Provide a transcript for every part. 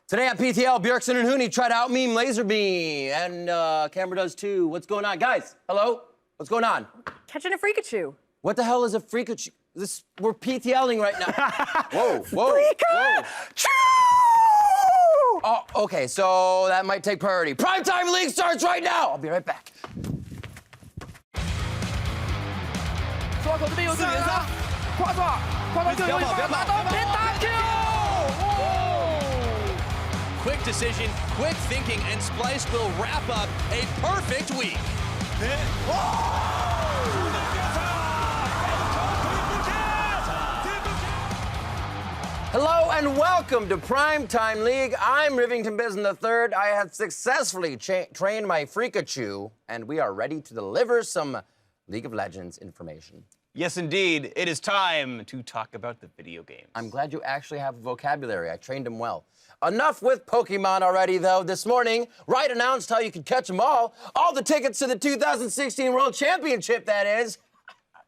Today at PTL, Bjergsen and Hooney try to out-meme Laserbeam, and Camera does too. What's going on? Guys, hello? What's going on? Catching a Freakachu. What the hell is a Freakachu? We're PTLing right now. Whoa, whoa, Freakachu! Oh, okay, so that might take priority. Primetime League starts right now! I'll be right back. Quick decision, quick thinking, and Splyce will wrap up a perfect week. Hello and welcome to Primetime League. I'm Rivington Bisson III. I have successfully trained my Freakachu, and we are ready to deliver some League of Legends information. Yes, indeed. It is time to talk about the video games. I'm glad you actually have a vocabulary. I trained him well. Enough with Pokemon already, though. This morning, Riot announced how you could catch them all. All the tickets to the 2016 World Championship, that is.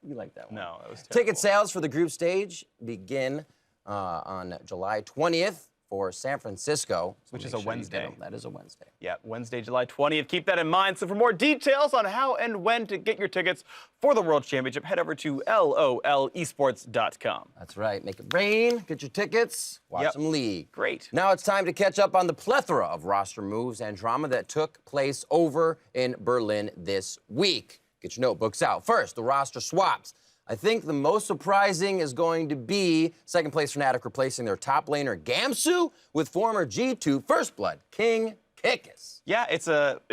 You like that one? No, that was terrible. Ticket sales for the group stage begin on July 20th for San Francisco. Which is a Wednesday. That is a Wednesday. Yeah, Wednesday, July 20th. Keep that in mind. So for more details on how and when to get your tickets for the World Championship, head over to LOLesports.com. That's right. Make it rain, get your tickets, watch some League. Great. Now it's time to catch up on the plethora of roster moves and drama that took place over in Berlin this week. Get your notebooks out. First, the roster swaps. I think the most surprising is going to be second place Fnatic replacing their top laner Gamsu with former G2 First Blood King Kikis. Yeah, it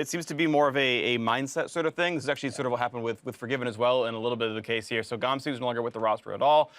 seems to be more of a mindset sort of thing. This is actually sort of what happened with Forgiven as well, and a little bit of the case here. So Gamsu is no longer with the roster at all.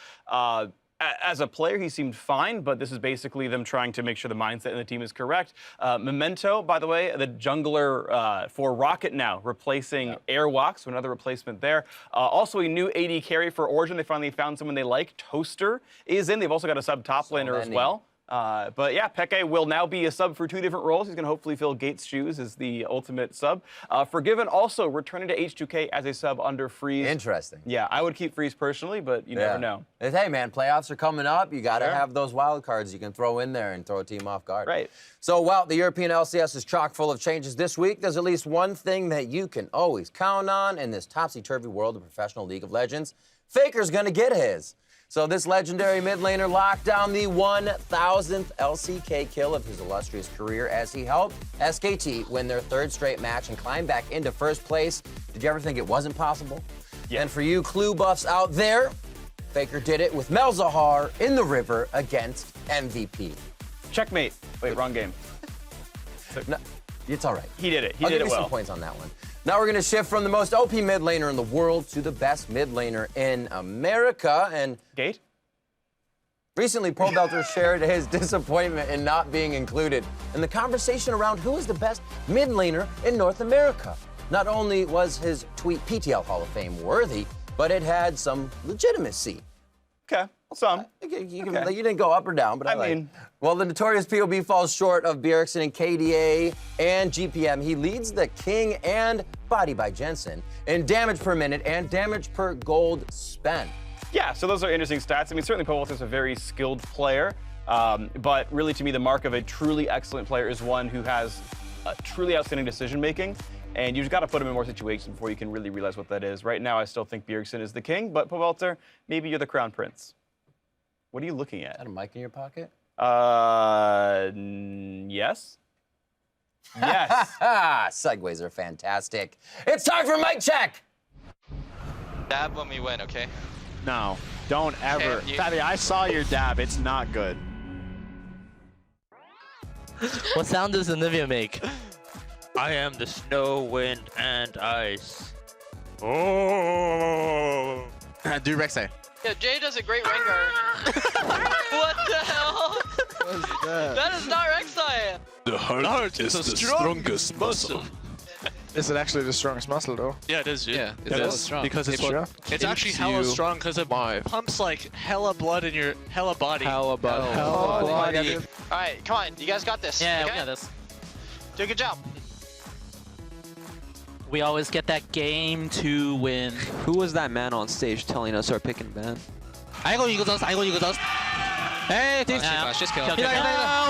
As a player, he seemed fine, but this is basically them trying to make sure the mindset in the team is correct. Memento, by the way, the jungler for Rocket now, replacing Airwalk, so another replacement there. Also, a new AD carry for Origen. They finally found someone they like. Toaster is in. They've also got a sub top laner as well. But yeah, Peke will now be a sub for two different roles. He's going to hopefully fill Gates' shoes as the ultimate sub. Forgiven also returning to H2K as a sub under Freeze. Interesting. Yeah, I would keep Freeze personally, but you never know. Hey, man, playoffs are coming up. You got to have those wild cards you can throw in there and throw a team off guard. Right. So while the European LCS is chock full of changes this week, there's at least one thing that you can always count on in this topsy-turvy world of professional League of Legends. FLICKR's going to get his. So this legendary mid laner locked down the 1,000th LCK kill of his illustrious career as he helped SKT win their third straight match and climb back into first place. Did you ever think it wasn't possible? Yeah. And for you Clue buffs out there, FLICKR did it with Malzahar in the river against MVP. Checkmate. Wait, wrong game. No, it's all right. He did it. I'll He did give it you well. some points on that one. Now we're going to shift from the most OP mid laner in the world to the best mid laner in America. And Gate? Recently, Pobelter shared his disappointment in not being included in the conversation around who is the best mid laner in North America. Not only was his tweet PTL Hall of Fame worthy, but it had some legitimacy. Okay, some. You didn't go up or down, but I mean... Well, the notorious POB falls short of Bjergsen and KDA and GPM. He leads the King and Body by Jensen in damage per minute and damage per gold spent. Yeah, so those are interesting stats. I mean, certainly Pobelter's a very skilled player, but really to me the mark of a truly excellent player is one who has truly outstanding decision-making, and you've got to put him in more situations before you can really realize what that is. Right now, I still think Bjergsen is the king, but Pobelter, maybe you're the crown prince. What are you looking at? Is that a mic in your pocket? Yes. Yes. Segues are fantastic. It's time for mic check. Dab when we win, okay? No, don't ever. Fabi, I saw your dab. It's not good. What sound does Olivia make? I am the snow, wind, and ice. Oh. Do Rek'Sai. Yeah, Jay does a great Rengar. What the hell? That is not Rek'Sai. The heart is the strongest muscle. Is it actually the strongest muscle, though? Yeah, it is, dude. Yeah, it is strong. Because it's Sure? it's actually hella strong because it pumps like hella blood in your hella body. Hella body. Alright, come on, you guys got this. Yeah, okay? we got this. Do a good job. We always get that game to win. Who was that man on stage telling us our pick and ban? I go Eagles, I go Eagles. Hey, team. Just kill.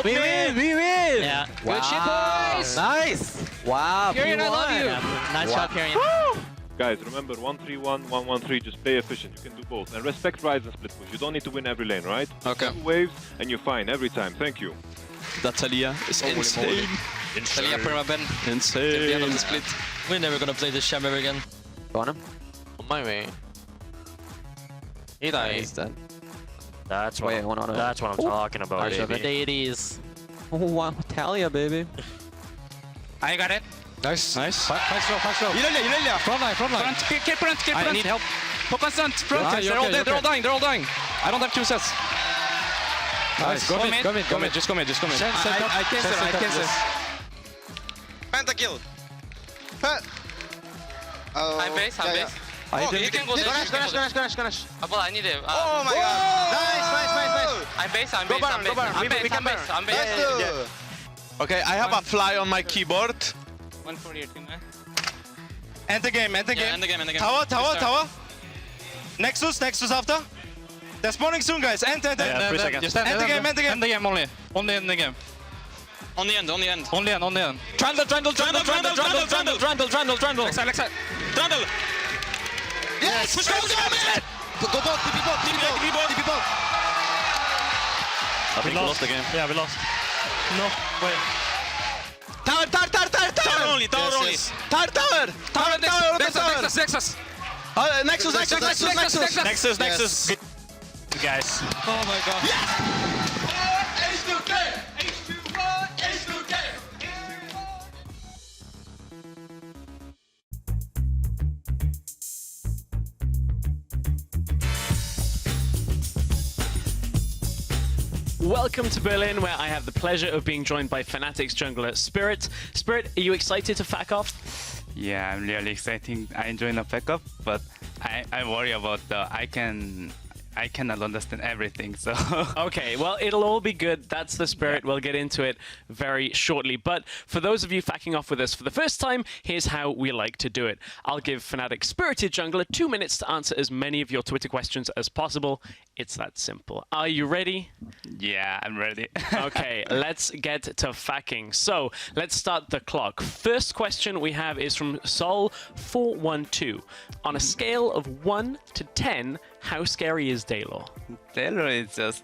We win! Yeah. Good shit, boys. Nice! Wow, Kyrian, I love you. Yeah, nice job, Kyrian. Guys, remember 1-3-1, 1-1-3, just play efficient. You can do both. And respect rides and split push. You don't need to win every lane, right? Okay. 2 waves and you're fine every time. Thank you. That Talia is insane. Talia Prima Ben. Insane. Till the end of the split. We're never gonna play this champ ever again. Go on him. On my way. He He's dead. That's Wait, what, one on that's what I'm talking about, baby. Deities. Oh, wow, Talia, baby. I got it. Nice. Nice. Fast row. Irelia. Front line. Kill front. I need help. Focus front. Okay, They're all okay, dead. They're all dying. I don't have Q sets. Nice. Go mid. Just go mid. I cancel. Pentakill. I'm base. You can go there. Ganesh. Well, I need it. Oh my god. Nice. I'm base. Go baron. We can baron. I'm base. Okay, I have a fly on my keyboard. 148, man. End the game. End the game. Tower. Nexus after. They're spawning soon, guys. End. 3 seconds. Just end the game. End the game only. Only end the game. On the end. Only end. Trundle. Alexa. Trundle. Yes! Go mid! Go bot, TP bot. I think we lost the game. Yeah, we lost. No, wait. Tower only. Tower. Nexus. Good guys. Oh my god. Welcome to Berlin, where I have the pleasure of being joined by Fnatic's jungler Spirit. Spirit, are you excited to FAC off? Yeah, I'm really excited. I enjoy the backup, but I worry about I cannot understand everything, so... Okay, well, it'll all be good. That's the spirit. Yeah. We'll get into it very shortly. But for those of you FACing off with us for the first time, here's how we like to do it. I'll give Fnatic's Spirited Jungler 2 minutes to answer as many of your Twitter questions as possible. It's that simple. Are you ready? Yeah, I'm ready. Okay, let's get to FACing. So, let's start the clock. First question we have is from Sol412. On a scale of 1 to 10, how scary is Daylor? Daylor is just,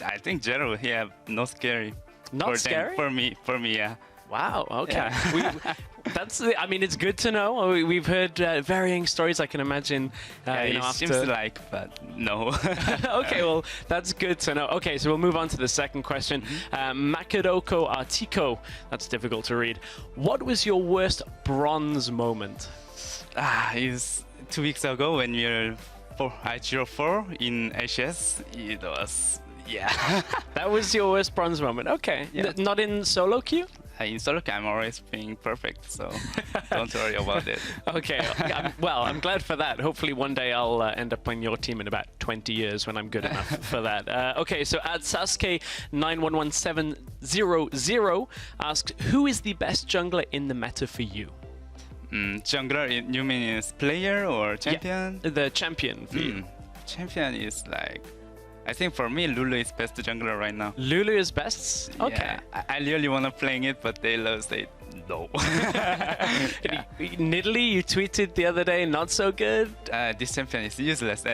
I think general, yeah, not scary. Not scary? For me, yeah. Wow, okay. Yeah. I mean, it's good to know. We've heard varying stories, I can imagine. It seems like, but no. Okay, well, that's good to know. Okay, so we'll move on to the second question. Makadoko Artico, that's difficult to read. What was your worst bronze moment? It's 2 weeks ago when we were 4 in LCS. It was, yeah. That was your worst bronze moment. Okay. Yeah. Not in solo queue? In solo queue, I'm always being perfect, so don't worry about it. Okay. I'm glad for that. Hopefully one day I'll end up on your team in about 20 years when I'm good enough for that. Okay, so at Sasuke911700 asks, who is the best jungler in the meta for you? Jungler, you mean is player or champion? Yeah, the champion for you. Champion is like, I think for me, Lulu is best jungler right now. Lulu is best? Okay. Yeah, I really want to playing it, but they love say no. Nidalee, you tweeted the other day, not so good? This champion is useless, so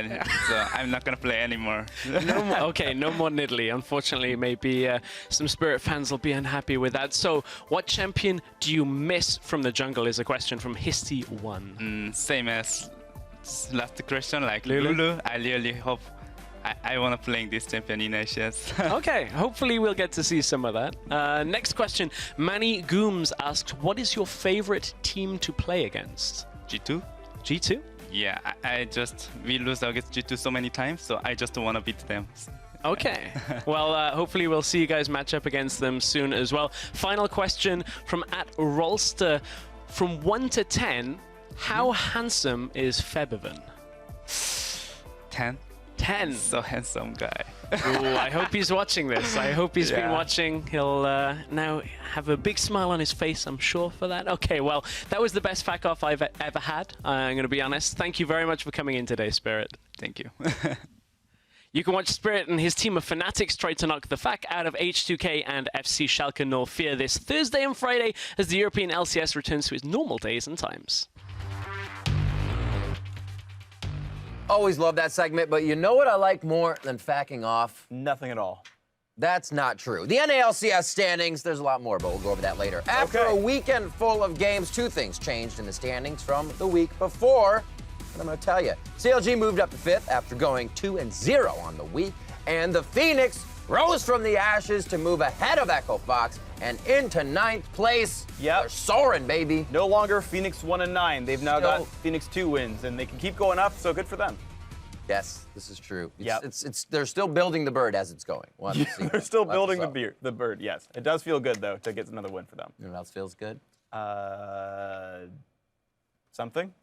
I'm not going to play anymore. No more, okay, no more Nidalee. Unfortunately, maybe some Spirit fans will be unhappy with that. So, what champion do you miss from the jungle is a question from Histy1. Same as last question, like Lulu. Lulu. I really hope I want to play this champion in LCS. Okay, hopefully we'll get to see some of that. Next question, Manny Gooms asks, what is your favorite team to play against? G2. G2? Yeah, we lose against G2 so many times, so I just want to beat them. Okay. Well, hopefully we'll see you guys match up against them soon as well. Final question from @Rolster. From 1 to 10, how handsome is Febiven? 10. 10. So handsome guy. Ooh, I hope he's watching this. I hope he's been watching. He'll now have a big smile on his face, I'm sure, for that. Okay, well, that was the best FAC off I've ever had. I'm going to be honest. Thank you very much for coming in today, Spirit. Thank you. You can watch Spirit and his team of fanatics try to knock the FAC out of H2K and FC Schalke 04 this Thursday and Friday as the European LCS returns to its normal days and times. Always love that segment, but you know what I like more than facking off? Nothing at all. That's not true. The NALCS standings, there's a lot more, but we'll go over that later. After a weekend full of games, two things changed in the standings from the week before. And I'm going to tell you. CLG moved up to 5th after going 2-0 on the week, and the Phoenix rose from the ashes to move ahead of Echo Fox and into 9th place. Yep. They're soaring, baby. No longer Phoenix 1-9. They've now got Phoenix 2 wins, and they can keep going up, so good for them. Yes, this is true. Yep. They're still building the bird as it's going. We'll have to see. They're still building the bird, yes. It does feel good, though, to get another win for them. You know what else feels good? Something?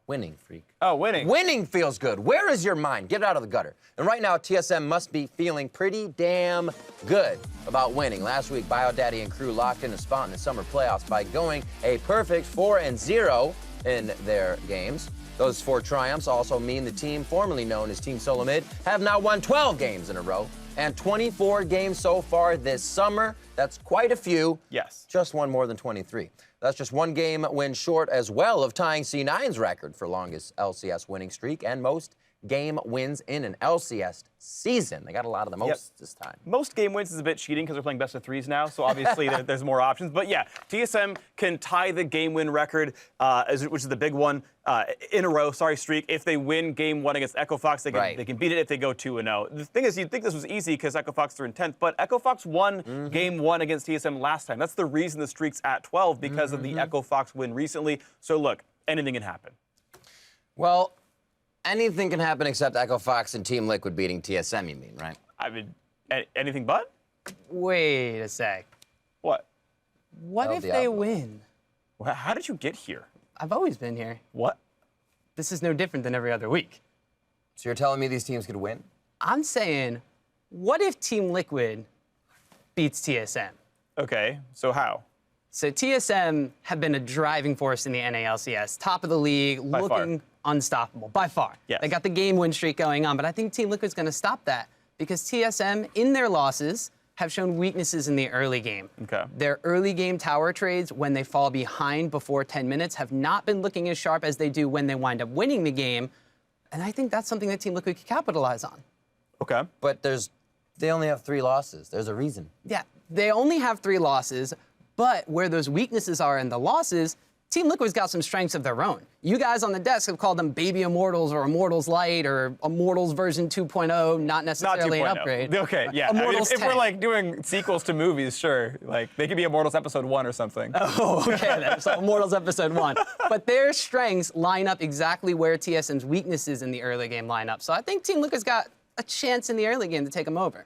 Winning, freak. Oh, winning. Winning feels good. Where is your mind? Get it out of the gutter. And right now, TSM must be feeling pretty damn good about winning. Last week, BioDaddy and crew locked in a spot in the summer playoffs by going a perfect 4-0 in their games. Those 4 triumphs also mean the team formerly known as Team Solomid have now won 12 games in a row and 24 games so far this summer. That's quite a few. Yes. Just one more than 23. That's just one game win short as well of tying C9's record for longest LCS winning streak and most game wins in an LCS season. They got a lot of the most this time. Most game wins is a bit cheating because they're playing best of 3s now, so obviously there's more options. But yeah, TSM can tie the game win record, which is the big one, in a row, streak. If they win game 1 against Echo Fox, they can beat it if they go 2-0. The thing is, you'd think this was easy because Echo Fox are in 10th, but Echo Fox won game 1 against TSM last time. That's the reason the streak's at 12, because of the Echo Fox win recently. So look, anything can happen. Well, anything can happen except Echo Fox and Team Liquid beating TSM, you mean, right? I mean, anything but? Wait a sec. What? What if they win? Well, how did you get here? I've always been here. What? This is no different than every other week. So you're telling me these teams could win? I'm saying, what if Team Liquid beats TSM? Okay, so how? So TSM have been a driving force in the NALCS, top of the league, looking unstoppable, by far. Yes. They got the game win streak going on, but I think Team Liquid's going to stop that because TSM, in their losses, have shown weaknesses in the early game. Okay. Their early game tower trades, when they fall behind before 10 minutes, have not been looking as sharp as they do when they wind up winning the game, and I think that's something that Team Liquid could capitalize on. Okay. But they only have 3 losses. There's a reason. Yeah, they only have 3 losses, but where those weaknesses are in the losses, Team Liquid's got some strengths of their own. You guys on the desk have called them Baby Immortals or Immortals Light or Immortals version 2.0, not necessarily an upgrade. Okay, yeah. Immortals if we're like doing sequels to movies, sure. Like they could be Immortals Episode 1 or something. Oh, okay then. So Immortals Episode 1. But their strengths line up exactly where TSM's weaknesses in the early game line up. So I think Team Liquid's got a chance in the early game to take them over.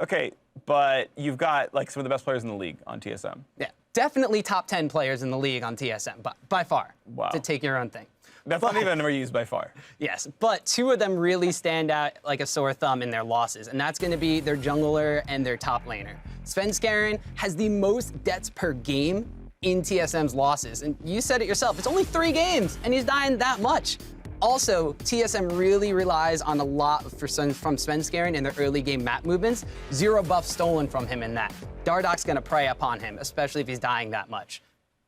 Okay, but you've got like some of the best players in the league on TSM. Yeah, definitely top 10 players in the league on TSM, but by far, to take your own thing. That's not even a number used by far. Yes, but 2 of them really stand out like a sore thumb in their losses, and that's going to be their jungler and their top laner. Svenskeren has the most deaths per game in TSM's losses, and you said it yourself, it's only 3 games, and he's dying that much. Also, TSM really relies on a lot from Svenskeren in their early game map movements. 0 buff stolen from him in that. Dardoch's gonna prey upon him, especially if he's dying that much.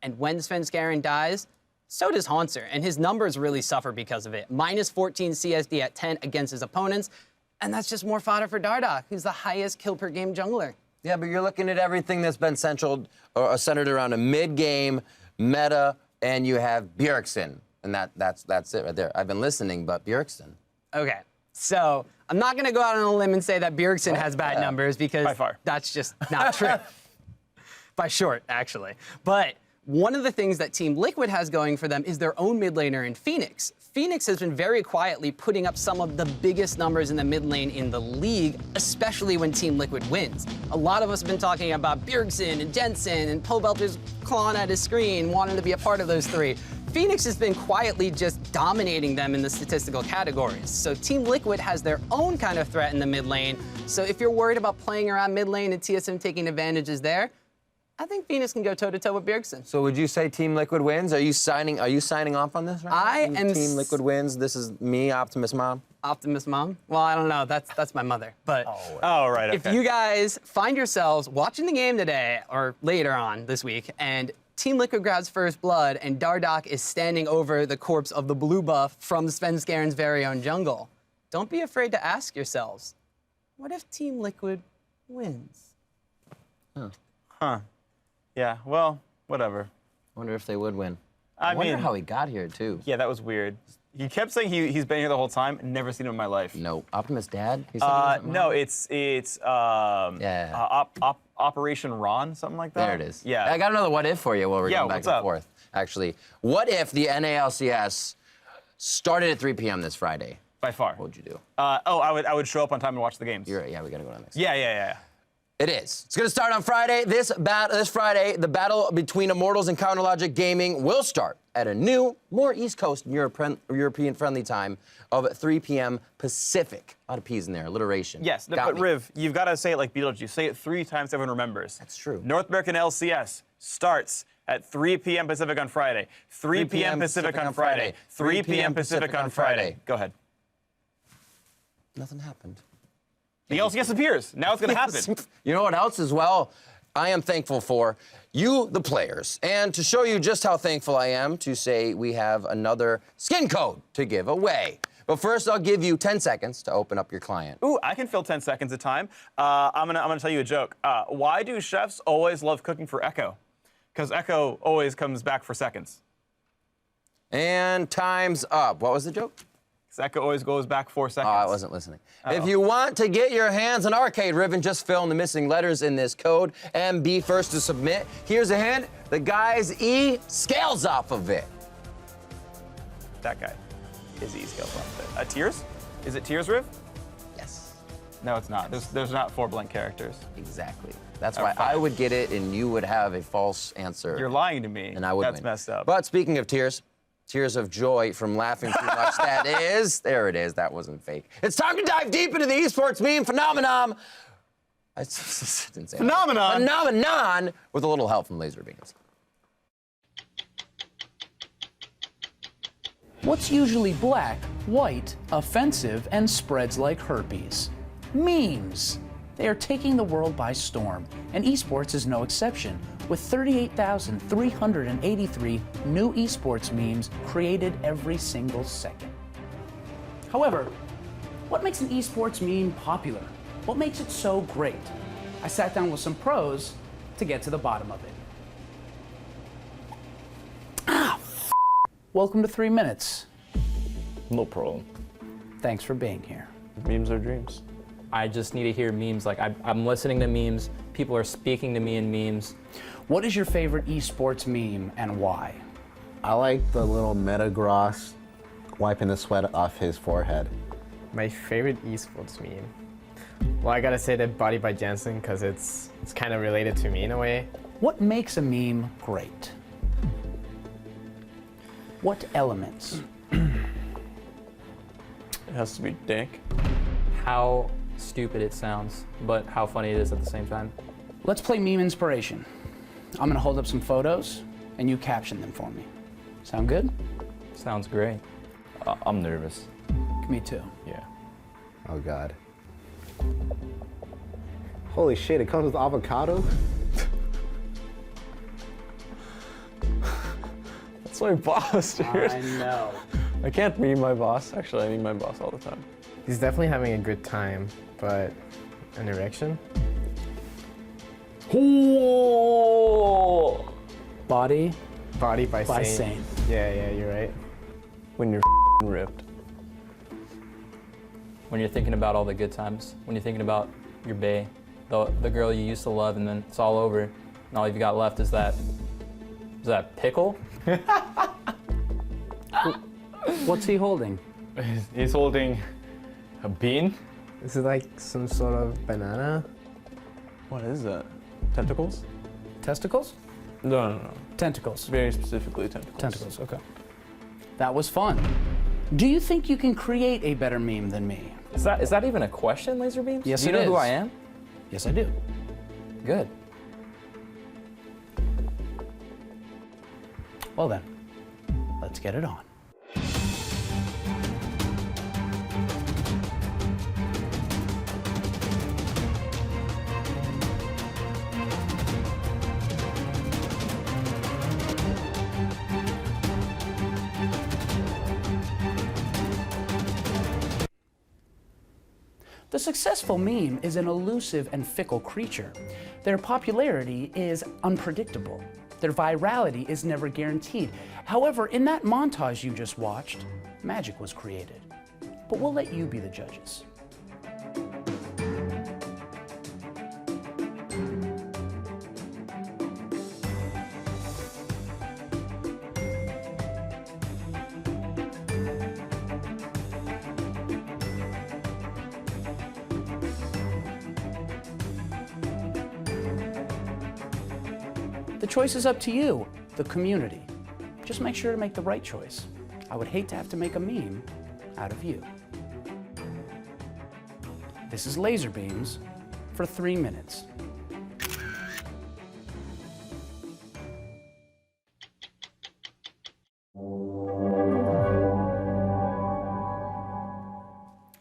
And when Svenskeren dies, so does Haunter, and his numbers really suffer because of it. Minus 14 CSD at 10 against his opponents, and that's just more fodder for Dardoch, who's the highest kill per game jungler. Yeah, but you're looking at everything that's been centered around a mid-game meta, and you have Bjergsen. And that's it right there. I've been listening, but Bjergsen. Okay, so I'm not going to go out on a limb and say that Bjergsen has bad numbers because that's just not true. By short, actually. But one of the things that Team Liquid has going for them is their own mid laner in Phoenix. Phoenix has been very quietly putting up some of the biggest numbers in the mid lane in the league, especially when Team Liquid wins. A lot of us have been talking about Bjergsen and Jensen and Pobelter's clawing at his screen, wanting to be a part of those 3. Phoenix has been quietly just dominating them in the statistical categories. So Team Liquid has their own kind of threat in the mid lane. So if you're worried about playing around mid lane and TSM taking advantages there, I think Venus can go toe-to-toe with Bjergsen. So would you say Team Liquid wins? Are you signing off on this right now? am Team Liquid wins. This is me, Optimus Mom. Optimus Mom? Well, I don't know. That's my mother. But Oh, right. Okay. if you guys find yourselves watching the game today or later on this week, and Team Liquid grabs first blood, and Dardoch is standing over the corpse of the blue buff from Svenskaren's very own jungle, don't be afraid to ask yourselves, what if Team Liquid wins? Huh. Yeah, well, whatever. Wonder if they would win. I wonder mean, how he got here, too. Yeah, that was weird. He kept saying he's been here the whole time. Never seen him in my life. No. Optimus Dad? No, it's Operation Ron, something like that. There it is. Yeah. I got another what if for you while we're going back what's and up? forth. Actually, what if the NALCS started at 3 p.m. this Friday? By far. What would you do? I would show up on time and watch the games. You're right. Yeah, we got to go to the next. Yeah. It is. It's going to start on Friday. This Friday, the battle between Immortals and Counterlogic Gaming will start at a new, more East Coast European-friendly time of 3 p.m. Pacific. A lot of P's in there, alliteration. Yes, but Riv, you've got to say it like Beetlejuice. Say it 3 times so everyone remembers. That's true. North American LCS starts at 3 p.m. Pacific on Friday. 3 p.m. Pacific on Friday. 3 p.m. Pacific on Friday. Go ahead. Nothing happened. The LCS appears. Now it's going to happen. You know what else as well I am thankful for? You, the players. And to show you just how thankful I am, to say we have another skin code to give away. But first, I'll give you 10 seconds to open up your client. Ooh, I can fill 10 seconds of time. I'm gonna tell you a joke. Why do chefs always love cooking for Echo? Because Echo always comes back for seconds. And time's up. What was the joke? Echo always goes back 4 seconds. Oh, I wasn't listening. If you want to get your hands on Arcade Ribbon, just fill in the missing letters in this code and be first to submit. Here's a hint. The guy's E scales off of it. That guy. His E scales off of it. Tears? Is it Tears, Riv? Yes. No, it's not. There's not 4 blank characters. Exactly. That's why I would get it and you would have a false answer. You're lying to me. And I would That's win. messed up. But speaking of tears, tears of joy from laughing too much. That is, there it is. That wasn't fake. It's time to dive deep into the esports meme phenomenon. I didn't say phenomenon. Phenomenon with a little help from laser beams. What's usually black, white, offensive, and spreads like herpes? Memes. They are taking the world by storm, and esports is no exception, with 38,383 new esports memes created every single second. However, what makes an esports meme popular? What makes it so great? I sat down with some pros to get to the bottom of it. Welcome to 3 Minutes. No problem. Thanks for being here. Memes are dreams. I just need to hear memes. Like, I'm listening to memes. People are speaking to me in memes. What is your favorite esports meme and why? I like the little Metagross wiping the sweat off his forehead. My favorite esports meme? Well, I gotta say that Body by Jansen, because it's kind of related to me in a way. What makes a meme great? What elements? It has to be dank. How stupid it sounds, but how funny it is at the same time. Let's play meme inspiration. I'm gonna hold up some photos and you caption them for me. Sound good? Sounds great. I'm nervous. Me too. Yeah. Oh God. Holy shit, it comes with avocado? That's my boss, dude. I know. I can't meme my boss. Actually, I meme my boss all the time. He's definitely having a good time, but an erection? Body by Sane. Sane. Yeah, you're right. When you're ripped. When you're thinking about all the good times, when you're thinking about your bae, the girl you used to love, and then it's all over, and all you've got left is that pickle? What's he holding? He's holding a bean. Is it like some sort of banana? What is that? Tentacles? Testicles? No. Tentacles. Very specifically tentacles. Tentacles, okay. That was fun. Do you think you can create a better meme than me? Is that even a question, Laser Beams? Yes, Do you know who I am? Yes, I do. Good. Well then, let's get it on. The successful meme is an elusive and fickle creature. Their popularity is unpredictable. Their virality is never guaranteed. However, in that montage you just watched, magic was created. But we'll let you be the judges. The choice is up to you, the community. Just make sure to make the right choice. I would hate to have to make a meme out of you. This is Laser Beams for 3 minutes.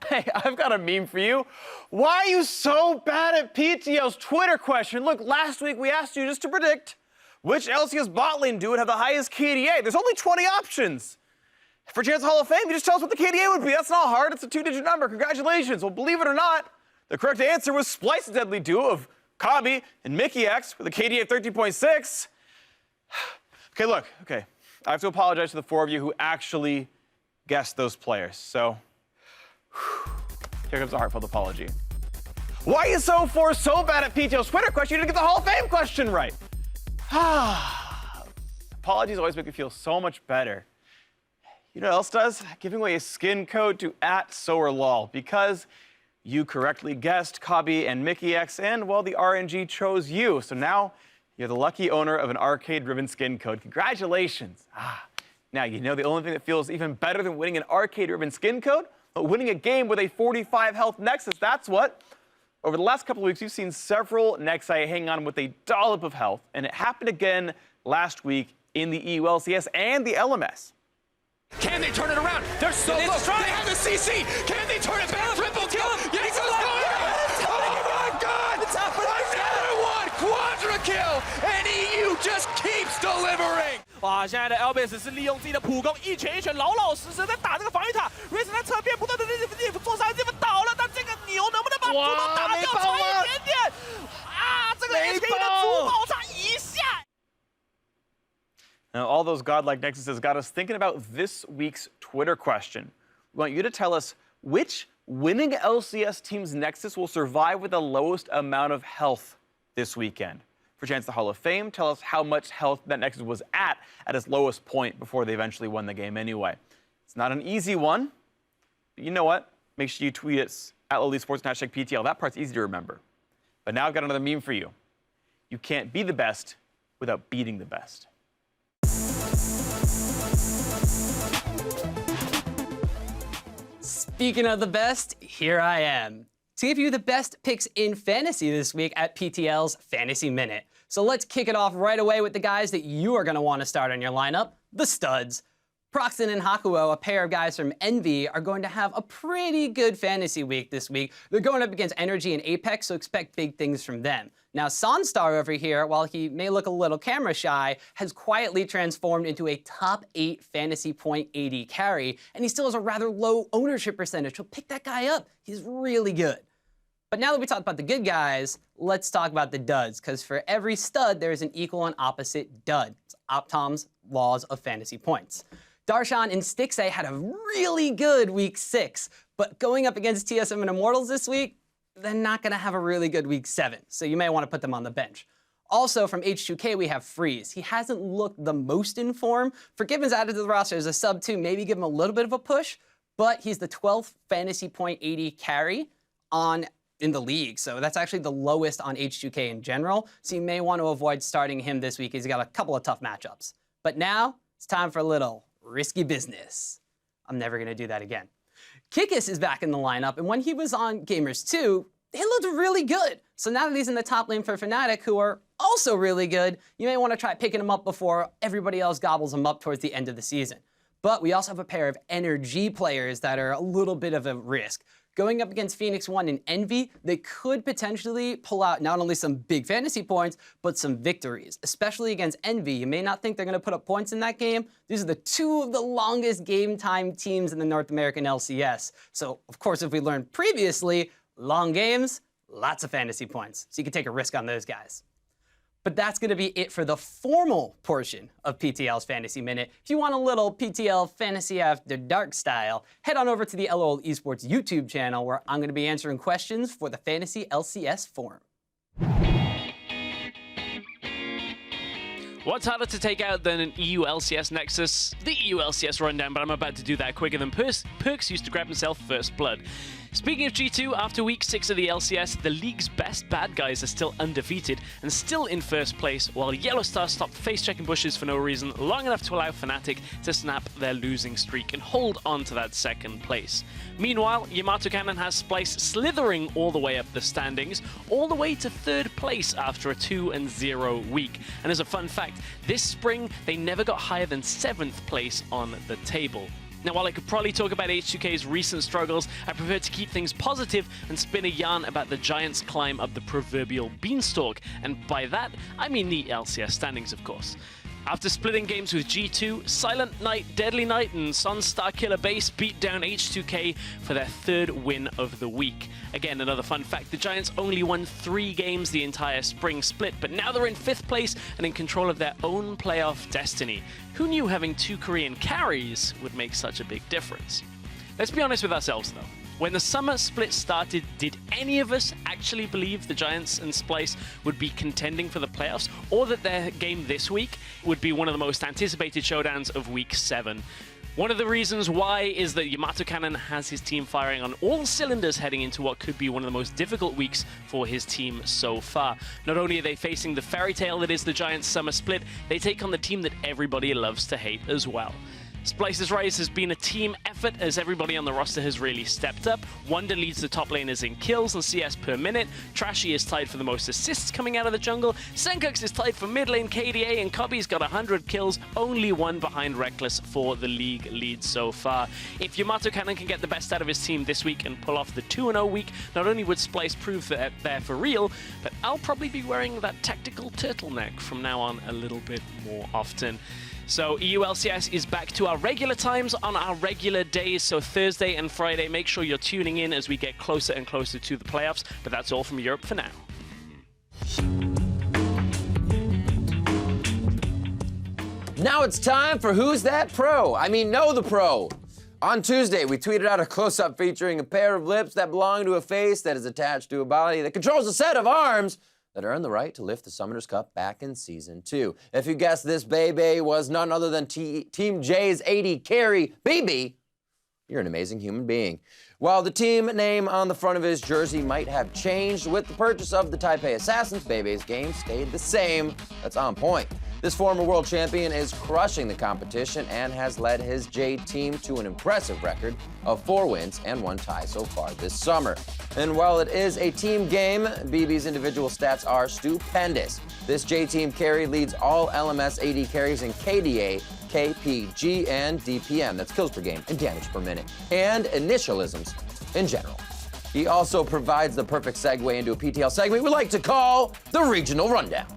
Hey, I've got a meme for you. Why are you so bad at PTL's Twitter question? Look, last week we asked you just to predict which LCS bot lane dude would have the highest KDA. There's only 20 options. For Chance Hall of Fame, you just tell us what the KDA would be. That's not hard. It's a 2-digit number. Congratulations. Well, believe it or not, the correct answer was Splyce's deadly duo of Kabi and Mickey X with a KDA of 13.6. Okay, look. Okay, I have to apologize to the 4 of you who actually guessed those players. So here comes a heartfelt apology. Why are you so bad at PTL's Twitter question? You didn't get the Hall of Fame question right. Apologies always make me feel so much better. You know what else does? Giving away a skin code to @SowerLol because you correctly guessed Kabi and Mickey X, and well, the RNG chose you. So now you're the lucky owner of an arcade ribbon skin code. Congratulations. Now, you know the only thing that feels even better than winning an arcade ribbon skin code? Well, winning a game with a 45 health Nexus, that's what. Over the last couple of weeks, you've seen several Nexi hang on with a dollop of health, and it happened again last week in the EULCS and the LMS. Can they turn it around? They're so low. They have the CC. Can they turn it back? Triple kill. Yes, let's go. Oh my God! Another one. Quadra kill. And EU just keeps delivering. 哇！现在的 LBS 是利用自己的普攻，一拳一拳老老实实在打这个防御塔。瑞斯在侧边不断的做杀，这边倒了，但这个牛能不能把主堡打掉？差一点点啊！这个 HK 的主堡差一下。 Now, all those godlike nexuses got us thinking about this week's Twitter question. We want you to tell us which winning LCS team's Nexus will survive with the lowest amount of health this weekend. For Chance the Hall of Fame, tell us how much health that Nexus was at its lowest point before they eventually won the game anyway. It's not an easy one, but you know what? Make sure you tweet us at @LolySports and #PTL. That part's easy to remember. But now I've got another meme for you. You can't be the best without beating the best. Speaking of the best, here I am to give you the best picks in fantasy this week at PTL's Fantasy Minute. So let's kick it off right away with the guys that you are going to want to start on your lineup, the studs. Proxen and Hakuo, a pair of guys from Envy, are going to have a pretty good fantasy week this week. They're going up against Energy and Apex, so expect big things from them. Now, Sonstar over here, while he may look a little camera shy, has quietly transformed into a top 8 fantasy point AD carry, and he still has a rather low ownership percentage, so pick that guy up. He's really good. But now that we talked about the good guys, let's talk about the duds, because for every stud, there's an equal and opposite dud. It's Optom's laws of fantasy points. Darshan and Stixay had a really good week 6, but going up against TSM and Immortals this week, they're not going to have a really good week 7, so you may want to put them on the bench. Also from H2K, we have Freeze. He hasn't looked the most in form. Forgiven's added to the roster as a sub 2, maybe give him a little bit of a push, but he's the 12th fantasy point 80 carry in the league, so that's actually the lowest on H2K in general, so you may want to avoid starting him this week. He's got a couple of tough matchups. But now, it's time for a little risky business. I'm never going to do that again. Kikis is back in the lineup, and when he was on Gamers 2, they looked really good. So now that he's in the top lane for Fnatic, who are also really good, you may want to try picking him up before everybody else gobbles him up towards the end of the season. But we also have a pair of energy players that are a little bit of a risk. Going up against Phoenix One and Envy, they could potentially pull out not only some big fantasy points, but some victories, especially against Envy. You may not think they're going to put up points in that game. These are the two of the longest game time teams in the North American LCS. So, of course, if we learned previously, long games, lots of fantasy points. So you can take a risk on those guys. But that's going to be it for the formal portion of PTL's Fantasy Minute. If you want a little PTL Fantasy After Dark style, head on over to the LOL Esports YouTube channel, where I'm going to be answering questions for the Fantasy LCS Forum. What's harder to take out than an EULCS Nexus? The EULCS rundown, but I'm about to do that quicker than Perks used to grab himself first blood. Speaking of G2, after week 6 of the LCS, the league's best bad guys are still undefeated and still in first place, while Yellowstar stopped face-checking bushes for no reason long enough to allow Fnatic to snap their losing streak and hold on to that second place. Meanwhile, Yamato Cannon has Splyce slithering all the way up the standings, all the way to third place after a 2-0 week. And as a fun fact, this spring they never got higher than 7th place on the table. Now, while I could probably talk about H2K's recent struggles, I prefer to keep things positive and spin a yarn about the Giants' climb up the proverbial beanstalk. And by that, I mean the LCS standings, of course. After splitting games with G2, Silent Knight, Deadly Knight, and Sun Starkiller Base beat down H2K for their third win of the week. Again, another fun fact, the Giants only won 3 games the entire spring split, but now they're in 5th place and in control of their own playoff destiny. Who knew having 2 Korean carries would make such a big difference? Let's be honest with ourselves, though. When the summer split started, did any of us actually believe the Giants and Splyce would be contending for the playoffs, or that their game this week would be one of the most anticipated showdowns of week 7? One of the reasons why is that Yamato Cannon has his team firing on all cylinders heading into what could be one of the most difficult weeks for his team so far. Not only are they facing the fairy tale that is the Giants' summer split, they take on the team that everybody loves to hate as well. Splyce's rise has been a team effort as everybody on the roster has really stepped up. Wonder leads the top laners in kills and CS per minute. Trashy is tied for the most assists coming out of the jungle. Senkux is tied for mid lane KDA, and Cobby's got 100 kills, only 1 behind Reckless for the league lead so far. If Yamato Cannon can get the best out of his team this week and pull off the 2-0 week, not only would Splyce prove that they're for real, but I'll probably be wearing that tactical turtleneck from now on a little bit more often. So EULCS is back to our regular times on our regular days, so Thursday and Friday. Make sure you're tuning in as we get closer and closer to the playoffs, but that's all from Europe for now. Now it's time for Who's That Pro? I mean, Know the Pro. On Tuesday, we tweeted out a close-up featuring a pair of lips that belong to a face that is attached to a body that controls a set of arms that earned the right to lift the Summoners Cup back in Season 2. If you guessed this baby was none other than Team J's 80 carry, BB, you're an amazing human being. While the team name on the front of his jersey might have changed with the purchase of the Taipei Assassins, Bebe's game stayed the same. That's on point. This former world champion is crushing the competition and has led his J team to an impressive record of 4 wins and 1 tie so far this summer. And while it is a team game, BB's individual stats are stupendous. This J team carry leads all LMS AD carries in KDA, KPG, and DPM. That's kills per game and damage per minute, and initialisms in general. He also provides the perfect segue into a PTL segment we like to call the Regional Rundown.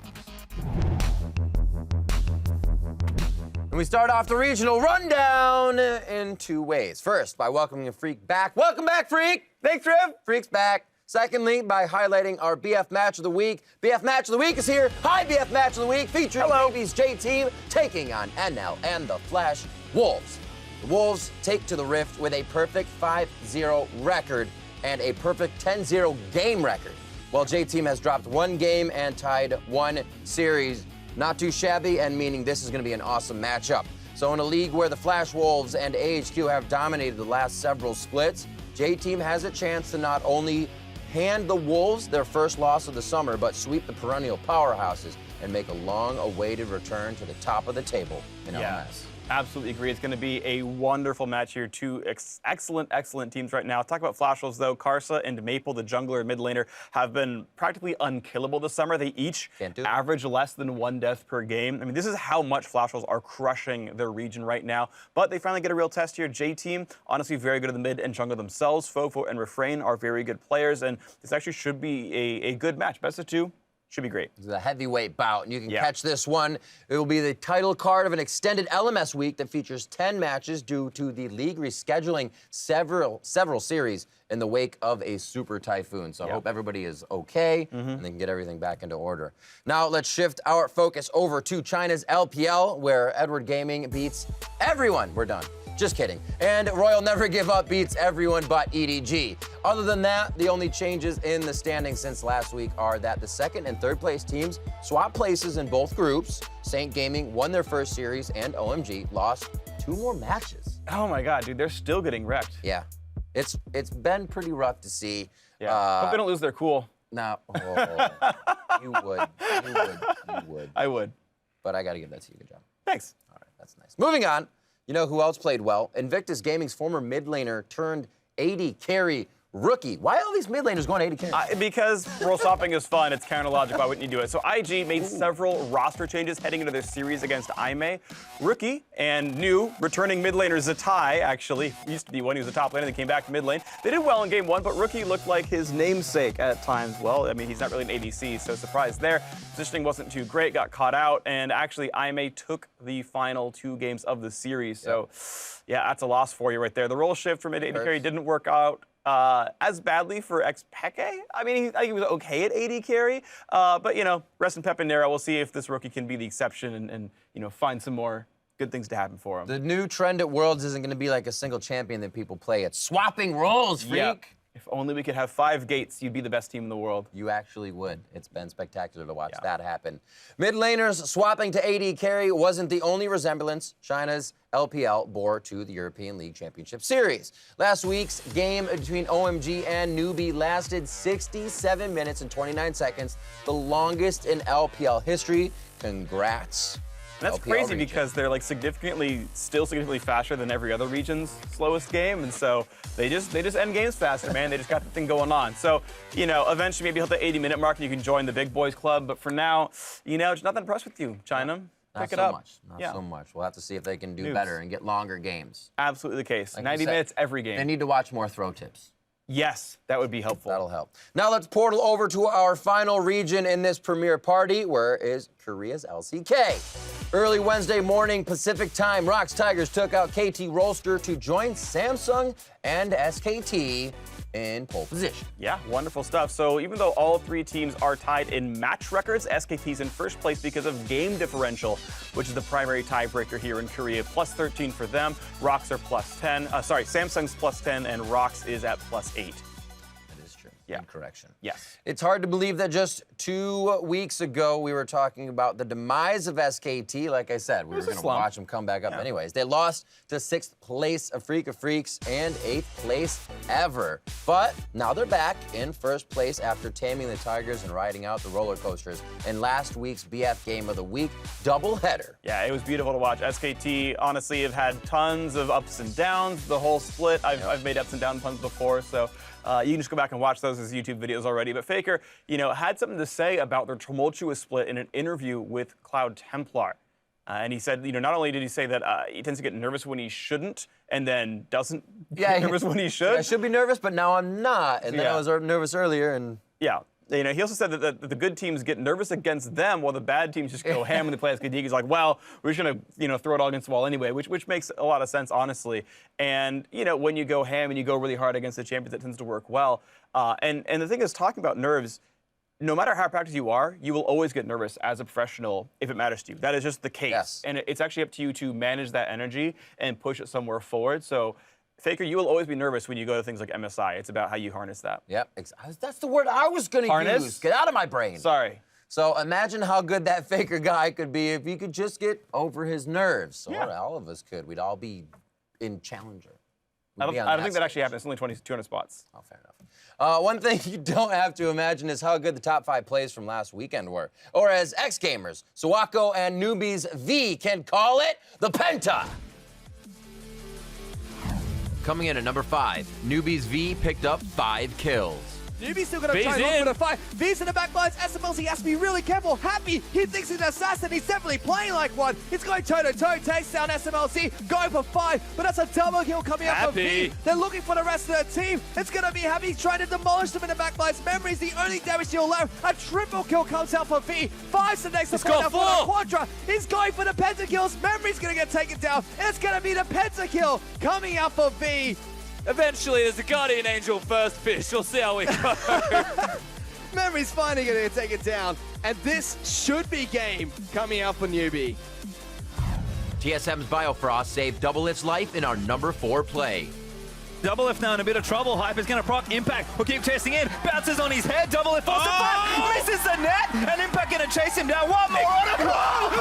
And we start off the Regional Rundown in 2 ways. First, by welcoming a Freak back. Welcome back, Freak! Thanks, Trev! Freak's back. Secondly, by highlighting our BF Match of the Week. BF Match of the Week is here. Hi, BF Match of the Week, featuring Baby's J team taking on NL and the Flash Wolves. The Wolves take to the Rift with a perfect 5-0 record and a perfect 10-0 game record, while J team has dropped 1 game and tied 1 series. Not too shabby, and meaning this is going to be an awesome matchup. So in a league where the Flash Wolves and AHQ have dominated the last several splits, J team has a chance to not only hand the Wolves their first loss of the summer, but sweep the perennial powerhouses and make a long-awaited return to the top of the table in LMS. Absolutely agree. It's going to be a wonderful match here. Two excellent teams right now. Talk about Flashels, though. Karsa and Maple, the jungler and mid laner, have been practically unkillable this summer. They each average less than 1 death per game. I mean, this is how much Flashels are crushing their region right now. But they finally get a real test here. J-Team, honestly, very good in the mid and jungle themselves. Fofo and Refrain are very good players, and this actually should be a good match. Best of 2. Should be great. It's a heavyweight bout, and you can catch this one. It will be the title card of an extended LMS week that features 10 matches due to the league rescheduling several series in the wake of a super typhoon. So I hope everybody is okay and they can get everything back into order. Now let's shift our focus over to China's LPL, where Edward Gaming beats everyone. We're done. Just kidding. And Royal Never Give Up beats everyone but EDG. Other than that, the only changes in the standings since last week are that the 2nd and 3rd place teams swapped places in both groups. Saint Gaming won their first series, and OMG lost 2 more matches. Oh my God, dude, they're still getting wrecked. Yeah, it's been pretty rough to see. Yeah, hope they don't lose their cool. No, you would. I would. But I got to give that to you. Good job. Thanks. All right, that's nice. Moving on. You know who else played well? Invictus Gaming's former mid laner turned AD carry rookie. Why are all these mid laners going AD carry? Because role swapping is fun. It's counter logic. Why wouldn't you do it? So IG made several roster changes heading into their series against IME. Rookie and new returning mid laner Zatai, actually, used to be one who was a top laner, then came back to mid lane. They did well in game 1, but Rookie looked like his namesake at times. Well, I mean, he's not really an ADC, so surprise there. Positioning wasn't too great, got caught out, and actually IME took the final 2 games of the series. So, yeah, that's a loss for you right there. The role shift from mid AD carry didn't work out as badly for Xpeke. I mean, he was okay at AD carry, but, you know, rest in Pep and Nero. We'll see if this rookie can be the exception and you know, find some more good things to happen for him. The new trend at Worlds isn't going to be like a single champion that people play. It's swapping roles, freak. Yeah. If only we could have 5 gates, you'd be the best team in the world. You actually would. It's been spectacular to watch that happen. Mid laners swapping to AD carry wasn't the only resemblance China's LPL bore to the European League Championship Series. Last week's game between OMG and Newbie lasted 67 minutes and 29 seconds, the longest in LPL history. Congrats. And that's LPL crazy region. because they're like still significantly faster than every other region's slowest game, and so they just end games faster, man. They just got the thing going on. So, you know, eventually maybe hit the 80-minute mark and you can join the big boys club. But for now, you know, just not that impressed with you, China. Pick it up. Not so much. We'll have to see if they can do better and get longer games. Absolutely the case. Like 90 minutes every game. They need to watch more throw tips. Yes, that would be helpful. That'll help. Now let's portal over to our final region in this premiere party, where is Korea's LCK. Early Wednesday morning Pacific time, Rocks Tigers took out KT Rolster to join Samsung and SKT in pole position. Yeah, wonderful stuff. So even though all 3 teams are tied in match records, SKT's in first place because of game differential, which is the primary tiebreaker here in Korea. Plus 13 for them. Rocks are plus 10. Samsung's plus 10 and Rocks is at plus 8. That is true. Yeah. Good correction. Yes. It's hard to believe that just 2 weeks ago we were talking about the demise of SKT. Like I said, we were going to watch them come back up anyways. They lost to 6th place of Freak of Freaks and 8th place ever. But now they're back in first place after taming the Tigers and riding out the roller coasters in last week's BF Game of the Week doubleheader. Yeah, it was beautiful to watch. SKT honestly have had tons of ups and downs. The whole split, I've made ups and down puns before, so you can just go back and watch those as YouTube videos already. But FLICKR, you know, had something to say about their tumultuous split in an interview with Cloud Templar. And he said, you know, not only did he say that he tends to get nervous when he shouldn't and then doesn't get nervous when he should. I should be nervous, but now I'm not. And then I was nervous earlier. And yeah. You know, he also said that the good teams get nervous against them while the bad teams just go ham when they play SKT. He's like, well, we're just going to, you know, throw it all against the wall anyway, which makes a lot of sense, honestly. And, you know, when you go ham and you go really hard against the champions, it tends to work well. And the thing is, talking about nerves, no matter how practiced you are, you will always get nervous as a professional if it matters to you. That is just the case. Yes. And it's actually up to you to manage that energy and push it somewhere forward. So, FLICKR, you will always be nervous when you go to things like MSI. It's about how you harness that. Yep, that's the word I was going to use. Get out of my brain. Sorry. So imagine how good that FLICKR guy could be if he could just get over his nerves. Or all of us could. We'd all be in Challenger. I don't think that actually happens. It's only 200 spots. Oh, fair enough. One thing you don't have to imagine is how good the top 5 plays from last weekend were. Or as X-Gamers, Suwako and Newbies V can call it the Penta. Coming in at number 5, Newbies V picked up 5 kills. Newbie's still going to try and look for the fight. V's in the back lines. SMLC has to be really careful. Happy, he thinks he's an assassin. He's definitely playing like one. He's going toe-to-toe. Takes down SMLC, going for 5. But that's a double kill coming up from V. They're looking for the rest of the team. It's going to be Happy trying to demolish them in the back lines. Memory's the only damage deal left. A triple kill comes out for V. 5's the next support out for the Quadra. He's going for the pentakills. Memory's going to get taken down. It's going to be the pentakill coming out for V. Eventually, there's a Guardian Angel first fish. We'll see how we go. Memory's finally going to take it down. And this should be game coming out for Newbie. TSM's Biofrost saved Doublelift's life in our number 4 play. Doublelift now in a bit of trouble. Hyper's going to proc Impact. Will keep chasing in. Bounces on his head. Doublelift falls to flat. Misses the net. And Impact going to chase him down. One more on a blow.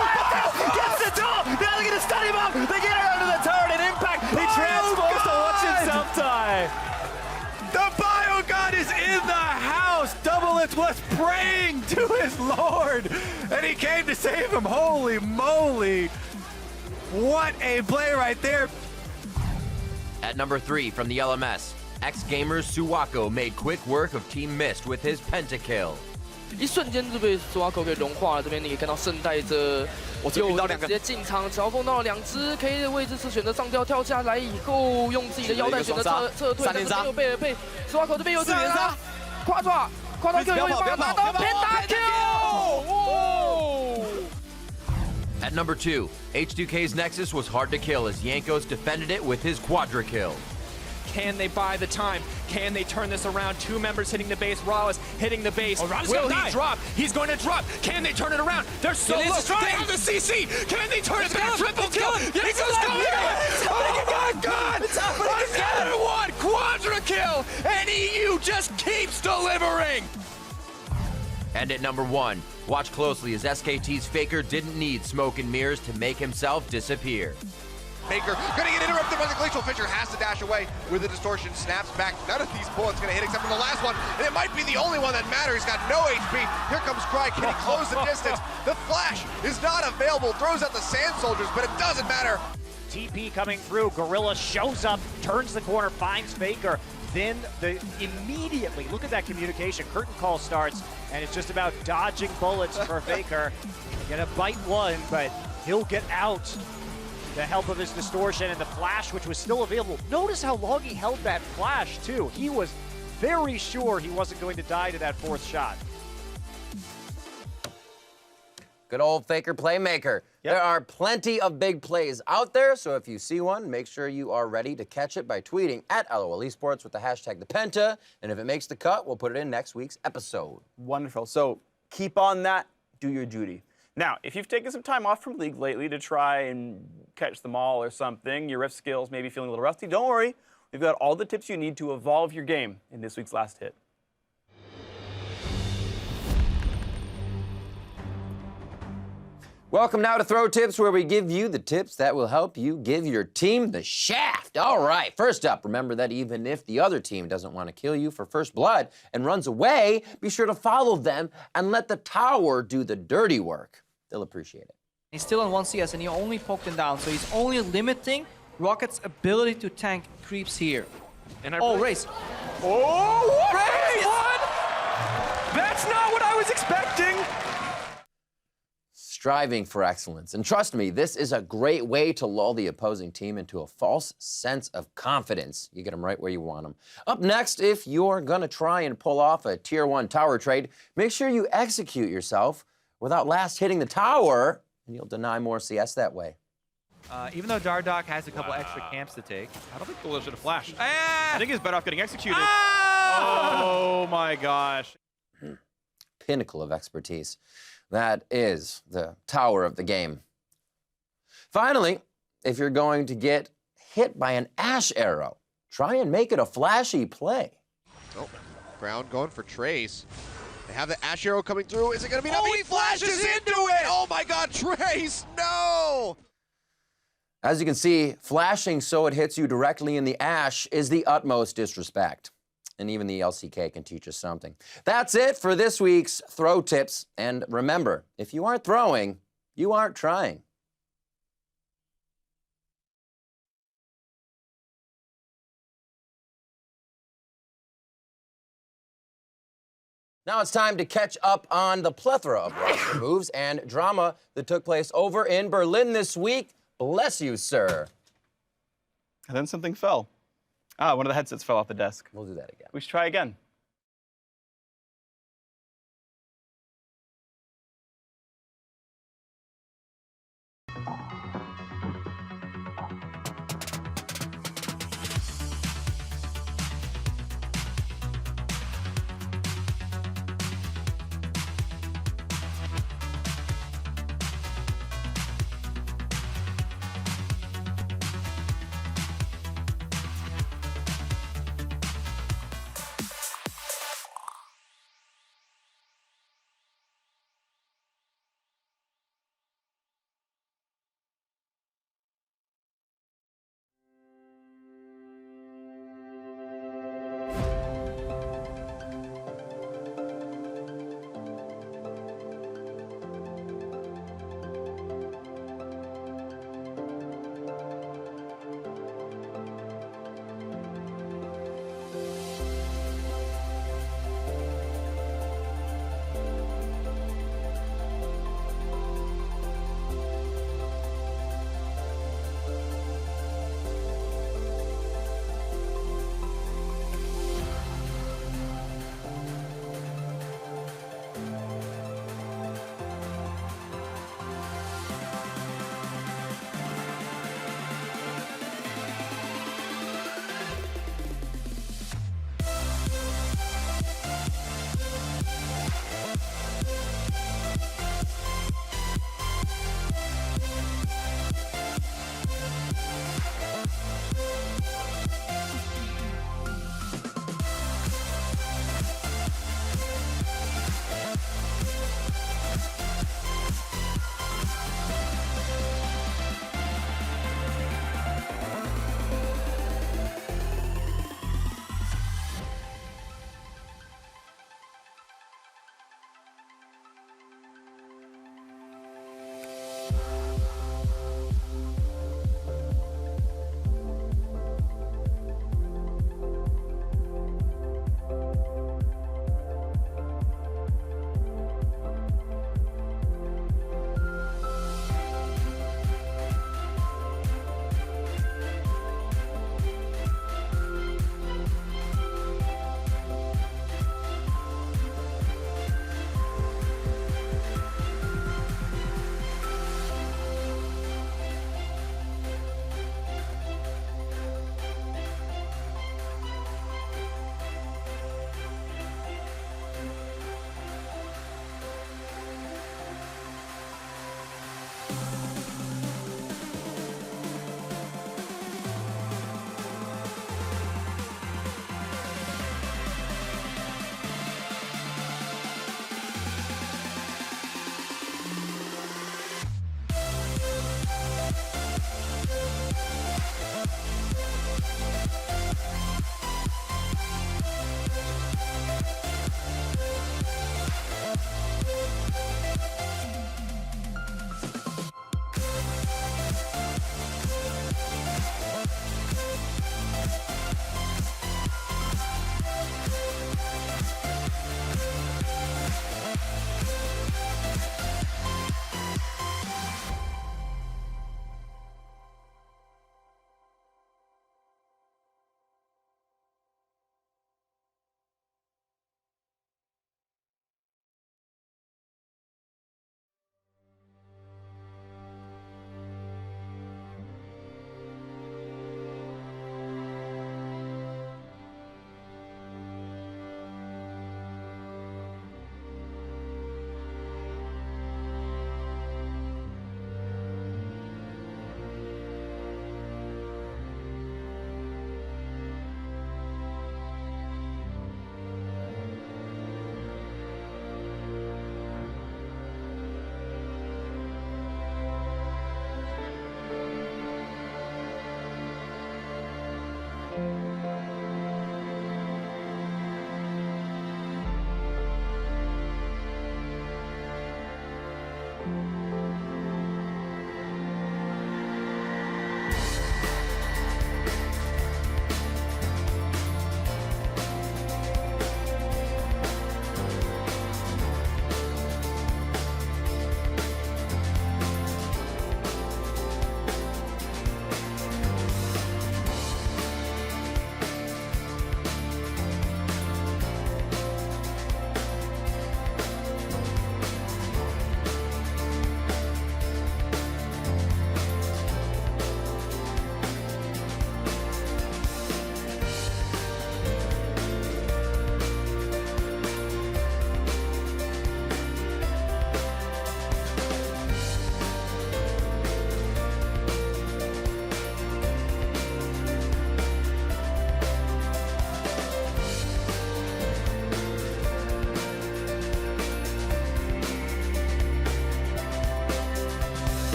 Gets the door. Now they're going to stun him up. They get it under the turret. And Impact, he transforms to watch himself die. The Bio God is in the house. Doublelift was praying to his lord. And he came to save him. Holy moly. What a play right there. At number 3 from the LMS, X-Gamers Suwako made quick work of Team Mist with his pentakill. 一瞬间就被 Suwako 给融化了。这边你可以看到圣带着右直接进场嘲讽到了2只 K 的位置是选择上吊跳下来以后，用自己的腰带选择撤退，但是没有被 Suwako 这边有支援啦，夸抓Q 有一发拿到 Pentakill。 At number 2, H2K's Nexus was hard to kill as Yankos defended it with his quadra kill. Can they buy the time? Can they turn this around? 2 members hitting the base. Ralas hitting the base. Will he drop? He's going to drop. Can they turn it around? They're so low. They have the CC. Can they turn it back? Triple kill. Yanko's going. Oh my God! Another one. Quadra kill. And EU just keeps delivering. And at number 1, watch closely as SKT's FLICKR didn't need smoke and mirrors to make himself disappear. FLICKR gonna get interrupted by the Glacial Fisher, has to dash away with the distortion, snaps back. None of these bullets gonna hit except for the last one, and it might be the only one that matters. He's got no HP. Here comes Cry, can he close the distance? The flash is not available, throws out the Sand Soldiers, but it doesn't matter. TP coming through, Gorilla shows up, turns the corner, finds FLICKR. Then immediately, look at that communication. Curtain call starts, and it's just about dodging bullets for FLICKR. Gonna bite one, but he'll get out. The help of his distortion and the flash, which was still available. Notice how long he held that flash, too. He was very sure he wasn't going to die to that 4th shot. Good old FLICKR playmaker. Yep. There are plenty of big plays out there, so if you see one, make sure you are ready to catch it by tweeting at LOL Esports with the hashtag #ThePenta, and if it makes the cut, we'll put it in next week's episode. Wonderful. So keep on that. Do your duty. Now, if you've taken some time off from League lately to try and catch them all or something, your Rift skills may be feeling a little rusty, don't worry. We've got all the tips you need to evolve your game in this week's last hit. Welcome now to Throw Tips, where we give you the tips that will help you give your team the shaft. All right, first up, remember that even if the other team doesn't want to kill you for first blood and runs away, be sure to follow them and let the tower do the dirty work. They'll appreciate it. He's still on 1 CS and he only poked him down, so he's only limiting Rocket's ability to tank creeps here. And Race. Oh, Race! What? That's not what I was expecting. Striving for excellence. And trust me, this is a great way to lull the opposing team into a false sense of confidence. You get them right where you want them. Up next, if you're gonna try and pull off a tier 1 tower trade, make sure you execute yourself without last hitting the tower, and you'll deny more CS that way. Even though Dardoch has a couple extra camps to take. I don't think the should have flashed. I think he's better off getting executed. Oh my gosh. Pinnacle of expertise. That is the tower of the game. Finally, if you're going to get hit by an Ash arrow, try and make it a flashy play. Oh, Brown going for Trace. They have the Ash arrow coming through. Is it going to be enough? He flashes into it! Oh my God, Trace, no! As you can see, flashing so it hits you directly in the ash is the utmost disrespect. And even the LCK can teach us something. That's it for this week's Throw Tips. And remember, if you aren't throwing, you aren't trying. Now it's time to catch up on the plethora of roster moves and drama that took place over in Berlin this week. Bless you, sir. And then something fell. One of the headsets fell off the desk. We'll do that again. We should try again.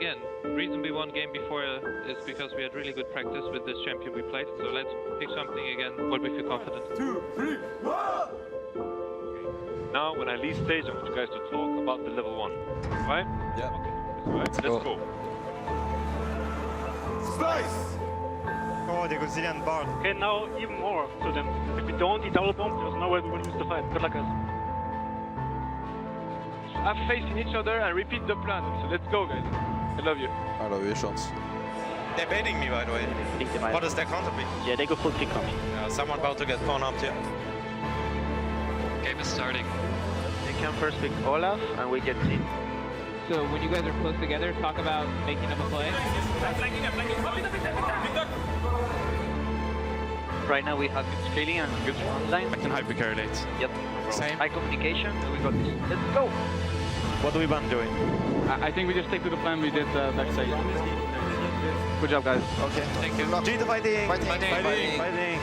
again, the reason we won game before is because we had really good practice with this champion we played. So let's pick something again what we feel confident. 2, 3, 1! Now, when I leave stage, I want you guys to talk about the level 1. Right? Yeah. Okay. Let's go. Splyce! Oh, they go Zillion barn. Okay, now even more to them. If we don't eat double bomb, there's no way we will lose the fight. Good luck, guys. Have faith in each other and repeat the plan. So let's go, guys. I love you. I love you, shots. They're baiting me, by the way. What does that counter be? Yeah, they go full kick on me. Someone about to get phone up here. Game is starting. They can first pick Olaf and we get team. So when you guys are close together, talk about making up a play. Right now we have good scaling and good front line. I can hyper-correlate. Yep. Same. High communication, and we got this. Let's go! What do we ban doing? I think we just stick to the plan we did backstage. Good job, guys. Okay. Thank you. G to fighting! Fighting!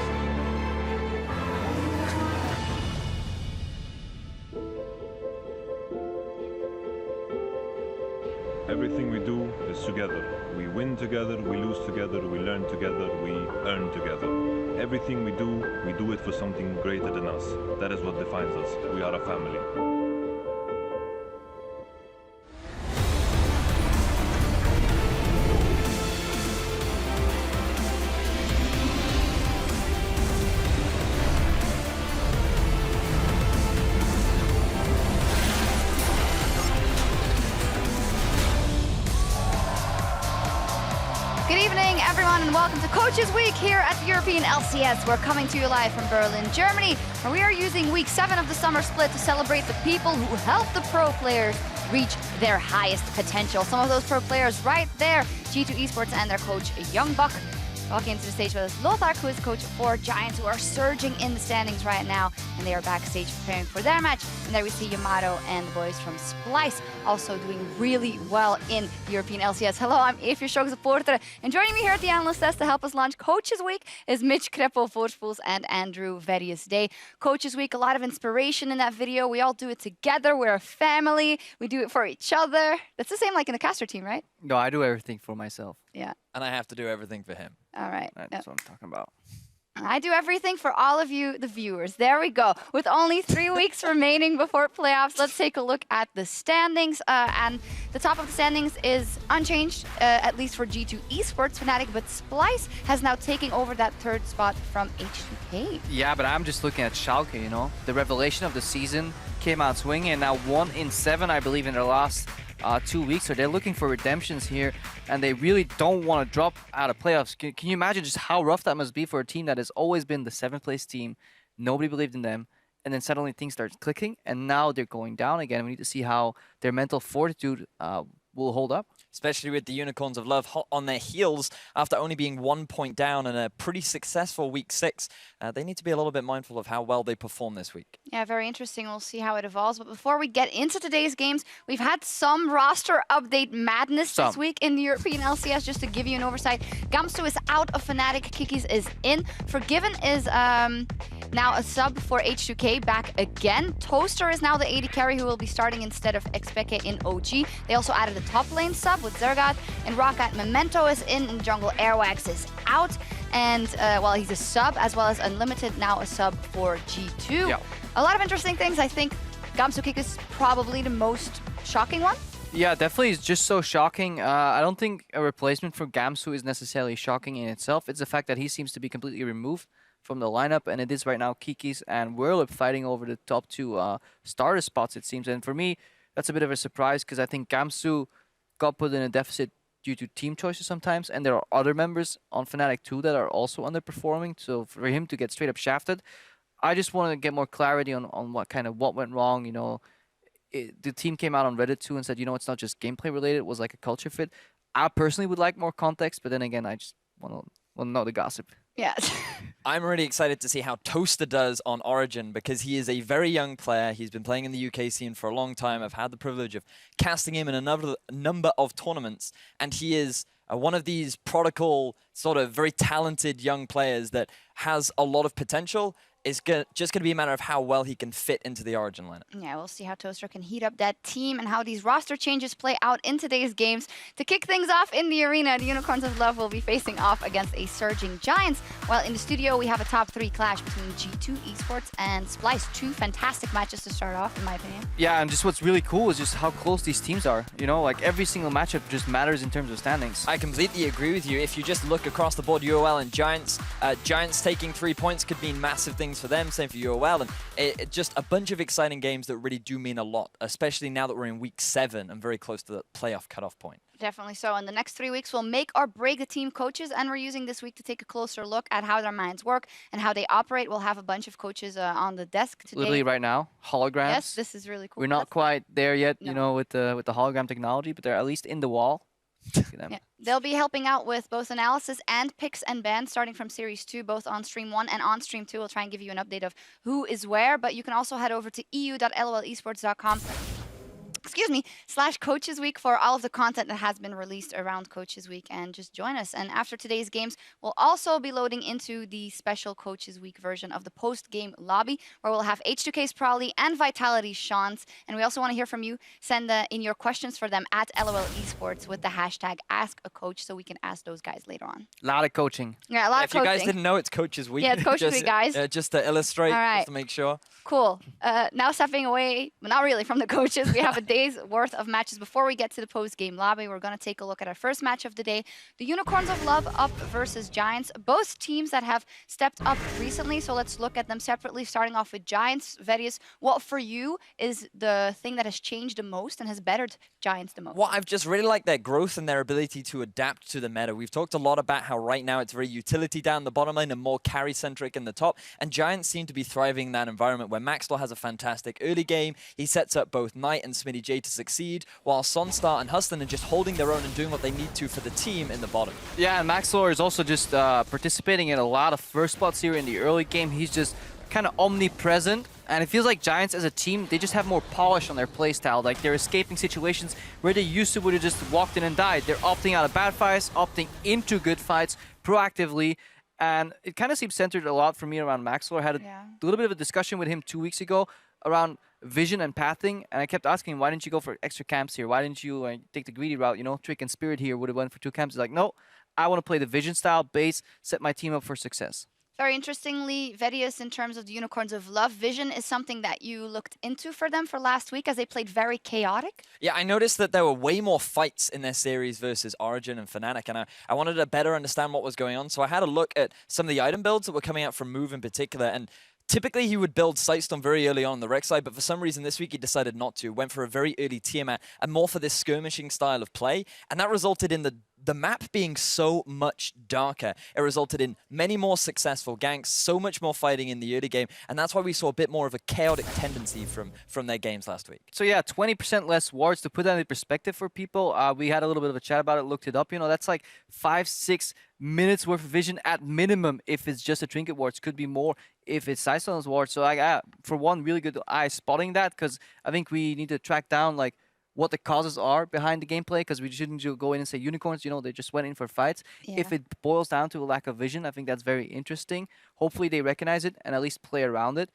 Everything we do is together. We win together, we lose together, we learn together, we earn together. Everything we do it for something greater than us. That is what defines us. We are a family. Good evening, everyone, and welcome to Coaches Week here at the European LCS. We're coming to you live from Berlin, Germany, where we are using week 7 of the summer split to celebrate the people who help the pro players reach their highest potential. Some of those pro players right there, G2 Esports and their coach, Young Buck. Walking into the stage with us, Lothar, who is coach for Giants, who are surging in the standings right now, and they are backstage preparing for their match. And there we see Yamato and the boys from Splyce also doing really well in European LCS. Hello, I'm Eve, your show supporter, and joining me here at the Analyst Desk to help us launch Coaches Week is Mitch Kreppel, Voorspools, and Andrew Verius Day. Coaches Week, a lot of inspiration in that video. We all do it together. We're a family. We do it for each other. That's the same like in the caster team, right? No, I do everything for myself. Yeah. And I have to do everything for him. All right. That's what I'm talking about. I do everything for all of you, the viewers. There we go. With only 3 weeks remaining before playoffs, let's take a look at the standings. And the top of the standings is unchanged, at least for G2 Esports Fnatic, but Splyce has now taken over that 3rd spot from H2K. Yeah, but I'm just looking at Schalke, you know. The revelation of the season came out swinging, and now 1 in 7, I believe, in their last 2 weeks. So they're looking for redemptions here, and they really don't want to drop out of playoffs. Can you imagine just how rough that must be for a team that has always been the 7th place team? Nobody believed in them, and then suddenly things start clicking, and now they're going down again. We need to see how their mental fortitude will hold up. Especially with the Unicorns of Love hot on their heels after only being 1 point down in a pretty successful week 6. They need to be a little bit mindful of how well they perform this week. Yeah, very interesting. We'll see how it evolves. But before we get into today's games, we've had some roster update madness this week in the European LCS. Just to give you an oversight, Gamsu is out of Fnatic, Kikis is in. Forgiven is now a sub for H2K back again. Toaster is now the AD carry who will be starting instead of Expeke in OG. They also added a top lane sub with Zergat, and Rocket Memento is in, and Jungle Airwax is out. And, well, he's a sub, as well as Unlimited, now a sub for G2. Yeah. A lot of interesting things. I think Gamsu Kick is probably the most shocking one. Yeah, definitely. It's just so shocking. I don't think a replacement for Gamsu is necessarily shocking in itself. It's the fact that he seems to be completely removed from the lineup, and it is right now Kikis and Whirlip fighting over the top 2 starter spots, it seems. And for me, that's a bit of a surprise, because I think Gamsu got put in a deficit due to team choices sometimes, and there are other members on Fnatic too that are also underperforming. So for him to get straight up shafted, I just want to get more clarity on what went wrong. You know, the team came out on Reddit too and said, you know, it's not just gameplay related; it was like a culture fit. I personally would like more context, but then again, I just want to know the gossip. Yes. I'm really excited to see how Toaster does on Origen, because he is a very young player. He's been playing in the UK scene for a long time. I've had the privilege of casting him in a number of tournaments, and he is one of these protocol sort of very talented young players that has a lot of potential. It's just going to be a matter of how well he can fit into the Origen lineup. Yeah, we'll see how Toaster can heat up that team and how these roster changes play out in today's games. To kick things off in the arena, the Unicorns of Love will be facing off against a surging Giants, while in the studio we have a top 3 clash between G2 Esports and Splyce. 2 fantastic matches to start off, in my opinion. Yeah, and just what's really cool is just how close these teams are. You know, like every single matchup just matters in terms of standings. I completely agree with you. If you just look across the board, UOL and Giants, Giants taking 3 points could mean massive things for them, same for UOL, and it just a bunch of exciting games that really do mean a lot, especially now that we're in week 7 and very close to the playoff cutoff point. Definitely so. In the next 3 weeks, we'll make or break the team coaches, and we're using this week to take a closer look at how their minds work and how they operate. We'll have a bunch of coaches on the desk today. Literally right now, holograms. Yes, this is really cool. We're not quite there yet, you know, with the hologram technology, but they're at least in the wall. Yeah. They'll be helping out with both analysis and picks and bans starting from Series 2, both on Stream 1 and on Stream 2. We'll try and give you an update of who is where, but you can also head over to eu.lolesports.com. /Coaches Week for all of the content that has been released around Coaches Week, and just join us. And after today's games, we'll also be loading into the special Coaches Week version of the post-game lobby, where we'll have H2K's Prowley and Vitality's Sean's. And we also want to hear from you. Send in your questions for them at LOL Esports with the hashtag #AskACoach, so we can ask those guys later on. A lot of coaching. Yeah, a lot of coaching. If you guys didn't know, it's Coaches Week. Yeah, it's Coaches Week, guys. Just to illustrate, all right. just to make sure. Cool. Now stepping away, well, not really from the coaches, we have a day's worth of matches. Before we get to the post-game lobby, we're going to take a look at our first match of the day. The Unicorns of Love up versus Giants. Both teams that have stepped up recently, so let's look at them separately, starting off with Giants. Verius, what for you is the thing that has changed the most and has bettered Giants the most? Well, I've just really liked their growth and their ability to adapt to the meta. We've talked a lot about how right now it's very utility down the bottom lane and more carry-centric in the top, and Giants seem to be thriving in that environment where Maxwell has a fantastic early game. He sets up both Knight and Smitty J to succeed, while Sonstar and Huston are just holding their own and doing what they need to for the team in the bottom. Yeah, and Maxwell is also just participating in a lot of first spots here in the early game. He's just kind of omnipresent, and it feels like Giants as a team, they just have more polish on their playstyle. Like, they're escaping situations where they used to would have just walked in and died. They're opting out of bad fights, opting into good fights proactively, and it kind of seems centered a lot for me around Maxwell. I had a little bit of a discussion with him 2 weeks ago around vision and pathing, and I kept asking him, why didn't you go for extra camps here? Why didn't you take the greedy route? You know, Trick and Spirit here would have went for 2 camps. He's like, no, I want to play the vision style base, set my team up for success. Very interestingly, Verius, in terms of the Unicorns of Love, vision is something that you looked into for them for last week as they played very chaotic. Yeah, I noticed that there were way more fights in their series versus Origen and Fnatic, and I wanted to better understand what was going on, so I had a look at some of the item builds that were coming out from Move in particular, and typically he would build Sightstorm very early on the Rex side, but for some reason this week he decided not to. Went for a very early Tiamat and more for this skirmishing style of play, and that resulted in the map being so much darker. It resulted in many more successful ganks, so much more fighting in the early game, and that's why we saw a bit more of a chaotic tendency from their games last week. So yeah, 20% less wards. To put that in perspective for people, we had a little bit of a chat about it, looked it up. You know, that's like 5-6 minutes worth of vision at minimum if it's just a trinket wards. Could be more if it's Sightstorm's wards. So for one, really good eye spotting that, because I think we need to track down like what the causes are behind the gameplay, because we shouldn't go in and say Unicorns, you know, they just went in for fights. Yeah. If it boils down to a lack of vision, I think that's very interesting. Hopefully they recognize it and at least play around it.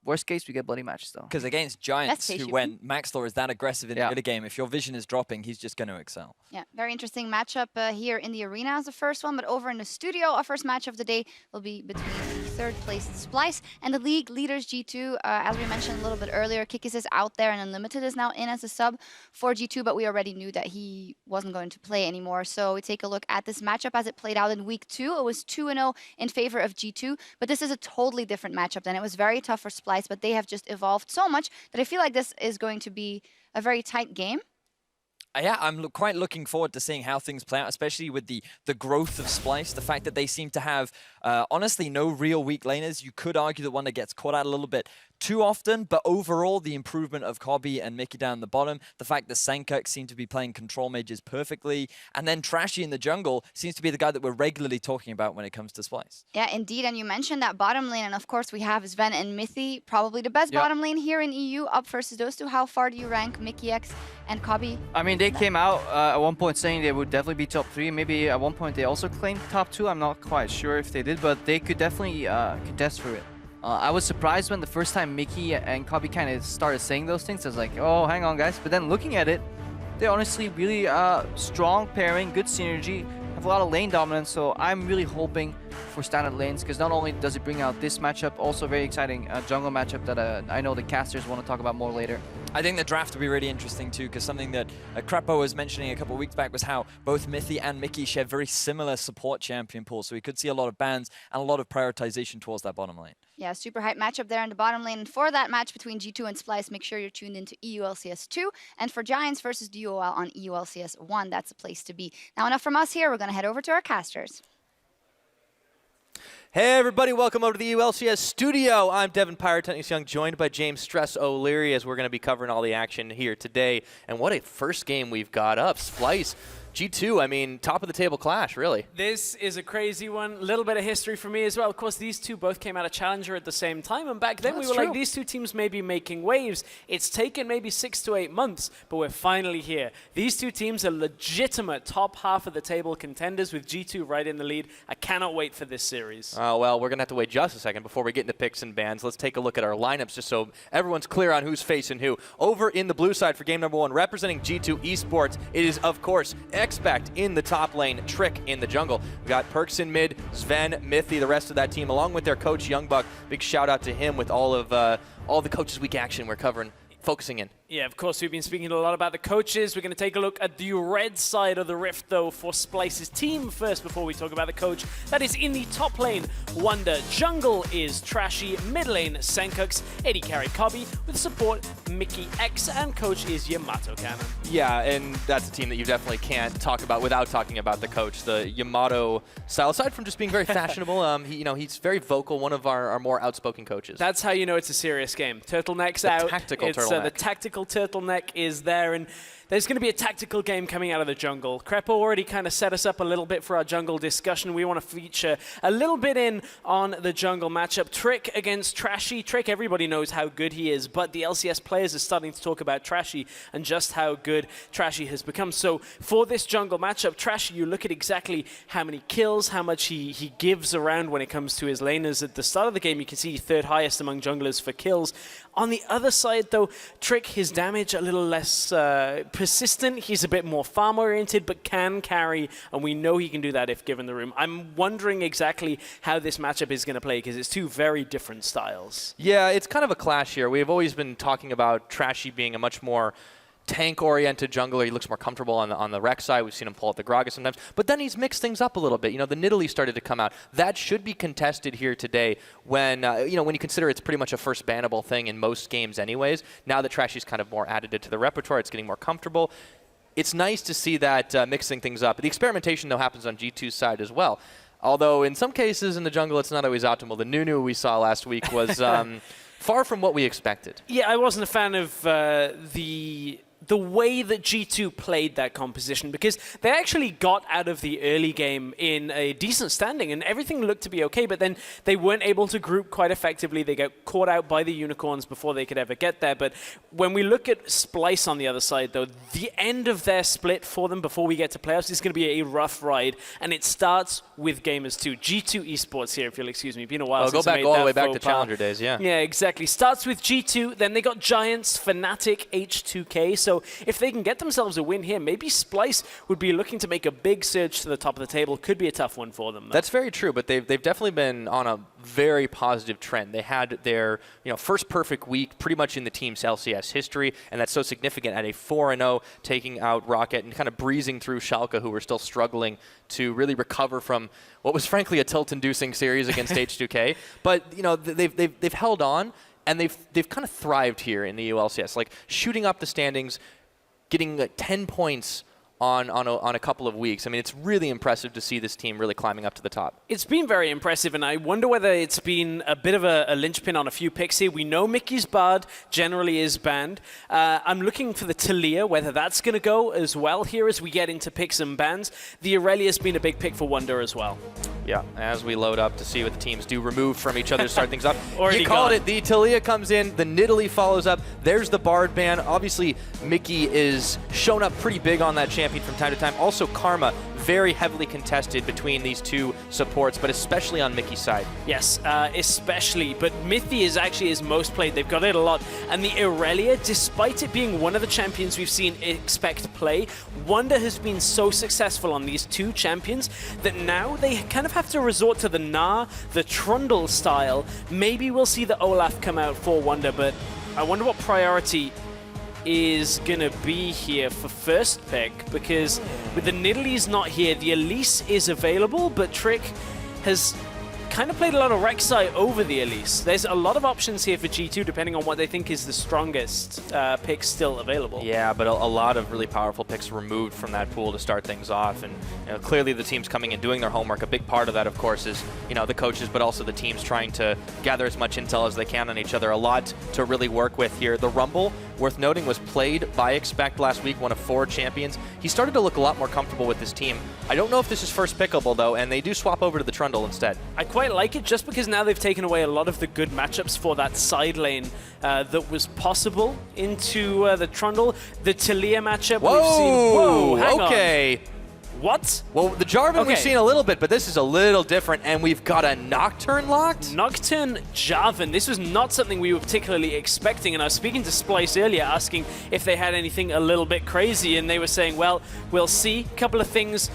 Worst case, we get bloody matches, though. Because against Giants, when Maxlor is that aggressive in the early game, if your vision is dropping, he's just going to excel. Yeah, very interesting matchup here in the arena as the first one, but over in the studio, our first match of the day will be between the third place Splyce and the league leaders G2. As we mentioned a little bit earlier, Kikis is out there and Unlimited is now in as a sub for G2, but we already knew that he wasn't going to play anymore. So we take a look at this matchup as it played out in week 2. It was 2-0 in favor of G2, but this is a totally different matchup than it was very tough for Splyce, but they have just evolved so much that I feel like this is going to be a very tight game. Yeah, I'm quite looking forward to seeing how things play out, especially with the growth of Splyce, the fact that they seem to have Honestly, no real weak laners. You could argue that one that gets caught out a little bit too often, but overall, the improvement of Kobe and Mickey down the bottom, the fact that Senkirk seem to be playing control mages perfectly, and then Trashy in the jungle seems to be the guy that we're regularly talking about when it comes to Splyce. Yeah, indeed. And you mentioned that bottom lane, and of course we have Sven and Mithy, probably the best bottom lane here in EU, up versus those two. How far do you rank Mickey X and Kobe? I mean, they came out at one point saying they would definitely be top 3. Maybe at one point they also claimed top 2. I'm not quite sure if they did, but they could definitely contest for it. I was surprised when the first time Mickey and Kobe kind of started saying those things. I was like, oh, hang on, guys. But then looking at it, they're honestly really strong pairing, good synergy, have a lot of lane dominance. So I'm really hoping for standard lanes, because not only does it bring out this matchup, also very exciting jungle matchup that I know the casters want to talk about more later. I think the draft will be really interesting too, because something that Crepo was mentioning a couple of weeks back was how both Mithy and Mickey share very similar support champion pools. So we could see a lot of bans and a lot of prioritization towards that bottom lane. Yeah, super hype matchup there in the bottom lane. And for that match between G2 and Splyce, make sure you're tuned into EULCS2. And for Giants versus DUOL on EULCS1, that's a place to be. Now, enough from us here. We're going to head over to our casters. Hey everybody, welcome over to the EULCS studio. I'm Devin Pyrotechnics Young, joined by James Stress O'Leary, as we're going to be covering all the action here today. And what a first game we've got up. Splyce, G2, I mean, top of the table clash, really. This is a crazy one. A little bit of history for me as well. Of course, these two both came out of Challenger at the same time, and back then we were like, these two teams may be making waves. It's taken maybe 6 to 8 months, but we're finally here. These two teams are legitimate top half of the table contenders with G2 right in the lead. I cannot wait for this series. Oh, well, we're going to have to wait just a second before we get into picks and bans. Let's take a look at our lineups just so everyone's clear on who's facing who. Over in the blue side for game number 1, representing G2 Esports, it is, of course, Expect in the top lane, Trick in the jungle. We got Perks in mid, Sven, Mithy, the rest of that team, along with their coach, Youngbuck. Big shout out to him with all the Coaches Week action we're covering, focusing in. Yeah, of course, we've been speaking a lot about the coaches. We're going to take a look at the red side of the rift, though, for Splyce's team first before we talk about the coach. That is in the top lane, Wonder. Jungle is Trashy. Mid lane, Senkirk. AD carry Kobe. With support, Mickey X. And coach is Yamato Cannon. Yeah, and that's a team that you definitely can't talk about without talking about the coach. The Yamato style, aside from just being very fashionable, he's very vocal, one of our more outspoken coaches. That's how you know it's a serious game. Turtleneck's out. Tactical turtleneck. The tactical turtleneck is there, and there's going to be a tactical game coming out of the jungle. Crepo already kind of set us up a little bit for our jungle discussion. We want to feature a little bit in on the jungle matchup. Trick against Trashy. Trick, everybody knows how good he is, but the LCS players are starting to talk about Trashy and just how good Trashy has become. So for this jungle matchup, Trashy, you look at exactly how many kills, how much he gives around when it comes to his laners. At the start of the game, you can see third highest among junglers for kills. On the other side, though, Trick, his damage a little less persistent. He's a bit more farm-oriented, but can carry, and we know he can do that if given the room. I'm wondering exactly how this matchup is going to play, because it's two very different styles. Yeah, it's kind of a clash here. We've always been talking about Trashy being a much more tank-oriented jungler. He looks more comfortable on the Rex side. We've seen him pull out the Gragas sometimes. But then he's mixed things up a little bit. The Nidalee started to come out. That should be contested here today when, when you consider it's pretty much a first bannable thing in most games anyways. Now that Trashy's kind of more added to the repertoire, it's getting more comfortable. It's nice to see that mixing things up. The experimentation, though, happens on G2's side as well. Although in some cases in the jungle, it's not always optimal. The Nunu we saw last week was far from what we expected. Yeah, I wasn't a fan of the way that G2 played that composition, because they actually got out of the early game in a decent standing and everything looked to be okay, but then they weren't able to group quite effectively. They got caught out by the Unicorns before they could ever get there. But when we look at Splyce on the other side, though, the end of their split for them before we get to playoffs is going to be a rough ride, and it starts with Gamers 2. G2 Esports here, if you'll excuse me. Been a while since I made all the way that back to Challenger days, yeah. Yeah, exactly. Starts with G2, then they got Giants, Fnatic, H2K. So if they can get themselves a win here, maybe Splyce would be looking to make a big surge to the top of the table. Could be a tough one for them, though. That's very true, but they've definitely been on a very positive trend. They had their first perfect week pretty much in the team's LCS history, and that's so significant at a 4-0, taking out Rocket and kind of breezing through Schalke, who were still struggling to really recover from what was frankly a tilt-inducing series against H2K. But they've held on, and they've kind of thrived here in the EULCS, like shooting up the standings, getting 10 points on a couple of weeks. I mean, it's really impressive to see this team really climbing up to the top. It's been very impressive, and I wonder whether it's been a bit of a linchpin on a few picks here. We know Mickey's Bard generally is banned. I'm looking for the Talia, whether that's going to go as well here as we get into picks and bans. The Aurelia's been a big pick for Wonder as well. Yeah, as we load up to see what the teams do, remove from each other, start things up. Already you called gone. it. The Talia comes in, the Nidalee follows up. There's the Bard ban. Obviously, Mickey is shown up pretty big on that champion from time to time. Also, Karma, very heavily contested between these two supports, but especially on Mickey's side. Yes, especially. But Mithy is actually his most played. They've got it a lot. And the Aurelia, despite it being one of the champions we've seen Expect play, Wonder has been so successful on these two champions that now they kind of have to resort to the Gnar, the Trundle style. Maybe we'll see the Olaf come out for Wonder, but I wonder what priority is gonna be here for first pick, because with the Nidalee's not here, the Elise is available, but Trick has kind of played a lot of Rek'Sai over the Elise. There's a lot of options here for G2 depending on what they think is the strongest pick still available. Yeah, but a lot of really powerful picks removed from that pool to start things off, and clearly the team's coming and doing their homework. A big part of that, of course, is the coaches, but also the teams trying to gather as much intel as they can on each other. A lot to really work with here. The Rumble, worth noting, was played by Expect last week, one of 4 champions. He started to look a lot more comfortable with this team. I don't know if this is first pickable, though, and they do swap over to the Trundle instead. I quite like it just because now they've taken away a lot of the good matchups for that side lane that was possible into the Trundle. The Talia matchup we've seen. Whoa, hang okay. on. What? Well, the Jarvan we've seen a little bit, but this is a little different, and we've got a Nocturne locked? Nocturne Jarvan. This was not something we were particularly expecting, and I was speaking to Splyce earlier asking if they had anything a little bit crazy, and they were saying, well, we'll see. A couple of things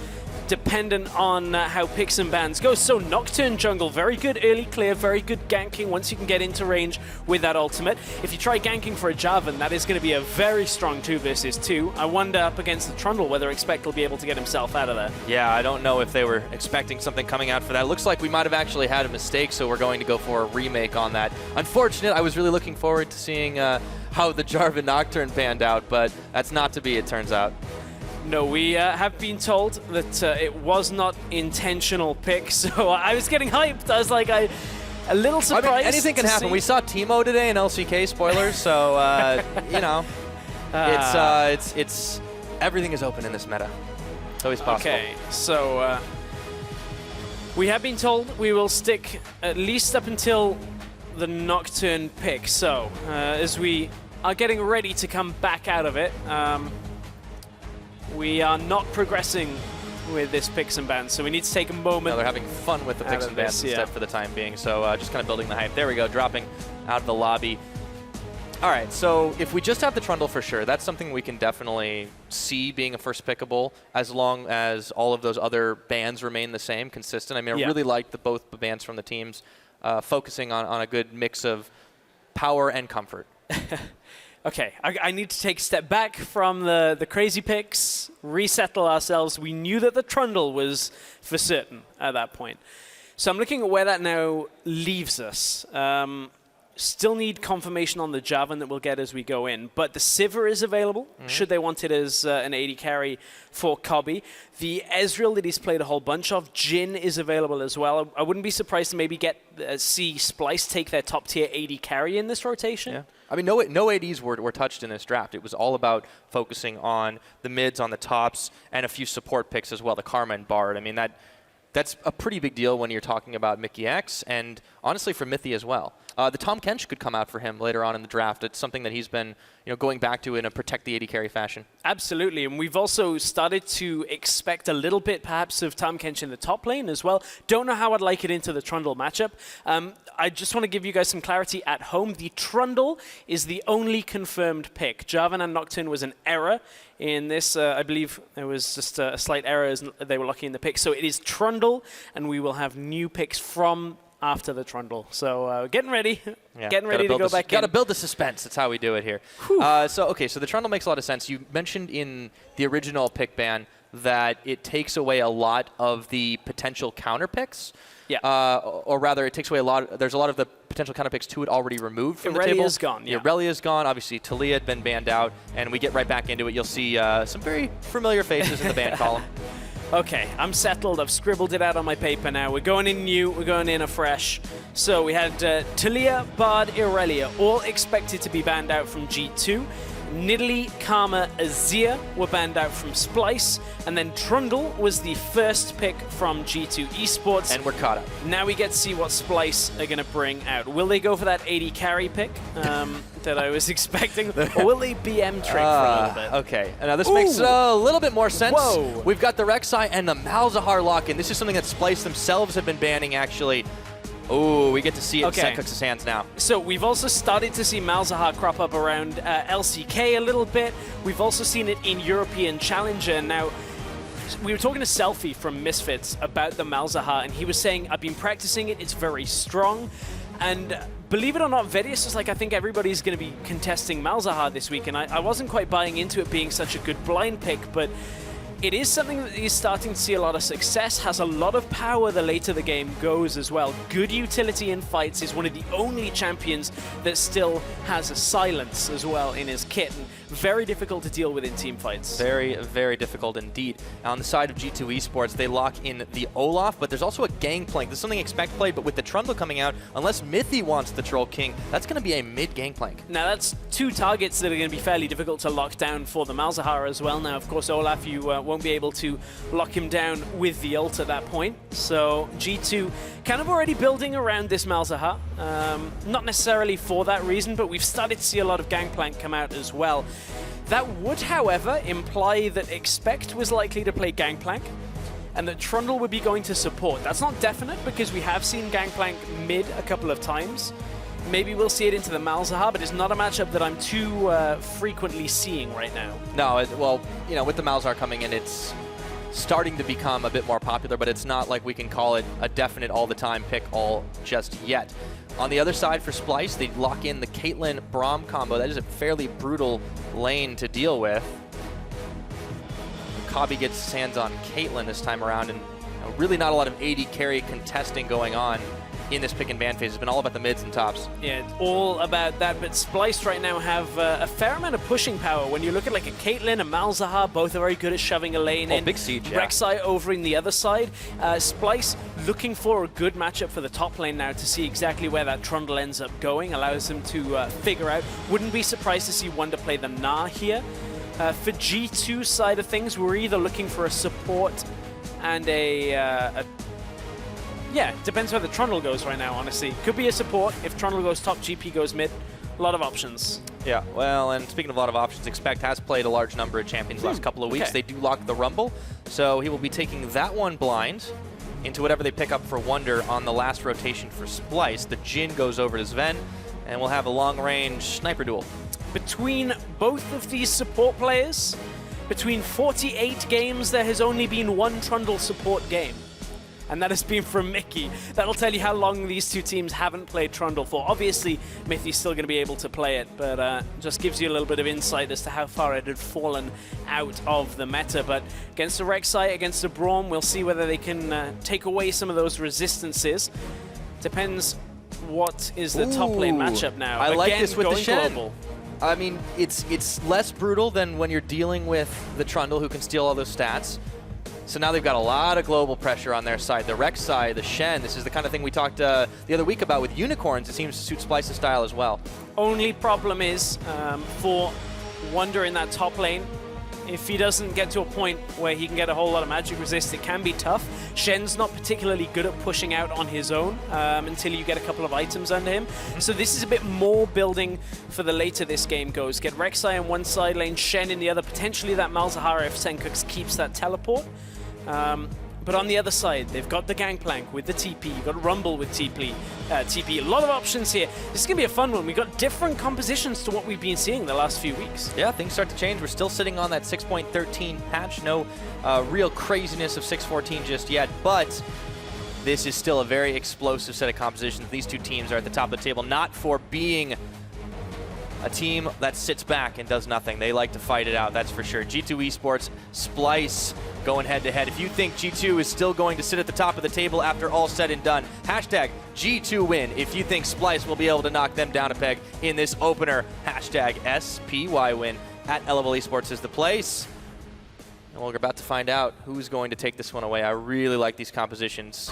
dependent on how picks and bans go. So Nocturne jungle, very good early clear, very good ganking once you can get into range with that ultimate. If you try ganking for a Jarvan, that is going to be a very strong 2 versus 2. I wonder up against the Trundle whether Expect will be able to get himself out of there. Yeah, I don't know if they were expecting something coming out for that. It looks like we might have actually had a mistake, so we're going to go for a remake on that. Unfortunate, I was really looking forward to seeing how the Jarvan Nocturne panned out, but that's not to be, it turns out. No, we have been told that it was not intentional pick, so I was getting hyped. I was like, a little surprised. I mean, anything can happen. We saw Teemo today in LCK, spoilers, so, it's everything is open in this meta. It's always possible. Okay, so we have been told we will stick at least up until the Nocturne pick. So as we are getting ready to come back out of it, we are not progressing with this picks and bans, so we need to take a moment. No, they're having fun with the picks and bans instead for the time being, so just kind of building the hype. There we go, dropping out of the lobby. All right, so if we just have the Trundle for sure, that's something we can definitely see being a first pickable as long as all of those other bans remain the same, consistent. I mean, I really like both the bans from the teams focusing on a good mix of power and comfort. Okay, I need to take a step back from the crazy picks, resettle ourselves. We knew that the Trundle was for certain at that point. So I'm looking at where that now leaves us. Still need confirmation on the Jarvan that we'll get as we go in, but the Sivir is available, should they want it as an AD carry for Cobby. The Ezreal that he's played a whole bunch of, Jhin is available as well. I wouldn't be surprised to maybe see Splyce take their top tier AD carry in this rotation. Yeah. I mean, no ADs were touched in this draft. It was all about focusing on the mids, on the tops, and a few support picks as well, the Karma and Bard. I mean, that's a pretty big deal when you're talking about Mickey X, and honestly for Mithy as well. The Tom Kench could come out for him later on in the draft. It's something that he's been going back to in a protect the AD carry fashion. Absolutely, and we've also started to expect a little bit perhaps of Tom Kench in the top lane as well. Don't know how I'd like it into the Trundle matchup. I just want to give you guys some clarity at home. The Trundle is the only confirmed pick. Jarvan and Nocturne was an error in this. I believe there was just a slight error as they were lucky in the pick. So it is Trundle, and we will have new picks from after the Trundle. So getting ready. Yeah, getting ready to go back in. Got to build the suspense. That's how we do it here. So the Trundle makes a lot of sense. You mentioned in the original pick ban that it takes away a lot of the potential counter picks. Yeah. Or rather, it takes away there's a lot of the potential counter picks to it already removed from the table. Aurelia's gone, yeah. Aurelia's gone. Obviously, Talia had been banned out, and we get right back into it. You'll see some very familiar faces in the ban column. Okay, I'm settled. I've scribbled it out on my paper now. We're going in new. We're going in afresh. So we had Talia, Bard, Aurelia, all expected to be banned out from G2. Nidalee, Karma, Azir were banned out from Splyce, and then Trundle was the first pick from G2 Esports. And we're caught up. Now we get to see what Splyce are going to bring out. Will they go for that 80 carry pick that I was expecting, or will they BM trick for a little bit? Okay, now this makes a little bit more sense. Whoa. We've got the Rek'Sai and the Malzahar lock-in. This is something that Splyce themselves have been banning, actually. Oh, we get to see it in Sencooks' hands now. So we've also started to see Malzahar crop up around LCK a little bit. We've also seen it in European Challenger. Now, we were talking to Selfie from Misfits about the Malzahar, and he was saying, I've been practicing it, it's very strong. And believe it or not, Vedius is like, I think everybody's going to be contesting Malzahar this week, and I wasn't quite buying into it being such a good blind pick, but it is something that is starting to see a lot of success, has a lot of power the later the game goes as well. Good utility in fights, is one of the only champions that still has a silence as well in his kit. And very difficult to deal with in team fights. Very, very difficult indeed. On the side of G2 Esports, they lock in the Olaf, but there's also a Gangplank. This is something Expect played, but with the Trundle coming out, unless Mithy wants the Troll King, that's going to be a mid Gangplank. Now that's two targets that are going to be fairly difficult to lock down for the Malzahar as well. Now, of course, Olaf, you won't be able to lock him down with the ult at that point. So G2 kind of already building around this Malzahar. Not necessarily for that reason, but we've started to see a lot of Gangplank come out as well. That would, however, imply that Expect was likely to play Gangplank and that Trundle would be going to support. That's not definite because we have seen Gangplank mid a couple of times. Maybe we'll see it into the Malzahar, but it's not a matchup that I'm too frequently seeing right now. No, well, you know, with the Malzahar coming in, it's starting to become a bit more popular, but it's not like we can call it a definite all-the-time pick all just yet. On the other side for Splyce, they lock in the Caitlyn Braum combo. That is a fairly brutal lane to deal with. Kabi gets his hands on Caitlyn this time around, and really not a lot of AD carry contesting going on in this pick and ban phase. It's been all about the mids and tops. Yeah, it's all about that, but Splyce right now have a fair amount of pushing power. When you look at like a Caitlyn, a Malzahar, both are very good at shoving a lane in. Big siege, yeah. Rek'Sai over in the other side. Splyce looking for a good matchup for the top lane now to see exactly where that Trundle ends up going, allows them to figure out. Wouldn't be surprised to see Wonder play the Gnar here. For G2 side of things, we're either looking for a support and yeah, depends where the Trundle goes right now, honestly. Could be a support. If Trundle goes top, GP goes mid. A lot of options. Yeah, well, and speaking of a lot of options, Expect has played a large number of champions the last couple of weeks. Okay. They do lock the Rumble, so he will be taking that one blind into whatever they pick up for Wonder on the last rotation for Splyce. The Jhin goes over to Sven, and we'll have a long-range sniper duel. Between both of these support players, between 48 games, there has only been one Trundle support game. And that has been from Mickey. That'll tell you how long these two teams haven't played Trundle for. Obviously, Mithy's still going to be able to play it, but just gives you a little bit of insight as to how far it had fallen out of the meta. But against the Rek'Sai, against the Braum, we'll see whether they can take away some of those resistances. Depends what is the top lane matchup now. I like Again, this with the Shen. global. I mean, it's less brutal than when you're dealing with the Trundle who can steal all those stats. So now they've got a lot of global pressure on their side. The Rek'Sai, the Shen, this is the kind of thing we talked the other week about with Unicorns. It seems to suit Splyce's style as well. Only problem is for Wonder in that top lane, if he doesn't get to a point where he can get a whole lot of magic resist, it can be tough. Shen's not particularly good at pushing out on his own until you get a couple of items under him. So this is a bit more building for the later this game goes. Get Rek'Sai on one side lane, Shen in the other, potentially that Malzahar if Sencooks keeps that teleport. But on the other side, they've got the Gangplank with the TP, you've got Rumble with TP. A lot of options here. This is going to be a fun one. We've got different compositions to what we've been seeing the last few weeks. Yeah, things start to change. We're still sitting on that 6.13 patch. No real craziness of 6.14 just yet, but this is still a very explosive set of compositions. These two teams are at the top of the table, not for being a team that sits back and does nothing. They like to fight it out, that's for sure. G2 Esports, Splyce going head-to-head. If you think G2 is still going to sit at the top of the table after all said and done, hashtag G2 win. If you think Splyce will be able to knock them down a peg in this opener, hashtag SPY win at LOL Esports is the place. And we're about to find out who's going to take this one away. I really like these compositions.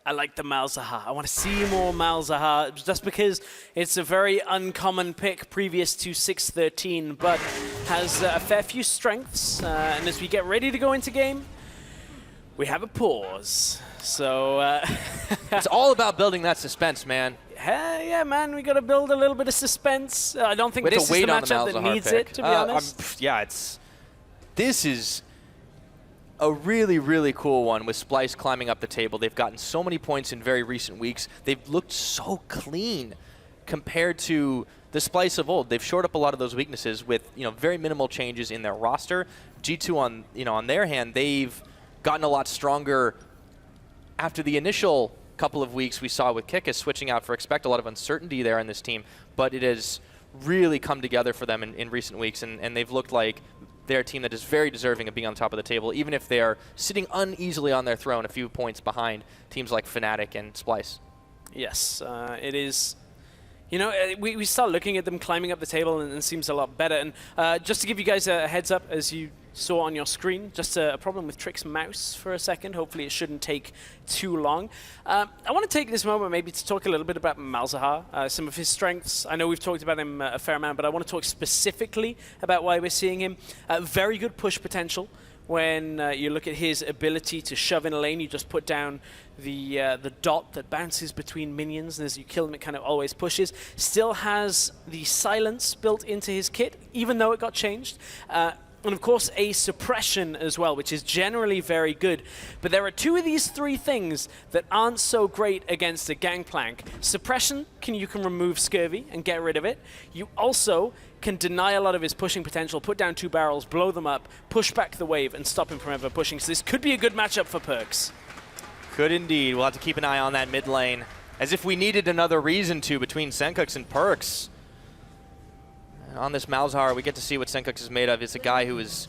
I like the Malzahar. I want to see more Malzahar just because it's a very uncommon pick previous to 613, but has a fair few strengths. And as we get ready to go into game, we have a pause. So it's all about building that suspense, man. Yeah, man, we got to build a little bit of suspense. I don't think this is the matchup that needs it, to be honest. This is a really, really cool one with Splyce climbing up the table. They've gotten so many points in very recent weeks. They've looked so clean compared to the Splyce of old. They've shored up a lot of those weaknesses with very minimal changes in their roster. G2 on their hand, they've gotten a lot stronger after the initial couple of weeks we saw with Kickus switching out for Expect. A lot of uncertainty there in this team, but it has really come together for them in recent weeks, and they've looked like they're a team that is very deserving of being on top of the table, even if they are sitting uneasily on their throne a few points behind teams like Fnatic and Splyce. Yes, it is. We start looking at them climbing up the table, and it seems a lot better. And just to give you guys a heads up, as you saw on your screen, just a problem with Trick's mouse for a second. Hopefully it shouldn't take too long. I want to take this moment maybe to talk a little bit about Malzahar, some of his strengths. I know we've talked about him a fair amount, but I want to talk specifically about why we're seeing him. Very good push potential. When you look at his ability to shove in a lane, you just put down the dot that bounces between minions, and as you kill them, it kind of always pushes. Still has the silence built into his kit, even though it got changed. And of course, a suppression as well, which is generally very good. But there are two of these three things that aren't so great against a Gangplank. Suppression, you can remove Scurvy and get rid of it. You also can deny a lot of his pushing potential, put down 2 barrels, blow them up, push back the wave, and stop him from ever pushing. So this could be a good matchup for Perkz. Could indeed. We'll have to keep an eye on that mid lane, as if we needed another reason to between Senkux and Perkz. On this Malzahar, we get to see what Senkux is made of. It's a guy who has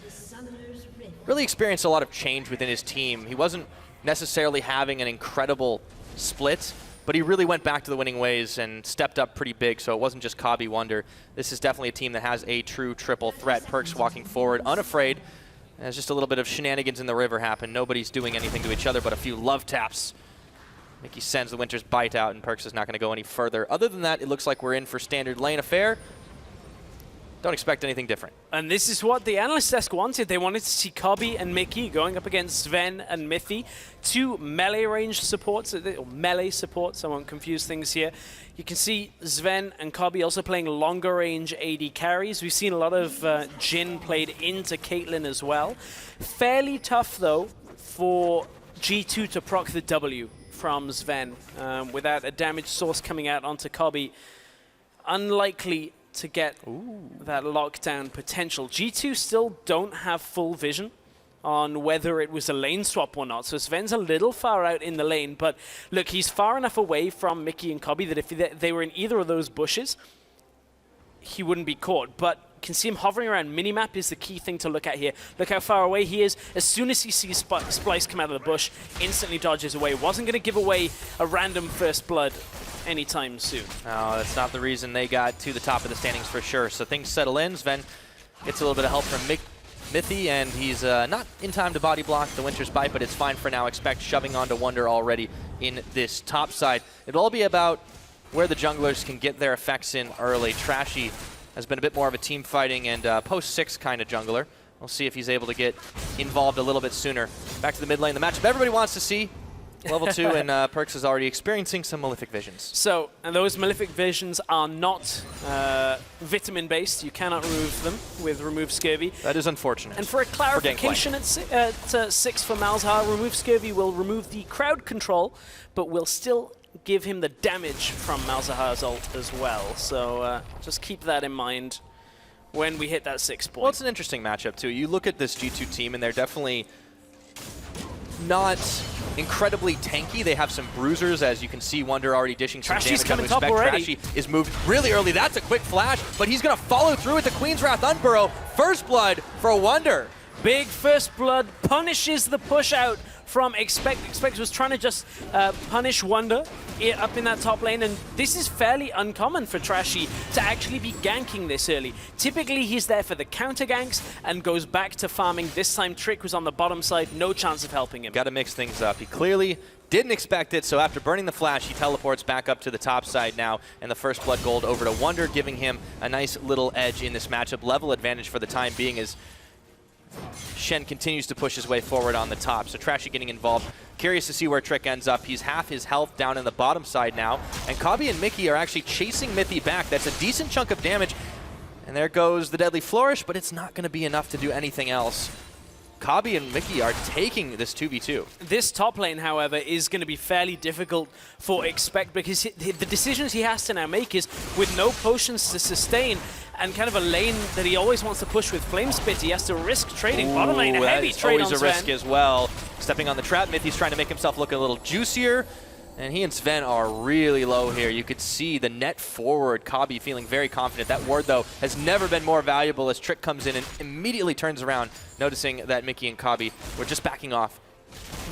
really experienced a lot of change within his team. He wasn't necessarily having an incredible split, but he really went back to the winning ways and stepped up pretty big, so it wasn't just Kabi Wonder. This is definitely a team that has a true triple threat. Perkz walking forward, unafraid. There's just a little bit of shenanigans in the river happen. Nobody's doing anything to each other but a few love taps. Mickey sends the Winter's Bite out, and Perkz is not going to go any further. Other than that, it looks like we're in for standard lane affair. Don't expect anything different. And this is what the analyst desk wanted. They wanted to see Kabi and Mickey going up against Sven and Mithy, 2 melee range supports, or melee supports, I won't confuse things here. You can see Sven and Kabi also playing longer range AD carries. We've seen a lot of Jhin played into Caitlyn as well. Fairly tough, though, for G2 to proc the W from Sven without a damage source coming out onto Kabi. Unlikely to get that lockdown potential. G2 still don't have full vision on whether it was a lane swap or not, so Sven's a little far out in the lane, but look, he's far enough away from Mickey and Kabi that if they were in either of those bushes, he wouldn't be caught, but can see him hovering around minimap is the key thing to look at here. Look how far away he is. As soon as he sees Splyce come out of the bush, instantly dodges away. Wasn't going to give away a random first blood anytime soon. No, that's not the reason they got to the top of the standings for sure. So things settle in. Sven gets a little bit of help from Mithy, and he's not in time to body block the Winter's Bite, but it's fine for now. Expect shoving onto Wonder already in this top side. It'll all be about where the junglers can get their effects in early. Trashy has been a bit more of a team fighting and post-6 kind of jungler. We'll see if he's able to get involved a little bit sooner. Back to the mid lane, the matchup everybody wants to see. Level 2, and Perkz is already experiencing some Malefic Visions. So, and those Malefic Visions are not vitamin-based. You cannot remove them with Remove Scurvy. That is unfortunate. And for a clarification at 6 for Malzahar, Remove Scurvy will remove the crowd control, but will still give him the damage from Malzahar's ult as well. So just keep that in mind when we hit that 6 point. Well, it's an interesting matchup, too. You look at this G2 team, and they're definitely not incredibly tanky. They have some bruisers, as you can see. Wonder already dishing some damage. Coming top already. Trashy is moved really early. That's a quick flash, but he's going to follow through with the Queen's Wrath Unburrow. First blood for Wonder. Big first blood punishes the push out from Expect. Expect was trying to just punish Wonder up in that top lane, and this is fairly uncommon for Trashy to actually be ganking this early. Typically, he's there for the counter ganks and goes back to farming. This time, Trick was on the bottom side, no chance of helping him. Got to mix things up. He clearly didn't expect it, so after burning the flash, he teleports back up to the top side now, and the first blood gold over to Wonder, giving him a nice little edge in this matchup. Level advantage for the time being as Shen continues to push his way forward on the top, so Trashy getting involved. Curious to see where Trick ends up. He's half his health down in the bottom side now, and Kabi and Mickey are actually chasing Mithy back. That's a decent chunk of damage, and there goes the Deadly Flourish, but it's not going to be enough to do anything else. Kabi and Mickey are taking this 2v2. This top lane, however, is going to be fairly difficult for Expect because the decisions he has to now make is with no potions to sustain and kind of a lane that he always wants to push with Flame Spit. He has to risk trading. Bottom lane, a heavy trade on Sven. Always a risk as well. Stepping on the trap, Mithy's trying to make himself look a little juicier. And he and Sven are really low here. You could see the net forward, Kabi feeling very confident. That ward, though, has never been more valuable as Trick comes in and immediately turns around, noticing that Mickey and Kabi were just backing off.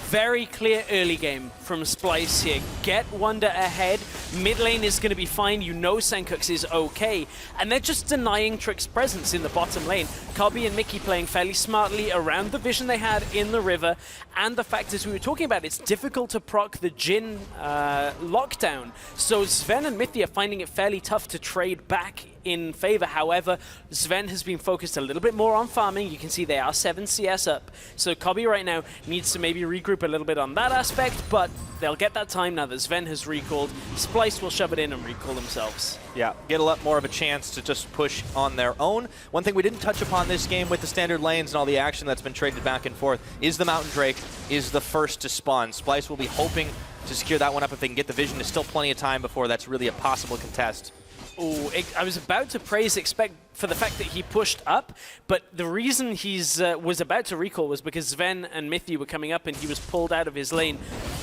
Very clear early game from Splyce here. Get Wonder ahead. Mid lane is going to be fine. You know Senkux is okay. And they're just denying Trick's presence in the bottom lane. Kabi and Mickey playing fairly smartly around the vision they had in the river. And the fact is, we were talking about, it's difficult to proc the Jhin lockdown. So Sven and Mithy are finding it fairly tough to trade back in favor. However, Sven has been focused a little bit more on farming. You can see they are 7 CS up. So Kabi right now needs to maybe regroup a little bit on that aspect, but they'll get that time now that Sven has recalled. Splyce will shove it in and recall themselves. Yeah, get a lot more of a chance to just push on their own. One thing we didn't touch upon this game with the standard lanes and all the action that's been traded back and forth is the Mountain Drake is the first to spawn. Splyce will be hoping to secure that one up if they can get the vision. There's still plenty of time before that's really a possible contest. Oh, I was about to praise Expect for the fact that he pushed up, but the reason he's was about to recall was because Sven and Mithy were coming up and he was pulled out of his lane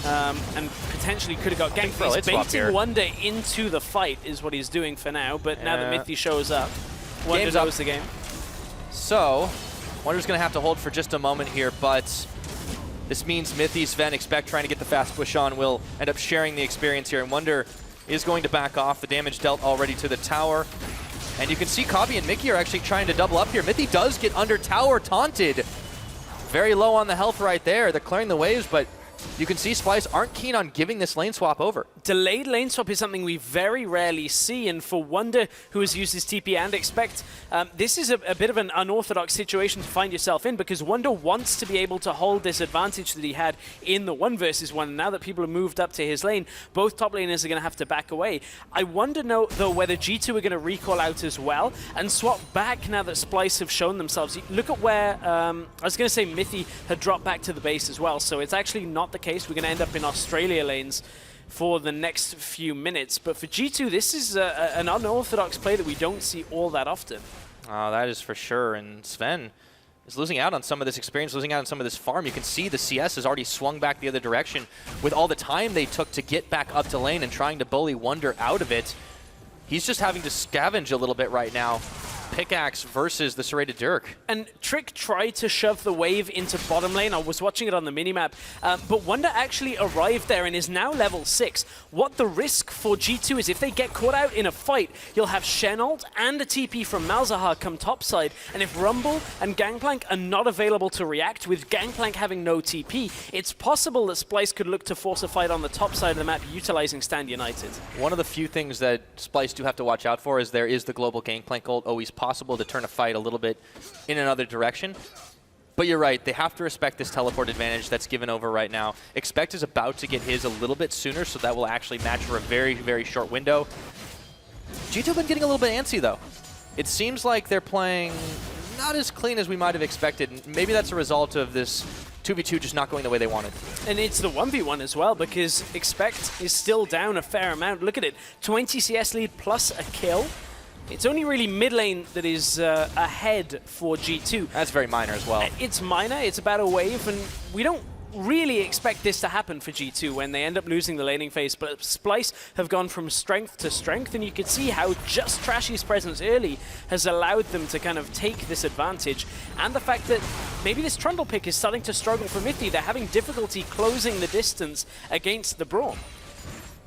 and potentially could have got ganked. He's baiting Wonder into the fight is what he's doing for now, but now that Mithy shows up, Wonder knows the game. So, Wonder's going to have to hold for just a moment here, but this means Mithy, Sven, Expect trying to get the fast push on will end up sharing the experience here, and Wonder is going to back off. The damage dealt already to the tower. And you can see Kabi and Mickey are actually trying to double up here. Mithy does get under tower taunted. Very low on the health right there. They're clearing the waves, but you can see Splyce aren't keen on giving this lane swap over. Delayed lane swap is something we very rarely see, and for Wonder, who has used his TP and Expect, this is a bit of an unorthodox situation to find yourself in, because Wonder wants to be able to hold this advantage that he had in the 1 versus 1. Now that people have moved up to his lane, both top laners are going to have to back away. I wonder, though, whether G2 are going to recall out as well and swap back now that Splyce have shown themselves. Look at where, I was going to say Mithy had dropped back to the base as well, so it's actually not the case. We're going to end up in Australia lanes for the next few minutes. But for G2, this is an unorthodox play that we don't see all that often. Oh, that is for sure. And Sven is losing out on some of this experience, losing out on some of this farm. You can see the CS has already swung back the other direction with all the time they took to get back up to lane and trying to bully Wonder out of it. He's just having to scavenge a little bit right now. Pickaxe versus the Serrated Dirk. And Trick tried to shove the wave into bottom lane. I was watching it on the minimap, but Wonder actually arrived there and is now level 6. What the risk for G2 is if they get caught out in a fight, you'll have Shen ult and a TP from Malzahar come topside, and if Rumble and Gangplank are not available to react, with Gangplank having no TP, it's possible that Splyce could look to force a fight on the top side of the map utilizing Stand United. One of the few things that Splyce do have to watch out for is there is the global Gangplank ult always possible to turn a fight a little bit in another direction. But you're right, they have to respect this teleport advantage that's given over right now. Expect is about to get his a little bit sooner, so that will actually match for a very, very short window. G2 have been getting a little bit antsy, though. It seems like they're playing not as clean as we might have expected. Maybe that's a result of this 2v2 just not going the way they wanted. And it's the 1v1 as well, because Expect is still down a fair amount. Look at it, 20 CS lead plus a kill. It's only really mid lane that is ahead for G2. That's very minor as well. It's minor, it's about a wave, and we don't really expect this to happen for G2 when they end up losing the laning phase, but Splyce have gone from strength to strength, and you can see how just Trashy's presence early has allowed them to kind of take this advantage, and the fact that maybe this Trundle pick is starting to struggle for Mythy. They're having difficulty closing the distance against the Braum.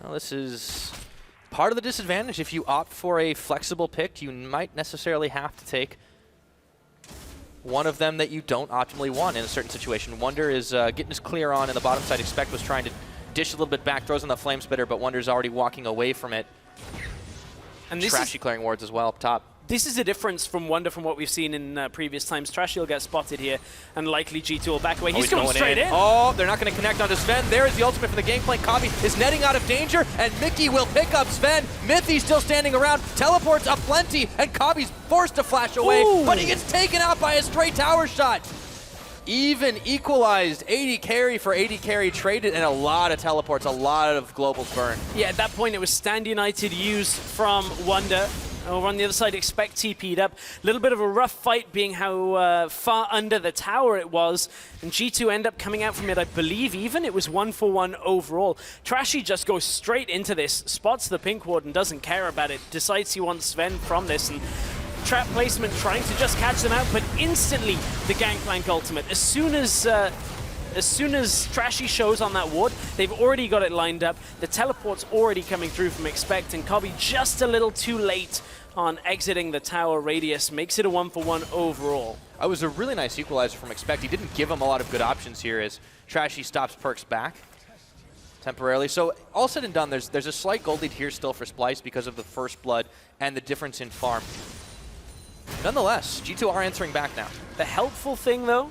Well, this is part of the disadvantage. If you opt for a flexible pick, you might necessarily have to take one of them that you don't optimally want in a certain situation. Wonder is getting his clear on in the bottom side. Expect was trying to dish a little bit back, throws on the Flame Spitter, but Wonder's already walking away from it. And Trashy clearing wards as well up top. This is a difference from Wonder from what we've seen in previous times. Trashy will get spotted here, and likely G2 will back away. He's going straight in. Oh, they're not going to connect onto Sven. There is the ultimate from the Gangplank. Kabi is netting out of danger, and Mickey will pick up Sven. Mythy still standing around, teleports up plenty, and Kabi's forced to flash away, but he gets taken out by a stray tower shot. Even equalized 80 carry for 80 carry traded, and a lot of teleports, a lot of globals burn. Yeah, at that point it was Stand United use from Wonder. Over on the other side, Expect TP'd up. A little bit of a rough fight being how far under the tower it was. And G2 end up coming out from it, I believe even. It was 1-for-1 overall. Trashy just goes straight into this, spots the pink ward and doesn't care about it. Decides he wants Sven from this. And trap placement trying to just catch them out, but instantly the Gangplank ultimate. As soon as Trashy shows on that ward, they've already got it lined up. The teleport's already coming through from Expect, and Kabi just a little too late on exiting the tower radius. Makes it a 1-for-1 overall. It was a really nice equalizer from Expect. He didn't give him a lot of good options here as Trashy stops Perks back temporarily. So all said and done, there's a slight gold lead here still for Splyce because of the first blood and the difference in farm. Nonetheless, G2 are answering back now. The helpful thing, though,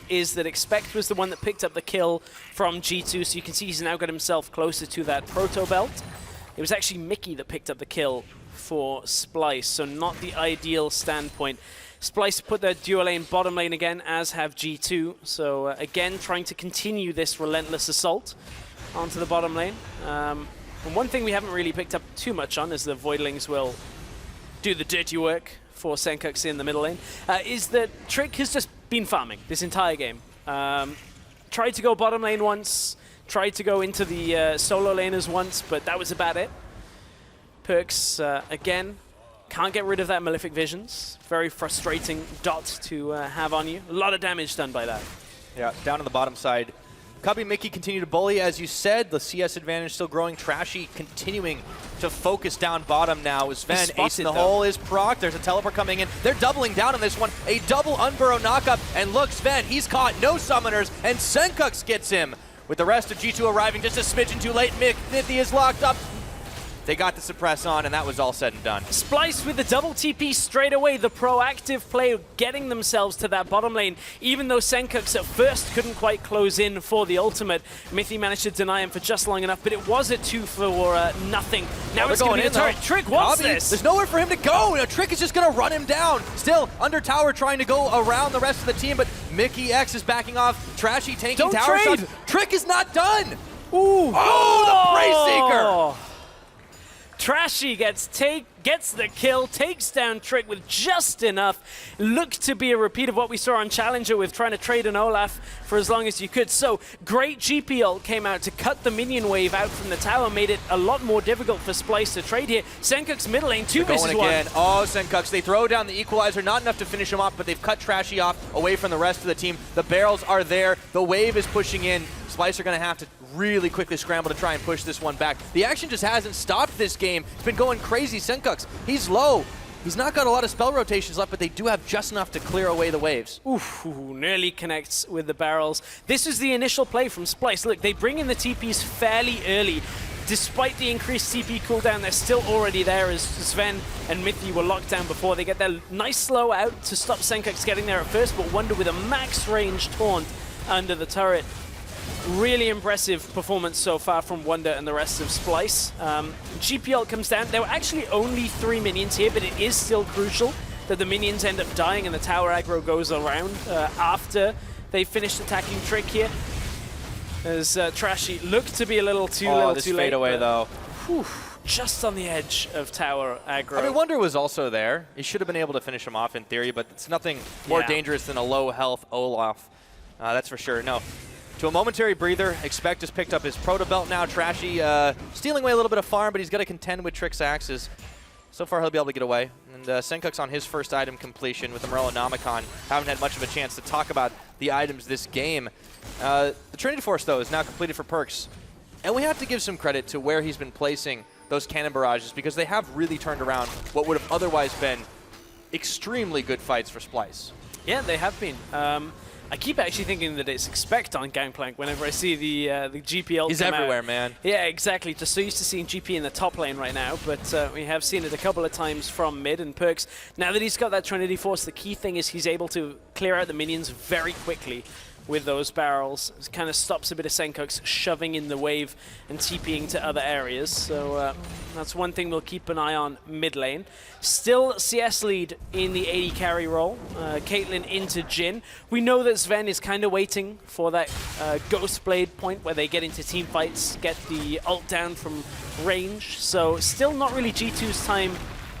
is that Expect was the one that picked up the kill from G2, so you can see he's now got himself closer to that Proto Belt. It was actually Mickey that picked up the kill for Splyce, so not the ideal standpoint. Splyce put their dual lane bottom lane again, as have G2, so again trying to continue this relentless assault onto the bottom lane. And one thing we haven't really picked up too much on, as the Voidlings will do the dirty work for Senkux in the middle lane, is that Trick has just been farming this entire game. Tried to go bottom lane once, tried to go into the solo laners once, but that was about it. Perks, again, can't get rid of that Malefic Visions. Very frustrating dot to have on you. A lot of damage done by that. Yeah, down on the bottom side. Kabi and Mickey continue to bully, as you said. The CS advantage still growing. Trashy continuing to focus down bottom now. Sven, ace in the hole is proc. There's a teleport coming in. They're doubling down on this one. A double Unburrow knockup. And look, Sven, he's caught no summoners, and Senkux gets him. With the rest of G2 arriving just a smidgen too late, Mythy is locked up. They got the suppress on, and that was all said and done. Splyce with the double TP straight away. The proactive play getting themselves to that bottom lane. Even though Senkux at first couldn't quite close in for the ultimate, Mythy managed to deny him for just long enough, but it was a 2 for nothing. Now it's going to be the turret. Trick wants this. There's nowhere for him to go. Trick is just going to run him down. Still, under tower trying to go around the rest of the team, but Mickey X is backing off. Trashy taking tower shots. Trick is not done. Ooh. Oh, the Prey Seeker. Trashy gets the kill, takes down Trick with just enough. Looked to be a repeat of what we saw on Challenger with trying to trade an Olaf for as long as you could. So great GP ult came out to cut the minion wave out from the tower, made it a lot more difficult for Splyce to trade here. Senkux middle lane, 2 versus 1. Again. Oh, Senkux, they throw down the equalizer, not enough to finish him off, but they've cut Trashy off away from the rest of the team. The barrels are there, the wave is pushing in. Splyce are going to have to really quickly scramble to try and push this one back. The action just hasn't stopped this game. It's been going crazy. Senkux, he's low. He's not got a lot of spell rotations left, but they do have just enough to clear away the waves. Oof, nearly connects with the barrels. This is the initial play from Splyce. Look, they bring in the TPs fairly early. Despite the increased TP cooldown, they're still already there as Sven and Mythy were locked down before. They get their nice slow out to stop Senkux getting there at first, but Wonder with a max range taunt under the turret. Really impressive performance so far from Wonder and the rest of Splyce. GPL comes down. There were actually only 3 minions here, but it is still crucial that the minions end up dying and the tower aggro goes around after they finished attacking Trick here. As Trashy looked to be a little too late. Fade away though. Whew, just on the edge of tower aggro. I mean, Wonder was also there. He should have been able to finish him off in theory, but it's nothing more dangerous than a low health Olaf. That's for sure. No. to a momentary breather. Expect has picked up his proto belt now. Trashy stealing away a little bit of farm, but he's got to contend with Trick's axes. So far, he'll be able to get away. And Senkuk's on his first item completion with the Morello Nomicon. Haven't had much of a chance to talk about the items this game. The Trinity Force, though, is now completed for Perkz. And we have to give some credit to where he's been placing those cannon barrages, because they have really turned around what would have otherwise been extremely good fights for Splyce. Yeah, they have been. I keep actually thinking that it's Expect on Gangplank whenever I see the GP ult He's come everywhere, out. man. Yeah, exactly. Just so used to seeing GP in the top lane right now, but we have seen it a couple of times from mid, and Perkz, now that he's got that Trinity Force, the key thing is he's able to clear out the minions very quickly with those barrels. It kind of stops a bit of Senkuk's shoving in the wave and TPing to other areas. So that's one thing we'll keep an eye on mid lane. Still CS lead in the AD carry role. Caitlyn into Jhin. We know that Sven is kind of waiting for that Ghost Blade point where they get into team fights, get the ult down from range. So still not really G2's time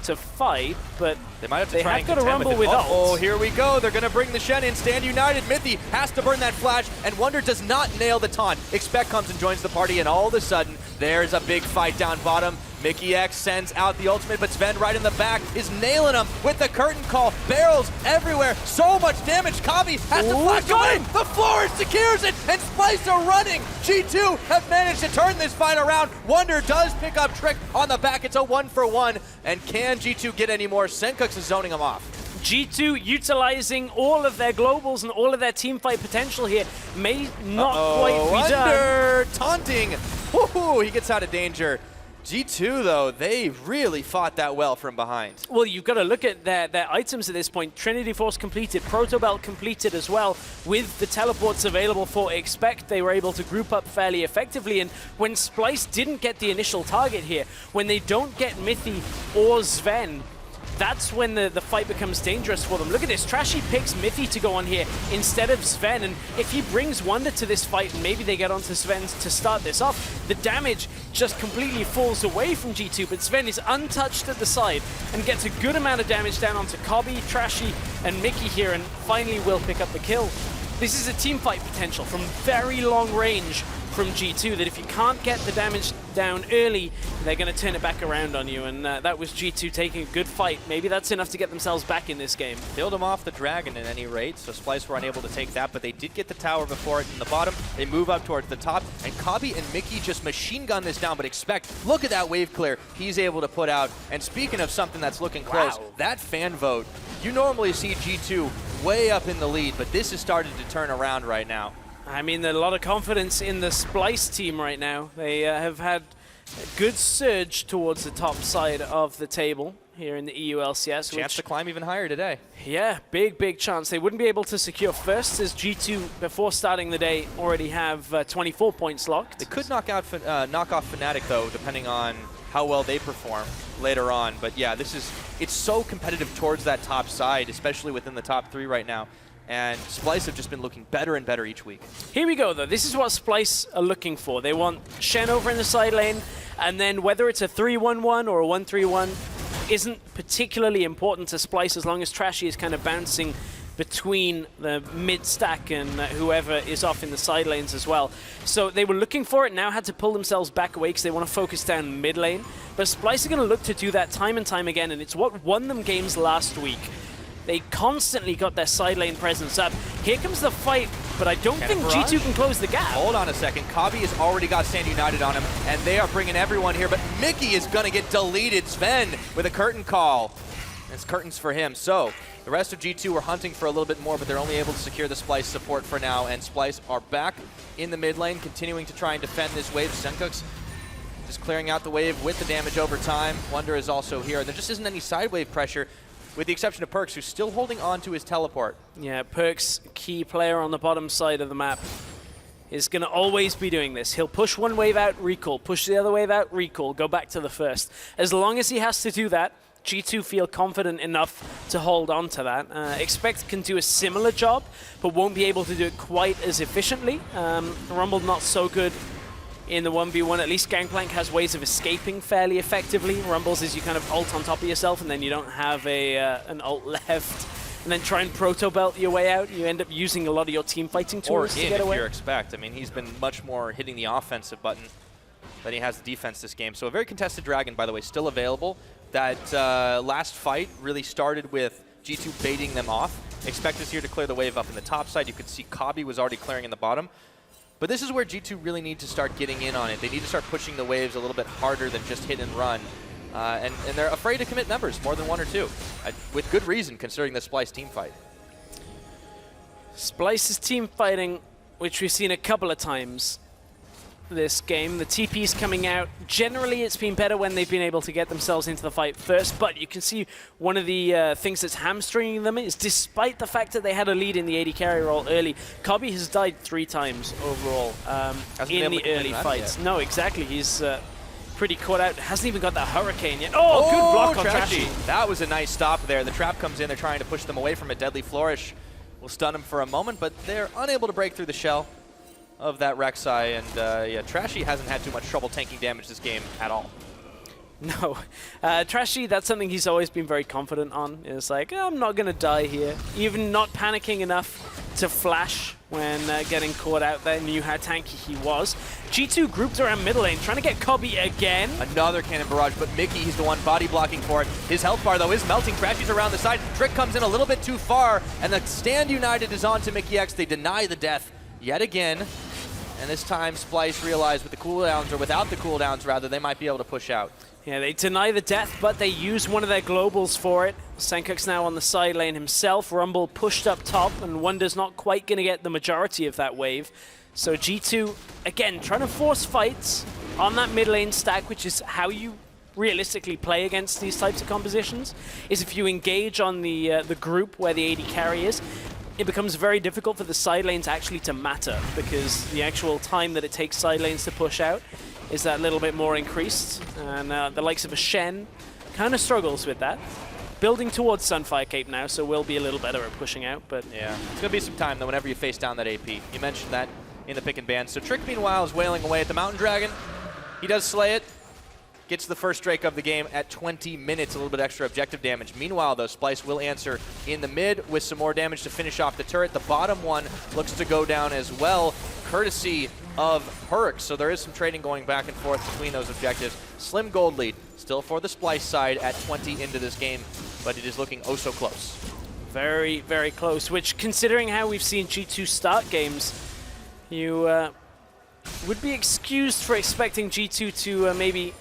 to fight, but they might have to try and got a rumble with ult. Oh, here we go. They're going to bring the Shen in. Stand united. Mithy has to burn that flash, and Wonder does not nail the taunt. Expect comes and joins the party, and all of a sudden, there's a big fight down bottom. Mickey X sends out the ultimate, but Sven right in the back is nailing him with the curtain call. Barrels everywhere. So much damage. Kabi has to flash away. The floor secures it, and Splyce are running. G2 have managed to turn this fight around. Wonder does pick up Trick on the back. It's a 1-for-1. And can G2 get any more? Senkuk's is zoning him off. G2 utilizing all of their globals and all of their team fight potential here. May not quite be done. Wonder taunting. Woohoo, he gets out of danger. G2, though, they really fought that well from behind. Well, you've got to look at their items at this point. Trinity Force completed, Proto Belt completed as well. With the teleports available for Expect, they were able to group up fairly effectively. And when Splyce didn't get the initial target here, when they don't get Mithy or Sven, that's when the fight becomes dangerous for them. Look at this, Trashy picks Mithy to go on here instead of Sven, and if he brings Wonder to this fight and maybe they get onto Sven to start this off, the damage just completely falls away from G2, but Sven is untouched at the side and gets a good amount of damage down onto Kobi, Trashy, and Mickey here, and finally will pick up the kill. This is a team fight potential from very long range from G2 that if you can't get the damage down early, they're going to turn it back around on you, and that was G2 taking a good fight. Maybe that's enough to get themselves back in this game. Killed him off the Dragon at any rate, so Splyce were unable to take that, but they did get the tower before it in the bottom. They move up towards the top, and Kabi and Mickey just machine gun this down, but Expect, look at that wave clear he's able to put out. And speaking of something that's looking close, that fan vote, you normally see G2 way up in the lead, but this has started to turn around right now. I mean, there's a lot of confidence in the Splyce team right now. They have had a good surge towards the top side of the table here in the EULCS. Chance to climb even higher today. Yeah, big chance. They wouldn't be able to secure first, as G2, before starting the day, already have 24 points locked. They could knock off Fnatic, though, depending on how well they perform later on. But yeah, it's so competitive towards that top side, especially within the top 3 right now. And Splyce have just been looking better and better each week. Here we go, though. This is what Splyce are looking for. They want Shen over in the side lane, and then whether it's a 3-1-1 or a 1-3-1 isn't particularly important to Splyce as long as Trashy is kind of bouncing between the mid stack and whoever is off in the side lanes as well. So they were looking for it, now had to pull themselves back away because they want to focus down mid lane. But Splyce are going to look to do that time and time again, and it's what won them games last week. They constantly got their side lane presence up. Here comes the fight, but I don't think G2 can close the gap. Hold on a second. Kabi has already got Stand United on him, and they are bringing everyone here, but Mickey is going to get deleted. Sven with a curtain call. It's curtains for him. So the rest of G2 were hunting for a little bit more, but they're only able to secure the Splyce support for now, and Splyce are back in the mid lane, continuing to try and defend this wave. Senkuk's just clearing out the wave with the damage over time. Wonder is also here. There just isn't any side wave pressure, with the exception of Perkz, who's still holding on to his teleport. Yeah, Perkz, key player on the bottom side of the map, is going to always be doing this. He'll push one wave out, recall, push the other wave out, recall, go back to the first. As long as he has to do that, G2 feel confident enough to hold on to that. Expect can do a similar job, but won't be able to do it quite as efficiently. Rumble not so good in the 1v1. At least Gangplank has ways of escaping fairly effectively. Rumbles is you kind of ult on top of yourself and then you don't have an ult left. and then try and proto-belt your way out, you end up using a lot of your team fighting tools to get away. If you're expect. I mean, he's been much more hitting the offensive button than he has the defense this game. So a very contested Dragon, by the way, still available. That last fight really started with G2 baiting them off. Expect us here to clear the wave up in the top side. You could see Kabi was already clearing in the bottom. But this is where G2 really need to start getting in on it. They need to start pushing the waves a little bit harder than just hit and run. And they're afraid to commit members, more than 1 or 2, with good reason considering the Splyce team fight. Splyce's team fighting, which we've seen a couple of times this game. The TP's coming out. Generally, it's been better when they've been able to get themselves into the fight first, but you can see one of the things that's hamstringing them is despite the fact that they had a lead in the AD carry role early, Kabi has died 3 times overall in the early fights. No, exactly. He's pretty caught out. Hasn't even got that Hurricane yet. Oh, good block on Trashy. That was a nice stop there. The trap comes in. They're trying to push them away from a Deadly Flourish. Will stun him for a moment, but they're unable to break through the shell of that Rek'Sai, and yeah, Trashy hasn't had too much trouble tanking damage this game at all. No. Trashy, that's something he's always been very confident on. It's like, oh, I'm not going to die here. Even not panicking enough to flash when getting caught out there, knew how tanky he was. G2 grouped around middle lane, trying to get Kabi again. Another cannon barrage, but Mickey, he's the one body blocking for it. His health bar, though, is melting. Trashy's around the side. Trick comes in a little bit too far, and the Stand United is on to Mickey X. They deny the death yet again. And this time, Splyce realized with the cooldowns, or without the cooldowns, rather, they might be able to push out. Yeah, they deny the death, but they use one of their globals for it. Senkuk's now on the side lane himself. Rumble pushed up top, and Wonder's not quite going to get the majority of that wave. So G2, again, trying to force fights on that mid lane stack, which is how you realistically play against these types of compositions, is if you engage on the group where the AD carry is, it becomes very difficult for the side lanes actually to matter, because the actual time that it takes side lanes to push out is that little bit more increased, and the likes of a Shen kind of struggles with that. Building towards Sunfire Cape now, so we'll be a little better at pushing out, but... Yeah, it's going to be some time, though, whenever you face down that AP. You mentioned that in the pick and ban. So Trick, meanwhile, is wailing away at the Mountain Dragon. He does slay it. Gets the first Drake of the game at 20 minutes, a little bit extra objective damage. Meanwhile, though, Splyce will answer in the mid with some more damage to finish off the turret. The bottom one looks to go down as well, courtesy of Herc. So there is some trading going back and forth between those objectives. Slim gold lead, still for the Splyce side at 20 into this game, but it is looking oh so close. Very, very close, which, considering how we've seen G2 start games, you would be excused for expecting G2 to maybe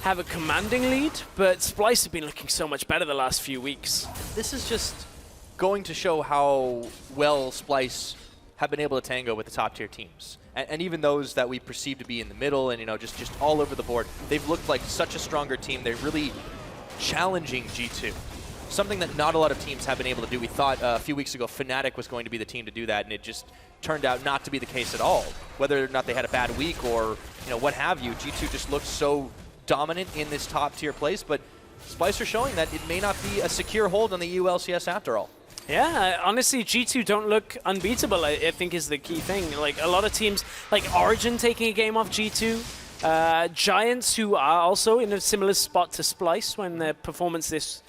have a commanding lead, but Splyce have been looking so much better the last few weeks. This is just going to show how well Splyce have been able to tango with the top tier teams. And even those that we perceive to be in the middle and, you know, just all over the board. They've looked like such a stronger team. They're really challenging G2. Something that not a lot of teams have been able to do. We thought a few weeks ago Fnatic was going to be the team to do that, and it just turned out not to be the case at all. Whether or not they had a bad week or, you know, what have you, G2 just looked so dominant in this top tier place, but Splyce are showing that it may not be a secure hold on the EULCS after all. Yeah, honestly, G2 don't look unbeatable, I think is the key thing. Like, a lot of teams, like Origen taking a game off G2, Giants, who are also in a similar spot to Splyce when their performance this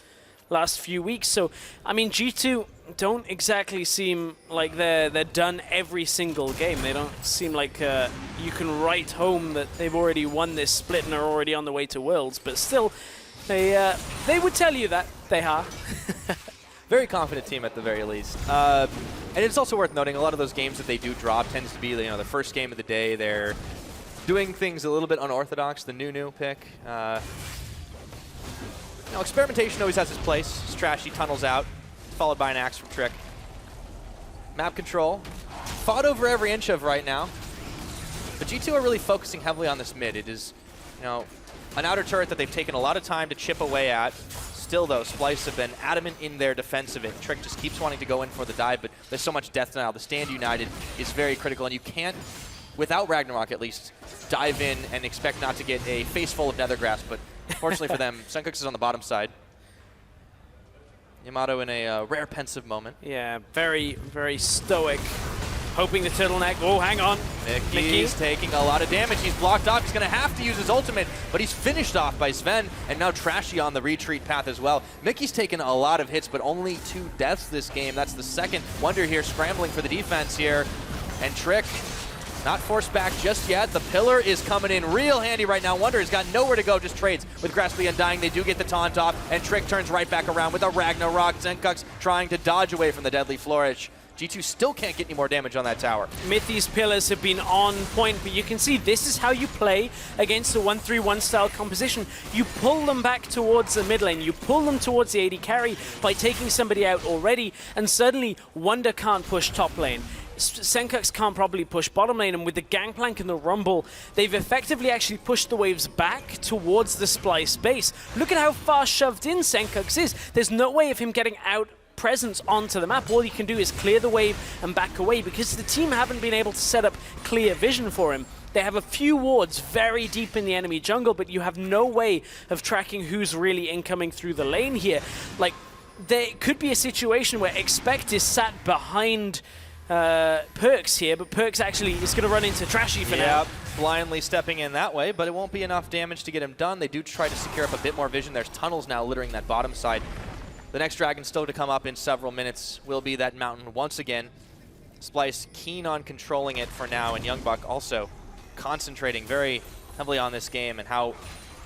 last few weeks. So, I mean, G2 don't exactly seem like they're done every single game. They don't seem like you can write home that they've already won this split and are already on the way to Worlds, but still, they would tell you that they are. Very confident team at the very least. And it's also worth noting a lot of those games that they do drop tends to be, you know, the first game of the day. They're doing things a little bit unorthodox. The new pick. You know, experimentation always has its place. It's Trashy tunnels out, followed by an axe from Trick. Map control. Fought over every inch of right now. But G2 are really focusing heavily on this mid. It is, you know, an outer turret that they've taken a lot of time to chip away at. Still, though, Splyce have been adamant in their defense of it. Trick just keeps wanting to go in for the dive, but there's so much death now. The Stand United is very critical, and you can't, without Ragnarok at least, dive in and expect not to get a face full of Nethergrass, but fortunately for them, Senkuk is on the bottom side. Yamato in a rare pensive moment. Yeah, very, very stoic hoping the turtleneck. Oh, hang on. Mickey's taking a lot of damage. He's blocked off. He's going to have to use his ultimate, but he's finished off by Sven, and now Trashy on the retreat path as well. Mickey's taken a lot of hits, but only 2 deaths this game. That's the second. Wonder here scrambling for the defense here, and Trick not forced back just yet. The pillar is coming in real handy right now. Wonder has got nowhere to go, just trades with Grasply Undying. They do get the taunt off, and Trick turns right back around with a Ragnarok. Zenkux trying to dodge away from the deadly flourish. G2 still can't get any more damage on that tower. Mithy's pillars have been on point, but you can see this is how you play against a 1-3-1 style composition. You pull them back towards the mid lane, you pull them towards the AD carry by taking somebody out already, and suddenly Wonder can't push top lane. Senkux can't probably push bottom lane, and with the Gangplank and the Rumble, they've effectively actually pushed the waves back towards the Splyce base. Look at how far shoved in Senkux is. There's no way of him getting out presence onto the map. All he can do is clear the wave and back away because the team haven't been able to set up clear vision for him. They have a few wards very deep in the enemy jungle, but you have no way of tracking who's really incoming through the lane here. Like, there could be a situation where Expect is sat behind Perks here, but Perks actually is going to run into Trashy for now. Blindly stepping in that way, but it won't be enough damage to get him done. They do try to secure up a bit more vision. There's tunnels now littering that bottom side. The next dragon still to come up in several minutes will be that mountain once again. Splyce keen on controlling it for now, and Youngbuck also concentrating very heavily on this game and how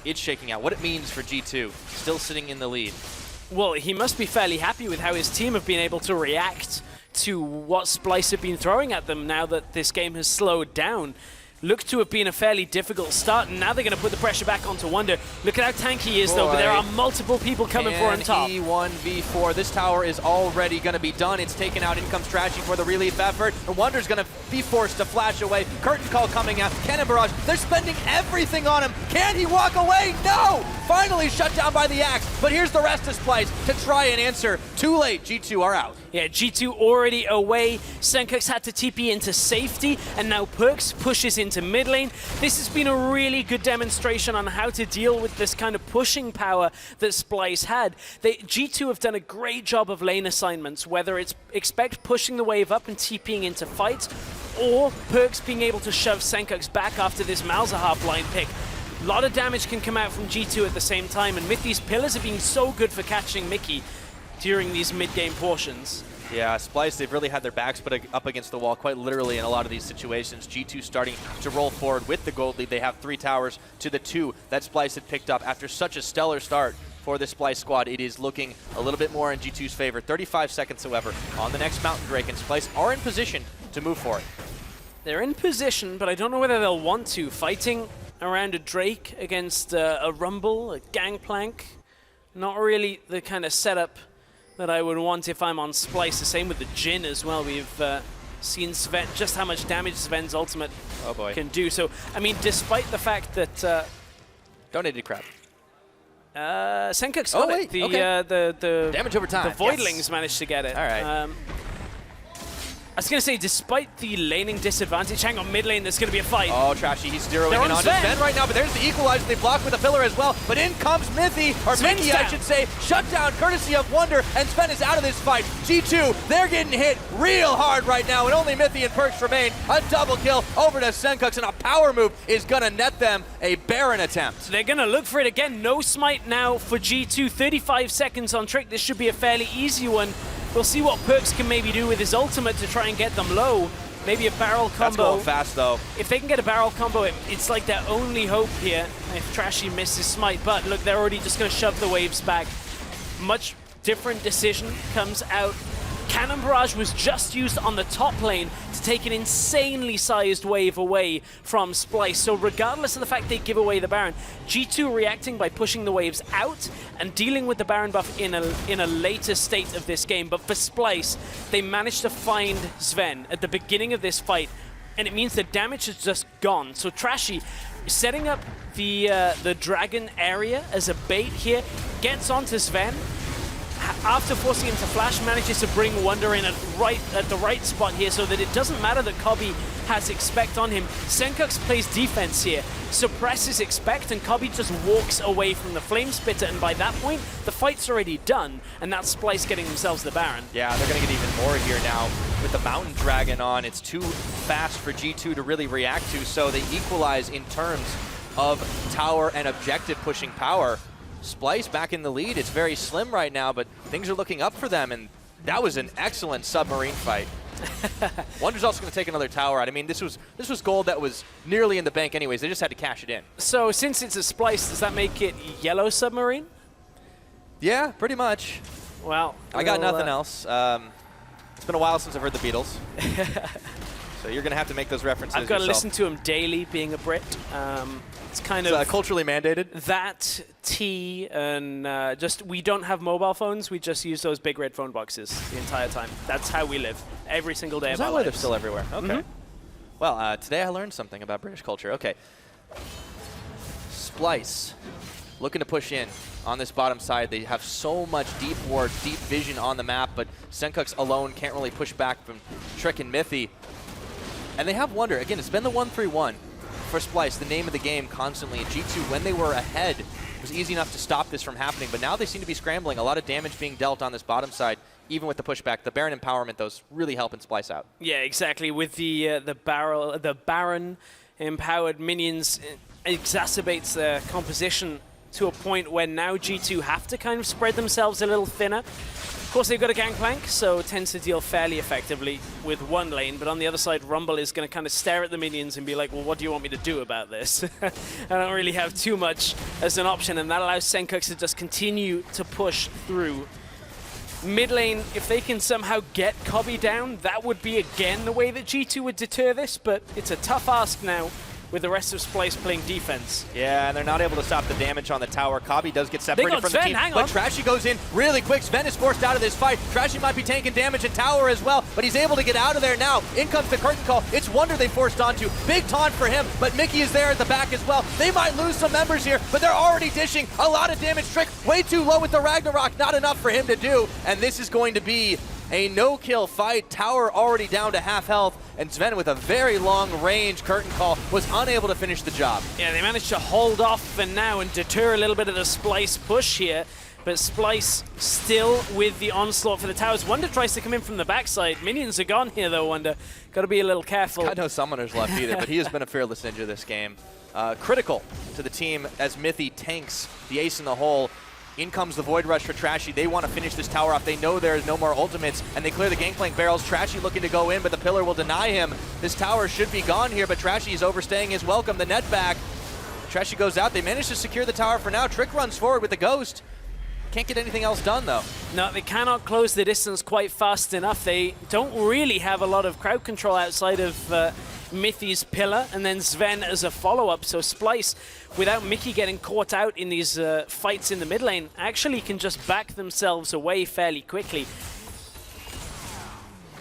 it's shaking out, what it means for G2, still sitting in the lead. Well, he must be fairly happy with how his team have been able to react to what Splyce have been throwing at them now that this game has slowed down. Looked to have been a fairly difficult start, and now they're going to put the pressure back onto Wonder. Look at how tanky he is, though, but there are multiple people coming for him top. E1v4. This tower is already going to be done. It's taken out. In comes Trashy for the relief effort, and Wonder's going to be forced to flash away. Curtain Call coming out. Cannon Barrage. They're spending everything on him. Can he walk away? No! Finally shut down by the axe, but here's the rest of Splyce to try and answer. Too late. G2 are out. Yeah, G2 already away. Senkux had to TP into safety, and now Perks pushes into mid lane. This has been a really good demonstration on how to deal with this kind of pushing power that Splyce had. G2 have done a great job of lane assignments, whether it's Expect pushing the wave up and TPing into fights, or Perks being able to shove Senkux back after this Malzahar blind pick. A lot of damage can come out from G2 at the same time, and Mithy's pillars have been so good for catching Mickey during these mid-game portions. Yeah, Splyce, they've really had their backs put up against the wall, quite literally in a lot of these situations. G2 starting to roll forward with the gold lead. They have 3 towers to the 2 that Splyce had picked up after such a stellar start for the Splyce squad. It is looking a little bit more in G2's favor. 35 seconds, however, on the next Mountain Drake, and Splyce are in position to move for it. They're in position, but I don't know whether they'll want to. Fighting around a Drake against a Rumble, a Gangplank, not really the kind of setup that I would want if I'm on Splyce. The same with the Jhin as well. We've seen Sven, just how much damage Sven's ultimate can do. So, I mean, despite the fact that... Donated crap. Senkux got it. The damage over time. The Voidlings managed to get it. All right. I was going to say, despite the laning disadvantage, hang on, mid lane, there's going to be a fight. Oh, Trashy, he's zeroing in on Sven right now, but there's the equalizer. They block with a pillar as well, but in comes Mithy, or Mickey, I should say, shut down courtesy of Wonder, and Sven is out of this fight. G2, they're getting hit real hard right now, and only Mithy and Perks remain. A double kill over to Senkux, and a power move is going to net them a Baron attempt. So they're going to look for it again. No smite now for G2. 35 seconds on Trick. This should be a fairly easy one. We'll see what Perks can maybe do with his ultimate to try and get them low. Maybe a barrel combo. That's going fast, though. If they can get a barrel combo, it's like their only hope here if Trashy misses smite. But look, they're already just going to shove the waves back. Much different decision comes out. Cannon Barrage was just used on the top lane to take an insanely sized wave away from Splyce. So regardless of the fact they give away the Baron, G2 reacting by pushing the waves out and dealing with the Baron buff in a later state of this game. But for Splyce, they managed to find Sven at the beginning of this fight, and it means the damage is just gone. So Trashy, setting up the dragon area as a bait here, gets onto Sven. After forcing him to flash, manages to bring Wonder in at the right spot here so that it doesn't matter that Kobby has Expect on him. Senkux plays defense here, suppresses Expect, and Kobby just walks away from the Flame Spitter, and by that point, the fight's already done, and that's Splyce getting themselves the Baron. Yeah, they're going to get even more here now. with the Mountain Dragon on, it's too fast for G2 to really react to, so they equalize in terms of tower and objective pushing power. Splyce back in the lead. It's very slim right now, but things are looking up for them, and that was an excellent submarine fight. Wonder's also going to take another tower out. I mean, this was gold that was nearly in the bank anyways. They just had to cash it in. So since it's a Splyce, does that make it yellow submarine? Yeah, pretty much. Well, I got nothing else. It's been a while since I've heard the Beatles. So you're going to have to make those references I've got to yourself. listen to him daily, being a Brit. It's kind of culturally mandated. That, tea, and just we don't have mobile phones. We just use those big red phone boxes the entire time. That's how we live every single day. Is of that our why they're lives. still everywhere? Okay. Well, today I learned something about British culture. Okay. Splyce looking to push in on this bottom side. They have so much deep ward, deep vision on the map, but Senkux alone can't really push back from Trick and Mithy. And they have Wonder. Again, it's been the 1-3-1 for Splyce, the name of the game constantly. And G2, when they were ahead, it was easy enough to stop this from happening. But now they seem to be scrambling. A lot of damage being dealt on this bottom side, even with the pushback. The Baron empowerment, though, is really helping Splyce out. Yeah, exactly. With the Baron empowered minions, it exacerbates their composition to a point where now G2 have to kind of spread themselves a little thinner. Of course, they've got a Gangplank, so it tends to deal fairly effectively with one lane, but on the other side, Rumble is going to kind of stare at the minions and be like, well, what do you want me to do about this? I don't really have too much as an option, and that allows Senkux to just continue to push through. Mid lane, if they can somehow get Cobby down, that would be again the way that G2 would deter this, but it's a tough ask now with the rest of Splyce playing defense. Yeah, and they're not able to stop the damage on the tower. Cobby does get separated from Sven, the team, but Trashy goes in really quick. Sven is forced out of this fight. Trashy might be taking damage in tower as well, but he's able to get out of there now. In comes the curtain call. It's Wonder they forced onto. Big taunt for him, but Mickey is there at the back as well. They might lose some members here, but they're already dishing a lot of damage. Trick way too low with the Ragnarok. Not enough for him to do, and this is going to be a no-kill fight. Tower already down to half health, and Sven with a very long-range curtain call was unable to finish the job. Yeah, they managed to hold off for now and deter a little bit of the Splyce push here, but Splyce still with the onslaught for the towers. Wonder tries to come in from the backside. Minions are gone here though, Wonder. Got to be a little careful. Got no summoners left either, but he has been a fearless ninja this game. Critical to the team as Mithy tanks the ace in the hole. In comes the Void Rush for Trashy. They want to finish this tower off. They know there's no more ultimates, and they clear the Gangplank barrels. Trashy looking to go in, but the pillar will deny him. This tower should be gone here, but Trashy is overstaying his welcome. The net back. Trashy goes out. They manage to secure the tower for now. Trick runs forward with the Ghost. Can't get anything else done, though. No, they cannot close the distance quite fast enough. They don't really have a lot of crowd control outside of Mithy's pillar, and then Sven as a follow-up. So Splyce, without Mickey getting caught out in these fights in the mid lane, actually can just back themselves away fairly quickly.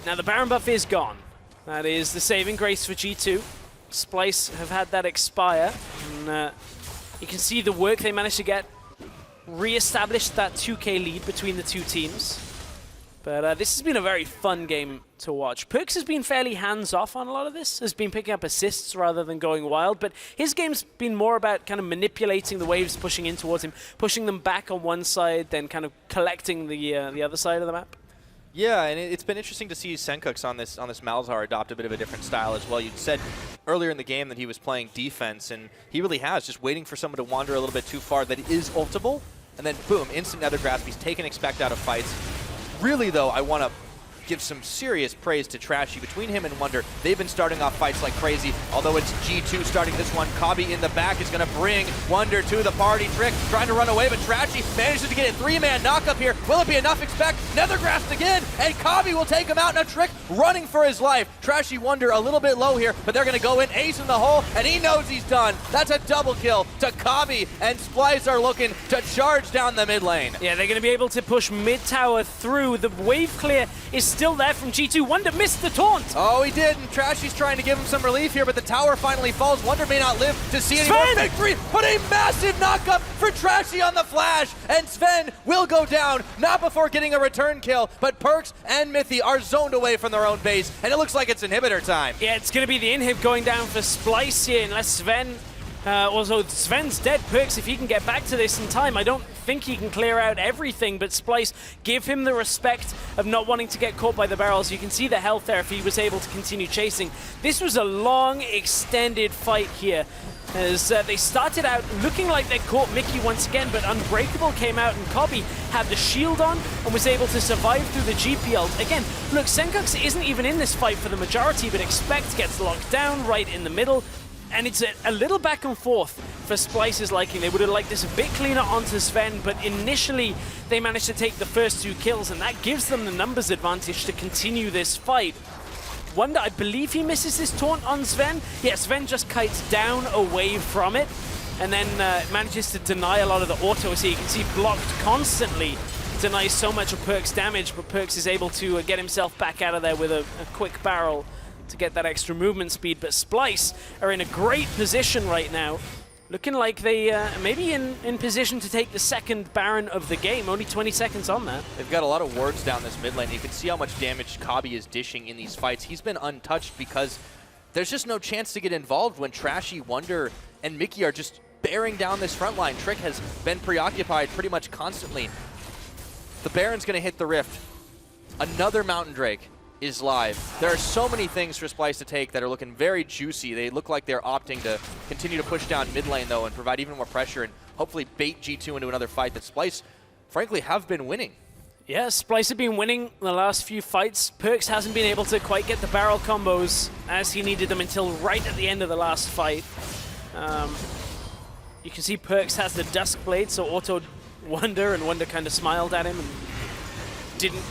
Now the Baron buff is gone. That is the saving grace for G2. Splyce have had that expire, and you can see the work they managed to get. Re-established that 2K lead between the two teams. But this has been a very fun game to watch. Perks has been fairly hands-off on a lot of this, has been picking up assists rather than going wild, but his game's been more about kind of manipulating the waves pushing in towards him, pushing them back on one side, then kind of collecting the other side of the map. Yeah, and it's been interesting to see Senkux on this Malzahar adopt a bit of a different style as well. You said earlier in the game that he was playing defense, and he really has, just waiting for someone to wander a little bit too far that is ultable, and then boom, instant nether grasp. He's taken expect out of fights. Really, though, I want to give some serious praise to Trashy. Between him and Wonder, they've been starting off fights like crazy, although it's G2 starting this one. Cobby in the back is going to bring Wonder to the party. Trick trying to run away, but Trashy manages to get a three-man knock-up here. Will it be enough? Expect nether grasp again, and Cobby will take him out. Now Trick running for his life. Trashy Wonder a little bit low here, but they're going to go in, ace in the hole, and he knows he's done. That's a double kill to Cobby, and Splyce are looking to charge down the mid lane. Yeah, they're going to be able to push mid tower through. The wave clear is still there from G2. Wonder missed the taunt. Oh, he did, and Trashy's trying to give him some relief here, but the tower finally falls. Wonder may not live to see any more victory, but a massive knockup for Trashy on the flash, and Sven will go down, not before getting a return kill, but Perks and Mithy are zoned away from their own base, and it looks like it's inhibitor time. Yeah, it's going to be the inhib going down for Splyce here, unless Sven Also, Sven's dead. Perks, if he can get back to this in time, I don't think he can clear out everything, but Splyce, give him the respect of not wanting to get caught by the barrels. You can see the health there if he was able to continue chasing. This was a long, extended fight here, as they started out looking like they caught Mickey once again, but Unbreakable came out and Cobby had the shield on and was able to survive through the GPL. Again, look, Senkux isn't even in this fight for the majority, but Expect gets locked down right in the middle. And it's a little back and forth for Splyce's liking. They would have liked this a bit cleaner onto Sven, but initially they managed to take the first 2 kills, and that gives them the numbers advantage to continue this fight. Wonder, I believe he misses this taunt on Sven. Yeah, Sven just kites down away from it, and then manages to deny a lot of the autos here. You can see blocked constantly, denies so much of Perks' damage, but Perks is able to get himself back out of there with a quick barrel to get that extra movement speed. But Splyce are in a great position right now, looking like they maybe in position to take the second Baron of the game. Only 20 seconds on that. They've got a lot of wards down this mid lane. You can see how much damage Cobby is dishing in these fights. He's been untouched because there's just no chance to get involved when Trashy, Wonder, and Mickey are just bearing down this front line. Trick has been preoccupied pretty much constantly. The Baron's going to hit the Rift. Another Mountain Drake is live. There are so many things for Splyce to take that are looking very juicy. They look like they're opting to continue to push down mid lane, though, and provide even more pressure and hopefully bait G2 into another fight that Splyce, frankly, have been winning. Yeah, Splyce have been winning the last few fights. Perks hasn't been able to quite get the barrel combos as he needed them until right at the end of the last fight. You can see Perks has the Dusk Blade, so auto Wonder, and Wonder kind of smiled at him and didn't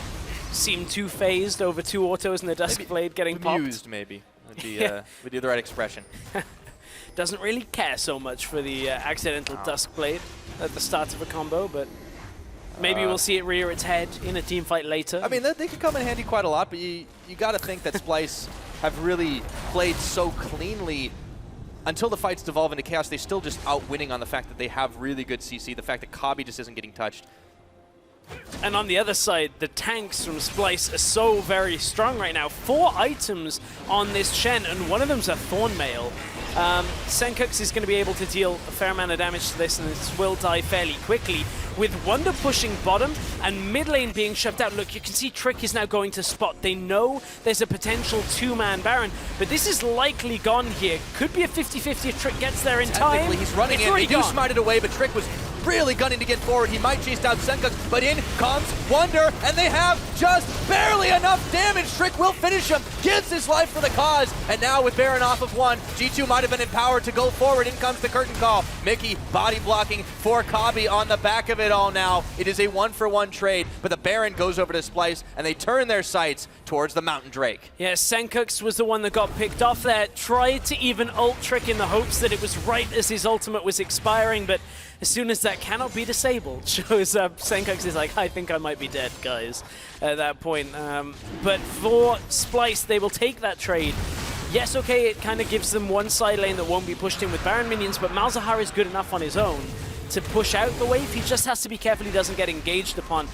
seem too phased over 2 autos and the Dusk Blade getting amused, popped. maybe would be the right expression. Doesn't really care so much for the accidental Dusk Blade at the start of a combo, but maybe we'll see it rear its head in a team fight later. I mean, they could come in handy quite a lot, but you got to think that Splyce have really played so cleanly. Until the fights devolve into chaos, they still just out-winning on the fact that they have really good CC, the fact that Cobby just isn't getting touched. And on the other side, the tanks from Splyce are so very strong right now. 4 items on this Shen, and one of them's a Thorn Mail. Senkux is going to be able to deal a fair amount of damage to this, and this will die fairly quickly. With Wonder pushing bottom and mid lane being shoved out. Look, you can see Trick is now going to spot. They know there's a potential 2-man Baron, but this is likely gone here. Could be a 50-50 if Trick gets there in time. Technically, he's running in. They do smite it away, but Trick was really gunning to get forward. He might chase down Senkux, but in comes Wonder, and they have just barely enough damage. Trick will finish him, gives his life for the cause, and now with Baron off of 1, G2 might have been empowered to go forward. In comes the curtain call. Mickey body blocking for Cobby on the back of it all now. It is a 1-for-1 trade, but the Baron goes over to Splyce, and they turn their sights towards the Mountain Drake. Yeah, Senkux was the one that got picked off there. Tried to even ult Trick in the hopes that it was right as his ultimate was expiring, but as soon as that cannot be disabled, shows up, Senkux is like, I think I might be dead, guys, at that point. But for Splyce, they will take that trade. Yes, okay, it kind of gives them one side lane that won't be pushed in with Baron minions, but Malzahar is good enough on his own to push out the wave. He just has to be careful he doesn't get engaged upon.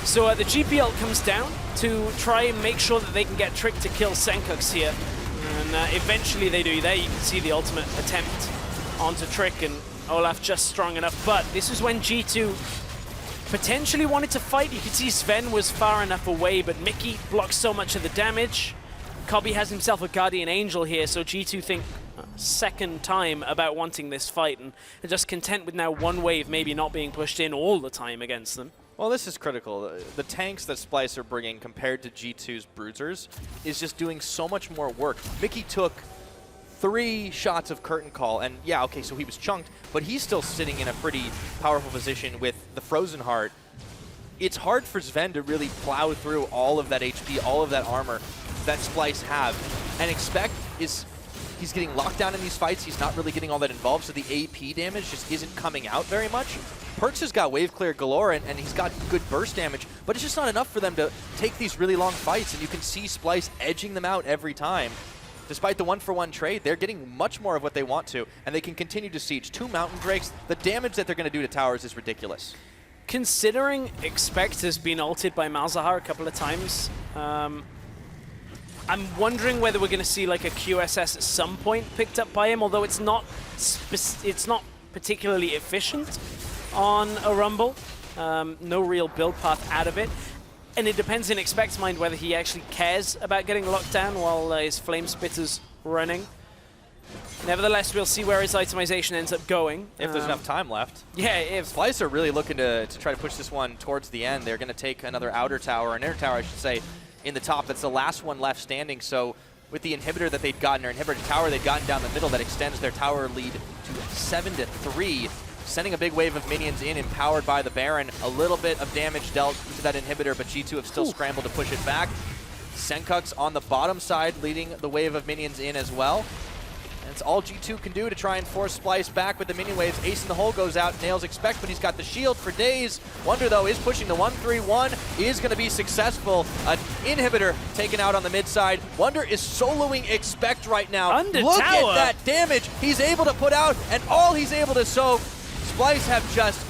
So the GPL comes down to try and make sure that they can get Trick to kill Senkux here. And eventually they do. There you can see the ultimate attempt onto Trick, and Olaf just strong enough. But this is when G2 potentially wanted to fight. You can see Sven was far enough away, but Mickey blocks so much of the damage. Cobby has himself a Guardian Angel here, so G2 think second time about wanting this fight, and are just content with now one wave maybe not being pushed in all the time against them. Well, this is critical. The tanks that Splyce are bringing compared to G2's Bruisers is just doing so much more work. Mickey took 3 shots of Curtain Call, and yeah, okay, so he was chunked, but he's still sitting in a pretty powerful position with the Frozen Heart. It's hard for Sven to really plow through all of that HP, all of that armor that Splyce have. And Expect is, he's getting locked down in these fights. He's not really getting all that involved, so the AP damage just isn't coming out very much. Perks has got wave clear galore, and he's got good burst damage, but it's just not enough for them to take these really long fights, and you can see Splyce edging them out every time. Despite the 1-for-1 trade, they're getting much more of what they want to, and they can continue to siege 2 Mountain Drakes. The damage that they're going to do to towers is ridiculous. Considering Expect has been ulted by Malzahar a couple of times, I'm wondering whether we're going to see like a QSS at some point picked up by him, although it's not particularly efficient on a Rumble. No real build path out of it. And it depends in Expect's mind whether he actually cares about getting locked down while his Flame Spitter's running. Nevertheless, we'll see where his itemization ends up going. If there's enough time left. Yeah, if Splyce are really looking to try to push this one towards the end. They're going to take another outer tower, an inner tower, I should say, in the top. That's the last one left standing. So with the inhibitor that they've gotten, or inhibitor tower they've gotten down the middle, that extends their tower lead to 7-3. Sending a big wave of minions in, empowered by the Baron. A little bit of damage dealt to that inhibitor, but G2 have still scrambled to push it back. Senkux on the bottom side, leading the wave of minions in as well. And it's all G2 can do to try and force Splyce back with the minion waves. Ace in the hole goes out, nails Expect, but he's got the shield for days. Wonder, though, is pushing the 1-3-1, is going to be successful. An inhibitor taken out on the mid side. Wonder is soloing Expect right now. Under Look tower. at that damage he's able to put out, and all he's able to soak. Splyce have just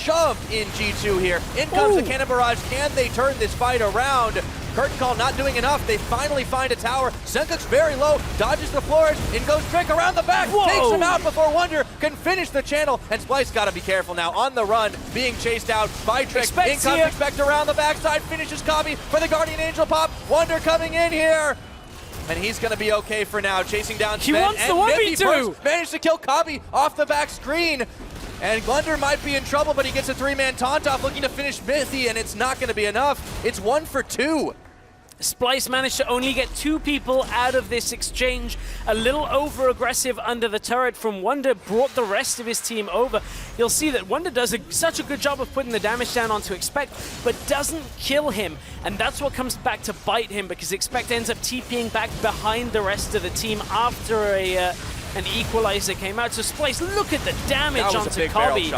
shoved in G2 here. In comes the Cannon Barrage. Can they turn this fight around? Curtain Call not doing enough. They finally find a tower. Senkux very low, dodges the floors, and goes Trick around the back. Whoa. Takes him out before Wonder can finish the channel. And Splyce got to be careful now. On the run, being chased out by Trick. In comes Expect around the backside, finishes Kabi for the Guardian Angel pop. Wonder coming in here. And he's going to be okay for now, chasing down Sven. He wants the 1v2. Managed to kill Kabi off the back screen. And Glunder might be in trouble, but he gets a 3-man taunt off, looking to finish Mithy, and it's not going to be enough. It's 1 for 2. Splyce managed to only get 2 people out of this exchange. A little over-aggressive under the turret from Wonder brought the rest of his team over. You'll see that Wonder does such a good job of putting the damage down onto Expect, but doesn't kill him. And that's what comes back to bite him, because Expect ends up TPing back behind the rest of the team after an equalizer came out. So Splyce, look at the damage onto Kabi.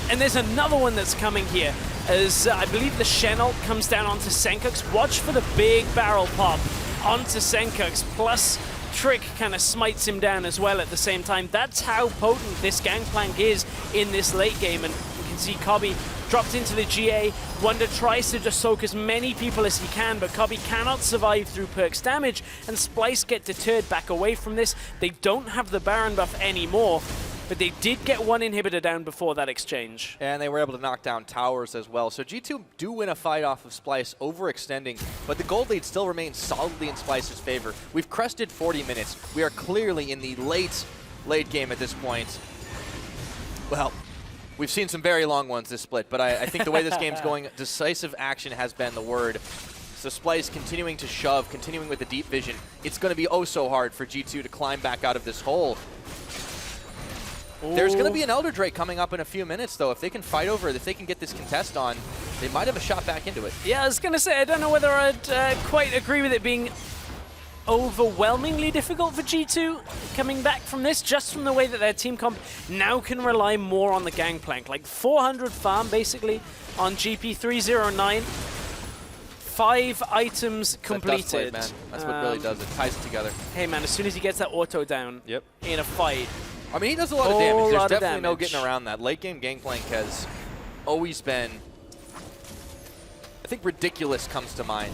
And there's another one that's coming here, as I believe the Shenalt comes down onto Senkux. Watch for the big barrel pop onto Senkux, plus Trick kind of smites him down as well at the same time. That's how potent this Gangplank is in this late game, and you can see Kabi dropped into the GA. Wonder tries to just soak as many people as he can, but Kabi cannot survive through Perk's damage, and Splyce get deterred back away from this. They don't have the Baron buff anymore, but they did get 1 inhibitor down before that exchange. And they were able to knock down towers as well. So G2 do win a fight off of Splyce, overextending, but the gold lead still remains solidly in Splyce's favor. We've crested 40 minutes. We are clearly in the late game at this point. Well, we've seen some very long ones this split, but I think the way this game's going, decisive action has been the word. So Splyce continuing to shove, continuing with the deep vision. It's going to be oh so hard for G2 to climb back out of this hole. There's going to be an Elder Drake coming up in a few minutes, though. If they can fight over it, if they can get this contest on, they might have a shot back into it. Yeah, I was going to say, I don't know whether I'd quite agree with it being overwhelmingly difficult for G2 coming back from this, just from the way that their team comp now can rely more on the Gangplank. Like 400 farm, basically, on GP309. 5 items completed. That does play, man. That's what really does it. Ties it together. Hey, man, as soon as he gets that auto down in a fight. I mean, he does a lot of damage. There's definitely no getting around that. Late game Gangplank has always been, I think ridiculous comes to mind.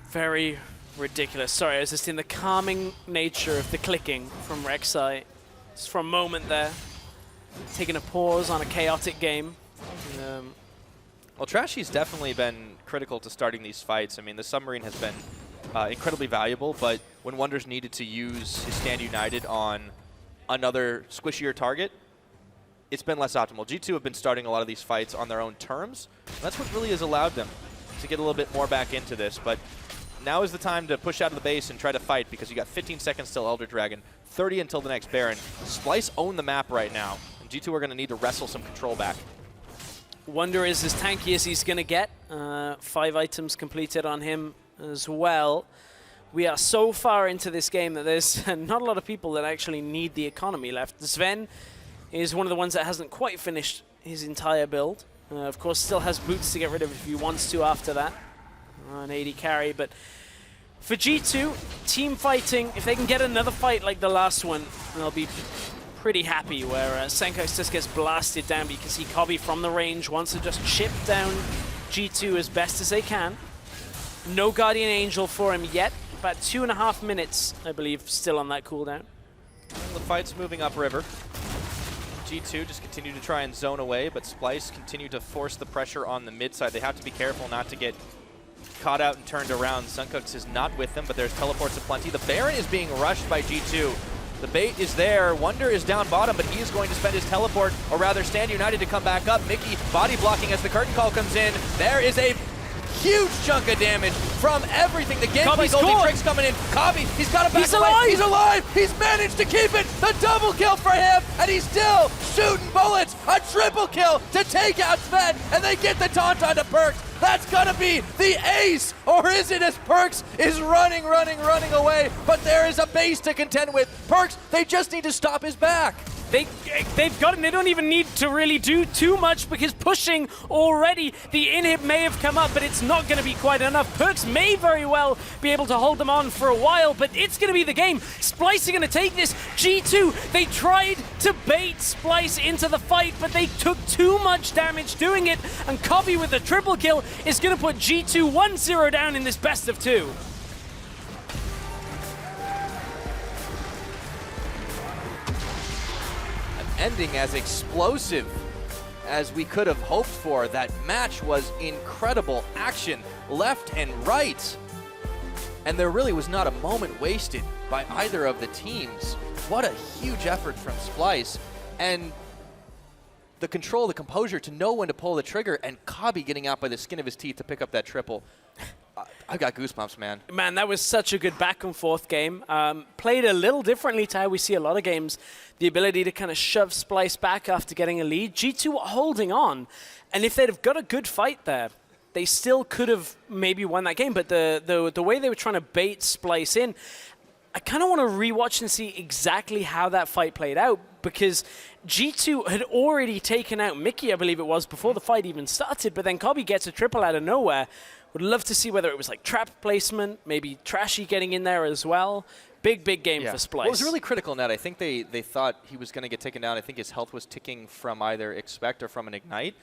Very ridiculous. Sorry, I was just in the calming nature of the clicking from Rek'Sai. Just for a moment there. Taking a pause on a chaotic game. Well, Trashy's definitely been critical to starting these fights. I mean, the submarine has been incredibly valuable, but when Wonder's needed to use his Stand United on another squishier target, it's been less optimal. G2 have been starting a lot of these fights on their own terms, and that's what really has allowed them to get a little bit more back into this. But now is the time to push out of the base and try to fight, because you got 15 seconds till Elder Dragon, 30 until the next Baron. Splyce own the map right now, and G2 are going to need to wrestle some control back. Wonder is as tanky as he's going to get. 5 items completed on him as well. We are so far into this game that there's not a lot of people that actually need the economy left. Sven is one of the ones that hasn't quite finished his entire build. Of course, still has boots to get rid of if he wants to after that. An 80 carry, but for G2, team fighting, if they can get another fight like the last one, they'll be pretty happy, where Senkux just gets blasted down. But you can see Kabi from the range wants to just chip down G2 as best as they can. No Guardian Angel for him yet. About 2.5 minutes, I believe, still on that cooldown. The fight's moving upriver. G2 just continue to try and zone away, but Splyce continue to force the pressure on the mid side. They have to be careful not to get caught out and turned around. Sunkooks is not with them, but there's teleports aplenty. The Baron is being rushed by G2. The bait is there. Wonder is down bottom, but he is going to spend his teleport, or rather Stand United to come back up. Mickey body blocking as the curtain call comes in. There is a huge chunk of damage from everything. The gameplay goldie tricks coming in. Kabi, he's got it back away. He's alive. He's managed to keep it. The double kill for him, and he's still shooting bullets. A triple kill to take out Sven, and they get the taunt onto Perkz. That's gonna be the ace, or is it as Perkz is running away? But there is a base to contend with. Perkz, they just need to stop his back. They've got it. They don't even need to really do too much because pushing already. The inhib may have come up, but it's not going to be quite enough. Perkz may very well be able to hold them on for a while, but it's going to be the game. Splyce are going to take this. G2, they tried to bait Splyce into the fight, but they took too much damage doing it, and Kabi with the triple kill is going to put G2 1-0 down in this best of 2. Ending as explosive as we could have hoped for. That match was incredible action left and right. And there really was not a moment wasted by either of the teams. What a huge effort from Splyce. And the control, the composure to know when to pull the trigger, and Kabi getting out by the skin of his teeth to pick up that triple. I got goosebumps, man. Man, that was such a good back and forth game. Played a little differently to how we see a lot of games. The ability to kind of shove Splyce back after getting a lead. G2 were holding on. And if they'd have got a good fight there, they still could have maybe won that game. But the way they were trying to bait Splyce in, I kind of want to rewatch and see exactly how that fight played out, because G2 had already taken out Mickey, I believe it was, before the fight even started, but then Kabi gets a triple out of nowhere. Would love to see whether it was like trap placement, maybe Trashy getting in there as well. Big game for Splyce. Well, it was really critical in that. I think they thought he was going to get taken down. I think his health was ticking from either Expect or from an Ignite.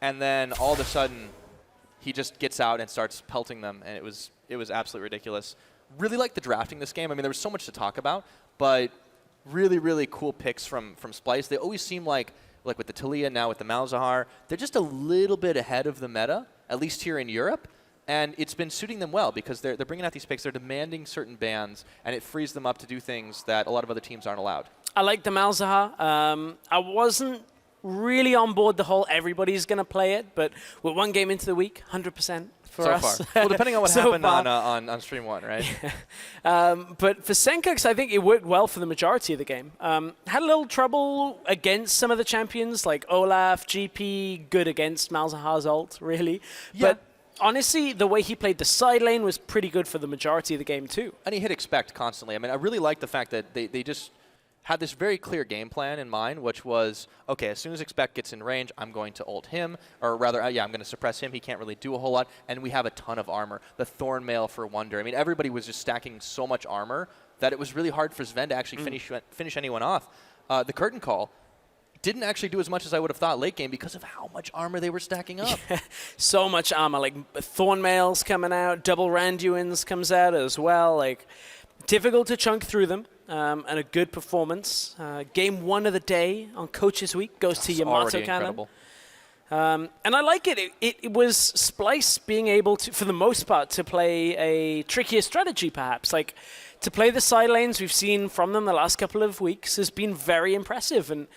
And then all of a sudden, he just gets out and starts pelting them, and it was absolutely ridiculous. Really liked the drafting this game. I mean, there was so much to talk about, but really cool picks from Splyce. They always seem like with the Taliyah, now with the Malzahar, they're just a little bit ahead of the meta, at least here in Europe. And it's been suiting them well because they're bringing out these picks. They're demanding certain bans, and it frees them up to do things that a lot of other teams aren't allowed. I like the Malzahar. I wasn't really on board the whole everybody's going to play it, but we're one game into the week, 100% for us. So far. Well, depending on what happened on Stream 1, right? But for Senkooks, I think it worked well for the majority of the game. Had a little trouble against some of the champions, like Olaf, GP, good against Malzahar's ult, really. Yeah. But honestly, the way he played the side lane was pretty good for the majority of the game, too. And he hit Expect constantly. I mean, I really like the fact that they just had this very clear game plan in mind, which was, okay, as soon as Expect gets in range, I'm going to ult him, or rather, I'm going to suppress him. He can't really do a whole lot, and we have a ton of armor. The Thorn Mail for Wonder. I mean, everybody was just stacking so much armor that it was really hard for Sven to actually finish anyone off. The Curtain Call didn't actually do as much as I would have thought late game because of how much armor they were stacking up. So much armor, like Thorn Mails coming out, double Randuins comes out as well, like difficult to chunk through them. And a good performance. Game 1 of the day on Coaches Week goes to Yamato Cannon. And I like it. It was Splyce being able to, for the most part, to play a trickier strategy, perhaps. Like, to play the side lanes we've seen from them the last couple of weeks has been very impressive. And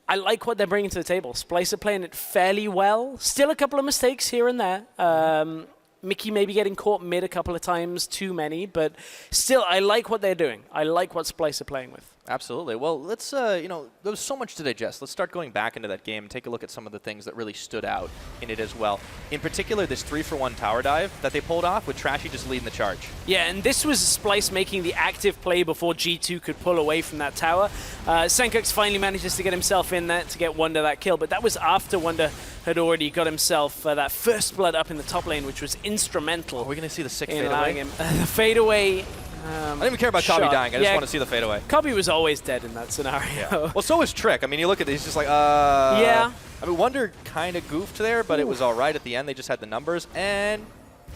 I like what they're bringing to the table. Splyce are playing it fairly well. Still a couple of mistakes here and there. Mickey maybe getting caught mid a couple of times, too many, but still, I like what they're doing. I like what Splyce are playing with. Absolutely. Well, let's, there was so much to digest. Let's start going back into that game and take a look at some of the things that really stood out in it as well. In particular, this 3-for-1 tower dive that they pulled off with Trashy just leading the charge. Yeah, and this was Splyce making the active play before G2 could pull away from that tower. Senkooks finally manages to get himself in there to get Wonder that kill, but that was after Wonder had already got himself that first blood up in the top lane, which was instrumental. Are we going to see the sick fadeaway? The fadeaway. I don't even care about Kabi dying. I just want to see the fadeaway. Kabi was always dead in that scenario. Yeah. Well, so was Trick. I mean, you look at it, he's just like, Yeah. I mean, Wonder kind of goofed there, but it was all right at the end. They just had the numbers, and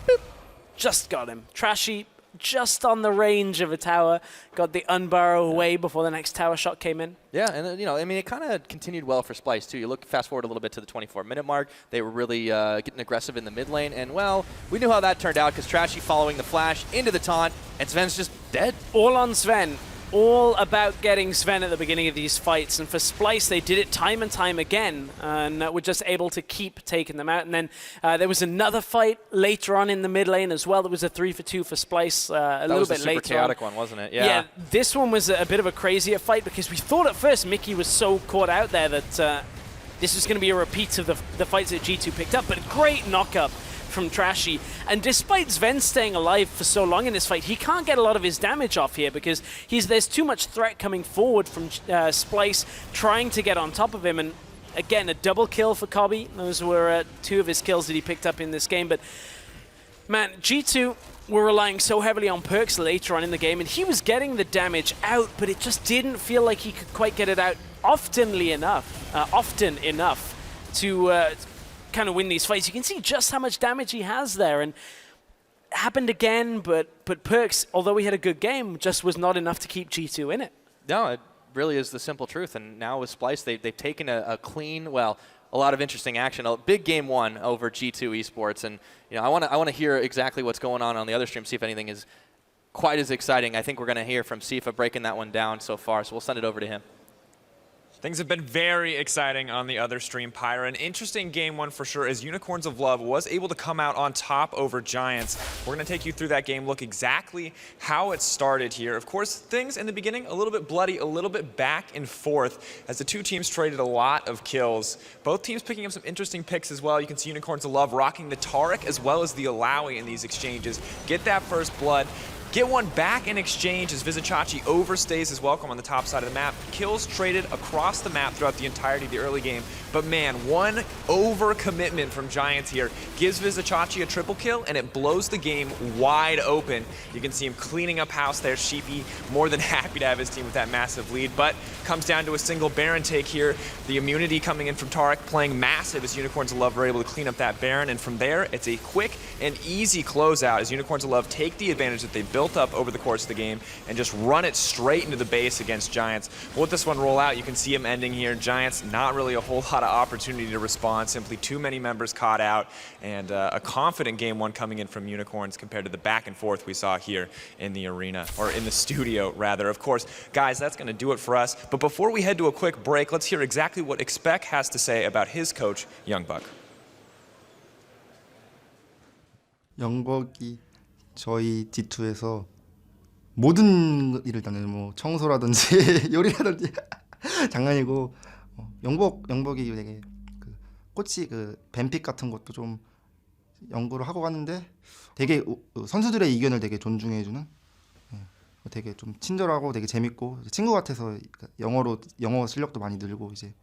boop. just got him. Trashy just on the range of a tower, got the unbarrow away before the next tower shot came in. Yeah, and I mean, it kind of continued well for Splyce too. You look fast forward a little bit to the 24-minute mark. They were really getting aggressive in the mid lane, and well, we knew how that turned out because Trashy following the flash into the taunt, and Sven's just dead. All on Sven. All about getting Sven at the beginning of these fights, and for Splyce they did it time and time again, and were just able to keep taking them out. And then there was another fight later on in the mid lane as well. There was a 3-for-2 for Splyce a little bit later. That was a super chaotic one, wasn't it? Yeah, this one was a bit of a crazier fight because we thought at first Mickey was so caught out there that this was going to be a repeat of the fights that G2 picked up, but great knock-up from Trashy. And despite Sven staying alive for so long in this fight, he can't get a lot of his damage off here because there's too much threat coming forward from Splyce trying to get on top of him. And again, a double kill for Cobby. Those were 2 of his kills that he picked up in this game. But man, G2 were relying so heavily on Perks later on in the game, and he was getting the damage out, but it just didn't feel like he could quite get it out often enough to kind of win these fights. You can see just how much damage he has there, and it happened again, but Perks, although he had a good game, just was not enough to keep G2 in it. No, it really is the simple truth, and now with Splyce, they've taken a clean, well, a lot of interesting action. A big game 1 over G2 Esports, and I want to hear exactly what's going on the other stream, see if anything is quite as exciting. I think we're going to hear from Sifa breaking that one down so far, so we'll send it over to him. Things have been very exciting on the other stream, Pyra. An interesting game 1 for sure, as Unicorns of Love was able to come out on top over Giants. We're going to take you through that game, look exactly how it started here. Of course, things in the beginning a little bit bloody, a little bit back and forth, as the 2 teams traded a lot of kills. Both teams picking up some interesting picks as well. You can see Unicorns of Love rocking the Taric as well as the Alawi in these exchanges. Get that first blood. Get one back in exchange as Vizicachi overstays his welcome on the top side of the map. Kills traded across the map throughout the entirety of the early game. But man, one overcommitment from Giants here gives Vizicachi a triple kill, and it blows the game wide open. You can see him cleaning up house there. Sheepy more than happy to have his team with that massive lead, but comes down to a single Baron take here. The immunity coming in from Taric playing massive as Unicorns of Love are able to clean up that Baron, and from there, it's a quick and easy closeout as Unicorns of Love take the advantage that they built up over the course of the game and just run it straight into the base against Giants. We'll let this one roll out. You can see him ending here. Giants, not really a whole lot of opportunity to respond. Simply too many members caught out, and a confident game 1 coming in from Unicorns compared to the back and forth we saw here in the arena, or in the studio rather. Of course, guys, that's going to do it for us. But before we head to a quick break, let's hear exactly what Expect has to say about his coach, Youngbuck. 영벅이 저희 G2에서 모든 일을 다 뭐 청소라든지 요리라든지 장난이고 영벅이 되게 그 코치 그 뱀픽 같은 것도 좀 연구를 하고 갔는데 되게 선수들의 의견을 되게 존중해주는 되게 좀 친절하고 되게 재밌고 친구 같아서 영어 실력도 많이 늘고 이제.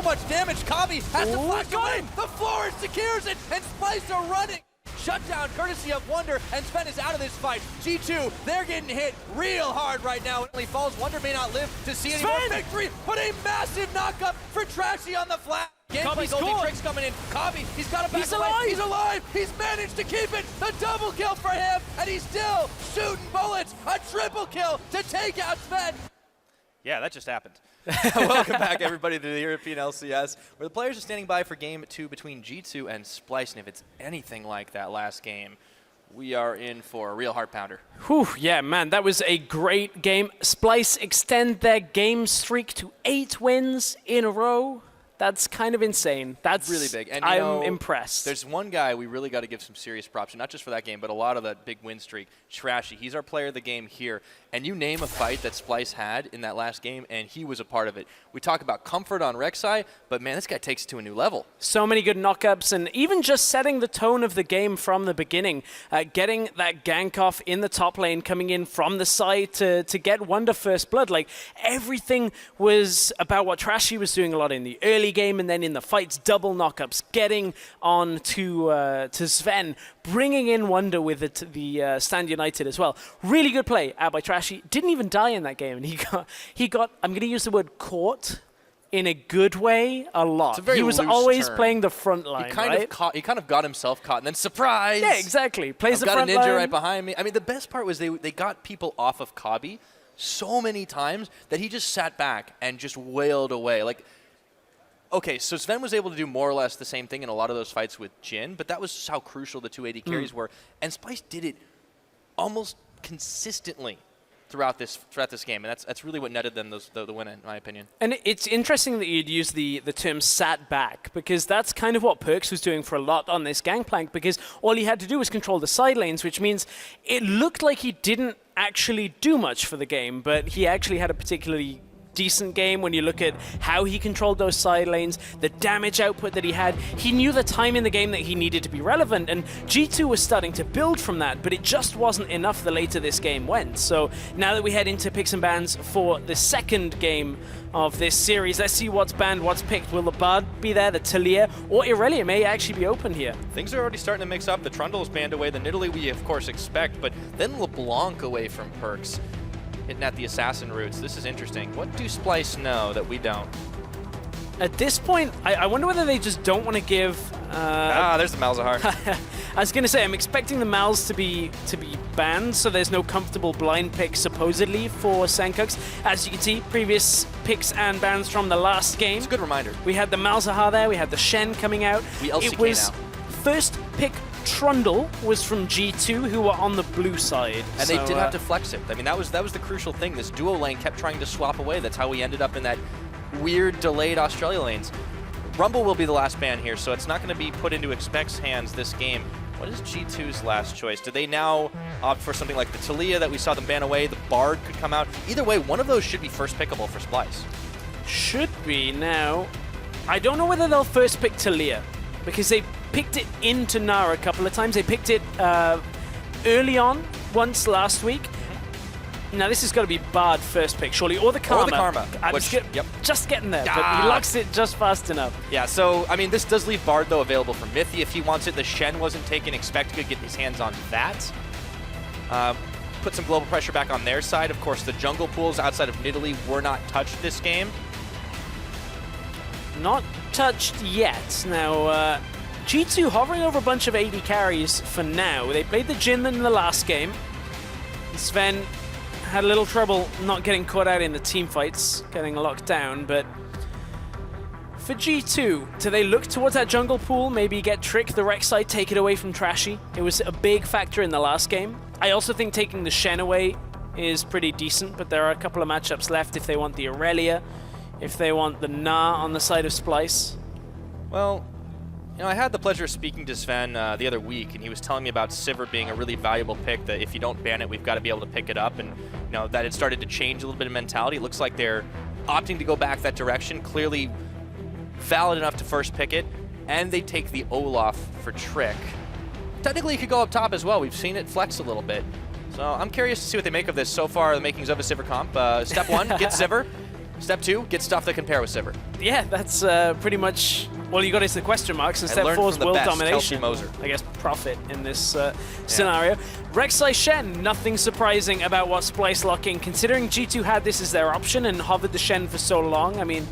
so much damage. Kabi has to flash away. The floor secures it, and Splyce are running. Shutdown courtesy of Wonder, and Sven is out of this fight. G2, they're getting hit real hard right now. It only falls. Wonder may not live to see any more victory, but a massive knockup for Trashy on the flat. Genki's ulti tricks coming in. Kabi, he's got to back away. He's alive. He's managed to keep it. The double kill for him, and he's still shooting bullets. A triple kill to take out Sven. Yeah, that just happened. Welcome back, everybody, to the European LCS, where the players are standing by for Game 2 between G2 and Splyce. And if it's anything like that last game, we are in for a real heart pounder. Whew, yeah, man, that was a great game. Splyce extend their game streak to 8 wins in a row. That's kind of insane. That's really big. And I'm impressed. There's one guy we really got to give some serious props to, not just for that game, but a lot of that big win streak. Trashy. He's our player of the game here. And you name a fight that Splyce had in that last game, and he was a part of it. We talk about comfort on Rek'Sai, but man, this guy takes it to a new level. So many good knockups, and even just setting the tone of the game from the beginning. Getting that gank off in the top lane, coming in from the side to get Wonder first blood. Like, everything was about what Trashy was doing a lot in the early game, and then in the fights, double knockups, getting on to Sven, bringing in Wonder with the Stand United as well. Really good play out by Trashy. Didn't even die in that game, and he got I'm going to use the word caught in a good way a lot. He was always playing the front line, he kind of got himself caught, and then surprise! Yeah, exactly. Plays the front line. I've got a ninja right behind me. I mean, the best part was they got people off of Kabi so many times that he just sat back and just wailed away. Like, okay, so Sven was able to do more or less the same thing in a lot of those fights with Jhin, but that was just how crucial the 280 carries were. And Splyce did it almost consistently throughout this game, and that's really what netted them the win, in my opinion. And it's interesting that you'd use the term sat back, because that's kind of what Perkz was doing for a lot on this Gangplank, because all he had to do was control the side lanes, which means it looked like he didn't actually do much for the game, but he actually had a particularly decent game when you look at how he controlled those side lanes, the damage output that he had. He knew the time in the game that he needed to be relevant, and G2 was starting to build from that, but it just wasn't enough the later this game went. So now that we head into picks and bans for the second game of this series, let's see what's banned, what's picked. Will the Bard be there, the Talia, or Irelia may actually be open here? Things are already starting to mix up. The Trundle is banned away, the Nidalee we of course expect, but then LeBlanc away from Perkz. Hitting at the assassin roots. This is interesting. What do Splyce know that we don't? At this point, I wonder whether they just don't want to give... there's the Malzahar. I was going to say, I'm expecting the Mals to be banned, so there's no comfortable blind pick, supposedly, for Senkux. As you can see, previous picks and bans from the last game. It's a good reminder. We had the Malzahar there, we had the Shen coming out. We LCK it was now. First pick Trundle was from G2, who were on the blue side. And they did have to flex it. I mean, that was the crucial thing. This duo lane kept trying to swap away. That's how we ended up in that weird delayed Australia lanes. Rumble will be the last ban here, so it's not going to be put into Expect's hands this game. What is G2's last choice? Do they now opt for something like the Talia that we saw them ban away? The Bard could come out. Either way, one of those should be first pickable for Splyce. Should be. Now, I don't know whether they'll first pick Talia, because they picked it into Nara a couple of times. They picked it early on once last week. Now this has got to be Bard first pick, surely, or the Karma. Or the Karma. I'm just getting there, but he locks it just fast enough. Yeah, so, I mean, this does leave Bard, though, available for Mithy if he wants it. The Shen wasn't taken. Expect could get his hands on that. Put some global pressure back on their side. Of course, the jungle pools outside of Nidalee were not touched this game. Not touched yet. Now, G2 hovering over a bunch of AD carries for now. They played the Jhin in the last game. Sven had a little trouble not getting caught out in the team fights, getting locked down, but for G2, do they look towards that jungle pool, maybe get Trick, the Rek'Sai, take it away from Trashy? It was a big factor in the last game. I also think taking the Shen away is pretty decent, but there are a couple of matchups left if they want the Irelia, if they want the Na on the side of Splyce. Well, you know, I had the pleasure of speaking to Sven the other week, and he was telling me about Sivir being a really valuable pick, that if you don't ban it, we've got to be able to pick it up, and you know, that it started to change a little bit of mentality. It looks like they're opting to go back that direction, clearly valid enough to first pick it, and they take the Olaf for Trick. Technically, it could go up top as well. We've seen it flex a little bit. So I'm curious to see what they make of this. So far, the makings of a Sivir comp. Step one, get Sivir. Step 2, get stuff that can pair with Sivir. Yeah, that's pretty much. Well, you got into the question marks, and I step learned 4 is from the world best, domination. Kelsey Moser. I guess profit in this scenario. Rek'Sai Shen, nothing surprising about what Splyce locking, considering G2 had this as their option and hovered the Shen for so long. I mean,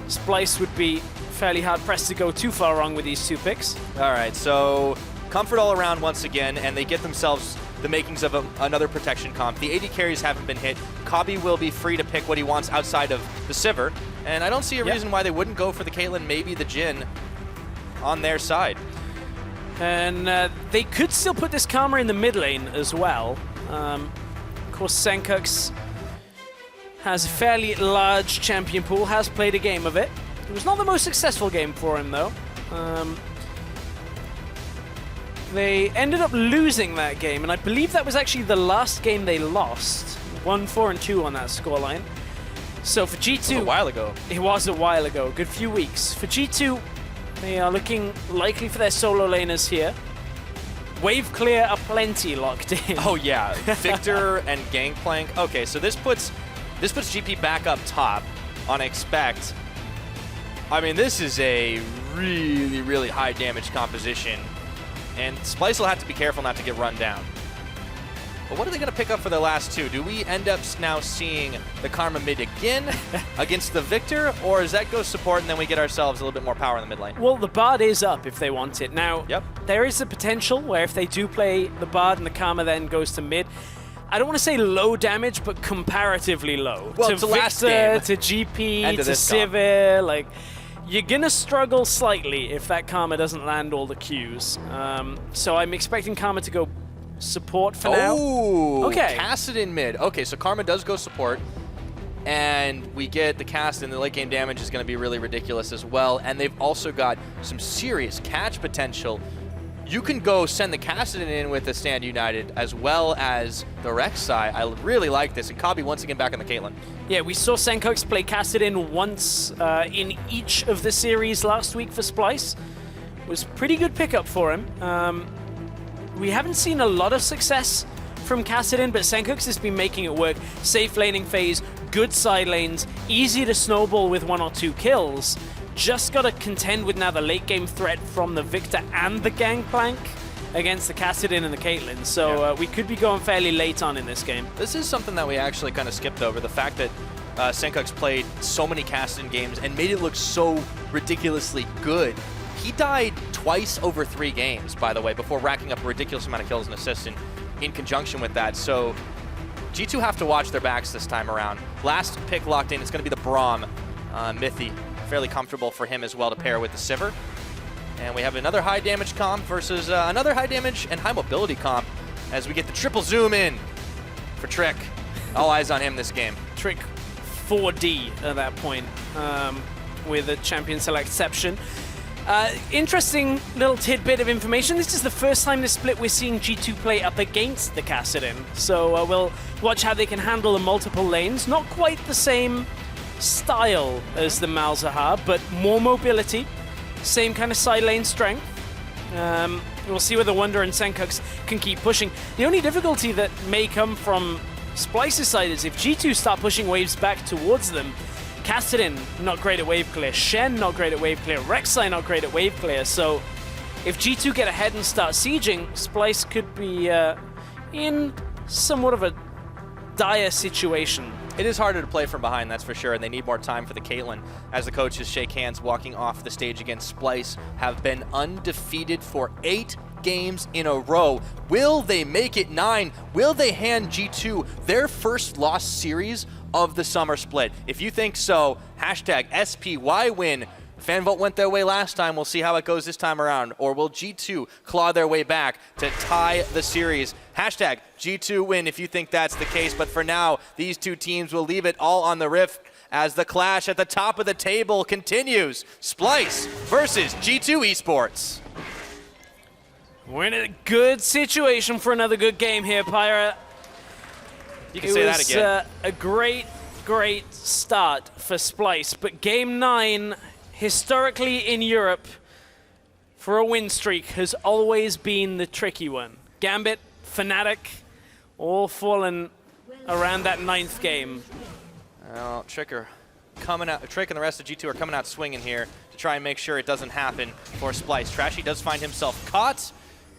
Splyce would be fairly hard-pressed to go too far wrong with these 2 picks. All right, so comfort all around once again, and they get themselves the makings of another protection comp. The AD carries haven't been hit. Kabi will be free to pick what he wants outside of the Sivir, and I don't see a reason why they wouldn't go for the Caitlyn, maybe the Jhin on their side. And they could still put this Karma in the mid lane as well. Of course, Senkux has a fairly large champion pool, has played a game of it. It was not the most successful game for him, though. They ended up losing that game, and I believe that was actually the last game they lost. 1-4-2 on that scoreline. So for G2... It was a while ago. It was a while ago, good few weeks. For G2, they are looking likely for their solo laners here. Wave clear aplenty locked in. Oh yeah, Victor and Gangplank. Okay, so this puts GP back up top on expect. I mean, this is a really, really high damage composition. And Splyce will have to be careful not to get run down. But what are they going to pick up for their last 2? Do we end up now seeing the Karma mid again against the Victor? Or does that go support and then we get ourselves a little bit more power in the mid lane? Well, the Bard is up if they want it. Now, there is a potential where if they do play the Bard and the Karma then goes to mid, I don't want to say low damage, but comparatively low. Well, to it's the Victor, last game. to GP, And to to this comp. Sivir, like... You're gonna struggle slightly if that Karma doesn't land all the Qs. So I'm expecting Karma to go support for now. Oh, okay. Kassadin mid. Okay, so Karma does go support. And we get the Kassadin. The late game damage is going to be really ridiculous as well. And they've also got some serious catch potential. You can go send the Kassadin in with the Stand United as well as the Rek'Sai. I really like this. And Kabi once again back on the Caitlyn. Yeah, we saw Senkux play Kassadin once in each of the series last week for Splyce. It was pretty good pickup for him. We haven't seen a lot of success from Kassadin, but Senkux has been making it work. Safe laning phase, good side lanes, easy to snowball with 1 or 2 kills. Just got to contend with now the late game threat from the Victor and the Gangplank against the Kassadin and the Caitlyn. So we could be going fairly late on in this game. This is something that we actually kind of skipped over. The fact that Senkux played so many Kassadin games and made it look so ridiculously good. He died twice over 3 games, by the way, before racking up a ridiculous amount of kills and assists in conjunction with that. So G2 have to watch their backs this time around. Last pick locked in, it's going to be the Braum. Mithy, fairly comfortable for him as well to pair with the Sivir. And we have another high damage comp versus another high damage and high mobility comp as we get the triple zoom in for Trick. All eyes on him this game. Trick 4D at that point with a champion selectception. Interesting little tidbit of information. This is the first time this split we're seeing G2 play up against the Kassadin. So we'll watch how they can handle the multiple lanes. Not quite the same style as the Malzahar, but more mobility. Same kind of side lane strength. We'll see whether Wonder and Senkux can keep pushing. The only difficulty that may come from Splyce's side is if G2 start pushing waves back towards them, Kassadin not great at wave clear, Shen not great at wave clear, Rek'Sai not great at wave clear. So if G2 get ahead and start sieging, Splyce could be in somewhat of a dire situation. It is harder to play from behind, that's for sure, and they need more time for the Caitlyn. As the coaches shake hands walking off the stage against Splyce, have been undefeated for 8 games in a row. Will they make it 9? Will they hand G2 their first lost series of the summer split? If you think so, hashtag SPYWin. FanVote went their way last time. We'll see how it goes this time around. Or will G2 claw their way back to tie the series? Hashtag G2 win if you think that's the case. But for now, these two teams will leave it all on the rift as the clash at the top of the table continues. Splyce versus G2 Esports. We're in a good situation for another good game here, Pyra. You can say that again. A great start for Splyce, but game 9, historically in Europe, for a win streak, has always been the tricky one. Gambit, Fnatic, all fallen around that 9th game. Well, TRICKR coming out. Trick and the rest of G2 are coming out swinging here to try and make sure it doesn't happen for Splyce. Trashy does find himself caught,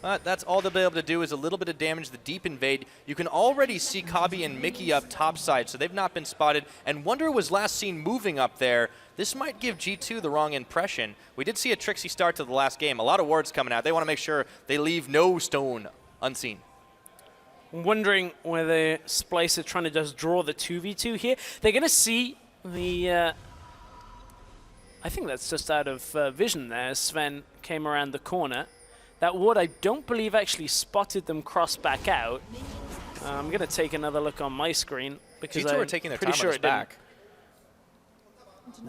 but that's all they'll be able to do is a little bit of damage. The deep invade. You can already see Kabi and Mickey up topside, so they've not been spotted. And Wonder was last seen moving up there. This might give G2 the wrong impression. We did see a tricksy start to the last game. A lot of wards coming out. They want to make sure they leave no stone unseen. I'm wondering whether Splyce are trying to just draw the 2v2 here. They're going to see the... I think that's just out of vision there. Sven came around the corner. That ward, I don't believe, actually spotted them cross back out. I'm going to take another look on my screen because G2 are taking their time on this back.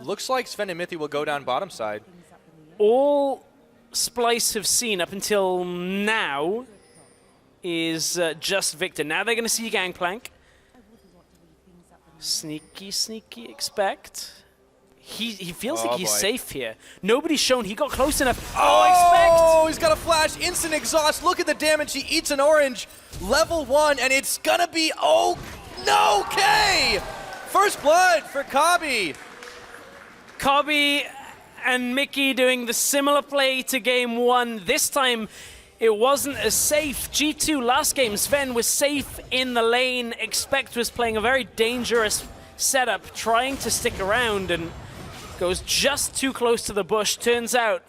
Looks like Sven and Mithy will go down bottom side. All Splyce have seen up until now is just Victor. Now they're going to see Gangplank. Sneaky, sneaky expect. He feels like he's safe here. Nobody's shown he got close enough. Oh, he's got a flash, instant exhaust. Look at the damage. He eats an orange. Level 1, and it's gonna be, oh, no, K! First blood for Kabi. Kabi and Mickey doing the similar play to game 1. This time, it wasn't as safe. G2 last game, Sven was safe in the lane. Expect was playing a very dangerous setup, trying to stick around, and goes just too close to the bush. Turns out,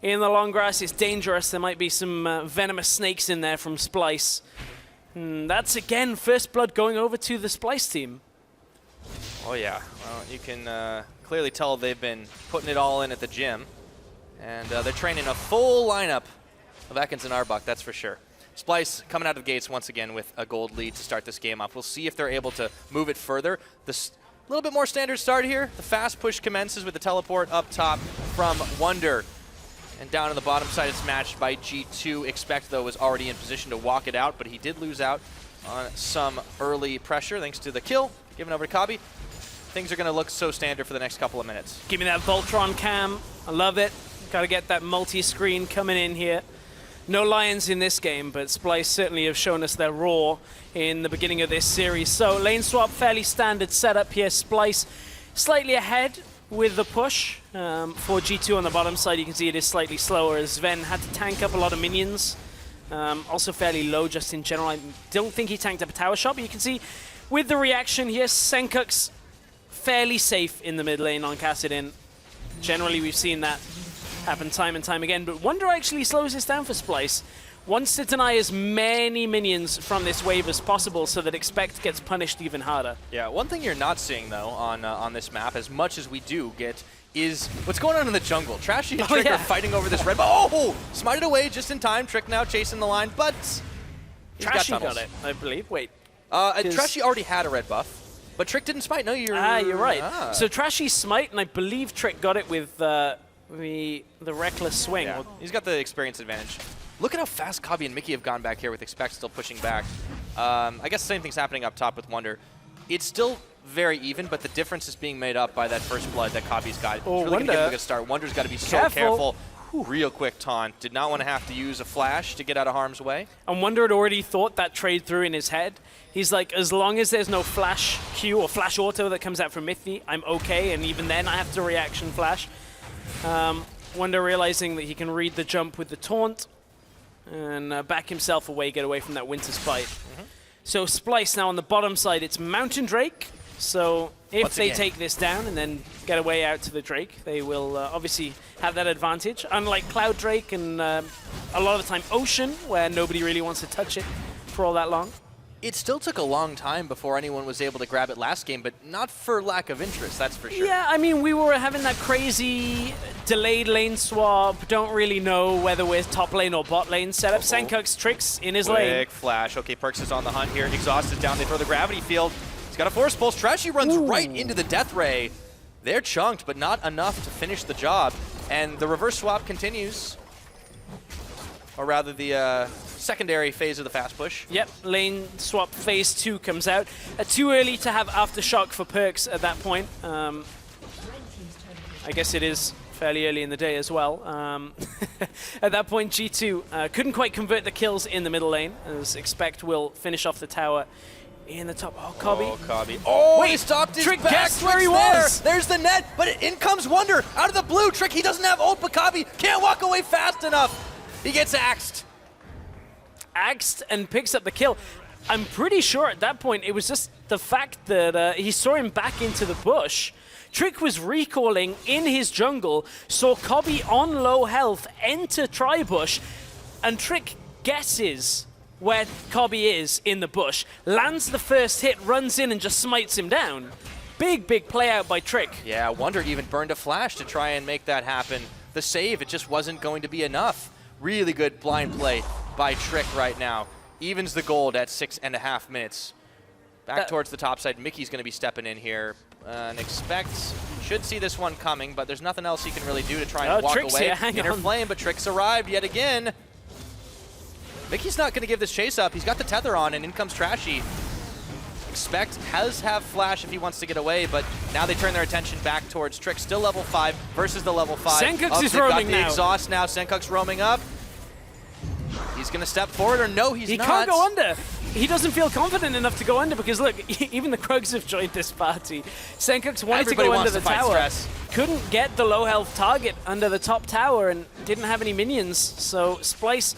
in the long grass, it's dangerous. There might be some venomous snakes in there from Splyce. That's, again, first blood going over to the Splyce team. Oh, yeah. Well, you can clearly tell they've been putting it all in at the gym. And they're training a full lineup of Ekans and Arbok, that's for sure. Splyce coming out of the gates once again with a gold lead to start this game off. We'll see if they're able to move it further. A little bit more standard start here. The fast push commences with the teleport up top from Wonder. And down on the bottom side, it's matched by G2. Expect, though, was already in position to walk it out, but he did lose out on some early pressure thanks to the kill given over to Kabi. Things are going to look so standard for the next couple of minutes. Give me that Voltron cam. I love it. Got to get that multi-screen coming in here. No Lions in this game, but Splyce certainly have shown us their raw in the beginning of this series. So lane swap, fairly standard setup here. Splyce slightly ahead with the push. For G2 on the bottom side, you can see it is slightly slower as Sven had to tank up a lot of minions. Also fairly low just in general. I don't think he tanked up a tower shot, but you can see with the reaction here, Senkuk's fairly safe in the mid lane on Kassadin. Generally, we've seen that happen time and time again, but Wonder actually slows this down for Splyce. Wants to deny as many minions from this wave as possible so that Expect gets punished even harder. Yeah, one thing you're not seeing, though, on this map, as much as we do get, is what's going on in the jungle. Trashy and Trick are fighting over this red buff. Oh! Smited away just in time. Trick now chasing the line, but Trashy got it, I believe. Wait. Trashy already had a red buff, but Trick didn't smite. No, you're right. So Trashy smite, and I believe Trick got it with the reckless swing. Yeah. He's got the experience advantage. Look at how fast Kabi and Mickey have gone back here with Expect still pushing back. I guess the same thing's happening up top with Wonder. It's still very even, but the difference is being made up by that first blood that Kabi's got. It's really going to give him a good start. Wonder's got to be so careful. Real quick taunt. Did not want to have to use a flash to get out of harm's way. And Wonder had already thought that trade through in his head. He's like, as long as there's no flash Q or flash auto that comes out from Mithy, I'm okay, and even then I have to reaction flash. Wonder realizing that he can read the jump with the taunt and back himself away, get away from that Winter's Bite. So Splyce now on the bottom side, it's Mountain Drake. So if they take this down and then get away out to the Drake, they will obviously have that advantage. Unlike Cloud Drake and a lot of the time Ocean, where nobody really wants to touch it for all that long. It still took a long time before anyone was able to grab it last game, but not for lack of interest, that's for sure. Yeah, I mean, we were having that crazy delayed lane swap, don't really know whether we're top lane or bot lane setup. Senkuk's tricks in his lane. Quick flash. Okay, Perks is on the hunt here. Exhaust is down. They throw the gravity field. He's got a force pulse. Trashy runs right into the death ray. They're chunked, but not enough to finish the job. And the reverse swap continues. Or rather, the secondary phase of the fast push. Yep, lane swap phase 2 comes out. Too early to have aftershock for Perks at that point. I guess it is fairly early in the day as well. At that point, G2 couldn't quite convert the kills in the middle lane, as Expect will finish off the tower in the top. Oh, Cobby. Oh, Cobby. Oh, wait, he stopped his Trick back. guessed where he Trick's was. There's the net, but in comes Wonder out of the blue. Trick, he doesn't have ult, but Cobby can't walk away fast enough. He gets axed. Axed and picks up the kill. I'm pretty sure at that point it was just the fact that he saw him back into the bush. Trick was recalling in his jungle, saw Cobby on low health enter Tribush, and Trick guesses where Cobby is in the bush, lands the first hit, runs in and just smites him down. Big play out by Trick. Yeah, Wonder even burned a flash to try and make that happen. The save, it just wasn't going to be enough. Really good blind play by Trick right now. Evens the gold at 6.5 minutes. Back towards the top side. Mickey's going to be stepping in here. And should see this one coming, but there's nothing else he can really do to try and walk Trick's away. Here, hang Inner on. flame, but Trick's arrived yet again. Mickey's not going to give this chase up. He's got the tether on, and in comes Trashy. Has flash if he wants to get away, but now they turn their attention back towards Trick. Still level 5 versus the level 5. Senkux is they've got roaming the now. Exhaust now. Senkux roaming up. He's going to step forward, or no, he's not. He can't go under. He doesn't feel confident enough to go under because, look, even the Krugs have joined this party. Senkux wanted Everybody to go wants under to the fight tower. stress. Couldn't get the low health target under the top tower and didn't have any minions. So Splyce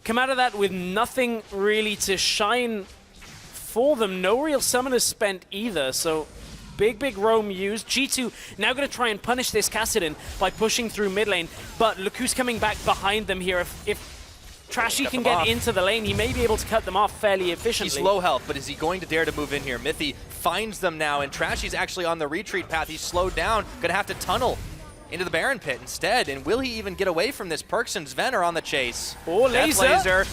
come out of that with nothing really to shine for them. No real summoners spent either. So big roam used. G2 now going to try and punish this Kassadin by pushing through mid lane. But look who's coming back behind them here. If Trashy can get into the lane, he may be able to cut them off fairly efficiently. He's low health, but is he going to dare to move in here? Mithy finds them now, and Trashy's actually on the retreat path. He's slowed down, gonna have to tunnel into the Baron Pit instead. And will he even get away from this? Perks and Sven are on the chase. Oh, Death laser.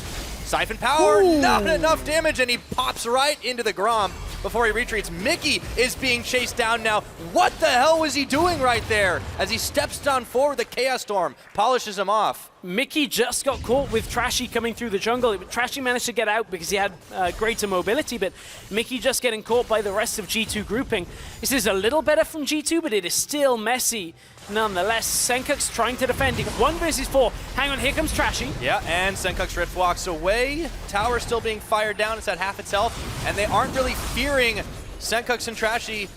Siphon power, Ooh. not enough damage, and he pops right into the Grom before he retreats. Mickey is being chased down now. What the hell was he doing right there? As he steps down forward, the Chaos Storm polishes him off. Mickey just got caught with Trashy coming through the jungle. Trashy managed to get out because he had greater mobility, but Mickey just getting caught by the rest of G2 grouping. This is a little better from G2, but it is still messy. Nonetheless, Senkux trying to defend. 1 versus 4. Hang on, here comes Trashy. Yeah, and Senkux Rift walks away. Tower still being fired down. It's at half its health, and they aren't really fearing Senkux and Trashy.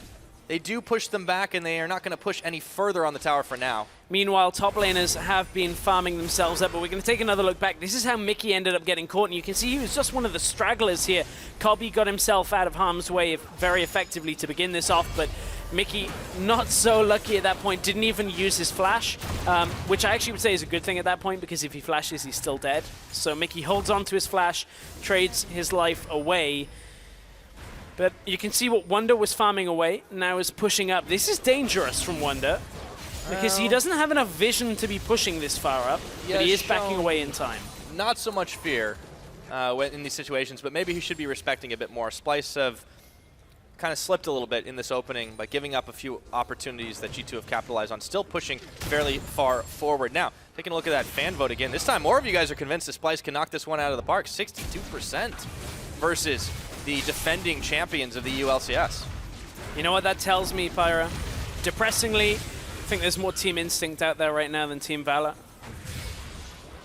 They do push them back, and they are not going to push any further on the tower for now. Meanwhile, top laners have been farming themselves up, but we're going to take another look back. This is how Mickey ended up getting caught, and you can see he was just one of the stragglers here. Cobby got himself out of harm's way very effectively to begin this off, but Mickey, not so lucky at that point, didn't even use his flash, which I actually would say is a good thing at that point, because if he flashes, he's still dead. So Mickey holds on to his flash, trades his life away. But you can see what Wonder was farming away, now is pushing up. This is dangerous from Wonder, because he doesn't have enough vision to be pushing this far up, but he is backing away in time. Not so much fear in these situations, but maybe he should be respecting a bit more. Splyce have kind of slipped a little bit in this opening by giving up a few opportunities that G2 have capitalized on, still pushing fairly far forward. Now, taking a look at that fan vote again, this time more of you guys are convinced that Splyce can knock this one out of the park. 62% versus the defending champions of the EULCS. You know what that tells me, Pyra? Depressingly, I think there's more Team Instinct out there right now than Team Valor.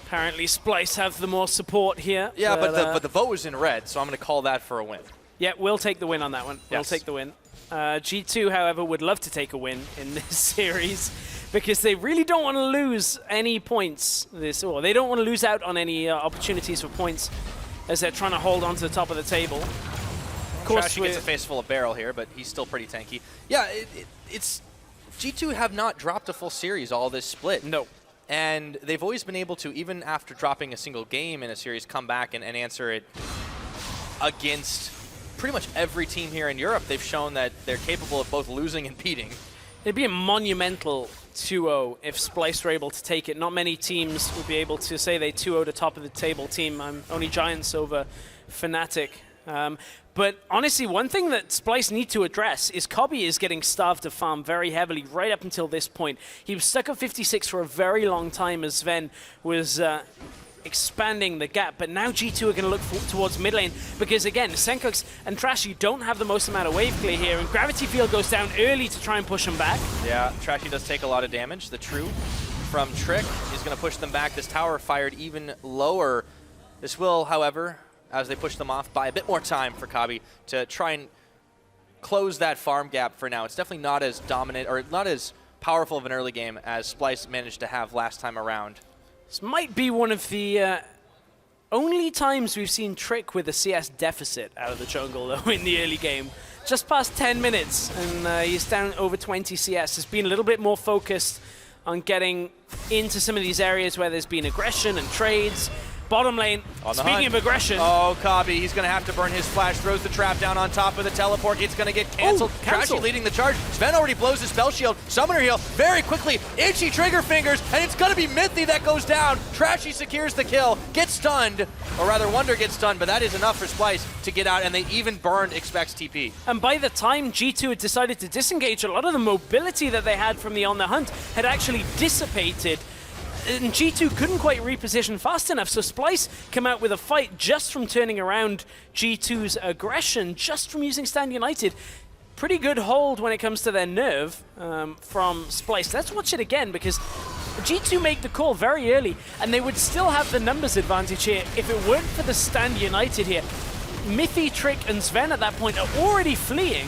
Apparently Splyce have the more support here. Yeah, but the vote was in red, so I'm going to call that for a win. Yeah, we'll take the win on that one. Yes. We'll take the win. G2, however, would love to take a win in this series because they really don't want to lose any points. Or they don't want to lose out on any opportunities for points as they're trying to hold on to the top of the table. Of course, Trashy gets a face full of barrel here, but he's still pretty tanky. Yeah, it's G2 have not dropped a full series all this split. No. And they've always been able to, even after dropping a single game in a series, come back and answer it against pretty much every team here in Europe. They've shown that they're capable of both losing and beating. It'd be a monumental 2-0 if Splyce were able to take it. Not many teams would be able to say they 2-0'd a top of the table team. Only Giants over Fnatic. But honestly, one thing that Splyce need to address is Cobby is getting starved to farm very heavily right up until this point. He was stuck at 56 for a very long time as Sven was expanding the gap, but now G2 are going to look towards mid lane because, again, Senkux and Trashy don't have the most amount of wave clear here, and Gravity Field goes down early to try and push them back. Yeah, Trashy does take a lot of damage. The True from Trick is going to push them back. This tower fired even lower. This will, however, as they push them off, buy a bit more time for Kabi to try and close that farm gap for now. It's definitely not as dominant or not as powerful of an early game as Splyce managed to have last time around. This might be one of the only times we've seen Trick with a CS deficit out of the jungle, though, in the early game. Just past 10 minutes, and he's down over 20 CS. Has been a little bit more focused on getting into some of these areas where there's been aggression and trades. Bottom lane, speaking of aggression. Oh, Kabi, he's going to have to burn his flash, throws the trap down on top of the teleport. It's going to get canceled. Trashy leading the charge. Sven already blows his spell shield. Summoner heal very quickly. Itchy trigger fingers, and it's going to be Mythy that goes down. Trashy secures the kill, gets stunned, or rather Wonder gets stunned, but that is enough for Splyce to get out, and they even burned Expect's TP. And by the time G2 had decided to disengage, a lot of the mobility that they had from the On The Hunt had actually dissipated. And G2 couldn't quite reposition fast enough, so Splyce come out with a fight just from turning around G2's aggression, just from using Stand United. Pretty good hold when it comes to their nerve from Splyce. Let's watch it again, because G2 make the call very early, and they would still have the numbers advantage here if it weren't for the Stand United here. Mythy, Trick, and Sven at that point are already fleeing.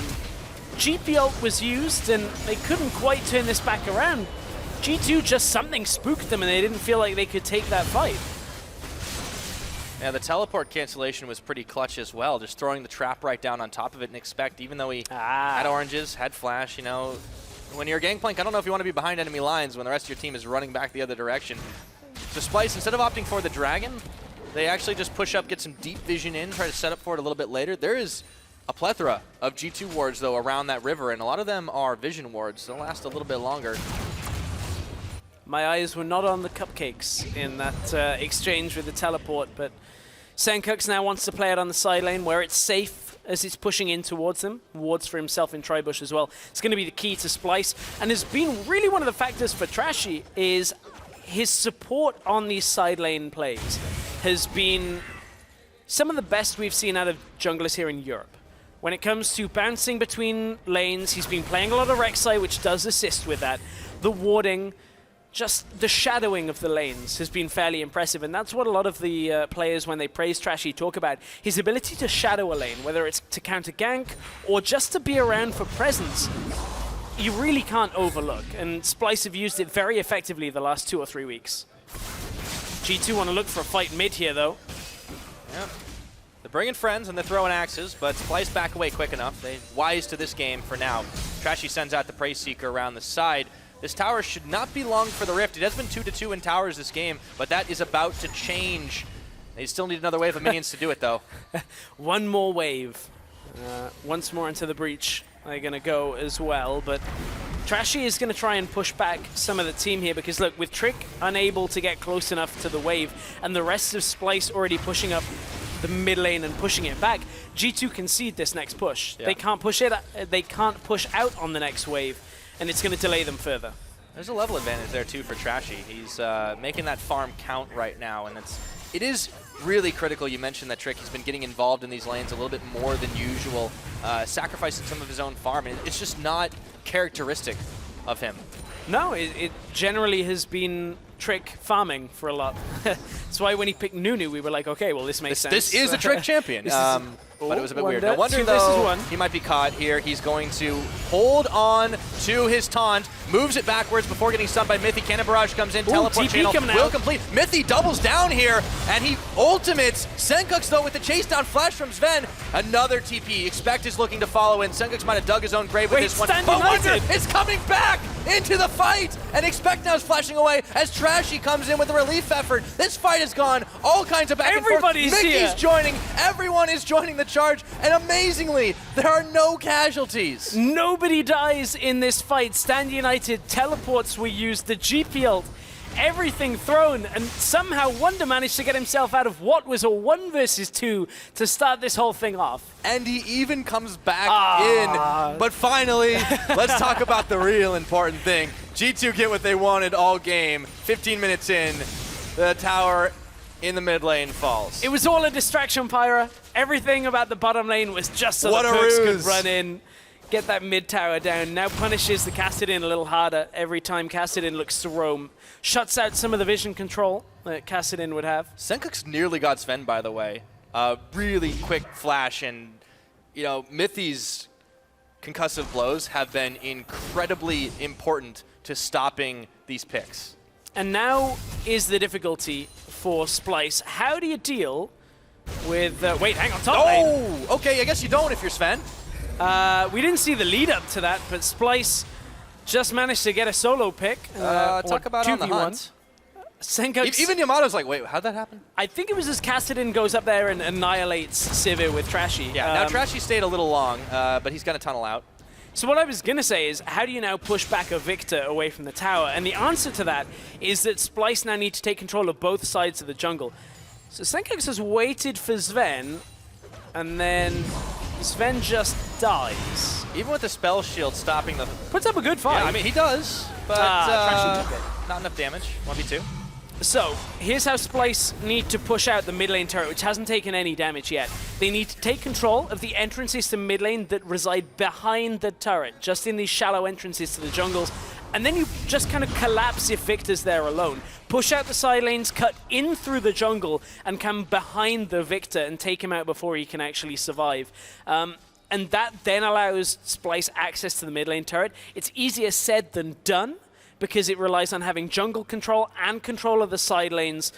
GP ult was used, and they couldn't quite turn this back around. G2 just something spooked them and they didn't feel like they could take that fight. Yeah, the teleport cancellation was pretty clutch as well, just throwing the trap right down on top of it and Expect, even though he had oranges, had flash, you know, when you're Gangplank, I don't know if you want to be behind enemy lines when the rest of your team is running back the other direction. So Splyce, instead of opting for the Dragon, they actually just push up, get some deep vision in, try to set up for it a little bit later. There is a plethora of G2 wards, though, around that river, and a lot of them are vision wards. They'll last a little bit longer. My eyes were not on the cupcakes in that exchange with the teleport, but Senkux now wants to play it on the side lane where it's safe as he's pushing in towards them. Wards for himself in Tribush as well. It's going to be the key to Splyce, and has been really one of the factors for Trashy is his support on these side lane plays has been some of the best we've seen out of junglers here in Europe. When it comes to bouncing between lanes, he's been playing a lot of Rek'Sai, which does assist with that. The warding, just the shadowing of the lanes has been fairly impressive, and that's what a lot of the players, when they praise Trashy, talk about. His ability to shadow a lane, whether it's to counter gank or just to be around for presence, you really can't overlook, and Splyce have used it very effectively the last 2 or 3 weeks. G2 want to look for a fight mid here, though. Yeah. They're bringing friends and they're throwing axes, but Splyce back away quick enough. They're wise to this game for now. Trashy sends out the Praise Seeker around the side. This tower should not be long for the Rift. It has been 2-2 in towers this game, but that is about to change. They still need another wave of minions to do it, though. One more wave. Once more into the breach. They're going to go as well, but Trashy is going to try and push back some of the team here, because look, with Trick unable to get close enough to the wave, and the rest of Splyce already pushing up the mid lane and pushing it back, G2 concede this next push. Yeah. They can't push it. They can't push out on the next wave, and it's going to delay them further. There's a level advantage there too for Trashy. He's making that farm count right now, and it is really critical. You mentioned that Trick. He's been getting involved in these lanes a little bit more than usual, sacrificing some of his own farm, and it's just not characteristic of him. No, it generally has been Trick farming for a lot. That's why when he picked Nunu, we were like, okay, well, this makes sense. This is a Trick champion. But it was a bit weird. No wonder, though, he might be caught here. He's going to hold on to his taunt, moves it backwards before getting stunned by Mythy. Cannon Barrage comes in, teleport channel will complete. Mythy doubles down here, and he ultimates. Senkux, though, with the chase down flash from Sven. Another TP. Expect is looking to follow in. Senkux might have dug his own grave with this one. But Wonder is coming back into the fight, and Expect now is flashing away as Trashy comes in with a relief effort. This fight has gone all kinds of back and forth. Mickey's joining. Everyone is joining the charge, and amazingly, there are no casualties. Nobody dies in this fight. Stand United teleports were used, the GP ult, everything thrown, and somehow Wonder managed to get himself out of what was a 1 versus 2 to start this whole thing off. And he even comes back in. But finally, let's talk about the real important thing. G2 get what they wanted all game. 15 minutes in, the tower in the mid lane falls. It was all a distraction, Pyra. Everything about the bottom lane was just so the Perks could run in, get that mid tower down. Now punishes the Kassadin a little harder every time Kassadin looks to roam. Shuts out some of the vision control that Kassadin would have. Senkux nearly got Sven, by the way. Really quick flash, and you know, Mithy's concussive blows have been incredibly important to stopping these picks. And now is the difficulty for Splyce. How do you deal with... wait, hang on, top lane. Okay, I guess you don't if you're Sven. We didn't see the lead up to that, but Splyce just managed to get a solo pick. Talk about on the hunt. Senkux, Even Yamato's like, wait, how'd that happen? I think it was as Kassadin goes up there and annihilates Sivir with Trashy. Yeah, now Trashy stayed a little long, but he's going to tunnel out. So what I was going to say is, how do you now push back a Victor away from the tower? And the answer to that is that Splyce now need to take control of both sides of the jungle. So Senkux has waited for Sven, and then Sven just dies. Even with the spell shield stopping the... Puts up a good fight. Yeah, I mean, he does, but Trashy took it. Not enough damage. 1v2. So, here's how Splyce need to push out the mid lane turret, which hasn't taken any damage yet. They need to take control of the entrances to mid lane that reside behind the turret, just in these shallow entrances to the jungles. And then you just kind of collapse if Victor's there alone. Push out the side lanes, cut in through the jungle, and come behind the Victor and take him out before he can actually survive. And that then allows Splyce access to the mid lane turret. It's easier said than done, because it relies on having jungle control and control of the side lanes.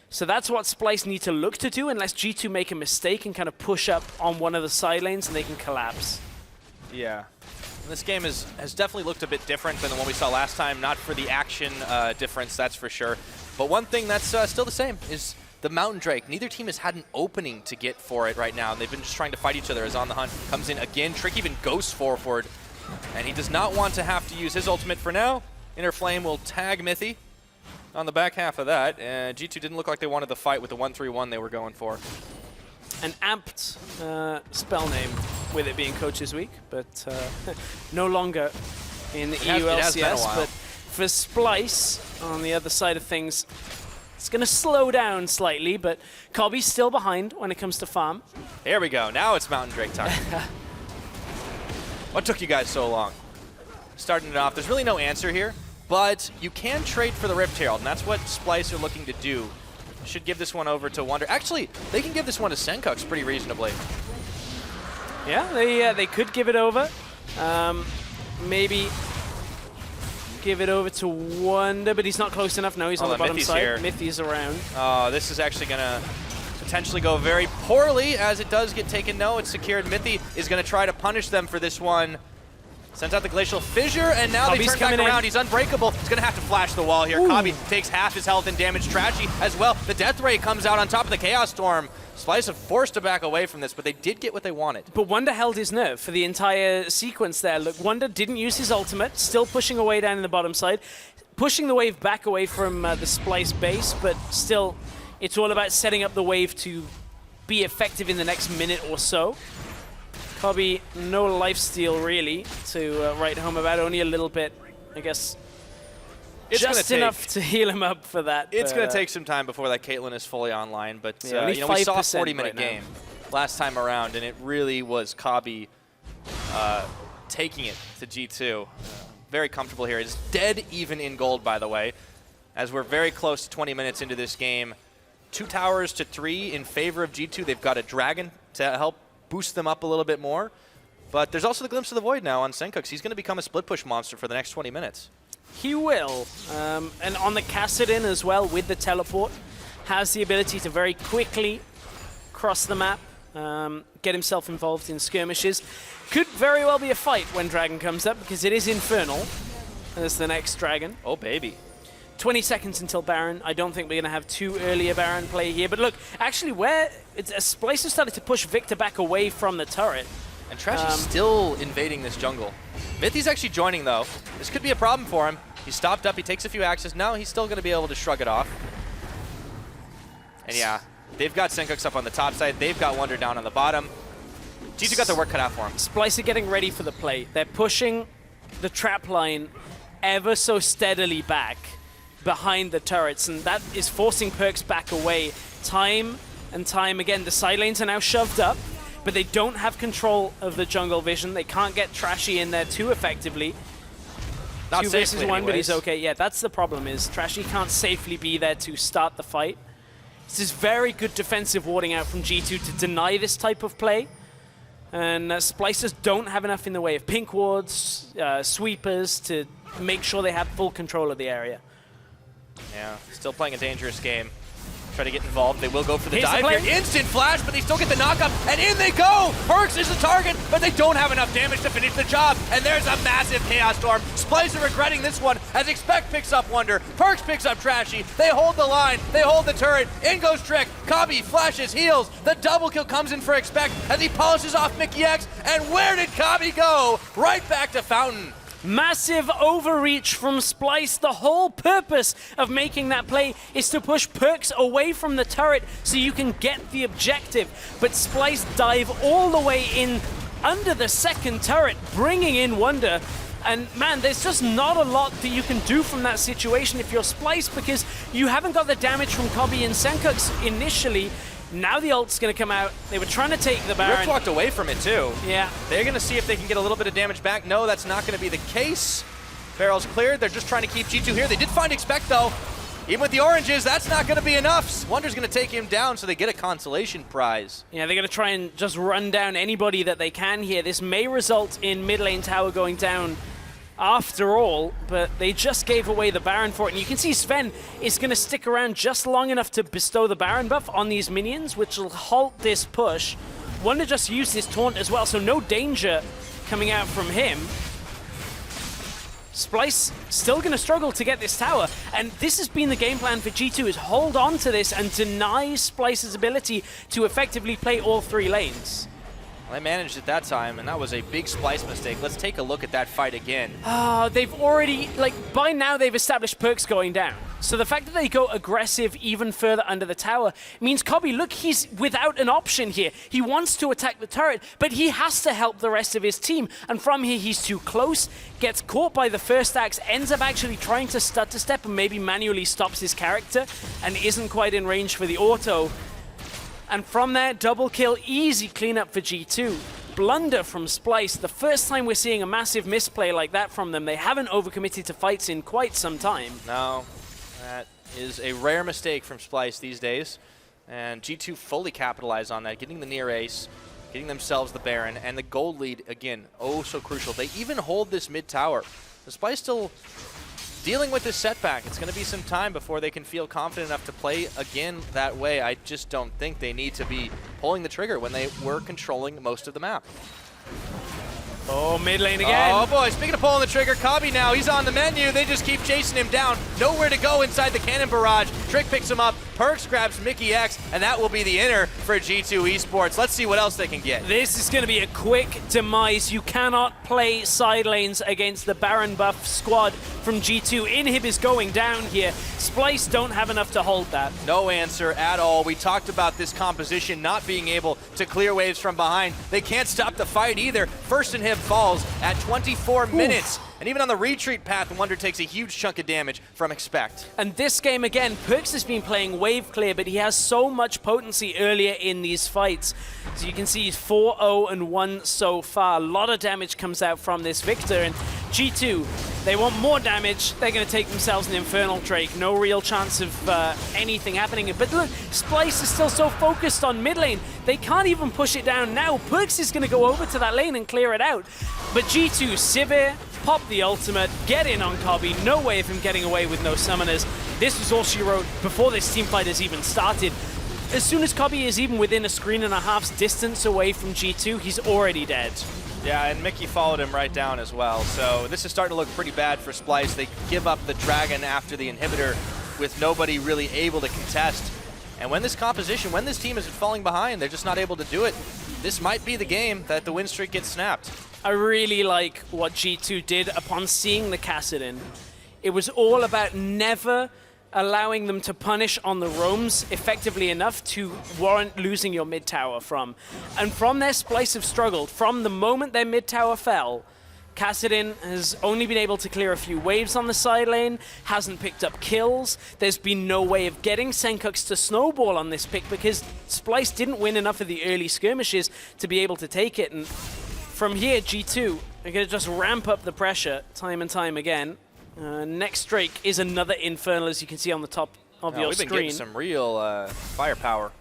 So that's what Splyce need to look to do, unless G2 make a mistake and kind of push up on one of the side lanes and they can collapse. Yeah. This game has definitely looked a bit different than the one we saw last time, not for the action difference, that's for sure. But one thing that's still the same is the Mountain Drake. Neither team has had an opening to get for it right now, and they've been just trying to fight each other as On the Hunt comes in again. Trick even goes forward, and he does not want to have to use his ultimate for now. Inner Flame will tag Mithy on the back half of that. And G2 didn't look like they wanted the fight with the 1-3-1 they were going for. An apt spell name with it being Coaches Week, but no longer in the EULCS. But for Splyce, on the other side of things, it's going to slow down slightly, but Cobby's still behind when it comes to farm. Here we go. Now it's Mountain Drake time. What took you guys so long? Starting it off, there's really no answer here, but you can trade for the Rift Herald, and that's what Splyce are looking to do. Should give this one over to Wonder. Actually, they can give this one to Senkux pretty reasonably. Yeah, they could give it over. Maybe give it over to Wonder, but he's not close enough. No, he's on the bottom side. Here. Mithy's around. Oh, this is actually going to potentially go very poorly, as it does get taken. No, it's secured. Mithy is going to try to punish them for this one. Sends out the Glacial Fissure, and now they turn back around. He's unbreakable. He's going to have to flash the wall here. Cobby takes half his health and damage. Trashy as well. The Death Ray comes out on top of the Chaos Storm. Splyce are forced to back away from this, but they did get what they wanted. But Wonder held his nerve for the entire sequence there. Look, Wonder didn't use his ultimate, still pushing away down in the bottom side, pushing the wave back away from the Splyce base, but still, it's all about setting up the wave to be effective in the next minute or so. Cobby, no lifesteal really to write home about, only a little bit, I guess. It's just enough to heal him up for that. It's going to take some time before that Caitlyn is fully online, but yeah, you know, we saw a 40-minute game last time around, and it really was Cobby taking it to G2. Very comfortable here. It's dead even in gold, by the way, as we're very close to 20 minutes into this game. 2 towers to 3 in favor of G2. They've got a dragon to help boost them up a little bit more. But there's also the Glimpse of the Void now on Senkux. He's going to become a split push monster for the next 20 minutes. He will. And on the Kassadin as well, with the teleport, has the ability to very quickly cross the map, get himself involved in skirmishes. Could very well be a fight when Dragon comes up, because it is Infernal as the next Dragon. Oh, baby. 20 seconds until Baron. I don't think we're going to have too early a Baron play here. But look, actually, Splyce has started to push Victor back away from the turret. And Trashy's still invading this jungle. Mithy's actually joining, though. This could be a problem for him. He stopped up. He takes a few axes. Now he's still going to be able to shrug it off. And yeah, they've got Senkux up on the top side. They've got Wonder down on the bottom. G2 got their work cut out for him. Splyce are getting ready for the play. They're pushing the trap line ever so steadily back behind the turrets, and that is forcing Perkz back away time and time again. The side lanes are now shoved up, but they don't have control of the jungle vision. They can't get Trashy in there too effectively. Not 2 versus 1, but he's okay. Yeah, that's the problem, is Trashy can't safely be there to start the fight. This is very good defensive warding out from G2 to deny this type of play. And Splicers don't have enough in the way of pink wards, sweepers to make sure they have full control of the area. Yeah, still playing a dangerous game. Try to get involved. They will go for the Here's dive the here. Instant flash, but they still get the knockup, and in they go! Perks is the target, but they don't have enough damage to finish the job, and there's a massive Chaos Storm. Splyce are regretting this one, as Expect picks up Wonder, Perks picks up Trashy, they hold the line, they hold the turret, in goes Trick, Kabi flashes, heals, the double kill comes in for Expect as he polishes off Mickey X, and where did Kabi go? Right back to Fountain. Massive overreach from Splyce. The whole purpose of making that play is to push Perks away from the turret so you can get the objective. But Splyce dive all the way in under the second turret, bringing in Wonder. And man, there's just not a lot that you can do from that situation if you're Splyce, because you haven't got the damage from Kabi and Senkux initially. Now the ult's going to come out. They were trying to take the Baron. Rift walked away from it too. Yeah. They're going to see if they can get a little bit of damage back. No, that's not going to be the case. Barrel's cleared. They're just trying to keep G2 here. They did find Expect though. Even with the oranges, that's not going to be enough. Wonder's going to take him down so they get a consolation prize. Yeah, they're going to try and just run down anybody that they can here. This may result in mid lane tower going down after all, but they just gave away the Baron for it. And you can see Sven is going to stick around just long enough to bestow the Baron buff on these minions, which will halt this push. Wonder just used his taunt as well, so no danger coming out from him. Splyce still going to struggle to get this tower, and this has been the game plan for G2, is hold on to this and deny Splyce's ability to effectively play all three lanes. They managed it that time, and that was a big Splyce mistake. Let's take a look at that fight again. They've already, by now they've established Perks going down. So the fact that they go aggressive even further under the tower means Kabi, look, he's without an option here. He wants to attack the turret, but he has to help the rest of his team. And from here, he's too close, gets caught by the first axe, ends up actually trying to stutter step and maybe manually stops his character and isn't quite in range for the auto. And from there, double kill, easy cleanup for G2. Blunder from Splyce, the first time we're seeing a massive misplay like that from them. They haven't overcommitted to fights in quite some time. No, that is a rare mistake from Splyce these days. And G2 fully capitalized on that, getting the near ace, getting themselves the Baron, and the gold lead, again, oh so crucial. They even hold this mid tower. The Splyce still dealing with this setback. It's going to be some time before they can feel confident enough to play again that way. I just don't think they need to be pulling the trigger when they were controlling most of the map. Oh, mid lane again. Oh boy, speaking of pulling the trigger, Kabi now, he's on the menu. They just keep chasing him down. Nowhere to go inside the cannon barrage. Trick picks him up, Perks grabs Mickey X, and that will be the inner for G2 Esports. Let's see what else they can get. This is going to be a quick demise. You cannot play side lanes against the Baron buff squad from G2. Inhib is going down here. Splyce don't have enough to hold that. No answer at all. We talked about this composition not being able to clear waves from behind. They can't stop the fight either. First Inhib falls at 24 minutes. And even on the retreat path, Wonder takes a huge chunk of damage from Expect. And this game again, Perks has been playing wave clear, but he has so much potency earlier in these fights. So you can see he's 4-0 and 1 so far. A lot of damage comes out from this Victor. And G2, they want more damage. They're going to take themselves an Infernal Drake. No real chance of anything happening. But look, Splyce is still so focused on mid lane. They can't even push it down now. Perks is going to go over to that lane and clear it out. But G2, Sivir, pop the ultimate, get in on Kabi. No way of him getting away with no summoners. This was all she wrote before this teamfight has even started. As soon as Kabi is even within a screen and a half's distance away from G2, he's already dead. Yeah, and Mickey followed him right down as well. So this is starting to look pretty bad for Splyce. They give up the Dragon after the inhibitor with nobody really able to contest. And when this composition, when this team is falling behind, they're just not able to do it. This might be the game that the win streak gets snapped. I really like what G2 did upon seeing the Kassadin. It was all about never allowing them to punish on the roams effectively enough to warrant losing your mid tower from. And from there, Splyce have struggled. From the moment their mid tower fell, Kassadin has only been able to clear a few waves on the side lane, hasn't picked up kills. There's been no way of getting Senkux to snowball on this pick because Splyce didn't win enough of the early skirmishes to be able to take it. And from here, G2 are going to just ramp up the pressure time and time again. Next Drake is another Infernal, as you can see on the top of your we've screen. been getting some real firepower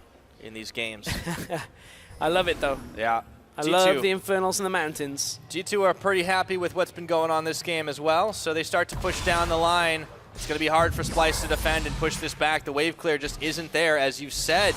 in these games. I love it, though. Yeah. I G2. love the Infernals in the mountains. G2 are pretty happy with what's been going on this game as well, so they start to push down the line. It's going to be hard for Splyce to defend and push this back. The wave clear just isn't there, as you said.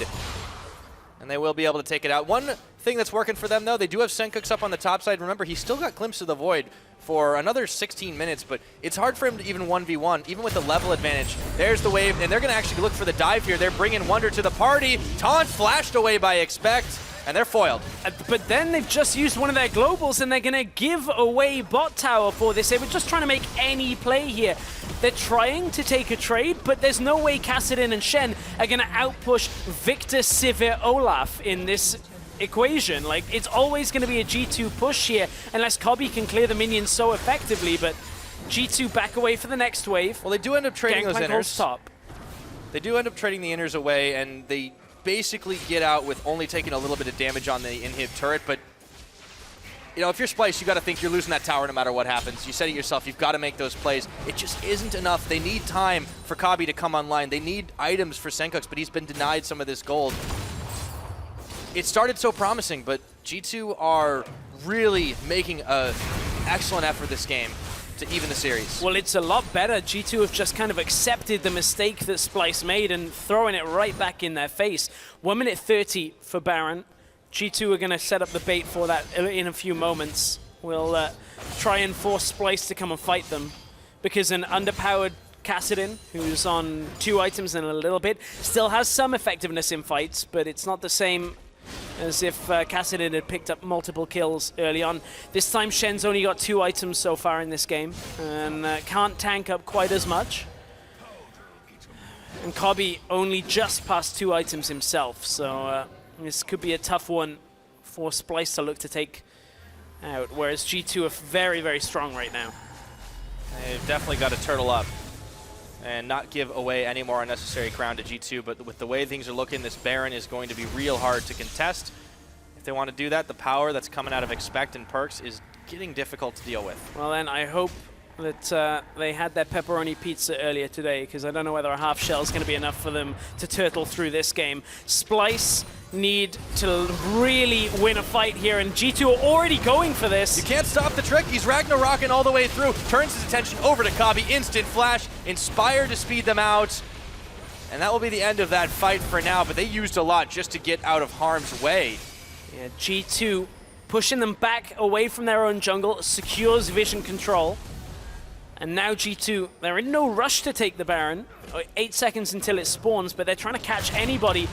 And they will be able to take it out. One thing that's working for them, though, they do have Senkux up on the top side. Remember, he still got Glimpse of the Void for another 16 minutes, but it's hard for him to even 1v1, even with the level advantage. There's the wave, and they're going to actually look for the dive here. They're bringing Wonder to the party. Taunt flashed away by Expect, and they're foiled. But then they've just used one of their globals, and they're going to give away bot tower for this. They were just trying to make any play here. They're trying to take a trade, but there's no way Kassadin and Shen are going to outpush Victor, Sivir, Olaf in this equation. Like, it's always going to be a G2 push here, unless Kobbe can clear the minions so effectively, but G2 back away for the next wave. Well, they do end up trading those inners. Top. They do end up trading the inners away, and they basically get out with only taking a little bit of damage on the inhib turret, but you know, if you're Splyce, you got to think you're losing that tower no matter what happens. You said it yourself, you've got to make those plays. It just isn't enough. They need time for Kobbe to come online. They need items for Senkux, but he's been denied some of this gold. It started so promising, but G2 are really making an excellent effort this game to even the series. Well, it's a lot better. G2 have just kind of accepted the mistake that Splyce made and throwing it right back in their face. 1 minute 30 for Baron. G2 are going to set up the bait for that in a few moments. We'll try and force Splyce to come and fight them, because an underpowered Kassadin, who's on 2 items in a little bit, still has some effectiveness in fights, but it's not the same as if Kassadin had picked up multiple kills early on. This time Shen's only got 2 items so far in this game, and can't tank up quite as much. And Kobbe only just passed 2 items himself, so this could be a tough one for Splyce to look to take out, whereas G2 are very, very strong right now. They've definitely got to turtle up and not give away any more unnecessary crown to G2, but with the way things are looking, this Baron is going to be real hard to contest. If they want to do that, the power that's coming out of Expect and Perks is getting difficult to deal with. Well then, I hope that they had their pepperoni pizza earlier today, because I don't know whether a half shell is going to be enough for them to turtle through this game. Splyce need to really win a fight here, and G2 are already going for this. You can't stop the trick. He's Ragnarocking all the way through. Turns his attention over to Kobbe. Instant flash. Inspire to speed them out. And that will be the end of that fight for now, but they used a lot just to get out of harm's way. Yeah, G2 pushing them back away from their own jungle, secures vision control. And now G2, they're in no rush to take the Baron. 8 seconds until it spawns, but they're trying to catch anybody.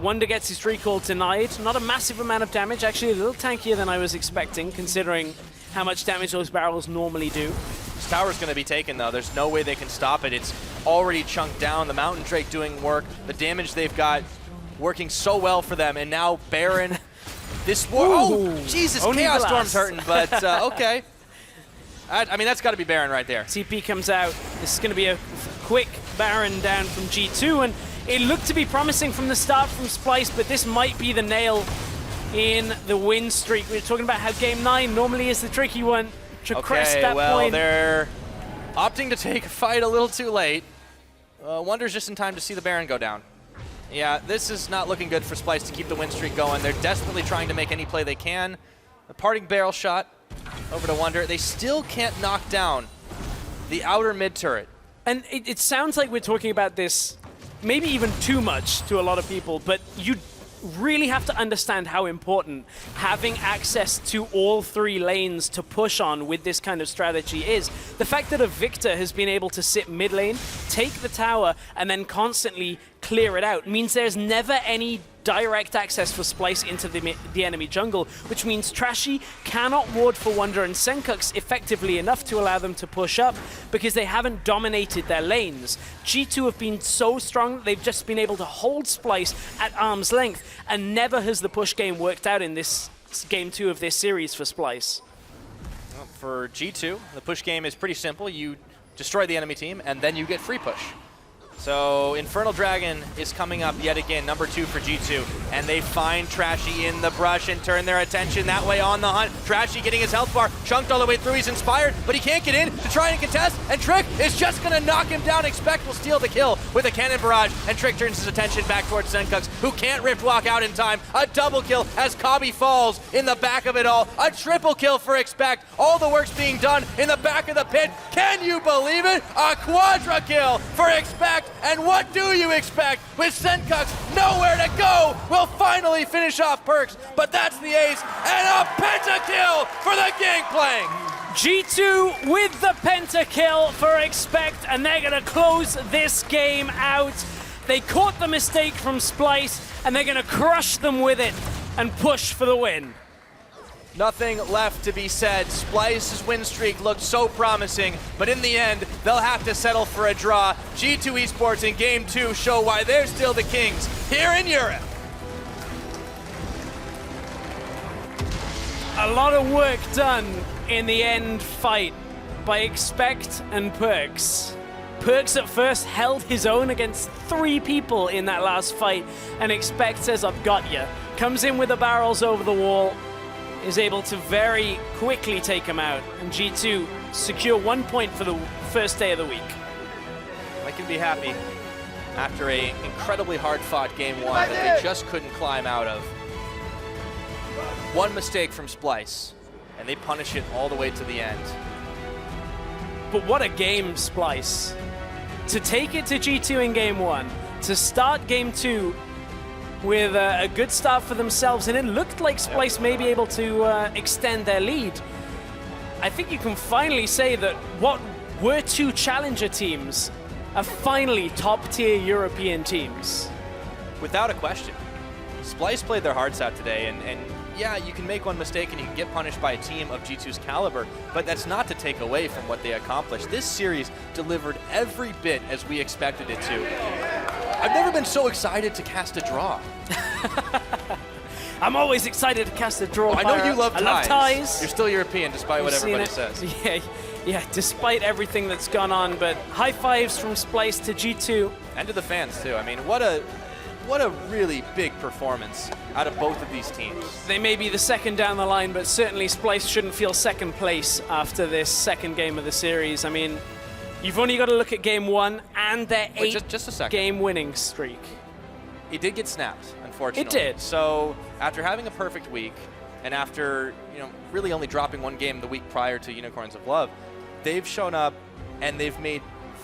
Wonder gets his recall denied. Not a massive amount of damage, actually a little tankier than I was expecting, considering how much damage those barrels normally do. This tower's going to be taken, though. There's no way they can stop it. It's already chunked down. The Mountain Drake doing work. The damage they've got working so well for them. And now Baron, this war. Oh, Jesus, Chaos Storm's hurting, but okay. I mean, that's got to be Baron right there. TP comes out. This is going to be a quick Baron down from G2, and it looked to be promising from the start from Splyce, but this might be the nail in the win streak. We were talking about how Game 9 normally is the tricky one to crest that point. They're opting to take a fight a little too late. Wonder's just in time to see the Baron go down. Yeah, this is not looking good for Splyce to keep the win streak going. They're desperately trying to make any play they can. The parting barrel shot over to Wonder. They still can't knock down the outer mid turret. And it sounds like we're talking about this maybe even too much to a lot of people, but you really have to understand how important having access to all 3 lanes to push on with this kind of strategy is. The fact that a Victor has been able to sit mid lane, take the tower, and then constantly clear it out means there's never any direct access for Splyce into the enemy jungle, which means Trashy cannot ward for Wonder and Senkux effectively enough to allow them to push up because they haven't dominated their lanes. G2 have been so strong that they've just been able to hold Splyce at arm's length, and never has the push game worked out in this Game 2 of this series for Splyce. Well, for G2, the push game is pretty simple. You destroy the enemy team, and then you get free push. So Infernal Dragon is coming up yet again, number 2 for G2. And they find Trashy in the brush and turn their attention that way on the hunt. Trashy getting his health bar chunked all the way through. He's inspired, but he can't get in to try and contest. And Trick is just going to knock him down. Expect will steal the kill with a cannon barrage. And Trick turns his attention back towards Zenkux, who can't rift walk out in time. A double kill as Kabi falls in the back of it all. A triple kill for Expect. All the work's being done in the back of the pit. Can you believe it? A quadra kill for Expect. And what do you expect? With Zenkux nowhere to go, we'll finally finish off Perks, but that's the ace, and a pentakill for the Gangplank! G2 with the pentakill for Expect, and they're gonna close this game out. They caught the mistake from Splyce, and they're gonna crush them with it and push for the win. Nothing left to be said. Splyce's win streak looked so promising, but in the end, they'll have to settle for a draw. G2 Esports in Game 2 show why they're still the kings here in Europe. A lot of work done in the end fight by Expect and Perks. Perks at first held his own against 3 people in that last fight, and Expect says, I've got you. Comes in with the barrels over the wall, is able to very quickly take him out, and G2 secure 1 point for the first day of the week. I can be happy after a incredibly hard-fought Game 1 that they just couldn't climb out of. One mistake from Splyce, and they punish it all the way to the end. But what a game, Splyce. To take it to G2 in Game 1, to start Game 2 with a good start for themselves, and it looked like Splyce may be able to extend their lead. I think you can finally say that what were 2 challenger teams are finally top-tier European teams. Without a question. Splyce played their hearts out today, and yeah, you can make one mistake and you can get punished by a team of G2's caliber, but that's not to take away from what they accomplished. This series delivered every bit as we expected it to. I've never been so excited to cast a draw. I'm always excited to cast a draw. I know you love ties. I love ties. You're still European despite what everybody says. Yeah, despite everything that's gone on, but high fives from Splyce to G2. And to the fans too. I mean, what a really big performance out of both of these teams. They may be the second down the line, but certainly Splyce shouldn't feel second place after this second game of the series. I mean, you've only got to look at Game 1 and their 8-game winning streak. It did get snapped, unfortunately. It did. So after having a perfect week, and after really only dropping 1 game the week prior to Unicorns of Love, they've shown up and they've made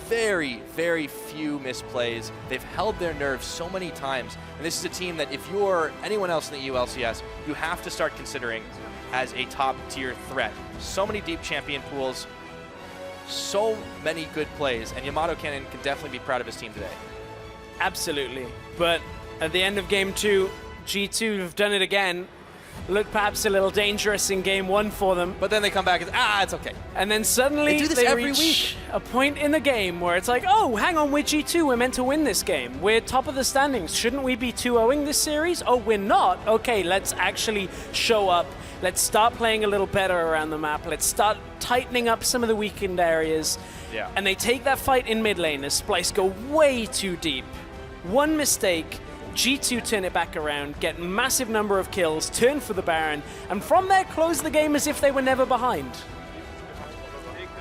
very, very few misplays. They've held their nerves so many times. And this is a team that if you're anyone else in the EULCS, you have to start considering as a top-tier threat. So many deep champion pools, so many good plays, and Yamato Cannon can definitely be proud of his team today. Absolutely. But at the end of Game 2, G2 have done it again. Looked perhaps a little dangerous in Game 1 for them. But then they come back and, it's okay. And then suddenly they reach a point in the game where it's like, oh, hang on, we're G2, we're meant to win this game. We're top of the standings. Shouldn't we be 2-0ing this series? Oh, we're not? Okay, let's actually show up. Let's start playing a little better around the map. Let's start tightening up some of the weakened areas. Yeah. And they take that fight in mid lane as Splyce go way too deep. One mistake, G2 turn it back around, get massive number of kills, turn for the Baron, and from there close the game as if they were never behind.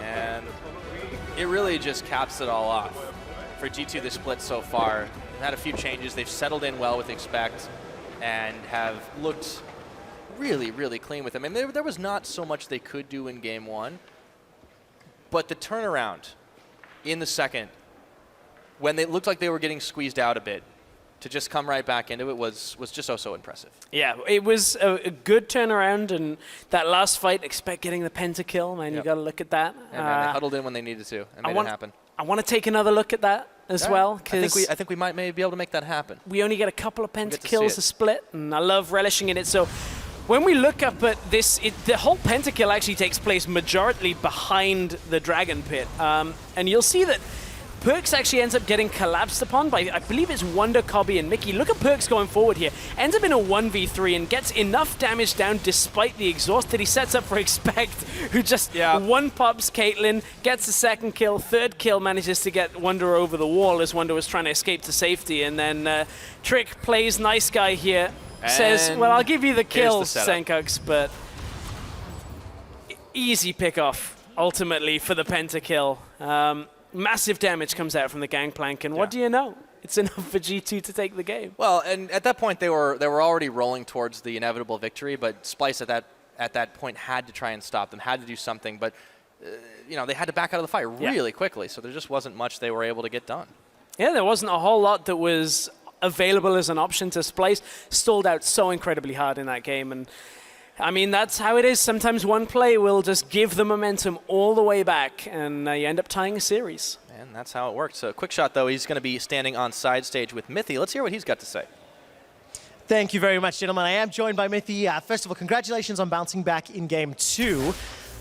And it really just caps it all off. For G2, the split so far, they've had a few changes. They've settled in well with Expect and have looked really, really clean with them. And there was not so much they could do in Game 1, but the turnaround in the second, when they looked like they were getting squeezed out a bit, to just come right back into it was just so impressive. Yeah, it was a good turnaround, and that last fight, Expect getting the pentakill, man, you got to look at that. And man, they huddled in when they needed to and made it happen. I want to take another look at that as well, because I think we might maybe be able to make that happen. We only get a couple of pentakills a split, and I love relishing in it. So when we look up at this, the whole pentakill actually takes place majority behind the Dragon Pit, and you'll see that Perks actually ends up getting collapsed upon by, I believe it's Wonder, Cobby, and Mickey. Look at Perks going forward here. Ends up in a 1v3 and gets enough damage down despite the exhaust that he sets up for Expect, who just one-pops Caitlyn, gets a second kill, third kill, manages to get Wonder over the wall as Wonder was trying to escape to safety. And then Trick plays nice guy here, says, well, I'll give you the kill, Senkux, but easy pick-off, ultimately, for the pentakill. Massive damage comes out from the Gangplank, and what do you know? It's enough for G2 to take the game. Well, and at that point, they were already rolling towards the inevitable victory, but Splyce at that point had to try and stop them, had to do something, but you know, they had to back out of the fight really quickly, so there just wasn't much they were able to get done. Yeah, there wasn't a whole lot that was available as an option to Splyce. Stalled out so incredibly hard in that game, and I mean, that's how it is. Sometimes one play will just give the momentum all the way back, and you end up tying a series. And that's how it worked. So quick shot, though, he's going to be standing on side stage with Mithy. Let's hear what he's got to say. Thank you very much, gentlemen. I am joined by Mithy. First of all, congratulations on bouncing back in Game 2.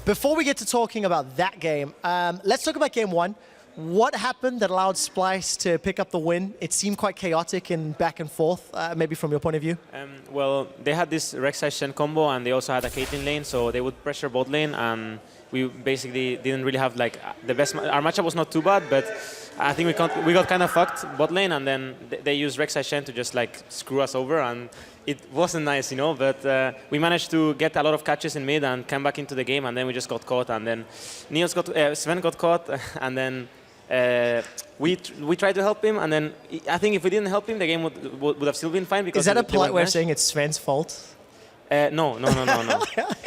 Before we get to talking about that game, let's talk about Game 1. What happened that allowed Splyce to pick up the win? It seemed quite chaotic and back and forth, maybe from your point of view. Well, they had this Rek'Sai Shen combo, and they also had a Caitlyn lane, so they would pressure bot lane, and we basically didn't really have like the best. Our matchup was not too bad, but I think we got kind of fucked bot lane, and then they used Rek'Sai Shen to just like screw us over, and it wasn't nice, you know. But we managed to get a lot of catches in mid and come back into the game, and then we just got caught, and then Sven got caught, and then. We tried to help him, and then I think if we didn't help him, the game would have still been fine. Because is that a polite way of saying it's Sven's fault? No.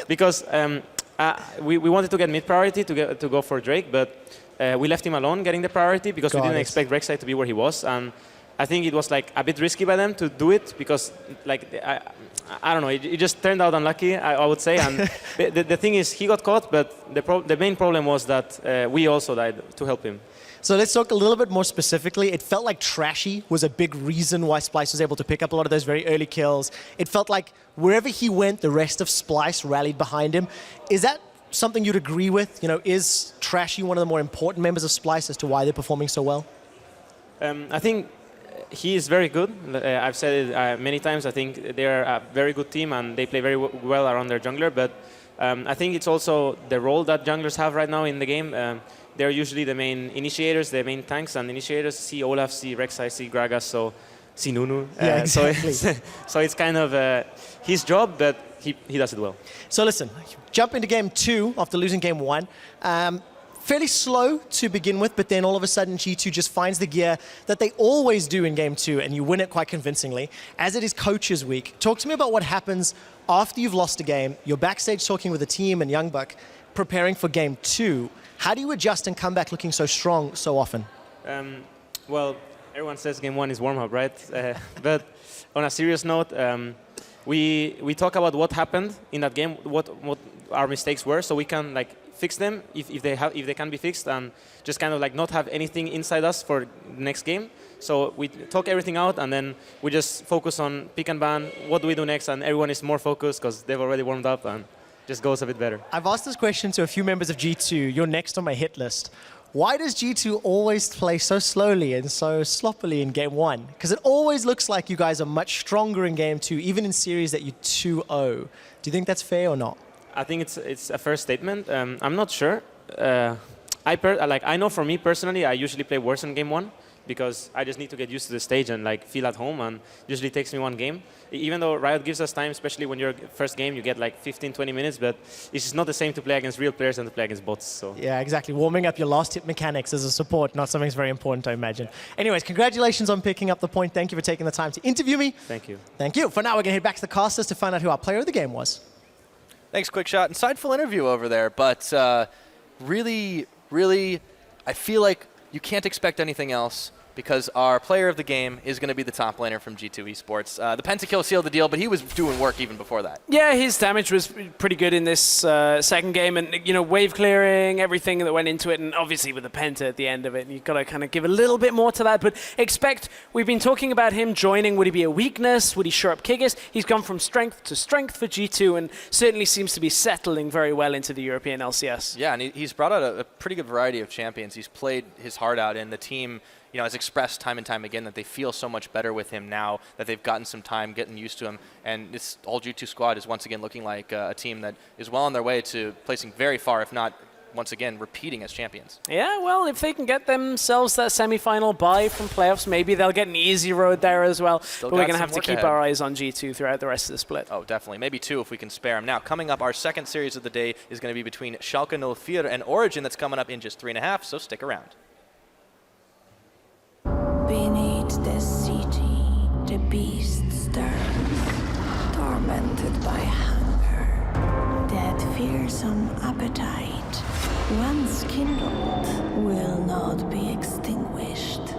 Because we wanted to get mid priority to go for Drake, but we left him alone getting the priority because we didn't expect Rek'Sai to be where he was, and I think it was like a bit risky by them to do it because like I don't know, it just turned out unlucky, I would say. And the thing is, he got caught, but the main problem was that we also died to help him. So let's talk a little bit more specifically. It felt like Trashy was a big reason why Splyce was able to pick up a lot of those very early kills. It felt like wherever he went, the rest of Splyce rallied behind him. Is that something you'd agree with? You know, is Trashy one of the more important members of Splyce as to why they're performing so well? I think he is very good. I've said it many times. I think they're a very good team and they play very well around their jungler. But I think it's also the role that junglers have right now in the game. They're usually the main initiators, the main tanks, and initiators see Olaf, see Rek'Sai, see Gragas, so see Nunu. Yeah, exactly. So it's kind of his job, but he does it well. So listen, jump into Game 2 after losing Game 1. Fairly slow to begin with, but then all of a sudden G2 just finds the gear that they always do in Game 2, and you win it quite convincingly. As it is Coaches Week, talk to me about what happens after you've lost a game. You're backstage talking with the team and Youngbuck, preparing for Game 2. How do you adjust and come back looking so strong so often? Well, everyone says Game 1 is warm-up, right? But on a serious note, we talk about what happened in that game, what our mistakes were, so we can like fix them if they can be fixed, and just kind of like not have anything inside us for the next game. So we talk everything out, and then we just focus on pick and ban. What do we do next? And everyone is more focused because they've already warmed up, and just goes a bit better. I've asked this question to a few members of G2. You're next on my hit list. Why does G2 always play so slowly and so sloppily in Game 1? Because it always looks like you guys are much stronger in Game 2, even in series that you 2-0. Do you think that's fair or not? I think it's a fair statement. I'm not sure. I know for me personally, I usually play worse in Game 1 because I just need to get used to the stage and like feel at home, and usually takes me one game. Even though Riot gives us time, especially when you're first game, you get like 15-20 minutes, but it's just not the same to play against real players than to play against bots. So yeah, exactly. Warming up your last hit mechanics as a support, not something that's very important, I imagine. Anyways, congratulations on picking up the point. Thank you for taking the time to interview me. Thank you. Thank you. For now, we're going to head back to the casters to find out who our player of the game was. Thanks, Quick Shot. Insightful interview over there, but really, I feel like you can't expect anything else because our player of the game is going to be the top laner from G2 Esports. The pentakill sealed the deal, but he was doing work even before that. Yeah, his damage was pretty good in this second game, and wave clearing, everything that went into it, and obviously with the penta at the end of it, you've got to kind of give a little bit more to that. But we've been talking about him joining. Would he be a weakness? Would he shore up Kigis? He's gone from strength to strength for G2, and certainly seems to be settling very well into the European LCS. Yeah, and he's brought out a pretty good variety of champions. He's played his heart out, and the team has expressed time and time again that they feel so much better with him now, that they've gotten some time getting used to him. And this whole G2 squad is once again looking like a team that is well on their way to placing very far, if not, once again, repeating as champions. Yeah, well, if they can get themselves that semi-final bye from playoffs, maybe they'll get an easy road there as well. But we're going to have to keep our eyes on G2 throughout the rest of the split. Oh, definitely. Maybe 2 if we can spare them. Now, coming up, our second series of the day is going to be between Schalke 04 and Origen. That's coming up in just 3.5, so stick around. Beneath the city, the beast stirs, tormented by hunger. That fearsome appetite, once kindled, will not be extinguished.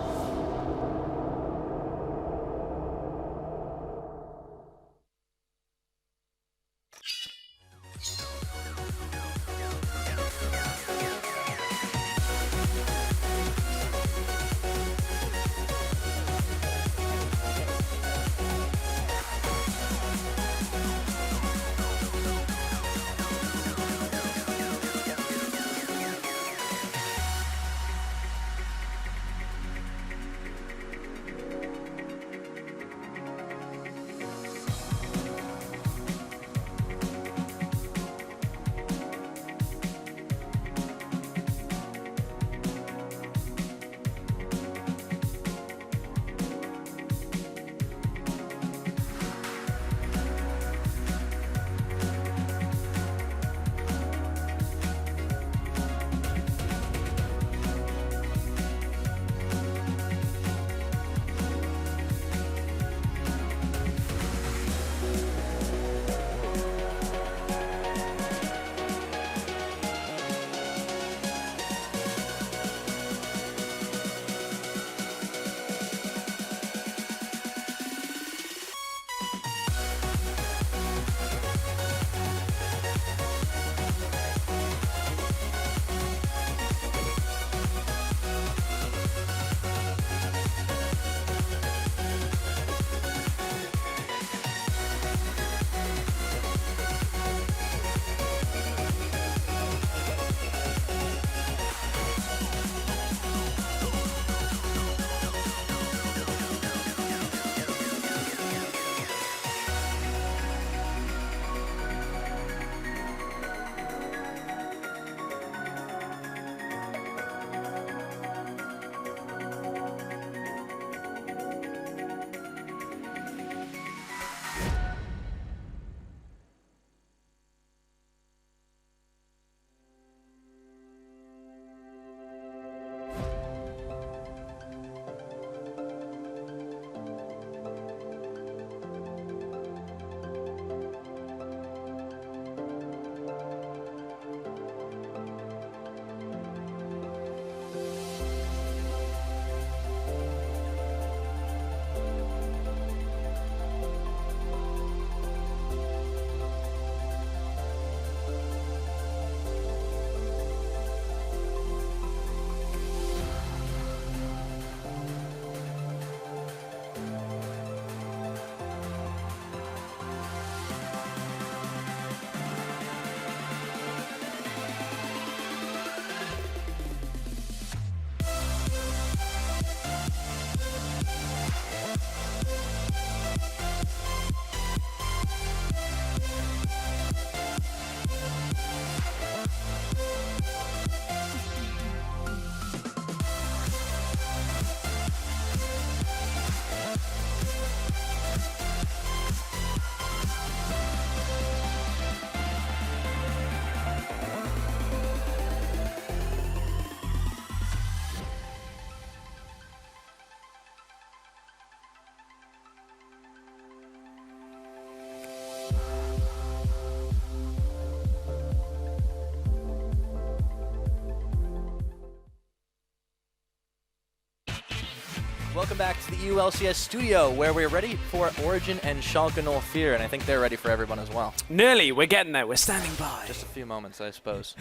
Welcome back to the EULCS studio, where we're ready for Origen and Schalke 04, and I think they're ready for everyone as well. Nearly, we're getting there, we're standing by. Just a few moments, I suppose.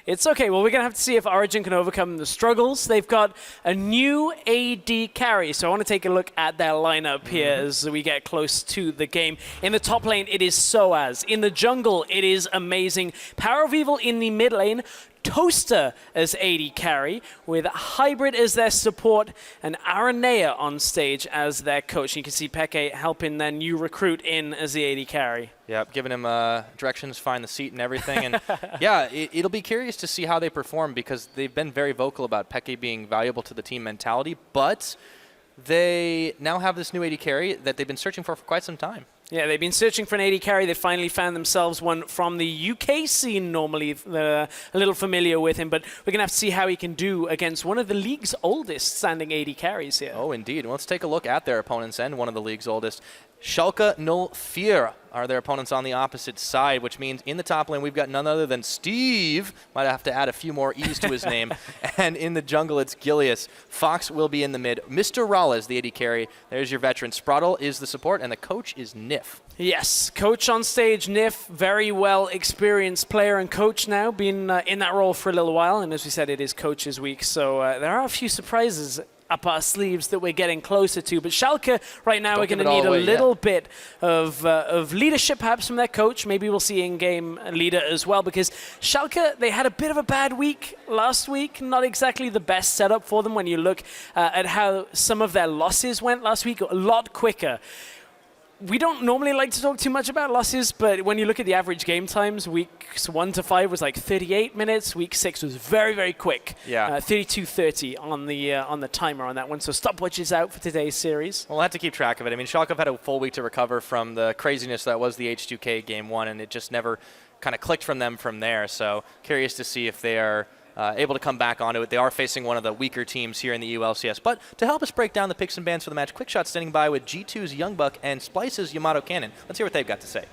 It's okay, well, we're going to have to see if Origen can overcome the struggles. They've got a new AD carry, so I want to take a look at their lineup here as we get close to the game. In the top lane, it is Soaz. In the jungle, it is amazing. Power of Evil in the mid lane. Toaster as AD carry, with Hybrid as their support, and Aranea on stage as their coach. You can see Peke helping their new recruit in as the AD carry. Yep, giving him directions, find the seat and everything. And yeah, it'll be curious to see how they perform, because they've been very vocal about Peke being valuable to the team mentality, but they now have this new AD carry that they've been searching for quite some time. Yeah, they've been searching for an AD carry. They finally found themselves one from the UK scene normally. They're a little familiar with him, but we're going to have to see how he can do against one of the league's oldest standing AD carries here. Oh, indeed. Well, let's take a look at their opponents and one of the league's oldest. Schalke 04 are their opponents on the opposite side, which means in the top lane we've got none other than Steve. Might have to add a few more E's to his name. And in the jungle it's Gilius. Fox will be in the mid. Mr. Rala is the AD carry. There's your veteran. Spraddle is the support, and the coach is Nif. Yes, coach on stage, Nif, very well experienced player and coach now, been in that role for a little while, and as we said, it is Coaches Week, so there are a few surprises up our sleeves that we're getting closer to. But Schalke right now are going to need a little bit of leadership perhaps from their coach. Maybe we'll see in-game leader as well, because Schalke, they had a bit of a bad week last week. Not exactly the best setup for them when you look at how some of their losses went last week, a lot quicker. We don't normally like to talk too much about losses, but when you look at the average game times, weeks 1 to 5 was like 38 minutes. Week 6 was very, very quick. Yeah. 32:30 on the timer on that one. So stopwatch is out for today's series. We'll have to keep track of it. I mean, Schalke have had a full week to recover from the craziness that was the H2K Game 1, and it just never kind of clicked from them from there. So curious to see if they are able to come back onto it. They are facing one of the weaker teams here in the EULCS. But to help us break down the picks and bans for the match, Quickshot standing by with G2's Youngbuck and Splyce's Yamato Cannon. Let's hear what they've got to say.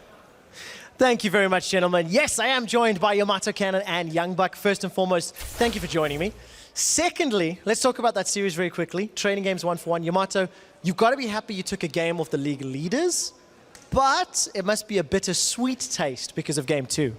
Thank you very much, gentlemen. Yes, I am joined by Yamato Cannon and Youngbuck. First and foremost, thank you for joining me. Secondly, let's talk about that series very quickly. Training games 1-for-1. Yamato, you've got to be happy you took a game off the league leaders, but it must be a bittersweet taste because of game 2.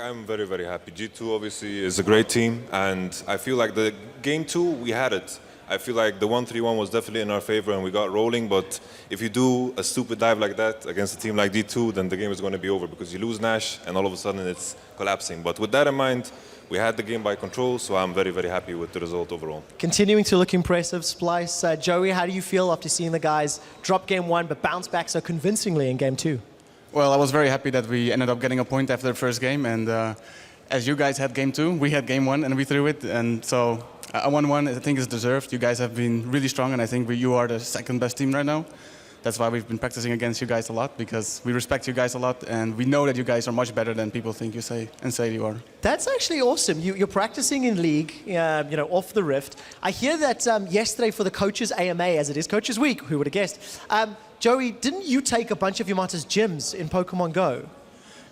I'm very, very happy. G2 obviously is a great team, and I feel like the game 2, we had it. I feel like the 1-3-1 was definitely in our favor and we got rolling, but if you do a stupid dive like that against a team like G2, then the game is going to be over because you lose Nash and all of a sudden it's collapsing. But with that in mind, we had the game by control, so I'm very, very happy with the result overall. Continuing to look impressive, Splyce. Joey, how do you feel after seeing the guys drop game 1 but bounce back so convincingly in game 2? Well, I was very happy that we ended up getting a point after the first game, and as you guys had game 2, we had game 1 and we threw it, and so a 1-1 I think is deserved. You guys have been really strong, and I think you are the second best team right now. That's why we've been practicing against you guys a lot, because we respect you guys a lot, and we know that you guys are much better than people think you say you are. That's actually awesome. You're practicing in league, off the Rift. I hear that yesterday for the Coaches AMA, as it is Coaches Week, who would have guessed, Joey, didn't you take a bunch of Yamato's gyms in Pokemon Go?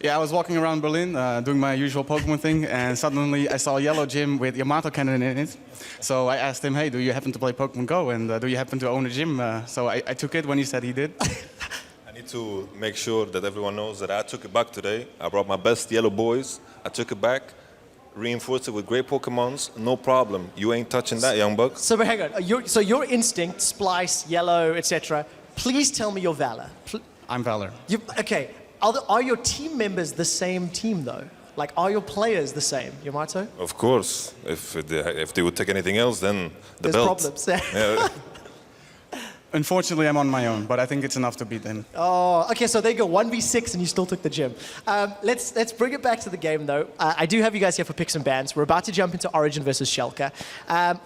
Yeah, I was walking around Berlin doing my usual Pokemon thing, and suddenly I saw a yellow gym with Yamato Cannon in it. So I asked him, hey, do you happen to play Pokemon Go, and do you happen to own a gym? So I took it when he said he did. I need to make sure that everyone knows that I took it back today. I brought my best yellow boys. I took it back, reinforced it with great Pokemons. No problem. You ain't touching that, young buck. So hang on. So your instinct, Splyce, yellow, etc. Please tell me your Valor. I'm Valor. Okay. Are your team members the same team, though? Like, are your players the same, Yamato? Of course. If they would take anything else, then the There's belt. problems. Yeah. Unfortunately, I'm on my own, but I think it's enough to beat him. Oh, okay, so there you go, 1v6 and you still took the gym. Let's bring it back to the game, though. I do have you guys here for picks and bans. We're about to jump into Origen versus Schalke.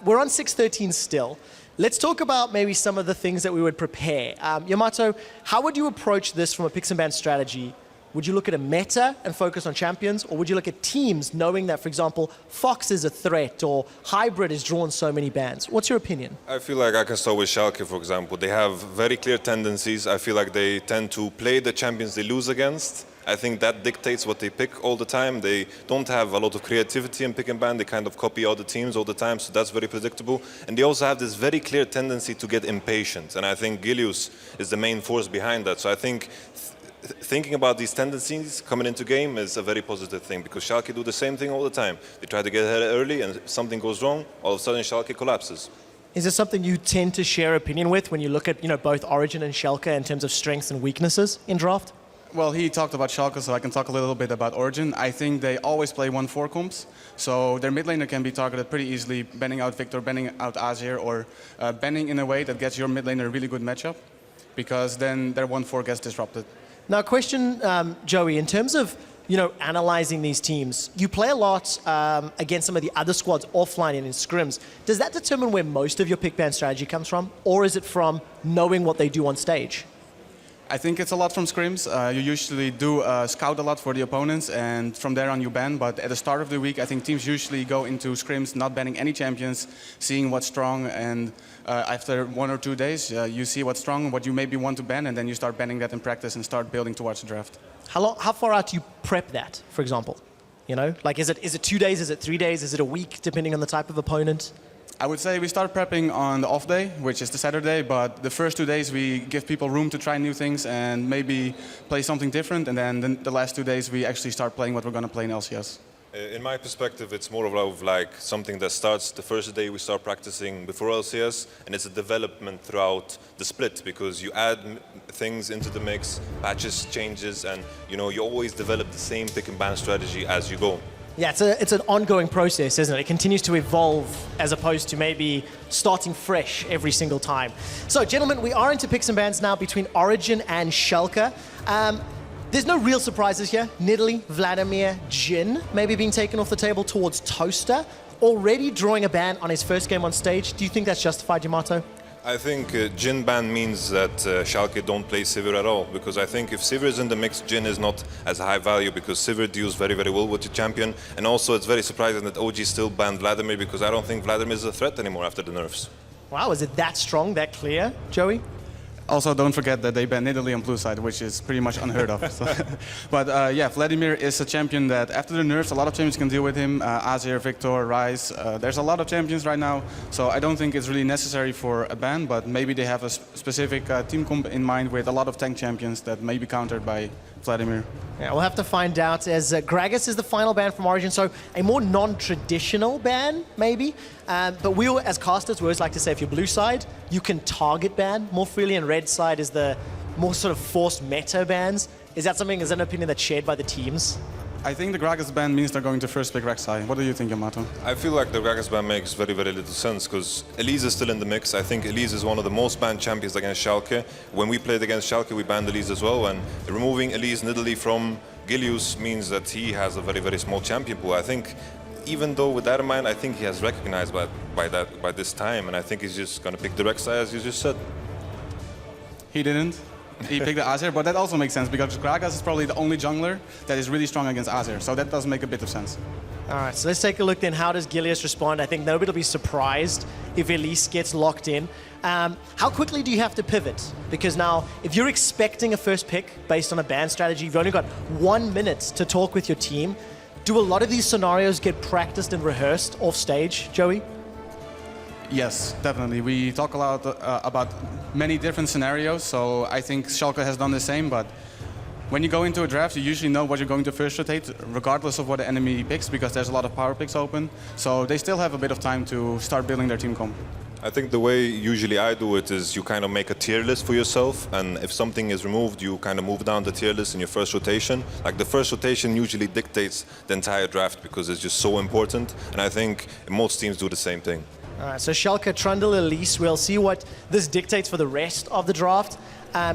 We're on 6-13 still. Let's talk about maybe some of the things that we would prepare. Yamato, how would you approach this from a picks and bans strategy? Would you look at a meta and focus on champions, or would you look at teams knowing that, for example, Fox is a threat or Hybrid has drawn so many bans? What's your opinion? I feel like I can start with Schalke, for example. They have very clear tendencies. I feel like they tend to play the champions they lose against I think that dictates what they pick all the time. They don't have a lot of creativity in pick and ban. They kind of copy other teams all the time, so that's very predictable. And they also have this very clear tendency to get impatient. And I think Gilius is the main force behind that. So I think thinking about these tendencies coming into game is a very positive thing, because Schalke do the same thing all the time. They try to get ahead early, and if something goes wrong, all of a sudden Schalke collapses. Is this something you tend to share opinion with when you look at both Origen and Schalke in terms of strengths and weaknesses in draft? Well, he talked about Schalke, so I can talk a little bit about Origen. I think they always play 1-4 comps, so their mid laner can be targeted pretty easily, banning out Victor, banning out Azir, or banning in a way that gets your mid laner a really good matchup, because then their 1-4 gets disrupted. Now, question, Joey, in terms of analyzing these teams, you play a lot against some of the other squads offline and in scrims. Does that determine where most of your pick ban strategy comes from, or is it from knowing what they do on stage? I think it's a lot from scrims. You usually do scout a lot for the opponents, and from there on you ban. But at the start of the week, I think teams usually go into scrims not banning any champions, seeing what's strong, and after 1 or 2 days, you see what's strong, what you maybe want to ban, and then you start banning that in practice and start building towards the draft. How far out do you prep that, for example? Like is it 2 days, is it 3 days, is it a week, depending on the type of opponent? I would say we start prepping on the off day, which is the Saturday, but the first 2 days we give people room to try new things and maybe play something different, and then the last 2 days we actually start playing what we're going to play in LCS. In my perspective, it's more of like something that starts the first day we start practicing before LCS, and it's a development throughout the split, because you add things into the mix, patches, changes, and you always develop the same pick and ban strategy as you go. Yeah, it's an ongoing process, isn't it? It continues to evolve as opposed to maybe starting fresh every single time. So, gentlemen, we are into picks and bans now between Origen and Schalke. There's no real surprises here. Nidalee, Vladimir, Jhin maybe being taken off the table towards Toaster, already drawing a ban on his first game on stage. Do you think that's justified, Yamato? I think Jhin ban means that Schalke don't play Sivir at all, because I think if Sivir is in the mix, Jhin is not as high value, because Sivir deals very, very well with the champion. And also it's very surprising that OG still banned Vladimir, because I don't think Vladimir is a threat anymore after the nerfs. Wow, is it that strong, that clear, Joey? Also, don't forget that they banned Nidalee on blue side, which is pretty much unheard of. So. But yeah, Vladimir is a champion that after the nerfs, a lot of champions can deal with him. Azir, Victor, Ryze. There's a lot of champions right now, so I don't think it's really necessary for a ban, but maybe they have a specific team comp in mind with a lot of tank champions that may be countered by Vladimir. Yeah, we'll have to find out, as Gragas is the final ban from Origen, so a more non-traditional ban, maybe. But we, as casters, we always like to say if you're blue side, you can target ban more freely, and red side is the more sort of forced meta bans. Is that something, is that an opinion that's shared by the teams? I think the Gragas ban means they're going to first pick Rek'Sai. What do you think, Yamato? I feel like the Gragas ban makes very, very little sense, because Elise is still in the mix. I think Elise is one of the most banned champions against Schalke. When we played against Schalke, we banned Elise as well, and removing Elise Nidalee from Gilius means that he has a very, very small champion pool. I think, even though with that in mind, I think he has recognized by this time, and I think he's just going to pick the Rek'Sai, as you just said. He didn't. He picked the Azir, but that also makes sense because Gragas is probably the only jungler that is really strong against Azir, so that does make a bit of sense. All right, so let's take a look then. How does Gilius respond? I think nobody will be surprised if Elise gets locked in. How quickly do you have to pivot? Because now, if you're expecting a first pick based on a ban strategy, you've only got 1 minute to talk with your team. Do a lot of these scenarios get practiced and rehearsed off stage, Joey? Yes, definitely. We talk a lot about many different scenarios, so I think Schalke has done the same, but when you go into a draft, you usually know what you're going to first rotate, regardless of what the enemy picks, because there's a lot of power picks open, so they still have a bit of time to start building their team comp. I think the way usually I do it is you kind of make a tier list for yourself, and if something is removed, you kind of move down the tier list in your first rotation. Like the first rotation usually dictates the entire draft because it's just so important, and I think most teams do the same thing. All right, so Schalke, Trundle, Elise, we'll see what this dictates for the rest of the draft.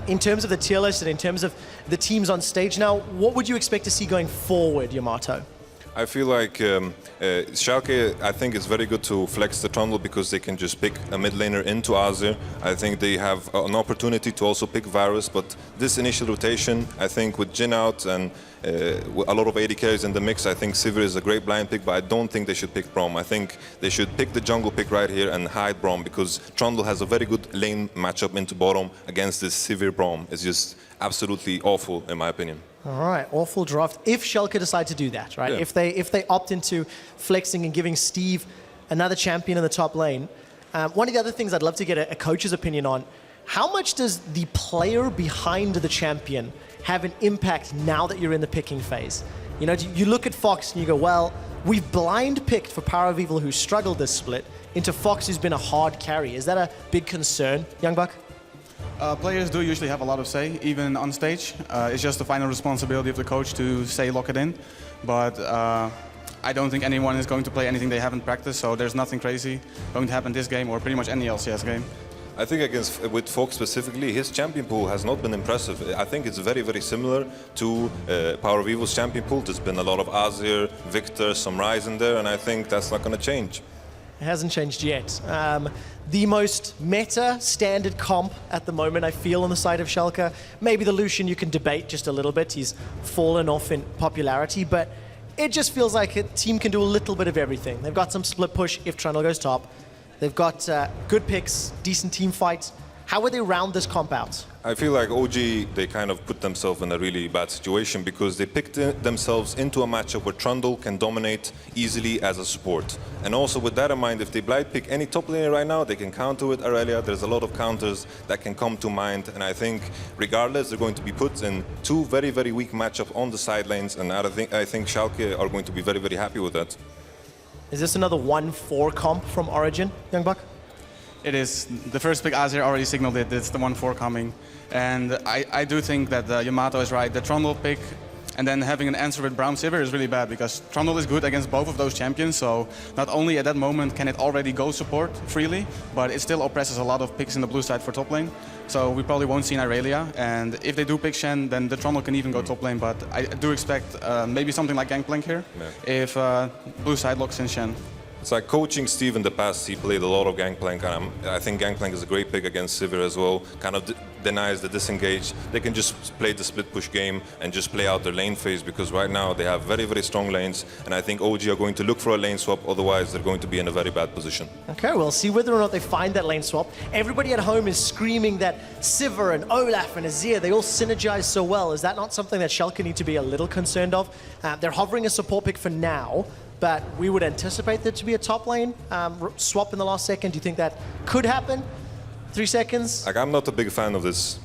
In terms of the tier list and in terms of the teams on stage now, what would you expect to see going forward, Yamato? I feel like Schalke, I think it's very good to flex the Trundle because they can just pick a mid laner into Azir. I think they have an opportunity to also pick Varus, but this initial rotation, I think with Jhin out and a lot of AD carries in the mix, I think Sivir is a great blind pick, but I don't think they should pick Braum. I think they should pick the jungle pick right here and hide Braum because Trundle has a very good lane matchup into bottom against this Sivir Braum. It's just absolutely awful in my opinion. All right, awful draft. If Schalke decide to do that, right? Yeah. If they opt into flexing and giving Steve another champion in the top lane, one of the other things I'd love to get a coach's opinion on, how much does the player behind the champion have an impact now that you're in the picking phase? You know, you look at Fox and you go, well, we've blind picked for Power of Evil, who struggled this split, into Fox, who's been a hard carry. Is that a big concern, Young Buck? Players do usually have a lot of say, even on stage. It's just the final responsibility of the coach to say lock it in. But I don't think anyone is going to play anything they haven't practiced, so there's nothing crazy going to happen this game or pretty much any LCS game. I think with Fox specifically, his champion pool has not been impressive. I think it's very, very similar to Power of Evil's champion pool. There's been a lot of Azir, Victor, some Ryze in there, and I think that's not going to change. It hasn't changed yet. The most meta standard comp at the moment, I feel, on the side of Schalke. Maybe the Lucian you can debate just a little bit. He's fallen off in popularity, but it just feels like a team can do a little bit of everything. They've got some split push if Trundle goes top. They've got good picks, decent team fights. How would they round this comp out? I feel like OG, they kind of put themselves in a really bad situation because they picked themselves into a matchup where Trundle can dominate easily as a support. And also with that in mind, if they blind pick any top laner right now, they can counter with Aurelia. There's a lot of counters that can come to mind. And I think regardless, they're going to be put in two very, very weak matchups on the side lanes. And I think Schalke are going to be very, very happy with that. Is this another 1-4 comp from Origen, Young Buck? It is. The first pick, Azir, already signaled it. It's the 1-4 coming. And I do think that Yamato is right. The Trundle pick and then having an answer with Braum Sivir is really bad because Trundle is good against both of those champions. So not only at that moment can it already go support freely, but it still oppresses a lot of picks in the blue side for top lane. So we probably won't see an Aurelia. And if they do pick Shen, then the Trundle can even go top lane. But I do expect maybe something like Gangplank here if blue side locks in Shen. It's like coaching Steve in the past, he played a lot of Gangplank, and I think Gangplank is a great pick against Sivir as well. Kind of denies the disengage. They can just play the split push game and just play out their lane phase because right now they have very, very strong lanes, and I think OG are going to look for a lane swap, otherwise they're going to be in a very bad position. Okay, we'll see whether or not they find that lane swap. Everybody at home is screaming that Sivir and Olaf and Azir, they all synergize so well. Is that not something that Schalke need to be a little concerned of? They're hovering a support pick for now, but we would anticipate there to be a top lane swap in the last second. Do you think that could happen? 3 seconds? Like, I'm not a big fan of this.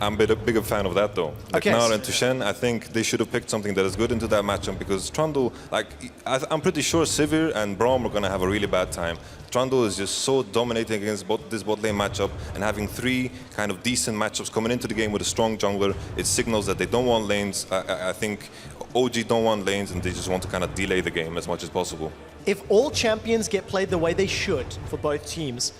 I'm a bigger fan of that though. Like Okay. Gnar and Tushen, I think they should have picked something that is good into that matchup because Trundle, like, I'm pretty sure Sivir and Braum are going to have a really bad time. Trundle is just so dominating against this bot lane matchup, and having 3 kind of decent matchups coming into the game with a strong jungler, it signals that they don't want lanes. I think OG don't want lanes and they just want to kind of delay the game as much as possible. If all champions get played the way they should for both teams,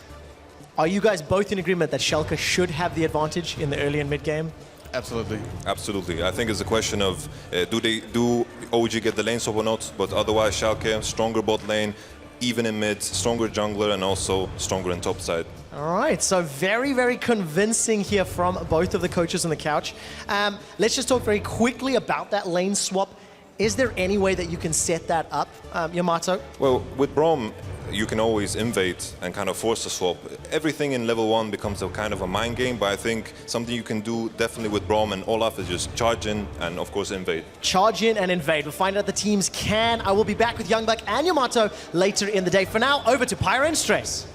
are you guys both in agreement that Schalke should have the advantage in the early and mid game? Absolutely. Absolutely. I think it's a question of do OG get the lane swap or not, but otherwise Schalke, stronger bot lane, even in mid, stronger jungler, and also stronger in top side. All right, so very, very convincing here from both of the coaches on the couch. Let's just talk very quickly about that lane swap. Is there any way that you can set that up, Yamato? Well, with Braum, you can always invade and kind of force a swap. Everything in level 1 becomes a kind of a mind game, but I think something you can do definitely with Braum and Olaf is just charge in and of course invade. Charge in and invade. We'll find out the teams can. I will be back with Youngbuck and Yamato later in the day. For now, over to Pyro and Stress.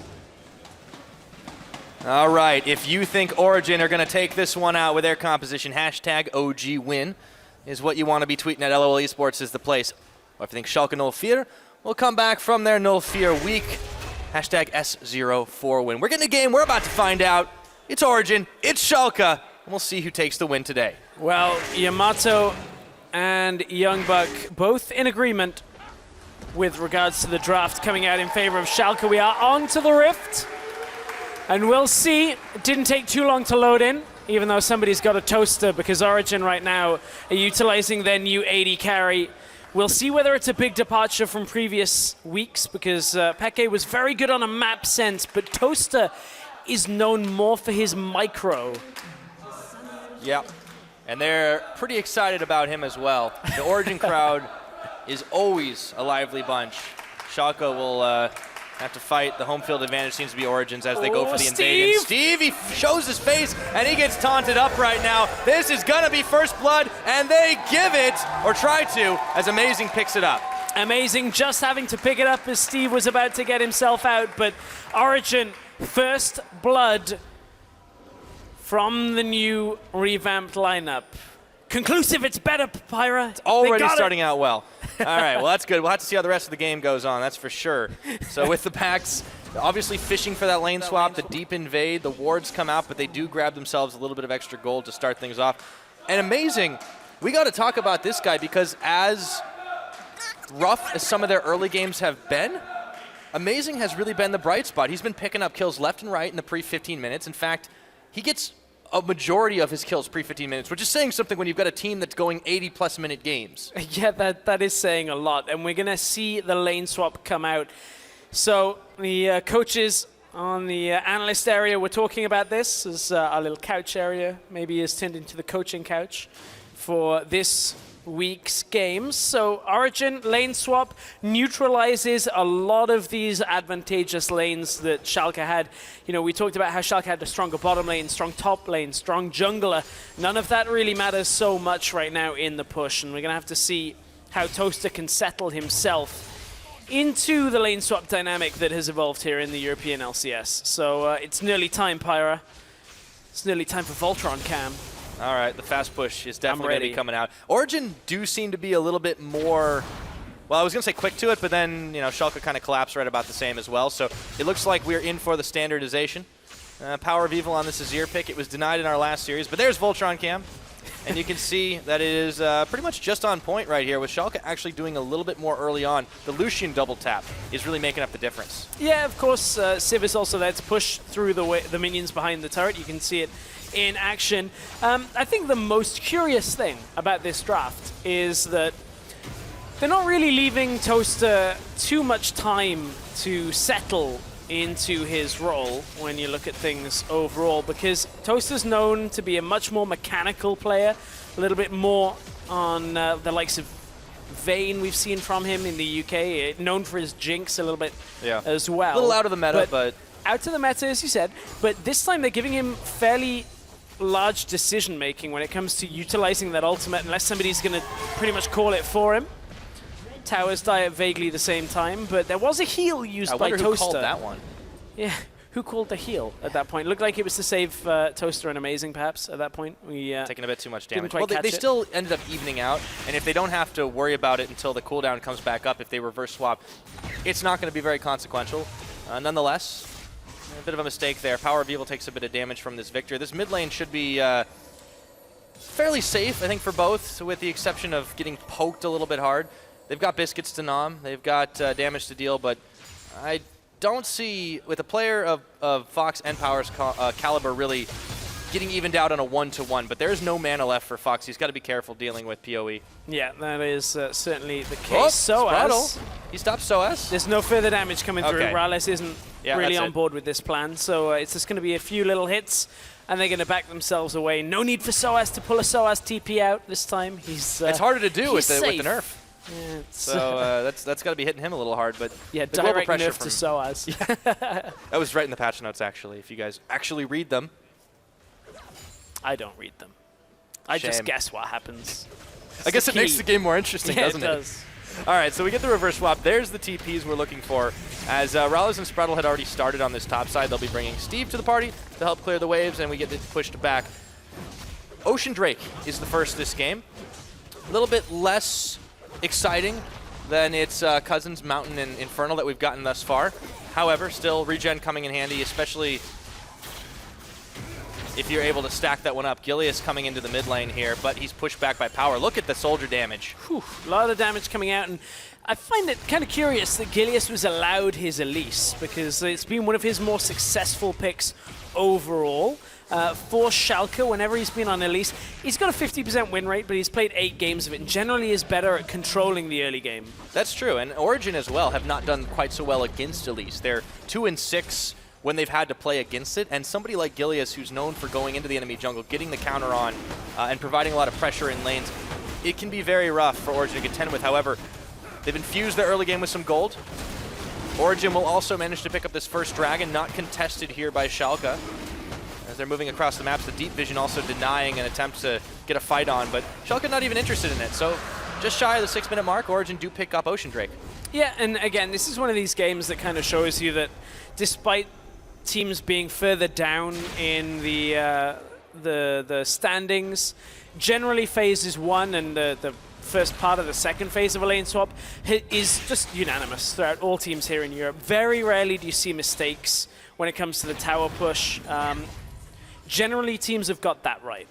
All right, if you think Origen are going to take this one out with their composition, hashtag OGWin is what you want to be tweeting at LOL Esports is the place. Or if you think Schalke null fear, we'll come back from their null fear week. Hashtag S04win. We're getting a game. We're about to find out. It's Origen. It's Schalke. And we'll see who takes the win today. Well, Yamato and Youngbuck both in agreement with regards to the draft coming out in favor of Schalke. We are on to the Rift. And we'll see. It didn't take too long to load in, even though somebody's got a toaster, because Origen right now are utilizing their new 80 carry. We'll see whether it's a big departure from previous weeks, because Peke was very good on a map sense, but Toaster is known more for his micro. Yep. And they're pretty excited about him as well. The Origen crowd is always a lively bunch. Schalke will have to fight. The home field advantage seems to be Origen's as they go for the Steve! invasion. Steve, he shows his face, and he gets taunted up right now. This is going to be first blood, and they give it, or try to, as Amazing picks it up. Amazing just having to pick it up as Steve was about to get himself out, but Origen, first blood from the new revamped lineup. Conclusive, it's better, Pyra. It's already starting out well. All right, well, that's good. We'll have to see how the rest of the game goes on, that's for sure. So with the packs, obviously fishing for that lane swap, the deep invade, the wards come out, but they do grab themselves a little bit of extra gold to start things off. And Amazing, we got to talk about this guy because as rough as some of their early games have been, Amazing has really been the bright spot. He's been picking up kills left and right in the pre-15 minutes. In fact, he gets a majority of his kills pre-15 minutes, which is saying something when you've got a team that's going 80-plus minute games. Yeah, that is saying a lot, and we're going to see the lane swap come out. So the coaches on the analyst area were talking about this as our little couch area maybe is turned into the coaching couch for this week's games. So Origen lane swap neutralizes a lot of these advantageous lanes that Schalke had. You know, we talked about how Schalke had a stronger bottom lane, strong top lane, strong jungler. None of that really matters so much right now in the push, and we're going to have to see how Toaster can settle himself into the lane swap dynamic that has evolved here in the European LCS. So it's nearly time, Pyra. It's nearly time for Voltron Cam. All right, the fast push is definitely going to be coming out. Origen do seem to be a little bit more, well, I was going to say quick to it, but then, you know, Schalke kind of collapsed right about the same as well. So it looks like we're in for the standardization. Power of Evil on this Azir pick. It was denied in our last series, but there's Voltron Cam. And you can see that it is pretty much just on point right here, with Schalke actually doing a little bit more early on. The Lucian double tap is really making up the difference. Yeah, of course, Civ is also there to push through the minions behind the turret. You can see it in action. I think the most curious thing about this draft is that they're not really leaving Toaster too much time to settle into his role when you look at things overall, because Toaster's known to be a much more mechanical player, a little bit more on the likes of Vayne we've seen from him in the UK, known for his Jinx a little bit as well. A little out of the meta, but out of the meta, as you said, but this time they're giving him fairly large decision making when it comes to utilizing that ultimate, unless somebody's going to pretty much call it for him. Towers die at vaguely the same time, but there was a heal used by Toaster. Who called that one? Yeah, who called the heal at that point? Looked like it was to save Toaster and Amazing, perhaps, at that point. We taking a bit too much damage. Well, they still ended up evening out, and if they don't have to worry about it until the cooldown comes back up, if they reverse swap, it's not going to be very consequential. Nonetheless, a bit of a mistake there. Power of Evil takes a bit of damage from this Victor. This mid lane should be fairly safe, I think, for both, with the exception of getting poked a little bit hard. They've got biscuits to nom. They've got damage to deal, but I don't see, with a player of Fox and Power's caliber, really getting evened out on a 1-to-1. But there's no mana left for Fox. He's got to be careful dealing with PoE. Yeah, that is certainly the case. SOAS. He stopped SOAS. There's no further damage coming through. Rallis isn't really on board with this plan, so it's just going to be a few little hits, and they're going to back themselves away. No need for SOAS to pull a SOAS TP out this time. He's it's harder to do with the nerf. Yeah, so that's got to be hitting him a little hard, but yeah, the global direct pressure nerf to SOAS. That was right in the patch notes, actually, if you guys actually read them. I don't read them. I just guess what happens. I guess it makes the game more interesting, doesn't it? It does. All right, so we get the reverse swap. There's the TPs we're looking for. As Rallis and Spraddle had already started on this top side, they'll be bringing Steve to the party to help clear the waves, and we get it pushed back. Ocean Drake is the first this game. A little bit less exciting than its cousins Mountain and Infernal that we've gotten thus far. However, still regen coming in handy, especially if you're able to stack that one up. Gilius coming into the mid lane here, but he's pushed back by Power. Look at the soldier damage. Whew, a lot of damage coming out, and I find it kind of curious that Gilius was allowed his Elise, because it's been one of his more successful picks overall. For Schalke, whenever he's been on Elise, he's got a 50% win rate, but he's played 8 games of it and generally is better at controlling the early game. That's true, and Origen as well have not done quite so well against Elise. They're 2-6 when they've had to play against it, and somebody like Gilius, who's known for going into the enemy jungle, getting the counter on, and providing a lot of pressure in lanes, it can be very rough for Origen to contend with. However, they've infused their early game with some gold. Origen will also manage to pick up this first Dragon, not contested here by Schalke. As they're moving across the maps, the Deep Vision also denying an attempt to get a fight on, but Schalke not even interested in it. So just shy of the 6-minute mark, Origen do pick up Ocean Drake. Yeah, and again, this is one of these games that kind of shows you that despite teams being further down in the standings, generally phases 1 and the first part of the second phase of a lane swap is just unanimous throughout all teams here in Europe. Very rarely do you see mistakes when it comes to the tower push. Generally, teams have got that right.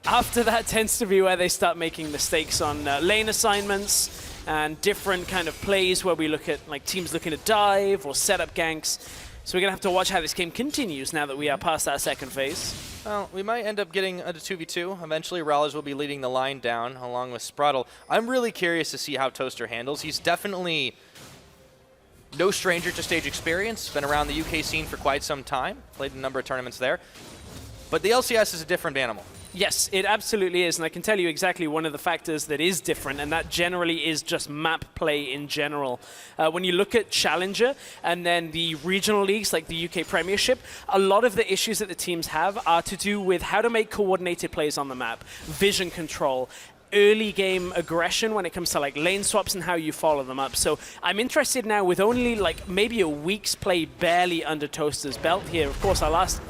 After that tends to be where they start making mistakes on lane assignments and different kind of plays where we look at like teams looking to dive or set up ganks. So we're going to have to watch how this game continues now that we are past that second phase. Well, we might end up getting a 2v2. Eventually, Rallis will be leading the line down along with Spraddle. I'm really curious to see how Toaster handles. He's definitely no stranger to stage experience. Been around the UK scene for quite some time. Played a number of tournaments there. But the LCS is a different animal. Yes, it absolutely is, and I can tell you exactly one of the factors that is different, and that generally is just map play in general. When you look at Challenger and then the regional leagues like the UK Premiership, a lot of the issues that the teams have are to do with how to make coordinated plays on the map, vision control, early game aggression when it comes to like lane swaps and how you follow them up. So I'm interested now with only like maybe a week's play barely under Toaster's belt here. Of course, our last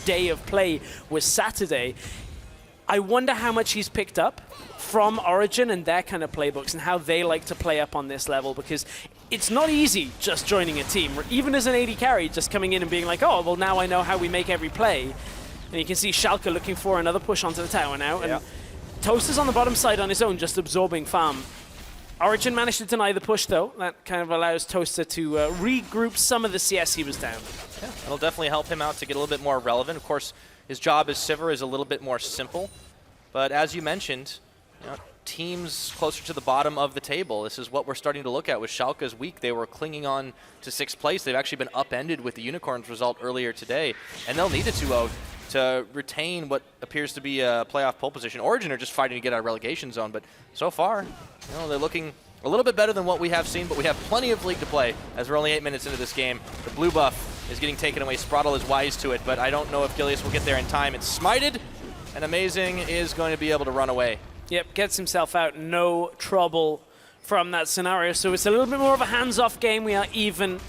day of play was Saturday. I wonder how much he's picked up from Origen and their kind of playbooks and how they like to play up on this level, because it's not easy just joining a team. Even as an AD carry, just coming in and being like, oh, well, now I know how we make every play. And you can see Schalke looking for another push onto the tower now. And Toaster's on the bottom side on his own, just absorbing farm. Origen managed to deny the push, though. That kind of allows Toaster to regroup some of the CS he was down. Yeah, it'll definitely help him out to get a little bit more relevant. Of course, his job as Sivir is a little bit more simple. But as you mentioned, teams closer to the bottom of the table, this is what we're starting to look at with Schalke's week. They were clinging on to 6th place. They've actually been upended with the Unicorns result earlier today, and they'll need a 2-0 to retain what appears to be a playoff pole position. Origen are just fighting to get out of relegation zone, but so far, they're looking a little bit better than what we have seen, but we have plenty of league to play as we're only 8 minutes into this game. The blue buff is getting taken away. Spraddle is wise to it, but I don't know if Gilius will get there in time. It's smited, and Amazing is going to be able to run away. Yep, gets himself out, no trouble from that scenario. So it's a little bit more of a hands-off game. We are even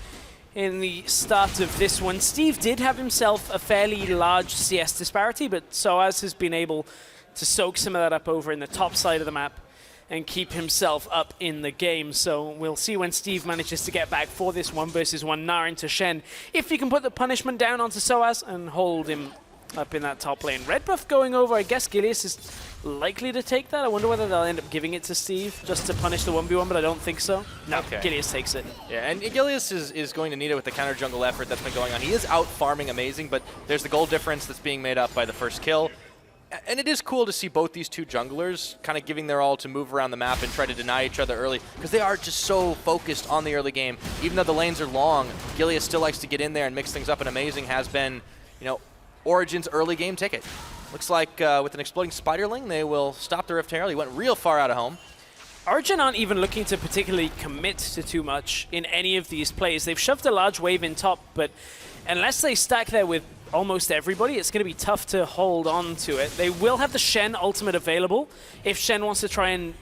in the start of this one. Steve did have himself a fairly large CS disparity, but Soaz has been able to soak some of that up over in the top side of the map and keep himself up in the game. So we'll see when Steve manages to get back for this 1v1 Naren to Shen, if he can put the punishment down onto Soaz and hold him up in that top lane. Red buff going over, I guess Gilius is likely to take that. I wonder whether they'll end up giving it to Steve just to punish the 1v1, but I don't think so. No, okay. Gilius takes it. Yeah, and Gilius is going to need it with the counter jungle effort that's been going on. He is out farming Amazing, but there's the gold difference that's being made up by the first kill. And it is cool to see both these two junglers kind of giving their all to move around the map and try to deny each other early, because they are just so focused on the early game. Even though the lanes are long, Gilius still likes to get in there and mix things up, and Amazing has been, Origen's early game ticket. Looks like with an exploding Spiderling, they will stop the Rift Herald. He went real far out of home. Origen aren't even looking to particularly commit to too much in any of these plays. They've shoved a large wave in top, but unless they stack there with almost everybody, it's going to be tough to hold on to it. They will have the Shen ultimate available if Shen wants to try and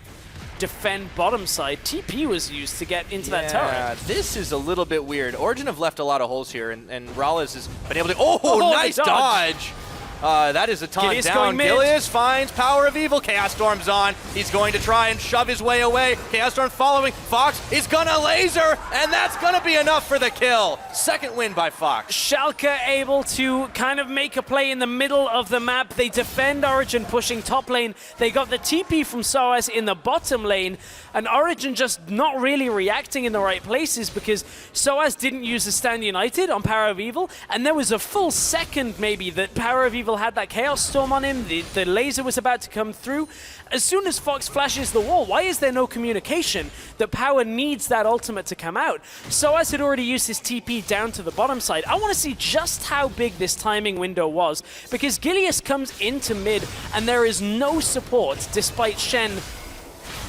defend bottom side. TP was used to get into that tower. Yeah, this is a little bit weird. Origen have left a lot of holes here, and Rallis has been able to... Oh, nice dodge! That is a taunt down. Gilius finds Power of Evil. Chaos Storm's on. He's going to try and shove his way away. Chaos Storm following. Fox is gonna laser, and that's gonna be enough for the kill. Second win by Fox. Schalke able to kind of make a play in the middle of the map. They defend Origen pushing top lane. They got the TP from Soaz in the bottom lane, and Origen just not really reacting in the right places because Soaz didn't use the Stand United on Power of Evil, and there was a full second maybe that Power of Evil had that Chaos Storm on him. The laser was about to come through. As soon as Fox flashes the wall, why is there no communication that Power needs that ultimate to come out? Soaz had already used his TP down to the bottom side. I want to see just how big this timing window was, because Gilius comes into mid and there is no support despite Shen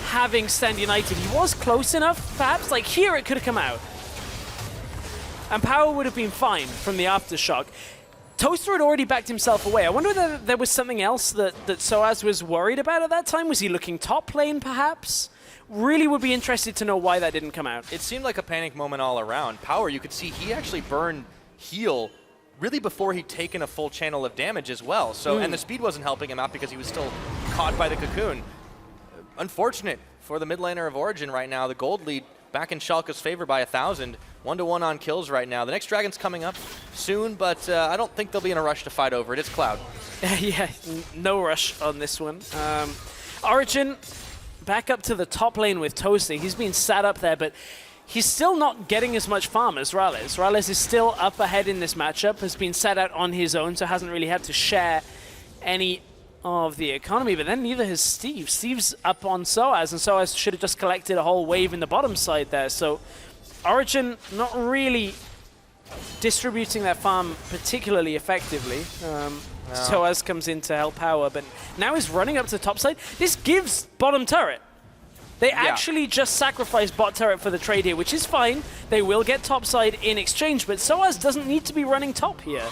having Stand United. He was close enough, perhaps. Like here it could have come out. and Power would have been fine from the aftershock. Toaster had already backed himself away. I wonder whether there was something else that Soaz was worried about at that time. Was he looking top lane, perhaps? Really would be interested to know why that didn't come out. It seemed like a panic moment all around. Power, you could see he actually burned heal really before he'd taken a full channel of damage as well. So, and the speed wasn't helping him out because he was still caught by the cocoon. Unfortunate for the mid laner of Origen right now. The gold lead back in Schalke's favor by 1,000. 1-to-1 on kills right now. The next dragon's coming up soon, but I don't think they'll be in a rush to fight over it. It's Cloud. Yeah, no rush on this one. Origen back up to the top lane with Toaster. He's been sat up there, but he's still not getting as much farm as Rales. Rales is still up ahead in this matchup, has been sat out on his own, so hasn't really had to share any of the economy, but then neither has Steve. Steve's up on Soaz, and Soaz should have just collected a whole wave in the bottom side there. So Origen not really distributing that farm particularly effectively. Soaz comes in to help Power, but now he's running up to the top side. This gives bottom turret. They actually just sacrifice bot turret for the trade here, which is fine. They will get top side in exchange, but Soaz doesn't need to be running top here.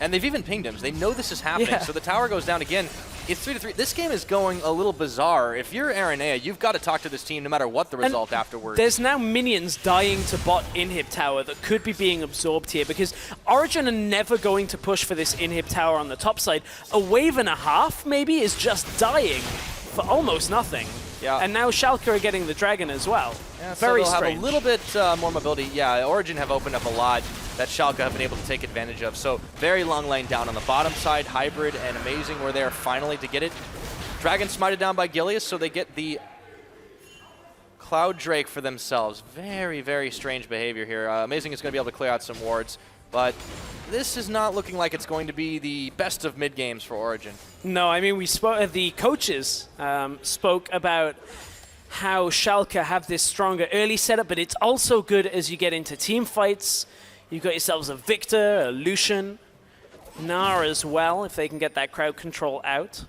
And they've even pinged him. They know this is happening, so the tower goes down again. It's 3-3. This game is going a little bizarre. If you're Aranea, you've got to talk to this team no matter what the result afterwards. There's now minions dying to bot inhib tower that could be being absorbed here because Origen are never going to push for this inhib tower on the top side. A wave and a half maybe is just dying for almost nothing. Yeah. And now Schalke are getting the dragon as well. Yeah, Very so they'll strange. have a little bit more mobility. Yeah, Origen have opened up a lot that Schalke have been able to take advantage of. So very long lane down on the bottom side. Hybrid and Amazing were there finally to get it. Dragon smited down by Gilius, so they get the Cloud Drake for themselves. Very, very strange behavior here. Amazing is going to be able to clear out some wards, but this is not looking like it's going to be the best of mid games for Origen. No, I mean, we spoke. The coaches spoke about how Schalke have this stronger early setup, but it's also good as you get into team fights. You've got yourselves a Victor, a Lucian, Gnar as well, if they can get that crowd control out.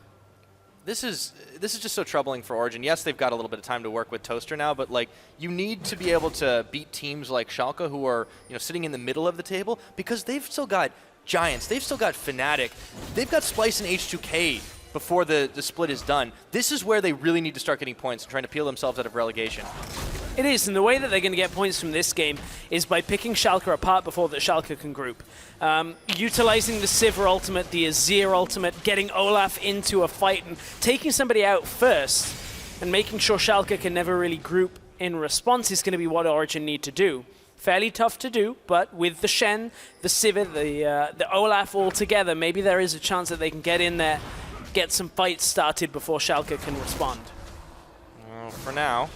This is just so troubling for Origen. Yes, they've got a little bit of time to work with Toaster now, but like you need to be able to beat teams like Schalke who are sitting in the middle of the table because they've still got Giants, they've still got Fnatic, they've got Splyce and H2K before the split is done. This is where they really need to start getting points and trying to peel themselves out of relegation. It is, and the way that they're going to get points from this game is by picking Schalke apart before the Schalke can group. Utilizing the Sivir ultimate, the Azir ultimate, getting Olaf into a fight and taking somebody out first and making sure Schalke can never really group in response is going to be what Origen need to do. Fairly tough to do, but with the Shen, the Sivir, the Olaf all together, maybe there is a chance that they can get in there, get some fights started before Schalke can respond. Well, for now,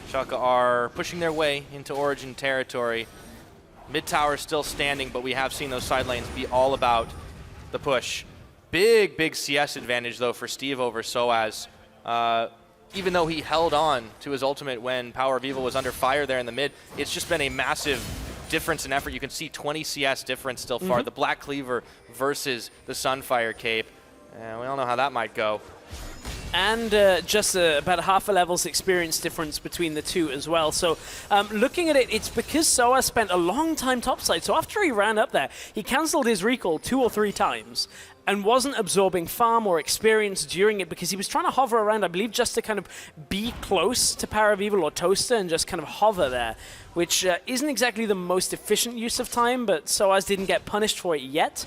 Schalke are pushing their way into Origen territory. Mid tower still standing, but we have seen those side lanes be all about the push. Big CS advantage, though, for Steve over Soaz. Even though he held on to his ultimate when Power of Evil was under fire there in the mid, it's just been a massive difference in effort. You can see 20 CS difference still far. The Black Cleaver versus the Sunfire Cape. We all know how that might go. And just about half a level's experience difference between the two as well. So looking at it, it's because Soaz spent a long time topside. So after he ran up there, he cancelled his recall 2 or 3 times and wasn't absorbing farm or experience during it because he was trying to hover around, I believe, just to kind of be close to Power of Evil or Toaster and just kind of hover there, which isn't exactly the most efficient use of time, but Soaz didn't get punished for it yet,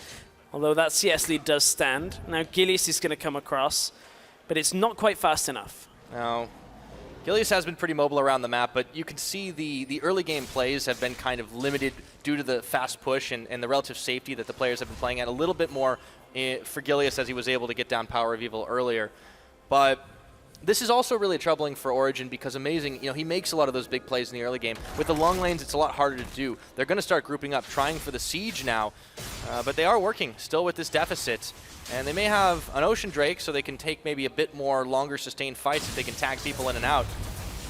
although that CS lead does stand. Now Gilius is going to come across, but it's not quite fast enough. No. Gilius has been pretty mobile around the map, but you can see the early game plays have been kind of limited due to the fast push and the relative safety that the players have been playing at. A little bit more for Gilius as he was able to get down Power of Evil earlier. But this is also really troubling for Origen because Amazing, he makes a lot of those big plays in the early game. With the long lanes, it's a lot harder to do. They're going to start grouping up, trying for the siege now, but they are working still with this deficit. And they may have an Ocean Drake, so they can take maybe a bit more longer sustained fights if they can tag people in and out.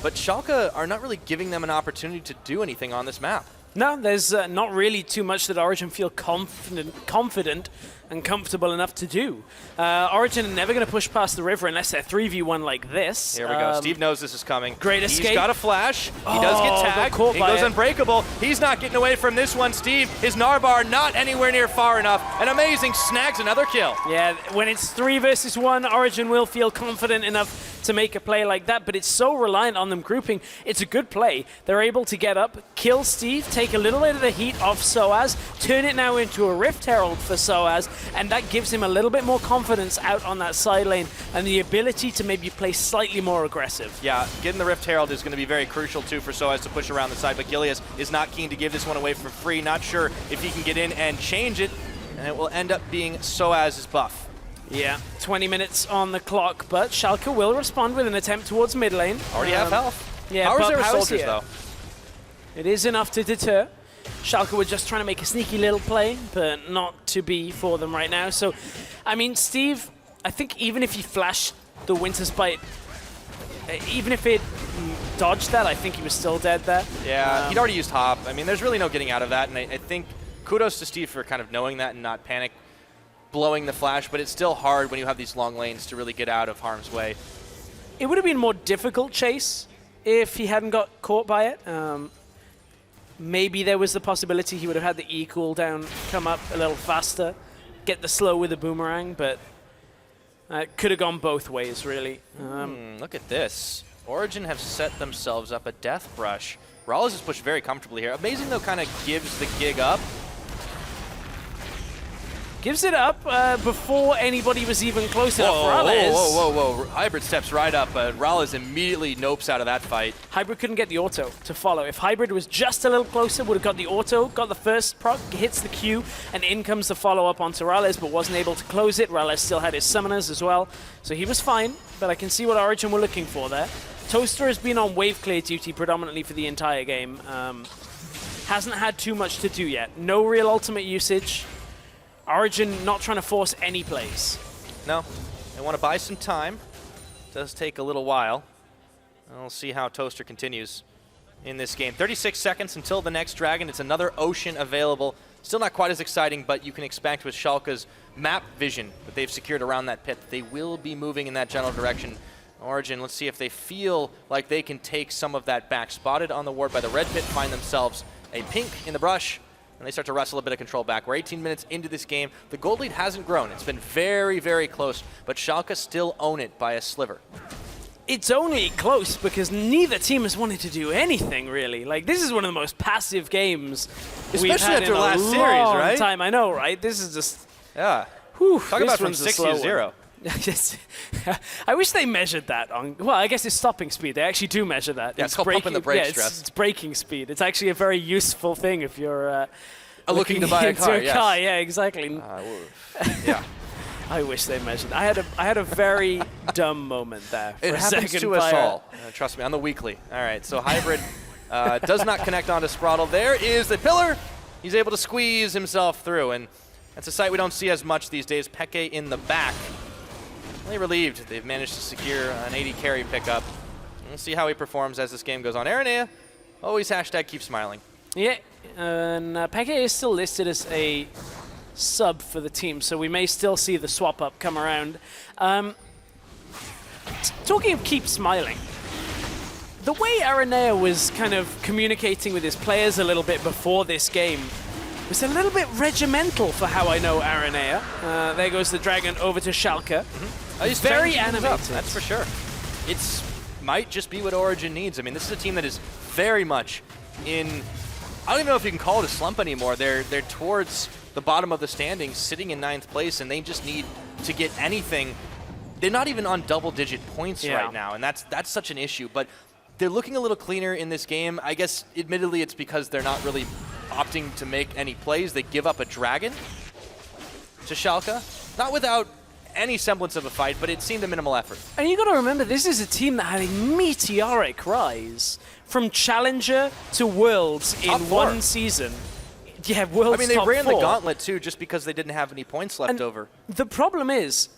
But Schalke are not really giving them an opportunity to do anything on this map. No, there's not really too much that Origen feel confident and comfortable enough to do. Origen are never going to push past the river unless they're 3v1 like this. Here we go. Steve knows this is coming. Great escape. He's got a flash. He does get tagged. He goes unbreakable. He's not getting away from this one. Steve, his Narbar not anywhere near far enough. An amazing snags another kill. Yeah, when it's 3 versus 1, Origen will feel confident enough to make a play like that, but it's so reliant on them grouping. It's a good play. They're able to get up, kill Steve, take a little bit of the heat off Soaz, turn it now into a Rift Herald for Soaz, and that gives him a little bit more confidence out on that side lane and the ability to maybe play slightly more aggressive. Yeah, getting the Rift Herald is going to be very crucial too for Soaz to push around the side, but Gilius is not keen to give this one away for free. Not sure if he can get in and change it, and it will end up being Soaz's buff. Yeah, 20 minutes on the clock, but Schalke will respond with an attempt towards mid lane. Already have health. Yeah, Power but Zero Power's soldiers here. though. It is enough to deter. Schalke were just trying to make a sneaky little play, but not to be for them right now. So, I mean, Steve, I think even if he flashed the Winter's Bite, even if it dodged that, I think he was still dead there. Yeah, he'd already used Hop. I mean, there's really no getting out of that, and I think kudos to Steve for kind of knowing that and not panic blowing the flash, but it's still hard when you have these long lanes to really get out of harm's way. It would have been more difficult chase if he hadn't got caught by it. Maybe there was the possibility he would have had the E cooldown come up a little faster, get the slow with the boomerang, but it could have gone both ways, really. Look at this. Origen have set themselves up a death brush. Rawlins is pushed very comfortably here. Amazing, though, kind of gives the gig up. Gives it up before anybody was even close enough. Whoa. Hybrid steps right up, but Rawlins immediately nopes out of that fight. Hybrid couldn't get the auto to follow. If Hybrid was just a little closer, would have got the auto, got the first proc, hits the Q, and in comes the follow-up onto Rales, but wasn't able to close it. Rales still had his summoners as well, so he was fine, but I can see what Origen were looking for there. Toaster has been on wave clear duty predominantly for the entire game. Hasn't had too much to do yet. No real ultimate usage. Origen not trying to force any plays. No, they want to buy some time. Does take a little while. We'll see how Toaster continues in this game. 36 seconds until the next dragon. It's another Ocean available. Still not quite as exciting, but you can expect with Schalke's map vision that they've secured around that pit, they will be moving in that general direction. Origen, let's see if they feel like they can take some of that back. Spotted on the ward by the red pit, find themselves a pink in the brush, and they start to wrestle a bit of control back. We're 18 minutes into this game. The gold lead hasn't grown. It's been very, very close, but Schalke still own it by a sliver. It's only close because neither team has wanted to do anything, really. Like, this is one of the most passive games we've had in a long time. I know, right? This is just... Yeah. Whew, Talk about from 6 to 0. Yes. I wish they measured that on... Well, I guess it's stopping speed. They actually do measure that. Yeah, it's called pumping the brake stress. It's braking speed. It's actually a very useful thing if you're looking to buy a car, yes. Yeah, exactly. Yeah. I wish they measured. I had a very dumb moment there. It happens to us all. Trust me, on the weekly. All right, so Hybrid does not connect onto Spraddle. There is the pillar. He's able to squeeze himself through, and that's a sight we don't see as much these days. Peke in the back. Really relieved they've managed to secure an 80 carry pickup. We'll see how he performs as this game goes on. Aranea, always hashtag keep smiling. Yeah, and Peke is still listed as a sub for the team, so we may still see the swap up come around. Talking of keep smiling, the way Aranea was kind of communicating with his players a little bit before this game was a little bit regimental for how I know Aranea. There goes the dragon over to Schalke. He's very animated. That's for sure. It's might just be what Origen needs. I mean, this is a team that is very much in, I don't even know if you can call it a slump anymore. They're towards the bottom of the standings, sitting in 9th place, and they just need to get anything. They're not even on double-digit points right now, and that's such an issue. But they're looking a little cleaner in this game. I guess, admittedly, it's because they're not really opting to make any plays. They give up a dragon to Schalke, not without any semblance of a fight, but it seemed a minimal effort. And you got to remember, this is a team that had a meteoric rise from Challenger to Worlds in one season. Yeah, Worlds. I mean, they ran the gauntlet too, just because they didn't have any points left over. The problem is,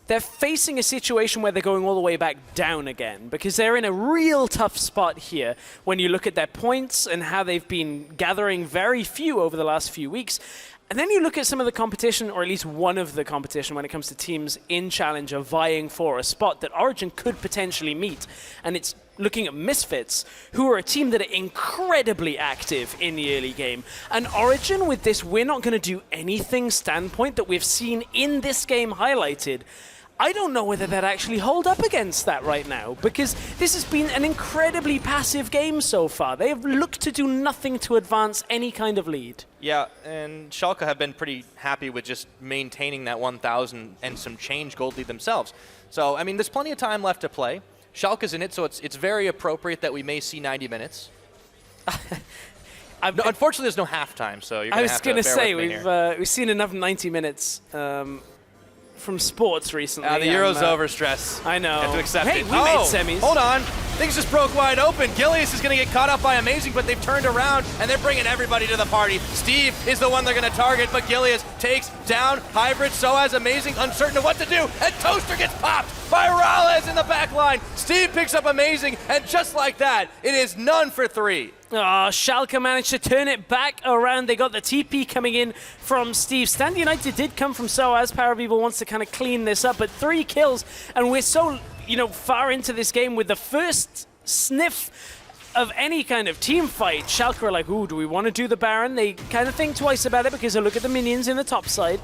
they're facing a situation where they're going all the way back down again, because they're in a real tough spot here when you look at their points and how they've been gathering very few over the last few weeks. And then you look at some of the competition, or at least one of the competition when it comes to teams in Challenger vying for a spot that Origen could potentially meet. And it's looking at Misfits, who are a team that are incredibly active in the early game. And Origen, with this "we're not going to do anything" standpoint that we've seen in this game highlighted, I don't know whether that actually hold up against that right now, because this has been an incredibly passive game so far. They have looked to do nothing to advance any kind of lead. Yeah, and Schalke have been pretty happy with just maintaining that 1,000 and some change gold lead themselves. So, I mean, there's plenty of time left to play. Schalke's in it, so it's very appropriate that we may see 90 minutes. No, unfortunately, there's no halftime, so you're going to have to bear with me here. I was going to say, we've seen enough 90 minutes from sports recently. The Euro's over, Stress. I know. You have to accept hey, it. We made semis. Hold on. Things just broke wide open. Gilius is going to get caught up by Amazing, but they've turned around, and they're bringing everybody to the party. Steve is the one they're going to target, but Gilius takes down Hybrid, so has Amazing, uncertain of what to do, and Toaster gets popped by Rales in the back line. Steve picks up Amazing, and just like that, it is none for 3. Oh, Schalke managed to turn it back around. They got the TP coming in from Steve. Stand United did come from Soaz. Parabeeble wants to kind of clean this up, but 3 kills, and we're so, far into this game with the first sniff of any kind of team fight. Schalke are like, ooh, do we want to do the Baron? They kind of think twice about it because they look at the minions in the top side,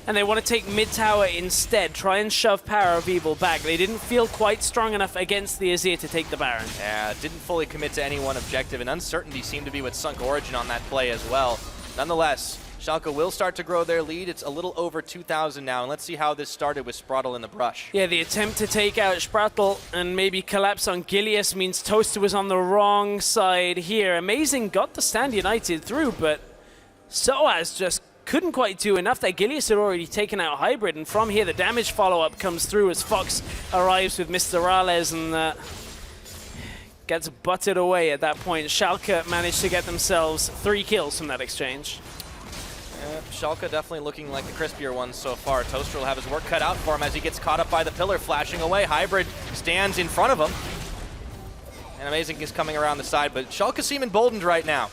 and they want to take mid tower instead, try and shove Power of Evil back. They didn't feel quite strong enough against the Azir to take the Baron. Yeah, didn't fully commit to any one objective, and uncertainty seemed to be what sunk Origen on that play as well. Nonetheless, Schalke will start to grow their lead. It's a little over 2,000 now, and let's see how this started with Spraddle in the brush. Yeah, the attempt to take out Spraddle and maybe collapse on Gilius means Toaster was on the wrong side here. Amazing got the Stand United through, but Soaz just couldn't quite do enough there. Gilius had already taken out Hybrid, and from here the damage follow-up comes through as Fox arrives with Mr. Rales and gets butted away at that point. Schalke managed to get themselves 3 kills from that exchange. Schalke definitely looking like the crispier ones so far. Toaster will have his work cut out for him as he gets caught up by the pillar, flashing away. Hybrid stands in front of him. And Amazing is coming around the side, but Schalke seem emboldened right now.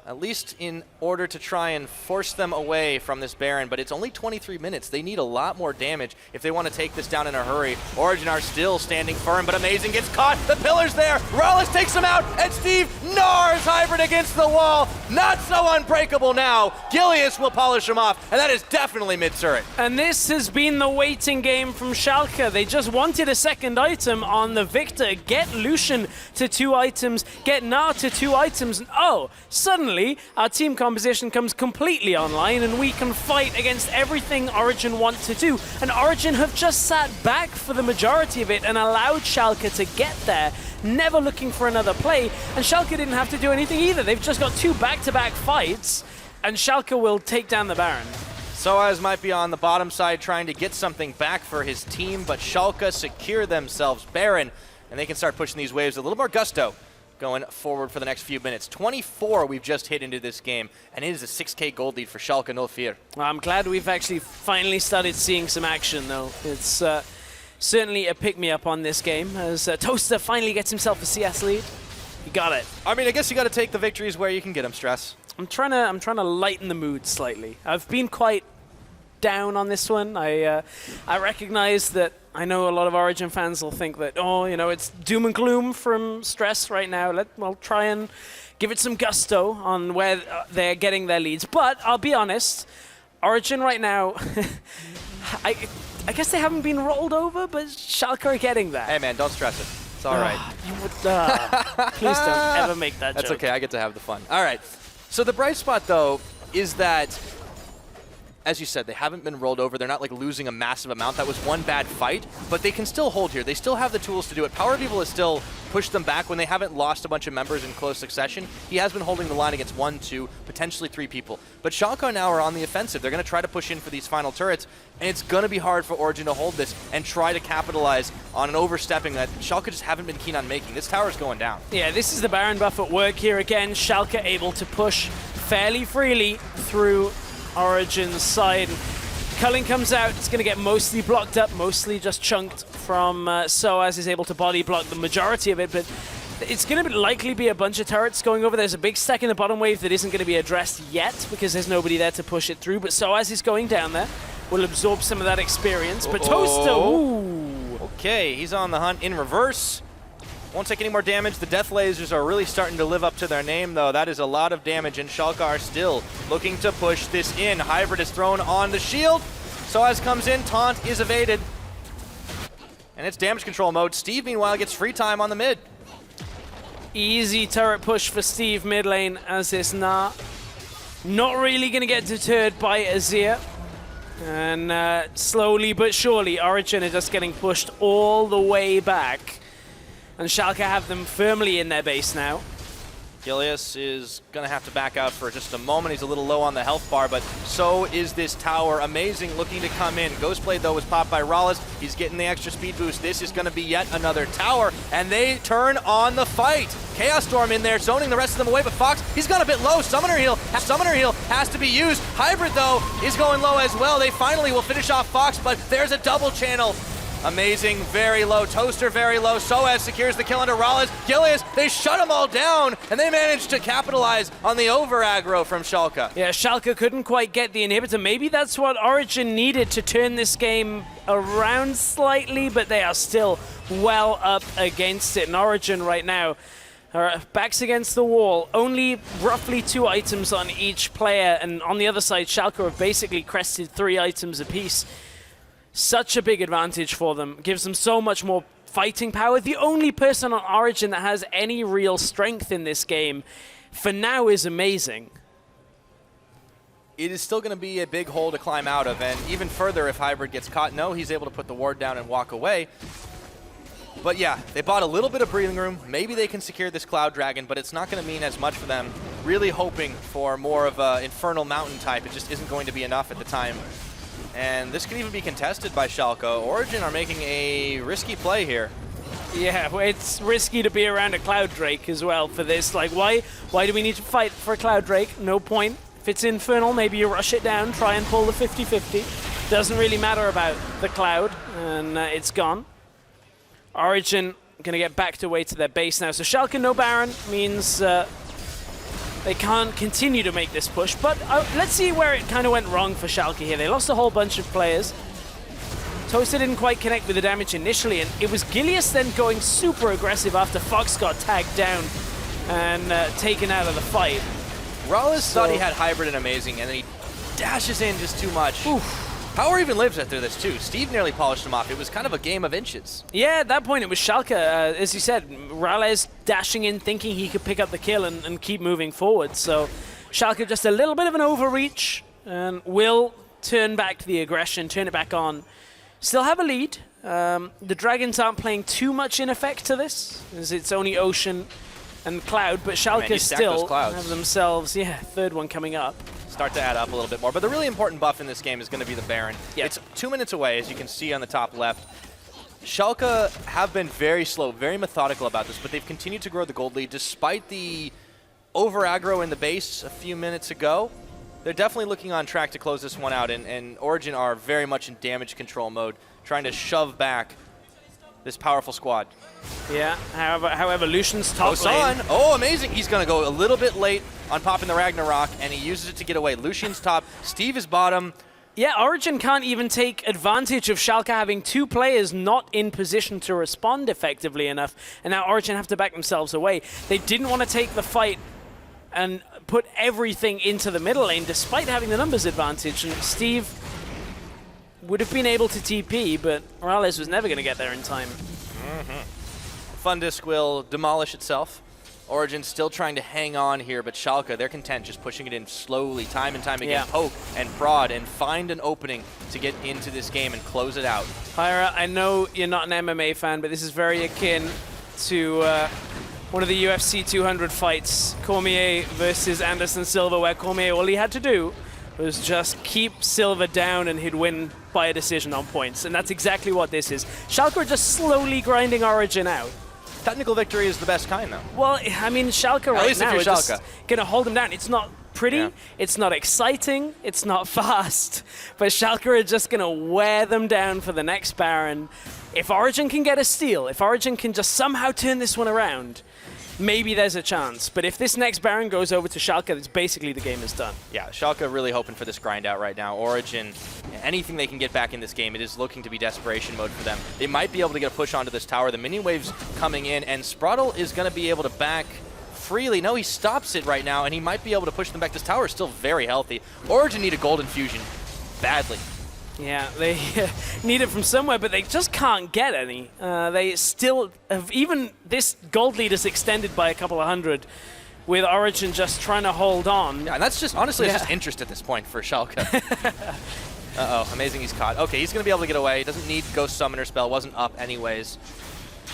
At least in order to try and force them away from this Baron, but it's only 23 minutes. They need a lot more damage if they want to take this down in a hurry. Origen are still standing firm, but Amazing gets caught. The pillar's there. Rales takes him out, and Steve gnars Hybrid against the wall. Not so unbreakable now. Gilius will polish him off, and that is definitely mid-turret. And this has been the waiting game from Schalke. They just wanted a second item on the Victor. Get Lucian to 2 items, get Gnar to 2 items, and oh, suddenly our team composition comes completely online and we can fight against everything Origen want to do. And Origen have just sat back for the majority of it and allowed Schalke to get there, never looking for another play. And Schalke didn't have to do anything either. They've just got 2 back-to-back fights, and Schalke will take down the Baron. Soaz might be on the bottom side trying to get something back for his team, but Schalke secure themselves Baron, and they can start pushing these waves with a little more gusto going forward for the next few minutes. 24 we've just hit into this game, and it is a 6K gold lead for Schalke, no fear. I'm glad we've actually finally started seeing some action, though. It's certainly a pick-me-up on this game, as Toaster finally gets himself a CS lead. You got it. I mean, I guess you got to take the victories where you can get them, Stress. I'm trying to lighten the mood slightly. I've been quite down on this one. I recognize that I know a lot of Origen fans will think that, oh, it's doom and gloom from Stress right now. We'll try and give it some gusto on where they're getting their leads. But I'll be honest, Origen right now, I guess they haven't been rolled over, but Schalke are getting that. Hey, man, don't stress it. It's all right. Please don't ever make that joke. That's okay. I get to have the fun. All right. So the bright spot, though, is that, as you said, they haven't been rolled over. They're not like losing a massive amount. That was one bad fight, but they can still hold here. They still have the tools to do it. Power of Evil has still pushed them back when they haven't lost a bunch of members in close succession. He has been holding the line against 1, 2, potentially 3 people. But Schalke now are on the offensive. They're going to try to push in for these final turrets, and it's going to be hard for Origen to hold this and try to capitalize on an overstepping that Schalke just haven't been keen on making. This tower's going down. Yeah, this is the Baron buff at work here again. Schalke able to push fairly freely through Origen's side. Culling comes out. It's going to get mostly blocked up, mostly just chunked from Soaz is able to body block the majority of it, but it's going to likely be a bunch of turrets going over. There's a big stack in the bottom wave that isn't going to be addressed yet because there's nobody there to push it through, but Soaz is going down there. Will absorb some of that experience, but Toaster, ooh. Okay, he's on the hunt in reverse. Won't take any more damage. The death lasers are really starting to live up to their name, though. That is a lot of damage, and Schalke are still looking to push this in. Hybrid is thrown on the shield. Soaz comes in, taunt is evaded. And it's damage control mode. Steve, meanwhile, gets free time on the mid. Easy turret push for Steve mid lane as this not really going to get deterred by Azir. And slowly but surely, Origen are just getting pushed all the way back. And Schalke have them firmly in their base now. Gilius is going to have to back out for just a moment. He's a little low on the health bar, but so is this tower. Amazing looking to come in. Ghostblade, though, was popped by Rallis. He's getting the extra speed boost. This is going to be yet another tower, and they turn on the fight. Chaos Storm in there, zoning the rest of them away, but Fox, he's gone a bit low. Summoner heal has to be used. Hybrid, though, is going low as well. They finally will finish off Fox, but there's a double channel. Amazing, very low. Toaster, very low. Soaz secures the kill under Rallis. Gilius, they shut them all down, and they managed to capitalize on the over-aggro from Schalke. Yeah, Schalke couldn't quite get the inhibitor. Maybe that's what Origen needed to turn this game around slightly, but they are still well up against it. And Origen right now are backs against the wall. Only roughly 2 items on each player, and on the other side, Schalke have basically crested 3 items apiece. Such a big advantage for them. Gives them so much more fighting power. The only person on Origen that has any real strength in this game for now is amazing. It is still going to be a big hole to climb out of, and even further if Hybrid gets caught. No, he's able to put the ward down and walk away. But yeah, they bought a little bit of breathing room. Maybe they can secure this Cloud Dragon, but it's not going to mean as much for them. Really hoping for more of an Infernal Mountain type. It just isn't going to be enough at the time. And this could even be contested by Schalke. Origen are making a risky play here. Yeah, well, it's risky to be around a Cloud Drake as well for this. Like, why do we need to fight for a Cloud Drake? No point. If it's Infernal, maybe you rush it down, try and pull the 50-50. Doesn't really matter about the Cloud, and it's gone. Origen going to get backed away to their base now. So Schalke no Baron means they can't continue to make this push, but let's see where it kind of went wrong for Schalke here. They lost a whole bunch of players. Toaster didn't quite connect with the damage initially, and it was Gilius then going super aggressive after Fox got tagged down and taken out of the fight. Rallis thought he had Hybrid and Amazing, and then he dashes in just too much. Oof. Power even lives after this too. Steve nearly polished him off. It was kind of a game of inches. Yeah, at that point it was Schalke, as you said, Rallis dashing in thinking he could pick up the kill and keep moving forward. So Schalke just a little bit of an overreach and will turn back the aggression, turn it back on. Still have a lead. The Dragons aren't playing too much in effect to this, as it's only Ocean and Cloud, but Schalke still have themselves, third one coming up. Start to add up a little bit more. But the really important buff in this game is going to be the Baron. Yep. It's 2 minutes away, as you can see on the top left. Schalke have been very slow, very methodical about this, but they've continued to grow the gold lead despite the over-aggro in the base a few minutes ago. They're definitely looking on track to close this one out, and Origen are very much in damage control mode, trying to shove back this powerful squad. Yeah, however Lucian's top lane. Oh, amazing. He's going to go a little bit late on popping the Ragnarok, and he uses it to get away. Lucian's top, Steve is bottom. Yeah, Origen can't even take advantage of Schalke having 2 players not in position to respond effectively enough, and now Origen have to back themselves away. They didn't want to take the fight and put everything into the middle lane despite having the numbers advantage, and Steve would have been able to TP, but Morales was never going to get there in time. Fundisk will demolish itself. Origen still trying to hang on here, but Schalke, they're content just pushing it in slowly, time and time again. Poke and prod and find an opening to get into this game and close it out. Pyra, I know you're not an MMA fan, but this is very akin to one of the UFC 200 fights, Cormier versus Anderson Silva, where Cormier, all he had to do was just keep Silva down and he'd win by a decision on points. And that's exactly what this is. Schalke are just slowly grinding Origen out. Technical victory is the best kind, though. Well, I mean, Schalke right now is just going to hold him down. It's not pretty, it's not exciting, it's not fast, but Schalke are just going to wear them down for the next Baron. If Origen can get a steal, if Origen can just somehow turn this one around, maybe there's a chance. But if this next Baron goes over to Schalke, it's basically the game is done. Yeah, Schalke really hoping for this grind out right now. Origen, anything they can get back in this game, it is looking to be desperation mode for them. They might be able to get a push onto this tower. The minion wave's coming in, and Spraddle is going to be able to back freely. No, he stops it right now, and he might be able to push them back. This tower is still very healthy. Origen need a golden fusion badly. Yeah, they need it from somewhere, but they just can't get any. They still have, even this gold lead is extended by a couple of hundred, with Origen just trying to hold on. Yeah, and that's just, honestly, it's just interest at this point for Schalke. Uh-oh, amazing he's caught. Okay, he's going to be able to get away. He doesn't need Ghost Summoner spell, wasn't up anyways.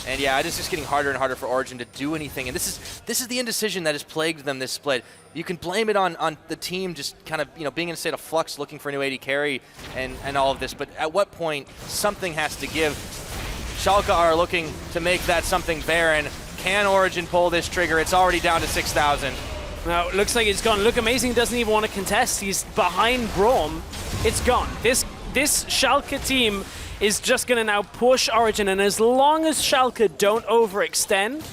And yeah, it's just getting harder and harder for Origen to do anything. And this is the indecision that has plagued them this split. You can blame it on the team just kind of, being in a state of flux, looking for a new AD carry and all of this. But at what point, something has to give. Schalke are looking to make that something Baron. Can Origen pull this trigger? It's already down to 6,000. Now, it looks like it's gone. Look, Amazing doesn't even want to contest. He's behind Braum. It's gone. This Schalke team is just going to now push Origen, and as long as Schalke don't overextend,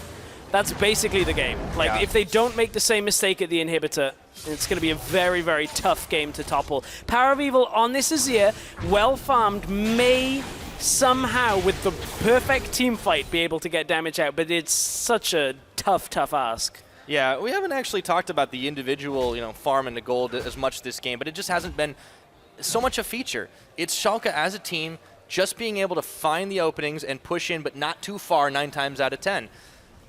that's basically the game. Like, if they don't make the same mistake at the inhibitor, it's going to be a very, very tough game to topple. Power of Evil on this Azir, well farmed, may somehow, with the perfect team fight, be able to get damage out, but it's such a tough, tough ask. Yeah, we haven't actually talked about the individual, farm and the gold as much this game, but it just hasn't been so much a feature. It's Schalke as a team just being able to find the openings and push in, but not too far 9 times out of 10.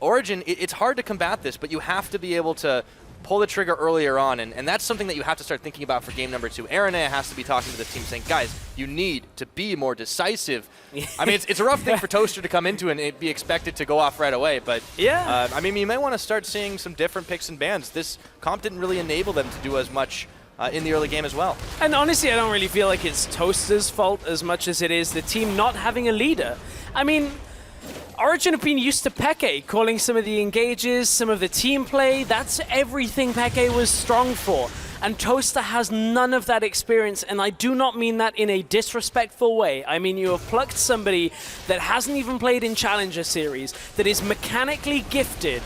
Origen, it's hard to combat this, but you have to be able to pull the trigger earlier on, and that's something that you have to start thinking about for game number 2. Aranea has to be talking to the team saying, guys, you need to be more decisive. I mean, it's a rough thing for Toaster to come into and be expected to go off right away, but I mean, you may want to start seeing some different picks and bans. This comp didn't really enable them to do as much in the early game as well. And honestly, I don't really feel like it's Toaster's fault as much as it is the team not having a leader. I mean, Origen have been used to Peke, calling some of the engages, some of the team play. That's everything Peke was strong for. And Toaster has none of that experience, and I do not mean that in a disrespectful way. I mean, you have plucked somebody that hasn't even played in Challenger Series, that is mechanically gifted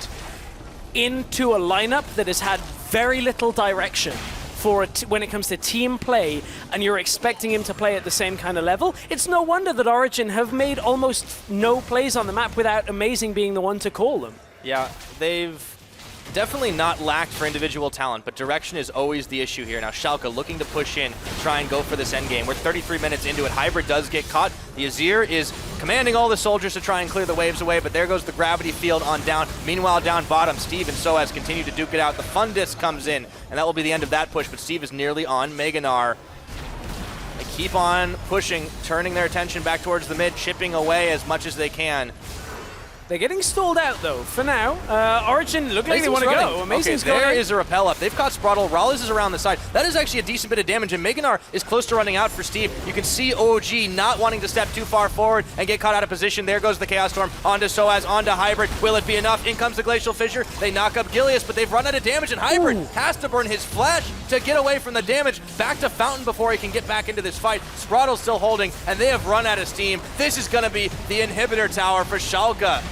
into a lineup that has had very little direction for when it comes to team play, and you're expecting him to play at the same kind of level. It's no wonder that Origen have made almost no plays on the map without Amazing being the one to call them. Yeah, they've definitely not lacked for individual talent, but direction is always the issue here. Now Schalke looking to push in, try and go for this endgame. We're 33 minutes into it. Hybrid does get caught. The Azir is commanding all the soldiers to try and clear the waves away, but there goes the gravity field on down. Meanwhile, down bottom, Steve and Soaz continue to duke it out. The Fun Disc comes in, and that will be the end of that push, but Steve is nearly on Meganar. They keep on pushing, turning their attention back towards the mid, chipping away as much as they can. They're getting stalled out, though, for now. Origen look like they want to go. Amazing's okay, there is a repel up. They've caught Spraddle. Rollis is around the side. That is actually a decent bit of damage, and Meganar is close to running out for Steve. You can see OG not wanting to step too far forward and get caught out of position. There goes the Chaos Storm onto Soaz, onto Hybrid. Will it be enough? In comes the Glacial Fissure. They knock up Gilius, but they've run out of damage, and Hybrid has to burn his flash to get away from the damage. Back to Fountain before he can get back into this fight. Spraddle's still holding, and they have run out of steam. This is going to be the inhibitor tower for Schalke.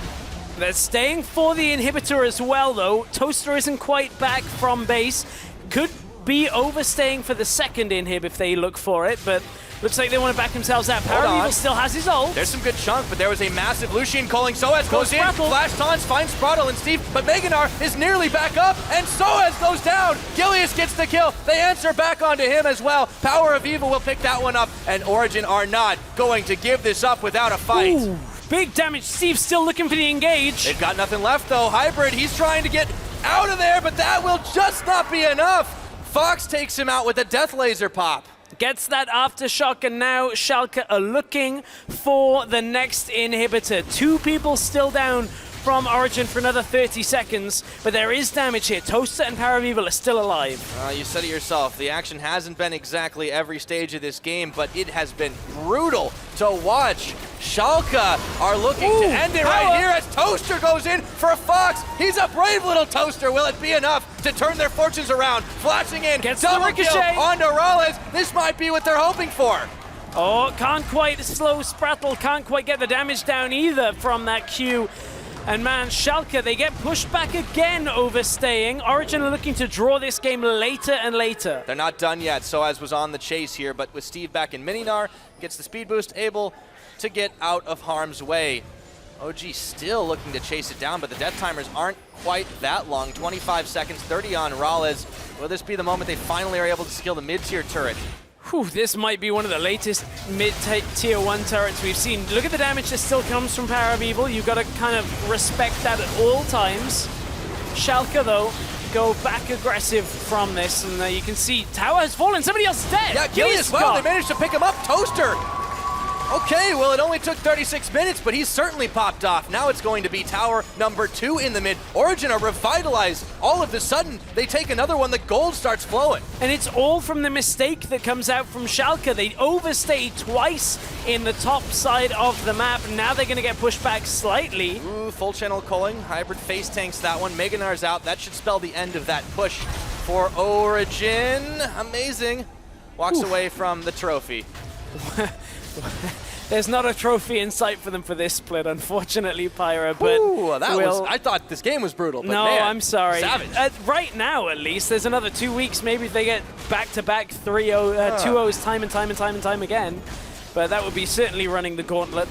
They're staying for the inhibitor as well, though. Toaster isn't quite back from base. Could be overstaying for the second inhib if they look for it, but looks like they want to back themselves out. Power Evil still has his ult. There's some good chunk, but there was a massive Lucian calling. Soaz goes in, flash taunts, finds Spraddle and Steve, but Meganar is nearly back up, and Soaz goes down. Gilius gets the kill. They answer back onto him as well. Power of Evil will pick that one up, and Origen are not going to give this up without a fight. Ooh. Big damage. Steve's still looking for the engage. They've got nothing left, though. Hybrid, he's trying to get out of there, but that will just not be enough. Fox takes him out with a death laser pop. Gets that aftershock, and now Schalke are looking for the next inhibitor. 2 people still down from Origen for another 30 seconds, but there is damage here. Toaster and Paravival are still alive. You said it yourself. The action hasn't been exactly every stage of this game, but it has been brutal to watch. Schalke are looking to end it right here as Toaster goes in for a Fox. He's a brave little Toaster. Will it be enough to turn their fortunes around? Flashing in, double kill onto Raleigh. This might be what they're hoping for. Oh, can't quite slow Sprattle, can't quite get the damage down either from that Q. And man, Schalke, they get pushed back again, overstaying. Origen are looking to draw this game later and later. They're not done yet. Soaz was on the chase here, but with Steve back in Mininar, gets the speed boost, able to get out of harm's way. OG still looking to chase it down, but the death timers aren't quite that long. 25 seconds, 30 on Raleigh. Will this be the moment they finally are able to skill the mid-tier turret? Whew, this might be one of the latest mid-tier 1 turrets we've seen. Look at the damage that still comes from Power of Evil. You've got to kind of respect that at all times. Schalke, though, go back aggressive from this, and you can see Tower has fallen. Somebody else is dead. Yeah, Gilly as well. They managed to pick him up. Toaster. Okay, well, it only took 36 minutes, but he's certainly popped off. Now it's going to be tower number 2 in the mid. Origen are revitalized. All of a sudden, they take another one. The gold starts flowing. And it's all from the mistake that comes out from Schalke. They overstayed twice in the top side of the map. Now they're going to get pushed back slightly. Ooh, full channel culling. Hybrid face tanks that one. Meganar's out. That should spell the end of that push for Origen. Amazing. Walks away from the trophy. There's not a trophy in sight for them for this split, unfortunately, Pyra. But I thought this game was brutal. But no, man, I'm sorry. Savage. Right now, at least, there's another 2 weeks. Maybe if they get back-to-back 2-0s time and time again. But that would be certainly running the gauntlet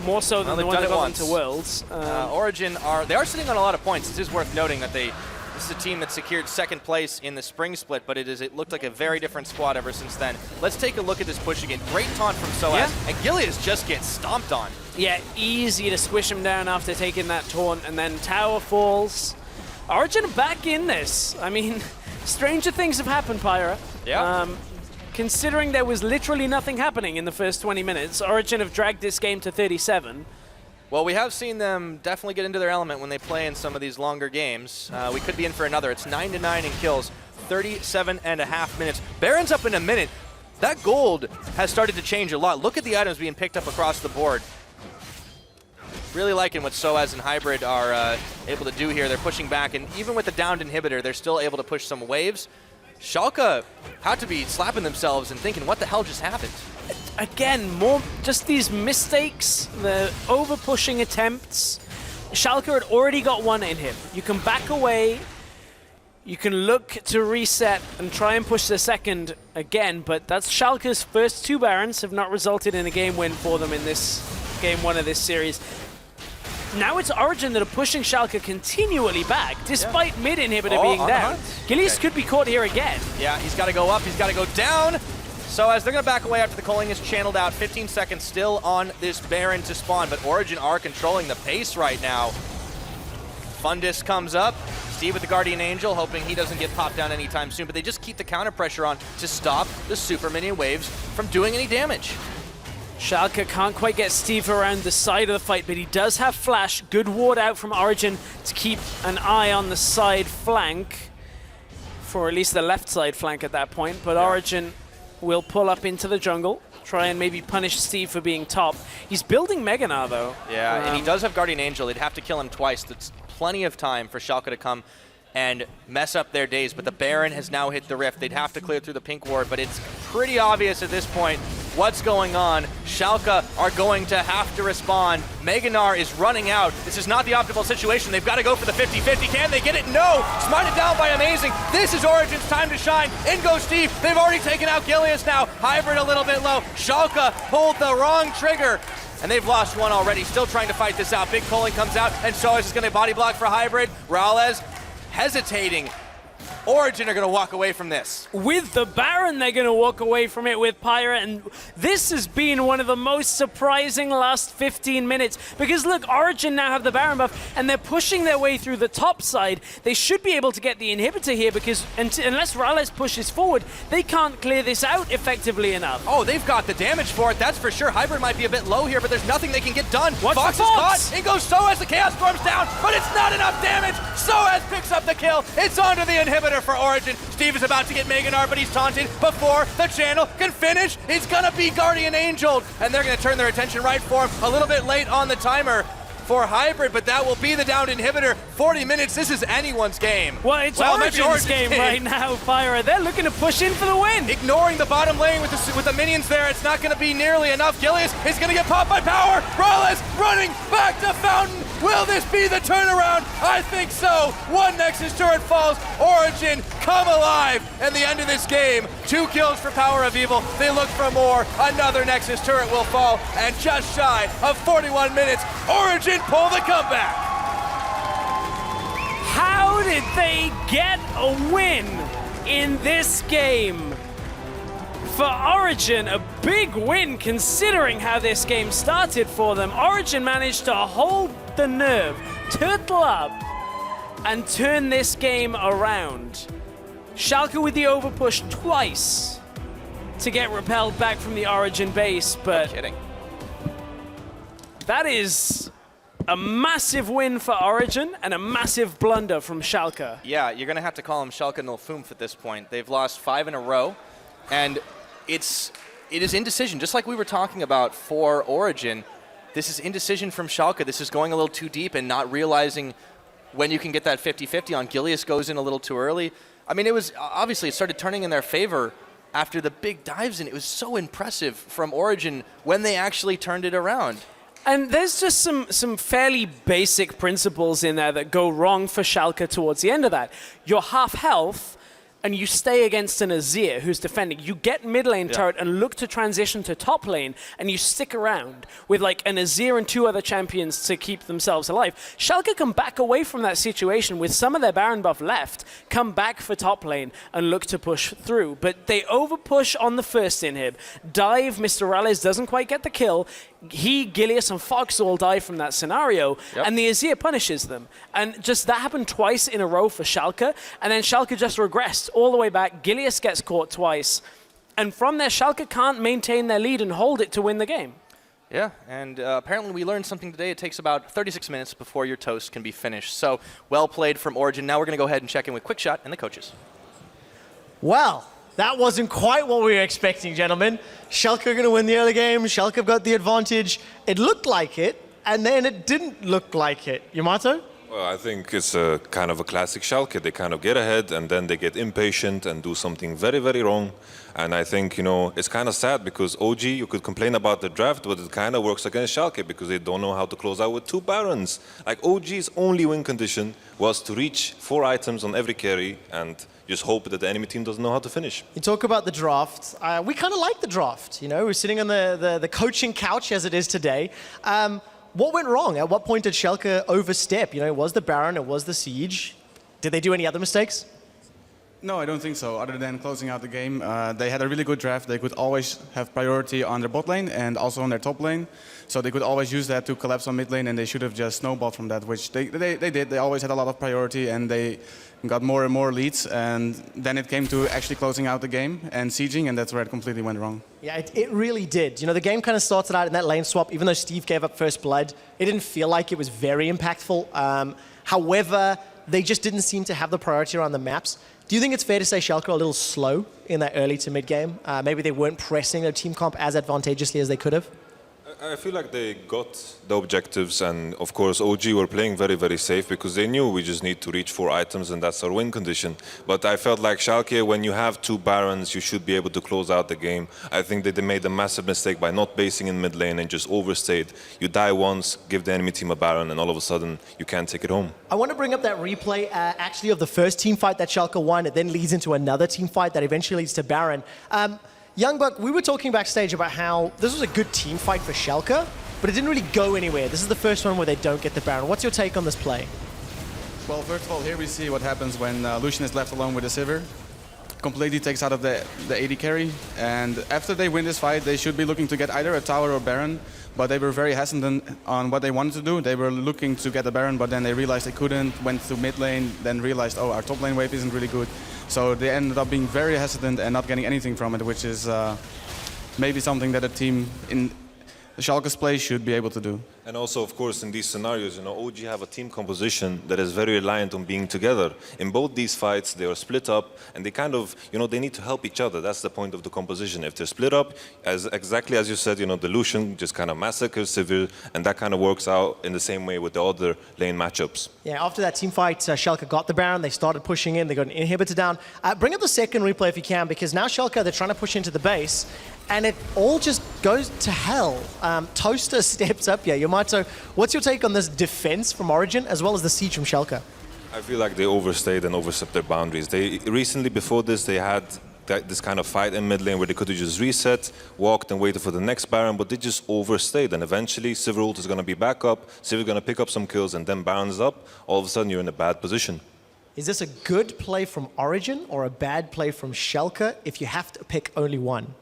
more so than the one that got into Worlds. Origen are sitting on a lot of points. It is worth noting that this is a team that secured second place in the spring split, but it looked like a very different squad ever since then. Let's take a look at this push again. Great taunt from Soaz, and Gilius just gets stomped on. Yeah, easy to squish him down after taking that taunt, and then tower falls. Origen back in this. I mean, stranger things have happened, Pyra. Yeah. Considering there was literally nothing happening in the first 20 minutes, Origen have dragged this game to 37. Well, we have seen them definitely get into their element when they play in some of these longer games. We could be in for another. It's 9-9 in kills, 37.5 minutes. Baron's up in a minute. That gold has started to change a lot. Look at the items being picked up across the board. Really liking what Soaz and Hybrid are able to do here. They're pushing back, and even with the downed inhibitor, they're still able to push some waves. Schalke had to be slapping themselves and thinking, what the hell just happened? Again, more just these mistakes, the over-pushing attempts. Schalke had already got one in him. You can back away, you can look to reset and try and push the second again, but that's Schalke's first 2 Barons have not resulted in a game win for them in this game 1 of this series. Now it's Origen that are pushing Schalke continually back, despite mid-inhibitor being down. Gilius could be caught here again. Yeah, he's got to go up, he's got to go down. So as they're going to back away after the culling is channeled out, 15 seconds still on this Baron to spawn, but Origen are controlling the pace right now. Fundus comes up. Steve with the Guardian Angel, hoping he doesn't get popped down anytime soon, but they just keep the counter pressure on to stop the super minion waves from doing any damage. Schalke can't quite get Steve around the side of the fight, but he does have flash. Good ward out from Origen to keep an eye on the side flank, for at least the left side flank at that point, but Origen will pull up into the jungle, try and maybe punish Steve for being top. He's building Meganar, though. Yeah, and he does have Guardian Angel. They'd have to kill him twice. That's plenty of time for Schalke to come and mess up their days, but the Baron has now hit the rift. They'd have to clear through the pink ward, but it's pretty obvious at this point what's going on. Schalke are going to have to respond. Meganar is running out. This is not the optimal situation. They've got to go for the 50-50. Can they get it? No! Smited down by Amazing. This is Origen's time to shine. In goes Steve. They've already taken out Gilius now. Hybrid a little bit low. Schalke pulled the wrong trigger, and they've lost one already. Still trying to fight this out. Big culling comes out, and Soaz is going to body block for Hybrid. Raleigh hesitating. Origen are going to walk away from this. With the Baron, they're going to walk away from it with Pyra, and this has been one of the most surprising last 15 minutes, because look, Origen now have the Baron buff, and they're pushing their way through the top side. They should be able to get the inhibitor here, because unless Rales pushes forward, they can't clear this out effectively enough. Oh, they've got the damage for it, that's for sure. Hybrid might be a bit low here, but there's nothing they can get done. Watch Fox the is Fox! caught, in goes Soaz, the Chaos Storm's down, but it's not enough damage. Soaz picks up the kill. It's onto the inhibitor for Origen. Steve is about to get Meganar, but he's taunted before the channel can finish. He's gonna be Guardian Angeled, and they're gonna turn their attention right for him. A little bit late on the timer for Hybrid, but that will be the downed inhibitor. 40 minutes, this is anyone's game. Well, it's Origen's game right now, Pyra. They're looking to push in for the win. Ignoring the bottom lane with the minions there, it's not going to be nearly enough. Gilius is going to get popped by power. Rales running back to Fountain. Will this be the turnaround? I think so. One Nexus turret falls. Origen come alive. And the end of this game, 2 kills for Power of Evil. They look for more. Another Nexus turret will fall. And just shy of 41 minutes, Origen pull the comeback. How did they get a win in this game? For Origen, a big win considering how this game started for them. Origen managed to hold the nerve, turtle up, and turn this game around. Schalke with the overpush twice to get repelled back from the Origen base, but No kidding. That is a massive win for Origen and a massive blunder from Schalke. Yeah, you're going to have to call them Schalke no Fünf at this point. They've lost 5 in a row, and it is indecision. Just like we were talking about for Origen, this is indecision from Schalke. This is going a little too deep and not realizing when you can get that 50-50 on. Gilius goes in a little too early. I mean, it was obviously it started turning in their favor after the big dives, and it was so impressive from Origen when they actually turned it around. And there's just some fairly basic principles in there that go wrong for Schalke towards the end of that. You're half health, and you stay against an Azir who's defending. You get mid lane turret and look to transition to top lane, and you stick around with like an Azir and 2 other champions to keep themselves alive. Schalke can back away from that situation with some of their Baron buff left, come back for top lane and look to push through. But they overpush on the first inhib. Dive, Mr. Rales doesn't quite get the kill. He, Gilius, and Fox all die from that scenario, and the Azir punishes them. And just that happened twice in a row for Schalke, and then Schalke just regressed all the way back. Gilius gets caught twice, and from there, Schalke can't maintain their lead and hold it to win the game. Yeah, and apparently we learned something today. It takes about 36 minutes before your toast can be finished. So, well played from Origen. Now we're going to go ahead and check in with Quickshot and the coaches. Well, that wasn't quite what we were expecting, gentlemen. Schalke are going to win the early game. Schalke have got the advantage. It looked like it, and then it didn't look like it. Yamato? Well, I think it's a kind of a classic Schalke. They kind of get ahead and then they get impatient and do something very, very wrong. And I think, you know, it's kind of sad because OG, you could complain about the draft, but it kind of works against Schalke because they don't know how to close out with 2 Barons. Like OG's only win condition was to reach 4 items on every carry and just hope that the enemy team doesn't know how to finish. You talk about the draft. We kind of like the draft. You know, we're sitting on the coaching couch as it is today. What went wrong? At what point did Schalke overstep? You know, it was the Baron, it was the Siege. Did they do any other mistakes? No, I don't think so. Other than closing out the game, they had a really good draft. They could always have priority on their bot lane and also on their top lane. So they could always use that to collapse on mid lane, and they should have just snowballed from that, which they did. They always had a lot of priority, and they got more and more leads. And then it came to actually closing out the game and sieging, and that's where it completely went wrong. Yeah, it really did. You know, the game kind of started out in that lane swap. Even though Steve gave up first blood, it didn't feel like it was very impactful. However, they just didn't seem to have the priority around the maps. Do you think it's fair to say Schalke are a little slow in that early to mid game? Maybe they weren't pressing their team comp as advantageously as they could have? I feel like they got the objectives, and of course OG were playing very, very safe because they knew we just need to reach 4 items and that's our win condition. But I felt like Schalke, when you have 2 Barons, you should be able to close out the game. I think that they made a massive mistake by not basing in mid lane and just overstayed. You die once, give the enemy team a Baron, and all of a sudden you can't take it home. I want to bring up that replay actually of the first team fight that Schalke won. It then leads into another team fight that eventually leads to Baron. Youngbuck, we were talking backstage about how this was a good team fight for Schalke, but it didn't really go anywhere. This is the first one where they don't get the Baron. What's your take on this play? Well, first of all, here we see what happens when Lucian is left alone with the Sivir. Completely takes out of the AD carry, and after they win this fight, they should be looking to get either a tower or Baron, but they were very hesitant on what they wanted to do. They were looking to get a Baron, but then they realized they couldn't, went to mid lane, then realized, oh, our top lane wave isn't really good. So they ended up being very hesitant and not getting anything from it, which is maybe something that a team in Schalke's play should be able to do. And also, of course, in these scenarios, OG have a team composition that is very reliant on being together. In both these fights, they are split up, and they kind of, they need to help each other. That's the point of the composition. If they're split up, exactly as you said, the Lucian just kind of massacres Sivir, and that kind of works out in the same way with the other lane matchups. Yeah, after that team fight, Schalke got the Baron. They started pushing in. They got an inhibitor down. Bring up the second replay if you can, because now Schalke, they're trying to push into the base, and it all just goes to hell. Toaster steps up here. Yamato, what's your take on this defense from Origen as well as the siege from Schalke? I feel like they overstayed and overstepped their boundaries. They recently, before this, they had this kind of fight in mid lane where they could have just reset, walked and waited for the next Baron, but they just overstayed. And eventually, Sivir ult is going to be back up, Sivir going to pick up some kills, and then Baron's up. All of a sudden, you're in a bad position. Is this a good play from Origen or a bad play from Schalke if you have to pick only one?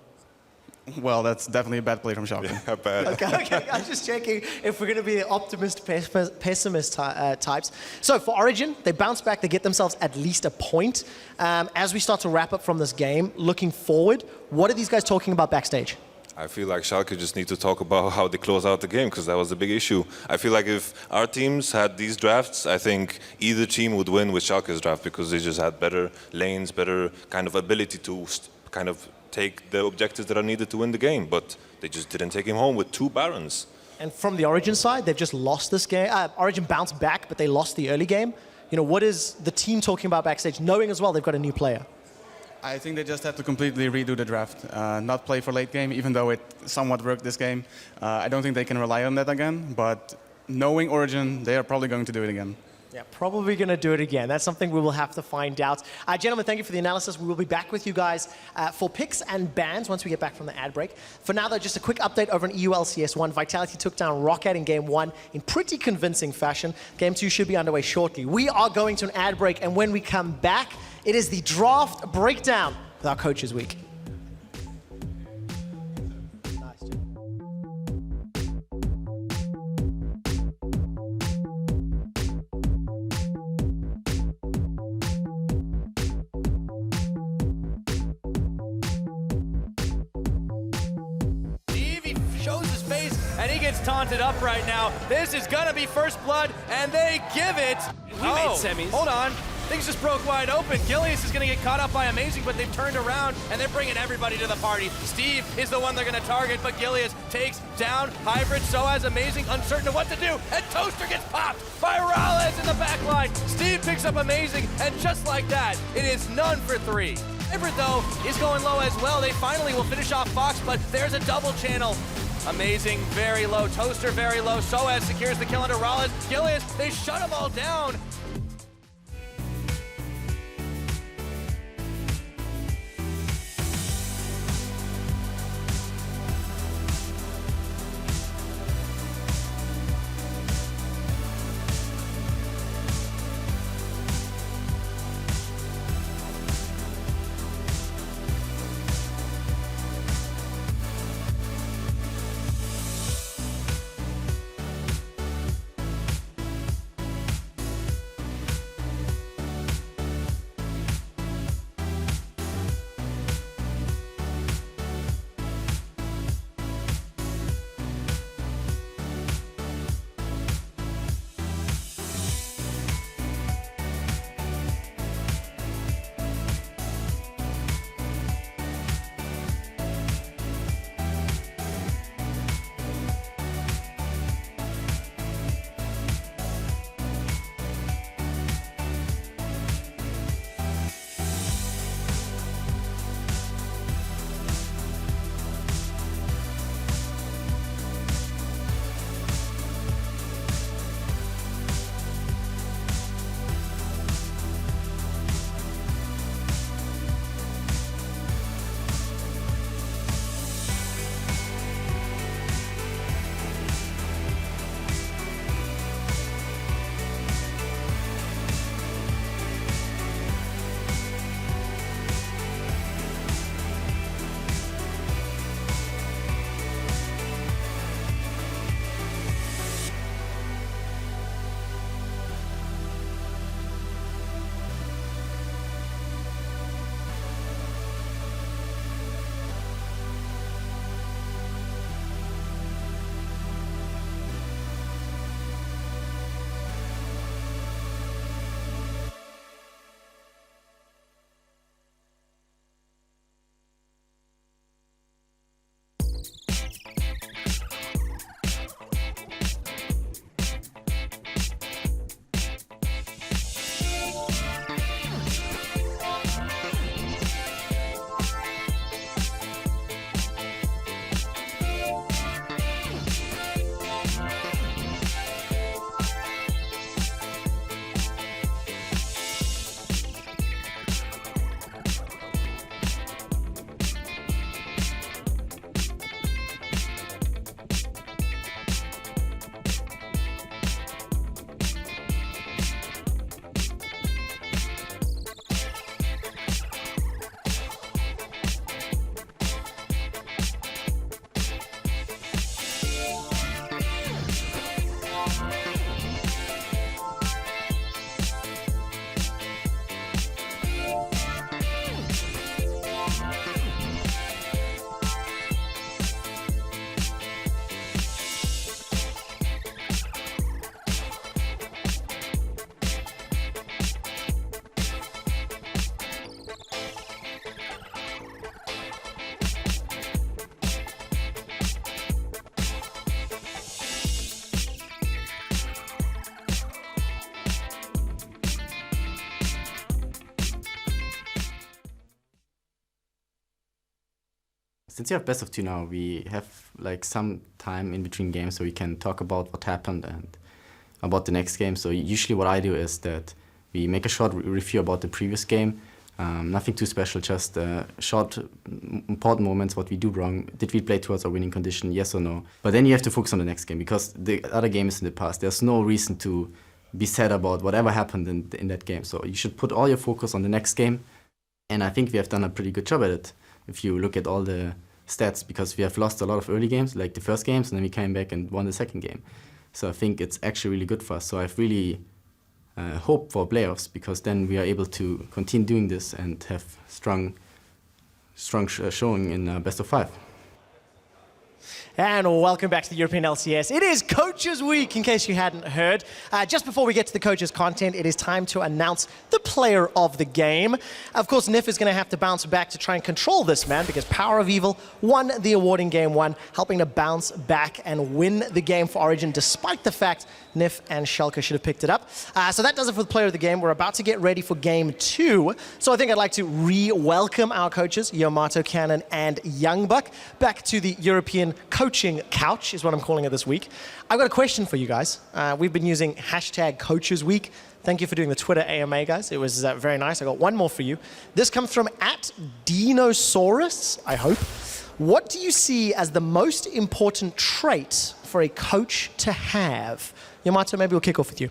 Well, that's definitely a bad play from Schalke. Yeah, bad. Okay. I'm just checking if we're going to be optimist, pessimist types. So for Origen, they bounce back, they get themselves at least a point. As we start to wrap up from this game, looking forward, what are these guys talking about backstage? I feel like Schalke just need to talk about how they close out the game, because that was the big issue. I feel like if our teams had these drafts, I think either team would win with Schalke's draft, because they just had better lanes, better kind of ability to kind of take the objectives that are needed to win the game, but they just didn't take him home with 2 Barons. And from the Origen side, they've just lost this game. Origen bounced back, but they lost the early game. What is the team talking about backstage, knowing as well they've got a new player? I think they just have to completely redo the draft, not play for late game, even though it somewhat worked this game. I don't think they can rely on that again, but knowing Origen, they are probably going to do it again. Yeah, probably going to do it again. That's something we will have to find out. Gentlemen, thank you for the analysis. We will be back with you guys for picks and bans once we get back from the ad break. For now, though, just a quick update over in EULCS2. Vitality took down Rocket in Game 1 in pretty convincing fashion. Game 2 should be underway shortly. We are going to an ad break, and when we come back, it is the draft breakdown with our Coaches Week. And he gets taunted up right now. This is gonna be first blood, and they give it. We made semis. Hold on. Things just broke wide open. Gilius is gonna get caught up by Amazing, but they've turned around and they're bringing everybody to the party. Steve is the one they're gonna target, but Gilius takes down Hybrid, so as Amazing, uncertain of what to do, and Toaster gets popped by Rales in the back line. Steve picks up Amazing, and just like that, it is none for 3. Hybrid, though, is going low as well. They finally will finish off Fox, but there's a double channel. Amazing, very low. Toaster, very low. Soaz secures the kill under Rales. Gilius, they shut them all down. Since we have best of 2 now, we have like some time in between games so we can talk about what happened and about the next game. So usually what I do is that we make a short review about the previous game. Nothing too special, just short, important moments, what we do wrong. Did we play towards our winning condition, yes or no? But then you have to focus on the next game because the other game is in the past. There's no reason to be sad about whatever happened in that game. So you should put all your focus on the next game. And I think we have done a pretty good job at it. If you look at all the stats, because we have lost a lot of early games, like the first games, and then we came back and won the second game. So I think it's actually really good for us. So I've really hope for playoffs because then we are able to continue doing this and have strong showing in best of 5. And welcome back to the European LCS. It is Coaches Week, in case you hadn't heard. Just before we get to the coaches' content, it is time to announce the player of the game. Of course, Nif is going to have to bounce back to try and control this man because Power of Evil won the award in Game 1, helping to bounce back and win the game for Origen, despite the fact Nif and Schalke should have picked it up. So that does it for the player of the game. We're about to get ready for Game 2. So I think I'd like to re-welcome our coaches, Yamato, Cannon, and Youngbuck, back to the European coaching couch, is what I'm calling it this week. I've got a question for you guys. We've been using hashtag Coaches Week. Thank you for doing the Twitter AMA, guys. It was very nice. I got one more for you. This comes from @Dinosaurus, I hope. What do you see as the most important trait for a coach to have? Yamato, maybe we'll kick off with you.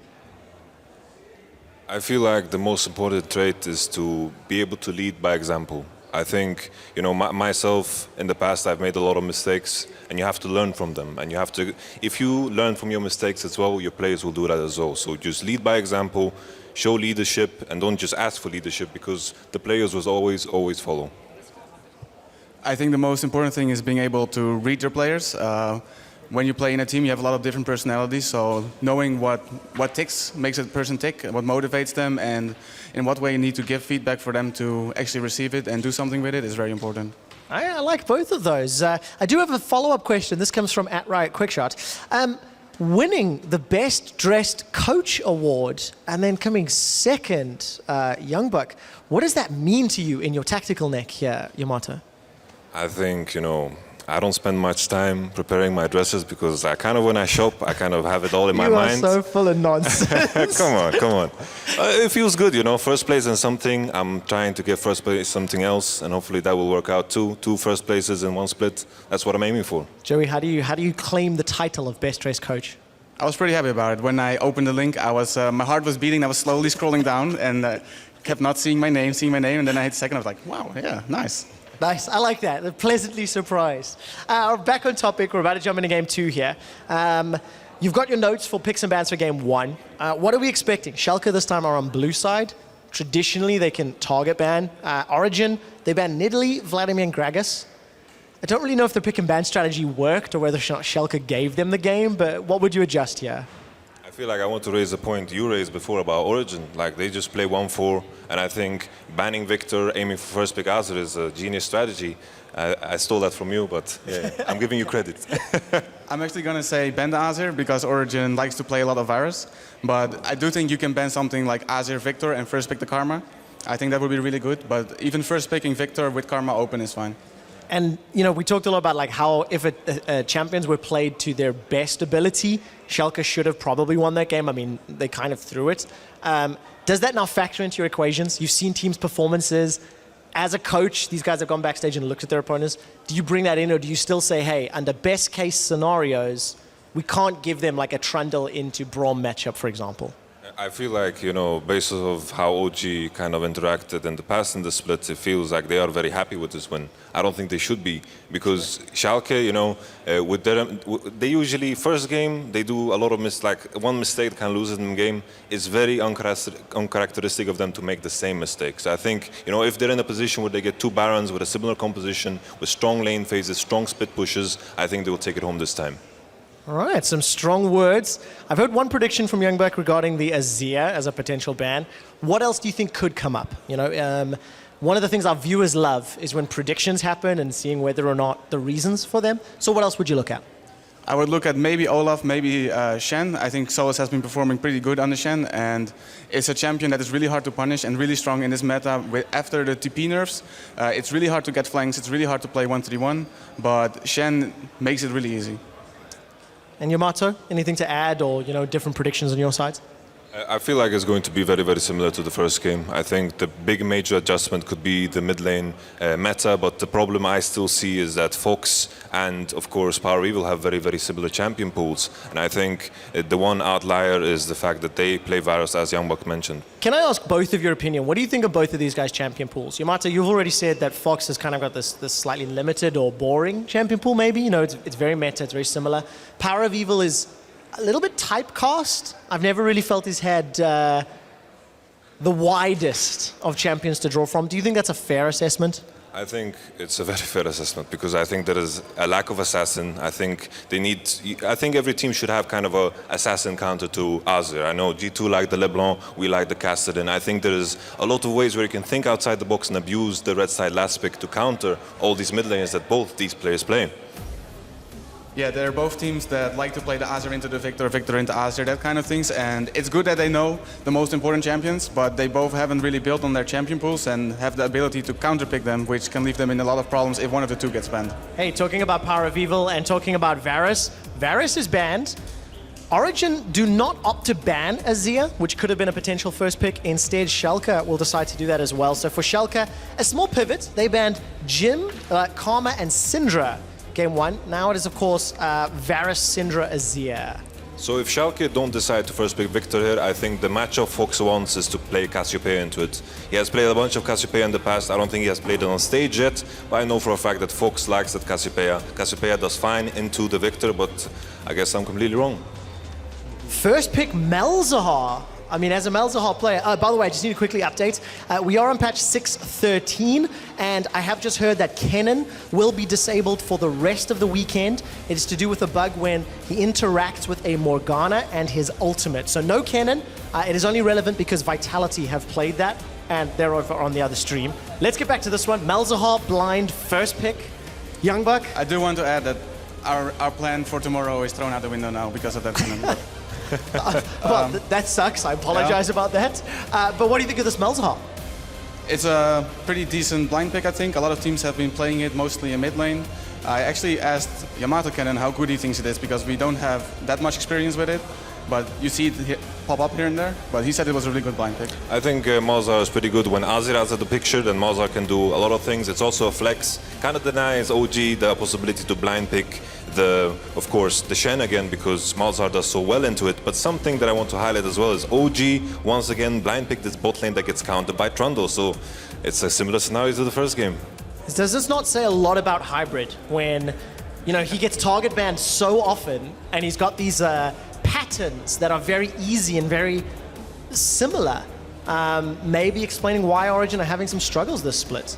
I feel like the most important trait is to be able to lead by example. I think, myself, in the past, I've made a lot of mistakes, and you have to learn from them. And you have to, if you learn from your mistakes as well, your players will do that as well. So just lead by example, show leadership, and don't just ask for leadership because the players will always follow. I think the most important thing is being able to read your players. When you play in a team, you have a lot of different personalities, so knowing what ticks makes a person tick, what motivates them, and in what way you need to give feedback for them to actually receive it and do something with it is very important. I like both of those. I do have a follow-up question. This comes from @RiotQuickshot. Winning the Best Dressed Coach Award and then coming second, Youngbuck, what does that mean to you in your tactical neck here, Yamato? I think, I don't spend much time preparing my dresses because when I shop, I have it all in my mind. You are so full of nonsense. Come on. It feels good, First place in something. I'm trying to get first place in something else, and hopefully that will work out too. 2 first places in 1 split. That's what I'm aiming for. Joey, how do you claim the title of Best Dressed Coach? I was pretty happy about it. When I opened the link, my heart was beating. I was slowly scrolling down and kept not seeing my name, and then I hit second. I was like, wow, yeah, nice. Nice, I like that. They're pleasantly surprised. Back on topic, we're about to jump into Game 2 here. You've got your notes for picks and bans for Game 1. What are we expecting? Schalke this time are on blue side. Traditionally, they can target ban. Origen, they ban Nidalee, Vladimir, and Gragas. I don't really know if the pick and ban strategy worked or whether Schalke gave them the game, but what would you adjust here? I feel like I want to raise a point you raised before about Origen. They just play 1-4, and I think banning Victor, aiming for first pick Azir is a genius strategy. I stole that from you, but yeah, I'm giving you credit. I'm actually going to say ban the Azir because Origen likes to play a lot of Varus, but I do think you can ban something like Azir Victor and first pick the Karma. I think that would be really good, but even first picking Victor with Karma open is fine. And, we talked a lot about how if champions were played to their best ability, Schalke should have probably won that game. I mean, they kind of threw it. Does that now factor into your equations? You've seen teams' performances. As a coach, these guys have gone backstage and looked at their opponents. Do you bring that in, or do you still say, hey, under best case scenarios, we can't give them like a Trundle into Braum matchup, for example? I feel like, based off how OG interacted in the past in the split, it feels like they are very happy with this win. I don't think they should be, because Schalke, with they usually, first game, they do a lot of one mistake can lose in the game. It's very uncharacteristic of them to make the same mistakes. I think, if they're in a position where they get 2 Barons with a similar composition, with strong lane phases, strong split pushes, I think they will take it home this time. All right, some strong words. I've heard one prediction from Youngbuck regarding the Azir as a potential ban. What else do you think could come up? One of the things our viewers love is when predictions happen and seeing whether or not the reasons for them. So what else would you look at? I would look at maybe Olaf, maybe Shen. I think Solus has been performing pretty good on the Shen, and it's a champion that is really hard to punish and really strong in this meta. After the TP nerfs, it's really hard to get flanks, it's really hard to play 1-3-1, but Shen makes it really easy. And Yamato, anything to add or different predictions on your side? I feel like it's going to be very, very similar to the first game. I think the big major adjustment could be the mid lane meta, but the problem I still see is that Fox and, of course, Power Evil have very, very similar champion pools. And I think the one outlier is the fact that they play Varus, as Youngbuck mentioned. Can I ask both of your opinion? What do you think of both of these guys' champion pools? Yamato, you've already said that Fox has kind of got this slightly limited or boring champion pool, maybe. It's very meta, it's very similar. Power of Evil is a little bit typecast. I've never really felt he's had the widest of champions to draw from. Do you think that's a fair assessment? I think it's a very fair assessment because I think there is a lack of assassin. I think every team should have kind of a assassin counter to Azir. I know G2 like the LeBlanc, we like the Cassidy. I think there is a lot of ways where you can think outside the box and abuse the red side last pick to counter all these mid lanes that both these players play. Yeah, they're both teams that like to play the Azir into the Victor, Victor into Azir, that kind of things. And it's good that they know the most important champions, but they both haven't really built on their champion pools and have the ability to counterpick them, which can leave them in a lot of problems if one of the two gets banned. Hey, talking about Power of Evil and talking about Varus, Varus is banned. Origen do not opt to ban Azir, which could have been a potential first pick. Instead, Schalke will decide to do that as well. So for Schalke, a small pivot. They banned Jim, Karma, and Syndra. Game 1. Now it is, of course, Varus, Syndra, Azir. So if Schalke don't decide to first pick Victor here, I think the matchup Fox wants is to play Cassiopeia into it. He has played a bunch of Cassiopeia in the past. I don't think he has played it on stage yet, but I know for a fact that Fox likes that Cassiopeia. Cassiopeia does fine into the Victor, but I guess I'm completely wrong. First pick Malzahar. I mean, as a Malzahar player, by the way, I just need to quickly update. We are on patch 6.13, and I have just heard that Kennen will be disabled for the rest of the weekend. It is to do with a bug when he interacts with a Morgana and his ultimate. So no Kennen. It is only relevant because Vitality have played that, and they're over on the other stream. Let's get back to this one. Malzahar, blind, first pick. Youngbuck? I do want to add that our plan for tomorrow is thrown out the window now because of that Kennen. Well, that sucks. I apologize about that. But what do you think of this Malzahar? It's a pretty decent blind pick, I think. A lot of teams have been playing it, mostly in mid lane. I actually asked Yamato Kennen how good he thinks it is, because we don't have that much experience with it. But you see it pop up here and there. But he said it was a really good blind pick. I think Malzahar is pretty good when Azir is at the picture. Then Malzahar can do a lot of things. It's also a flex. Kind of denies OG the possibility to blind pick of course, the Shen again, because Malzahar does so well into it. But something that I want to highlight as well is OG once again blind picked this bot lane that gets countered by Trundle. So it's a similar scenario to the first game. Does this not say a lot about Hybrid when, he gets target banned so often and he's got these patterns that are very easy and very similar? Maybe explaining why Origen are having some struggles this split.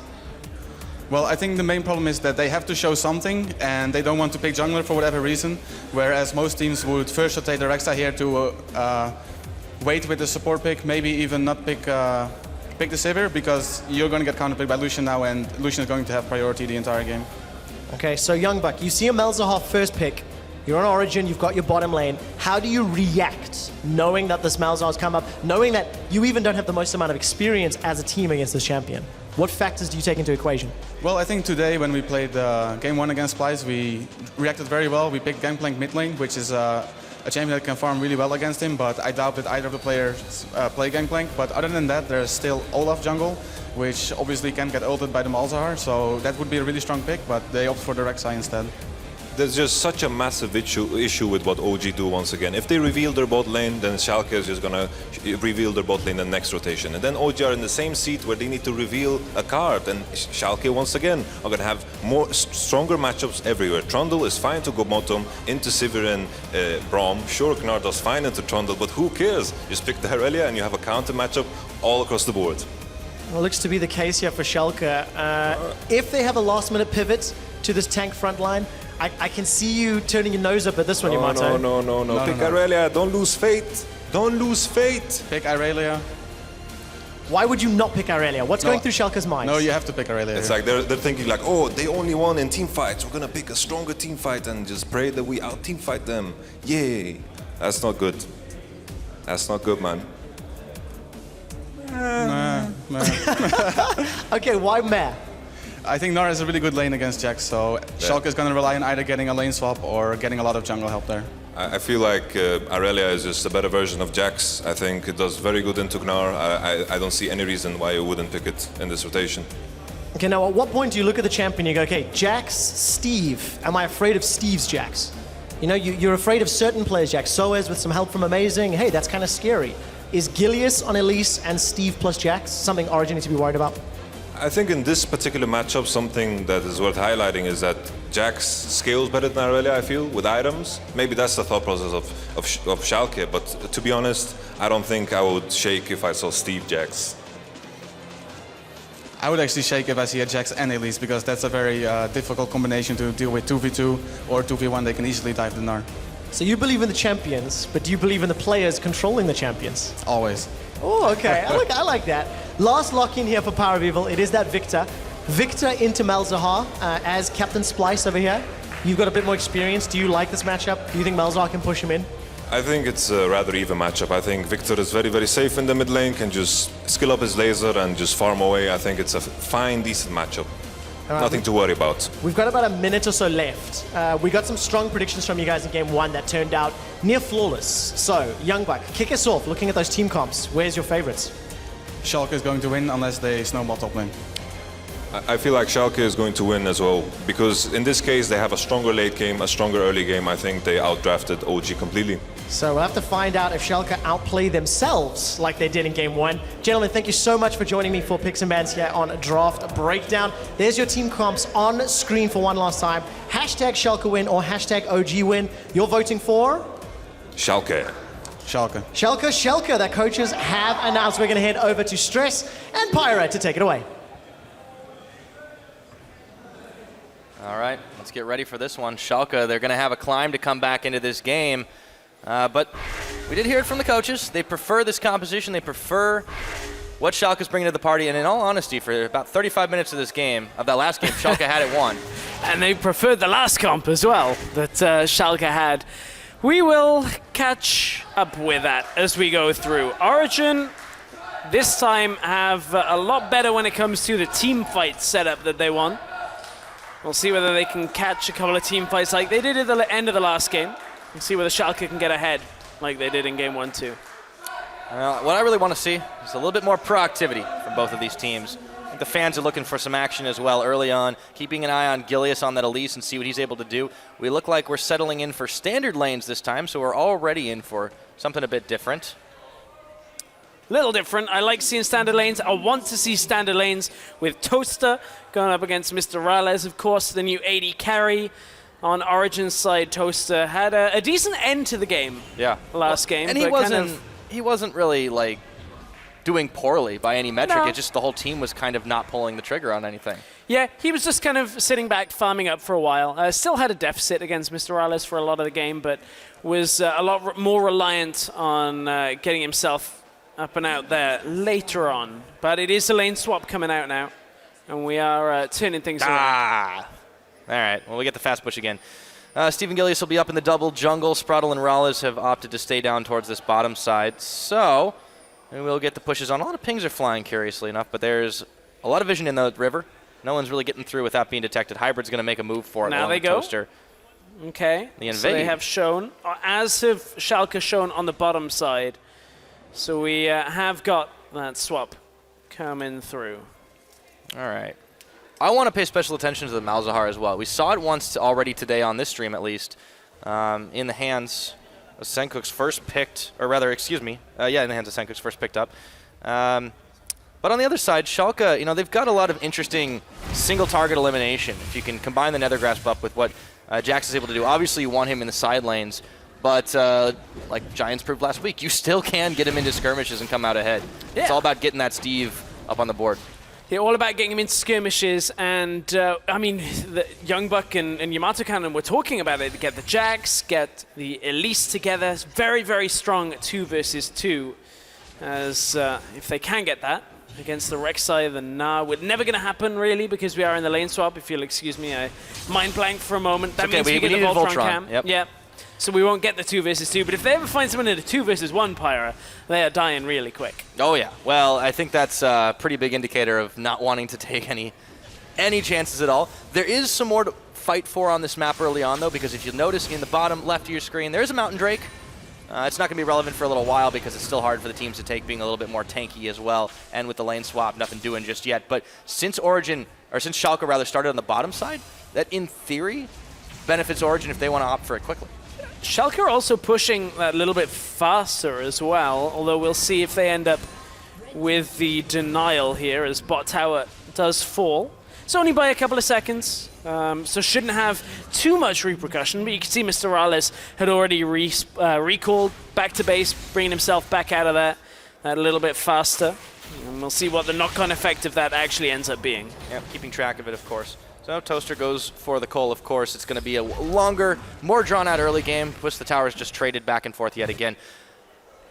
Well, I think the main problem is that they have to show something and they don't want to pick jungler for whatever reason, whereas most teams would first rotate the Rek'Sai here to wait with the support pick, maybe even not pick the Sivir, because you're going to get counterpicked by Lucian now, and Lucian is going to have priority the entire game. Okay, so Youngbuck, you see a Malzahar first pick, you're on Origen, you've got your bottom lane. How do you react knowing that this Malzahar's come up, knowing that you even don't have the most amount of experience as a team against this champion? What factors do you take into equation? Well, I think today when we played game 1 against Splyce, we reacted very well. We picked Gangplank mid lane, which is a champion that can farm really well against him, but I doubt that either of the players play Gangplank. But other than that, there's still Olaf jungle, which obviously can get ulted by the Malzahar, so that would be a really strong pick, but they opt for the Rek'Sai instead. There's just such a massive issue with what OG do once again. If they reveal their bot lane, then Schalke is just gonna reveal their bot lane in the next rotation. And then OG are in the same seat where they need to reveal a card, and Schalke once again are gonna have stronger matchups everywhere. Trundle is fine to go bottom into Sivir and Braum. Sure, Gnar does fine into Trundle, but who cares? Just pick the Irelia and you have a counter matchup all across the board. Well, it looks to be the case here for Schalke. If they have a last-minute pivot to this tank front line, I can see you turning your nose up at this one, Yamato. No. Pick Irelia. Don't lose faith. Don't lose faith. Pick Irelia. Why would you not pick Aurelia? What's going through Schalke's minds? No, you have to pick Aurelia. It's like they're thinking like, oh, they only won in team fights. We're gonna pick a stronger team fight and just pray that we out team fight them. Yay! That's not good. That's not good, man. Okay, why meh? I think Nara is a really good lane against Jax, so Schalke is going to rely on either getting a lane swap or getting a lot of jungle help there. I feel like Aurelia is just a better version of Jax. I think it does very good into Gnar. I don't see any reason why you wouldn't pick it in this rotation. Okay, now at what point do you look at the champion and you go, okay, Jax, Steve, am I afraid of Steve's Jax? You know, you're afraid of certain players, Jax. Soez with some help from Amazing, hey, that's kind of scary. Is Gilius on Elise and Steve plus Jax something Origen needs to be worried about? I think in this particular matchup, something that is worth highlighting is that Jax scales better than Aurelia, I feel, with items. Maybe that's the thought process of Schalke, but to be honest, I don't think I would shake if I saw Steve Jax. I would actually shake if I see a Jax and Elise, because that's a very difficult combination to deal with 2v2 or 2v1. They can easily dive the Gnar. So you believe in the champions, but do you believe in the players controlling the champions? Always. Oh, okay. I like that. Last lock-in here for Power of Evil. It is that Victor. Victor into Malzahar as Captain Splyce over here. You've got a bit more experience. Do you like this matchup? Do you think Malzahar can push him in? I think it's a rather even matchup. I think Victor is very, very safe in the mid lane, can just skill up his laser and just farm away. I think it's a fine, decent matchup. Nothing to worry about. We've got about a minute or so left. We got some strong predictions from you guys in game one that turned out near flawless. So, Youngbuck, kick us off looking at those team comps. Where's your favorites? Schalke is going to win unless they snowball top lane. I feel like Schalke is going to win as well, because in this case they have a stronger late game, a stronger early game. I think they outdrafted OG completely. So we'll have to find out if Schalke outplay themselves like they did in game one. Gentlemen, thank you so much for joining me for Picks and Bans here on Draft Breakdown. There's your team comps on screen for one last time. Hashtag Schalke win or hashtag OG win. You're voting for? Schalke. Schalke. Schalke, that coaches have announced. We're going to head over to Stress and Pyra to take it away. All right, let's get ready for this one. Schalke, they're going to have a climb to come back into this game. But we did hear it from the coaches. They prefer this composition. They prefer what Schalke's bringing to the party. And in all honesty, for about 35 minutes of this game, of that last game, Schalke had it won. And they preferred the last comp as well that Schalke had. We will catch up with that as we go through. Origen this time have a lot better when it comes to the team fight setup that they want. We'll see whether they can catch a couple of team fights like they did at the end of the last game. We'll see whether Schalke can get ahead like they did in game 1-2. What I really want to see is a little bit more proactivity from both of these teams. I think the fans are looking for some action as well early on, keeping an eye on Gilius on that Elise and see what he's able to do. We look like we're settling in for standard lanes this time, so we're already in for something a bit different. Little different. I like seeing standard lanes. I want to see standard lanes with Toaster going up against Mr. Rales, of course, the new AD carry. On Origen's side, Toaster had a decent end to the game. Yeah. Last game. And he wasn't really like doing poorly by any metric. No. It just the whole team was kind of not pulling the trigger on anything. Yeah, he was just kind of sitting back, farming up for a while. Still had a deficit against Mr. Rales for a lot of the game, but was a lot more reliant on getting himself up and out there later on. But it is a lane swap coming out now, and we are turning things around. All right, well, we get the fast push again. Steven Gilius will be up in the double jungle. Spraddle and Rales have opted to stay down towards this bottom side. So we'll get the pushes on. A lot of pings are flying, curiously enough, but there's a lot of vision in the river. No one's really getting through without being detected. Hybrid's going to make a move for it. Now they go. Toaster. Okay, so they have shown, as have Schalke shown on the bottom side. So we have got that swap coming through. All right. I want to pay special attention to the Malzahar as well. We saw it once already today on this stream, at least, in the hands of Senkuk's first picked, or rather, excuse me, in the hands of Senkuk's first picked up. But on the other side, Schalke, you know, they've got a lot of interesting single target elimination. If you can combine the Nethergrasp up with what Jax is able to do, obviously you want him in the side lanes, but like Giants proved last week, you still can get him into skirmishes and come out ahead. Yeah. It's all about getting that Steve up on the board. Yeah, all about getting him into skirmishes, and I mean, the Youngbuck and Yamato Cannon were talking about it. Get the Jax, get the Elise together. It's very, very strong 2 versus 2, as if they can get that, against the Rek'Sai than nah. We're never going to happen, really, because we are in the lane swap. If you'll excuse me, I mind blank for a moment. That means we get the Voltron cam. Yep. Yeah. So we won't get the 2 versus 2, but if they ever find someone in a 2 versus 1 Pyra, they are dying really quick. Oh yeah, well, I think that's a pretty big indicator of not wanting to take any chances at all. There is some more to fight for on this map early on, though, because if you'll notice in the bottom left of your screen, there's a Mountain Drake. It's not going to be relevant for a little while because it's still hard for the teams to take, being a little bit more tanky as well, and with the lane swap, nothing doing just yet. But since Schalke rather started on the bottom side, that in theory benefits Origen if they want to opt for it quickly. Schalke are also pushing a little bit faster as well, although we'll see if they end up with the denial here as bot tower does fall. It's only by a couple of seconds, so shouldn't have too much repercussion, but you can see Mr. Rales had already recalled back to base, bringing himself back out of that a little bit faster. And we'll see what the knock-on effect of that actually ends up being. Yep, keeping track of it, of course. So Toaster goes for the Cole, of course. It's going to be a longer, more drawn-out early game. Plus the towers just traded back and forth yet again.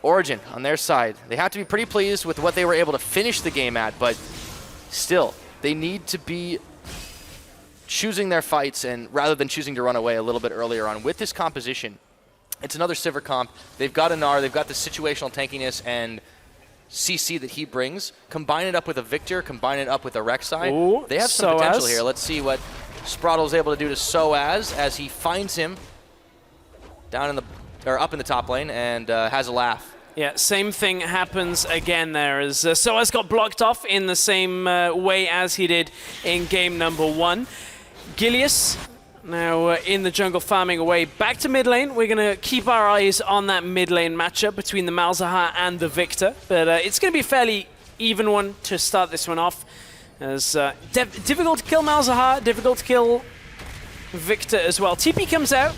Origen, on their side, they have to be pretty pleased with what they were able to finish the game at, but still, they need to be choosing their fights and rather than choosing to run away a little bit earlier on. With this composition, it's another Sivir comp. They've got a Gnar, they've got the situational tankiness and CC that he brings. Combine it up with a Victor, combine it up with a Rek'Sai. They have some potential here. Let's see what Sprattle's able to do to Soaz as he finds him down in the up in the top lane and has a laugh. Yeah, same thing happens again there as Soaz got blocked off in the same way as he did in game number 1. Gilius now in the jungle farming away. Back to mid lane. We're going to keep our eyes on that mid lane matchup between the Malzahar and the Victor. But it's going to be a fairly even one to start this one off. As difficult to kill Malzahar, difficult to kill Victor as well. TP comes out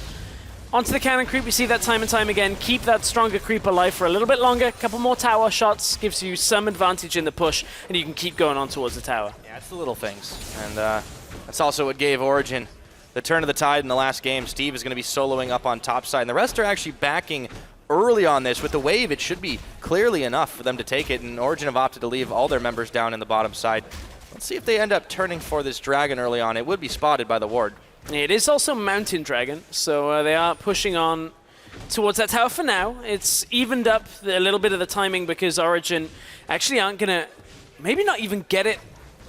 onto the cannon creep. We see that time and time again. Keep that stronger creep alive for a little bit longer. A couple more tower shots gives you some advantage in the push, and you can keep going on towards the tower. Yeah, it's the little things. And that's also what gave Origen the turn of the tide in the last game. Steve is going to be soloing up on top side, and the rest are actually backing early on this. With the wave, it should be clearly enough for them to take it, and Origen have opted to leave all their members down in the bottom side. Let's see if they end up turning for this dragon early on. It would be spotted by the ward. It is also Mountain Dragon, so they are pushing on towards that tower for now. It's evened up a little bit of the timing because Origen actually aren't going to maybe not even get it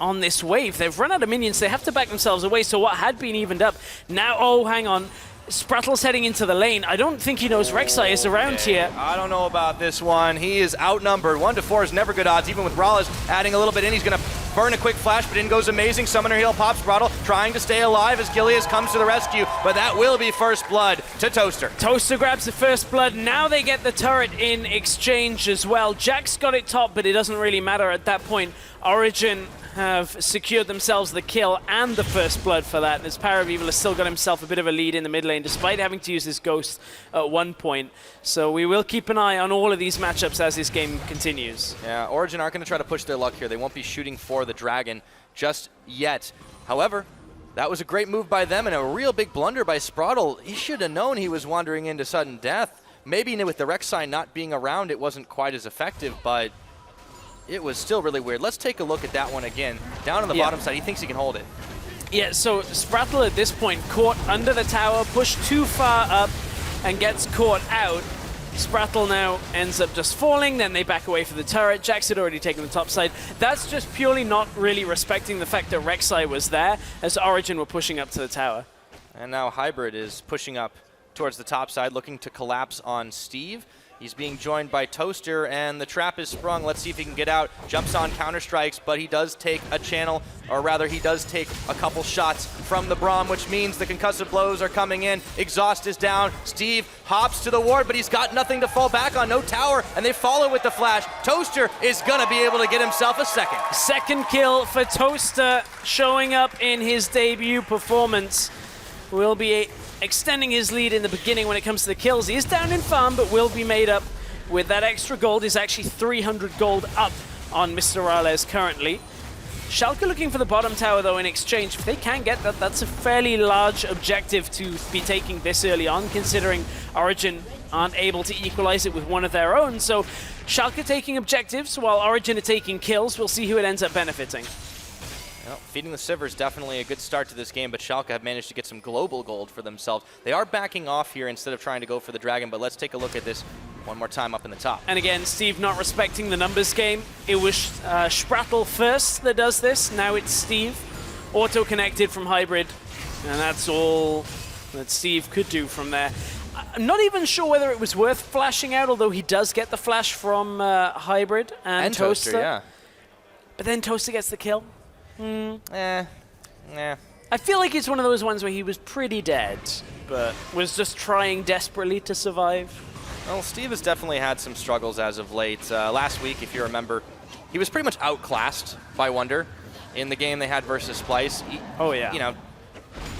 on this wave. They've run out of minions. They have to back themselves away. So what had been evened up, now, oh, hang on. Sprattle's heading into the lane. I don't think he knows Rek'Sai is around here. I don't know about this one. He is outnumbered. 1 to 4 is never good odds, even with Rales adding a little bit in. He's going to burn a quick flash, but in goes Amazing. Summoner heal pops Sprattle, trying to stay alive as Gilius comes to the rescue, but that will be first blood to Toaster. Toaster grabs the first blood. Now they get the turret in exchange as well. Jack's got it top, but it doesn't really matter at that point. Origen have secured themselves the kill and the first blood for that, as Paravival has still got himself a bit of a lead in the mid lane, despite having to use his Ghost at one point. So we will keep an eye on all of these matchups as this game continues. Yeah, Origen aren't going to try to push their luck here. They won't be shooting for the dragon just yet. However, that was a great move by them and a real big blunder by Sprattle. He should have known he was wandering into sudden death. Maybe with the Rek'Sai not being around, it wasn't quite as effective, but it was still really weird. Let's take a look at that one again. Down on the bottom side, he thinks he can hold it. Yeah, so Sprattle at this point caught under the tower, pushed too far up, and gets caught out. Sprattle now ends up just falling, then they back away for the turret. Jax had already taken the top side. That's just purely not really respecting the fact that Rek'Sai was there, as Origen were pushing up to the tower. And now Hybrid is pushing up towards the top side, looking to collapse on Steve. He's being joined by Toaster, and the trap is sprung. Let's see if he can get out. Jumps on, counter-strikes, but he does take a channel, or rather, he does take a couple shots from the Braum, which means the concussive blows are coming in. Exhaust is down. Steve hops to the ward, but he's got nothing to fall back on. No tower, and they follow with the flash. Toaster is going to be able to get himself a second. Second kill for Toaster, showing up in his debut performance. Will be extending his lead in the beginning when it comes to the kills. He is down in farm, but will be made up with that extra gold. Is actually 300 gold up on Mr. Rales currently. Schalke looking for the bottom tower, though, in exchange. If they can get that, that's a fairly large objective to be taking this early on, considering Origen aren't able to equalize it with one of their own. So Schalke taking objectives while Origen are taking kills. We'll see who it ends up benefiting. Well, feeding the Siver is definitely a good start to this game, but Schalke have managed to get some global gold for themselves. They are backing off here instead of trying to go for the Dragon, but let's take a look at this one more time up in the top. And again, Steve not respecting the numbers game. It was Sprattle first that does this. Now it's Steve. Auto-connected from Hybrid. And that's all that Steve could do from there. I'm not even sure whether it was worth flashing out, although he does get the flash from Hybrid and Toaster. Yeah. But then Toaster gets the kill. Yeah. I feel like it's one of those ones where he was pretty dead, but was just trying desperately to survive. Well, Steve has definitely had some struggles as of late. Last week, if you remember, he was pretty much outclassed by Wonder in the game they had versus Splyce. You know,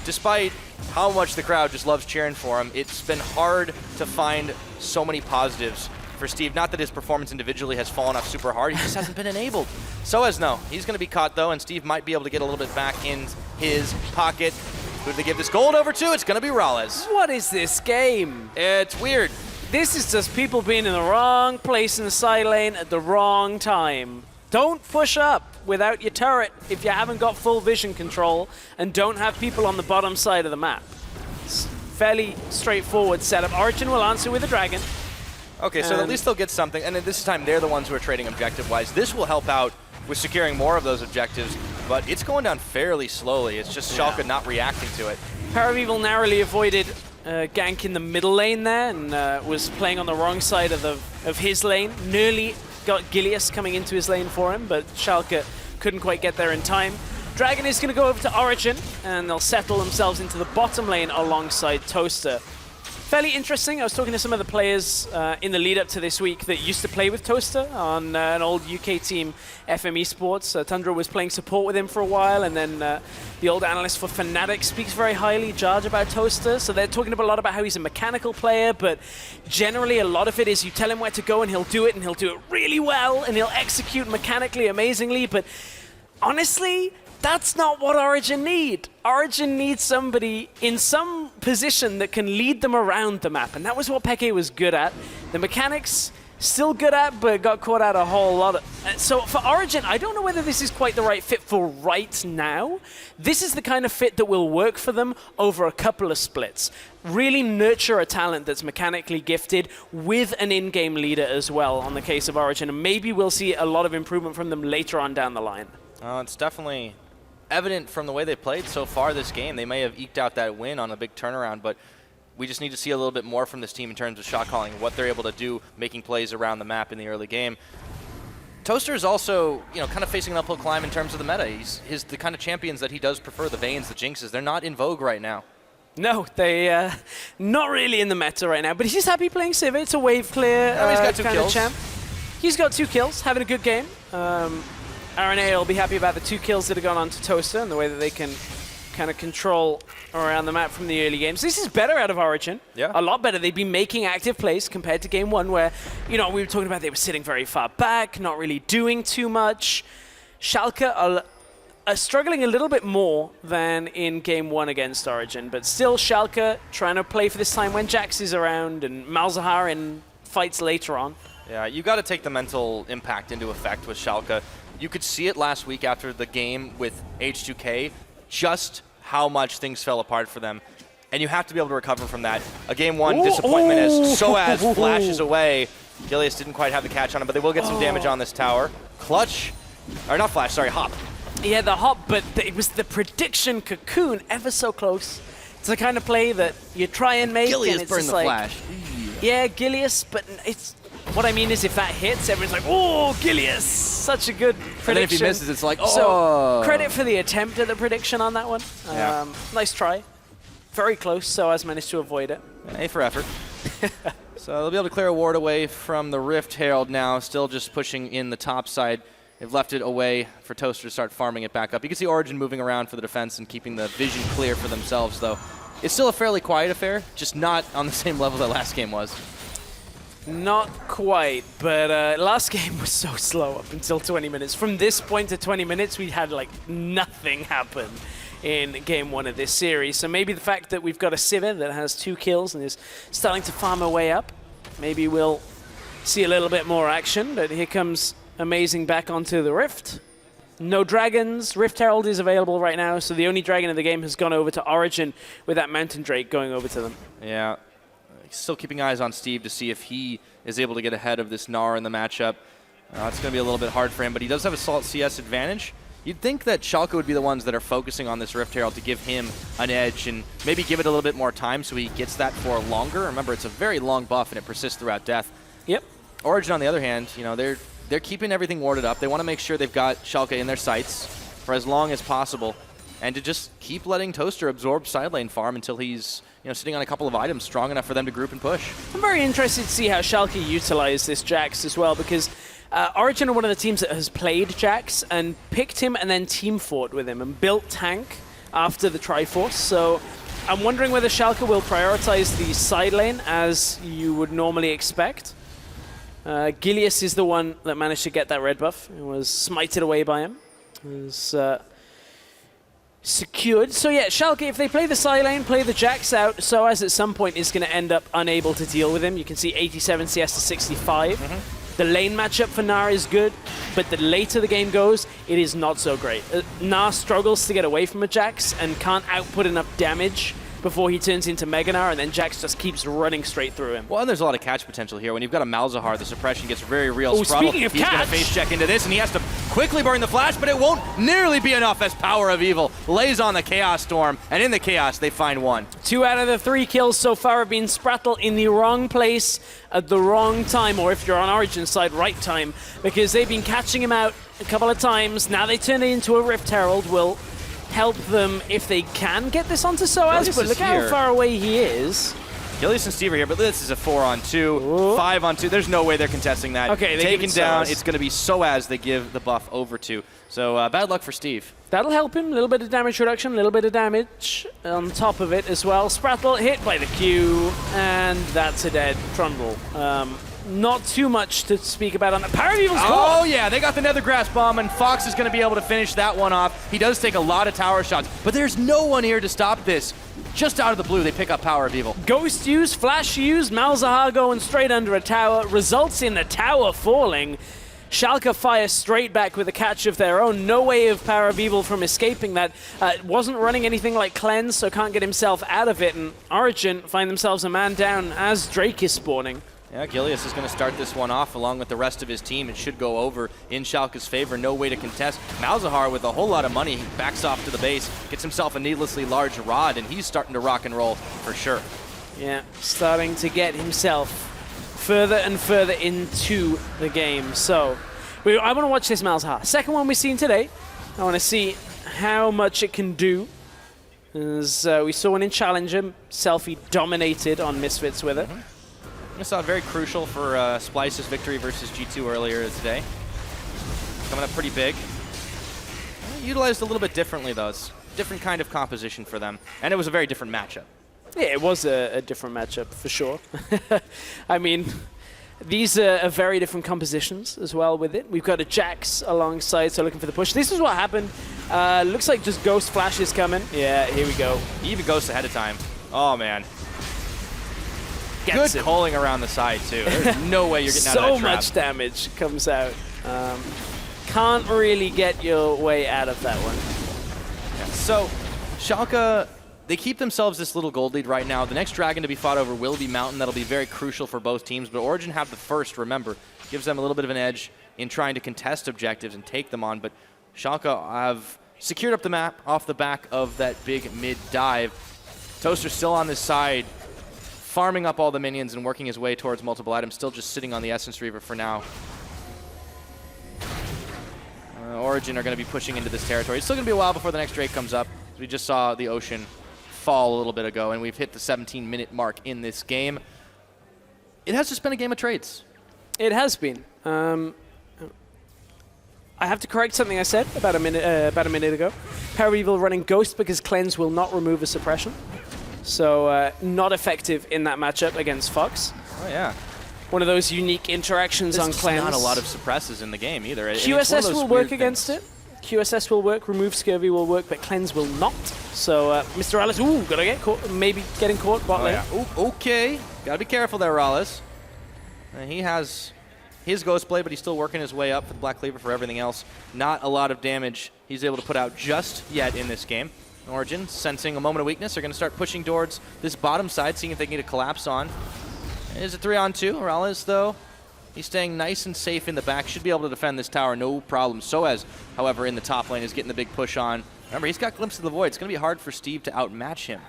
despite how much the crowd just loves cheering for him, it's been hard to find so many positives for Steve. Not that his performance individually has fallen off super hard, he just hasn't been enabled. So as no, he's going to be caught though, and Steve might be able to get a little bit back in his pocket. Who do they give this gold over to? It's going to be Rales. What is this game? It's weird. This is just people being in the wrong place in the side lane at the wrong time. Don't push up without your turret if you haven't got full vision control, and don't have people on the bottom side of the map. It's fairly straightforward setup. Origen will answer with a Dragon. Okay, so at least they'll get something, and this time they're the ones who are trading objective-wise. This will help out with securing more of those objectives, but it's going down fairly slowly. It's just Schalke not reacting to it. Paravival narrowly avoided gank in the middle lane there, and was playing on the wrong side of his lane. Nearly got Gilius coming into his lane for him, but Schalke couldn't quite get there in time. Dragon is going to go over to Origen, and they'll settle themselves into the bottom lane alongside Toaster. Fairly interesting. I was talking to some of the players in the lead up to this week that used to play with Toaster on an old UK team, FM Esports. Tundra was playing support with him for a while, and then the old analyst for Fnatic speaks very highly, Jarge, about Toaster. So they're talking a lot about how he's a mechanical player, but generally a lot of it is you tell him where to go and he'll do it really well, and he'll execute mechanically amazingly. But honestly, that's not what Origen need. Origen needs somebody in some position that can lead them around the map, and that was what Peke was good at. The mechanics, still good at, but got caught out a whole lot. So for Origen, I don't know whether this is quite the right fit for right now. This is the kind of fit that will work for them over a couple of splits. Really nurture a talent that's mechanically gifted with an in-game leader as well on the case of Origen, and maybe we'll see a lot of improvement from them later on down the line. It's definitely evident from the way they played so far this game. They may have eked out that win on a big turnaround, but we just need to see a little bit more from this team in terms of shot calling, what they're able to do, making plays around the map in the early game. Toaster is also, kind of facing an uphill climb in terms of the meta. He's the kind of champions that he does prefer, the Vaynes, the Jinxes. They're not in vogue right now. No, they not really in the meta right now, but he's happy playing Civ. It's a wave clear he's got 2 kind kills. of champ. He's got 2 kills, having a good game. RNA will be happy about the 2 kills that have gone on to Toaster and the way that they can kind of control around the map from the early games. This is better out of Origen. Yeah. A lot better. They've been making active plays compared to game 1 where, we were talking about they were sitting very far back, not really doing too much. Schalke are struggling a little bit more than in game 1 against Origen, but still Schalke trying to play for this time when Jax is around and Malzahar in fights later on. Yeah, you got to take the mental impact into effect with Schalke. You could see it last week after the game with H2K, just how much things fell apart for them. And you have to be able to recover from that. A game 1 disappointment as Soaz flashes away. Gilius didn't quite have the catch on him, but they will get some damage on this tower. Clutch, or not Flash, sorry, Hop. Yeah, the Hop, but it was the prediction cocoon ever so close. It's the kind of play that you try and make, Gilius and it's burned just the like, flash. Yeah, Gilius, but it's... What I mean is if that hits, everyone's like, oh, Gilius, such a good prediction. And then if he misses, it's like, oh. So credit for the attempt at the prediction on that one. Yeah. Nice try. Very close, so as managed to avoid it. A for effort. So they'll be able to clear a ward away from the Rift Herald now, still just pushing in the top side. They've left it away for Toaster to start farming it back up. You can see Origen moving around for the defense and keeping the vision clear for themselves, though. It's still a fairly quiet affair, just not on the same level that last game was. Not quite, but last game was so slow up until 20 minutes. From this point to 20 minutes, we had like nothing happen in game 1 of this series. So maybe the fact that we've got a Sivir that has 2 kills and is starting to farm her way up, maybe we'll see a little bit more action. But here comes Amazing back onto the Rift. No dragons. Rift Herald is available right now, so the only dragon in the game has gone over to Origen with that Mountain Drake going over to them. Yeah. Still keeping eyes on Steve to see if he is able to get ahead of this Gnar in the matchup. It's going to be a little bit hard for him, but he does have a solid CS advantage. You'd think that Schalke would be the ones that are focusing on this Rift Herald to give him an edge and maybe give it a little bit more time so he gets that for longer. Remember, it's a very long buff and it persists throughout death. Yep. Origen, on the other hand, you know, they're keeping everything warded up. They want to make sure they've got Schalke in their sights for as long as possible and to just keep letting Toaster absorb side lane farm until he's, you know, sitting on a couple of items strong enough for them to group and push. I'm very interested to see how Schalke utilize this Jax as well, because Origen are one of the teams that has played Jax and picked him and then team fought with him and built tank after the Triforce. So I'm wondering whether Schalke will prioritize the side lane as you would normally expect. Gilius is the one that managed to get that red buff. It was smited away by him. It was secured. So yeah, Schalke, if they play the side lane, play the Jax out, Soaz at some point is going to end up unable to deal with him. You can see 87 CS to 65. The lane matchup for Gnar is good, but the later the game goes, it is not so great. Gnar struggles to get away from a Jax and can't output enough damage before he turns into Mega Gnar, and then Jax just keeps running straight through him. Well, and there's a lot of catch potential here. When you've got a Malzahar, the suppression gets very real. Oh, Spruttle, speaking of he's going to face check into this, and he has to quickly burn the flash, but it won't nearly be enough as Power of Evil lays on the Chaos Storm, and in the Chaos, they find one. 2 out of the 3 kills so far have been Sprattle in the wrong place at the wrong time, or if you're on Origen side, right time, because they've been catching him out a couple of times. Now they turn it into a Rift Herald. Will help them if they can get this onto Soaz, but look how far away he is. Gilius and Steve are here, but this is a 4-on-2, 5-on-2. There's no way they're contesting that. Okay, taken down. It's going to be Soaz they give the buff over to. So bad luck for Steve. That'll help him. A little bit of damage reduction, a little bit of damage on top of it as well. Sprattle hit by the Q, and that's a dead Trundle. Not too much to speak about on the Power of Evil's call. Oh yeah, they got the Nether Grass Bomb, and Fox is going to be able to finish that one off. He does take a lot of tower shots, but there's no one here to stop this. Just out of the blue, they pick up Power of Evil. Ghost used, Flash used, Malzahar going straight under a tower, results in the tower falling. Schalke fire straight back with a catch of their own. No way of Power of Evil from escaping that. Wasn't running anything like Cleanse, so can't get himself out of it, and Origen find themselves a man down as Drake is spawning. Yeah, Gilius is going to start this one off along with the rest of his team. It should go over in Schalke's favor. No way to contest. Malzahar with a whole lot of money. He backs off to the base, gets himself a needlessly large rod, and he's starting to rock and roll for sure. Yeah, starting to get himself further and further into the game. So I want to watch this Malzahar. Second one we've seen today. I want to see how much it can do. As we saw one in Challenger, Selfie dominated on Misfits with it. I saw it very crucial for Splyce's victory versus G2 earlier today. Coming up pretty big. Utilized a little bit differently, though. It's a different kind of composition for them. And it was a very different matchup. Yeah, it was a different matchup, for sure. I mean, these are very different compositions as well with it. We've got a Jax alongside, so looking for the push. This is what happened. Looks like just Ghost Flash is coming. Yeah, here we go. He even Ghost ahead of time. Oh, man. Good calling around the side, too. There's no way you're getting out of that trap. So much damage comes out. Can't really get your way out of that one. Yeah. So, Schalke, they keep themselves this little gold lead right now. The next dragon to be fought over will be Mountain. That'll be very crucial for both teams. But Origen have the first, remember. Gives them a little bit of an edge in trying to contest objectives and take them on. But Schalke have secured up the map off the back of that big mid dive. Toaster's still on this side, farming up all the minions and working his way towards multiple items, still just sitting on the Essence Reaver for now. Origen are going to be pushing into this territory. It's still going to be a while before the next Drake comes up. We just saw the Ocean fall a little bit ago, and we've hit the 17-minute mark in this game. It has just been a game of trades. It has been. I have to correct something I said about a minute ago. Power of Evil running Ghost because Cleanse will not remove a suppression. So not effective in that matchup against Fox. Oh, yeah. One of those unique interactions on Cleanse. There's not a lot of suppresses in the game either. QSS will work against it. QSS will work, Remove Scurvy will work, but Cleanse will not. So Mr. Rallis, gotta get caught, maybe getting caught bot lane. Okay, gotta be careful there, Rallis. He has his Ghost Blade, but he's still working his way up for the Black Cleaver for everything else. Not a lot of damage he's able to put out just yet in this game. Origen, sensing a moment of weakness, are going to start pushing towards this bottom side, seeing if they can get a collapse on. It is a 3-on-2. Rallis, though, he's staying nice and safe in the back. Should be able to defend this tower, no problem. Soaz, however, in the top lane is getting the big push on. Remember, he's got Glimpse of the Void. It's going to be hard for Steve to outmatch him.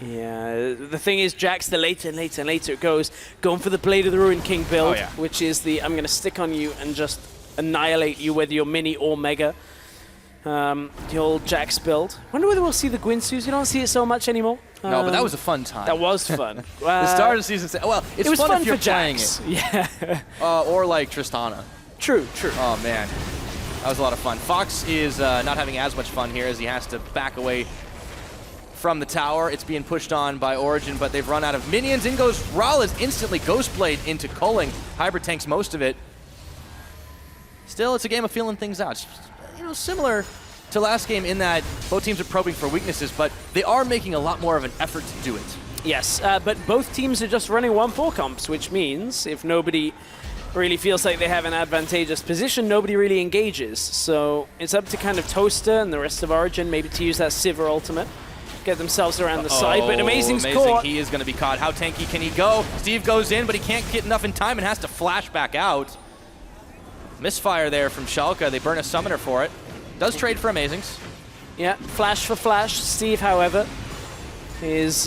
Yeah, the thing is, Jax, the later and later and later it goes, going for the Blade of the Ruined King build, which is the I'm going to stick on you and just annihilate you, whether you're mini or mega. The old Jax build. Wonder whether we'll see the Gwynsus. You don't see it so much anymore. No, but that was a fun time. That was fun. The start of the season, well, it was fun if you're for playing Jax. it. Yeah. Or like Tristana. True. Oh, man. That was a lot of fun. Fox is not having as much fun here as he has to back away from the tower. It's being pushed on by Origen, but they've run out of minions. In goes Rallis, instantly Ghostblade into Culling. Hybrid tanks most of it. Still, it's a game of feeling things out. It's, similar to last game in that both teams are probing for weaknesses, but they are making a lot more of an effort to do it. Yes, but both teams are just running 1-4 comps, which means if nobody really feels like they have an advantageous position, nobody really engages. So it's up to kind of Toaster and the rest of Origen maybe to use that Sivir ultimate, get themselves around the side, but Amazing's caught. He is going to be caught. How tanky can he go? Steve goes in, but he can't get enough in time and has to flash back out. Misfire there from Schalke. They burn a summoner for it. Does trade for Amazings. Yeah, flash for flash. Steve, however, is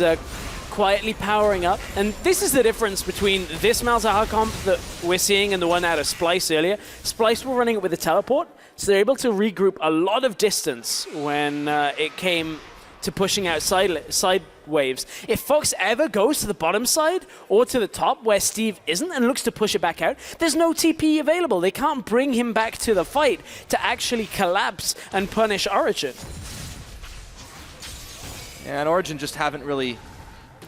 quietly powering up. And this is the difference between this Malzahar comp that we're seeing and the one out of Splyce earlier. Splyce were running it with a teleport, so they're able to regroup a lot of distance when it came to pushing out side waves. If Fox ever goes to the bottom side or to the top where Steve isn't and looks to push it back out, there's no TP available. They can't bring him back to the fight to actually collapse and punish Origen. Yeah, and Origen just haven't really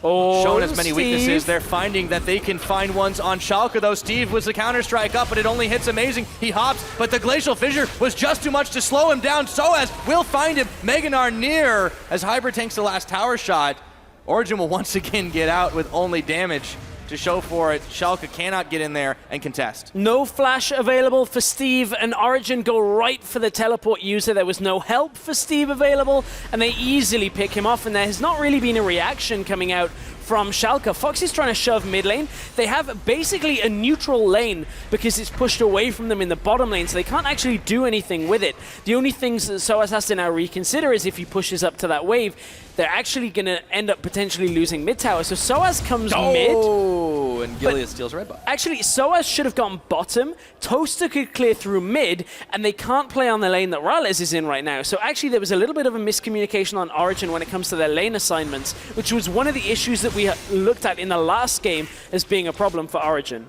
shown as many weaknesses. They're finding that they can find ones on Schalke, though. Steve was the counter-strike up, but it only hits Amazing. He hops, but the Glacial Fissure was just too much to slow him down. Soaz will find him. Meganar near as Hybrid tanks the last tower shot. Origen will once again get out with only damage to show for it. Schalke cannot get in there and contest. No flash available for Steve, and Origen go right for the teleport user. There was no help for Steve available, and they easily pick him off, and there has not really been a reaction coming out from Schalke. Fox is trying to shove mid lane. They have basically a neutral lane because it's pushed away from them in the bottom lane, so they can't actually do anything with it. The only things that Soaz has to now reconsider is if he pushes up to that wave, they're actually going to end up potentially losing mid tower. So Soaz comes mid. Oh, and Gilead steals red buff. Actually, Soaz should have gone bottom. Toaster could clear through mid, and they can't play on the lane that Rallis is in right now. So actually, there was a little bit of a miscommunication on Origen when it comes to their lane assignments, which was one of the issues that we looked at in the last game as being a problem for Origen.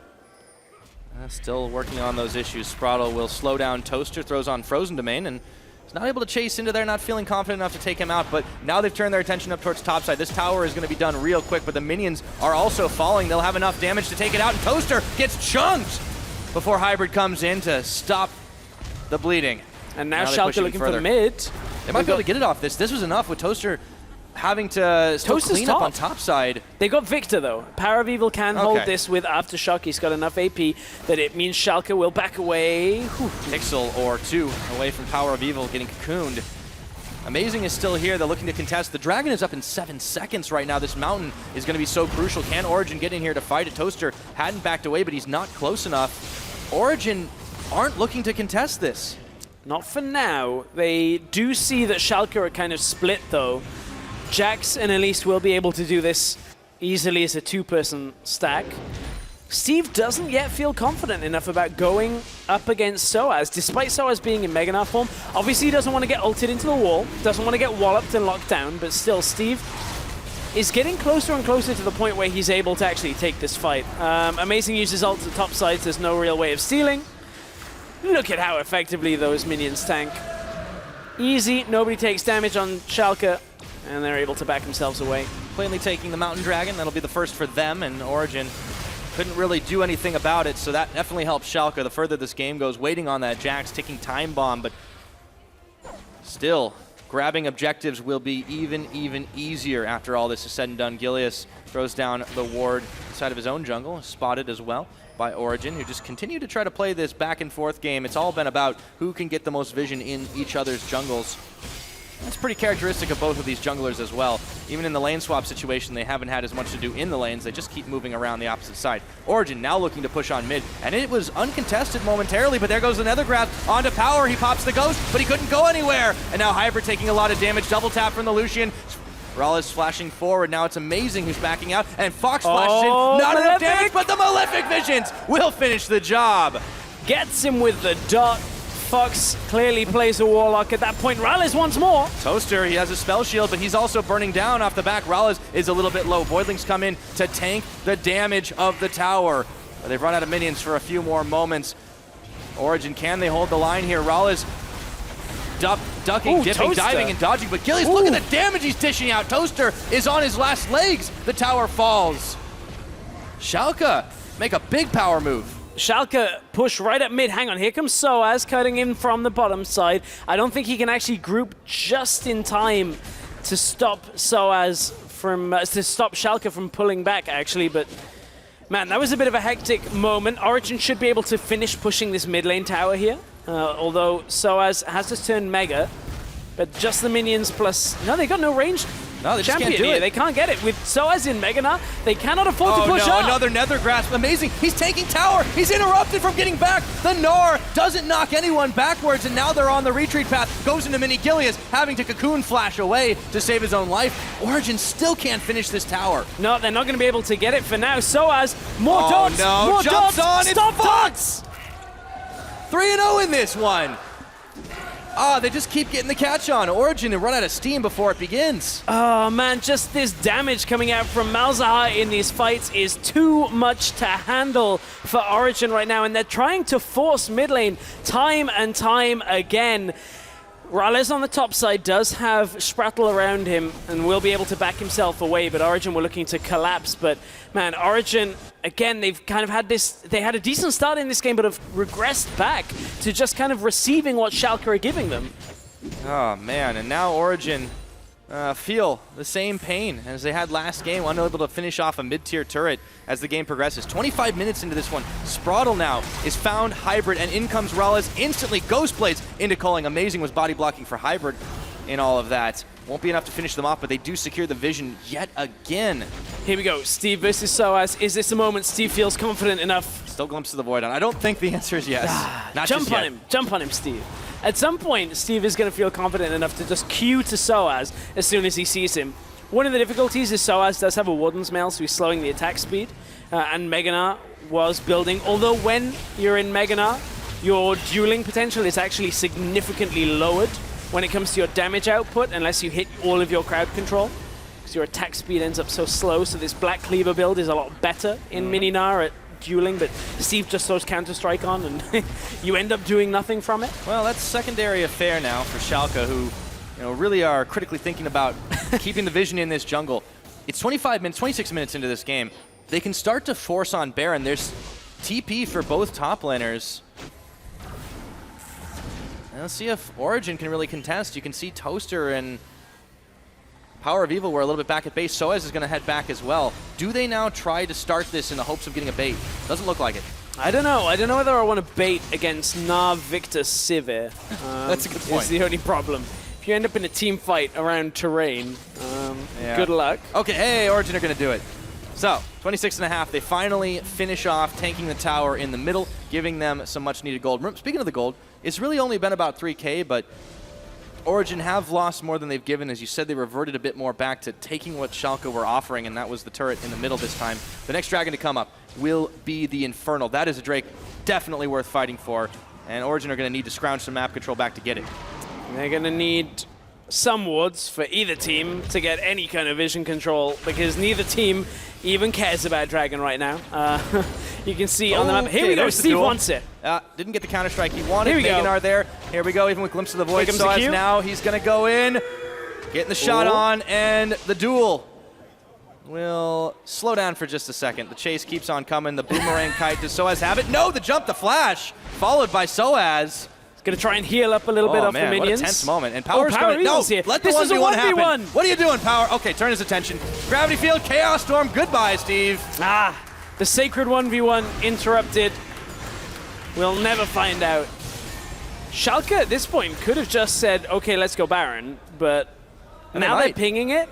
Still working on those issues. Spraddle will slow down Toaster, throws on Frozen Domain, and is not able to chase into there, not feeling confident enough to take him out, but now they've turned their attention up towards topside. This tower is going to be done real quick, but the minions are also falling. They'll have enough damage to take it out, and Toaster gets chunked before Hybrid comes in to stop the bleeding. And now Schalke looking for the mid. They might be able to get it off this. This was enough with Toaster having to still clean up on topside. They got Victor, though. Power of Evil can hold this with Aftershock. He's got enough AP that it means Schalke will back away. Pixel or two away from Power of Evil getting cocooned. Amazing is still here. They're looking to contest. The Dragon is up in 7 seconds right now. This mountain is going to be so crucial. Can Origen get in here to fight it? Toaster hadn't backed away, but he's not close enough. Origen aren't looking to contest this. Not for now. They do see that Schalke are kind of split, though. Jax and Elise will be able to do this easily as a two-person stack. Steve doesn't yet feel confident enough about going up against Soaz, despite Soaz being in Meganar form. Obviously, he doesn't want to get ulted into the wall, doesn't want to get walloped and locked down, but still, Steve is getting closer and closer to the point where he's able to actually take this fight. Amazing uses ult to top sides, there's no real way of stealing. Look at how effectively those minions tank. Easy, nobody takes damage on Schalke, and they're able to back themselves away. Plainly taking the Mountain Dragon. That'll be the first for them, and Origen couldn't really do anything about it, so that definitely helps Schalke the further this game goes, waiting on that Jax, ticking time bomb, but Still, grabbing objectives will be even easier after all this is said and done. Gilius throws down the ward inside of his own jungle, spotted as well by Origen, who just continue to try to play this back and forth game. It's all been about who can get the most vision in each other's jungles. That's pretty characteristic of both of these junglers as well. Even in the lane swap situation, they haven't had as much to do in the lanes. They just keep moving around the opposite side. Origen now looking to push on mid, and it was uncontested momentarily, but there goes the Nether grab onto Power. He pops the Ghost, but he couldn't go anywhere. And now Hybrid taking a lot of damage. Double tap from the Lucian. Rallis flashing forward. Now it's Amazing who's backing out, and Fox flashes in. Not enough damage, but the Malefic Visions will finish the job. Gets him with the dot. Fox clearly plays a Warlock at that point. Rallis once more. Toaster, he has a spell shield, but he's also burning down off the back. Rallis is a little bit low. Voidlings come in to tank the damage of the tower. But they've run out of minions for a few more moments. Origen, can they hold the line here? Rallis ducking, dipping, Toaster. diving, and dodging. But Gilius, look at the damage he's dishing out. Toaster is on his last legs. The tower falls. Schalke make a big power move. Schalke push right at mid. Hang on, here comes Soaz cutting in from the bottom side. I don't think he can actually group just in time to stop Soaz from, to stop Schalke from pulling back actually, but man, that was a bit of a hectic moment. Origen should be able to finish pushing this mid lane tower here, although Soaz has to turn Mega, but just the minions plus, no, they got no range. No, they just can't do it. They can't get it. With Soaz in Megana, they cannot afford to push up. Another Nether grasp. Amazing. He's taking tower. He's interrupted from getting back. The Gnar doesn't knock anyone backwards, and now they're on the retreat path. Goes into mini Gilius, having to cocoon flash away to save his own life. Origen still can't finish this tower. No, they're not going to be able to get it for now. Soaz, more dots. No. More Jumps dots. on. Stop It's Fox. 3-0 in this one. They just keep getting the catch on. Origen and run out of steam before it begins. Oh man, just this damage coming out from Malzahar in these fights is too much to handle for Origen right now, and they're trying to force mid lane time and time again. Rallis on the top side does have Sprattle around him and will be able to back himself away, but Origen were looking to collapse. But man, Origen, again, they've kind of had this, they had a decent start in this game, but have regressed back to just kind of receiving what Schalke are giving them. Oh man, and now Origen feel the same pain as they had last game, unable to finish off a mid-tier turret as the game progresses. 25 minutes into this one, Sprattle now is found Hybrid, and in comes Rallis, instantly Ghost Blades into calling. Amazing was body blocking for Hybrid in all of that. Won't be enough to finish them off, but they do secure the vision yet again. Here we go, Steve versus Soaz. Is this a moment Steve feels confident enough? Still glimpse of the void on. I don't think the answer is yes. Not Jump just on yet. him, jump on him, Steve. At some point, Steve is going to feel confident enough to just queue to Soaz as soon as he sees him. One of the difficulties is Soaz does have a Warden's Mail, so he's slowing the attack speed, and Megana was building. Although when you're in Megana, your dueling potential is actually significantly lowered when it comes to your damage output, unless you hit all of your crowd control, because your attack speed ends up so slow. So this Black Cleaver build is a lot better in Mini Gnar at dueling, but Steve just throws Counter-Strike on and you end up doing nothing from it. Well, that's secondary affair now for Schalke, who really are critically thinking about keeping the vision in this jungle. It's 26 minutes into this game. They can start to force on Baron. There's TP for both top laners. And let's see if Origen can really contest. You can see Toaster and Power of Evil were a little bit back at base. Soaz is going to head back as well. Do they now try to start this in the hopes of getting a bait? Doesn't look like it. I don't know. I don't know whether I want to bait against Gnar Victor Sivir. That's a good point. It's the only problem. If you end up in a team fight around terrain, good luck. Okay, hey, Origen are going to do it. So, 26.5, they finally finish off tanking the tower in the middle, giving them some much-needed gold. Speaking of the gold, it's really only been about 3K, but Origen have lost more than they've given. As you said, they reverted a bit more back to taking what Schalke were offering, and that was the turret in the middle this time. The next dragon to come up will be the Infernal. That is a Drake definitely worth fighting for, and Origen are going to need to scrounge some map control back to get it. They're going to need some wards for either team to get any kind of vision control, because neither team even cares about Dragon right now. You can see on the map. Here we go. Steve wants it. Didn't get the Counter-Strike he wanted. Here we go. Meganar there. Here we go, even with Glimpse of the Void. So as now he's going to go in, getting the shot on, and the duel will slow down for just a second. The chase keeps on coming. The boomerang kite. Does Soaz have it? No, the jump, the flash, followed by Soaz. Gonna try and heal up a little bit off the minions. What a tense moment. And Power's going, no, here. let the This is a 1v1 happen. 1v1. What are you doing, Power? Okay, turn his attention. Gravity Field, Chaos Storm, goodbye, Steve. The sacred 1v1 interrupted. We'll never find out. Schalke at this point could have just said, okay, let's go Baron, but now they're pinging it.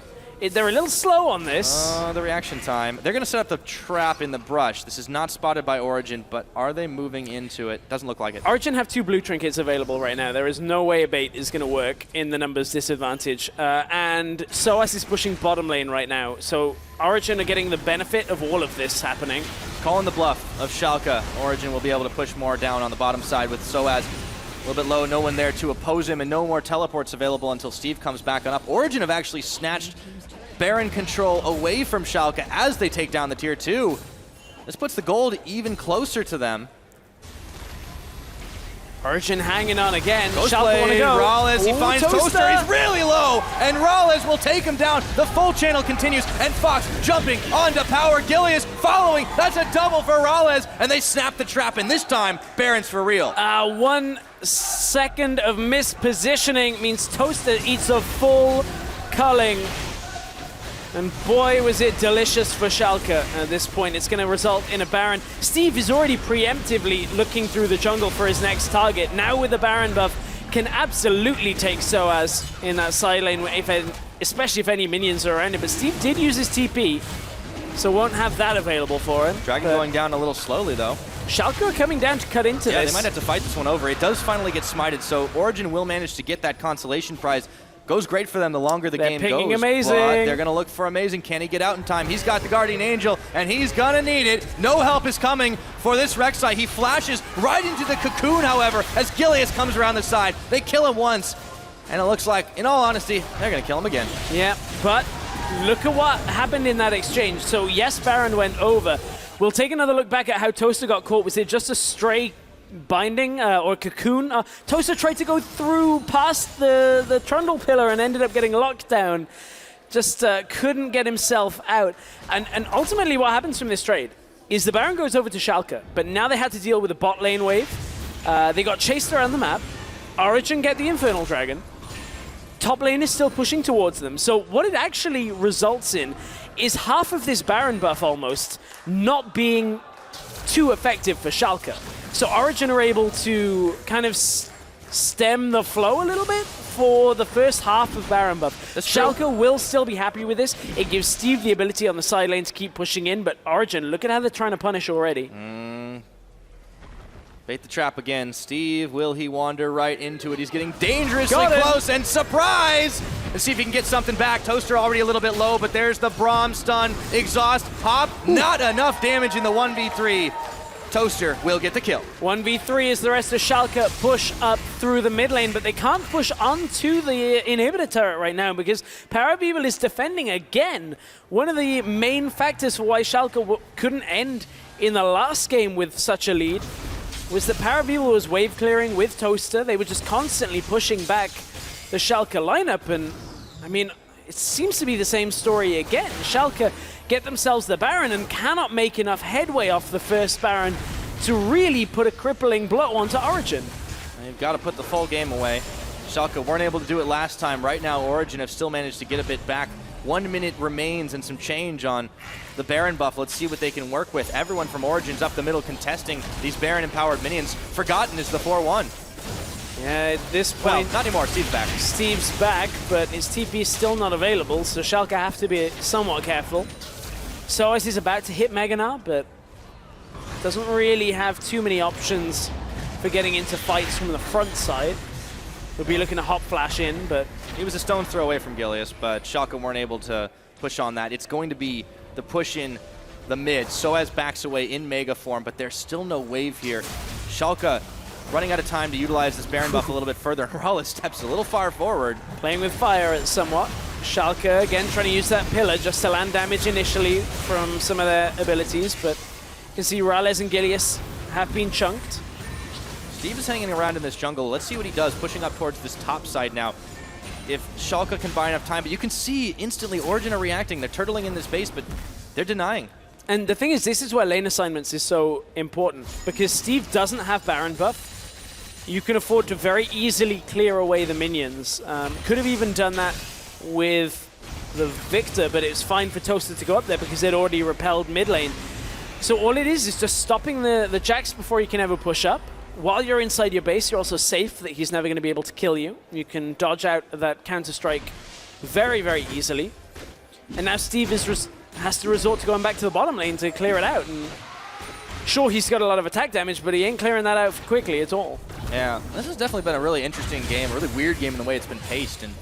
They're a little slow on this. The reaction time. They're going to set up the trap in the brush. This is not spotted by Origen, but are they moving into it? Doesn't look like it. Origen have 2 blue trinkets available right now. There is no way a bait is going to work in the numbers disadvantage. And SOAS is pushing bottom lane right now. So Origen are getting the benefit of all of this happening. Calling the bluff of Schalke. Origen will be able to push more down on the bottom side with SOAS a little bit low, no one there to oppose him, and no more teleports available until Steve comes back on up. Origen have actually snatched Baron control away from Schalke as they take down the tier 2. This puts the gold even closer to them. Origen hanging on again. Schalke want to go. Rawlez, he finds Toaster. He's really low, and Rawlez will take him down. The full channel continues, and Fox jumping onto Power. Gilius following. That's a double for Rawlez, and they snap the trap, and this time, Baron's for real. 1 second of mispositioning means Toaster eats a full culling. And boy, was it delicious for Schalke at this point. It's going to result in a Baron. Steve is already preemptively looking through the jungle for his next target. Now with the Baron buff, can absolutely take SOAS in that side lane, especially if any minions are around him. But Steve did use his TP, so won't have that available for him. Dragon going down a little slowly, though. Schalke are coming down to cut into this. Yeah, they might have to fight this one over. It does finally get smited, so Origen will manage to get that consolation prize. Goes great for them the longer the game goes. Amazing. But they're going to look for Amazing. Can he get out in time? He's got the Guardian Angel, and he's going to need it. No help is coming for this Rek'Sai. He flashes right into the cocoon, however, as Gilius comes around the side. They kill him once, and it looks like, in all honesty, they're going to kill him again. Yeah, but look at what happened in that exchange. So yes, Baron went over. We'll take another look back at how Toaster got caught. Was it just a stray binding or cocoon? Toaster tried to go through past the trundle pillar and ended up getting locked down. Just couldn't get himself out. And ultimately what happens from this trade is the Baron goes over to Schalke, but now they had to deal with a bot lane wave. They got chased around the map. Origen get the Infernal Dragon. Top lane is still pushing towards them. So what it actually results in is half of this Baron buff almost not being too effective for Schalke. So Origen are able to kind of stem the flow a little bit for the first half of Baron buff. Schalke will still be happy with this. It gives Steve the ability on the side lane to keep pushing in, but Origen, look at how they're trying to punish already. Bait the trap again. Steve, will he wander right into it? He's getting dangerously close, and surprise! Let's see if he can get something back. Toaster already a little bit low, but there's the Braum stun. Exhaust, hop, not enough damage in the 1v3. Toaster will get the kill. 1v3 as the rest of Schalke push up through the mid lane, but they can't push onto the inhibitor turret right now because Parabibel is defending again. One of the main factors for why Schalke couldn't end in the last game with such a lead was that Parabibel was wave clearing with Toaster. They were just constantly pushing back the Schalke lineup, and I mean, it seems to be the same story again. Schalke get themselves the Baron and cannot make enough headway off the first Baron to really put a crippling blow onto Origen. They've got to put the full game away. Schalke weren't able to do it last time. Right now, Origen have still managed to get a bit back. 1 minute remains and some change on the Baron buff. Let's see what they can work with. Everyone from Origen's up the middle contesting these Baron-empowered minions. Forgotten is the 4-1. Yeah, at this point... Well, not anymore. Steve's back. Steve's back, but his TP is still not available, so Schalke have to be somewhat careful. SOAS is about to hit Meganar, but doesn't really have too many options for getting into fights from the front side. We'll be looking to hop flash in, but... He was a stone's throw away from Gilius, but Schalke weren't able to push on that. It's going to be the push in the mid. SOAS backs away in Mega form, but there's still no wave here. Schalke running out of time to utilize this Baron buff a little bit further. Rawlez steps a little far forward. Playing with fire somewhat. Schalke again trying to use that pillar just to land damage initially from some of their abilities, but you can see Rawlez and Gilius have been chunked. Steve is hanging around in this jungle. Let's see what he does, pushing up towards this top side now. If Schalke can buy enough time, but you can see instantly Origen are reacting. They're turtling in this base, but they're denying. And the thing is, this is where lane assignments is so important, because Steve doesn't have Baron buff. you can afford to very easily clear away the minions. Could have even done that with the Victor, but it's fine for Toaster to go up there because they'd already repelled mid lane. So all it is just stopping the Jax before you can ever push up. While you're inside your base, you're also safe that he's never going to be able to kill you. You can dodge out that counter-strike very, very easily. And now Steve has to resort to going back to the bottom lane to clear it out. And sure, he's got a lot of attack damage, but he ain't clearing that out quickly at all. Yeah, this has definitely been a really interesting game, a really weird game in the way it's been paced. And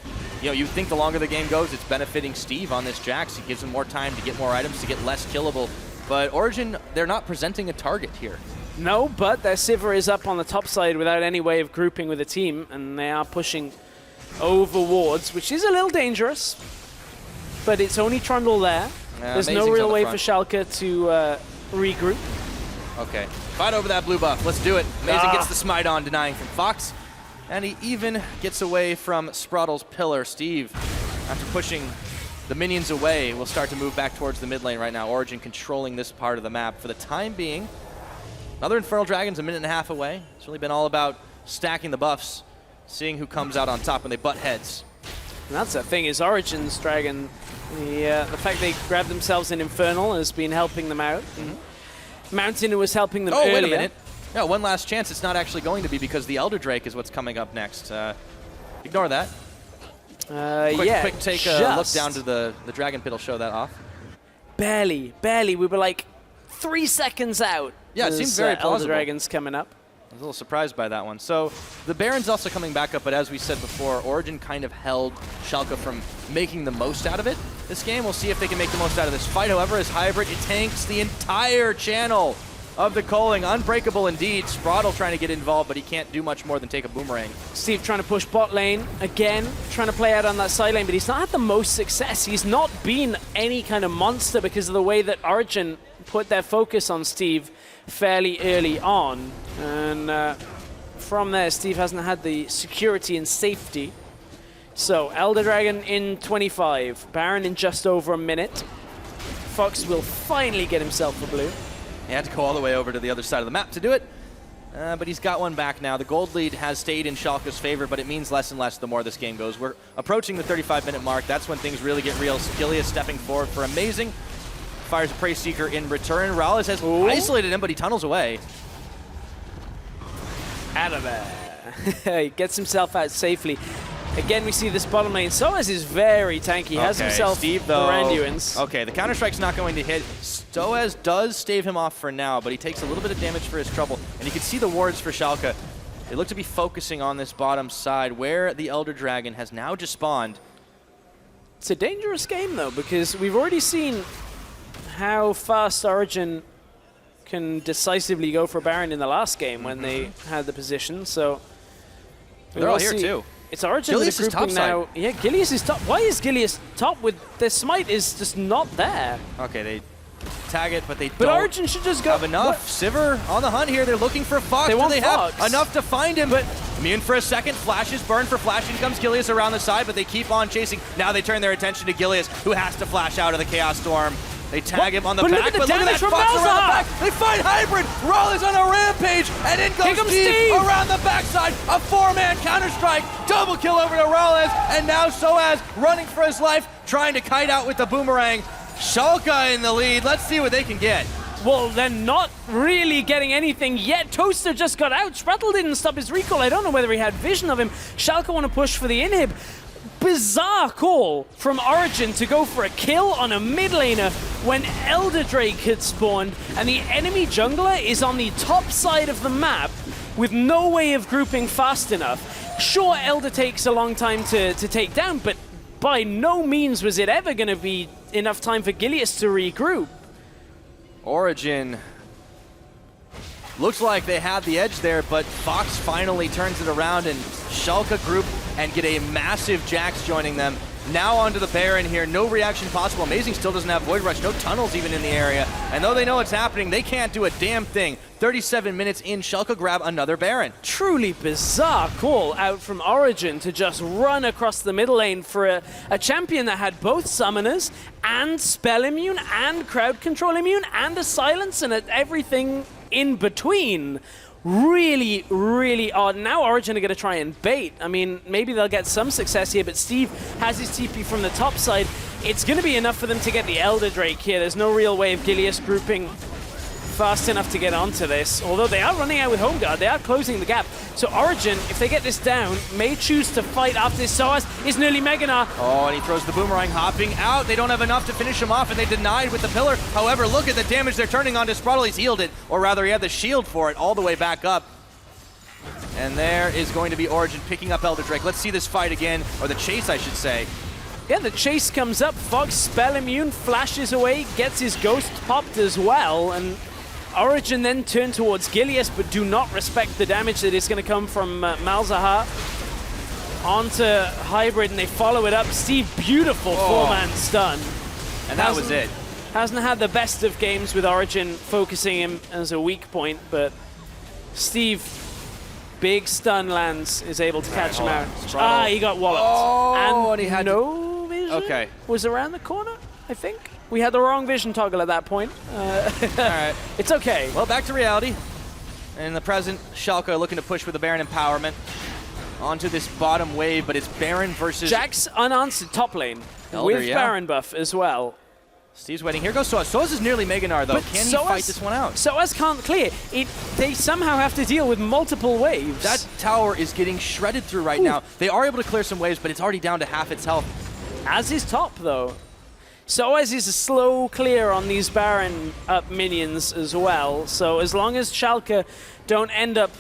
you know, you think the longer the game goes, it's benefiting Steve on this Jax. It gives him more time to get more items, to get less killable. But Origen, they're not presenting a target here. No, but their Sivir is up on the top side without any way of grouping with a team, and they are pushing over wards, which is a little dangerous. But it's only Trundle there. There's no real way for Schalke to regroup. Okay, fight over that blue buff. Let's do it. Amazing gets the smite on, denying from Fox. And he even gets away from Sprattle's pillar. Steve, after pushing the minions away, will start to move back towards the mid lane right now. Origen controlling this part of the map for the time being. Another Infernal Dragon's a minute and a half away. It's really been all about stacking the buffs, seeing who comes out on top when they butt heads. And that's the thing, is Origen's Dragon, the fact they grabbed themselves an Infernal has been helping them out. Mountain was helping them earlier. Wait a minute. No, one last chance. It's not actually going to be because the Elder Drake is what's coming up next. Ignore that. Quick take a look down to the Dragon Pit will show that off. Barely. We were like 3 seconds out. Yeah, it seemed very plausible. Elder Dragon's coming up. I was a little surprised by that one. So the Baron's also coming back up, but as we said before, Origen kind of held Schalke from making the most out of it this game. We'll see if they can make the most out of this fight. However, as Hybrid, it tanks the entire channel of the Culling. Unbreakable indeed. Sprattle trying to get involved, but he can't do much more than take a boomerang. Steve trying to push bot lane again, trying to play out on that side lane, but he's not had the most success. He's not been any kind of monster because of the way that Origen put their focus on Steve fairly early on. And from there, Steve hasn't had the security and safety. So Elder Dragon in 25, Baron in just over a minute. Fox will finally get himself a blue. He had to go all the way over to the other side of the map to do it, but he's got one back now. The gold lead has stayed in Schalke's favor, but it means less and less the more this game goes. We're approaching the 35-minute mark. That's when things really get real. Skillia stepping forward for Amazing. Fires a Prey Seeker in return. Rallis has isolated him, but he tunnels away. Out of there. He gets himself out safely. Again, we see this bottom lane. Soaz is very tanky. Has himself Steve, though. Randuin's. Okay, the Counter-Strike's not going to hit. Soaz does stave him off for now, but he takes a little bit of damage for his trouble. And you can see the wards for Schalke. They look to be focusing on this bottom side where the Elder Dragon has now just spawned. It's a dangerous game, though, because we've already seen how fast Origen can decisively go for Baron in the last game when they had the position. So they're all here, too. It's Origen Gilius is top now. side. Yeah, Gilius is top. Why is Gilius top with their smite is just not there? Okay, they tag it, but they But don't Origen should just go. have enough. Sivir on the hunt here. They're looking for Fox. They want Do they Fox. have enough to find him? But immune for a second. Flashes burn for flashing. Comes Gilius around the side, but they keep on chasing. Now they turn their attention to Gilius, who has to flash out of the Chaos Storm. They tag him on the back, but look at that Fox around the back. They find Hybrid. Rollins on a rampage, and in goes Steve around the backside. A 4-man Counter-Strike. Double kill over to Rollins, and now Soaz running for his life, trying to kite out with the boomerang. Schalke in the lead. Let's see what they can get. Well, they're not really getting anything yet. Toaster just got out. Sprattle didn't stop his recall. I don't know whether he had vision of him. Schalke want to push for the inhib. Bizarre call from Origen to go for a kill on a mid laner when Elder Drake had spawned and the enemy jungler is on the top side of the map with no way of grouping fast enough. Sure, Elder takes a long time to take down, but by no means was it ever going to be enough time for Gilius to regroup. Origen looks like they had the edge there, but Fox finally turns it around and Schalke group and get a massive Jax joining them. Now onto the Baron here. No reaction possible. Amazing still doesn't have Void Rush. No tunnels even in the area. And though they know it's happening, they can't do a damn thing. 37 minutes in, Schalke grab another Baron. Truly bizarre call out from Origen to just run across the middle lane for a champion that had both summoners and spell immune and crowd control immune and a silence and everything in between. really, really odd. Now Origen are going to try and bait. I mean, maybe they'll get some success here, but Steve has his TP from the top side. It's going to be enough for them to get the Elder Drake here. There's no real way of Gilius grouping fast enough to get onto this. Although they are running out with Home Guard, they are closing the gap. So Origen, if they get this down, may choose to fight after this. Soaz is nearly Meganar. Oh, and he throws the boomerang, hopping out. They don't have enough to finish him off, and they denied with the pillar. However, look at the damage they're turning on Desperado. He's healed it, or rather he had the shield for it all the way back up. And there is going to be Origen picking up Elder Drake. Let's see this fight again, or the chase, I should say. Yeah, the chase comes up. Fox, spell immune, flashes away, gets his ghost popped as well, and Origen then turn towards Gilius, but do not respect the damage that is going to come from Malzahar onto Hybrid, and they follow it up. Steve, beautiful four-man stun. And that was it. Hasn't had the best of games with Origen focusing him as a weak point, but Steve, big stun lands, is able to catch him out. He got walloped. Oh, and he had no vision. Okay. Was around the corner, I think. We had the wrong vision toggle at that point. All right. It's okay. Well, back to reality. In the present, Schalke looking to push with the Baron empowerment onto this bottom wave, but it's Baron versus... Jack's unanswered top lane Elder, with Baron buff as well. Steve's waiting. Here goes Soaz. Soaz is nearly Meganar, though. But Can he fight this one out? Soaz can't clear. They somehow have to deal with multiple waves. That tower is getting shredded through right now. They are able to clear some waves, but it's already down to half its health. As is top, though. Soaz is a slow clear on these Baron up minions as well. So as long as Schalke don't end up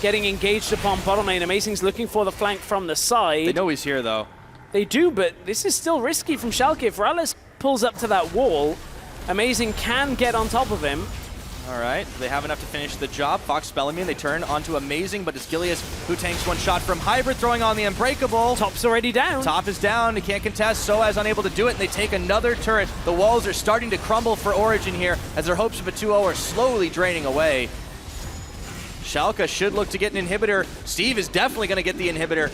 getting engaged upon bottom lane, Amazing's looking for the flank from the side. They know he's here, though. They do, but this is still risky from Schalke. If Rallis pulls up to that wall, Amazing can get on top of him. All right, they have enough to finish the job. Fox Spellamy, they turn onto Amazing, but it's Gilius who tanks one shot from Hybrid, throwing on the Unbreakable. Top's already down. Top is down, he can't contest. Soaz unable to do it, and they take another turret. The walls are starting to crumble for Origen here, as their hopes of a 2-0 are slowly draining away. Schalke should look to get an inhibitor. Steve is definitely going to get the inhibitor.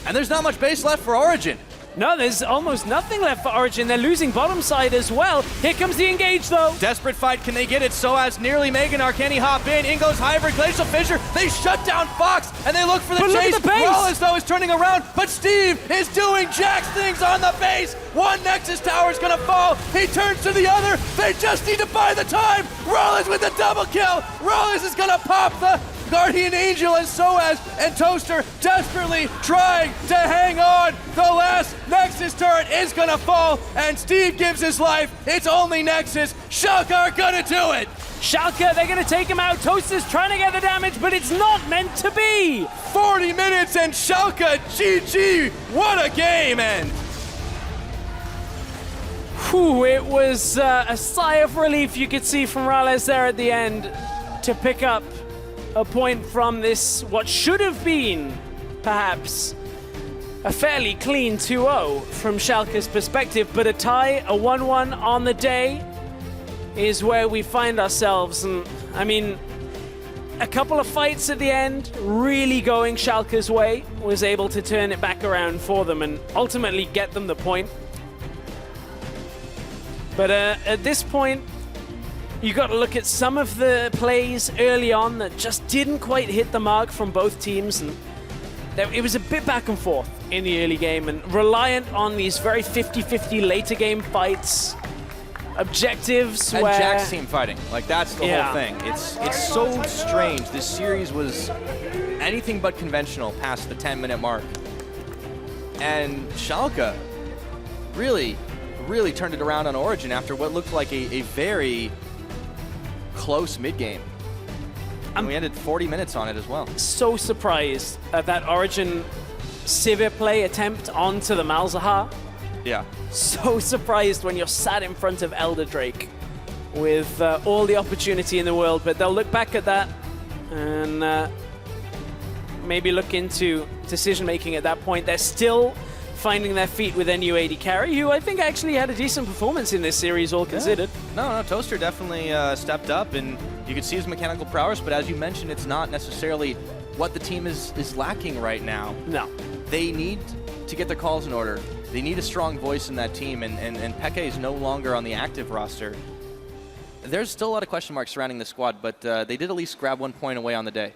And there's not much base left for Origen. No, there's almost nothing left for Origen. They're losing bottom side as well. Here comes the engage, though. Desperate fight. Can they get it? Soaz nearly Meganar. Can he hop in? In goes Hybrid. Glacial Fissure. They shut down Fox, and they look for the chase. Look at the base. Wallace, though, is turning around, but Steve is doing Jack's things on the base. One Nexus tower is going to fall. He turns to the other. They just need to buy the time. Rollins with the double kill. Rollins is going to pop the Guardian Angel, and Soaz and Toaster desperately trying to hang on. The last Nexus turret is gonna fall, and Steve gives his life. It's only Nexus. Schalke are gonna do it. Schalke, they're gonna take him out. Toaster's trying to get the damage, but it's not meant to be. 40 minutes and Schalke, GG. What a game, and whew, it was a sigh of relief you could see from Rales there at the end to pick up a point from this, what should have been, perhaps, a fairly clean 2-0 from Schalke's perspective, but a tie, a 1-1 on the day, is where we find ourselves. And, I mean, a couple of fights at the end, really going Schalke's way, was able to turn it back around for them and ultimately get them the point. But at this point, you got to look at some of the plays early on that just didn't quite hit the mark from both teams, and it was a bit back and forth in the early game and reliant on these very 50-50 later game fights, objectives and where... Jack's team fighting, like that's the whole thing. It's so strange. This series was anything but conventional past the 10-minute mark. And Schalke really turned it around on Origen after what looked like a very close mid-game. And we ended 40 minutes on it as well. So surprised at that Origen Sivir play attempt onto the Malzahar. Yeah. So surprised when you're sat in front of Elder Drake with all the opportunity in the world, but they'll look back at that and maybe look into decision-making at that point. They're still finding their feet with NU80 Carry, who I think actually had a decent performance in this series, all considered. No, Toaster definitely stepped up, and you could see his mechanical prowess, but as you mentioned, it's not necessarily what the team is lacking right now. No. They need to get their calls in order. They need a strong voice in that team, and Peke is no longer on the active roster. there's still a lot of question marks surrounding the squad, but they did at least grab 1 point away on the day.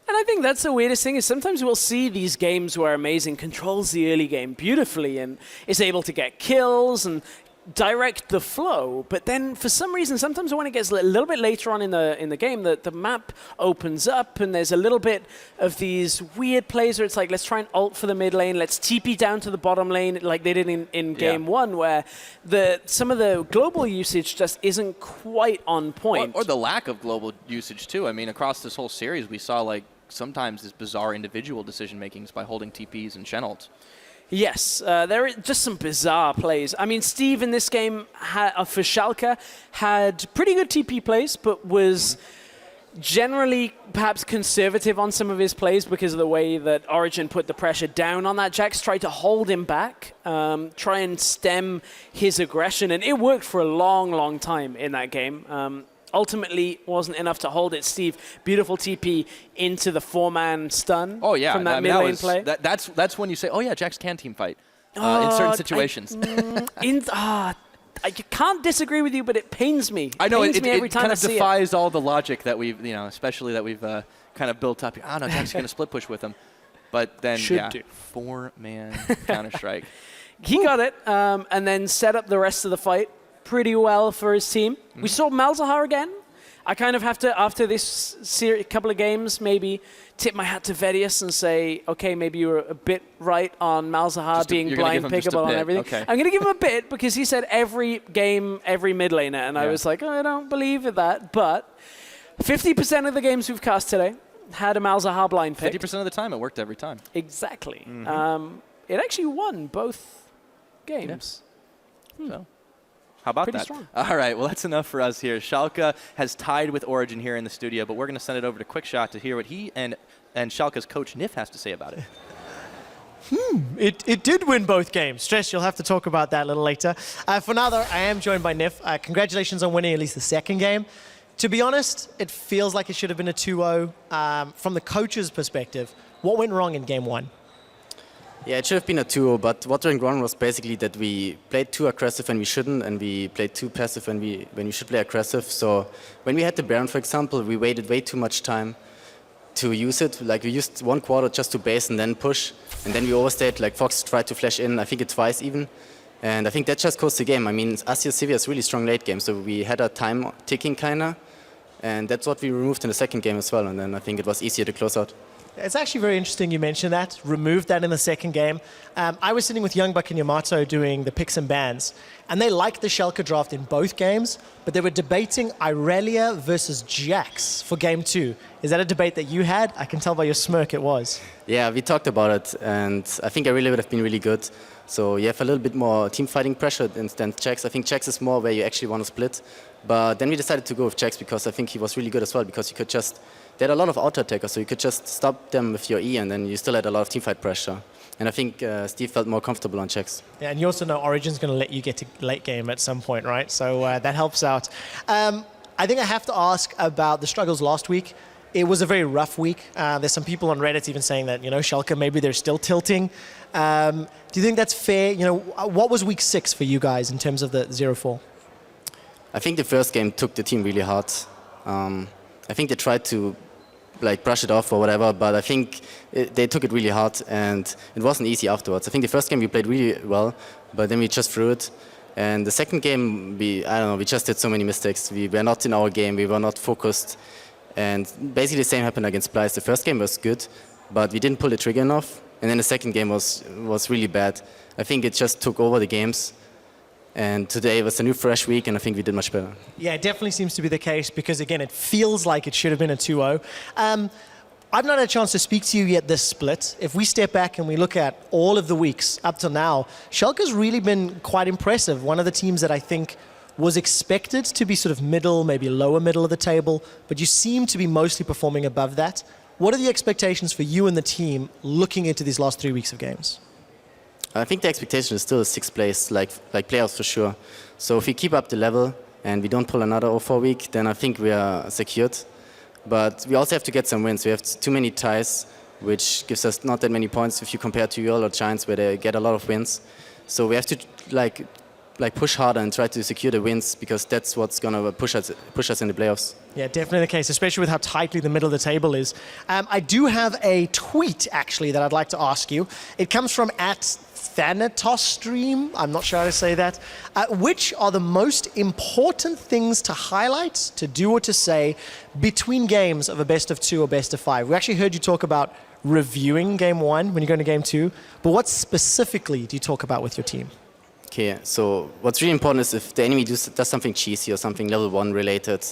And I think that's the weirdest thing is sometimes we'll see these games where Amazing controls the early game beautifully and is able to get kills and direct the flow, but then for some reason sometimes when it gets a little bit later on in the game the map opens up and there's a little bit of these weird plays where it's like, let's try and ult for the mid lane, let's TP down to the bottom lane like they did in game one, where some of the global usage just isn't quite on point. Or the lack of global usage too. I mean, across this whole series we saw like sometimes this bizarre individual decision makings by holding TPs and Shen ults. Yes, there are just some bizarre plays. I mean, Steve in this game for Schalke had pretty good TP plays, but was generally perhaps conservative on some of his plays because of the way that Origen put the pressure down on that. Jax tried to hold him back, try and stem his aggression, and it worked for a long, long time in that game. Ultimately wasn't enough to hold it. Steve, beautiful TP into the 4-man stun from that mid lane play. That's when you say, oh yeah, Jax can team fight in certain situations. I can't disagree with you, but it pains me. I know, it pains me every time kind I of see defies all the logic that we've, especially that we've kind of built up. No, Jax is going to split push with him. But then, 4-man Counter-Strike. He got it, and then set up the rest of the fight pretty well for his team. We saw Malzahar again. I kind of have to, after this couple of games, maybe tip my hat to Vedius and say, okay, maybe you were a bit right on Malzahar being blind pickable on everything. Okay. I'm going to give him a bit because he said every game, every mid laner, and I was like, oh, I don't believe in that. But 50% of the games we've cast today had a Malzahar blind pick. 50% of the time, it worked every time. Exactly. It actually won both games. So. How about Pretty that? Strong. All right, well, that's enough for us here. Schalke has tied with Origen here in the studio, but we're going to send it over to Quickshot to hear what he and Schalke's coach, Nif, has to say about it. It did win both games. Stress, you'll have to talk about that a little later. For now, though, I am joined by Nif. Congratulations on winning at least the second game. To be honest, it feels like it should have been a 2-0. From the coach's perspective, what went wrong in game one? Yeah, it should have been a 2-0, but what went wrong was basically that we played too aggressive when we shouldn't, and we played too passive when we should play aggressive. So when we had the Baron, for example, we waited way too much time to use it. Like, we used 1 quarter just to base and then push, and then we overstayed. Like, Fox tried to flash in, I think it twice even. And I think that just cost the game. I mean, Asir Sivir is really strong late game, so we had a time ticking kinda, and that's what we removed in the second game as well, and then I think it was easier to close out. It's actually very interesting you mentioned that. Removed that in the second game. I was sitting with Youngbuck and Yamato doing the picks and bans, and they liked the Schalke draft in both games, but they were debating Irelia versus Jax for game 2. Is that a debate that you had? I can tell by your smirk it was. Yeah, we talked about it, and I think Irelia would have been really good. So you have a little bit more team fighting pressure than Jax. I think Jax is more where you actually want to split. But then we decided to go with Jax because I think he was really good as well, because you could just... They had a lot of auto-attackers, so you could just stop them with your E, and then you still had a lot of teamfight pressure. And I think Steve felt more comfortable on Jax. Yeah, and you also know Origen's going to let you get to late game at some point, right? So that helps out. I think I have to ask about the struggles last week. It was a very rough week. There's some people on Reddit even saying that, Schalke, maybe they're still tilting. Do you think that's fair? What was week 6 for you guys in terms of the 0-4? I think the first game took the team really hard. I think they tried to brush it off or whatever, but I think they took it really hard, and it wasn't easy afterwards. I think the first game we played really well, but then we just threw it. And the second game, we just did so many mistakes. We were not in our game, we were not focused. And basically the same happened against Splyce. The first game was good, but we didn't pull the trigger enough. And then the second game was really bad. I think it just took over the games. And today was a new fresh week, and I think we did much better. Yeah, it definitely seems to be the case because, again, it feels like it should have been a 2-0. I've not had a chance to speak to you yet this split. If we step back and we look at all of the weeks up till now, Schalke's really been quite impressive. One of the teams that I think was expected to be sort of middle, maybe lower middle of the table, but you seem to be mostly performing above that. What are the expectations for you and the team looking into these last 3 weeks of games? I think the expectation is still 6th place, like playoffs for sure. So if we keep up the level and we don't pull another 0-4 week, then I think we are secured. But we also have to get some wins. We have too many ties, which gives us not that many points if you compare to EUL or Giants, where they get a lot of wins. So we have to like push harder and try to secure the wins, because that's what's gonna push us in the playoffs. Yeah, definitely the case, especially with how tightly the middle of the table is. I do have a tweet, actually, that I'd like to ask you. It comes from @ThanatosStream. I'm not sure how to say that. Which are the most important things to highlight, to do or to say between games of a best of 2 or best of 5? We actually heard you talk about reviewing game 1 when you go into game 2, but what specifically do you talk about with your team? Okay, so what's really important is if the enemy does something cheesy or something level 1 related,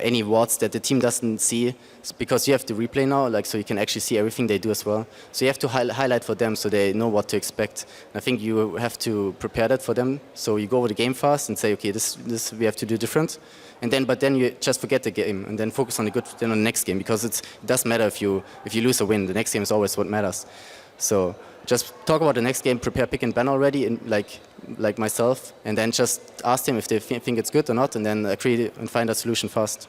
any wards that the team doesn't see, because you have the replay now, like, so you can actually see everything they do as well. So you have to highlight for them so they know what to expect. And I think you have to prepare that for them. So you go over the game fast and say, okay, this we have to do different. But then you just forget the game and then focus on on the next game, because it doesn't matter if you lose or win. The next game is always what matters. So just talk about the next game, prepare pick and ban already, like myself, and then just ask them if they think it's good or not, and then agree and find a solution fast.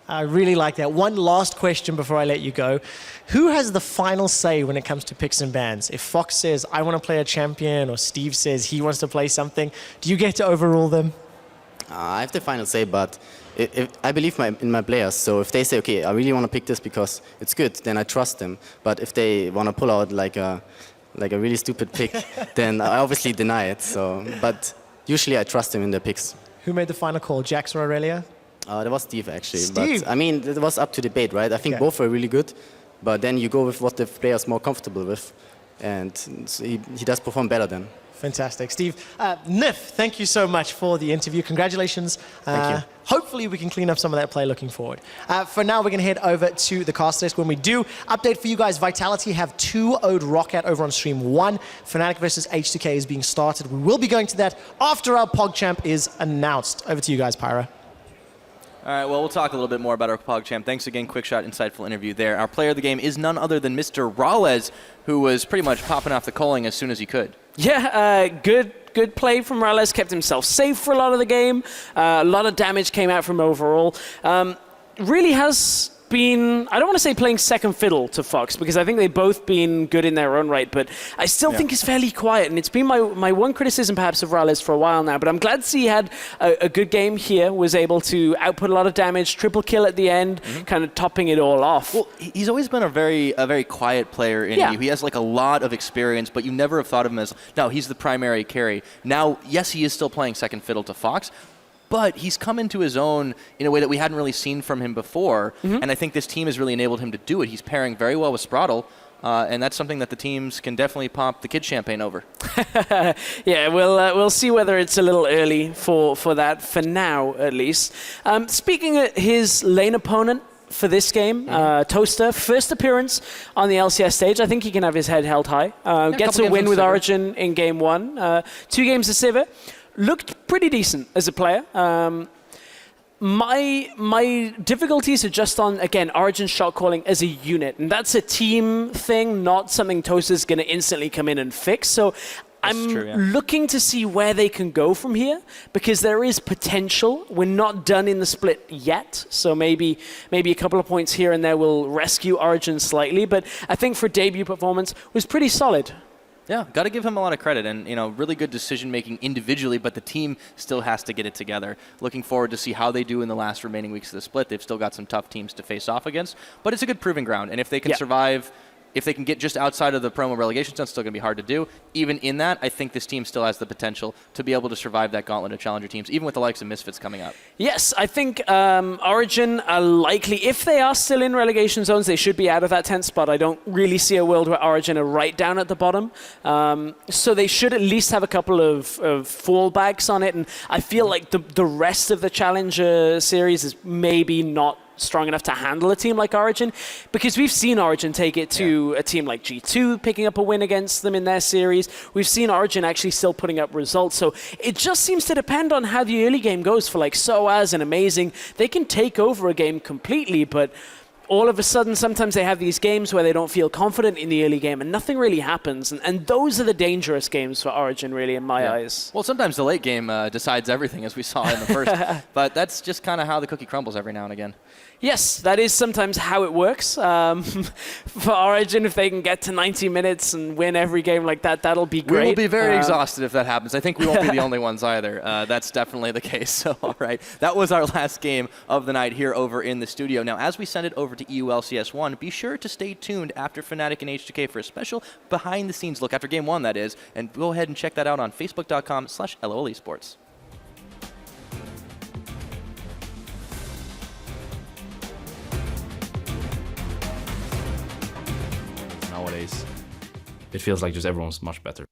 I really like that. One last question before I let you go. Who has the final say when it comes to picks and bans? If Fox says, I want to play a champion, or Steve says he wants to play something, do you get to overrule them? I have the final say, but I believe in my players. So if they say, okay, I really want to pick this because it's good, then I trust them. But if they want to pull out like a really stupid pick, then I obviously deny it. So, but usually I trust them in their picks. Who made the final call, Jax or Aurelia? That was Steve, actually. Steve? But I mean, it was up to debate, right? I think both were really good, but then you go with what the player is more comfortable with, and so he does perform better then. Fantastic. Steve, Nif, thank you so much for the interview. Congratulations. Thank you. Hopefully we can clean up some of that play looking forward. For now, we're going to head over to the cast desk. When we do, update for you guys, Vitality have 2-0'd Roccat over on stream 1. Fnatic versus H2K is being started. We will be going to that after our PogChamp is announced. Over to you guys, Pyra. All right, well, we'll talk a little bit more about our PogChamp. Thanks again, Quickshot, insightful interview there. Our player of the game is none other than Mr. Rales, who was pretty much popping off the calling as soon as he could. Yeah, good play from Rales. Kept himself safe for a lot of the game. A lot of damage came out from overall. Really has been, I don't want to say playing second fiddle to Fox, because I think they've both been good in their own right, but I still think he's fairly quiet, and it's been my one criticism perhaps of Rales for a while now, but I'm glad to see he had a good game here, was able to output a lot of damage, triple kill at the end, kind of topping it all off. Well, he's always been a very quiet player in EU. He has like a lot of experience, but you never have thought of him as, no, he's the primary carry. Now, yes, he is still playing second fiddle to Fox, but he's come into his own in a way that we hadn't really seen from him before, and I think this team has really enabled him to do it. He's pairing very well with Spraddle, and that's something that the teams can definitely pop the kid champagne over. Yeah, we'll see whether it's a little early for that, for now at least. Speaking of his lane opponent for this game, Toaster, first appearance on the LCS stage. I think he can have his head held high. Gets a win with Origen in game 1. 2 games to Sivir. Looked pretty decent as a player. My difficulties are just on, again, Origen shot calling as a unit, and that's a team thing, not something Toaster's going to instantly come in and fix. So I'm looking to see where they can go from here, because there is potential. We're not done in the split yet, so maybe a couple of points here and there will rescue Origen slightly, but I think for debut performance was pretty solid. Yeah, got to give him a lot of credit, and really good decision-making individually, but the team still has to get it together. Looking forward to see how they do in the last remaining weeks of the split. They've still got some tough teams to face off against, but it's a good proving ground, and if they can survive, if they can get just outside of the promo relegation zone, it's still going to be hard to do. Even in that, I think this team still has the potential to be able to survive that gauntlet of challenger teams, even with the likes of Misfits coming up. Yes, I think Origen are likely, if they are still in relegation zones, they should be out of that 10th spot. I don't really see a world where Origen are right down at the bottom. So they should at least have a couple of fallbacks on it, and I feel like the rest of the challenger series is maybe not strong enough to handle a team like Origen, because we've seen Origen take it to a team like G2 picking up a win against them in their series. We've seen Origen actually still putting up results, so it just seems to depend on how the early game goes for like SOAS and Amazing. They can take over a game completely, but all of a sudden, sometimes they have these games where they don't feel confident in the early game and nothing really happens. And those are the dangerous games for Origen, really, in my eyes. Well, sometimes the late game decides everything, as we saw in the first. But that's just kind of how the cookie crumbles every now and again. Yes, that is sometimes how it works. For Origen, if they can get to 90 minutes and win every game like that, that'll be great. We will be very exhausted if that happens. I think we won't be the only ones either. That's definitely the case. So, all right. That was our last game of the night here over in the studio. Now, as we send it over to EULCS1, be sure to stay tuned after Fnatic and H2K for a special behind-the-scenes look, after Game 1, that is. And go ahead and check that out on facebook.com/LOL Esports. Nowadays, it feels like just everyone's much better.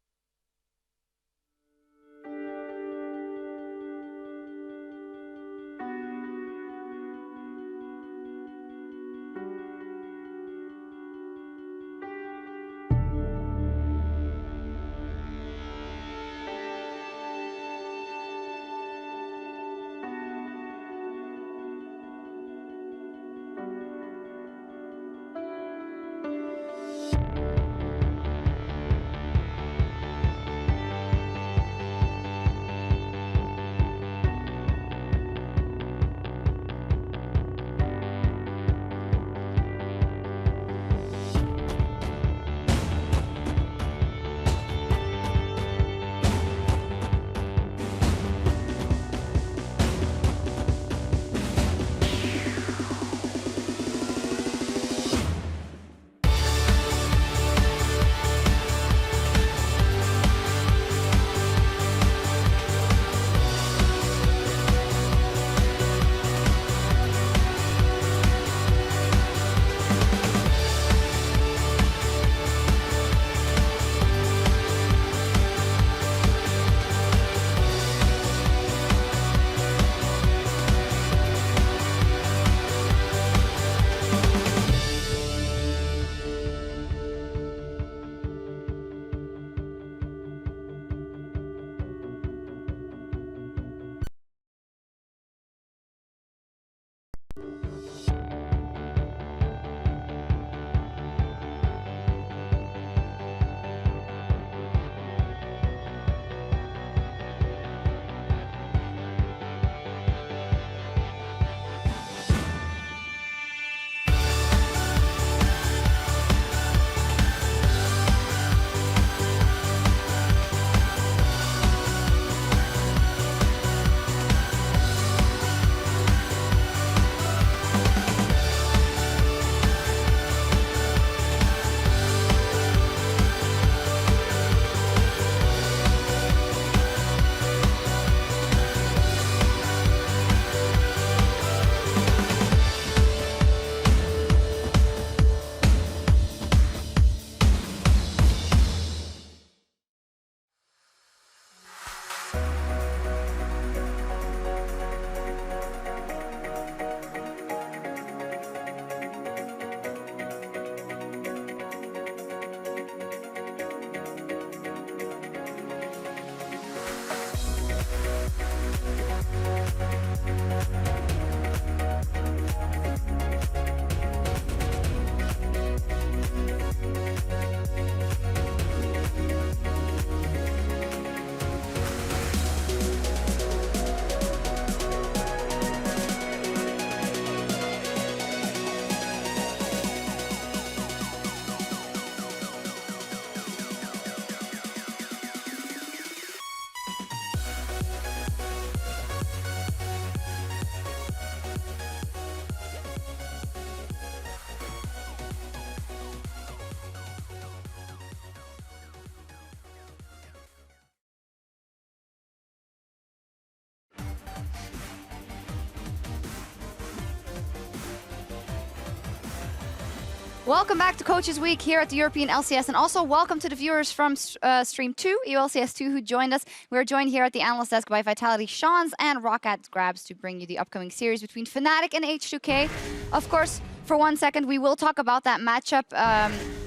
Welcome back to Coaches Week here at the European LCS, and also welcome to the viewers from Stream 2, EULCS2, who joined us. We're joined here at the analyst desk by Vitality Sean's and Roccat Grabs to bring you the upcoming series between Fnatic and H2K. Of course, for 1 second, we will talk about that matchup.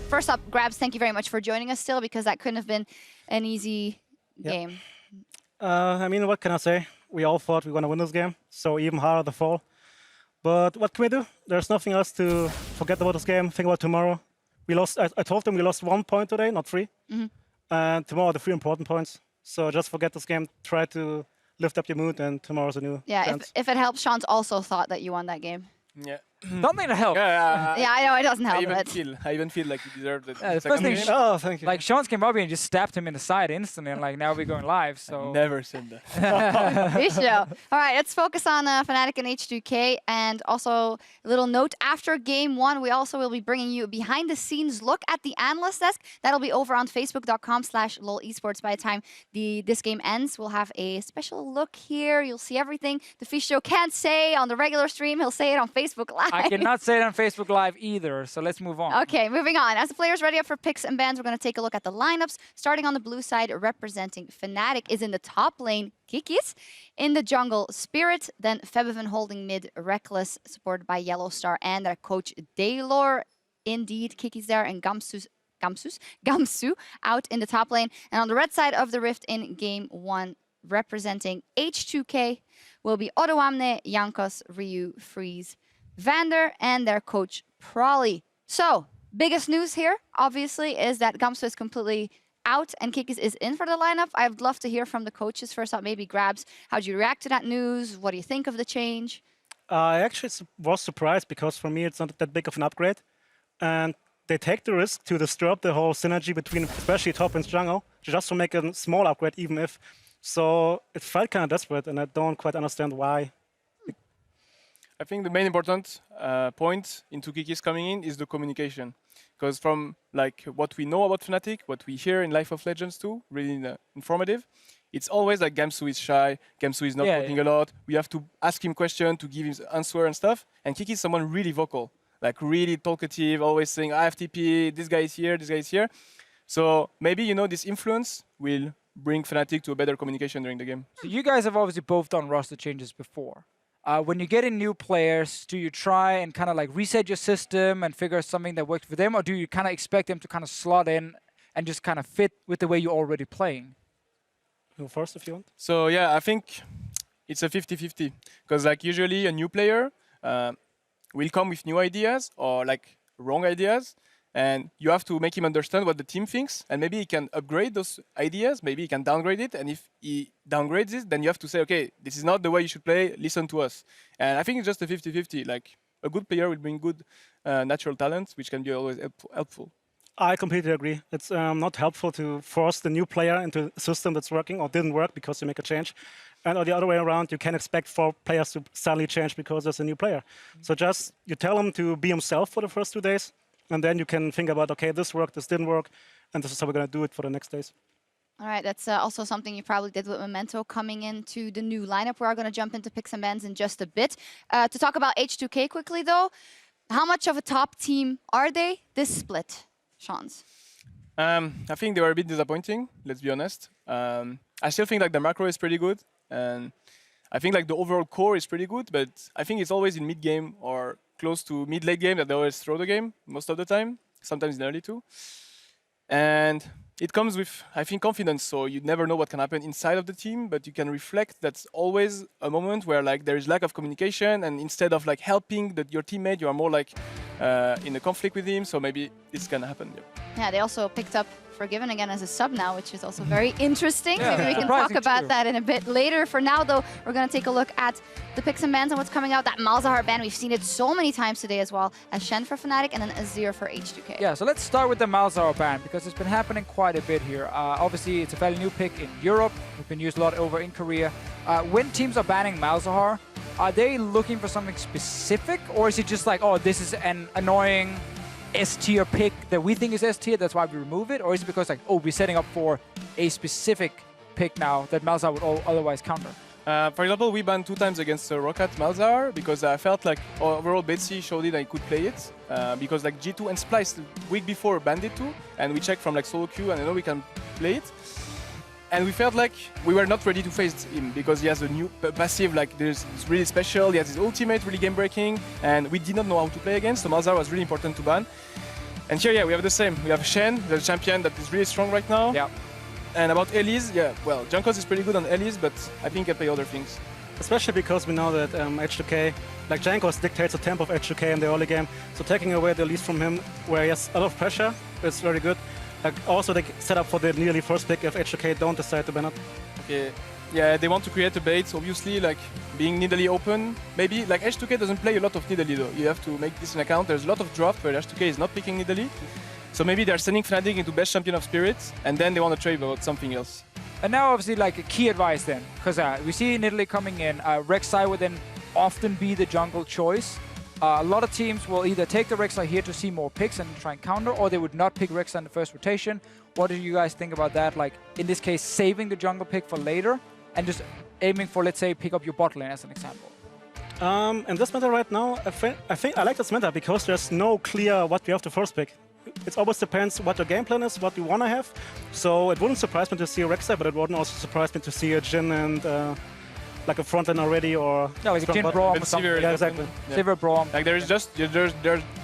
First up, Grabs, thank you very much for joining us still, because that couldn't have been an easy game. I mean, what can I say? We all thought we were going to win this game, so even harder to fall. But what can we do? There's nothing else to forget about this game, think about tomorrow. We lost. I told them we lost 1 point today, not 3. And tomorrow the 3 important points. So just forget this game, try to lift up your mood, and tomorrow's a new chance. If it helps, Sean's also thought that you won that game. Yeah. Don't think it helps. Yeah, I know it doesn't help. I even feel like you deserved it. The first thing, thank you. Like Sean came up here and just stabbed him in the side instantly, and like now we're going live. So never said that. We should. All right, let's focus on Fnatic and H2K, and also a little note: after Game 1, we also will be bringing you a behind-the-scenes look at the analyst desk. That'll be over on Facebook.com/LOLesports. By the time this game ends, we'll have a special look here. You'll see everything the Fisho can't say on the regular stream. He'll say it on Facebook Live. I cannot say it on Facebook Live either, so let's move on. Okay, moving on. As the players ready up for picks and bans, we're going to take a look at the lineups. Starting on the blue side, representing Fnatic is in the top lane, Kikis. In the jungle, Spirit. Then Febiven holding mid, Reckless, supported by Yellow Star and their coach Daylor. Indeed, Kikis there, and Gamsu out in the top lane. And on the red side of the Rift in Game 1, representing H2K, will be Odoamne, Jankos, Ryu, Freeze, Vander, and their coach Prolly. So, biggest news here, obviously, is that Gamsu is completely out and Kikis is in for the lineup. I'd love to hear from the coaches first up, maybe Grabs. How do you react to that news? What do you think of the change? I actually was surprised because for me it's not that big of an upgrade. And they take the risk to disturb the whole synergy between especially top and jungle, just to make a small upgrade, even if. So it felt kind of desperate, and I don't quite understand why. I think the main important point into Kikis coming in is the communication. Because from like what we know about Fnatic, what we hear in Life of Legends too, really informative, it's always like Gamsu is shy, Gamsu is not talking a lot, we have to ask him questions to give him answer and stuff. And Kikis is someone really vocal, like really talkative, always saying, I have TP, this guy is here, this guy is here. So maybe, you know, this influence will bring Fnatic to a better communication during the game. So you guys have obviously both done roster changes before. When you get in new players, do you try and kind of like reset your system and figure out something that works for them, or do you kind of expect them to kind of slot in and just kind of fit with the way you're already playing? Go first if you want. So yeah, I think it's a 50-50. Because like usually a new player will come with new ideas or like wrong ideas. And you have to make him understand what the team thinks, and maybe he can upgrade those ideas, maybe he can downgrade it, and if he downgrades it, then you have to say, okay, this is not the way you should play, listen to us. And I think it's just a 50-50, like a good player will bring good natural talents, which can be always helpful. I completely agree. It's not helpful to force the new player into a system that's working or didn't work because you make a change. And on the other way around, you can't expect 4 players to suddenly change because there's a new player. So just, you tell him to be himself for the first 2 days, and then you can think about, okay, this worked, this didn't work, and this is how we're going to do it for the next days. All right, that's also something you probably did with Memento coming into the new lineup. We are going to jump into picks and bans in just a bit. To talk about H2K quickly, though, how much of a top team are they this split, Sean's? I think they were a bit disappointing, let's be honest. I still think like the macro is pretty good, and I think like the overall core is pretty good, but I think it's always in mid-game or close to mid-late game that they always throw the game most of the time, sometimes in early too. And it comes with, I think, confidence, so you never know what can happen inside of the team, but you can reflect that's always a moment where like there is lack of communication, and instead of like helping your teammate, you are more like in a conflict with him, so maybe this can happen. Yeah, they also picked up Forgiven again as a sub now, which is also very interesting. Maybe we can talk about that in a bit later. For now, though, we're going to take a look at the picks and bans and what's coming out. That Malzahar ban, we've seen it so many times today as well, as Shen for Fnatic and then Azir for H2K. Yeah, so let's start with the Malzahar ban, because it's been happening quite a bit here. Obviously, it's a fairly new pick in Europe. It's been used a lot over in Korea. When teams are banning Malzahar, are they looking for something specific, or is it just like, oh, this is an annoying S-tier pick that we think is S-tier, that's why we remove it? Or is it because like, oh, we're setting up for a specific pick now that Malzahar would otherwise counter? For example, we banned 2 times against Rocket Malzahar because I felt like overall Betsy showed it I could play it because like G2 and Splyce the week before banned it too, and we checked from like solo queue and I know we can play it. And we felt like we were not ready to face him because he has a new passive, like it's really special. He has his ultimate, really game breaking, and we did not know how to play against. So Malzahar was really important to ban. And here, yeah, we have the same. We have Shen, the champion that is really strong right now. Yeah. And about Elise, yeah, well, Jankos is pretty good on Elise, but I think he can play other things. Especially because we know that H2K, like Jankos dictates the tempo of H2K in the early game. So taking away the lead from him, where he has a lot of pressure, is very good. Like also they set up for the nearly first pick if H2K don't decide to ban it. Okay. Yeah, they want to create a bait, obviously, like being Nidalee open. Maybe, like H2K doesn't play a lot of Nidalee though. You have to make this in account. There's a lot of draft where H2K is not picking Nidalee. So maybe they're sending Fnatic into best champion of spirits, and then they want to trade about something else. And now, obviously, like a key advice then, because we see Nidalee coming in. Rek'Sai would then often be the jungle choice. A lot of teams will either take the Rek'Sai here to see more picks and try and counter, or they would not pick Rek'Sai in the first rotation. What do you guys think about that? Like, in this case, saving the jungle pick for later, and just aiming for, let's say, pick up your bot lane as an example. In this meta right now, I think I like this meta because there's no clear what we have to first pick. It always depends what your game plan is, what you want to have. So it wouldn't surprise me to see a Rek'Sai, but it wouldn't also surprise me to see a Jhin and like a front end already, or no, like a Jhin Braum or something. Yeah, exactly. Sivir Braum. Like there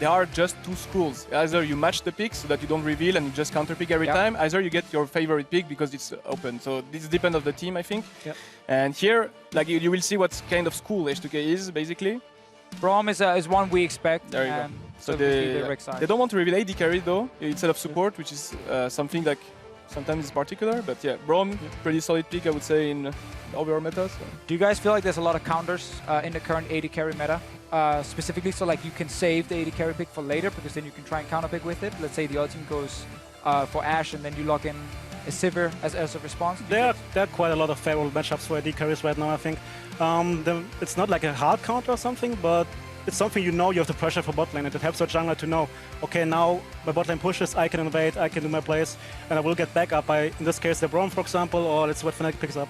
are just two schools. Either you match the picks so that you don't reveal and you just counter pick every time. Either you get your favorite pick because it's open. So this depends on the team, I think. Yep. And here, like you will see what kind of school H2K is basically. Braum is one we expect. There you go. So they don't want to reveal AD carry though instead of support, which is something like sometimes is particular. But yeah, Braum, pretty solid pick I would say in the overall meta. So. Do you guys feel like there's a lot of counters in the current AD carry meta? Specifically, so like you can save the AD carry pick for later because then you can try and counter pick with it. Let's say the other team goes for Ashe and then you lock in a Sivir as a response. There are quite a lot of favorable matchups for AD carries right now, I think. It's not like a hard counter or something, but it's something you know you have the pressure for bot lane, and it helps your jungler to know, okay, now my bot lane pushes, I can invade, I can do my plays, and I will get back up by, in this case, the Braum, for example, or it's what Fnatic picks up.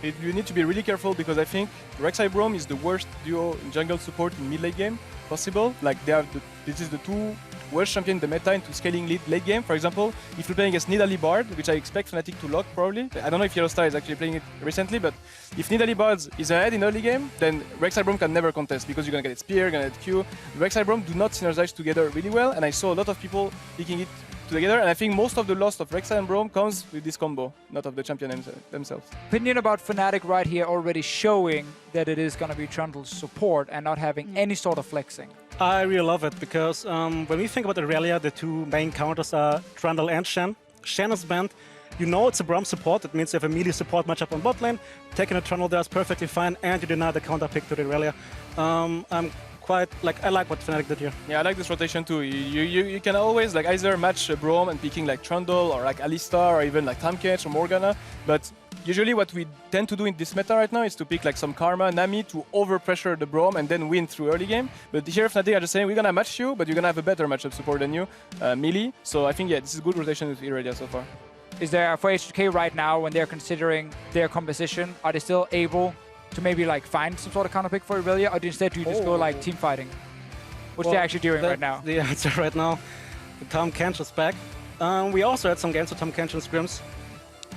You need to be really careful because I think Rek'Sai Braum is the worst duo in jungle support in mid-late game possible. Like this is the two worst champion in the meta into scaling late game. For example, if you're playing against Nidalee Bard, which I expect Fnatic to lock probably. I don't know if YellowStar is actually playing it recently, but if Nidalee Bard is ahead in early game, then Rek'Sai Braum can never contest because you're gonna get spear, you're gonna get Q. Rek'Sai Braum do not synergize together really well, and I saw a lot of people picking it together, and I think most of the loss of Rek'Sai and Braum comes with this combo, not of the champion themselves. Opinion about Fnatic right here already showing that it is going to be Trundle's support and not having any sort of flexing. I really love it because when we think about Irelia, the two main counters are Trundle and Shen. Shen is banned. You know it's a Braum support, that means you have a melee support matchup on bot lane. Taking a Trundle there is perfectly fine, and you deny the counter pick to the Irelia. I like what Fnatic did here. Yeah, I like this rotation too. You can always like either match Braum and picking like Trundle or like Alistar or even like Tankech or Morgana, but usually what we tend to do in this meta right now is to pick like some Karma, Nami to overpressure the Braum and then win through early game. But here Fnatic are just saying we're gonna match you, but you're gonna have a better matchup support than you, melee. So I think yeah, this is good rotation with Irelia so far. Is there for H2K right now when they're considering their composition, are they still able to maybe like find some sort of counter pick for Irelia, or instead do you just go like team fighting? Which they're actually doing right now. The answer right now, Tankech is back. We also had some games with Tankech in scrims.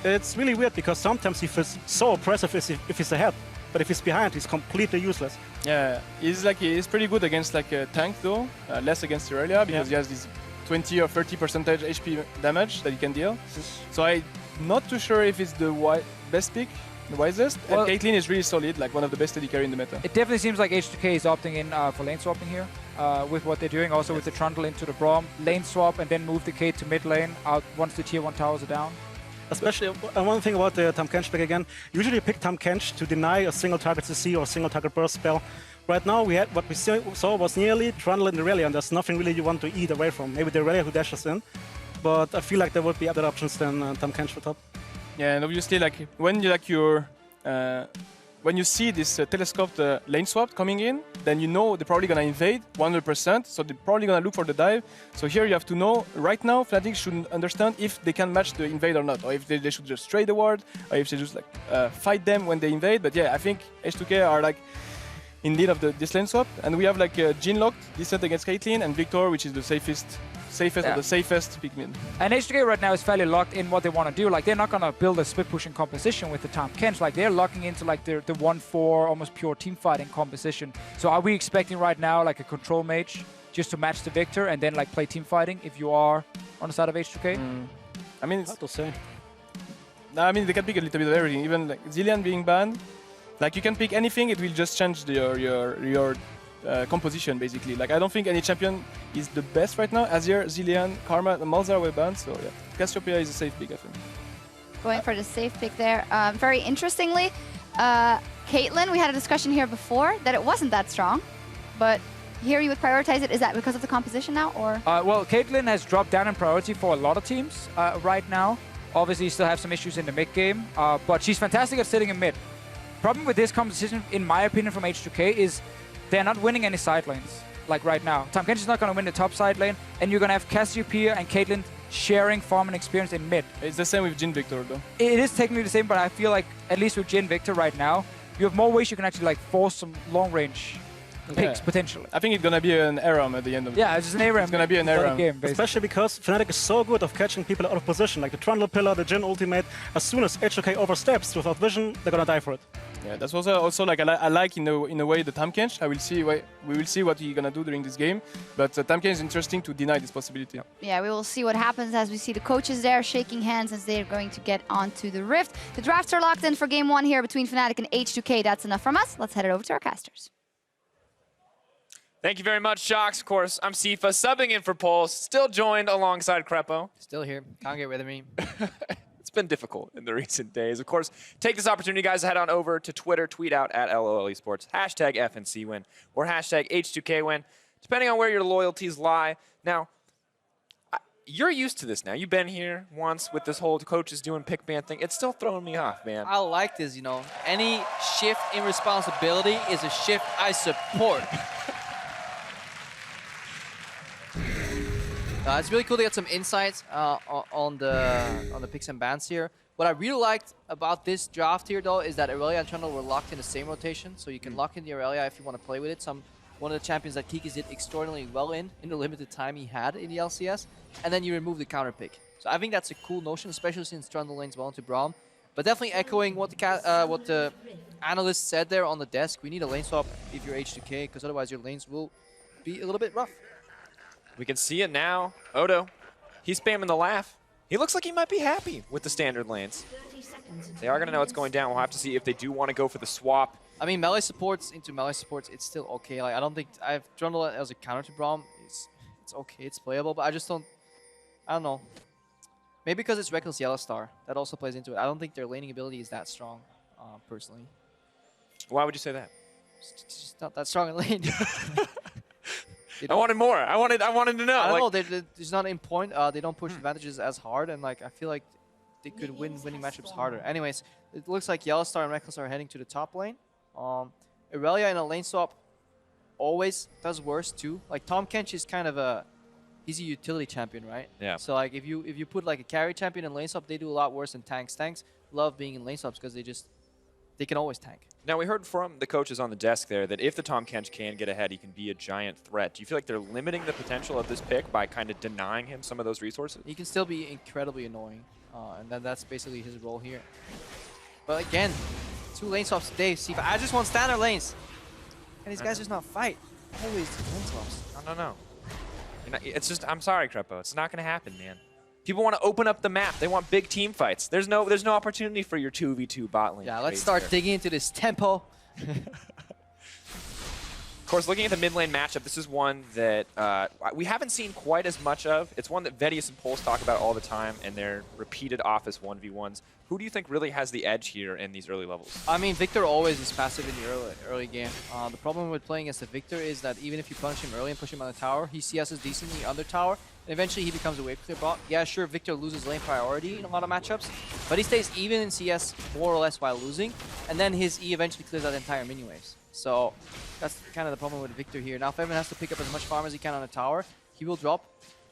It's really weird because sometimes he feels so oppressive if he's ahead, but if he's behind, he's completely useless. Yeah, he's pretty good against like a tank though, less against Irelia because he has this 20 or 30% HP damage that he can deal. So I'm not too sure if it's the best pick. The wisest, well, and Caitlyn is really solid, like one of the best AD carry in the meta. It definitely seems like H2K is opting in for lane swapping here with what they're doing, also with the Trundle into the Braum. Lane swap and then move the Kate to mid lane out once the tier 1 towers are down. Especially, one thing about the Tankech pick again, usually you pick Tankech to deny a single target CC or a single target burst spell. Right now, what we saw was nearly Trundle and Irelia, and there's nothing really you want to eat away from. Maybe the Irelia who dashes in, but I feel like there would be other options than Tankech for top. Yeah, and obviously, like when you see this telescoped lane swap coming in, then you know they're probably gonna invade 100%. So they're probably gonna look for the dive. So here you have to know right now, Fnatic should understand if they can match the invade or not, or if they should just trade the ward, or if they just like fight them when they invade. But yeah, I think H2K are like in need of this lane swap, and we have like Jhin locked, decent against Caitlyn, and Victor, which is the safest or the safest pick mid. And H2K right now is fairly locked in what they want to do. Like they're not gonna build a split pushing composition with the Tankech. Like they're locking into like the 1-4 almost pure team fighting composition. So are we expecting right now like a control mage just to match the Victor and then like play team fighting if you are on the side of H2K? I mean, it's hard to say. I mean, they can pick a little bit of everything. Even like Zilean being banned, like you can pick anything, it will just change your composition basically. Like I don't think any champion is the best right now. Azir, Zilean, Karma, and Malzahar were banned, so yeah. Cassiopeia is a safe pick, I think. Going for the safe pick there. Very interestingly, Caitlyn, we had a discussion here before that it wasn't that strong, but here you would prioritize it. Is that because of the composition now, or? Well, Caitlyn has dropped down in priority for a lot of teams right now. Obviously, you still have some issues in the mid game, but she's fantastic at sitting in mid. Problem with this composition, in my opinion, from H2K is they're not winning any side lanes, like right now. Tahm Kench is not going to win the top side lane, and you're going to have Cassiopeia and Caitlyn sharing farm and experience in mid. It's the same with Jhin Victor, though. It is technically the same, but I feel like, at least with Jhin Victor right now, you have more ways you can actually like force some long-range picks, potentially. I think it's going to be an ARAM at the end of the game. Yeah, it's just an ARAM. It's going to be an ARAM. Game, especially because Fnatic is so good of catching people out of position, like the Trundle Pillar, the Jhin ultimate. As soon as H2K oversteps without vision, they're going to die for it. Yeah, that's also like I like in a way the Tahm Kench. We will see what he's gonna do during this game, but Tahm Kench is interesting to deny this possibility. Yeah, we will see what happens as we see the coaches there shaking hands as they're going to get onto the Rift. The drafts are locked in for game 1 here between Fnatic and H2K. That's enough from us. Let's head it over to our casters. Thank you very much, Shox. Of course, I'm Sifa, subbing in for Pulse, still joined alongside Crepo. Still here. Can't get rid of me. It's been difficult in the recent days. Of course, take this opportunity, guys, to head on over to Twitter, tweet out at LOL Esports, hashtag FNCWin, or hashtag H2KWin, depending on where your loyalties lie. Now, you're used to this now. You've been here once with this whole coaches doing pick ban thing. It's still throwing me off, man. I like this, you know. Any shift in responsibility is a shift I support. It's really cool to get some insights on the picks and bans here. What I really liked about this draft here, though, is that Aurelia and Trundle were locked in the same rotation, so you can lock in the Aurelia if you want to play with it. One of the champions that Kikis did extraordinarily well in the limited time he had in the LCS, and then you remove the counter pick. So I think that's a cool notion, especially since Trundle lanes well into Braum. But definitely echoing what the analyst said there on the desk, we need a lane swap if you're H2K, because otherwise your lanes will be a little bit rough. We can see it now. Odo, he's spamming the laugh. He looks like he might be happy with the standard lanes. They are going to know what's going down. We'll have to see if they do want to go for the swap. I mean, melee supports into melee supports, it's still okay. Like I don't think I've Trundle as a counter to Braum. It's okay, it's playable, but I don't know. Maybe because it's Reckless Yellow Star. That also plays into it. I don't think their laning ability is that strong, personally. Why would you say that? It's just not that strong in lane. I wanted more. I wanted to know. I don't know. They're just not in point. They don't push advantages as hard, and like I feel like they could win winning matchups harder. Anyways, it looks like Yellow Star and Reckless are heading to the top lane. Aurelia in a lane swap always does worse too. Like Tahm Kench is kind of he's a utility champion, right? Yeah. So like if you put like a carry champion in lane swap, they do a lot worse than tanks. Tanks love being in lane swaps because they can always tank. Now, we heard from the coaches on the desk there that if the Tahm Kench can get ahead, he can be a giant threat. Do you feel like they're limiting the potential of this pick by kind of denying him some of those resources? He can still be incredibly annoying, and that's basically his role here. But again, 2 lane swaps today. See, I just want standard lanes. And these guys just not fight. Always lane swaps. No. It's just, I'm sorry, Crepo. It's not going to happen, man. People want to open up the map. They want big team fights. There's no opportunity for your 2v2 bot lane. Yeah, let's start digging into this tempo. Of course, looking at the mid lane matchup, this is one that we haven't seen quite as much of. It's one that Vedius and Pulse talk about all the time in their repeated office 1v1s. Who do you think really has the edge here in these early levels? I mean, Victor always is passive in the early game. The problem with playing as the Victor is that even if you punish him early and push him on the tower, he CS's decently under tower, and eventually he becomes a wave clear bot. Yeah, sure, Victor loses lane priority in a lot of matchups, but he stays even in CS more or less while losing, and then his E eventually clears out the entire mini waves. So that's kind of the problem with Victor here. Now Feven has to pick up as much farm as he can on the tower. He will drop.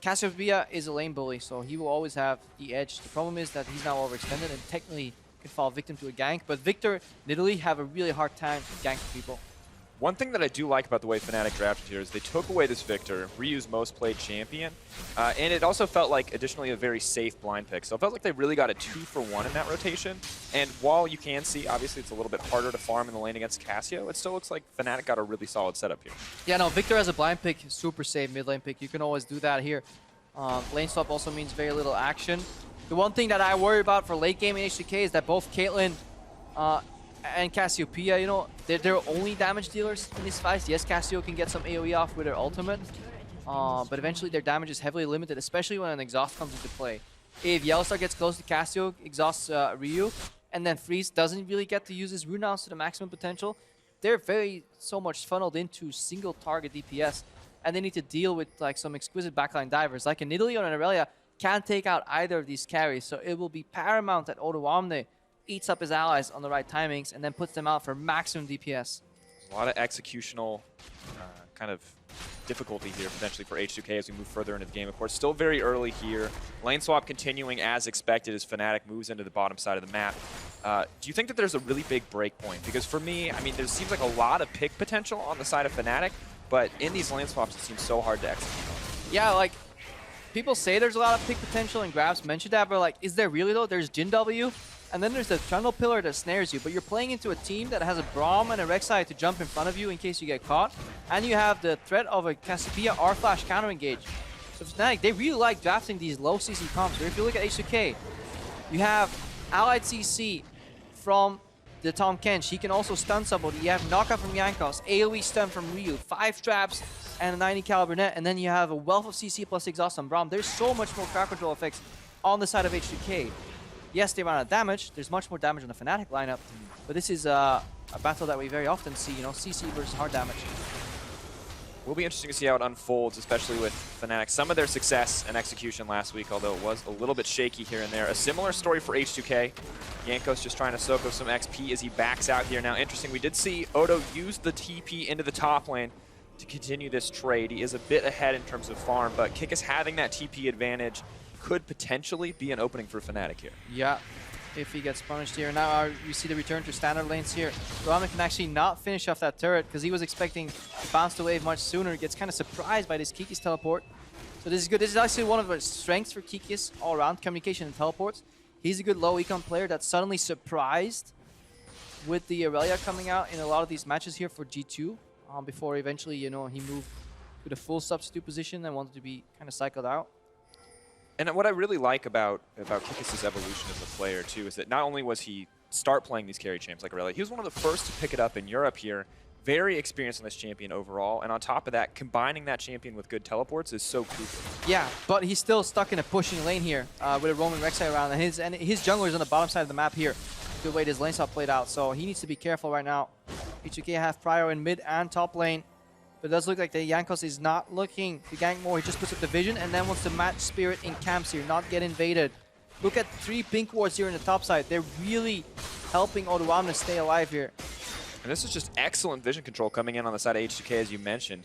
Cassiopeia is a lane bully, so he will always have the edge. The problem is that he's now overextended and technically can fall victim to a gank, but Victor literally have a really hard time ganking people. One thing that I do like about the way Fnatic drafted here is they took away this Victor, reused most played champion, and it also felt like additionally a very safe blind pick. So it felt like they really got a 2-for-1 in that rotation. And while you can see, obviously it's a little bit harder to farm in the lane against Cassio, it still looks like Fnatic got a really solid setup here. Yeah, no, Victor as a blind pick, super safe mid lane pick. You can always do that here. Lane swap also means very little action. The one thing that I worry about for late game in H2K is that both Caitlyn and Cassiopeia, you know, they're only damage dealers in these fights. Yes, Cassio can get some AoE off with her ultimate, but eventually their damage is heavily limited, especially when an exhaust comes into play. If Yellowstar gets close to Cassio, exhausts Ryu, and then Freeze doesn't really get to use his runouts to the maximum potential, they're so much funneled into single target DPS, and they need to deal with like some exquisite backline divers. Like a Nidalee or an Aurelia can't take out either of these carries, so it will be paramount that Odoamne eats up his allies on the right timings and then puts them out for maximum DPS. A lot of executional kind of difficulty here potentially for H2K as we move further into the game. Of course, still very early here. Lane swap continuing as expected as Fnatic moves into the bottom side of the map. Do you think that there's a really big break point? Because for me, I mean, there seems like a lot of pick potential on the side of Fnatic, but in these lane swaps, it seems so hard to execute. Yeah, like, people say there's a lot of pick potential, and Grabs mentioned that, but like, is there really though? There's Jin W, and then there's the jungle pillar that snares you, but you're playing into a team that has a Braum and a Rek'Sai to jump in front of you in case you get caught, and you have the threat of a Cassiopeia R-Flash counter engage. So Fnatic, they really like drafting these low CC comps. Or if you look at H2K, you have allied CC from the Tahm Kench. He can also stun somebody. You have knockout from Jankos, AoE stun from Ryu, 5 traps, and a 90 caliber net, and then you have a wealth of CC plus exhaust on Braum. There's so much more crowd control effects on the side of H2K. Yes, they run out of damage. There's much more damage on the Fnatic lineup, but this is a battle that we very often see, you know, CC versus hard damage. Will be interesting to see how it unfolds, especially with Fnatic. Some of their success and execution last week, although it was a little bit shaky here and there. A similar story for H2K. Jankos just trying to soak up some XP as he backs out here. Now, interesting, we did see Odo use the TP into the top lane to continue this trade. He is a bit ahead in terms of farm, but Kikis having that TP advantage could potentially be an opening for Fnatic here. Yeah, if he gets punished here. Now you see the return to standard lanes here. Ramen can actually not finish off that turret because he was expecting to bounce the wave much sooner. Gets kind of surprised by this Kikis teleport. So this is good. This is actually one of the strengths for Kikis all around, communication and teleports. He's a good low econ player that's suddenly surprised with the Aurelia coming out in a lot of these matches here for G2 before eventually, you know, he moved to the full substitute position and wanted to be kind of cycled out. And what I really like about Kikis' evolution as a player, too, is that not only was he start playing these carry champs like Aurelia, he was one of the first to pick it up in Europe here. Very experienced on this champion overall. And on top of that, combining that champion with good teleports is so crucial. Yeah, but he's still stuck in a pushing lane here with a roaming Rek'Sai around. And his jungler is on the bottom side of the map here. The way this lane swap played out. So he needs to be careful right now. H2K have Prior in mid and top lane. But it does look like the Jankos is not looking to gank more. He just puts up the vision and then wants to match Spirit in camps here, not get invaded. Look at 3 pink wards here in the top side. They're really helping Odoamne stay alive here. And this is just excellent vision control coming in on the side of H2K, as you mentioned.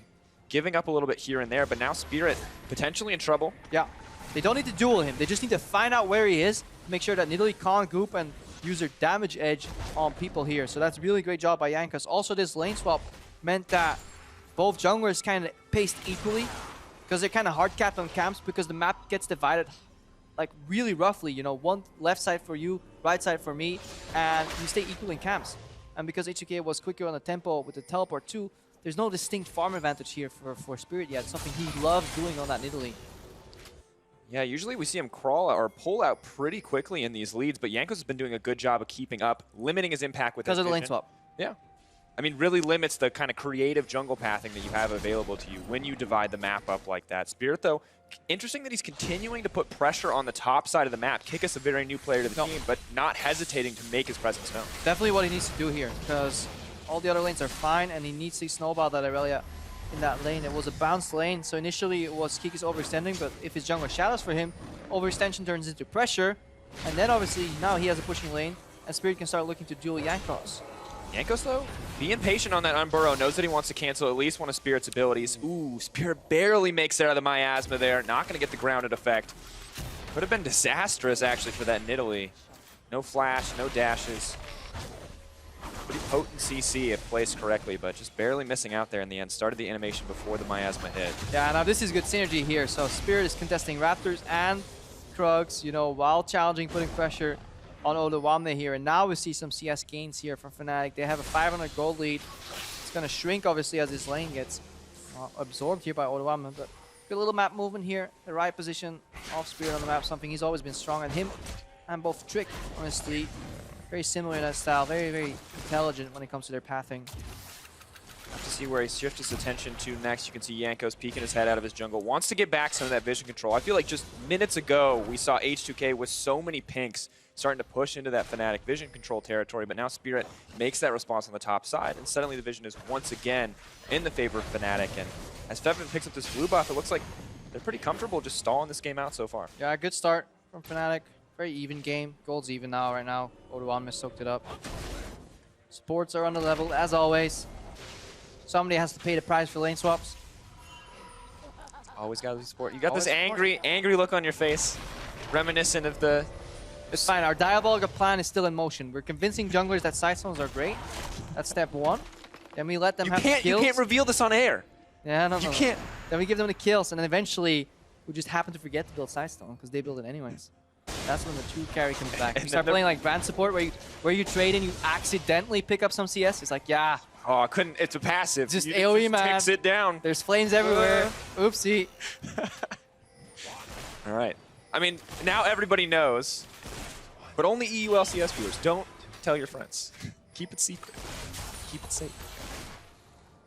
Giving up a little bit here and there, but now Spirit potentially in trouble. Yeah, they don't need to duel him. They just need to find out where he is, make sure that Nidalee can't goop and use their damage edge on people here. So that's a really great job by Jankos. Also, this lane swap meant that both junglers kind of paced equally because they're kind of hard capped on camps because the map gets divided like really roughly, you know, one left side for you, right side for me, and you stay equal in camps. And because H2K was quicker on the tempo with the teleport too, there's no distinct farm advantage here for Spirit yet, something he loves doing on that Nidalee. Yeah, usually we see him crawl or pull out pretty quickly in these leads, but Jankos has been doing a good job of keeping up, limiting his impact with his because of the lane vision. swap. Yeah. I mean, really limits the kind of creative jungle pathing that you have available to you when you divide the map up like that. Spirit, though, interesting that he's continuing to put pressure on the top side of the map. Kikis, a very new player to the team, but not hesitating to make his presence known. Definitely what he needs to do here, because all the other lanes are fine, and he needs to snowball that Aurelia in that lane. It was a bounced lane, so initially it was Kikis overextending, but if his jungler shadows for him, overextension turns into pressure, and then obviously now he has a pushing lane, and Spirit can start looking to duel Jankos. Jankos, though, being patient on that Unburrow, knows that he wants to cancel at least one of Spirit's abilities. Ooh, Spirit barely makes it out of the miasma there. Not going to get the grounded effect. Could have been disastrous, actually, for that Nidalee. No flash, no dashes. Pretty potent CC if placed correctly, but just barely missing out there in the end. Started the animation before the miasma hit. Yeah, now this is good synergy here. So Spirit is contesting Raptors and Krugs, you know, while challenging, putting pressure on Odoamne here, and now we see some CS gains here from Fnatic. They have a 500 gold lead. It's going to shrink, obviously, as this lane gets absorbed here by Odoamne, but good little map movement here. The right position of Spirit on the map, something he's always been strong at. Him and both Trick, honestly, Very similar in that style. Very, very intelligent when it comes to their pathing. Have to see where he shifts his attention to next. You can see Yanko's peeking his head out of his jungle. Wants to get back some of that vision control. I feel like just minutes ago, we saw H2K with so many pinks starting to push into that Fnatic vision control territory, but now Spirit makes that response on the top side, and suddenly the vision is once again in the favor of Fnatic. And as Feven picks up this blue buff, it looks like they're pretty comfortable just stalling this game out so far. Yeah, good start from Fnatic. Very even game. Gold's even now, right now. Odoamne soaked it up. Supports are on the level, as always. Somebody has to pay the price for lane swaps. Always got to support. You got this angry look on your face, reminiscent of the... It's fine. Our diabolical plan is still in motion. We're convincing junglers that side stones are great. That's step one. Then we let them have the kills. You can't reveal this on air. Yeah, no, You can't. Then we give them the kills, and then eventually we just happen to forget to build side stone because they build it anyways. That's when the true carry comes back. You start playing like brand support where you trade and you accidentally pick up some CS. It's like, yeah. Oh, I couldn't. It's a passive. Just you AoE, just man. Sit down. There's flames everywhere. Oopsie. All right. I mean, now everybody knows, but only EULCS viewers. Don't tell your friends. Keep it secret. Keep it safe.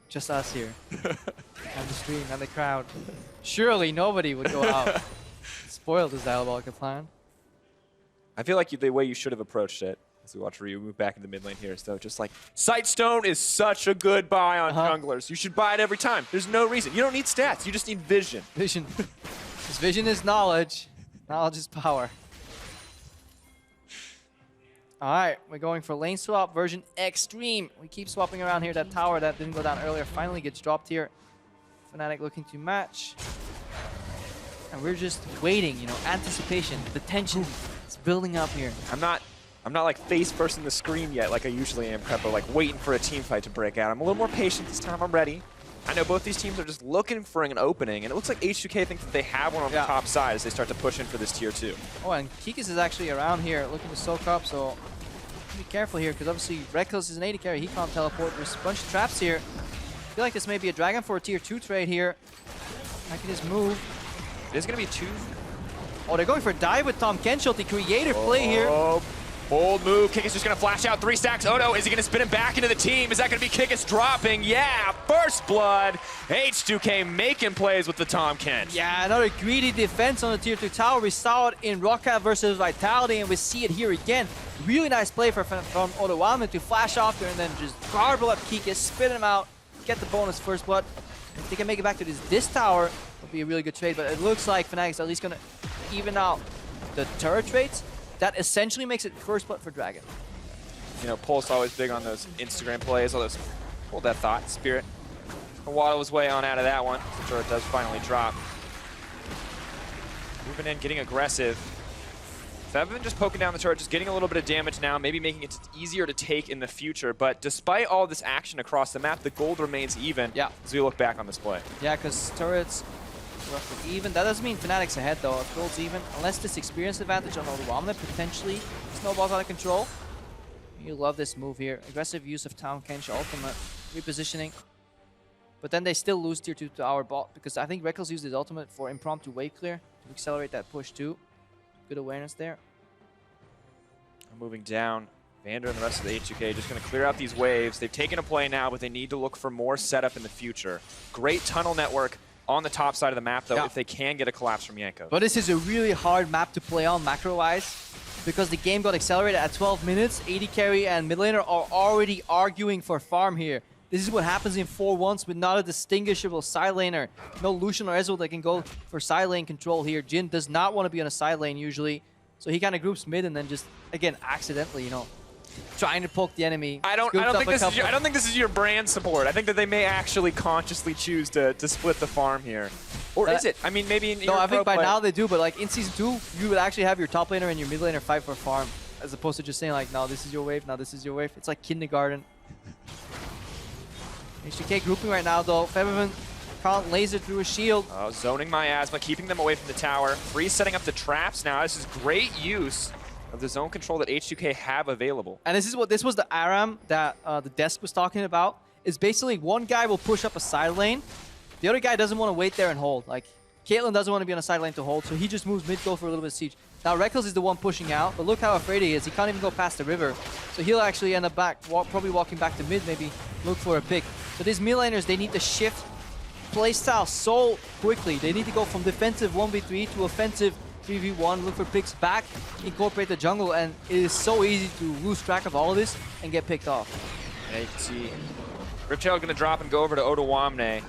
Just us here. On the stream, and the crowd. Surely nobody would go out. Spoil this diabolical plan. I feel like the way you should have approached it, as we watch Ryu move back into mid lane here, is though just like, Sightstone is such a good buy on junglers. You should buy it every time. There's no reason. You don't need stats. You just need vision. Vision. This vision is knowledge. Knowledge is power. All right, we're going for lane swap version extreme. We keep swapping around here. That tower that didn't go down earlier finally gets dropped here. Fnatic looking to match. And we're just waiting, you know, anticipation. The tension is building up here. I'm not like face first in the screen yet like I usually am, Preppo, like waiting for a team fight to break out. I'm a little more patient this time. I'm ready. I know both these teams are just looking for an opening, and it looks like H2K thinks that they have one on the top side as they start to push in for this tier 2. Oh, and Kikis is actually around here looking to soak up, so be careful here, because obviously Reckless is an AD carry. He can't teleport. There's a bunch of traps here. I feel like this may be a Dragon for a tier 2 trade here. I can just move. There's going to be 2. Oh, they're going for a dive with Tom Kenshult, the creative play here. Bold move. Kikis just going to flash out 3 stacks. Oh no, is he going to spin him back into the team? Is that going to be Kikis dropping? Yeah, first blood. H2K making plays with the Tom Kench. Yeah, another greedy defense on the tier 2 tower. We saw it in Roccat versus Vitality, and we see it here again. Really nice play from Odoamne to flash off there and then just garble up Kikis, spit him out, get the bonus first blood. If they can make it back to this tower, it'll be a really good trade, but it looks like Fnatic's at least going to even out the turret trades. That essentially makes it first blood for Dragon. You know, Pulse always big on those Instagram plays, although hold that thought, Spirit. Waddle his way on out of that one. The turret does finally drop. Moving in, getting aggressive. Feven just poking down the turret, just getting a little bit of damage now, maybe making it easier to take in the future. But despite all this action across the map, the gold remains even as we look back on this play. Yeah, because turrets roughly even. That doesn't mean Fnatic's ahead though. If gold's even, unless this experience advantage on Odoamne potentially snowballs out of control. You love this move here. Aggressive use of Town Kench ultimate. Repositioning. But then they still lose tier 2 to our bot because I think Reckless used his ultimate for impromptu wave clear to accelerate that push too. Good awareness there. Moving down, Vander and the rest of the H2K just going to clear out these waves. They've taken a play now, but they need to look for more setup in the future. Great tunnel network on the top side of the map, though, if they can get a collapse from Yanko. But this is a really hard map to play on macro-wise because the game got accelerated at 12 minutes. AD carry and mid laner are already arguing for farm here. This is what happens in 4-1s with not a distinguishable side laner. No Lucian or Ezreal that can go for side lane control here. Jhin does not want to be on a side lane usually. So he kind of groups mid and then just, again, accidentally, you know, trying to poke the enemy. I don't think this is your brand support. I think that they may actually consciously choose to split the farm here. Or is it? I mean, maybe in No, I think by now they do, but like in Season 2, you would actually have your top laner and your mid laner fight for farm, as opposed to just saying like, no, this is your wave, now this is your wave. It's like kindergarten. H2K grouping right now though. Feven can't laser through a shield. Oh, zoning Miasma, keeping them away from the tower. Freeze setting up the traps now. This is great use of the zone control that H2K have available. And this was the ARAM that the desk was talking about. Is basically one guy will push up a side lane. The other guy doesn't want to wait there and hold. Like, Caitlyn doesn't want to be on the sideline to hold, so he just moves mid, go for a little bit of siege. Now Reckless is the one pushing out, but look how afraid he is. He can't even go past the river. So he'll actually end up back, probably walking back to mid, maybe look for a pick. So these mid laners, they need to shift playstyle so quickly. They need to go from defensive 1v3 to offensive 3v1, look for picks back, incorporate the jungle, and it is so easy to lose track of all of this and get picked off. Yeah, you can see Riptail going to drop and go over to Odoamne.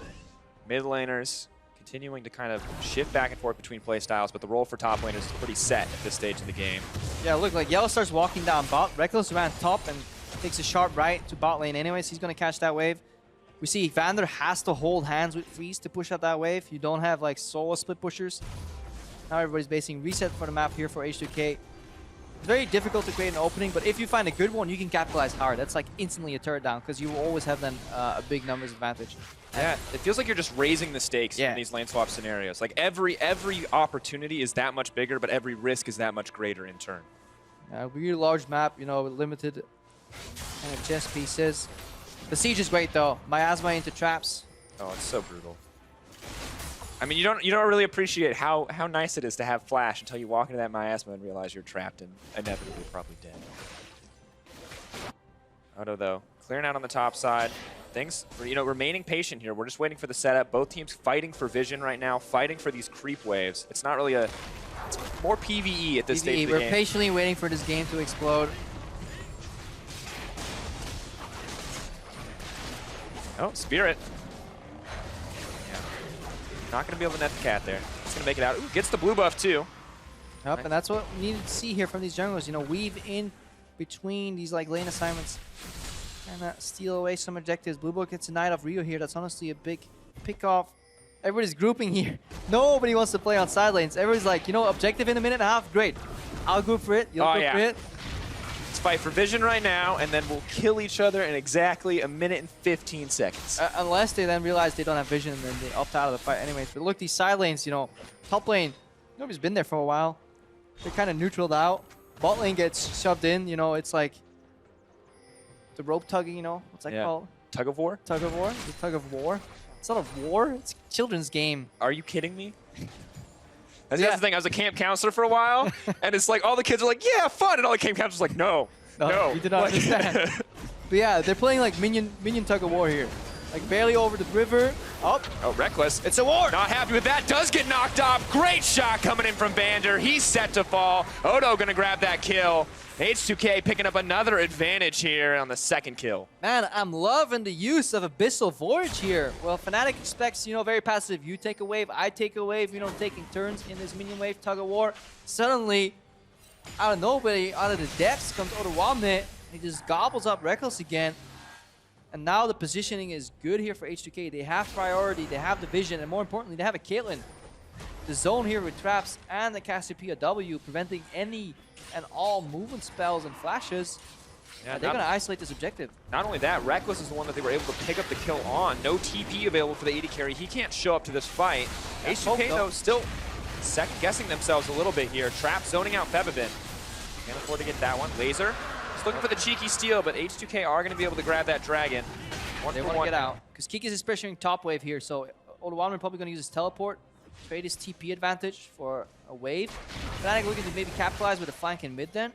Mid laners continuing to kind of shift back and forth between play styles, but the role for top laners is pretty set at this stage of the game. Yeah, look, like Yellow starts walking down bot. Reckless ran top and takes a sharp right to bot lane anyways. He's going to catch that wave. We see Vander has to hold hands with Freeze to push out that wave. You don't have like solo split pushers. Now everybody's basing reset for the map here for H2K. It's very difficult to create an opening, but if you find a good one, you can capitalize hard. That's like instantly a turret down because you will always have then a big numbers advantage. Yeah, it feels like you're just raising the stakes in these lane swap scenarios. Like every opportunity is that much bigger, but every risk is that much greater in turn. Really large map, you know, with limited kind of chess pieces. The siege is great though. Miasma into traps. Oh, it's so brutal. I mean, you don't really appreciate how nice it is to have flash until you walk into that miasma and realize you're trapped and inevitably probably dead. Odo though, clearing out on the top side. Things, remaining patient here. We're just waiting for the setup. Both teams fighting for vision right now, fighting for these creep waves. It's not really it's more PvE at this stage of the game. We're patiently waiting for this game to explode. Oh, Spirit. Yeah. Not going to be able to net the cat there. Just going to make it out. Ooh, gets the blue buff too. Yep, and that's what we need to see here from these junglers. You know, weave in between these like lane assignments. And steal away some objectives. Blue Bull gets a Knight of Rio here. That's honestly a big pick off. Everybody's grouping here. Nobody wants to play on side lanes. Everybody's like, you know, objective in a minute and a half. Great. I'll go for it. You'll go for it. Let's fight for vision right now, and then we'll kill each other in exactly a minute and 15 seconds. Unless they then realize they don't have vision, and then they opt out of the fight anyways. But look, these side lanes, you know, top lane, nobody's been there for a while. They're kind of neutraled out. Bot lane gets shoved in. You know, it's like the rope tugging, you know? What's that called? Tug of war? Tug of war? The tug of war? It's not a war. It's a children's game. Are you kidding me? That's the thing. I was a camp counselor for a while, and it's like all the kids are like, yeah, fun, and all the camp counselors are like, no. You did not understand. But yeah, they're playing like minion tug of war here. Like barely over the river. Oh, Reckless. It's a war. Not happy with that. Does get knocked off. Great shot coming in from Vander. He's set to fall. Odo gonna grab that kill. H2K picking up another advantage here on the second kill. Man, I'm loving the use of Abyssal Voyage here. Well, Fnatic expects, you know, very passive. You take a wave, I take a wave, you know, taking turns in this minion wave tug of war. Suddenly, out of nobody, out of the depths comes Odoamne. He just gobbles up Reckless again. And now the positioning is good here for H2K. They have priority, they have the vision, and more importantly, they have a Caitlyn. The zone here with traps and the Cassiopeia W preventing any and all movement spells and flashes. Yeah, they're going to isolate this objective. Not only that, Reckless is the one that they were able to pick up the kill on. No TP available for the AD carry. He can't show up to this fight. H2K, though, still second-guessing themselves a little bit here. Trap zoning out Febabin. Can't afford to get that one. Laser. Just looking for the cheeky steal, but H2K are going to be able to grab that dragon. They want to get out. Because Kikis is pressuring top wave here, so Odoamne probably going to use his teleport. Trade his TP advantage for a wave. Fnatic looking to maybe capitalize with a flank in mid then.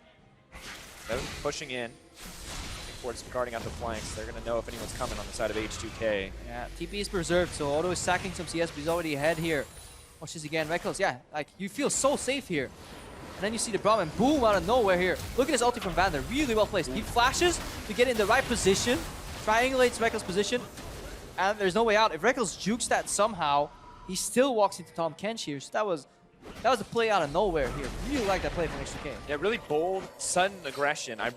They're pushing in. Esports guarding out the flanks. They're going to know if anyone's coming on the side of H2K. Yeah, TP is preserved, so Odo is sacking some CS, but he's already ahead here. Watch this again, Reckless. Yeah, like you feel so safe here. And then you see the problem, and boom, out of nowhere here. Look at this ulti from Vander, really well placed. He flashes to get in the right position, triangulates Reckless' position, and there's no way out. If Reckless jukes that somehow, he still walks into Tom Kench here. So that was a play out of nowhere here. Really like that play from H2K. Yeah, really bold, sudden aggression. I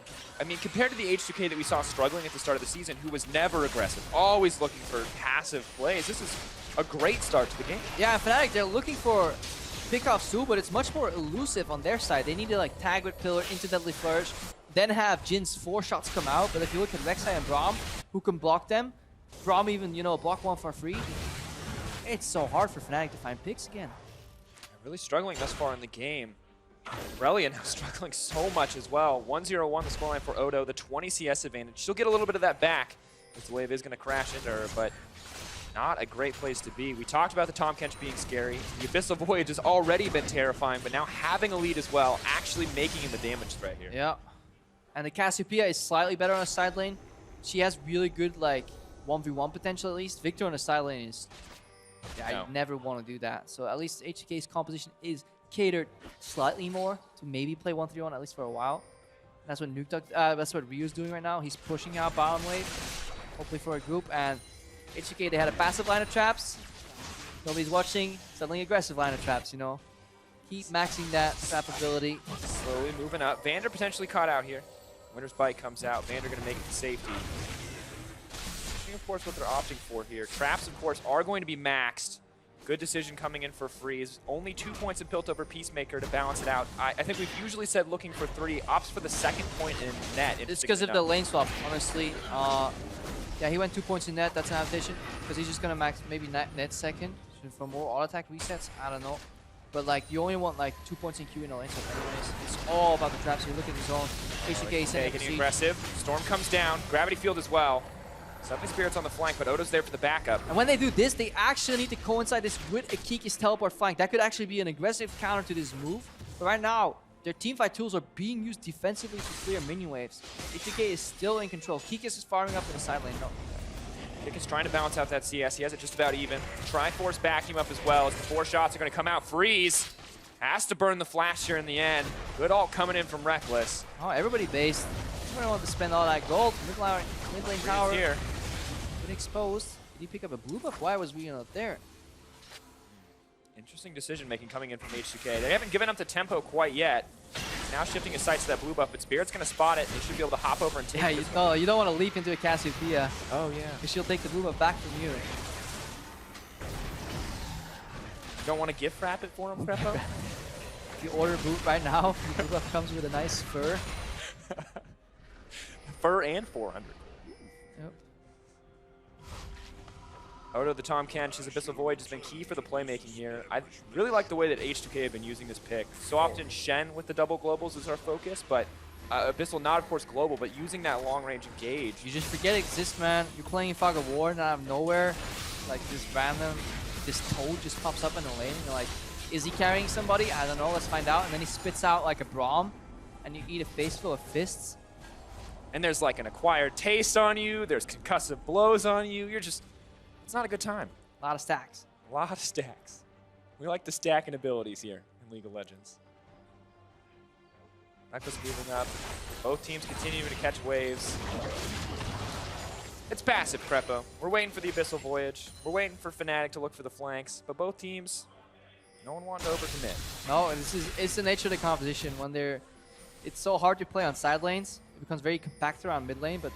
mean, compared to the H2K that we saw struggling at the start of the season, who was never aggressive, always looking for passive plays, this is a great start to the game. Yeah, Fnatic, they're looking for pickoffs too, but it's much more elusive on their side. They need to like tag with Pillar into Deadly Flourish, then have Jin's 4 shots come out. But if you look at Rek'Sai and Braum, who can block them, Braum even, you know, block one for free. It's so hard for Fnatic to find picks again. Really struggling thus far in the game. Aurelion now struggling so much as well. 1-0-1 the scoreline for Odo, the 20 CS advantage. She'll get a little bit of that back, as the wave is going to crash into her, but Not a great place to be. We talked about the Tahm Kench being scary. The Abyssal Voyage has already been terrifying, but now having a lead as well, actually making him the damage threat here. Yeah. And the Cassiopeia is slightly better on the side lane. She has really good, like, 1v1 potential at least. Victor on the side lane is... Yeah, I never want to do that. So at least HK's composition is catered slightly more to maybe play 1-3-1 at least for a while. That's what that's what Ryu's doing right now. He's pushing out bottom wave, hopefully for a group. And HK, they had a passive line of traps. Nobody's watching. Suddenly aggressive line of traps, you know. Keep maxing that trap ability. Slowly moving up. Vander potentially caught out here. Winter's Bite comes out. Vander going to make it to safety. Of course, what they're opting for here. Traps, of course, are going to be maxed. Good decision coming in for Freeze. Only 2 points of Pilt over Peacemaker to balance it out. I think we've usually said looking for 3. Opts for the second point in net. It's because of the lane swap, honestly. Yeah, he went 2 points in net. That's an adaptation. Because he's just going to max maybe net second. For more auto attack resets, I don't know. But like, you only want like 2 points in Q in the lane swap anyways. It's all about the traps. You look at the zone. HK is getting aggressive. Storm comes down. Gravity Field as well. Suddenly Spirit's on the flank, but Odo's there for the backup. And when they do this, they actually need to coincide this with a Kiki's teleport flank. That could actually be an aggressive counter to this move. But right now, their teamfight tools are being used defensively to clear minion waves. HK is still in control. Kikis is farming up in the side lane. No. Kikis trying to balance out that CS. He has it just about even. Triforce backing him up as well as the 4 shots are going to come out. Freeze has to burn the flash here in the end. Good ult coming in from Reckless. Oh, everybody based. Nobody want to spend all that gold. Mid lane tower. Here. Been exposed. Did he pick up a blue buff? Why was Rion up there? Interesting decision making coming in from H2K. They haven't given up the tempo quite yet. He's now shifting his sights to that blue buff, but Spirit's going to spot it. They should be able to hop over and take it. Yeah, you don't want to leap into a Cassiopeia. Oh, yeah. Because she'll take the blue buff back from you. You don't want to gift wrap it for him, Prepo? If you order boot right now, the blue buff comes with a nice fur. Fur and 400. Yep. Odo the Tahm Kench, his Abyssal Voyage has been key for the playmaking here. I really like the way that H2K have been using this pick. So often Shen with the double globals is our focus, but Abyssal not, of course, global, but using that long-range engage. You just forget it exists, man. You're playing Fog of War, and out of nowhere, like this random, this toad just pops up in the lane, and you're like, is he carrying somebody? I don't know, let's find out. And then he spits out like a Braum, and you eat a face full of fists. And there's like an acquired taste on you, there's concussive blows on you, you're just, it's not a good time. A lot of stacks. A lot of stacks. We like the stacking abilities here in League of Legends. Reckless moving up. Both teams continuing to catch waves. It's passive, Prepo. We're waiting for the Abyssal Voyage. We're waiting for Fnatic to look for the flanks, but both teams, no one wanted to overcommit. No, and it's the nature of the competition. When it's so hard to play on side lanes. It becomes very compact around mid lane, but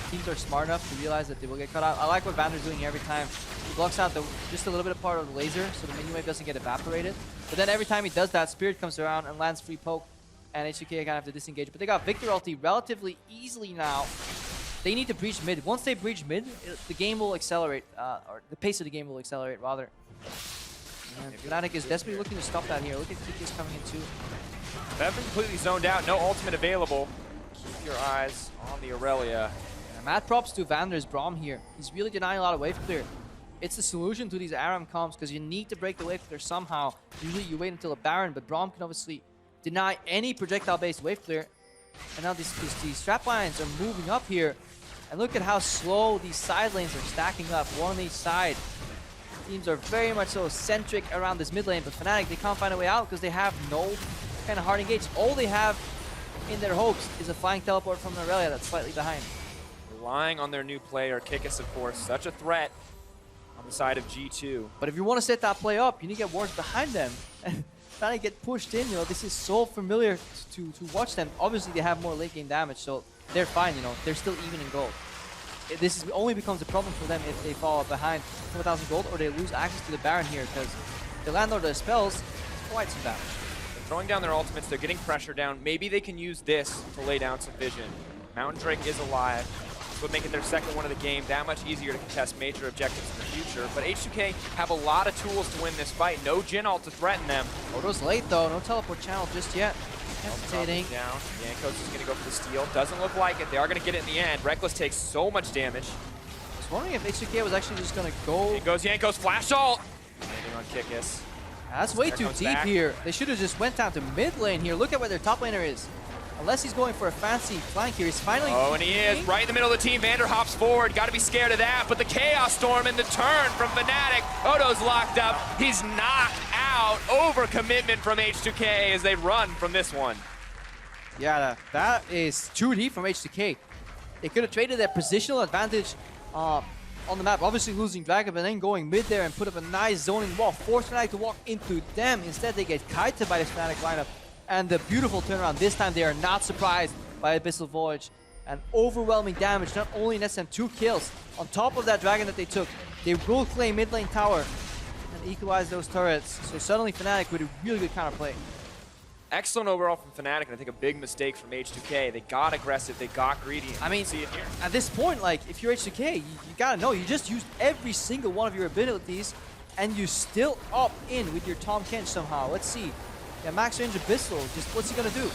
teams are smart enough to realize that they will get cut out. I like what Vander's doing every time. He blocks out just a little bit of part of the laser, so the minion wave doesn't get evaporated. But then every time he does that, Spirit comes around and lands free poke, and HK kind of have to disengage. But they got Victor ulti relatively easily now. They need to breach mid. Once they breach mid, the game will accelerate, or the pace of the game will accelerate, rather. And Fnatic is desperately looking to stop that here. Look at Kiki's coming in too. Bevan completely zoned out, no ultimate available. Keep your eyes on the Aurelia. Yeah, mad props to Vander's Braum here. He's really denying a lot of wave clear. It's the solution to these Aram comps because you need to break the wave clear somehow. Usually you wait until a Baron, but Braum can obviously deny any projectile-based wave clear. And now these strap lines are moving up here. And look at how slow these side lanes are stacking up, one on each side. Teams are very much so centric around this mid lane, but Fnatic, they can't find a way out because they have no kind of hard engage. All they have in their hopes is a flying teleport from Aurelia that's slightly behind. Relying on their new player, Kikis, of course, such a threat on the side of G2. But if you want to set that play up, you need to get wards behind them. And trying to get pushed in, this is so familiar to watch them. Obviously, they have more late game damage, so they're fine, they're still even in gold. This only becomes a problem for them if they fall behind 4,000 gold or they lose access to the Baron here, because the landlord of the spells is quite some damage. They're throwing down their ultimates, they're getting pressure down. Maybe they can use this to lay down some vision. Mountain Drake is alive. This would make it their second one of the game, that much easier to contest major objectives in the future. But H2K have a lot of tools to win this fight. No Jhin ult to threaten them. Odo's late though, no teleport channel just yet. Hesitating. Down. Yankos is going to go for the steal. Doesn't look like it. They are going to get it in the end. Reckless takes so much damage. was wondering if H2K was actually just going to go... Here goes Yanko's flash ult. Landing on Kikis. That's way too deep back. here. They should have just went down to mid lane here. Look at where their top laner is. Unless he's going for a fancy flank here. He's finally... Oh, and he is right in the middle of the team. Vander hops forward. Got to be scared of that. But the Chaos Storm in the turn from Fnatic. Odo's locked up. He's knocked out. Overcommitment from H2K as they run from this one. Yeah, that is too deep from H2K. They could have traded their positional advantage on the map. Obviously losing Dragon, but then going mid there and put up a nice zoning wall. Force Fnatic to walk into them. Instead, they get kited by the Fnatic lineup. And the beautiful turnaround. This time, they are not surprised by Abyssal Voyage. And overwhelming damage, not only nets them 2 kills. On top of that Dragon that they took, they will claim mid lane tower and equalize those turrets. So suddenly Fnatic with a really good counterplay. Excellent overall from Fnatic, and I think a big mistake from H2K. They got aggressive, they got greedy. I mean, see it here. At this point, like, if you're H2K, you gotta know, you just used every single one of your abilities, and you still up in with your Tahm Kench somehow. Let's see. Yeah, max range Abyssal, just what's he gonna do?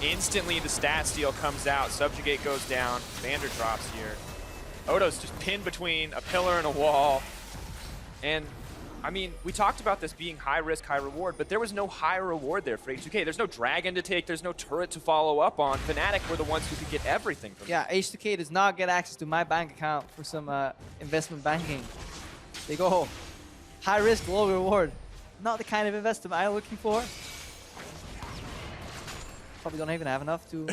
Instantly, the stat steal comes out. Subjugate goes down. Vander drops here. Odo's just pinned between a pillar and a wall. And, I mean, we talked about this being high risk, high reward, but there was no high reward there for H2K. There's no dragon to take. There's no turret to follow up on. Fnatic were the ones who could get everything from Yeah, H2K does not get access to my bank account for some investment banking. They go high risk, low reward. Not the kind of investment I'm looking for. Probably don't even have enough to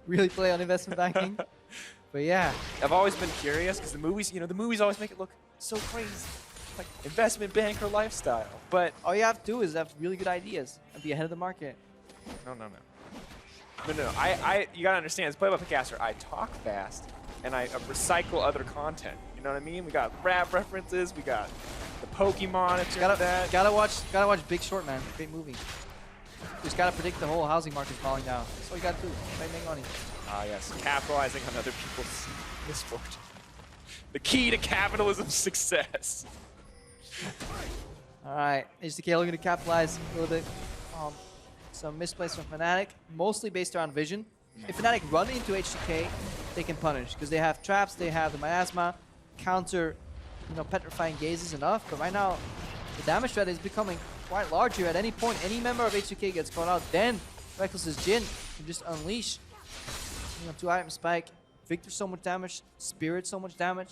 really play on investment banking. But yeah. I've always been curious because the movies, the movies always make it look so crazy. Like investment banker lifestyle. But all you have to do is have really good ideas and be ahead of the market. No. You gotta understand, as play-by-play-caster, I talk fast and I recycle other content. You know what I mean? We got rap references, we got the Pokemon, Gotta watch Big Short, man. Great movie. Just gotta predict the whole housing market falling down. That's all you gotta do. Try to make money. Ah, yes. Capitalizing on other people's misfortune. The key to capitalism's success. Alright, H2K looking to capitalize a little bit. Some misplays from Fnatic, mostly based around vision. If Fnatic run into H2K, they can punish, because they have traps, they have the miasma, counter, petrifying gaze is enough. But right now, the damage threat is becoming quite large here. At any point, any member of H2K gets caught out, then Reckless's Jhin can just unleash 2-item spike. Victor so much damage, Spirit so much damage.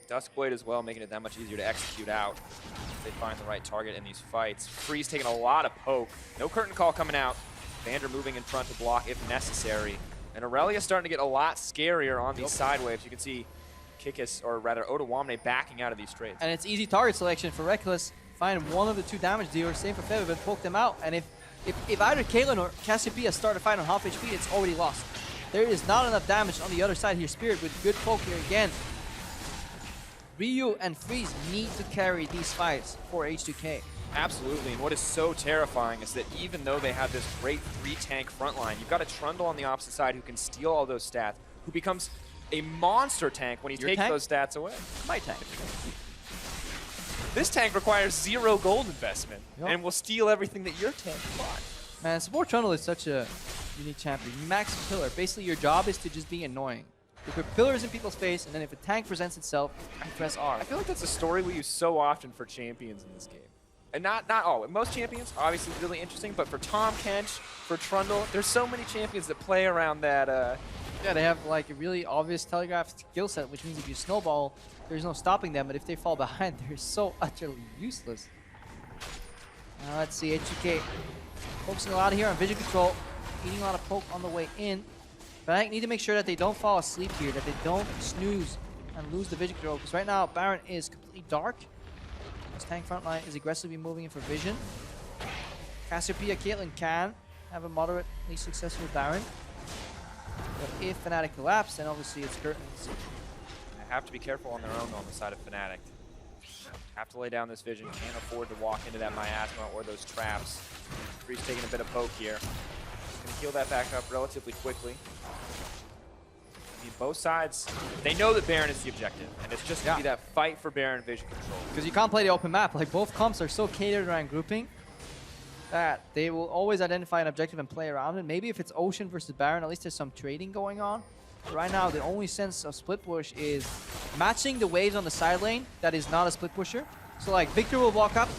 Duskblade as well, making it that much easier to execute out if they find the right target in these fights. Freeze taking a lot of poke. No curtain call coming out. Vander moving in front to block if necessary. And Aurelia starting to get a lot scarier on these side waves. You can see Kikis, or rather Odoamne, backing out of these trades. And it's easy target selection for Reckless. Find one of the 2 damage dealers, same for Feather, but poke them out. And if either Caitlyn or Cassiopeia start a fight on half HP, it's already lost. There is not enough damage on the other side here. Spirit with good poke here again. Ryu and Freeze need to carry these fights for H2K. Absolutely, and what is so terrifying is that even though they have this great 3-tank front line, you've got a Trundle on the opposite side who can steal all those stats, who becomes a monster tank when he takes those stats away. My tank. This tank requires 0 gold investment and will steal everything that your tank bought. Man, support Trundle is such a unique champion. Max Pillar. Basically, your job is to just be annoying. You put pillars in people's face, and then if a tank presents itself, you press R. I feel like that's a story we use so often for champions in this game. And not all. Most champions, obviously really interesting, but for Tahm Kench, for Trundle, there's so many champions that play around that. Yeah, they have like a really obvious telegraphed skill set, which means if you snowball, there's no stopping them, but if they fall behind, they're so utterly useless. Now let's see, H2K focusing a lot here on vision control, eating a lot of poke on the way in. But I need to make sure that they don't fall asleep here, that they don't snooze and lose the vision control, because right now Baron is completely dark. This tank front line is aggressively moving in for vision. Cassiopeia Caitlyn can have a moderately successful Baron. But if Fnatic collapse, then obviously it's curtains. They have to be careful on their own on the side of Fnatic. Have to lay down this vision, can't afford to walk into that miasma or those traps. Freeze taking a bit of poke here. Gonna heal that back up relatively quickly. I mean, both sides, they know that Baron is the objective, and it's just gonna be that fight for Baron vision control. Because you can't play the open map. Like, both comps are so catered around grouping that they will always identify an objective and play around it. Maybe if it's Ocean versus Baron, at least there's some trading going on. Right now, the only sense of split push is matching the waves on the side lane that is not a split pusher. So like Victor will walk up,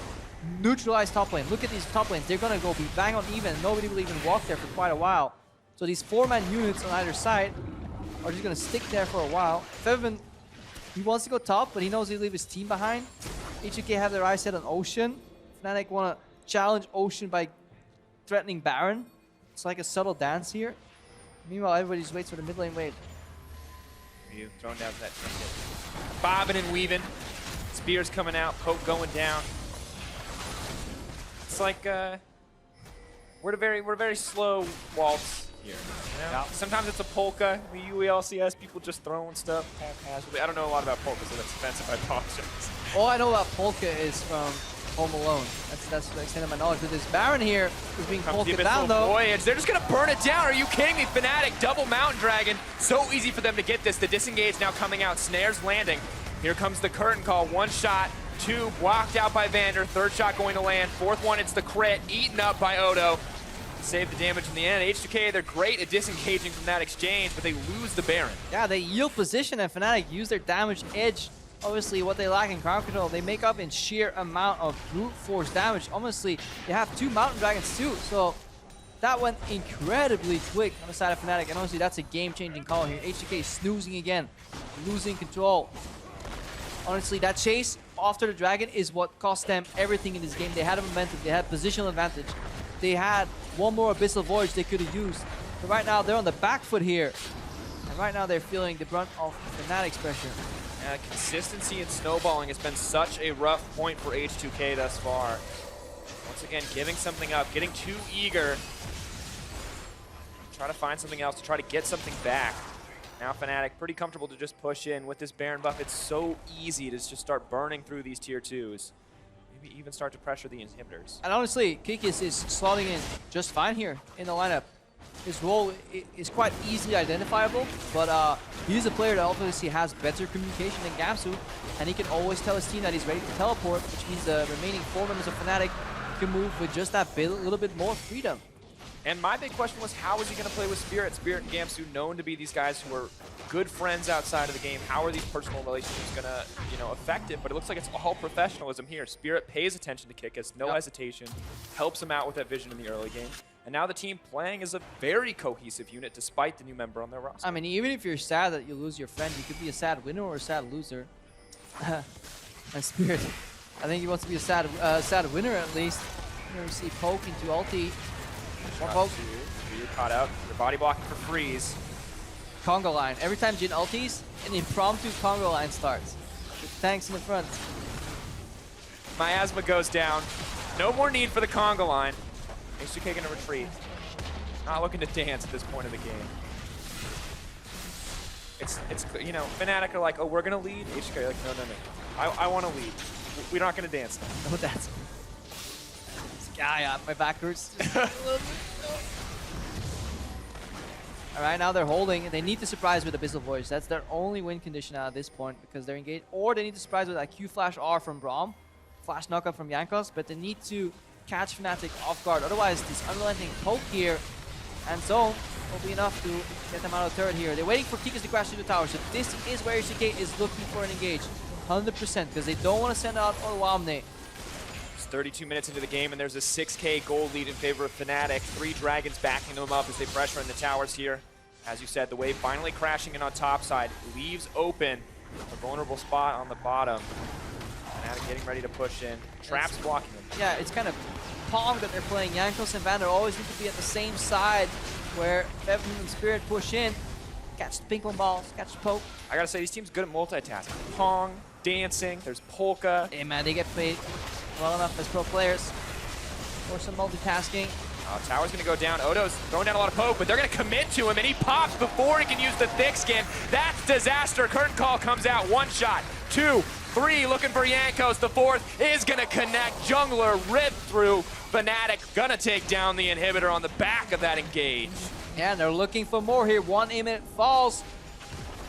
neutralize top lane. Look at these top lanes. They're gonna go be bang on even. Nobody will even walk there for quite a while. So these 4-man units on either side are just gonna stick there for a while. Fevin, he wants to go top, but he knows he'll leave his team behind. HUK have their eyes set on Ocean. Fnatic wanna challenge Ocean by threatening Baron. It's like a subtle dance here. Meanwhile, everybody just waits for the mid lane wave. Ryu throwing down that trinket. Bobbing and weaving. Spears coming out, poke going down. It's like we're a very slow waltz here. You know? Sometimes it's a polka. The EULCS, people just throwing stuff haphazardly. I don't know a lot about polka, so that's offensive. I apologize. All I know about polka is from Home Alone. That's the extent of my knowledge. But this Baron here is being polka down though. Voyage. They're just gonna burn it down. Are you kidding me? Fnatic, double Mountain Dragon. So easy for them to get this. The disengage now coming out. Snares landing. Here comes the curtain call. One shot, two blocked out by Vander. Third shot going to land. Fourth one, it's the crit. Eaten up by Odo. Save the damage in the end. H2K, they're great at disengaging from that exchange, but they lose the Baron. Yeah, they yield position and Fnatic use their damage edge. Obviously, what they lack in crowd control, they make up in sheer amount of brute force damage. Honestly, they have 2 Mountain Dragons too, so that went incredibly quick on the side of Fnatic, and honestly, that's a game-changing call here. H2K snoozing again, losing control. Honestly, that chase after the Dragon is what cost them everything in this game. They had a momentum, they had positional advantage. They had one more Abyssal Voyage they could have used. But right now, they're on the back foot here. And right now, they're feeling the brunt of Fnatic's pressure. Consistency and snowballing has been such a rough point for H2K thus far. Once again, giving something up, getting too eager. Try to find something else to try to get something back. Now Fnatic pretty comfortable to just push in. With this Baron buff, it's so easy to just start burning through these tier 2s. Maybe even start to pressure the inhibitors. And honestly, Kikis is slotting in just fine here in the lineup. His role is quite easily identifiable, but he's a player that obviously has better communication than Gamsu, and he can always tell his team that he's ready to teleport, which means the remaining 4 members of Fnatic can move with just that little bit more freedom. And my big question was, how is he going to play with Spirit? Spirit and Gamsu known to be these guys who are good friends outside of the game. How are these personal relationships going to, affect it? But it looks like it's all professionalism here. Spirit pays attention to Kikis, no hesitation, helps him out with that vision in the early game. And now the team playing as a very cohesive unit despite the new member on their roster. I mean, even if you're sad that you lose your friend, you could be a sad winner or a sad loser. And Spirit, I think he wants to be a sad winner at least. Here we see poke into ulti. More poke. You're caught out. Your body blocking for freeze. Congo line. Every time Jin ultis, an impromptu Congo line starts. With tanks in the front. Miasma goes down. No more need for the Congo line. H2K gonna retreat. Not looking to dance at this point of the game. It's Fnatic are like, oh, we're gonna lead. H2K are like, no. I want to lead. We're not gonna dance now. No, that's. Yeah, my back hurts. All right, now they're holding. They need to surprise with Abyssal Voyage. That's their only win condition at this point because they're engaged. Or they need to surprise with that Q Flash R from Braum, Flash knockup from Jankos, but they need to catch Fnatic off guard. Otherwise, this unrelenting poke here and zone will be enough to get them out of the turret here. They're waiting for Kikis to crash through the tower, so this is where HUK is looking for an engage. 100% because they don't want to send out Orwamne. 32 minutes into the game, and there's a 6K gold lead in favor of Fnatic. 3 Dragons backing them up as they pressure in the towers here. As you said, the wave finally crashing in on top side. Leaves open a vulnerable spot on the bottom. Fnatic getting ready to push in. Traps blocking them. Yeah, it's kind of Pong that they're playing. Jankos and Vander always need to be at the same side where Fevin and Spirit push in. Catch the ping pong balls, catch the poke. I gotta say, these teams good at multitasking. Pong, dancing, there's polka. Hey man, they get paid well enough as pro players for some multitasking. Tower's gonna go down. Odo's throwing down a lot of poke, but they're gonna commit to him, and he pops before he can use the thick skin. That's disaster. Curtain call comes out. 1 shot, 2, 3, looking for Jankos. The 4th is gonna connect. Jungler ripped through. Fnatic gonna take down the inhibitor on the back of that engage. Yeah, and they're looking for more here. 1 imminent falls.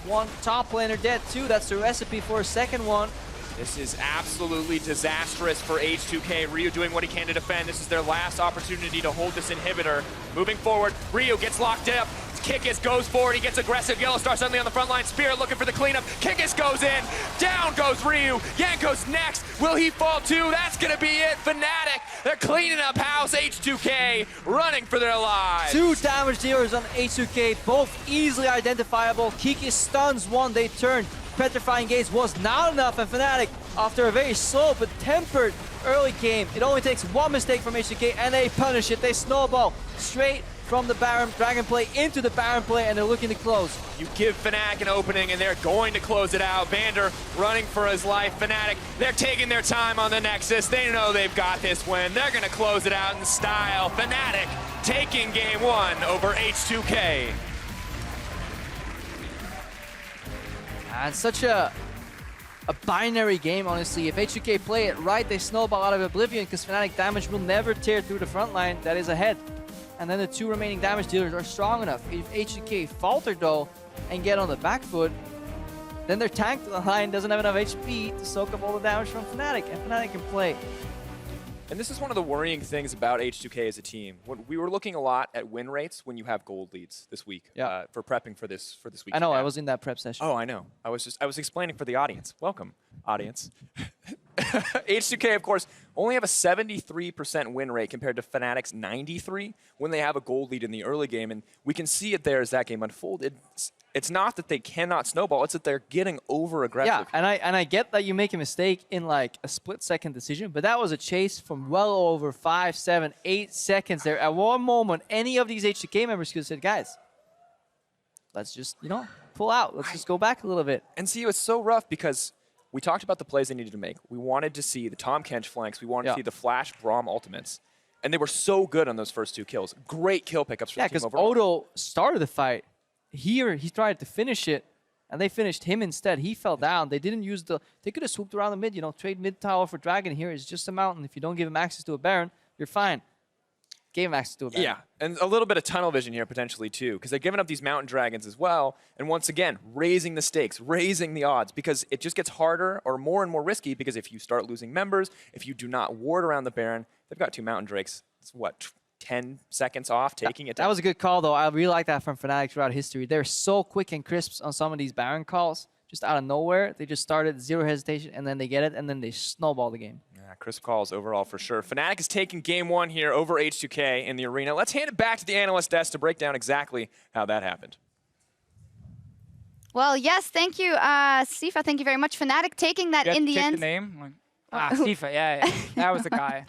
1 top laner dead too. That's the recipe for a second one. This is absolutely disastrous for H2K. Ryu doing what he can to defend. This is their last opportunity to hold this inhibitor. Moving forward, Ryu gets locked up. Kikis goes forward, he gets aggressive. Yellow Star suddenly on the front line. Spirit looking for the cleanup. Kikis goes in. Down goes Ryu. Yanko's next. Will he fall too? That's going to be it. Fnatic, they're cleaning up house. H2K running for their lives. 2 damage dealers on H2K, both easily identifiable. Kiki stuns one, they turn. Petrifying Gaze was not enough, and Fnatic, after a very slow but tempered early game, it only takes one mistake from H2K and they punish it. They snowball straight from the Baron Dragon play into the Baron play, and they're looking to close. You give Fnatic an opening, and they're going to close it out. Vander running for his life. Fnatic, they're taking their time on the Nexus. They know they've got this win. They're going to close it out in style. Fnatic taking game 1 over H2K. And such a binary game, honestly. If H2K play it right, they snowball out of oblivion because Fnatic damage will never tear through the front line that is ahead. And then the 2 remaining damage dealers are strong enough. If H2K falter though and get on the back foot, then their tank line doesn't have enough HP to soak up all the damage from Fnatic, and Fnatic can play. And this is one of the worrying things about H2K as a team. We were looking a lot at win rates when you have gold leads this week for prepping for this week. I know, I was in that prep session. Oh, I know. I was explaining for the audience. Welcome, audience. H2K, of course, only have a 73% win rate compared to Fnatic's 93% when they have a gold lead in the early game, and we can see it there as that game unfolded. It's not that they cannot snowball, it's that they're getting over-aggressive. Yeah, and I get that you make a mistake in like a split-second decision, but that was a chase from well over 5, 7, 8 seconds there. At one moment, any of these H2K members could have said, guys, let's just, pull out. Let's just go back a little bit. And see, it was so rough because we talked about the plays they needed to make. We wanted to see the Tahm Kench flanks. We wanted to see the Flash Braum ultimates. And they were so good on those first 2 kills. Great kill pickups for the team overall. Because Odo started the fight. Here, he tried to finish it, and they finished him instead. He fell down. They didn't use they could have swooped around the mid, trade mid tower for Dragon here. It's just a mountain. If you don't give him access to a Baron, you're fine. Gave him access to a Baron. Yeah, and a little bit of tunnel vision here potentially too, because they're giving up these mountain dragons as well, and once again, raising the stakes, raising the odds, because it just gets harder or more and more risky, because if you start losing members, if you do not ward around the Baron, they've got 2 mountain drakes. It's what, 10 seconds off taking it down? That was a good call, though. I really like that from Fnatic throughout history. They're so quick and crisp on some of these Baron calls. Just out of nowhere, they just started 0 hesitation, and then they get it, and then they snowball the game. Yeah, crisp calls overall for sure. Fnatic is taking game 1 here over H2K in the arena. Let's hand it back to the analyst desk to break down exactly how that happened. Well, yes, thank you, Sifa. Thank you very much. Fnatic taking that in the end. The name? Sifa, yeah, that was the guy.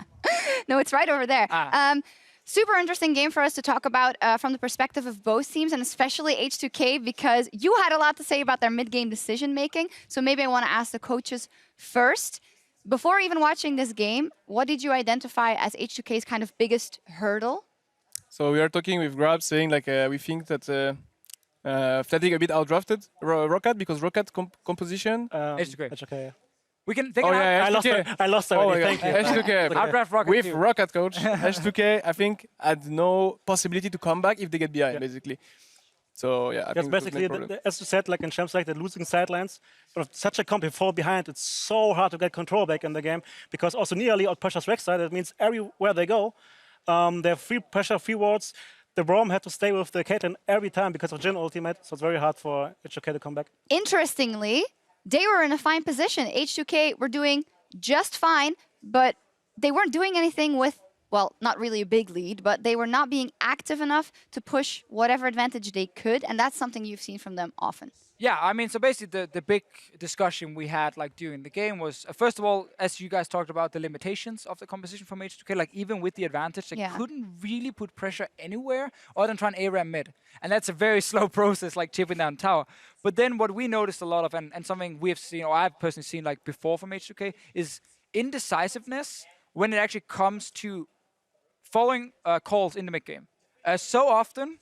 No, it's right over there. Super interesting game for us to talk about from the perspective of both teams, and especially H2K, because you had a lot to say about their mid-game decision-making. So maybe I want to ask the coaches first. Before even watching this game, what did you identify as H2K's kind of biggest hurdle? So we are talking with Grab, saying like we think that Fnatic a bit outdrafted Rocket because Rocket composition. H2K. We can think I lost already. Thank you. H2K. Outdraft Rocket with too. Rocket coach. H2K, I think, had no possibility to come back if they get behind, basically. So yeah, I think basically, as you said, like in champs, like the losing sidelines, such a comp fall behind, it's so hard to get control back in the game because also nearly out pressures Rek'Sai. That means everywhere they go, they have free pressure, free wards. The Braum had to stay with the Caitlyn every time because of Jhin ultimate, so it's very hard for H2K to come back. Interestingly, they were in a fine position. H2K were doing just fine, but they weren't doing anything with, well, not really a big lead, but they were not being active enough to push whatever advantage they could, and that's something you've seen from them often. Yeah, I mean, so basically the big discussion we had like during the game was, first of all, as you guys talked about, the limitations of the composition from H2K, like even with the advantage, they couldn't really put pressure anywhere other than trying ARAM mid. And that's a very slow process, like chipping down tower. But then what we noticed a lot of, and something we've seen, or I've personally seen like before from H2K, is indecisiveness when it actually comes to following calls in the mid game. So often,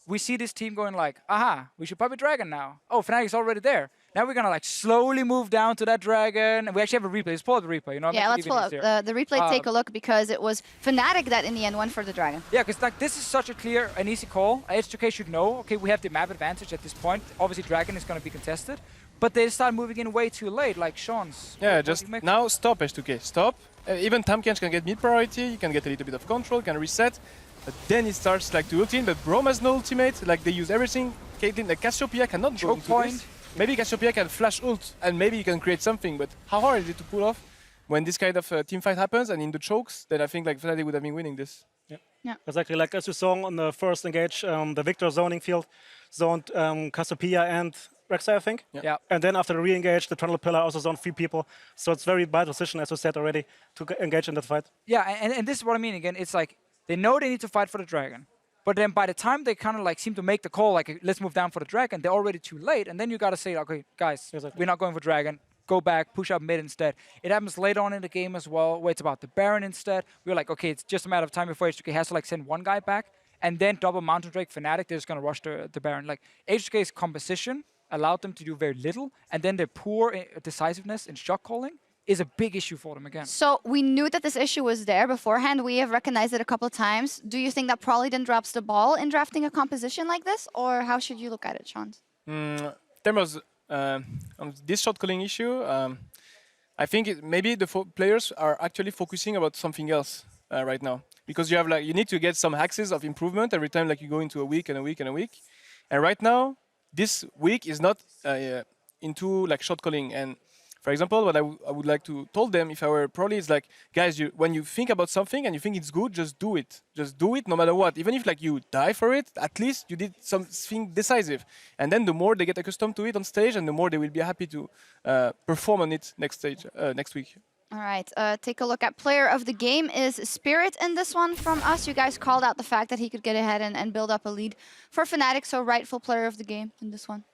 we see this team going like, aha, we should probably Dragon now. Oh, Fnatic is already there. Now we're going to like slowly move down to that Dragon. And we actually have a replay. Let's pull up the replay. Yeah, let's pull up the replay, take a look, because it was Fnatic that in the end went for the Dragon. Yeah, because like this is such a clear and easy call. H2K should know, okay, we have the map advantage at this point. Obviously, Dragon is going to be contested. But they start moving in way too late, like Sean's. Yeah, just now stop H2K, stop. Even Tahm Kench can get mid priority, you can get a little bit of control, can reset. But then it starts like to ultimate, but Braum has no ultimate. Like they use everything. Caitlyn, like Cassiopeia cannot go into point. this. Maybe Cassiopeia can flash ult and maybe you can create something. But how hard is it to pull off when this kind of team fight happens and in the chokes? Then I think like Fnatic would have been winning this. Yeah, exactly. Like as you saw on the first engage, the Victor zoning field zoned Cassiopeia and Rek'Sai, I think. Yeah. And then after the re-engage, the Tunnel Pillar also zoned 3 people. So it's very bad position, as we said already, to engage in that fight. Yeah, and this is what I mean again. It's like they know they need to fight for the dragon, but then by the time they kind of like seem to make the call, like let's move down for the dragon, they're already too late. And then you gotta say, okay, guys, we're not going for dragon. Go back, push up mid instead. It happens later on in the game as well, where it's about the Baron instead. We're like, okay, it's just a matter of time before HK has to like send one guy back, and then double Mountain Drake, Fnatic, they're just gonna rush the Baron. Like HK's composition allowed them to do very little, and then their poor decisiveness in shot calling is a big issue for them again. So we knew that this issue was there beforehand. We have recognized it a couple of times. Do you think that probably then drops the ball in drafting a composition like this, or how should you look at it, Sean? In terms of on this shot calling issue, I think maybe the players are actually focusing about something else right now, because you have like you need to get some axes of improvement every time like you go into a week and a week and a week, and right now this week is not into like shot calling. And for example, what I would like to told them if I were probably is like, guys, when you think about something and you think it's good, just do it. Just do it no matter what. Even if like you die for it, at least you did something decisive. And then the more they get accustomed to it on stage, and the more they will be happy to perform on it next week. All right, take a look at player of the game is Spirit in this one from us. You guys called out the fact that he could get ahead and build up a lead for Fnatic, so rightful player of the game in this one.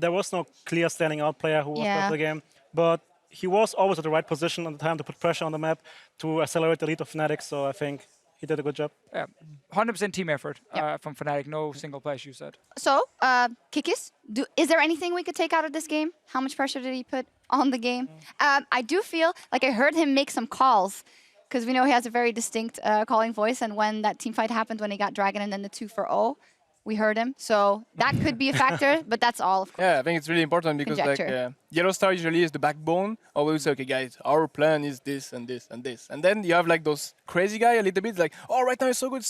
There was no clear standing out player who was player of the game, but he was always at the right position on the time to put pressure on the map to accelerate the lead of Fnatic, so I think he did a good job. Yeah, 100% team effort from Fnatic, no single play, as you said. So, Kikis, is there anything we could take out of this game? How much pressure did he put on the game? I do feel like I heard him make some calls, because we know he has a very distinct calling voice, and when that team fight happened, when he got Dragon and then the 2-for-0, we heard him. So that could be a factor, but that's all, of course. Yeah, I think it's really important because like Yellow Star usually is the backbone. Always say, okay, guys, our plan is this and this and this. And then you have like those crazy guy a little bit like, oh, right now it's so good,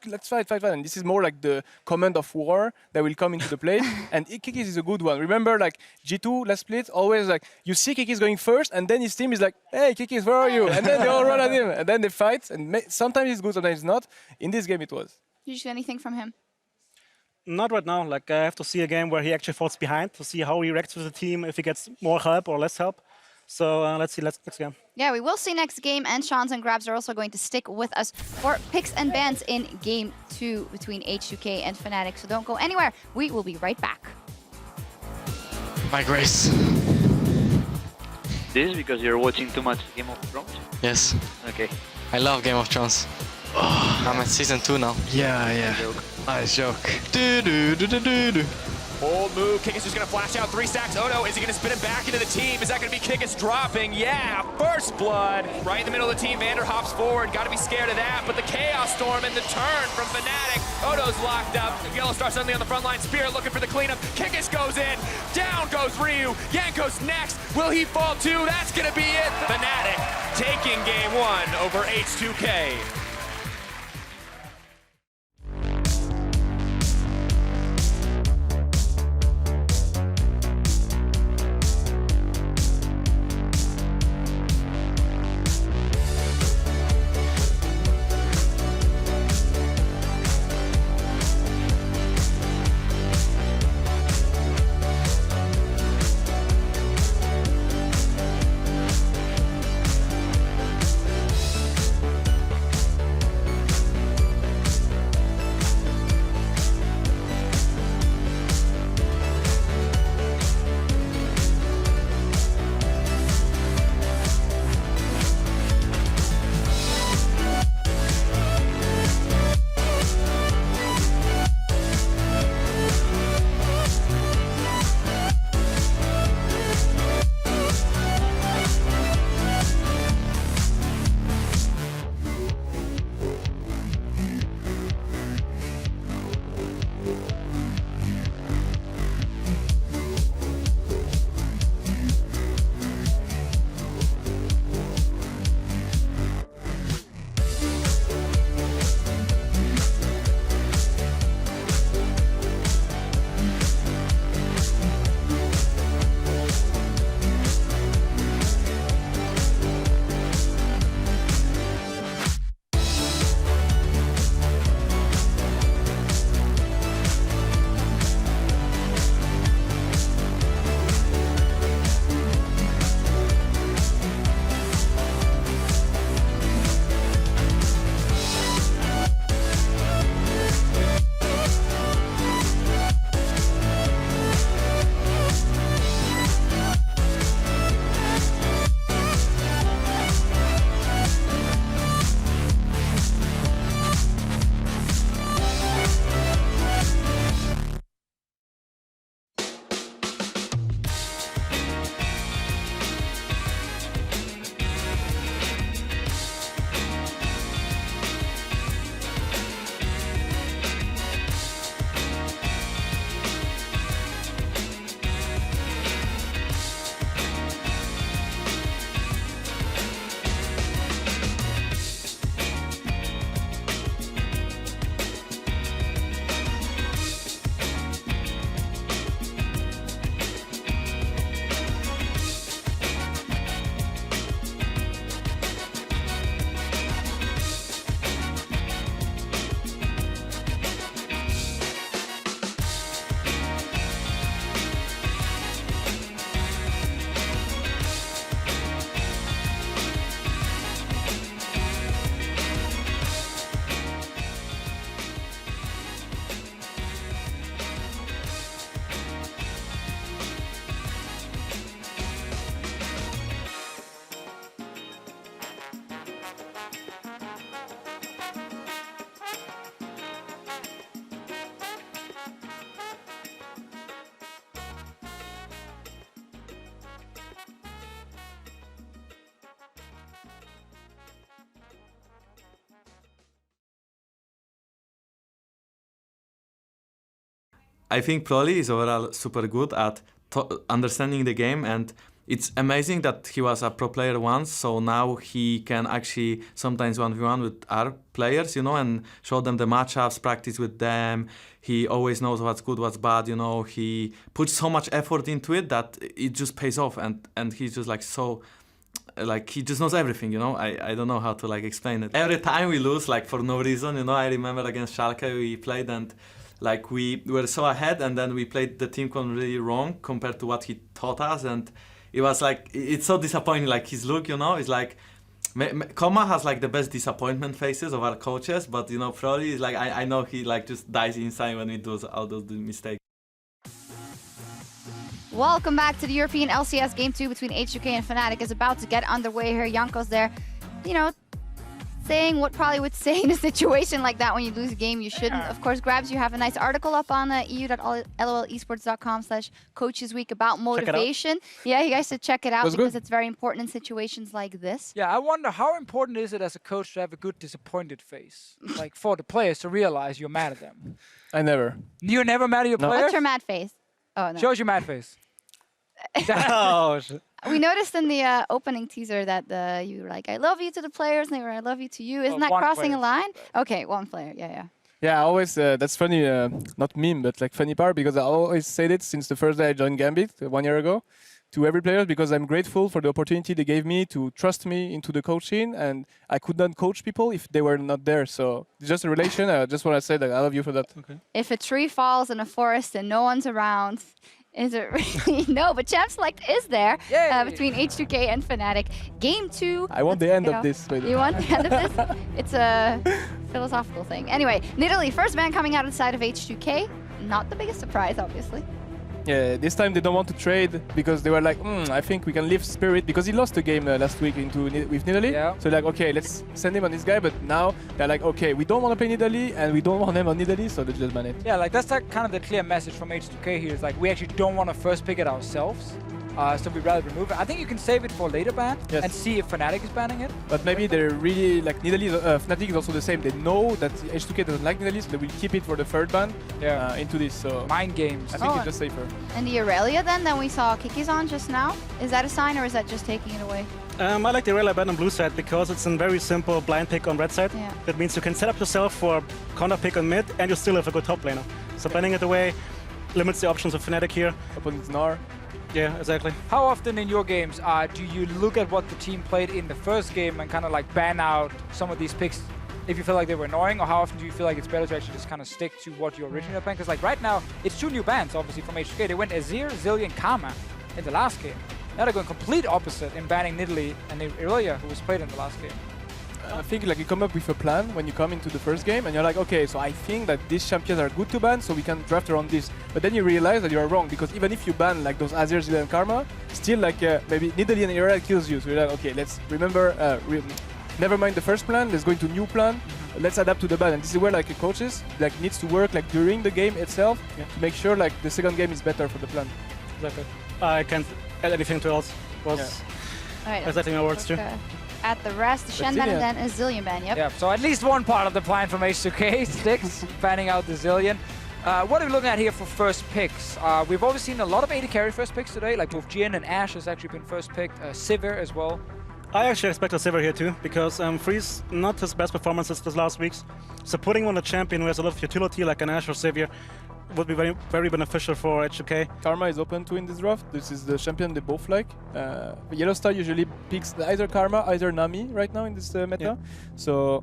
let's fight. And this is more like the command of war that will come into the play. And Kikis is a good one. Remember, like G2 last split, always like you see Kikis going first, and then his team is like, hey, Kikis, where are you? And then they all run at him, and then they fight. And sometimes it's good, sometimes it's not. In this game, it was. Did you see anything from him? Not right now. Like I have to see a game where he actually falls behind to see how he reacts with the team, if he gets more help or less help. So let's see next game. Yeah, we will see next game, and Shans and Grabs are also going to stick with us for picks and bans in Game 2 between H2K and Fnatic. So don't go anywhere. We will be right back. My grace. This is because you're watching too much Game of Thrones? Yes. Okay. I love Game of Thrones. Oh, I'm at season 2 now. Yeah. Nice joke. Bold move. Kikis just gonna flash out 3 stacks. Oh no, is he gonna spin him back into the team? Is that gonna be Kikis dropping? Yeah, first blood. Right in the middle of the team, Vander hops forward. Gotta be scared of that, but the Chaos Storm and the turn from Fnatic. Odo's locked up. Yellow Star suddenly on the front line. Spirit looking for the cleanup. Kikis goes in. Down goes Ryu. Yanko's next. Will he fall too? That's gonna be it. Fnatic taking game 1 over H2K. I think Proli is overall super good at understanding the game, and it's amazing that he was a pro player once, so now he can actually sometimes 1v1 with our players, you know, and show them the matchups, practice with them. He always knows what's good, what's bad, you know. He puts so much effort into it that it just pays off, and he's just like so... Like, he just knows everything, you know. I don't know how to like explain it. Every time we lose, like for no reason, you know. I remember against Schalke we played, and like we were so ahead, and then we played the team really wrong compared to what he taught us, and it was like, it's so disappointing. Like his look, you know, is like, Koma has like the best disappointment faces of our coaches, but you know, Proli is like, I know he like just dies inside when we do all those mistakes. Welcome back to the European LCS Game 2 between H2K and Fnatic is about to get underway here. Janko's there, you know, saying what probably would say in a situation like that when you lose a game you shouldn't. Of course, Grabs, you have a nice article up on eu.lolesports.com/coachesweek about motivation. Yeah, you guys should check it out because it's very important in situations like this. Yeah, I wonder how important is it as a coach to have a good disappointed face? Like for the players to realize you're mad at them. I never. You're never mad at your players? What's your mad face? Oh, no. Shows your mad face. Oh, shit. We noticed in the opening teaser that you were like, I love you to the players, and they were, I love you to you. Isn't that crossing a line? Okay, one player, yeah. Yeah, I always, that's funny, not meme, but like funny part, because I always said it since the first day I joined Gambit 1 year ago to every player, because I'm grateful for the opportunity they gave me to trust me into the coaching, and I could not coach people if they were not there. So it's just a relation. I just want to say that I love you for that. Okay. If a tree falls in a forest and no one's around, is it really? No, but Champ Select is there between H2K and Fnatic. Game 2. I want the end of this. You want the end of this? It's a philosophical thing. Anyway, Nidalee, first man coming out inside of H2K. Not the biggest surprise, obviously. Yeah, this time they don't want to trade because they were like, I think we can lift Spirit, because he lost a game last week with Nidalee. Yeah. So like, okay, let's send him on this guy, but now they're like, okay, we don't want to play Nidalee and we don't want him on Nidalee, so they just ban it. Yeah, like that's like kind of the clear message from H2K here. Is like, we actually don't want to first pick it ourselves. So we'd rather remove it. I think you can save it for later ban and see if Fnatic is banning it. But maybe they're really like Nidalee. Fnatic is also the same. They know that H2K doesn't like Nidalee, so they will keep it for the third ban into this. So mind games. I think it's just safer. And the Aurelia then that we saw Kiki's on just now, is that a sign or is that just taking it away? I like the Aurelia ban on blue side because it's a very simple blind pick on red side. Yeah. That means you can set up yourself for counter pick on mid and you still have a good top laner. So banning it away limits the options of Fnatic here. Opponent's Gnar. Yeah, exactly. How often in your games do you look at what the team played in the first game and kind of like ban out some of these picks if you feel like they were annoying, or how often do you feel like it's better to actually just kind of stick to what you originally playing? Because like right now, it's 2 new bans obviously from H2K. They went Azir, Zilean, Karma in the last game. Now they're going complete opposite in banning Nidalee and Aurelia, who was played in the last game. I think like you come up with a plan when you come into the first game and you're like, okay, so I think that these champions are good to ban, so we can draft around this. But then you realize that you're wrong, because even if you ban like those Azir, Zilean, and Karma, still like maybe Nidalee and Aurelia kills you. So you're like, okay, let's remember, never mind the first plan, let's go into new plan, let's adapt to the ban. And this is where like coaches like needs to work like during the game itself to make sure like the second game is better for the plan. Exactly. I can't add anything to else. Was exactly my words too. At the rest, the Shen ban and then a Zilean ban, Yeah, so at least one part of the plan from H2K sticks, banning out the Zilean. What are we looking at here for first picks? We've obviously seen a lot of AD carry first picks today, like both Jhin and Ashe has actually been first picked, Sivir as well. I actually expect a Sivir here too, because Freeze, not his best performances this last weeks. So putting on a champion who has a lot of utility like an Ashe or Sivir would be very, very beneficial for H2K. Karma is open too in this draft. This is the champion they both like. Yellow Star usually picks either Karma, either Nami right now in this meta. Yeah. So,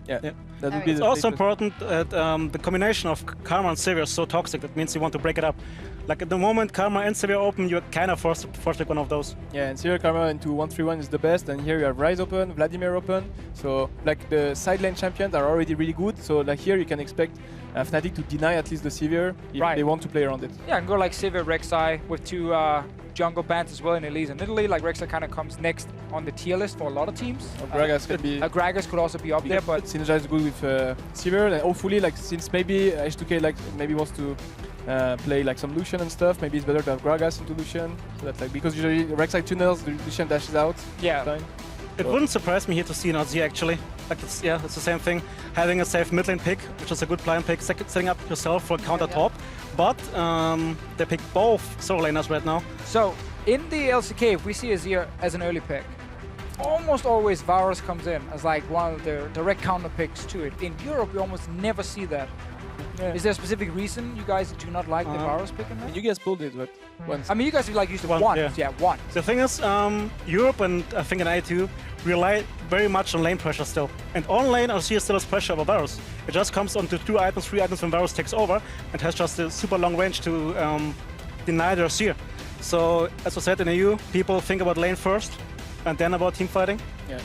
that would be It's also important that the combination of Karma and Sivir is so toxic. That means you want to break it up. Like at the moment Karma and Sivir open, you're kind of forced to pick one of those. Yeah, and Sivir Karma into 1-3-1 is the best, and here you have Ryze open, Vladimir open. So like the side lane champions are already really good. So like here you can expect Fnatic to deny at least the Sivir if they want to play around it. Yeah, and go like Sivir, Rek'Sai with 2 jungle bans as well in Elise and Nidalee. Like Rek'Sai kind of comes next on the tier list for a lot of teams. Gragas could be. Gragas could also be up there, but synergize good with Sivir, and hopefully like since maybe H2K like maybe wants to play like some Lucian and stuff, maybe it's better to have Gragas into Lucian. So that like because usually Rek'Sai tunnels, Lucian dashes out. Yeah. It wouldn't surprise me here to see an Azir actually. Like it's the same thing. Having a safe mid lane pick, which is a good plan pick, setting up yourself for a counter top. But they pick both solo laners right now. So in the LCK, if we see Azir as an early pick, almost always Varus comes in as like one of the direct counter picks to it. In Europe, we almost never see that. Yeah. Is there a specific reason you guys do not like the Varus pick in that? You guys pulled it, but once. I mean, you guys like used to one. Yeah, one. The thing is, Europe and I think in A2 rely very much on lane pressure still. And on lane, Azir still has pressure over Varus. It just comes onto 2 items, 3 items when Varus takes over and has just a super long range to deny the Azir. So, as I said in EU, people think about lane first and then about team fighting. Yeah.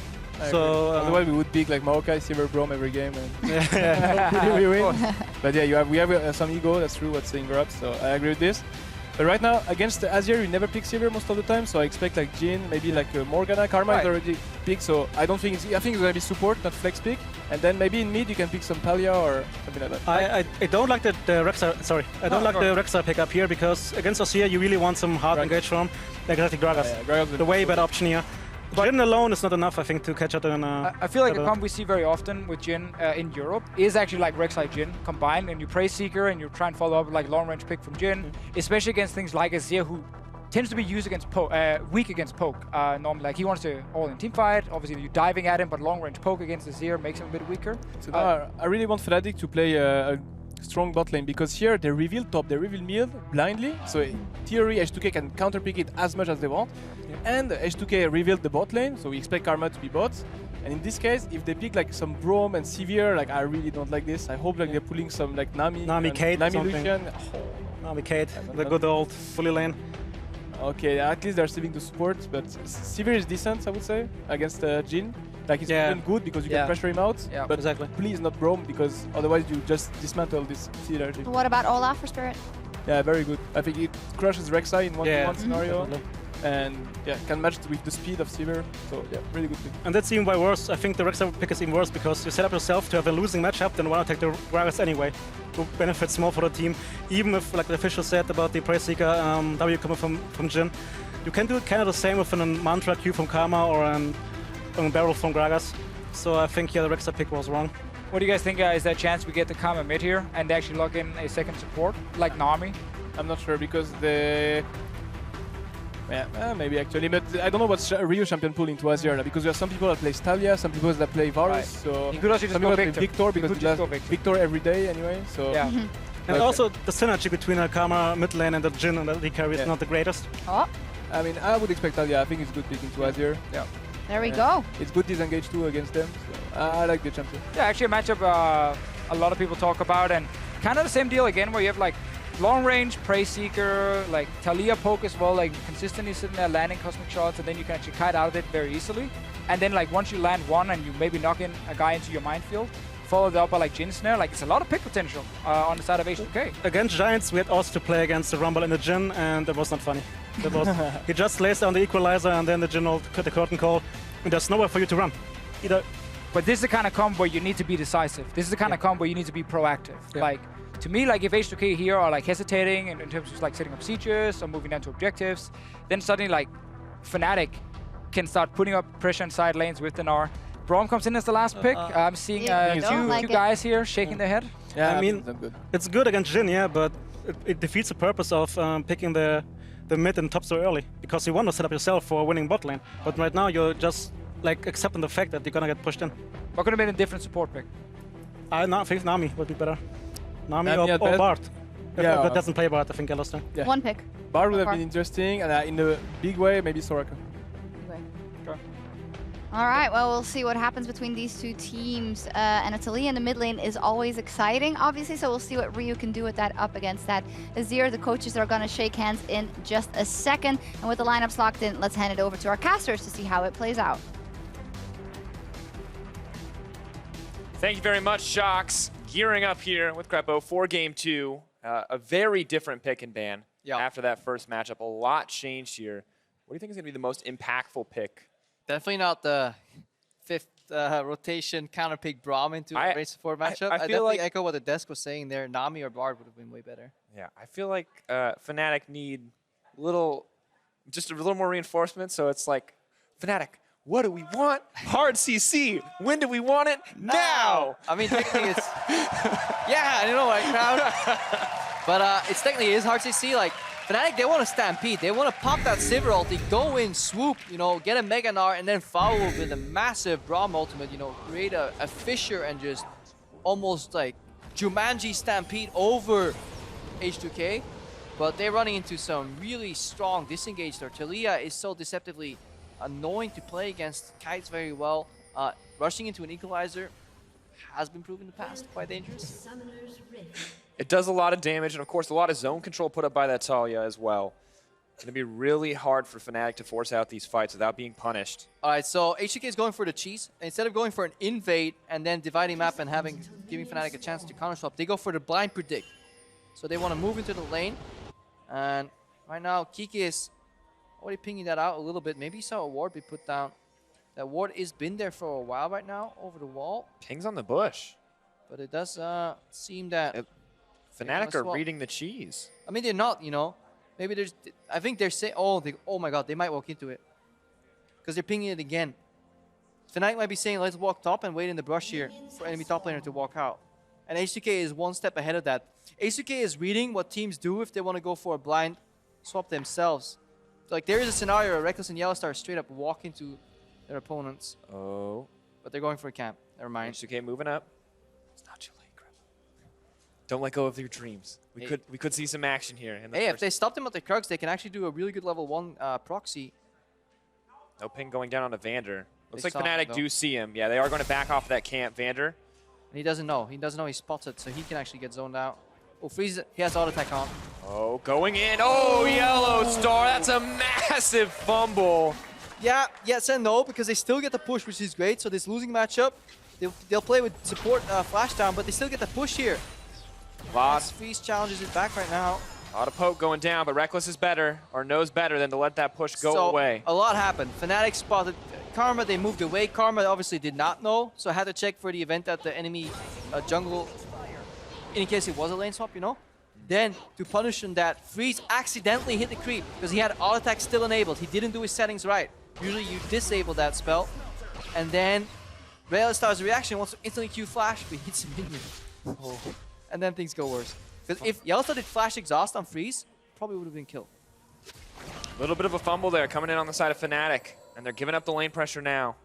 So otherwise we would pick like Maokai, Silver Brom every game, and hopefully we win. But yeah, we have some ego. That's true. What's saying Grubs. So I agree with this. But right now against Azir, we never pick Silver most of the time. So I expect like Jhin, maybe like Morgana. Karma is already picked. So I don't think I think it's gonna be support, not flex pick. And then maybe in mid you can pick some Talia or something like that. I don't like the Rek'Sai. Sorry, I don't like the Rek'Sai pick up here because against Azir you really want some hard engage from like Gragas. Gragas the way better option here. But Jhin alone is not enough, I think, to catch up in. I feel like a comp we see very often with Jhin in Europe is actually like Rek'Sai Jhin combined, and you Praise Seeker and you try and follow up with like long range pick from Jhin, especially against things like Azir, who tends to be used against weak against poke. Normally, like he wants to all in team fight. Obviously, you're diving at him, but long range poke against Azir makes him a bit weaker. So I really want Fnatic to play a strong bot lane because here they reveal top, they reveal mid blindly. So in theory, H2K can counter pick it as much as they want. And H2K revealed the bot lane, so we expect Karma to be bots. And in this case, if they pick like some Braum and Sivir, like I really don't like this. I hope like they're pulling some like Nami Kate, Nami Lucian. Nami Kate, the good old fully lane. Okay, at least they're saving the support, but Sivir is decent, I would say, against Jhin. Like he's even good because you can pressure him out. Yeah, but exactly. Please not Braum because otherwise you just dismantle this synergy. What about Olaf for Spirit? Yeah, very good. I think it crushes Rek'Sai in 1v1 scenario. And yeah, can match with the speed of Sivir. So yeah, really good pick. And that's even way worse. I think the Rek'Sai pick is even worse because you set up yourself to have a losing matchup, then why not take the Gragas anyway? Who benefits more for the team. Even if, like the official said about the Praise Seeker W coming from Jhin, you can do it kind of the same with a Mantra Q from Karma or a barrel from Gragas. So I think the Rek'Sai pick was wrong. What do you guys think? Is there a chance we get the Karma mid here and they actually lock in a second support like Nami? I'm not sure because the maybe actually, but I don't know what's Rio champion pool into Azir because there are some people that play Talia, some people that play Varus. So you could also just go Victor because he does Victor every day anyway. So yeah. And also the synergy between a Karma mid lane and the Jhin and the lead carry is not the greatest. Oh. I mean, I would expect Talia. I think it's a good pick into Azir. Yeah. There we go. It's good disengage too against them. So I like the champion. Yeah, actually a matchup a lot of people talk about and kind of the same deal again where you have like long range, Praise Seeker, like Talia poke as well, like consistently sitting there landing cosmic shots and then you can actually kite out of it very easily. And then like once you land one and you maybe knock in a guy into your minefield, followed up by like Jhin Snare, like it's a lot of pick potential on the side of H2K. Against Giants, we had also to play against the Rumble and the Jhin and it was not funny. It was, he just lays down the equalizer and then the Jhin will cut the curtain call and there's nowhere for you to run. Either. But this is the kind of comp where you need to be decisive. This is the kind of comp where you need to be proactive. Like, to me, like if H2K here are like hesitating in terms of like setting up sieges or moving down to objectives, then suddenly like Fnatic can start putting up pressure in side lanes with Dinar. Braum comes in as the last pick. I'm seeing two guys here shaking their head. Yeah, I mean, it's good against Jhin, yeah, but it defeats the purpose of picking the mid and top so early because you want to set up yourself for winning bot lane. But right now you're just like accepting the fact that you're gonna get pushed in. What could have been a different support pick? I think Nami would be better. Nami or Bard. If that doesn't play Bard, I think I lost him. Yeah. One pick. Bard would have been interesting, and in a big way, maybe Soraka. Sure. All right, well, we'll see what happens between these two teams. And Talia in the mid lane is always exciting, obviously, so we'll see what Ryu can do with that up against that Azir. The coaches are going to shake hands in just a second. And with the lineups locked in, let's hand it over to our casters to see how it plays out. Thank you very much, Shocks. Gearing up here with Crepo for Game 2. A very different pick and ban after that first matchup. A lot changed here. What do you think is going to be the most impactful pick? Definitely not the fifth rotation counter pick Braum into a race support matchup. I definitely echo what the desk was saying there. Nami or Bard would have been way better. Yeah, I feel like Fnatic need just a little more reinforcement. So it's like, Fnatic, What do we want? Hard CC. When do we want it? Now! I mean, technically it's... yeah, you know what, crowd? But it's technically is hard to see. Like, Fnatic, they want to stampede. They want to pop that Sivir ulti, go in, swoop, you know, get a Mega Gnar, and then follow with a massive Braum ultimate, you know, create a fissure and just almost like Jumanji stampede over H2K. But they're running into some really strong disengage there. Talia is so deceptively annoying to play against. Kites very well. Rushing into an equalizer has been proven in the past quite dangerous. It does a lot of damage, and of course a lot of zone control put up by that Talia as well. It's going to be really hard for Fnatic to force out these fights without being punished. All right, so H2K is going for the cheese. Instead of going for an invade and then dividing map and giving Fnatic a chance to counter swap, they go for the blind predict. So they want to move into the lane. And right now, Kiki is already pinging that out a little bit. Maybe he saw a ward be put down. That ward is been there for a while right now, over the wall. Pings on the bush. But it does seem that... Fnatic are reading the cheese. I mean, they're not, you know. Maybe there's... I think they're saying... Oh, my God, they might walk into it. Because they're pinging it again. Fnatic might be saying, let's walk top and wait in the brush here for enemy top laner to walk out. And H2K is one step ahead of that. H2K is reading what teams do if they want to go for a blind swap themselves. Like, there is a scenario where Reckless and Yellowstar straight up walk into their opponents. Oh. But they're going for a camp. Never mind. H2K moving up. It's not too late, Grip. Don't let go of your dreams. We could see some action here. In the hey, if they stop them at the Krugs, they can actually do a really good level 1 proxy. No ping going down on a Vander. Looks They like Fnatic do see him. Yeah, they are going to back off that camp, Vander. And he doesn't know. He doesn't know he's spotted, so he can actually get zoned out. Oh, Freeze, he has auto attack on. Oh, going in. Oh, Yellowstar. That's a massive fumble. Yeah, yes and no, because they still get the push, which is great. So this losing matchup, they'll play with support flash down, but they still get the push here. Lost. Freeze challenges it back right now. Auto poke going down, but Reckless is better, or knows better than to let that push go away. A lot happened. Fnatic spotted Karma, they moved away. Karma obviously did not know, so had to check for the event at the enemy jungle, in case it was a lane swap, you know? Then, to punish him that, Freeze accidentally hit the creep, because he had auto attack still enabled. He didn't do his settings right. Usually you disable that spell. And then, Railstar's reaction wants to instantly Q flash, but he hits a minion. Oh. And then things go worse. Because if Yellowstar did flash exhaust on Freeze, probably would have been killed. A little bit of a fumble there coming in on the side of Fnatic, and they're giving up the lane pressure now.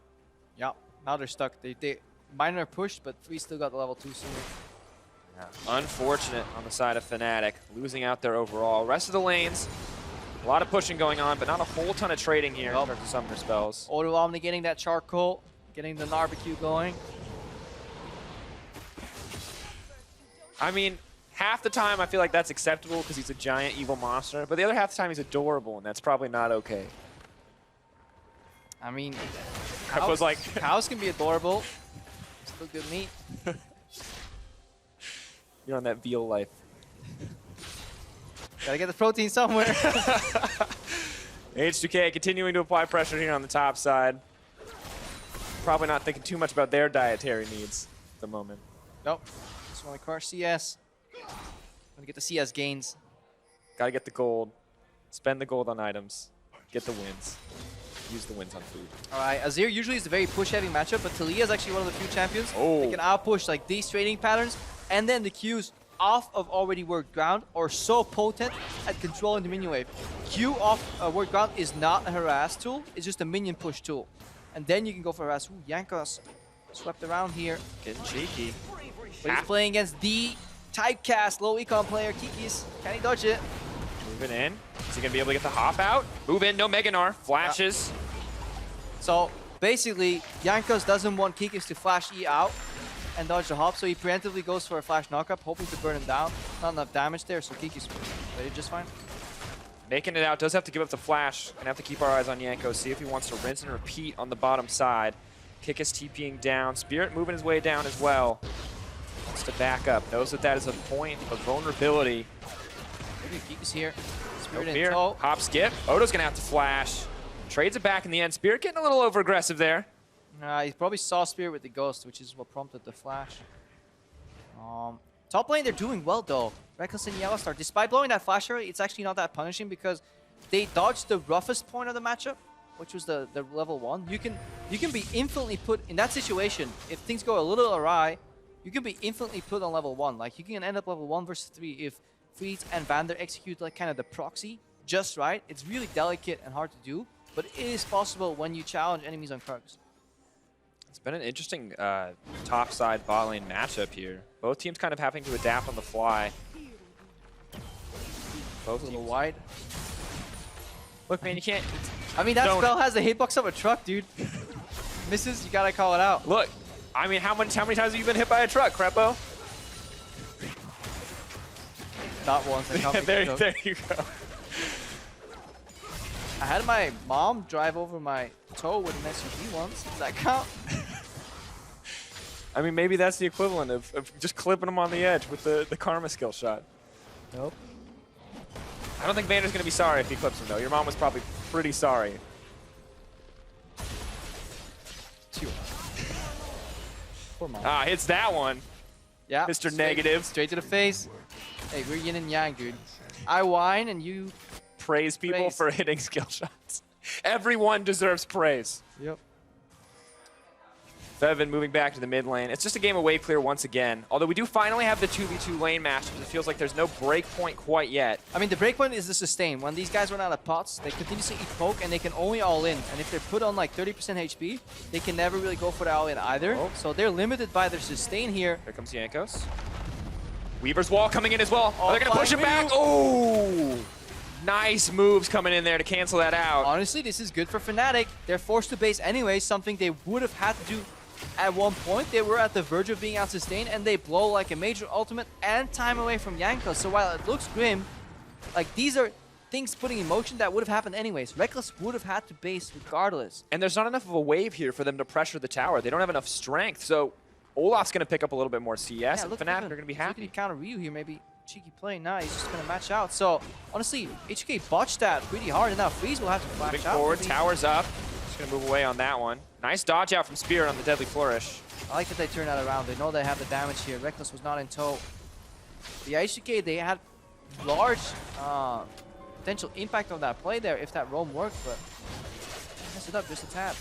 Yeah, now they're stuck. They minor pushed, but Freeze still got the level 2 sooner. Yeah. Unfortunate on the side of Fnatic, losing out there overall. Rest of the lanes, a lot of pushing going on, but not a whole ton of trading here in terms of summoner spells. Auto Omni getting that charcoal, getting the barbecue going. I mean, half the time I feel like that's acceptable because he's a giant evil monster, but the other half the time he's adorable, and that's probably not okay. I mean, cows can be adorable. Still good meat. You're on that veal life. Gotta get the protein somewhere. H2K continuing to apply pressure here on the top side. Probably not thinking too much about their dietary needs at the moment. Nope. Just want to crush CS. Want to get the CS gains. Gotta get the gold. Spend the gold on items. Get the wins. Use the wins on food. All right, Azir usually is a very push-heavy matchup, but Talia is actually one of the few champions that can out-push like these trading patterns, and then the Qs off of already worked ground are so potent at controlling the minion wave. Q off worked ground is not a harass tool, it's just a minion push tool. And then you can go for harass. Ooh, Jankos swept around here. Getting cheeky. But he's playing against the typecast low econ player, Kikis. Can he dodge it? Moving in. Is he going to be able to get the hop out? Move in, no Mega Gnar. Flashes. So basically, Jankos doesn't want Kikis to flash E out and dodge the hop, so he preemptively goes for a flash knockup, hoping to burn him down. Not enough damage there, so Kikis played it just fine. Making it out, does have to give up the flash. Gonna have to keep our eyes on Yanko, see if he wants to rinse and repeat on the bottom side. Kikis TPing down. Spirit moving his way down as well. Wants to back up. Knows that that is a point of vulnerability. Maybe Kikis here. Spirit No in fear. tow. Hop skip. Odo's gonna have to flash. Trades it back in the end. Spirit getting a little over aggressive there. He probably saw Spirit with the Ghost, which is what prompted the flash. Top lane, they're doing well though. Reckless and Yellowstar. Despite blowing that flash early, it's actually not that punishing because they dodged the roughest point of the matchup. which was the level 1, you can be infinitely put in that situation. If things go a little awry, you can be infinitely put on level 1. Like, you can end up level 1 versus 3 if Freeze and Vander execute like kind of the proxy just right. It's really delicate and hard to do, but it is possible when you challenge enemies on Krugs. It's been an interesting top side bot lane matchup here. Both teams kind of having to adapt on the fly. Both a little teams wide. Look, man, you can't. I mean, that spell has the hitbox of a truck, dude. Misses, you gotta call it out. Look, I mean, how many times have you been hit by a truck, Crepo? Not once. I can't there you go. I had my mom drive over my toe with an SUV once. Does that count? I mean, maybe that's the equivalent of just clipping him on the edge with the karma skill shot. Nope. I don't think Vander's going to be sorry if he clips him, though. Your mom was probably pretty sorry. Poor mom. Ah, hits that one. Yeah. Mr. Negative. Straight to the face. Hey, we're yin and yang, dude. I whine and you praise people for hitting skill shots. Everyone deserves praise. Yep. Fevin moving back to the mid lane. It's just a game of wave clear once again. Although we do finally have the 2v2 lane matchups, it feels like there's no break point quite yet. I mean, the break point is the sustain. When these guys run out of pots, they continuously eat poke and they can only all in. And if they're put on like 30% HP, they can never really go for the all in either. Oh. So they're limited by their sustain here. Here comes Jankos. Weaver's wall coming in as well. Oh, they're going to push him back. Oh! Nice moves coming in there to cancel that out. Honestly, this is good for Fnatic. They're forced to base anyway, something they would have had to do at one point. They were at the verge of being out-sustained, and they blow like a major ultimate and time away from Jankos. So while it looks grim, like these are things putting in motion that would have happened anyways. Reckless would have had to base regardless. And there's not enough of a wave here for them to pressure the tower. They don't have enough strength. So Olaf's going to pick up a little bit more CS, and Fnatic are going to be happy. Looking to counter Ryu here, maybe. Cheeky play. Nah, he's just going to match out. So, honestly, HK botched that pretty hard, and now Freeze will have to flash Moving out. forward, tower's up. Just going to move away on that one. Nice dodge out from Spirit on the Deadly Flourish. I like that they turned that around. They know they have the damage here. Reckless was not in tow. The HK, they had large potential impact on that play there if that roam worked, but messed it up just a tad.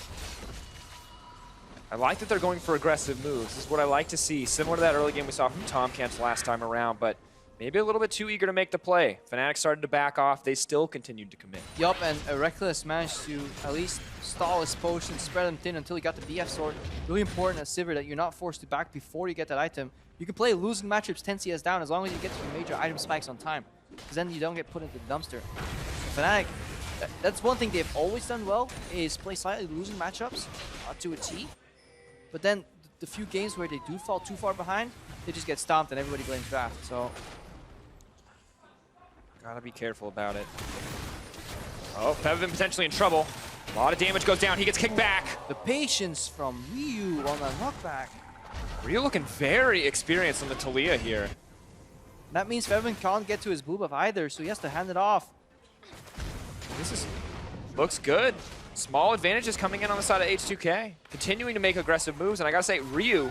I like that they're going for aggressive moves. This is what I like to see. Similar to that early game we saw from Tomcats last time around, but maybe a little bit too eager to make the play. Fnatic started to back off. They still continued to commit. Yup, and Reckless managed to at least stall his potion, spread them thin until he got the BF sword. Really important as Sivir that you're not forced to back before you get that item. You can play losing matchups 10 CS down as long as you get your major item spikes on time, because then you don't get put into the dumpster. Fnatic, that's one thing they've always done well, is play slightly losing matchups to a T. But then the few games where they do fall too far behind, they just get stomped and everybody blames draft. So gotta be careful about it. Oh, Fevin potentially in trouble. A lot of damage goes down. He gets kicked back. The patience from Ryu on the knockback. Ryu looking very experienced on the Talia here. That means Fevin can't get to his blue buff either, so he has to hand it off. This looks good. Small advantages coming in on the side of H2K. Continuing to make aggressive moves, and I gotta say, Ryu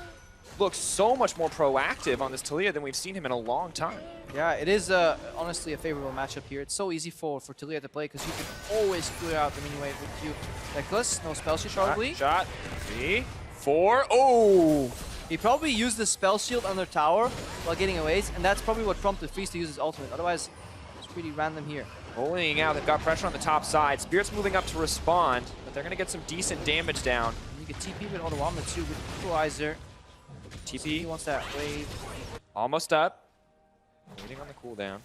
looks so much more proactive on this Talia than we've seen him in a long time. Yeah, it is honestly a favorable matchup here. It's so easy for Talia to play because you can always clear out the mini wave with you. Reckless, no spell shield probably. Shot, 3, 4, oh! He probably used the spell shield on their tower while getting away, and that's probably what prompted Freeze to use his ultimate. Otherwise, it's pretty random here. Bullying out, they've got pressure on the top side. Spirit's moving up to respond, but they're gonna get some decent damage down. And you can TP with Odawama too with Equalizer. TP. He wants that wave. Almost up. Waiting on the cooldown.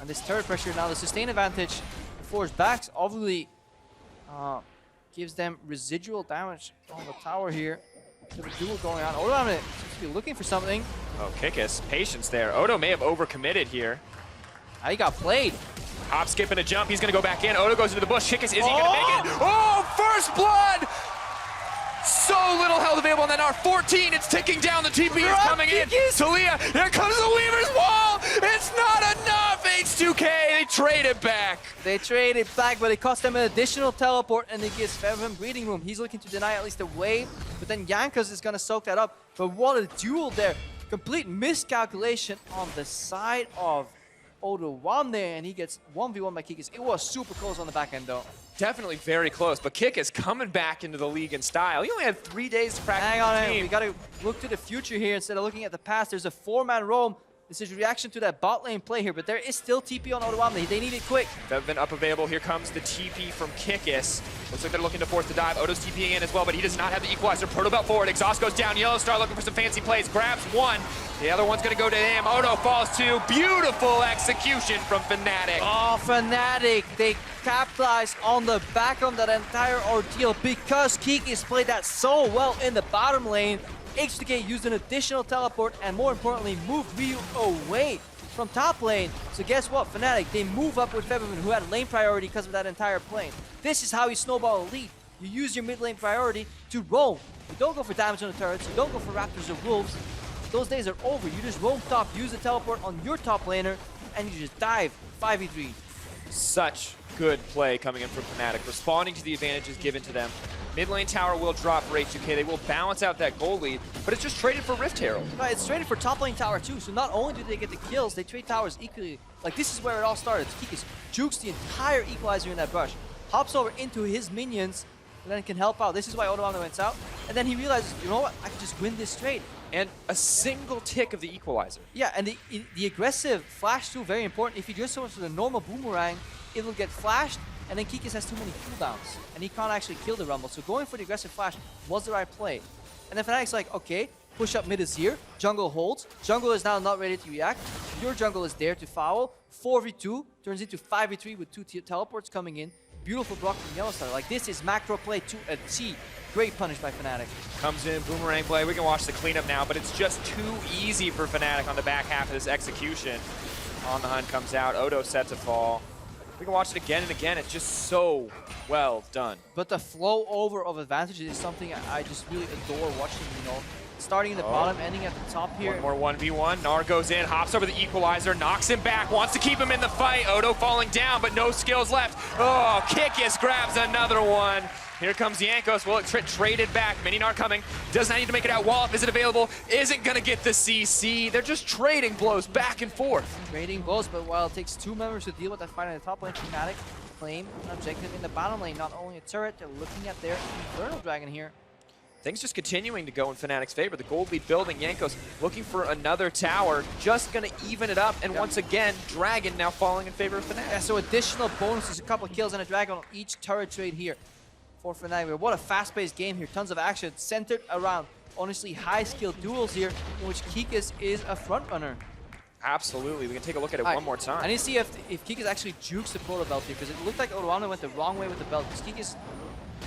And this turret pressure now, the sustain advantage, the force backs obviously gives them residual damage on the tower here. So the duel going on. Odawama seems to be looking for something. Oh, Kikis, patience there. Odo may have overcommitted here. He got played. Hop, skip, and a jump. He's going to go back in. Odo goes into the bush. Kikis, is he going to make it? Oh, first blood! So little health available on that R. 14, it's ticking down. The TP is coming in. Talia, here comes the Weaver's wall! It's not enough! H2K, they trade it back. They trade it back, but it cost them an additional teleport, and it gives Fevin breathing room. He's looking to deny at least a wave, but then Jankos is going to soak that up. But what a duel there. Complete miscalculation on the side of Odawama there, and he gets 1v1 by Kikis. It was super close on the back end though. definitely very close, but Kick is coming back into the league in style. He only had 3 days to practice. Hang on, the team. we gotta look to the future here instead of looking at the past. There's a 4-man roam. This is reaction to that bot lane play here, but there is still TP on Odoamne. They need it quick. They've up available. Here comes the TP from Kikis. Looks like they're looking to force the dive. Odo's TPing in as well, but he does not have the equalizer. Proto Belt forward. Exhaust goes down. Yellowstar looking for some fancy plays. Grabs one. The other one's going to go to him. Odo falls too. Beautiful execution from Fnatic. Oh, Fnatic. They capitalized on the back of that entire ordeal because Kikis played that so well in the bottom lane. H2K used an additional teleport and more importantly moved Ryu away from top lane. So guess what, Fnatic, they move up with Febiven who had lane priority because of that entire plane. This is how you snowball a lead. You use your mid lane priority to roam. You don't go for damage on the turrets, you don't go for Raptors or Wolves. Those days are over. You just roam top, use the teleport on your top laner, and you just dive 5v3. Such good play coming in from Fnatic, responding to the advantages given to them. Mid lane tower will drop for H2K. They will balance out that gold lead, but it's just traded for Rift Herald. Right, it's traded for top lane tower too, so not only do they get the kills, they trade towers equally. Like, this is where it all started. Kikis jukes the entire equalizer in that brush, hops over into his minions, and then can help out. This is why Odoamne went out, and then he realizes, you know what, I can just win this trade. And a single tick of the equalizer. Yeah, and the aggressive flash too, very important. If you just go for the normal boomerang, it will get flashed, and then Kikis has too many cooldowns, and he can't actually kill the Rumble. So going for the aggressive flash was the right play. And then Fnatic's like, okay, push up mid is here, jungle holds, jungle is now not ready to react, your jungle is there to foul, 4v2 turns into 5v3 with 2 teleports coming in. Beautiful block from Yellowstar. Like, this is macro play to a T. Great punish by Fnatic. Comes in, boomerang play. We can watch the cleanup now, but it's just too easy for Fnatic on the back half of this execution. On the hunt comes out. Odo set to fall. We can watch it again and again. It's just so well done. But the flow over of advantages is something I just really adore watching, you know. Starting in the bottom, ending at the top here. One more 1v1. Gnar goes in, hops over the equalizer, knocks him back, wants to keep him in the fight. Odo falling down, but no skills left. Oh, Kikis grabs another one. Here comes Jankos. Well, it traded back. Mini-Gnar coming. Does not need to make it out. Wallop, is it available? Isn't going to get the CC. They're just trading blows back and forth. Trading blows, but while it takes 2 members to deal with that fight in the top lane, Fnatic claim an objective in the bottom lane. Not only a turret, they're looking at their Infernal Dragon here. Things just continuing to go in Fnatic's favor. The gold lead building. Jankos looking for another tower. Just going to even it up. And once again, Dragon now falling in favor of Fnatic. Yeah, so additional bonuses, a couple of kills and a Dragon on each turret trade here for Fnatic. What a fast-paced game here. Tons of action centered around, honestly, high-skilled duels here in which Kikis is a front-runner. Absolutely. We can take a look at it one more time. I need to see if Kikis actually jukes the Proto Belt here, because it looked like Odoamne went the wrong way with the belt. Because Kikis is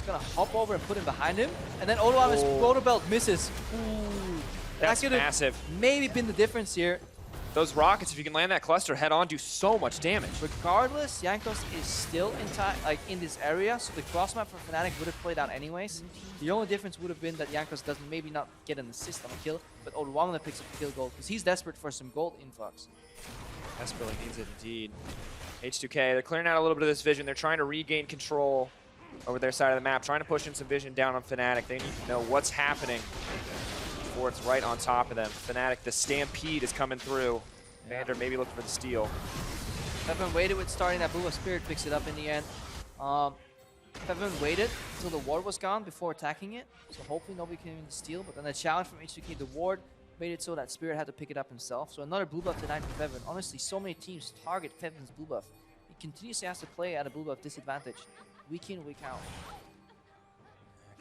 going to hop over and put him behind him, and then Odoamne's Proto Belt misses. Ooh. That's that could have massive. maybe been the difference here. Those rockets, if you can land that cluster head on, do so much damage. Regardless, Jankos is still in time, like in this area, so the cross map for Fnatic would have played out anyways. The only difference would have been that Jankos doesn't maybe not get an assist on a kill, but Odoamne picks up the kill gold because he's desperate for some gold influx. Desperately needs it indeed. H2K, they're clearing out a little bit of this vision. They're trying to regain control over their side of the map, trying to push in some vision down on Fnatic. They need to know what's happening before it's right on top of them. Fnatic, the Stampede is coming through. Vander maybe looking for the steal. Febiven waited with starting that Blue Spirit, picks it up in the end. Febiven waited until the ward was gone before attacking it, so hopefully nobody can even steal, but then the challenge from H2K, the ward made it so that Spirit had to pick it up himself. So another blue buff tonight for Febiven. Honestly, so many teams target Febiven's blue buff. He continuously has to play at a blue buff disadvantage, week in, week out.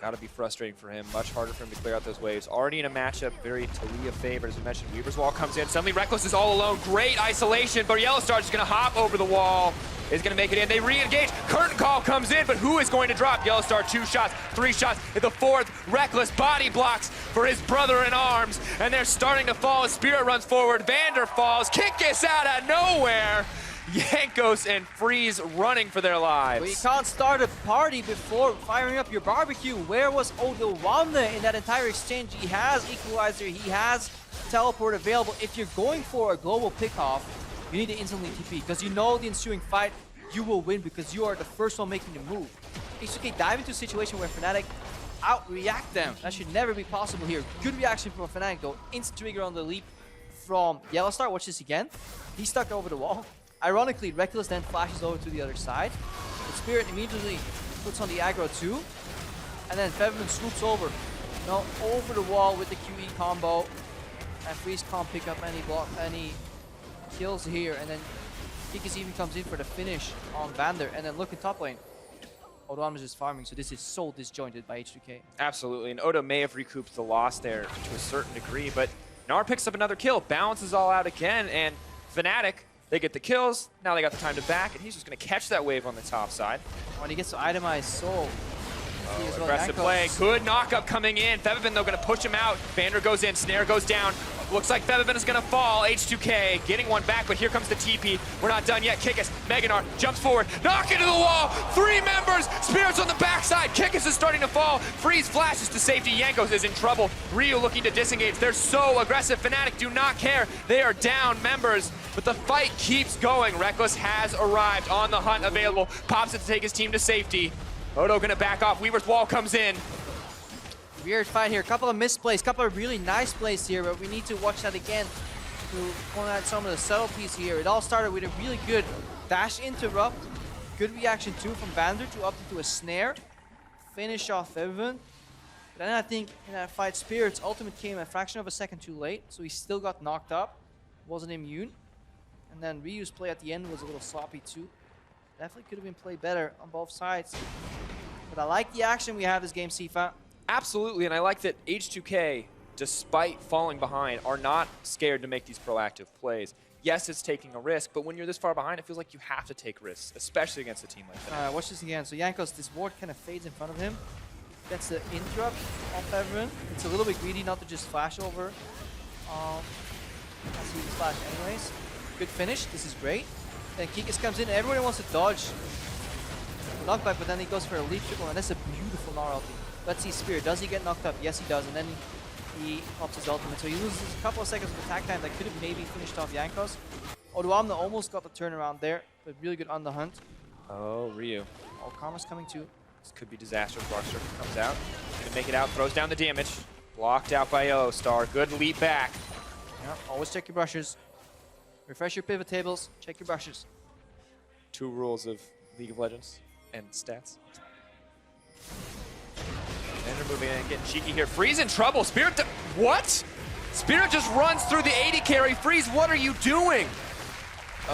Gotta be frustrating for him. Much harder for him to clear out those waves. Already in a matchup, very Talia favored. As we mentioned, Weaver's Wall comes in. Suddenly Reckless is all alone. Great isolation, but Yellowstar is gonna hop over the wall. Is gonna make it in. They re-engage. Curtain Call comes in, but who is going to drop? Yellowstar 2 shots, 3 shots. At the 4th, Reckless body blocks for his brother in arms. And they're starting to fall as Spirit runs forward. Vander falls. Kikis out of nowhere. Jankos and Freeze running for their lives. But you can't start a party before firing up your barbecue. Where was Odoamne in that entire exchange? He has Equalizer, he has Teleport available. If you're going for a global pickoff, you need to instantly TP, because you know the ensuing fight, you will win because you are the first one making the move. H2K dive into a situation where Fnatic out-react them. That should never be possible here. Good reaction from Fnatic though. Instant trigger on the leap from Yellowstar. Watch this again. He's stuck over the wall. Ironically, Reckless then flashes over to the other side. The Spirit immediately puts on the aggro too. And then Featherman swoops over. Now over the wall with the QE combo. And Freeze can't pick up any kills here. And then Kikis even comes in for the finish on Vander. And then look in top lane. Odoam is just farming, so this is so disjointed by H2K. Absolutely, and Odo may have recouped the loss there to a certain degree, but Gnar picks up another kill, balances all out again, and Fnatic, they get the kills, now they got the time to back, and he's just going to catch that wave on the top side. When he gets to itemize Soul. Oh, aggressive play, good knock-up coming in. Featherman, though, going to push him out. Vander goes in, Snare goes down. Looks like Featherman is going to fall. H2K getting one back, but here comes the TP. We're not done yet. Kikis, Meganar jumps forward, knock into the wall. 3 members, Spirits on the backside. Kikis is starting to fall. Freeze flashes to safety. Jankos is in trouble. Ryu looking to disengage. They're so aggressive. Fnatic do not care. They are down members, but the fight keeps going. Reckless has arrived on the hunt available. Pops it to take his team to safety. Odo gonna back off. Weaver's wall comes in. Weird fight here. Couple of misplays, couple of really nice plays here, but we need to watch that again to point out some of the subtleties here. It all started with a really good dash interrupt. Good reaction too from Vander to up into a snare. Finish off Featherman. But then I think in that fight, Spirit's ultimate came a fraction of a second too late, so he still got knocked up. Wasn't immune. And then Ryu's play at the end was a little sloppy too. Definitely could have been played better on both sides. But I like the action we have this game, Sifa. Absolutely, and I like that H2K, despite falling behind, are not scared to make these proactive plays. Yes, it's taking a risk, but when you're this far behind, it feels like you have to take risks, especially against a team like that. Watch this again. So Jankos, this ward kind of fades in front of him. Gets the interrupt off Featherman. It's a little bit greedy not to just flash over. As he flash anyways. Good finish. This is great. Then Kikis comes in. Everybody wants to dodge the knockback, but then he goes for a lead triple, and that's a beautiful Gnar ulti. Let's see Spirit. Does he get knocked up? Yes, he does. And then he pops his ultimate. So he loses a couple of seconds of attack time that could have maybe finished off Jankos. Odoamne almost got the turnaround there, but really good on the hunt. Oh, Ryu. Oh, Karma's coming too. This could be disastrous. Rockstar comes out. Gonna make it out, throws down the damage. Blocked out by O-Star. Good leap back. Yep, always check your brushes. Refresh your pivot tables, check your brushes. 2 rules of League of Legends and stats. And they're moving in and getting cheeky here. Freeze in trouble. Spirit, what? Spirit just runs through the 80 carry. Freeze, what are you doing?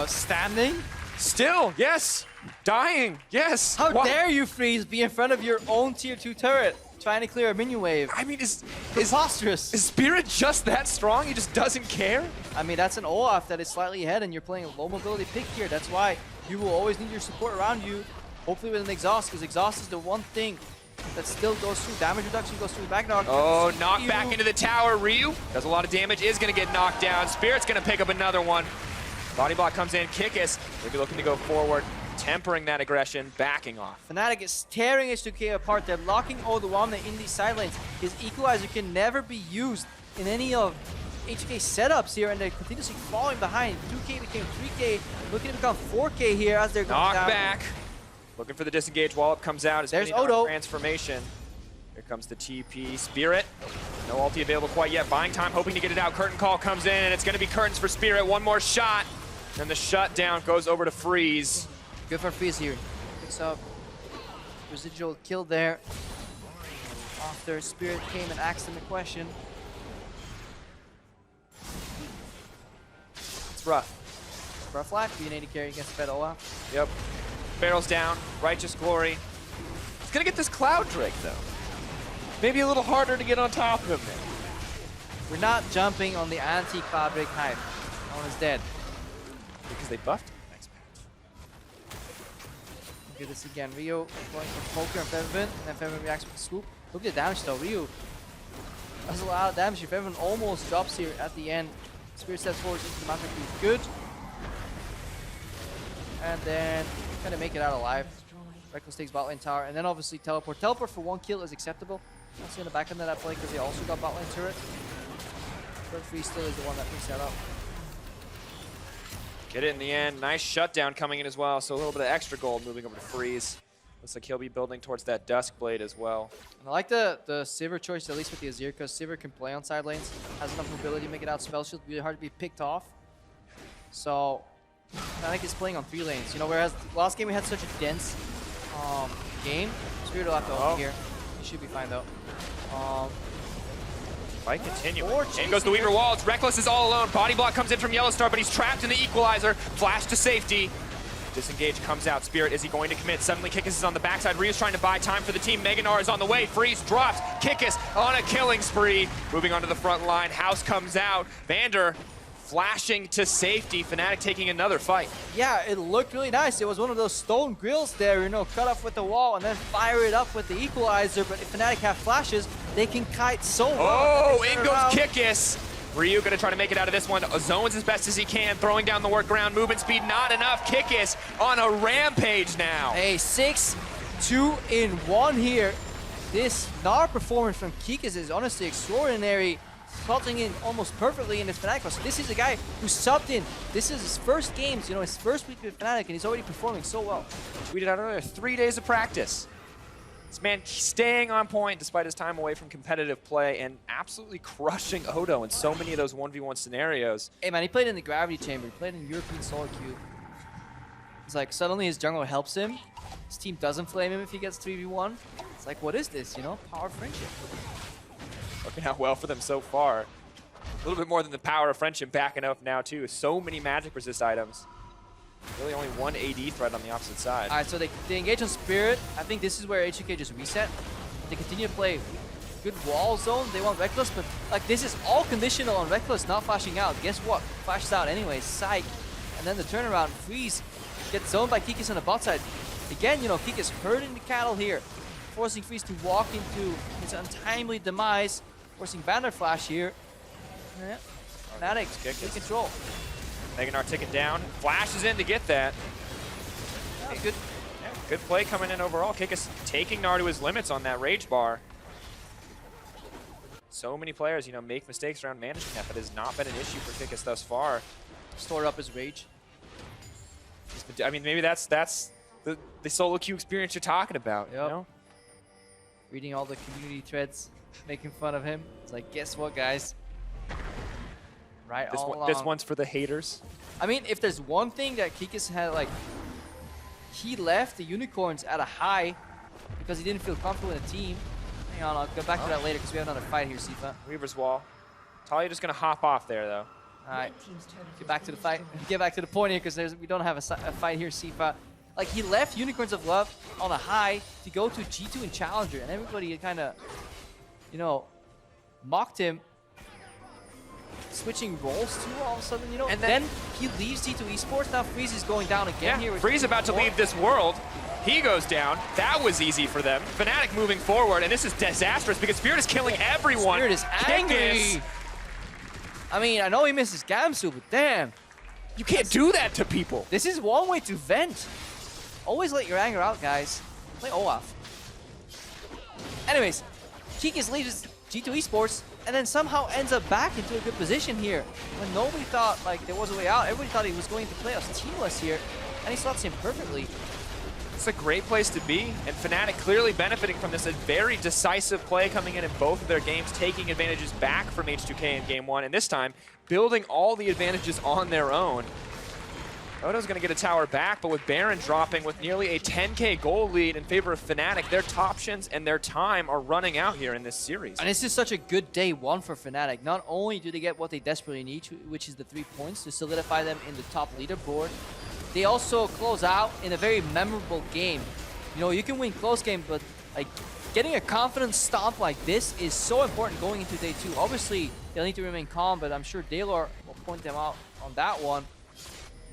Standing? Still, yes. Dying, yes. How dare you, Freeze, be in front of your own tier 2 turret, trying to clear a minion wave? I mean, is preposterous. Is Spirit just that strong? He just doesn't care? I mean, that's an Olaf that is slightly ahead, and you're playing a low mobility pick here. That's why you will always need your support around you, hopefully with an exhaust, because exhaust is the one thing that still goes through. Damage reduction goes through the back knock. Oh, knock back into the tower. Ryu does a lot of damage, is going to get knocked down. Spirit's going to pick up another one. Body block comes in. Kikis maybe looking to go forward, tempering that aggression, backing off. Fnatic is tearing H2K apart. They're locking Odoamne in these side lanes. His equalizer can never be used in any of H2K setups here, and they're continuously falling behind. 2K became 3K, looking to become 4K here as they're going down. Knock back. Looking for the disengage. Wallop comes out. There's Odo. Transformation. Here comes the TP. Spirit. No ulti available quite yet. Buying time, hoping to get it out. Curtain call comes in, and it's going to be curtains for Spirit. One more shot. And the shutdown goes over to Freeze. Good for Freeze here. Picks up residual kill there. After Spirit came and asked him the question. It's rough. It's rough life being 80 carry against Fed Olaf. Yep. Barrels down. Righteous Glory. He's going to get this Cloud Drake, though. Maybe a little harder to get on top of him there. We're not jumping on the anti-Cloud Drake hype. No one is dead. Because they buffed him next match. Look at this again. Ryu going for poker and Featherman, and then Featherman reacts with the swoop. Look at the damage though. Ryu does a lot of damage. Featherman almost drops here at the end. Spirit steps forward into the mountain. Good. And then gonna make it out alive. Reckless takes bot lane tower, and then obviously teleport. Teleport for 1 kill is acceptable. I'll see in the back end of that play because they also got bot lane turret. But Freeze still is the one that picks that up. Get it in the end. Nice shutdown coming in as well. So a little bit of extra gold moving over to Freeze. Looks like he'll be building towards that Dusk Blade as well. And I like the Sivir choice, at least with the Azir, because Sivir can play on side lanes, has enough mobility to make it out. Spell shield, really hard to be picked off. So Fnatic is playing on 3 lanes. You know, whereas last game we had such a dense game. Spirit will have to ult here. He should be fine though. Fight continuing. More In chasing goes the Weaver here. wall. It's Reckless is all alone. Body block comes in from Yellowstar, but he's trapped in the equalizer. Flash to safety. Disengage comes out. Spirit, is he going to commit? Suddenly Kickus is on the backside. Ryu's trying to buy time for the team. Meganar is on the way. Freeze drops. Kickus on a killing spree. Moving onto the front line. House comes out. Vander flashing to safety. Fnatic taking another fight. Yeah, it looked really nice. It was one of those stone grills there, you know, cut off with the wall and then fire it up with the equalizer. But if Fnatic have flashes, they can kite so well. Oh, in goes Kickus. Ryu gonna try to make it out of this one. Zones as best as he can, throwing down the workaround. Movement speed not enough. Kickus on a rampage now. A 6-2-in-1 here. This Gnar performance from Kickus is honestly extraordinary. Slotting in almost perfectly in his Fnatic. So this is a guy who subbed in. This is his first games, you know, his first week with Fnatic, and he's already performing so well. Tweeted out earlier, 3 days of practice. This man staying on point despite his time away from competitive play and absolutely crushing Odo in so many of those 1v1 scenarios. Hey man, he played in the Gravity Chamber, he played in European Solar Cube. It's like suddenly his jungler helps him. His team doesn't flame him if he gets 3v1. It's like, what is this, you know? Power of friendship. Working out well for them so far. A little bit more than the power of friendship backing up now too. So many magic resist items. Really only one AD threat on the opposite side. All right, so they engage on Spirit. I think this is where HUK just reset. They continue to play good wall zone. They want Reckless, but like this is all conditional on Reckless not flashing out. Guess what? Flashes out anyways. Psych. And then the turnaround. Freeze gets zoned by Kickus on the bot side. Again, you know, Kickus hurting the cattle here. Forcing Freeze to walk into his untimely demise. Forcing Vander Flash here. Yeah. Fnatic in control. Meganar ticking down. Flashes in to get that. Hey, good. Yeah, good play coming in overall. Kickus taking Gnar to his limits on that rage bar. So many players, you know, make mistakes around managing that, but it has not been an issue for Kickus thus far. Stored up his rage. I mean, maybe that's the solo queue experience you're talking about, Yep. you know? Reading all the community threads, making fun of him. It's like, guess what, guys? Right all along. This one's for the haters. I mean, if there's one thing that Kickus had, like, he left the Unicorns at a high because he didn't feel comfortable in the team. Hang on, I'll go back to that later because we have another fight here, Sifa. Weaver's wall. Talia just gonna hop off there, though. All right, get back to the fight. Get back to the point here because we don't have a fight here, Sifa. Like, he left Unicorns of Love on a high to go to G2 and Challenger, and everybody kind of, you know, mocked him. Switching roles too all of a sudden, you know, and then he leaves G2 Esports. Now Freeze is going down again here. Freeze about to leave this world. He goes down. That was easy for them. Fnatic moving forward, and this is disastrous because Spirit is killing everyone. Spirit is angry. I mean, I know he misses Gamsu, but damn. You can't do that to people. This is one way to vent. Always let your anger out, guys. Play Olaf. Anyways, Kickus leaves G2 Esports and then somehow ends up back into a good position here. When nobody thought like there was a way out, everybody thought he was going to play us teamless here, and he slots in perfectly. It's a great place to be, and Fnatic clearly benefiting from this. A very decisive play coming in both of their games, taking advantages back from H2K in game one, and this time building all the advantages on their own. Odo's going to get a tower back, but with Baron dropping with nearly a 10k goal lead in favor of Fnatic, their options and their time are running out here in this series. And this is such a good day one for Fnatic. Not only do they get what they desperately need, which is the 3 points to solidify them in the top leaderboard, they also close out in a very memorable game. You know, you can win close game, but like getting a confident stomp like this is so important going into day two. Obviously, they'll need to remain calm, but I'm sure Daylor will point them out on that one.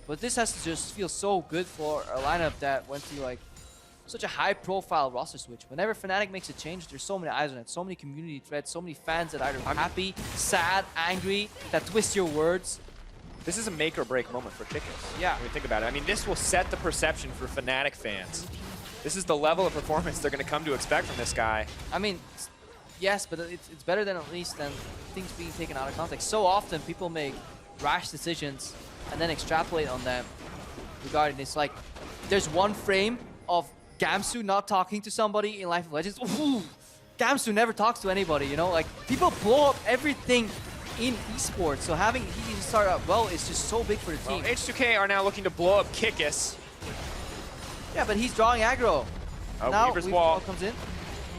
But this has to just feel so good for a lineup that went through like such a high-profile roster switch. Whenever Fnatic makes a change, there's so many eyes on it, so many community threads, so many fans that are either happy, sad, angry, that twist your words. This is a make or break moment for Kickus. Yeah. When we think about it. I mean, this will set the perception for Fnatic fans. This is the level of performance they're going to come to expect from this guy. I mean, yes, but it's better than at least than things being taken out of context. So often people make rash decisions and then extrapolate on them regarding this. Like, there's one frame of Gamsu not talking to somebody in Life of Legends. Ooh, Gamsu never talks to anybody, you know? Like, people blow up everything in esports, so having he start out well is just so big for the team. Well, H2K are now looking to blow up Kickus. Yeah, but he's drawing aggro. Oh, now Weaver's wall comes in.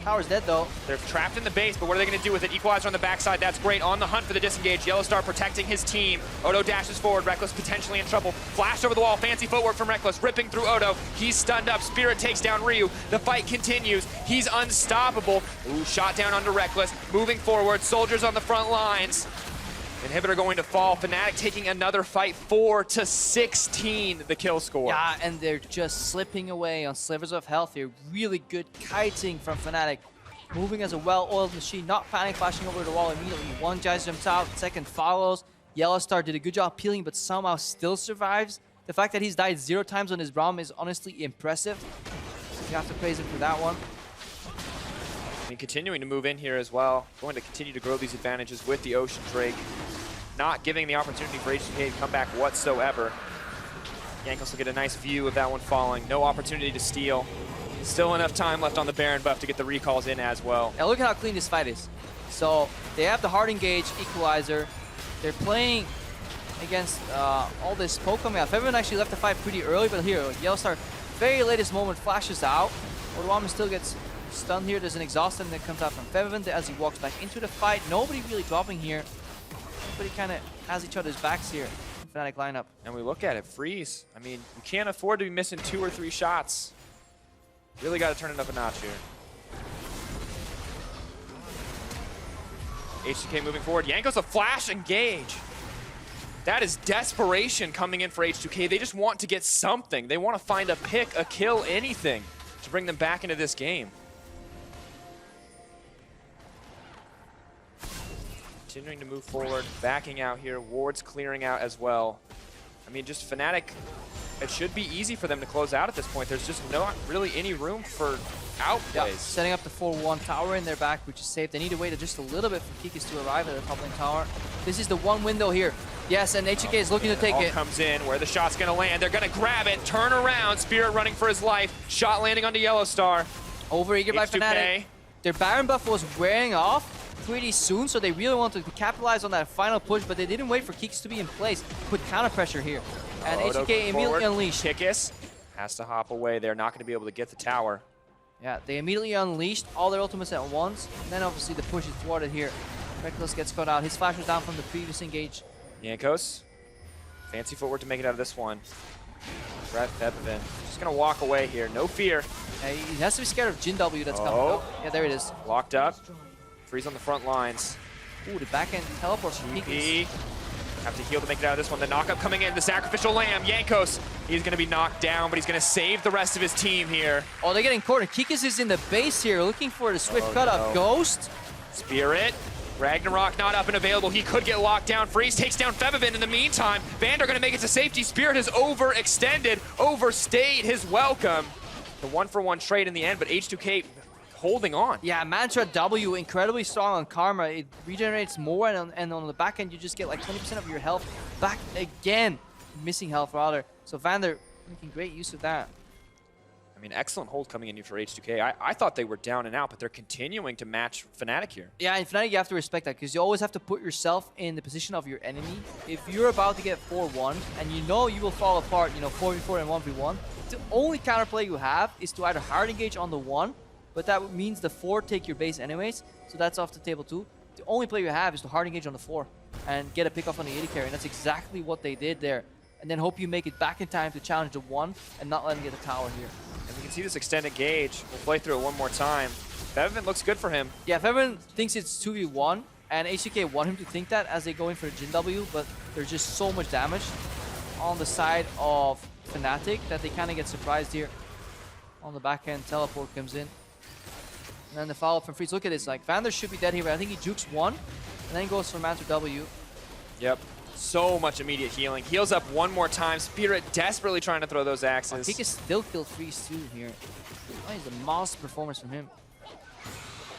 Tower's dead though. They're trapped in the base, but what are they going to do with it? Equalizer on the backside, that's great. On the hunt for the disengage. Yellowstar protecting his team. Odo dashes forward. Reckless potentially in trouble. Flash over the wall. Fancy footwork from Reckless, ripping through Odo. He's stunned up. Spirit takes down Ryu. The fight continues. He's unstoppable. Ooh, shot down onto Reckless. Moving forward. Soldiers on the front lines. Inhibitor going to fall. Fnatic taking another fight. 4-16 the kill score. Yeah, and they're just slipping away on slivers of health here. Really good kiting from Fnatic. Moving as a well-oiled machine, not panic flashing over the wall immediately. One Jais jumps out, second follows. Yellowstar did a good job peeling, but somehow still survives. The fact that he's died 0 times on his Braum is honestly impressive. You have to praise him for that one. I mean, continuing to move in here as well. Going to continue to grow these advantages with the Ocean Drake. Not giving the opportunity for HTK to come back whatsoever. Jankos will get a nice view of that one falling. No opportunity to steal. Still enough time left on the Baron buff to get the recalls in as well. Now look at how clean this fight is. So they have the hard engage equalizer. They're playing against all this smoke coming out. Feverin actually left the fight pretty early, but here, Yellowstar, very latest moment, flashes out. Odoaman still gets stunned here. There's an exhaust that comes out from Feverin as he walks back into the fight. Nobody really dropping here. Everybody kind of has each other's backs here. Fnatic lineup. And we look at it, freeze. I mean, you can't afford to be missing 2 or 3 shots. Really got to turn it up a notch here. H2K moving forward. Jankos a flash engage. That is desperation coming in for H2K. They just want to get something. They want to find a pick, a kill, anything to bring them back into this game. Continuing to move forward, backing out here. Ward's clearing out as well. I mean, just Fnatic, it should be easy for them to close out at this point. There's just not really any room for outplays. Yeah, setting up the 4-1 tower in their back, which is safe. They need to wait just a little bit for Kikis to arrive at the top lane tower. This is the one window here. Yes, and HK is looking to take it. Comes in where the shot's going to land. They're going to grab it, turn around. Spirit running for his life. Shot landing onto Yellowstar. Overeager by Fnatic. Their Baron buff was wearing off pretty soon, so they really wanted to capitalize on that final push, but they didn't wait for Kikis to be in place. Put counter pressure here. And HK immediately unleashed. Kikis has to hop away. They're not going to be able to get the tower. Yeah, they immediately unleashed all their ultimates at once. And then obviously the push is thwarted here. Reckless gets caught out. His flash was down from the previous engage. Jankos, fancy footwork to make it out of this one. Brett Febbevin just going to walk away here. No fear. He has to be scared of Jin W that's coming. Oh, yeah, there it is. Locked up. Freeze on the front lines. Ooh, the back end teleports from Kikis. Have to heal to make it out of this one. The knockup coming in. The sacrificial lamb. Jankos, he's going to be knocked down, but he's going to save the rest of his team here. Oh, they're getting cornered. Kikis is in the base here, looking for the swift cutoff. Ghost. Spirit. Ragnarok not up and available. He could get locked down. Freeze takes down Febbevin in the meantime. Vander going to make it to safety. Spirit has overextended, overstayed his welcome. The 1-for-1 trade in the end, but H2K holding on. Yeah, Mantra W, incredibly strong on Karma. It regenerates more, and on the back end, you just get like 20% of your health back again. Missing health, rather. So Vander making great use of that. I mean, excellent hold coming in for H2K. I thought they were down and out, but they're continuing to match Fnatic here. Yeah, in Fnatic, you have to respect that, because you always have to put yourself in the position of your enemy. If you're about to get 4-1, and you know you will fall apart, 4v4 and 1v1, the only counterplay you have is to either hard engage on the 1, but that means the 4 take your base anyways, so that's off the table too. The only play you have is to hard engage on the 4 and get a pick off on the AD carry, and that's exactly what they did there. And then hope you make it back in time to challenge the 1 and not let him get the tower here. And we can see this extended gauge. We'll play through it one more time. Febbevin looks good for him. Yeah, Febbevin thinks it's 2v1, and HCK want him to think that as they go in for Jin W, but there's just so much damage on the side of Fnatic that they kind of get surprised here. On the back end, teleport comes in. And then the follow-up from Freeze. Look at this, like Vander should be dead here, but I think he jukes 1, and then goes for Mantra W. Yep. So much immediate healing. Heals up one more time. Spirit desperately trying to throw those axes. He can still kill Freeze too here. Oh, he's a monster performance from him.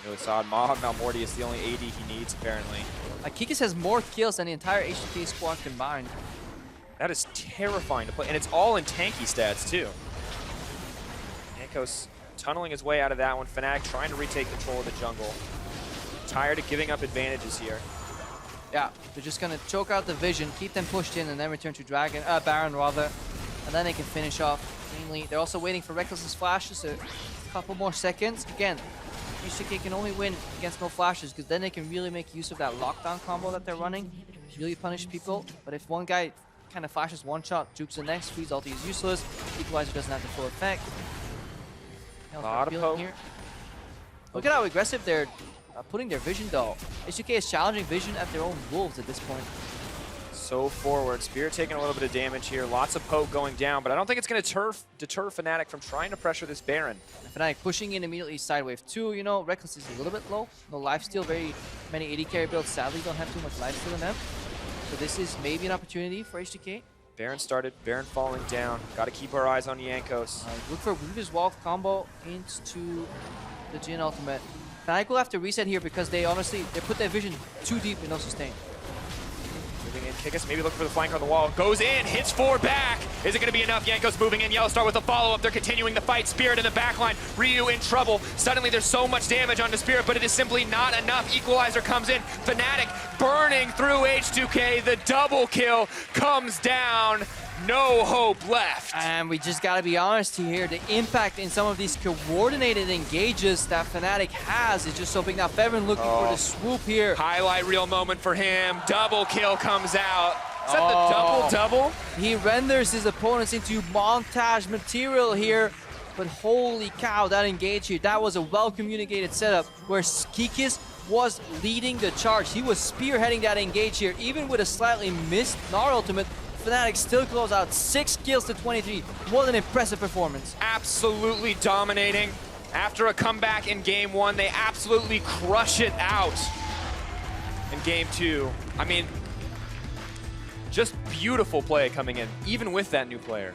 Really solid. Mahog Malmorty is the only AD he needs, apparently. Kikis has more kills than the entire HTK squad combined. That is terrifying to play, and it's all in tanky stats, too. Jankos tunneling his way out of that one. Fnatic trying to retake control of the jungle. Tired of giving up advantages here. Yeah, they're just going to choke out the vision, keep them pushed in, and then return to Baron, rather. And then they can finish off cleanly. They're also waiting for Reckless's flashes to couple more seconds. Again, HTK can only win against no flashes because then they can really make use of that lockdown combo that they're running, really punish people. But if one guy kind of flashes one shot, jukes the next, freeze ulti is useless, equalizer doesn't have the full effect. Lot of poke. Here. Look at how aggressive they're putting their vision though. HTK is challenging vision at their own wolves at this point. So forward. Spirit taking a little bit of damage here. Lots of poke going down, but I don't think it's going to deter Fnatic from trying to pressure this Baron. Fnatic pushing in immediately side wave 2. You know, Reckless is a little bit low. No lifesteal. Very many AD carry builds sadly don't have too much lifesteal in them. So this is maybe an opportunity for HTK. Baron started. Baron falling down. Got to keep our eyes on Jankos. Look for Weaver's Wall combo into the Jhin ultimate. Fnatic will have to reset here because they honestly, they put their vision too deep in no sustain. Moving in, Kickus maybe looking for the flanker on the wall. Goes in, hits 4 back. Is it going to be enough? Jankos moving in. Yellowstar with a follow-up. They're continuing the fight. Spirit in the backline. Ryu in trouble. Suddenly there's so much damage onto Spirit, but it is simply not enough. Equalizer comes in. Fnatic burning through H2K. The double kill comes down. No hope left. And we just got to be honest here. The impact in some of these coordinated engages that Fnatic has is just so big. Now, Fevin looking for the swoop here. Highlight reel moment for him. Double kill comes out. Is that the double-double? He renders his opponents into montage material here. But holy cow, that engage here. That was a well-communicated setup where Kikis was leading the charge. He was spearheading that engage here. Even with a slightly missed Gnar ultimate, Fnatic still close out 6 kills to 23. What an impressive performance. Absolutely dominating. After a comeback in game 1, they absolutely crush it out in game 2. I mean, just beautiful play coming in, even with that new player.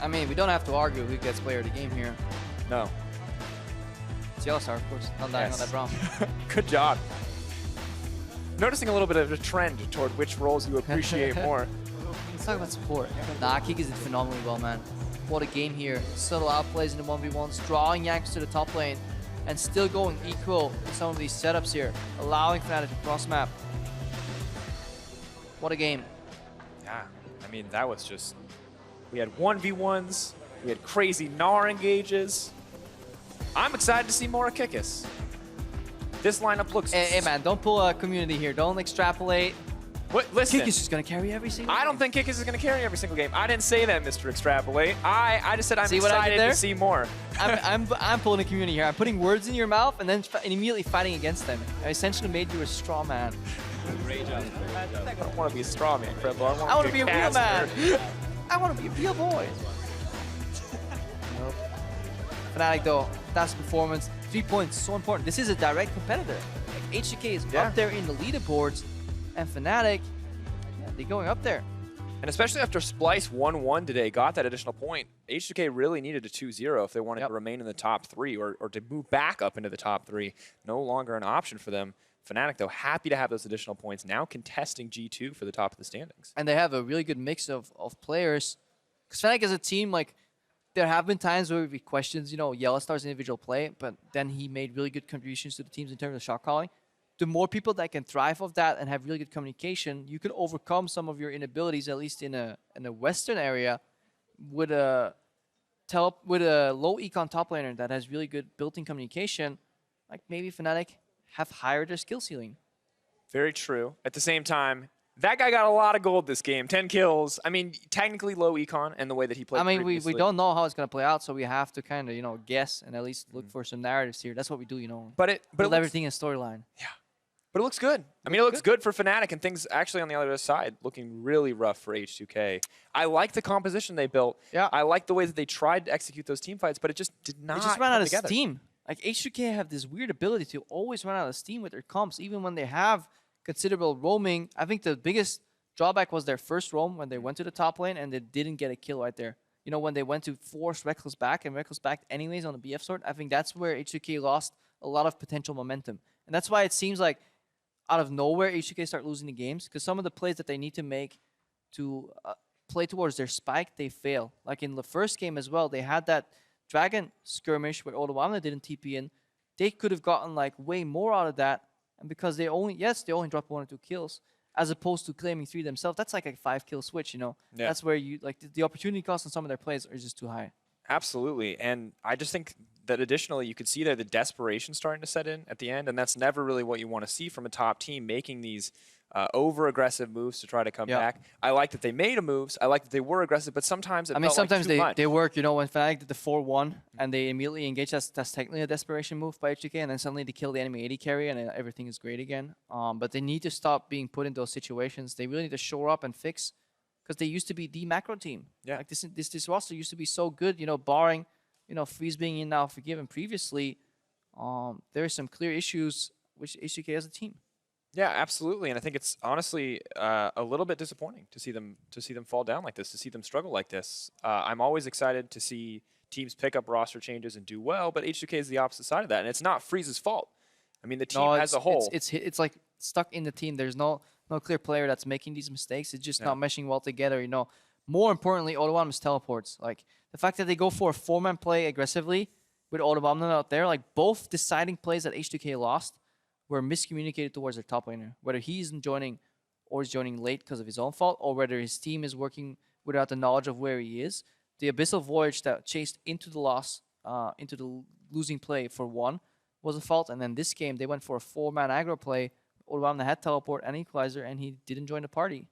I mean, we don't have to argue who gets player of the game here. No. It's Yellowstar, of course. Not dying on that Braum. Good job. Noticing a little bit of a trend toward which roles you appreciate more. Let's talk about support. Nah, Kikis did phenomenally well, man. What a game here. Subtle outplays in the 1v1s, drawing Yanks to the top lane, and still going equal in some of these setups here, allowing Fnatic to cross map. What a game. Yeah, I mean, that was just... We had 1v1s, we had crazy Gnar engages. I'm excited to see more of Kikis. This lineup looks... Hey, man, don't pull a community here. Don't extrapolate. What? Listen. Kikis is going to carry every single game. I don't think Kikis is going to carry every single game. I didn't say that, Mr. Extrapolate. I just said I'm excited to see more. I'm pulling a community here. I'm putting words in your mouth and then immediately fighting against them. I essentially made you a straw man. Great job. I don't want to be a straw man, Credible. I want to be a real man. I want to be a real boy. Nope. Fnatic, though, that's performance. 3 points, so important. This is a direct competitor. Like, HTK is up there in the leaderboards, and Fnatic, they're going up there. And especially after Splyce 1-1 today, got that additional point, H2K really needed a 2-0 if they wanted to remain in the top 3 or to move back up into the top 3. No longer an option for them. Fnatic, though, happy to have those additional points, now contesting G2 for the top of the standings. And they have a really good mix of players. Because Fnatic as a team, like, there have been times where we questions, you know, Yellowstar's individual play, but then he made really good contributions to the teams in terms of shot calling. The more people that can thrive off that and have really good communication, you can overcome some of your inabilities, at least in a Western area, with a low econ top laner that has really good built-in communication. Like maybe Fnatic have higher their skill ceiling. Very true. At the same time, that guy got a lot of gold this game. 10 kills. I mean, technically low econ and the way that he played. I mean, we don't know how it's going to play out, so we have to kind of, you know, guess and at least look for some narratives here. That's what we do, you know. But build everything in storyline. Yeah. But it looks good. I mean, it looks good for Fnatic, and things actually on the other side looking really rough for H2K. I like the composition they built. Yeah. I like the way that they tried to execute those team fights, but it just did not. They just ran out of together. steam. Like H2K have this weird ability to always run out of steam with their comps, even when they have considerable roaming. I think the biggest drawback was their first roam when they went to the top lane and they didn't get a kill right there. You know, when they went to force Reckless back and Reckless backed anyways on the BF sword, I think that's where H2K lost a lot of potential momentum. And that's why it seems like out of nowhere, H2K start losing the games because some of the plays that they need to make to play towards their spike, they fail. Like in the first game as well, they had that Dragon skirmish where Oldawamna didn't TP in. They could have gotten like way more out of that. And because they only dropped 1 or 2 kills, as opposed to claiming 3 themselves, that's like a 5-kill switch, you know? Yeah. That's where you, like, the opportunity cost on some of their plays are just too high. Absolutely. And I just think that additionally, you could see there the desperation starting to set in at the end, and that's never really what you want to see from a top team, making these over-aggressive moves to try to come back. I like that they made moves. I like that they were aggressive, but sometimes it felt sometimes like too much. they work. You know, when Fnatic did the 4-1 and they immediately engage, that's technically a desperation move by HGK, and then suddenly they kill the enemy AD carry and everything is great again. But they need to stop being put in those situations. They really need to shore up and fix, because they used to be the macro team. Yeah. Like this roster used to be so good, you know, barring, you know, Freeze being in now Forgiven previously. There are some clear issues with HGK as a team. Yeah, absolutely, and I think it's honestly a little bit disappointing to see them fall down like this, to see them struggle like this. I'm always excited to see teams pick up roster changes and do well, but H2K is the opposite side of that, and it's not Freeze's fault. I mean, the team as a whole. It's like stuck in the team. There's no clear player that's making these mistakes. It's just not meshing well together. You know, more importantly, Autobomb teleports. Like the fact that they go for a 4-man play aggressively with Autobomb out there, like both deciding plays that H2K lost were miscommunicated towards their top laner. Whether he's joining or is joining late because of his own fault, or whether his team is working without the knowledge of where he is. The Abyssal Voyage that chased into the loss, into the losing play for 1 was a fault. And then this game, they went for a 4-man aggro play. Autobomb had teleport and equalizer, and he didn't join the party.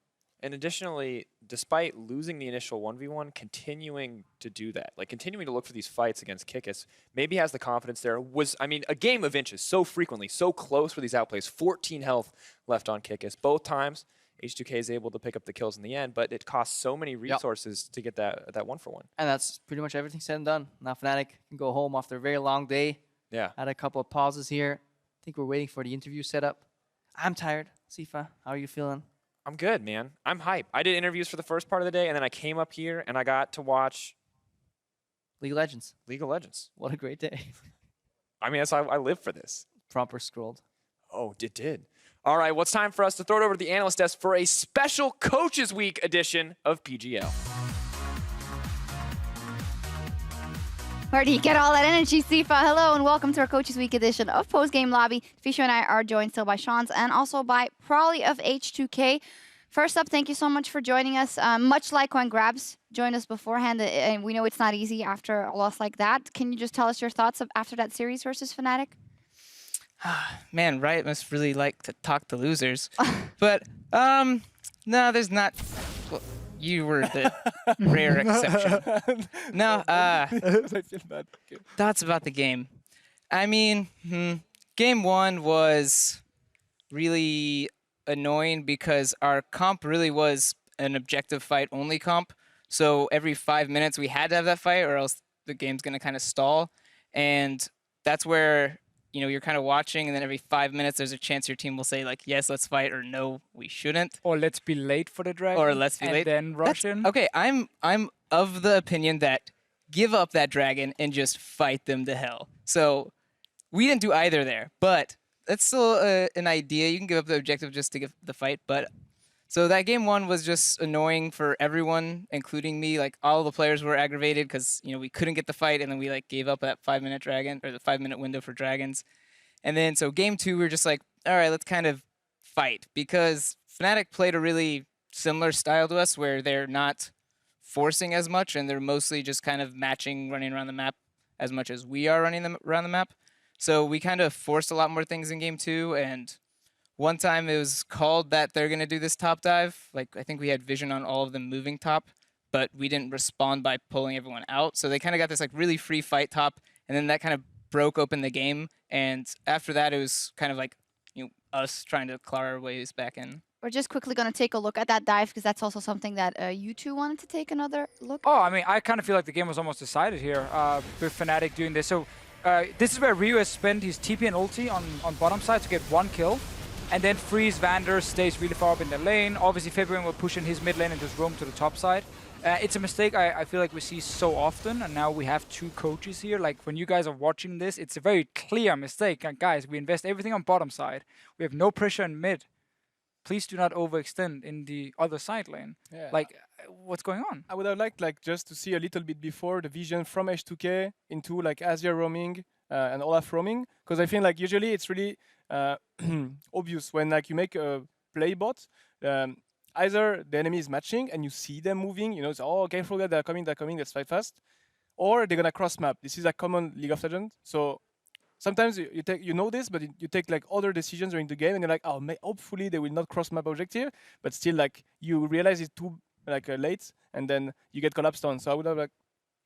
And additionally, despite losing the initial 1v1, continuing to do that, like continuing to look for these fights against Kikis, maybe has the confidence there. I mean, a game of inches so frequently, so close for these outplays. 14 health left on Kikis. Both times, H2K is able to pick up the kills in the end, but it costs so many resources to get that 1-for-1. And that's pretty much everything said and done. Now Fnatic can go home after a very long day. Yeah. Had a couple of pauses here. I think we're waiting for the interview setup. I'm tired. Sifa, how are you feeling? I'm good, man. I'm hype. I did interviews for the first part of the day, and then I came up here and I got to watch League of Legends. League of Legends. What a great day. I mean, I live for this. Proper scrolled. Oh, it did. All right, well, it's time for us to throw it over to the analyst desk for a special Coaches Week edition of PGL. Where do you get all that energy, Sifa? Hello and welcome to our Coaches Week edition of Post Game Lobby. Fisher and I are joined still by Shans and also by Prawley of H2K. First up, thank you so much for joining us. Much like when Grabs joined us beforehand, and we know it's not easy after a loss like that. Can you just tell us your thoughts after that series versus Fnatic? Man, Riot must really like to talk to losers. But, no, there's not... Well, you were the rare exception. No, I feel bad. Okay. Thoughts about the game. I mean, game 1 was really annoying because our comp really was an objective fight only comp. So every 5 minutes we had to have that fight or else the game's going to kind of stall. And that's where, you know, you're kind of watching and then every 5 minutes there's a chance your team will say like, yes, let's fight, or no, we shouldn't. Or let's be late for the dragon. Or let's be and late. then rush in. Okay, I'm of the opinion that give up that dragon and just fight them to hell. So we didn't do either there, but that's still an idea. You can give up the objective just to get the fight. But so that game 1 was just annoying for everyone, including me. Like all the players were aggravated because, you know, we couldn't get the fight and then we like gave up that 5-minute dragon or the 5-minute window for dragons. And then so game 2, we were just like, all right, let's kind of fight, because Fnatic played a really similar style to us where they're not forcing as much and they're mostly just kind of matching, running around the map as much as we are running them around the map. So we kind of forced a lot more things in game 2, and one time it was called that they're going to do this top dive. Like, I think we had vision on all of them moving top, but we didn't respond by pulling everyone out. So they kind of got this like really free fight top, and then that kind of broke open the game. And after that, it was kind of like, you know, us trying to claw our ways back in. We're just quickly going to take a look at that dive because that's also something that you two wanted to take another look. Oh, I mean, I kind of feel like the game was almost decided here with Fnatic doing this. So this is where Ryu has spent his TP and ulti on bottom side to get 1 kill. And then Freeze Vander stays really far up in the lane. Obviously, Fabian will push in his mid lane and just roam to the top side. It's a mistake I feel like we see so often, and now we have 2 coaches here. Like, when you guys are watching this, it's a very clear mistake. And guys, we invest everything on bottom side. We have no pressure in mid. Please do not overextend in the other side lane. Yeah. Like, what's going on? I would have liked like just to see a little bit before the vision from H2K into like Asia roaming and Olaf roaming, because I feel like usually it's really obvious when like you make a play bot. Either the enemy is matching and you see them moving, you know, it's, oh, careful, they're coming, let's fight fast. or they're gonna cross map. This is a common League of Legends. So sometimes you know this, but you take like other decisions during the game, and you're like, oh, hopefully they will not cross map objective, but still like you realize it's too like late, and then you get collapsed on. So I would have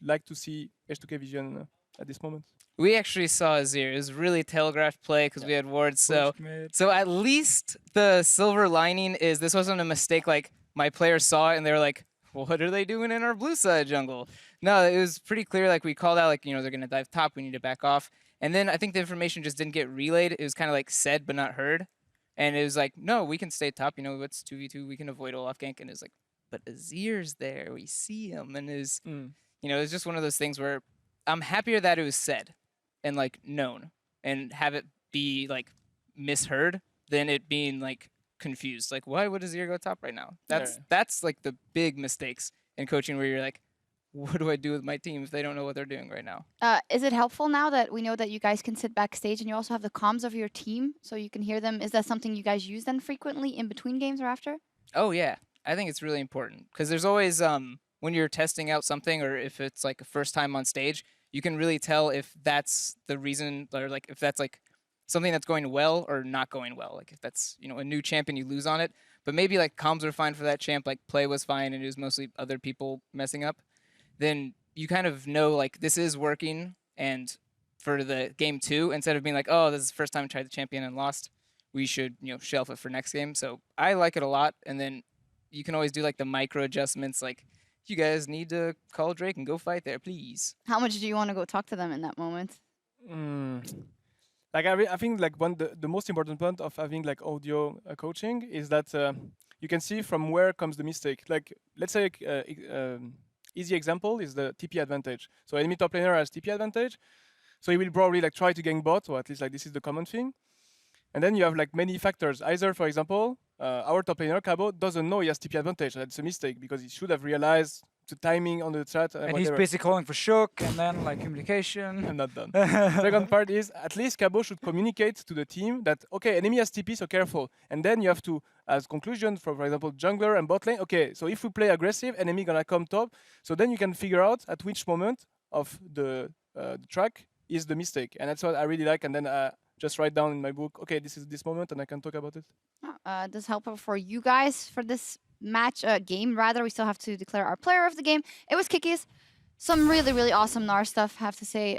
like to see H2K vision at this moment. We actually saw Azir. It was really telegraphed play because we had wards. So at least the silver lining is this wasn't a mistake. Like my players saw it and they were like, "What are they doing in our blue side jungle?" No, it was pretty clear. Like we called out, like they're gonna dive top. We need to back off. And then I think the information just didn't get relayed. It was kind of like said but not heard. And it was like, no, we can stay top. It's 2v2. We can avoid Olaf gank. And it's like, but Azir's there. We see him. And it's just one of those things where I'm happier that it was said and like known and have it be like misheard than it being like confused. Like, why would Azir go top right now? That's like the big mistakes in coaching where you're like, what do I do with my team if they don't know what they're doing right now? Is it helpful now that we know that you guys can sit backstage and you also have the comms of your team so you can hear them? Is that something you guys use then frequently in between games or after? Oh, yeah. I think it's really important because there's always, when you're testing out something or if it's like a first time on stage, you can really tell if that's the reason or like if that's like something that's going well or not going well. Like if that's, a new champion, you lose on it. But maybe like comms were fine for that champ, like play was fine and it was mostly other people messing up. Then you kind of know like this is working, and for the game 2, instead of being like, oh, this is the first time I tried the champion and lost, we should shelf it for next game. So I like it a lot, and then you can always do like the micro adjustments, like you guys need to call Drake and go fight there, please. How much do you want to go talk to them in that moment? Like I think like the most important point of having like audio coaching is that you can see from where comes the mistake. Like let's say easy example is the TP advantage. So enemy top laner has TP advantage, so he will probably like try to gank bot, or at least like this is the common thing. And then you have like many factors. Either, for example, our top laner Cabo doesn't know he has TP advantage. That's a mistake because he should have realized the timing on the chat. And he's basically calling for shook and then like communication. I'm not done. Second part is at least Cabo should communicate to the team that okay, enemy has TP, so careful. And then you have to, as conclusion, for example, jungler and bot lane. Okay, so if we play aggressive, enemy gonna come top. So then you can figure out at which moment of the track is the mistake, and that's what I really like. And then just write down in my book, okay, this is this moment, and I can talk about it. This is helpful for you guys for this match game. Rather, we still have to declare our player of the game. It was Kikis. Some really, really awesome Gnar stuff, have to say,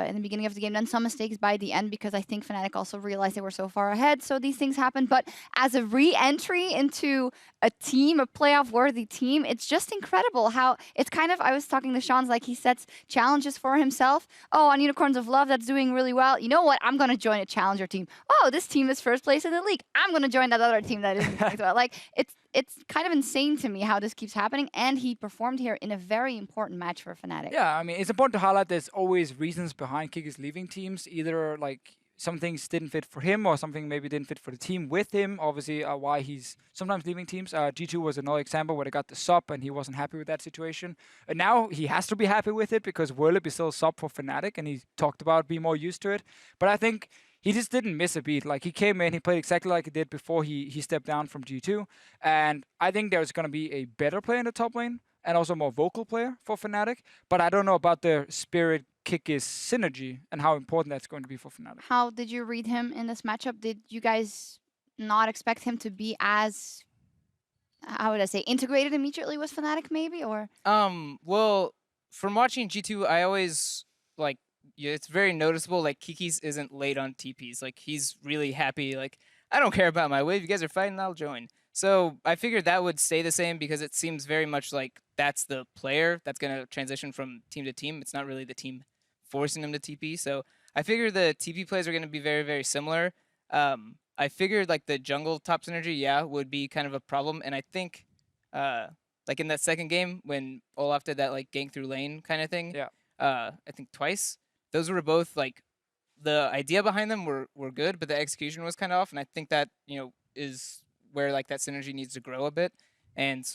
in the beginning of the game. Then some mistakes by the end because I think Fnatic also realized they were so far ahead. So these things happen. But as a re-entry into a team, a playoff-worthy team, it's just incredible how it's kind of, I was talking to Sean's, like he sets challenges for himself. Oh, on Unicorns of Love, that's doing really well. You know what? I'm going to join a challenger team. Oh, this team is first place in the league. I'm going to join that other team that isn't doing well. Like, it's kind of insane to me how this keeps happening, and he performed here in a very important match for Fnatic. Yeah, I mean, it's important to highlight there's always reasons behind Kikis leaving teams. Either like some things didn't fit for him or something maybe didn't fit for the team with him. Obviously, why he's sometimes leaving teams. G2 was another example where they got the sub and he wasn't happy with that situation. And now he has to be happy with it because Werlip is still sub for Fnatic and he talked about being more used to it. But I think he just didn't miss a beat. Like, he came in, he played exactly like he did before he stepped down from G2. And I think there's going to be a better player in the top lane and also a more vocal player for Fnatic. But I don't know about the Spirit Kikis synergy and how important that's going to be for Fnatic. How did you read him in this matchup? Did you guys not expect him to be as, how would I say, integrated immediately with Fnatic maybe, or? Well, from watching G2, I always, like, yeah, it's very noticeable, like, Kikis isn't late on TPs. Like, he's really happy, like, I don't care about my wave, you guys are fighting, I'll join. So I figured that would stay the same because it seems very much like that's the player that's going to transition from team to team. It's not really the team forcing them to TP. So I figured the TP plays are going to be very, very similar. I figured like the jungle top synergy, yeah, would be kind of a problem. And I think like in that second game when Olaf did that like gank through lane kind of thing, I think twice, those were both like the idea behind them were good, but the execution was kind of off. And I think that, you know, is where like that synergy needs to grow a bit. And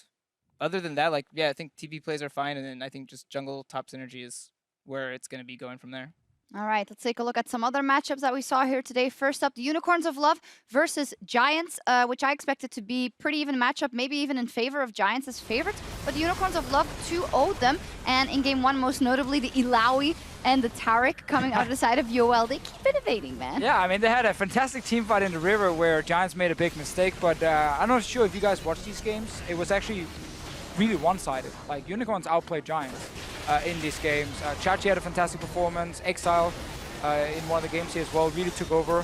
other than that, like, yeah, I think TP plays are fine. And then I think just jungle top synergy is where it's going to be going from there. All right, let's take a look at some other matchups that we saw here today. First up, the Unicorns of Love versus Giants, which I expected to be pretty even matchup, maybe even in favor of Giants as favorites. But the Unicorns of Love 2-0'd them, and in game 1, most notably, the Ilaoi and the Tarek coming out of the side of UOL. They keep innovating, man. Yeah, I mean, they had a fantastic team fight in the river where Giants made a big mistake, but I'm not sure if you guys watched these games. It was actually really one-sided. Like, Unicorns outplayed Giants in these games. Chachi had a fantastic performance. Exile in one of the games here as well really took over.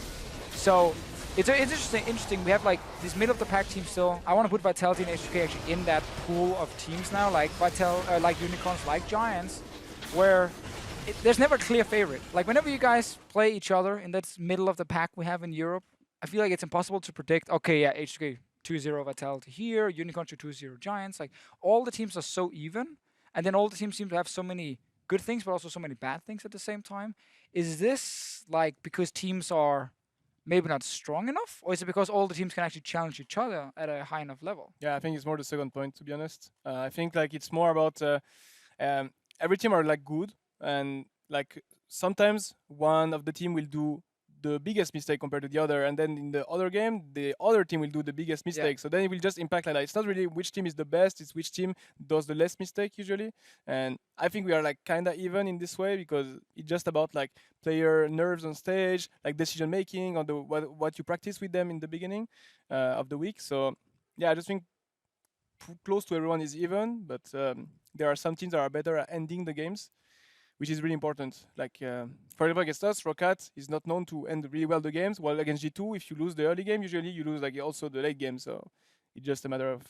So it's interesting. We have like this middle-of-the-pack team still. I want to put Vitality and HK actually in that pool of teams now, like like Unicorns, like Giants, where there's never a clear favorite. Like, whenever you guys play each other in that middle of the pack we have in Europe, I feel like it's impossible to predict, okay, yeah, HK 2-0 Vitality here, Unicorns 2-0 Giants. Like, all the teams are so even, and then all the teams seem to have so many good things, but also so many bad things at the same time. Is this, like, because teams are maybe not strong enough, or is it because all the teams can actually challenge each other at a high enough level? Yeah, I think it's more the second point, to be honest. I think like it's more about every team are like good, and like sometimes one of the team will do the biggest mistake compared to the other, and then in the other game the other team will do the biggest mistake. So then it will just impact like that. It's not really which team is the best, it's which team does the less mistake usually. And I think we are like kind of even in this way, because it's just about like player nerves on stage, like decision making on the what you practice with them in the beginning of the week. So yeah, I just think close to everyone is even, but there are some teams that are better at ending the games, which is really important. Like, for example, against us, Rocket is not known to end really well the games, while against G2, if you lose the early game, usually you lose like also the late game, so it's just a matter of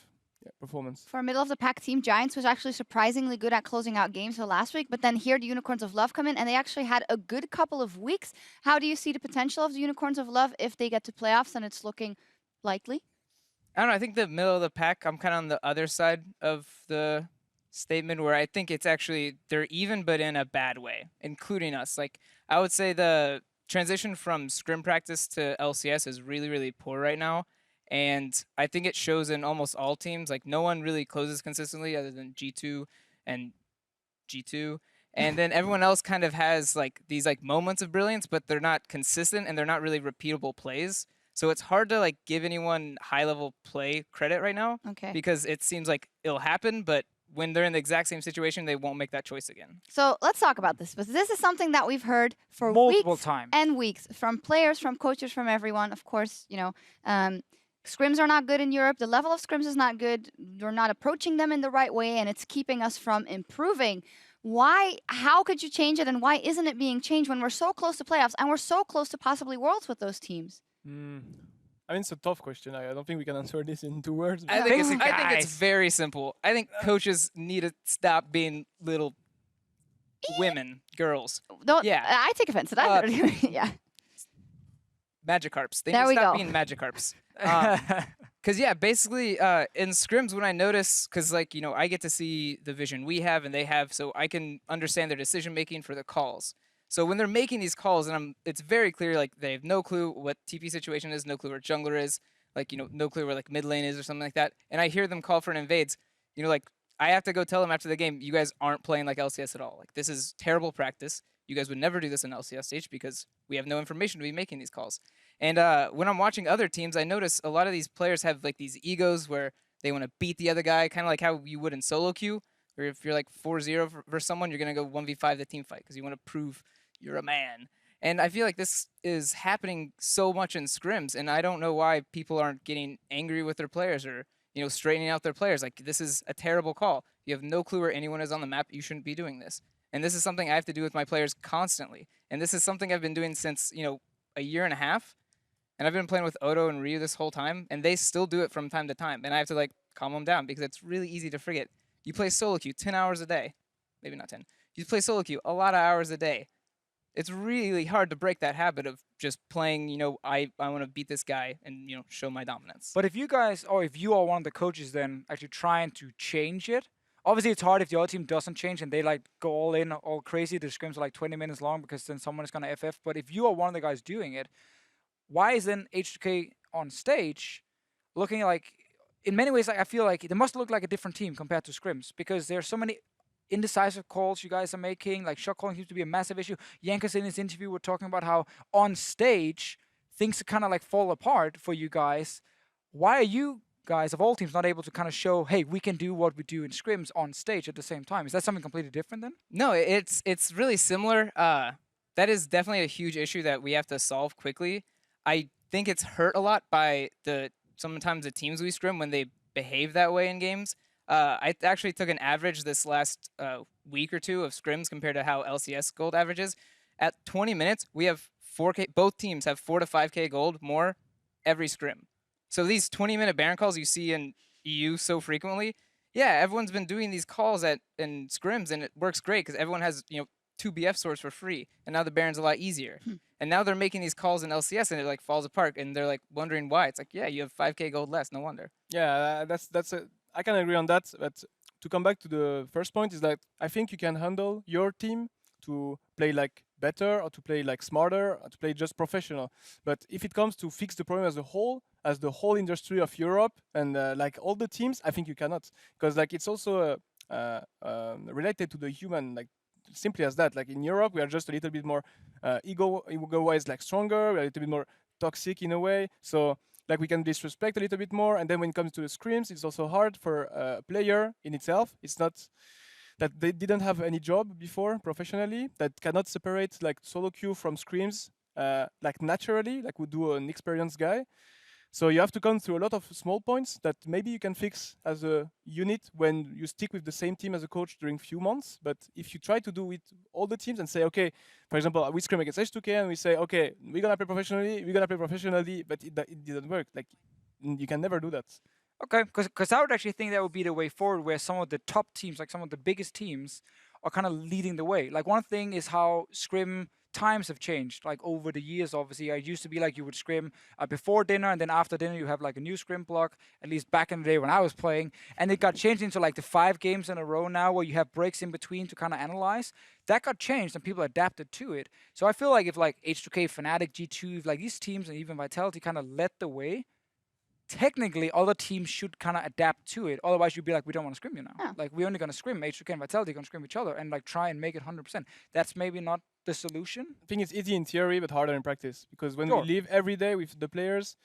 performance. For a middle-of-the-pack team, Giants was actually surprisingly good at closing out games for last week, but then here the Unicorns of Love come in, and they actually had a good couple of weeks. How do you see the potential of the Unicorns of Love if they get to playoffs, and it's looking likely? I don't know, I think the middle of the pack, I'm kind of on the other side of the statement where I think it's actually they're even but in a bad way, including us. Like, I would say the transition from scrim practice to LCS is really, really poor right now, and I think it shows in almost all teams. Like, no one really closes consistently other than G2 and G2, and then everyone else kind of has like these like moments of brilliance, but they're not consistent and they're not really repeatable plays. So it's hard to like give anyone high-level play credit right now, because it seems like it'll happen, but when they're in the exact same situation, they won't make that choice again. So let's talk about this, because this is something that we've heard for multiple weeks times and weeks from players, from coaches, from everyone. Of course, you know, scrims are not good in Europe. The level of scrims is not good. You're not approaching them in the right way, and it's keeping us from improving. Why? How could you change it, and why isn't it being changed when we're so close to playoffs and we're so close to possibly Worlds with those teams? I mean, it's a tough question. I don't think we can answer this in 2 words. I think it's very simple. I think coaches need to stop being little women, girls. I take offense to that. Yeah. Magikarps. They There need we to stop go. being Magikarps. Because, yeah, basically in scrims, when I notice, because, like, you know, I get to see the vision we have and they have, so I can understand their decision-making for the calls. So when they're making these calls, and it's very clear, like, they have no clue what TP situation is, no clue where jungler is, like, you know, no clue where, like, mid lane is or something like that. And I hear them call for an invades, you know, like, I have to go tell them after the game, you guys aren't playing like LCS at all. Like, this is terrible practice. You guys would never do this in LCS stage because we have no information to be making these calls. And when I'm watching other teams, I notice a lot of these players have, like, these egos where they want to beat the other guy, kind of like how you would in solo queue, where if you're, like, 4-0 versus someone, you're going to go 1v5 the team fight because you want to prove you're a man. And I feel like this is happening so much in scrims, and I don't know why people aren't getting angry with their players or, you know, straightening out their players. Like, this is a terrible call. You have no clue where anyone is on the map. You shouldn't be doing this. And this is something I have to do with my players constantly. And this is something I've been doing since, you know, a year and a half. And I've been playing with Odo and Ryu this whole time, and they still do it from time to time. And I have to, like, calm them down because it's really easy to forget. You play solo queue 10 hours a day. Maybe not 10. You play solo queue a lot of hours a day. It's really hard to break that habit of just playing, you know, I want to beat this guy and, you know, show my dominance. But if you guys, or if you are one of the coaches then actually trying to change it, obviously it's hard if the other team doesn't change and they like go all in, all crazy. The scrims are like 20 minutes long because then someone is going to FF. But if you are one of the guys doing it, why is then H2K on stage looking like, in many ways, like, I feel like they must look like a different team compared to scrims because there's so many indecisive calls you guys are making. Like shot calling seems to be a massive issue. Yankas in his interview were talking about how on stage things kind of like fall apart for you guys. Why are you guys of all teams not able to kind of show, hey, we can do what we do in scrims on stage at the same time? Is that something completely different then? No, it's really similar. That is definitely a huge issue that we have to solve quickly. I think it's hurt a lot by sometimes the teams we scrim when they behave that way in games. I actually took an average this last week or two of scrims compared to how LCS gold averages. At 20 minutes, we have 4K. Both teams have 4 to 5K gold more every scrim. So these 20-minute Baron calls you see in EU so frequently, yeah, everyone's been doing these calls in scrims, and it works great because everyone has 2 BF swords for free, and now the Baron's a lot easier. And now they're making these calls in LCS, and it like falls apart, and they're like wondering why. It's like, yeah, you have 5K gold less, no wonder. Yeah, I can agree on that. But to come back to the first point is that I think you can handle your team to play like better or to play like smarter or to play just professional. But if it comes to fix the problem as the whole industry of Europe and like all the teams, I think you cannot, because like it's also related to the human, like simply as that. Like in Europe, we are just a little bit more ego-wise like stronger. We're a little bit more toxic in a way. So like we can disrespect a little bit more. And then when it comes to the scrims, it's also hard for a player in itself. It's not that they didn't have any job before professionally, that cannot separate like solo queue from scrims like naturally, like would do an experienced guy. So you have to come through a lot of small points that maybe you can fix as a unit when you stick with the same team as a coach during few months. But if you try to do it all the teams and say, okay, for example, we scrim against H2K and we say, okay, we're gonna play professionally, but it didn't work. Like you can never do that. Okay, because I would actually think that would be the way forward, where some of the top teams, like some of the biggest teams, are kind of leading the way. Like one thing is how scrim times have changed, like over the years. Obviously, it used to be like you would scrim before dinner, and then after dinner you have like a new scrim block. At least back in the day when I was playing, and it got changed into like the 5 games in a row now, where you have breaks in between to kind of analyze. That got changed, and people adapted to it. So I feel like if like H2K, Fnatic, G2, like these teams, and even Vitality kind of led the way, technically other teams should kind of adapt to it. Otherwise you'd be like, we don't want to scrim you now. Oh. Like we're only going to scrim. H2K and Vitality are going to scrim each other and like try and make it 100%. That's maybe not the solution. I think it's easy in theory but harder in practice, because when Sure. we live every day with the players,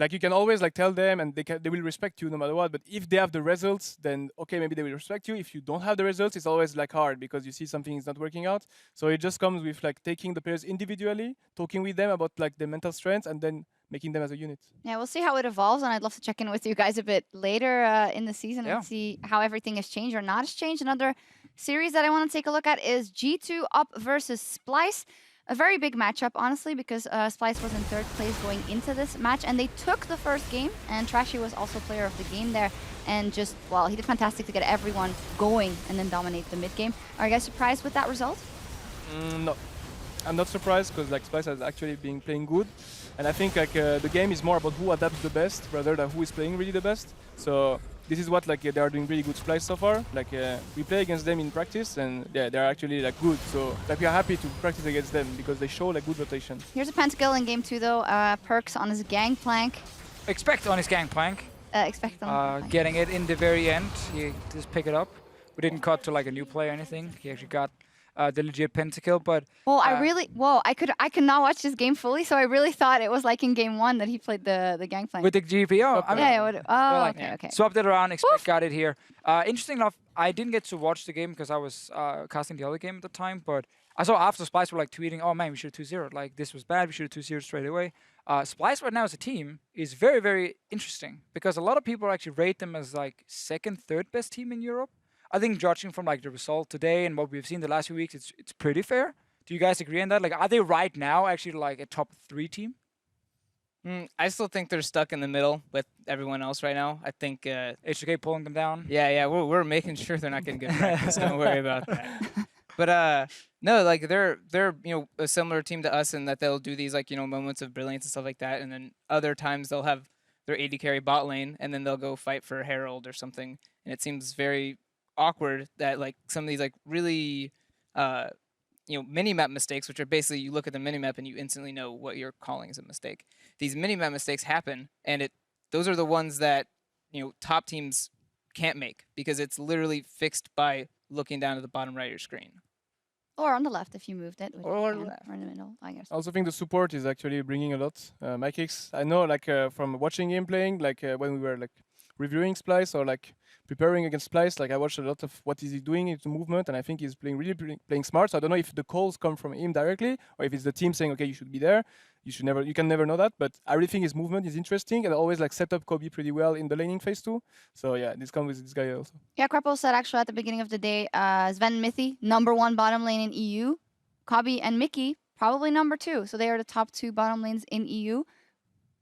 like you can always like tell them and they will respect you no matter what. But if they have the results, then okay, maybe they will respect you. If you don't have the results, it's always like hard because you see something is not working out. So it just comes with like taking the players individually, talking with them about like their mental strengths, and then making them as a unit. Yeah, we'll see how it evolves, and I'd love to check in with you guys a bit later in the season and see how everything has changed or not has changed. Another series that I want to take a look at is G2 up versus Splyce. A very big matchup, honestly, because Splyce was in 3rd place going into this match, and they took the first game, and Trashy was also player of the game there, and just, well, he did fantastic to get everyone going and then dominate the mid game. Are you guys surprised with that result? No, I'm not surprised, because like Splyce has actually been playing good, and I think like the game is more about who adapts the best rather than who is playing really the best. So this is what like they are doing really good Splyce so far. Like we play against them in practice, and yeah, they're actually like good. So like we are happy to practice against them because they show like good rotation. Here's a pentakill in game 2 though. Perks on his gangplank. Expect on his gangplank. Expect on getting it in the very end. He just pick it up. We didn't cut to like a new play or anything. He actually got the legit pentakill, but well, I could not watch this game fully, so I really thought it was like in game 1 that he played the gangplank. with the GPO. I mean, Okay. Swapped it around, expect got it here. Interesting enough, I didn't get to watch the game because I was casting the other game at the time, but I saw after Splyce were like tweeting, oh man, we should have 2-0. Like this was bad, we should have 2-0 straight away. Splyce right now as a team is very, very interesting because a lot of people actually rate them as like 2nd, 3rd best team in Europe. I think judging from like the result today and what we've seen the last few weeks, it's pretty fair. Do you guys agree on that? Like, are they right now actually like a top 3 team? I still think they're stuck in the middle with everyone else right now. I think H2K pulling them down. Yeah, we're making sure they're not getting good practice. Don't worry about that. But no, like they're a similar team to us in that they'll do these like moments of brilliance and stuff like that, and then other times they'll have their AD carry bot lane, and then they'll go fight for Herald or something, and it seems very awkward that like some of these like really mini-map mistakes, which are basically you look at the mini-map and you instantly know what you're calling is a mistake. These mini-map mistakes happen, and those are the ones that top teams can't make because it's literally fixed by looking down at the bottom right of your screen. Or on the left if you moved it. Or Or in the middle, I guess. I also think the support is actually bringing a lot. My kicks, I know, like from watching him playing, like when we were like reviewing Splyce or like preparing against Splyce, like I watched a lot of what is he doing into movement, and I think he's playing playing smart. So I don't know if the calls come from him directly or if it's the team saying, okay, you should be there. You can never know that, but I really think his movement is interesting, and I always like set up Kobe pretty well in the laning phase too. So yeah, this comes with this guy also. Yeah, Krepo said actually at the beginning of the day, Sven Mithi, #1 bottom lane in EU. Kobe and Mickey, probably #2. So they are the top 2 bottom lanes in EU.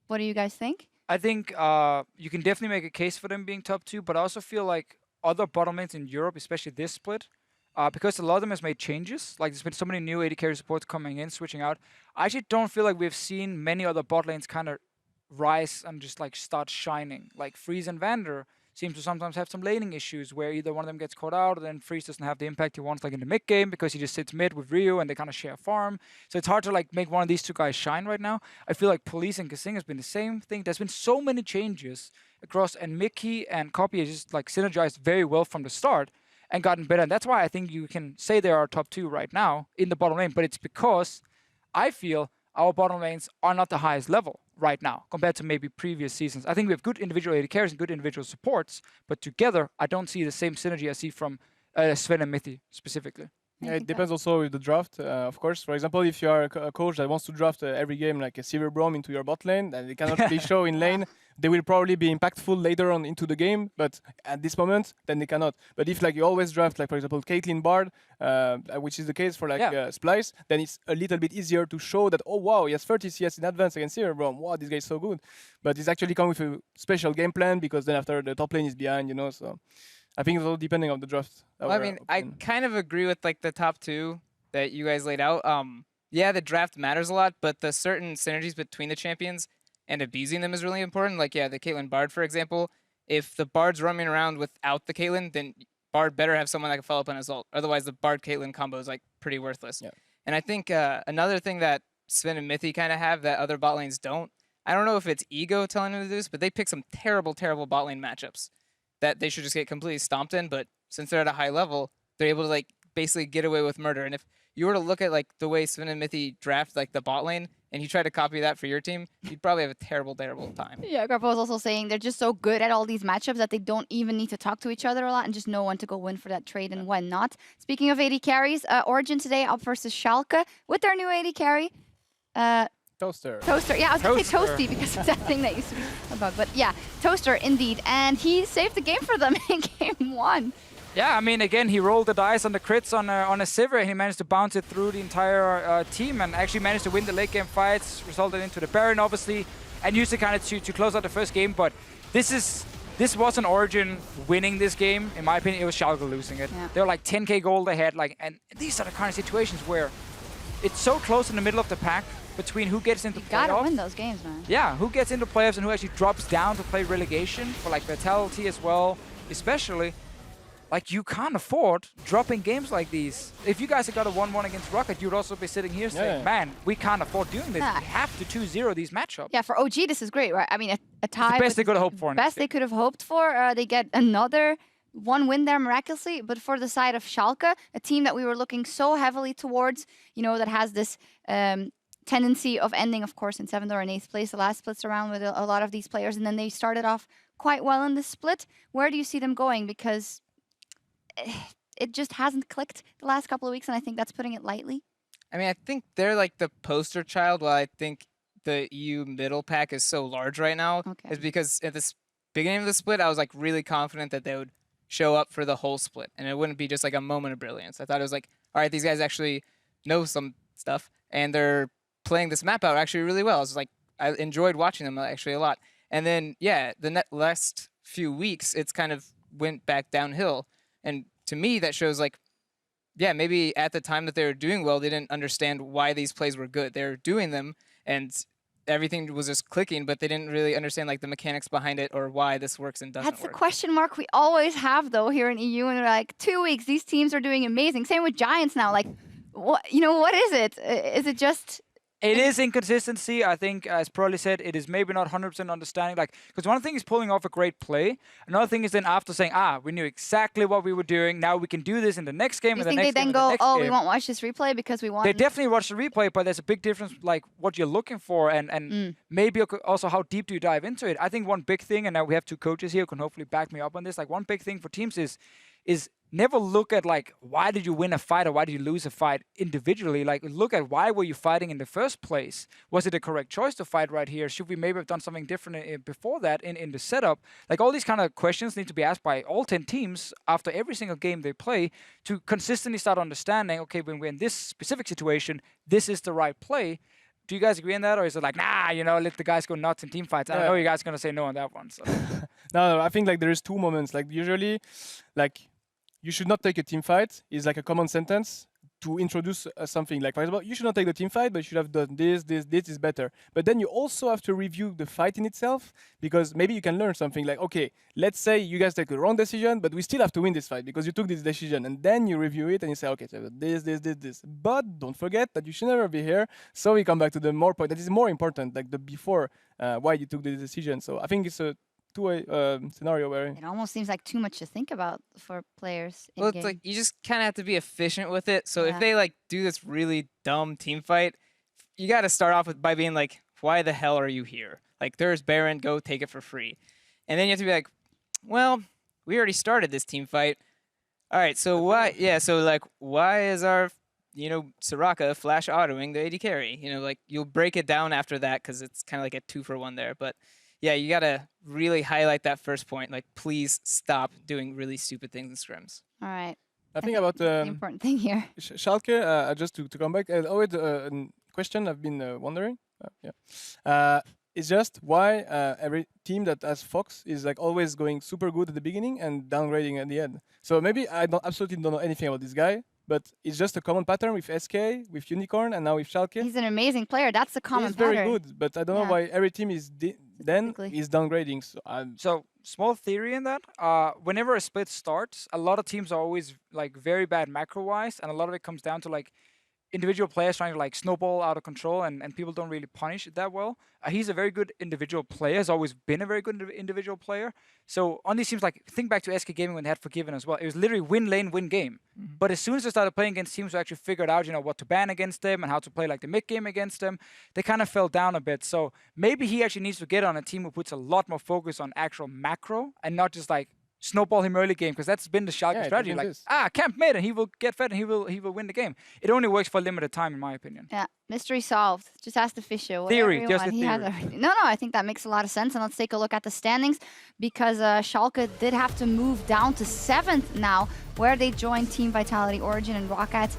What do you guys think? I think you can definitely make a case for them being top 2, but I also feel like other bottom lanes in Europe, especially this split, because a lot of them has made changes. Like there's been so many new AD carry supports coming in, switching out. I actually don't feel like we've seen many other bot lanes kind of rise and just like start shining. Like Freeze and Vander seem to sometimes have some laning issues where either one of them gets caught out, or then Freeze doesn't have the impact he wants like in the mid game because he just sits mid with Ryu and they kind of share farm. So it's hard to like make one of these two guys shine right now. I feel like Police and Kasing has been the same thing. There's been so many changes across, and Mickey and Copy has just like synergized very well from the start and gotten better. And that's why I think you can say they are top 2 right now in the bottom lane, but it's because I feel our bottom lanes are not the highest level right now compared to maybe previous seasons. I think we have good individual AD carries and good individual supports, but together I don't see the same synergy I see from Sven and Mithi specifically. Yeah, it depends also with the draft, of course. For example, if you are a coach that wants to draft every game like a Silver Brom into your bot lane, and they cannot really show in lane, they will probably be impactful later on into the game, but at this moment, then they cannot. But if like you always draft, like for example, Caitlyn Bard, which is the case for like Splyce, then it's a little bit easier to show that, oh wow, he has 30 CS in advance against Silver Brom. Wow, this guy is so good. But it's actually come with a special game plan because then after the top lane is behind, you know, so... I think it's all depending on the draft. Well, I mean, I kind of agree with like the top 2 that you guys laid out. Yeah, the draft matters a lot, but the certain synergies between the champions and abusing them is really important. Like, yeah, the Caitlyn Bard, for example. If the Bard's roaming around without the Caitlyn, then Bard better have someone that can follow up on his ult. Otherwise, the Bard-Caitlyn combo is like pretty worthless. Yeah. And I think another thing that Sven and Mithi kind of have that other bot lanes don't, I don't know if it's ego telling them to do this, but they pick some terrible, terrible bot lane matchups that they should just get completely stomped in, but since they're at a high level, they're able to like basically get away with murder. And if you were to look at like the way Sven and Mithi draft like the bot lane, and you try to copy that for your team, you'd probably have a terrible, terrible time. Yeah, Garpo was also saying they're just so good at all these matchups that they don't even need to talk to each other a lot and just know when to go win for that trade and when not. Speaking of AD carries, Origen today up versus Schalke with their new AD carry. Toaster. Toaster. Yeah, I was going to say Toasty because it's that thing that used to be a bug. But yeah, Toaster indeed. And he saved the game for them in game 1. Yeah, I mean, again, he rolled the dice on the crits on a Sivir, and he managed to bounce it through the entire team and actually managed to win the late game fights, resulted into the Baron, obviously, and used it kind of to close out the first game. But this wasn't Origen winning this game. In my opinion, it was Schalke losing it. Yeah. They were like 10k gold ahead, and these are the kind of situations where it's so close in the middle of the pack between who gets into playoffs. You gotta win those games, man. Yeah, who gets into playoffs and who actually drops down to play relegation for like Vitality as well, especially. Like, you can't afford dropping games like these. If you guys had got a 1-1 against Rocket, you'd also be sitting here saying, man, we can't afford doing this. We have to 2-0 these matchups. Yeah, for OG, this is great, right? I mean, a tie. It's the best they could have hoped for. Best they could have hoped for. They get another 1 win there miraculously. But for the side of Schalke, a team that we were looking so heavily towards, you know, that has this tendency of ending, of course, in 7th or in 8th place. The last splits around with a lot of these players. And then they started off quite well in this split. Where do you see them going? Because it just hasn't clicked the last couple of weeks, and I think that's putting it lightly. I mean, I think they're like the poster child. While I think the EU middle pack is so large right now, is because at this beginning of the split, I was like really confident that they would show up for the whole split, and it wouldn't be just like a moment of brilliance. I thought it was like, all right, these guys actually know some stuff, and they're playing this map out actually really well. I enjoyed watching them actually a lot. And then, yeah, the last few weeks, it's kind of went back downhill. And to me, that shows like, yeah, maybe at the time that they were doing well, they didn't understand why these plays were good. They were doing them, and everything was just clicking, but they didn't really understand like the mechanics behind it or why this works and doesn't work. That's the question mark we always have, though, here in EU. And we're like, 2 weeks, these teams are doing amazing. Same with Giants now. Like, what is it? Is it just It is inconsistency. I think, as Pearly said, it is maybe not 100% understanding. Like, because one thing is pulling off a great play. Another thing is then after saying, we knew exactly what we were doing. Now we can do this in the next game. You think they then go, we won't watch this replay because we want... They definitely watch the replay, but there's a big difference, like what you're looking for, and maybe also how deep do you dive into it. I think one big thing, and now we have two coaches here who can hopefully back me up on this. Like, one big thing for teams is never look at like why did you win a fight or why did you lose a fight individually. Like, look at why were you fighting in the first place. Was it a correct choice to fight right here? Should we maybe have done something different before that in the setup? Like, all these kind of questions need to be asked by all 10 teams after every single game they play to consistently start understanding, okay, when we're in this specific situation, this is the right play. Do you guys agree on that, or is it like, nah, let the guys go nuts in team fights? I know you guys are gonna say no on that one. So. No, I think like there is two moments. Like usually, like you should not take a team fight is like a common sentence to introduce something. Like, for example, you should not take the team fight, but you should have done this is better. But then you also have to review the fight in itself, because maybe you can learn something like, okay, let's say you guys take the wrong decision, but we still have to win this fight because you took this decision. And then you review it and you say, okay, so this. But don't forget that you should never be here. So we come back to the more point that is more important, like the before, why you took the decision. So I think it's a two-way scenario where it almost seems like too much to think about for players. Well, it's like you just kind of have to be efficient with it. So if they like do this really dumb team fight, you got to start off by being like, why the hell are you here? Like, there's Baron, go take it for free. And then you have to be like, well, we already started this team fight. All right, so why? Yeah, so like, why is our Soraka flash autoing the AD carry? Like, you'll break it down after that because it's kind of like a 2-for-1 there, but. Yeah, you got to really highlight that first point. Like, please stop doing really stupid things in scrims. All right. I think about the important thing here. Schalke, just to come back, always a question I've been wondering. It's just why every team that has Fox is like always going super good at the beginning and downgrading at the end. So maybe I absolutely don't know anything about this guy, but it's just a common pattern with SK, with Unicorn, and now with Schalke. He's an amazing player. That's the common pattern. He's very good, but I don't know why every team is downgrading. So small theory in that. Whenever a split starts, a lot of teams are always like very bad macro-wise, and a lot of it comes down to like individual players trying to like snowball out of control, and people don't really punish it that well. He's a very good individual player, has always been a very good individual player. So on these teams, like think back to SK Gaming when they had Forgiven as well. It was literally win lane, win game. But as soon as they started playing against teams who actually figured out, what to ban against them and how to play like the mid game against them, they kind of fell down a bit. So maybe he actually needs to get on a team who puts a lot more focus on actual macro and not just like snowball him early game, because that's been the Schalke strategy. Like, camp mid and he will get fed and he will win the game. It only works for a limited time, in my opinion. Yeah, mystery solved. Just ask the Fisher. Theory, just a theory. No, I think that makes a lot of sense. And let's take a look at the standings, because Schalke did have to move down to 7th now, where they joined Team Vitality, Origen, and Rocket.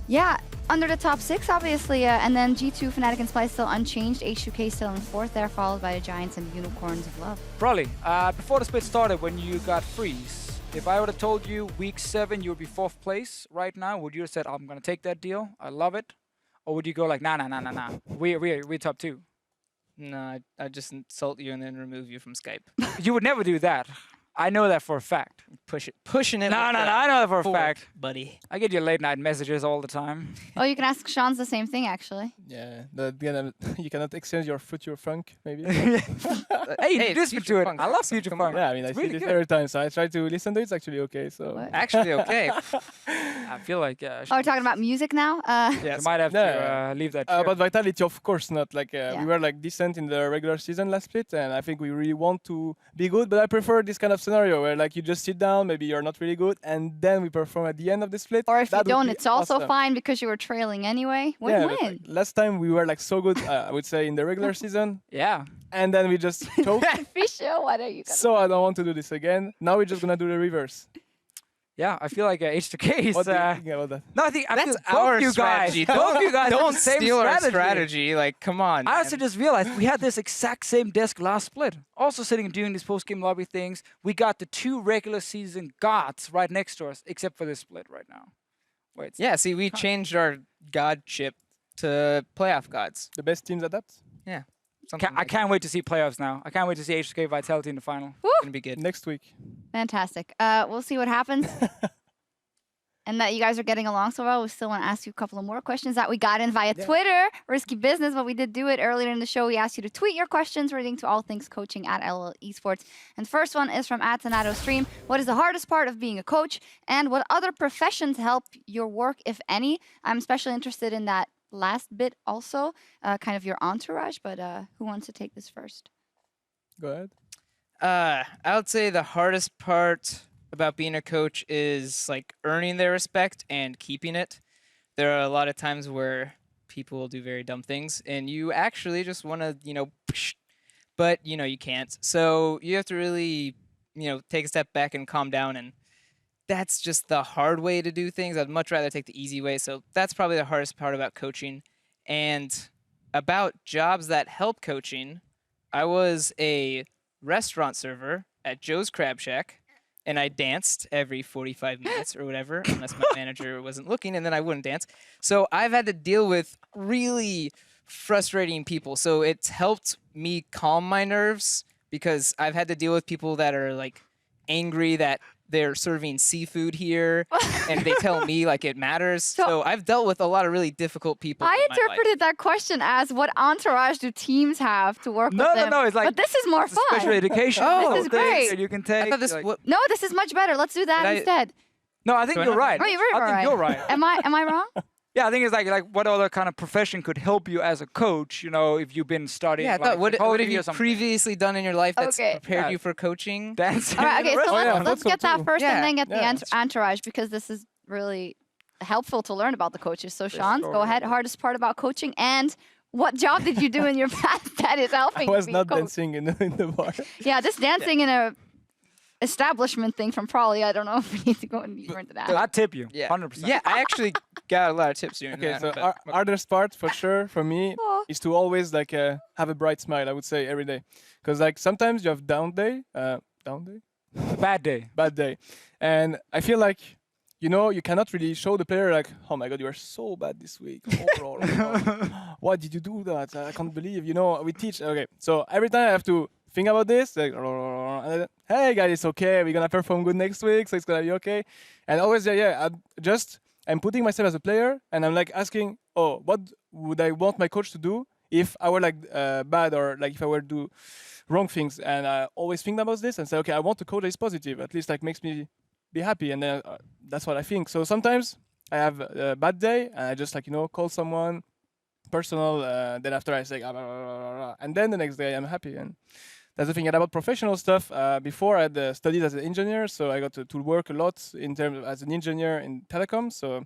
Yeah, under the top 6, obviously. And then G2, Fnatic, and Splyce still unchanged. H2K still in 4th there, followed by the Giants and Unicorns of Love. Probably. Before the split started, when you got freeze, if I would have told you week 7 you would be 4th place right now, would you have said, I'm going to take that deal, I love it? Or would you go like, nah, we're top 2? No, I'd just insult you and then remove you from Skype. You would never do that. I know that for a fact. Pushing it. No, I know that for a fact, buddy. I get your late night messages all the time. Oh, you can ask Sean's the same thing, actually. Yeah, you cannot exchange your future funk, maybe. Hey, listen to it. I love future funk. Yeah, I mean, I see this every time, so I try to listen to it. It's actually okay. So actually okay. I feel like oh, we're talking about music now. Yeah, you might have to leave that. But Vitality, of course not. Like we were like decent in the regular season last split, and I think we really want to be good. But I prefer this kind of scenario where like you just sit down, maybe you're not really good, and then we perform at the end of the split. Or if you don't, it's also fine because you were trailing anyway. Win-win. Like, last time we were like so good, I would say in the regular season. Yeah. And then we just choked. Fisher, what are you gonna So I don't want to do this again. Now we're just gonna do the reverse. Yeah, I feel like H2K is. What do you think about that? No, I think that's our strategy. Both of you guys don't have the same steal our strategy. Like, come on. I also just realized we had this exact same desk last split. Also sitting and doing these post-game lobby things. We got the 2 regular season gods right next to us, except for this split right now. Wait. Yeah, see, we changed our god chip to playoff gods. The best teams adapt. Yeah. I can't wait to see playoffs now. I can't wait to see H2K Vitality in the final. Woo! It's gonna be good. Next week. Fantastic. We'll see what happens. and that you guys are getting along so well. We still want to ask you a couple of more questions that we got in via Twitter, Risky Business, but we did do it earlier in the show. We asked you to tweet your questions relating to all things coaching at LL Esports. And the first one is from @TanadoStream. What is the hardest part of being a coach, and what other professions help your work, if any? I'm especially interested in that last bit also, kind of your entourage, but who wants to take this first? Go ahead. I would say the hardest part about being a coach is like earning their respect and keeping it. There are a lot of times where people will do very dumb things and you actually just want to, but you can't. So you have to really, take a step back and calm down, and that's just the hard way to do things. I'd much rather take the easy way. So that's probably the hardest part about coaching. And about jobs that help coaching, I was a restaurant server at Joe's Crab Shack. And I danced every 45 minutes or whatever, unless my manager wasn't looking, and then I wouldn't dance. So I've had to deal with really frustrating people. So it's helped me calm my nerves because I've had to deal with people that are like angry that they're serving seafood here, and they tell me like it matters. So I've dealt with a lot of really difficult people. I interpreted that question as what entourage do teams have to work with them? No, it's like but this is more fun. special education. This is great. You can take. No, this is much better. Let's do that instead. No, I think you're right. Oh, you're I think you're right. Am I wrong? Yeah, I think it's like what other kind of profession could help you as a coach, if you've been studying. Yeah, I thought, what have you or something. previously done in your life that's prepared you for coaching? Dancing. All right, okay, so let's get that first and then get Yeah. the entourage, because this is really helpful to learn about the coaches. So Sean, go ahead. Hardest part about coaching, and what job did you do in your past that is helping I was you be not coach? dancing in the bar. Yeah, this dancing in a establishment thing from Probably, I don't know if we need to go deeper into that. I tip you, Yeah. 100%. Yeah, I actually got a lot of tips doing Okay, that. so but- hardest part for sure for me is to always have a bright smile. I would say every day, because sometimes you have down day, bad day, and I feel like you cannot really show the player like, oh my god, you are so bad this week. Or, why did you do that? I can't believe. We teach. Okay, so every time I have to think about this, like, hey guys, it's okay. We're gonna perform good next week, so it's gonna be okay. And always, I'm putting myself as a player, and I'm like asking, oh, what would I want my coach to do if I were bad, or if I were to do wrong things? And I always think about this and say, okay, I want a coach that is positive. At least makes me be happy, and then that's what I think. So sometimes I have a bad day, and I just call someone personal. Then after I say, and then the next day I'm happy. And that's the thing. And about professional stuff, before I had studied as an engineer, so I got to work a lot in terms of as an engineer in telecom. So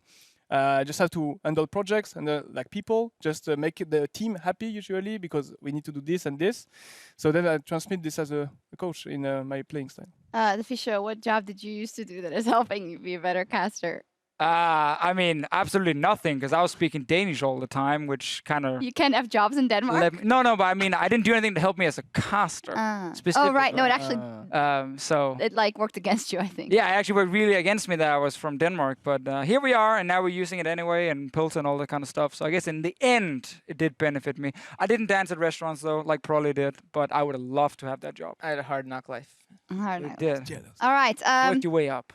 I just have to handle projects and people, just make the team happy usually, because we need to do this and this. So then I transmit this as a coach in my playing style. The Fisher, what job did you used to do that is helping you be a better caster? I mean, absolutely nothing, because I was speaking Danish all the time, which kind of... You can't have jobs in Denmark? No, but I mean, I didn't do anything to help me as a caster. Specifically. Oh, right. No, it actually... So... It worked against you, I think. Yeah, it actually worked really against me that I was from Denmark, but here we are, and now we're using it anyway, and Pilsen and all that kind of stuff. So I guess in the end, it did benefit me. I didn't dance at restaurants, though, like Probably did, but I would have loved to have that job. I had a hard knock life. All right. Worked your way up.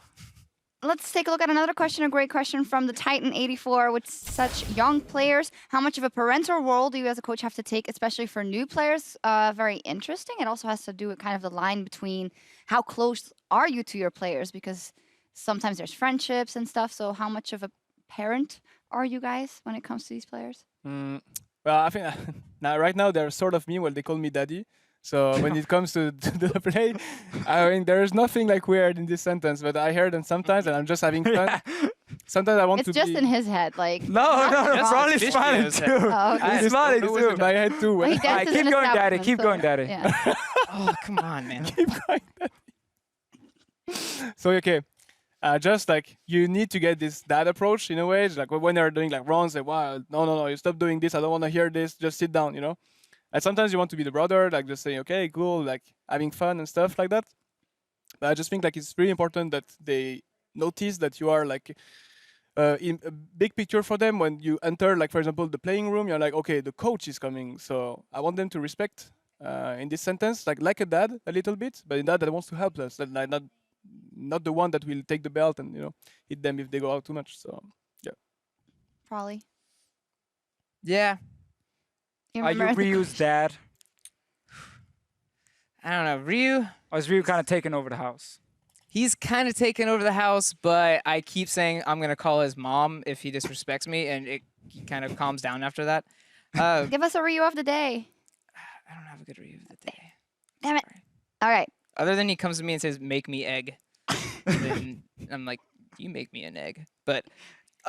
Let's take a look at another question, a great question from the Titan84. With such young players, how much of a parental role do you as a coach have to take, especially for new players? Very interesting. It also has to do with kind of the line between how close are you to your players, because sometimes there's friendships and stuff. So how much of a parent are you guys when it comes to these players? Well, I think right now they're sort of me. Well, they call me daddy. So when it comes to the play, I mean, there is nothing weird in this sentence, but I hear them sometimes, and I'm just having fun. Sometimes I want to It's just be... in his head, No, Probably's smiling too. Oh, okay. He's smiling too. In my head too. Well, he Alright, dances keep in going, Daddy. establishments, Keep so- going, Daddy. Yeah. Oh, come on, man. Keep going, daddy. So, okay. Just you need to get this dad approach in a way. It's when they're doing runs, wow, no, you stop doing this. I don't want to hear this. Just sit down, And sometimes you want to be the brother, just saying, okay, cool, having fun and stuff like that. But I just think it's really important that they notice that you are in a big picture for them. When you enter, for example, the playing room, you're okay, the coach is coming. So I want them to respect in this sentence, like a dad a little bit, but a dad that wants to help us, not not the one that will take the belt and hit them if they go out too much. So yeah. Probably. Yeah. Are you Ryu's dad? I don't know. Ryu? Or is Ryu kind of taking over the house? He's kind of taking over the house, but I keep saying I'm going to call his mom if he disrespects me, and he kind of calms down after that. Give us a Ryu of the day. I don't have a good Ryu of the day. Damn it. All right. Other than he comes to me and says, make me egg. Then I'm like, you make me an egg. But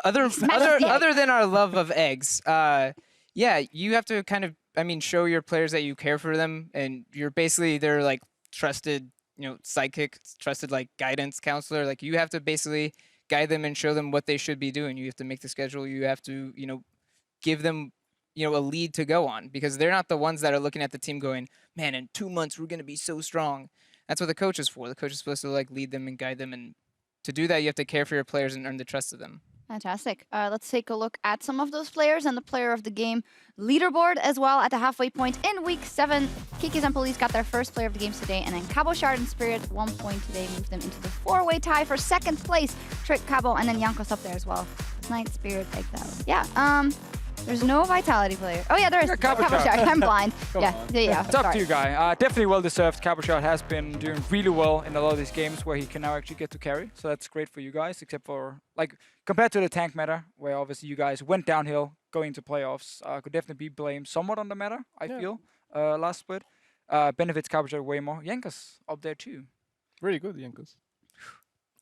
other than our love of eggs, yeah, you have to kind of, show your players that you care for them, and you're basically their like trusted, sidekick, trusted like guidance counselor. Like you have to basically guide them and show them what they should be doing. You have to make the schedule. You have to, give them, a lead to go on, because they're not the ones that are looking at the team going, man, in 2 months we're going to be so strong. That's what the coach is for. The coach is supposed to like lead them and guide them, and to do that you have to care for your players and earn the trust of them. Fantastic. Let's take a look at some of those players and the player of the game leaderboard as well. At the halfway point in Week 7, Kikis and Police got their first player of the games today, and then Cabo Shard and Spirit, 1 point today, moved them into the 4-way tie for second place. Trick, Cabo, and then Jankos up there as well. Knight, Spirit, Exile. Yeah, there's no Vitality player. Oh yeah, there is. Cabo Shard. I'm blind. Yeah. It's up Sorry. to you, guy. Definitely well deserved. Cabo Shard has been doing really well in a lot of these games where he can now actually get to carry. So that's great for you guys, except for like compared to the tank meta, where obviously you guys went downhill going into playoffs. Could definitely be blamed somewhat on the meta, I feel, last split. Benefits Cabo Shard way more. Jankos up there too. Really good, Jankos.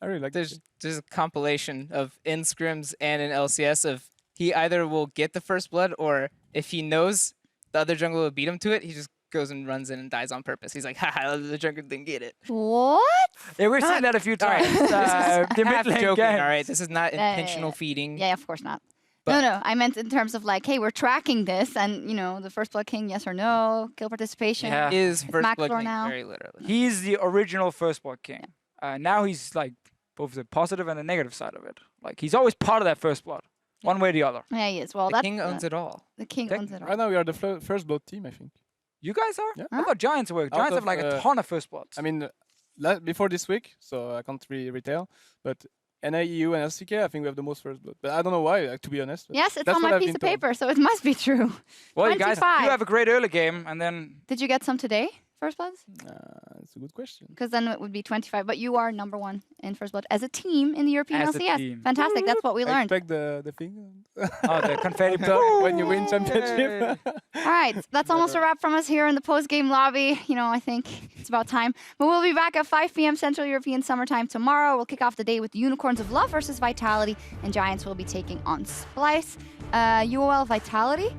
I really like There's a compilation of in scrims and in LCS of he either will get the first blood, or if he knows the other jungler will beat him to it, he just goes and runs in and dies on purpose. He's like, haha, the jungler didn't get it. What? Yeah, we've seen that a few times. This is half mid-lane joking, games. all right? This is not intentional feeding. Yeah, of course not. No, I meant in terms of like, hey, we're tracking this, and the First Blood King, yes or no, kill participation. Yeah. Is It's First max Blood floor King, now. very literally. He's the original First Blood King. Now he's like both the positive and the negative side of it. Like he's always part of that First Blood, one way or the other. Yeah, he is. Well, The king owns it all. The king owns it all. Right now we are the first blood team, I think. You guys are? Yeah. How about Giants work? Out Giants have of, like a ton of First Bloods. I mean, before this week, so I can't really retell, but NA, EU, and LCK, I think we have the most first blood. But I don't know why, to be honest. Yes, it's that's on what my I've piece been of told. paper, so it must be true. Well, you guys 25. you have a great early game, and then... Did you get some today, First Bloods? That's a good question. Because then it would be 25. But you are #1 in First Blood as a team in the European As a LCS. team. Fantastic. That's what we I learned. expect the thing. Oh, the confetti when you win championship. All right, that's almost a wrap from us here in the post-game lobby. I think it's about time. But we'll be back at 5 p.m. Central European Summertime tomorrow. We'll kick off the day with Unicorns of Love versus Vitality, and Giants will be taking on Splyce. UOL Vitality.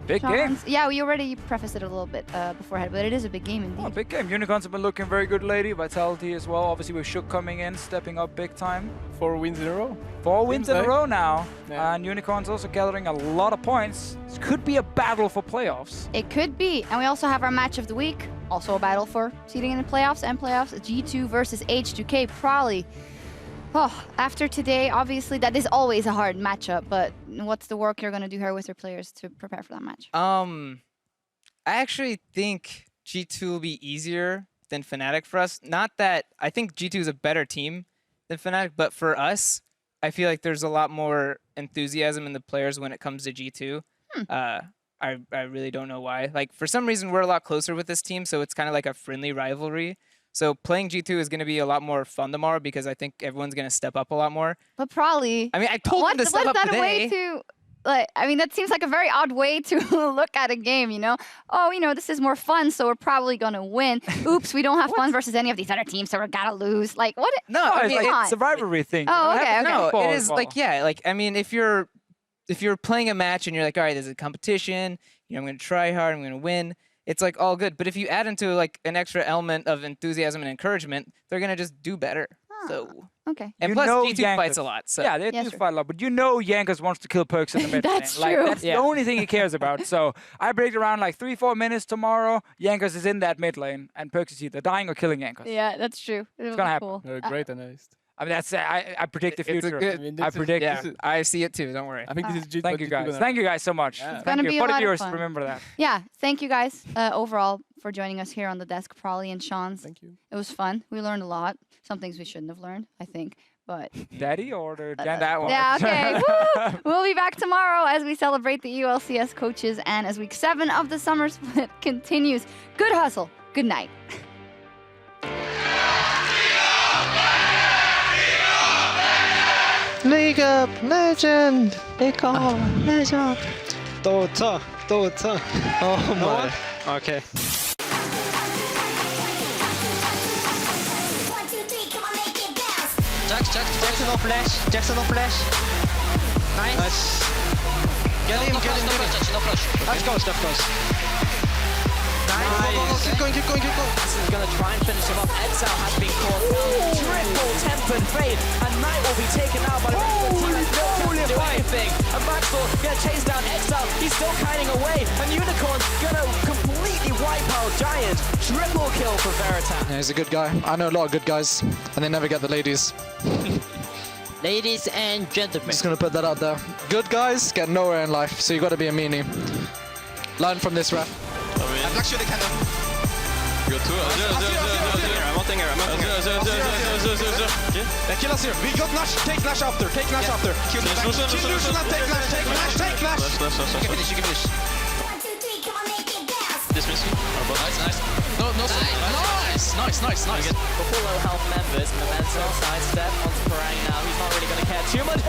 Big game. Yeah, we already prefaced it a little bit beforehand, but it is a big game indeed. Oh, big game. Unicorns have been looking very good lately. Vitality as well. Obviously, with Shook coming in, stepping up big time. 4 wins in a row. 4 wins in a like. row now. Yeah. And Unicorns also gathering a lot of points. This could be a battle for playoffs. It could be. And we also have our match of the week. Also a battle for seeding in the playoffs and playoffs. G2 versus H2K. Probably. Oh, after today, obviously, that is always a hard matchup. But what's the work you're going to do here with your players to prepare for that match? I actually think G2 will be easier than Fnatic for us. Not that I think G2 is a better team than Fnatic, but for us, I feel like there's a lot more enthusiasm in the players when it comes to G2. I really don't know why. Like, for some reason, we're a lot closer with this team, so it's kind of like a friendly rivalry. So playing G2 is going to be a lot more fun tomorrow because I think everyone's going to step up a lot more. But probably. I mean, I told them to step up today. Way to, like, I mean, that seems like a very odd way to look at a game, Oh, this is more fun, so we're probably going to win. Oops, we don't have fun versus any of these other teams, so we're going to lose. Like, what? No, I mean, it's a rivalry thing. Oh, okay. No, it is like, yeah, like, I mean, if you're playing a match and you're like, all right, there's a competition, I'm going to try hard, I'm going to win. It's like all good. But if you add into like an extra element of enthusiasm and encouragement, they're going to just do better. So okay. And plus G2 fights a lot. So yeah, they do fight a lot. But Jankos wants to kill Perks in the mid lane. That's true. That's the only thing he cares about. So I break around like 3-4 minutes tomorrow. Jankos is in that mid lane, and Perks is either dying or killing Jankos. Yeah, that's true. It's gonna happen. Cool. They're great analyst. I mean, that's I predict the It's a future. good- I predict. Yeah, I see it too. Don't worry. I think this is G2. Thank you guys. Thank you guys so much. It's Thank gonna you. be For a the lot of viewers, fun. remember that. Yeah, thank you guys overall for joining us here on the desk, Prolly and Sean's. Thank you. It was fun. We learned a lot. Some things we shouldn't have learned, I think. But Daddy or that one? yeah, okay. Woo! We'll be back tomorrow as we celebrate the EULCS coaches and as week 7 of the summer split continues. Good hustle. Good night. League Up Legend! FLICKR Legend! Dota! Oh my. Okay. Jackson on flash. Nice. Get him. Let's go, Steph goes. Nice. Keep going. This is going to try and finish him off. Exile has been caught down. Triple tempered fade. And Knight will be taken out by the rest of the team. No chance to do anything. And Maxwell going to chase down Exile. He's still kiting away. And Unicorn's going to completely wipe out Giant. Triple kill for Veritas. Yeah, he's a good guy. I know a lot of good guys, and they never get the ladies. Ladies and gentlemen. Just gonna put that out there. Good guys get nowhere in life, so you gotta be a meanie. Learn from this ref. Black shield cannon. Go to I'm wanting her. Kill us here. We got Nash. Take Nash after. Kill Lucian and take Nash. You can finish. Dismiss you. Nice. Nice. Before low health members, Memento sidestep onto Parang now. He's not really going to care too much.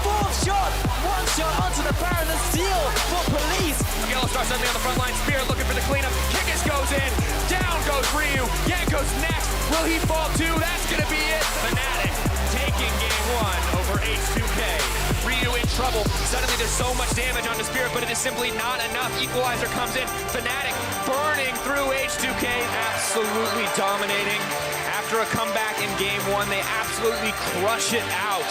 Fourth shot! One shot onto the Baron, the steal for Police. Yellow Star suddenly on the front line. Spirit looking for the cleanup. Kickus goes in. Down goes Ryu. Yanko's next. Will he fall too? That's going to be it. Fnatic taking game 1 over H2K. Ryu in trouble. Suddenly there's so much damage on the Spirit, but it is simply not enough. Equalizer comes in. Fnatic burning through H2K. Absolutely dominating. After a comeback in game 1, they absolutely crush it out.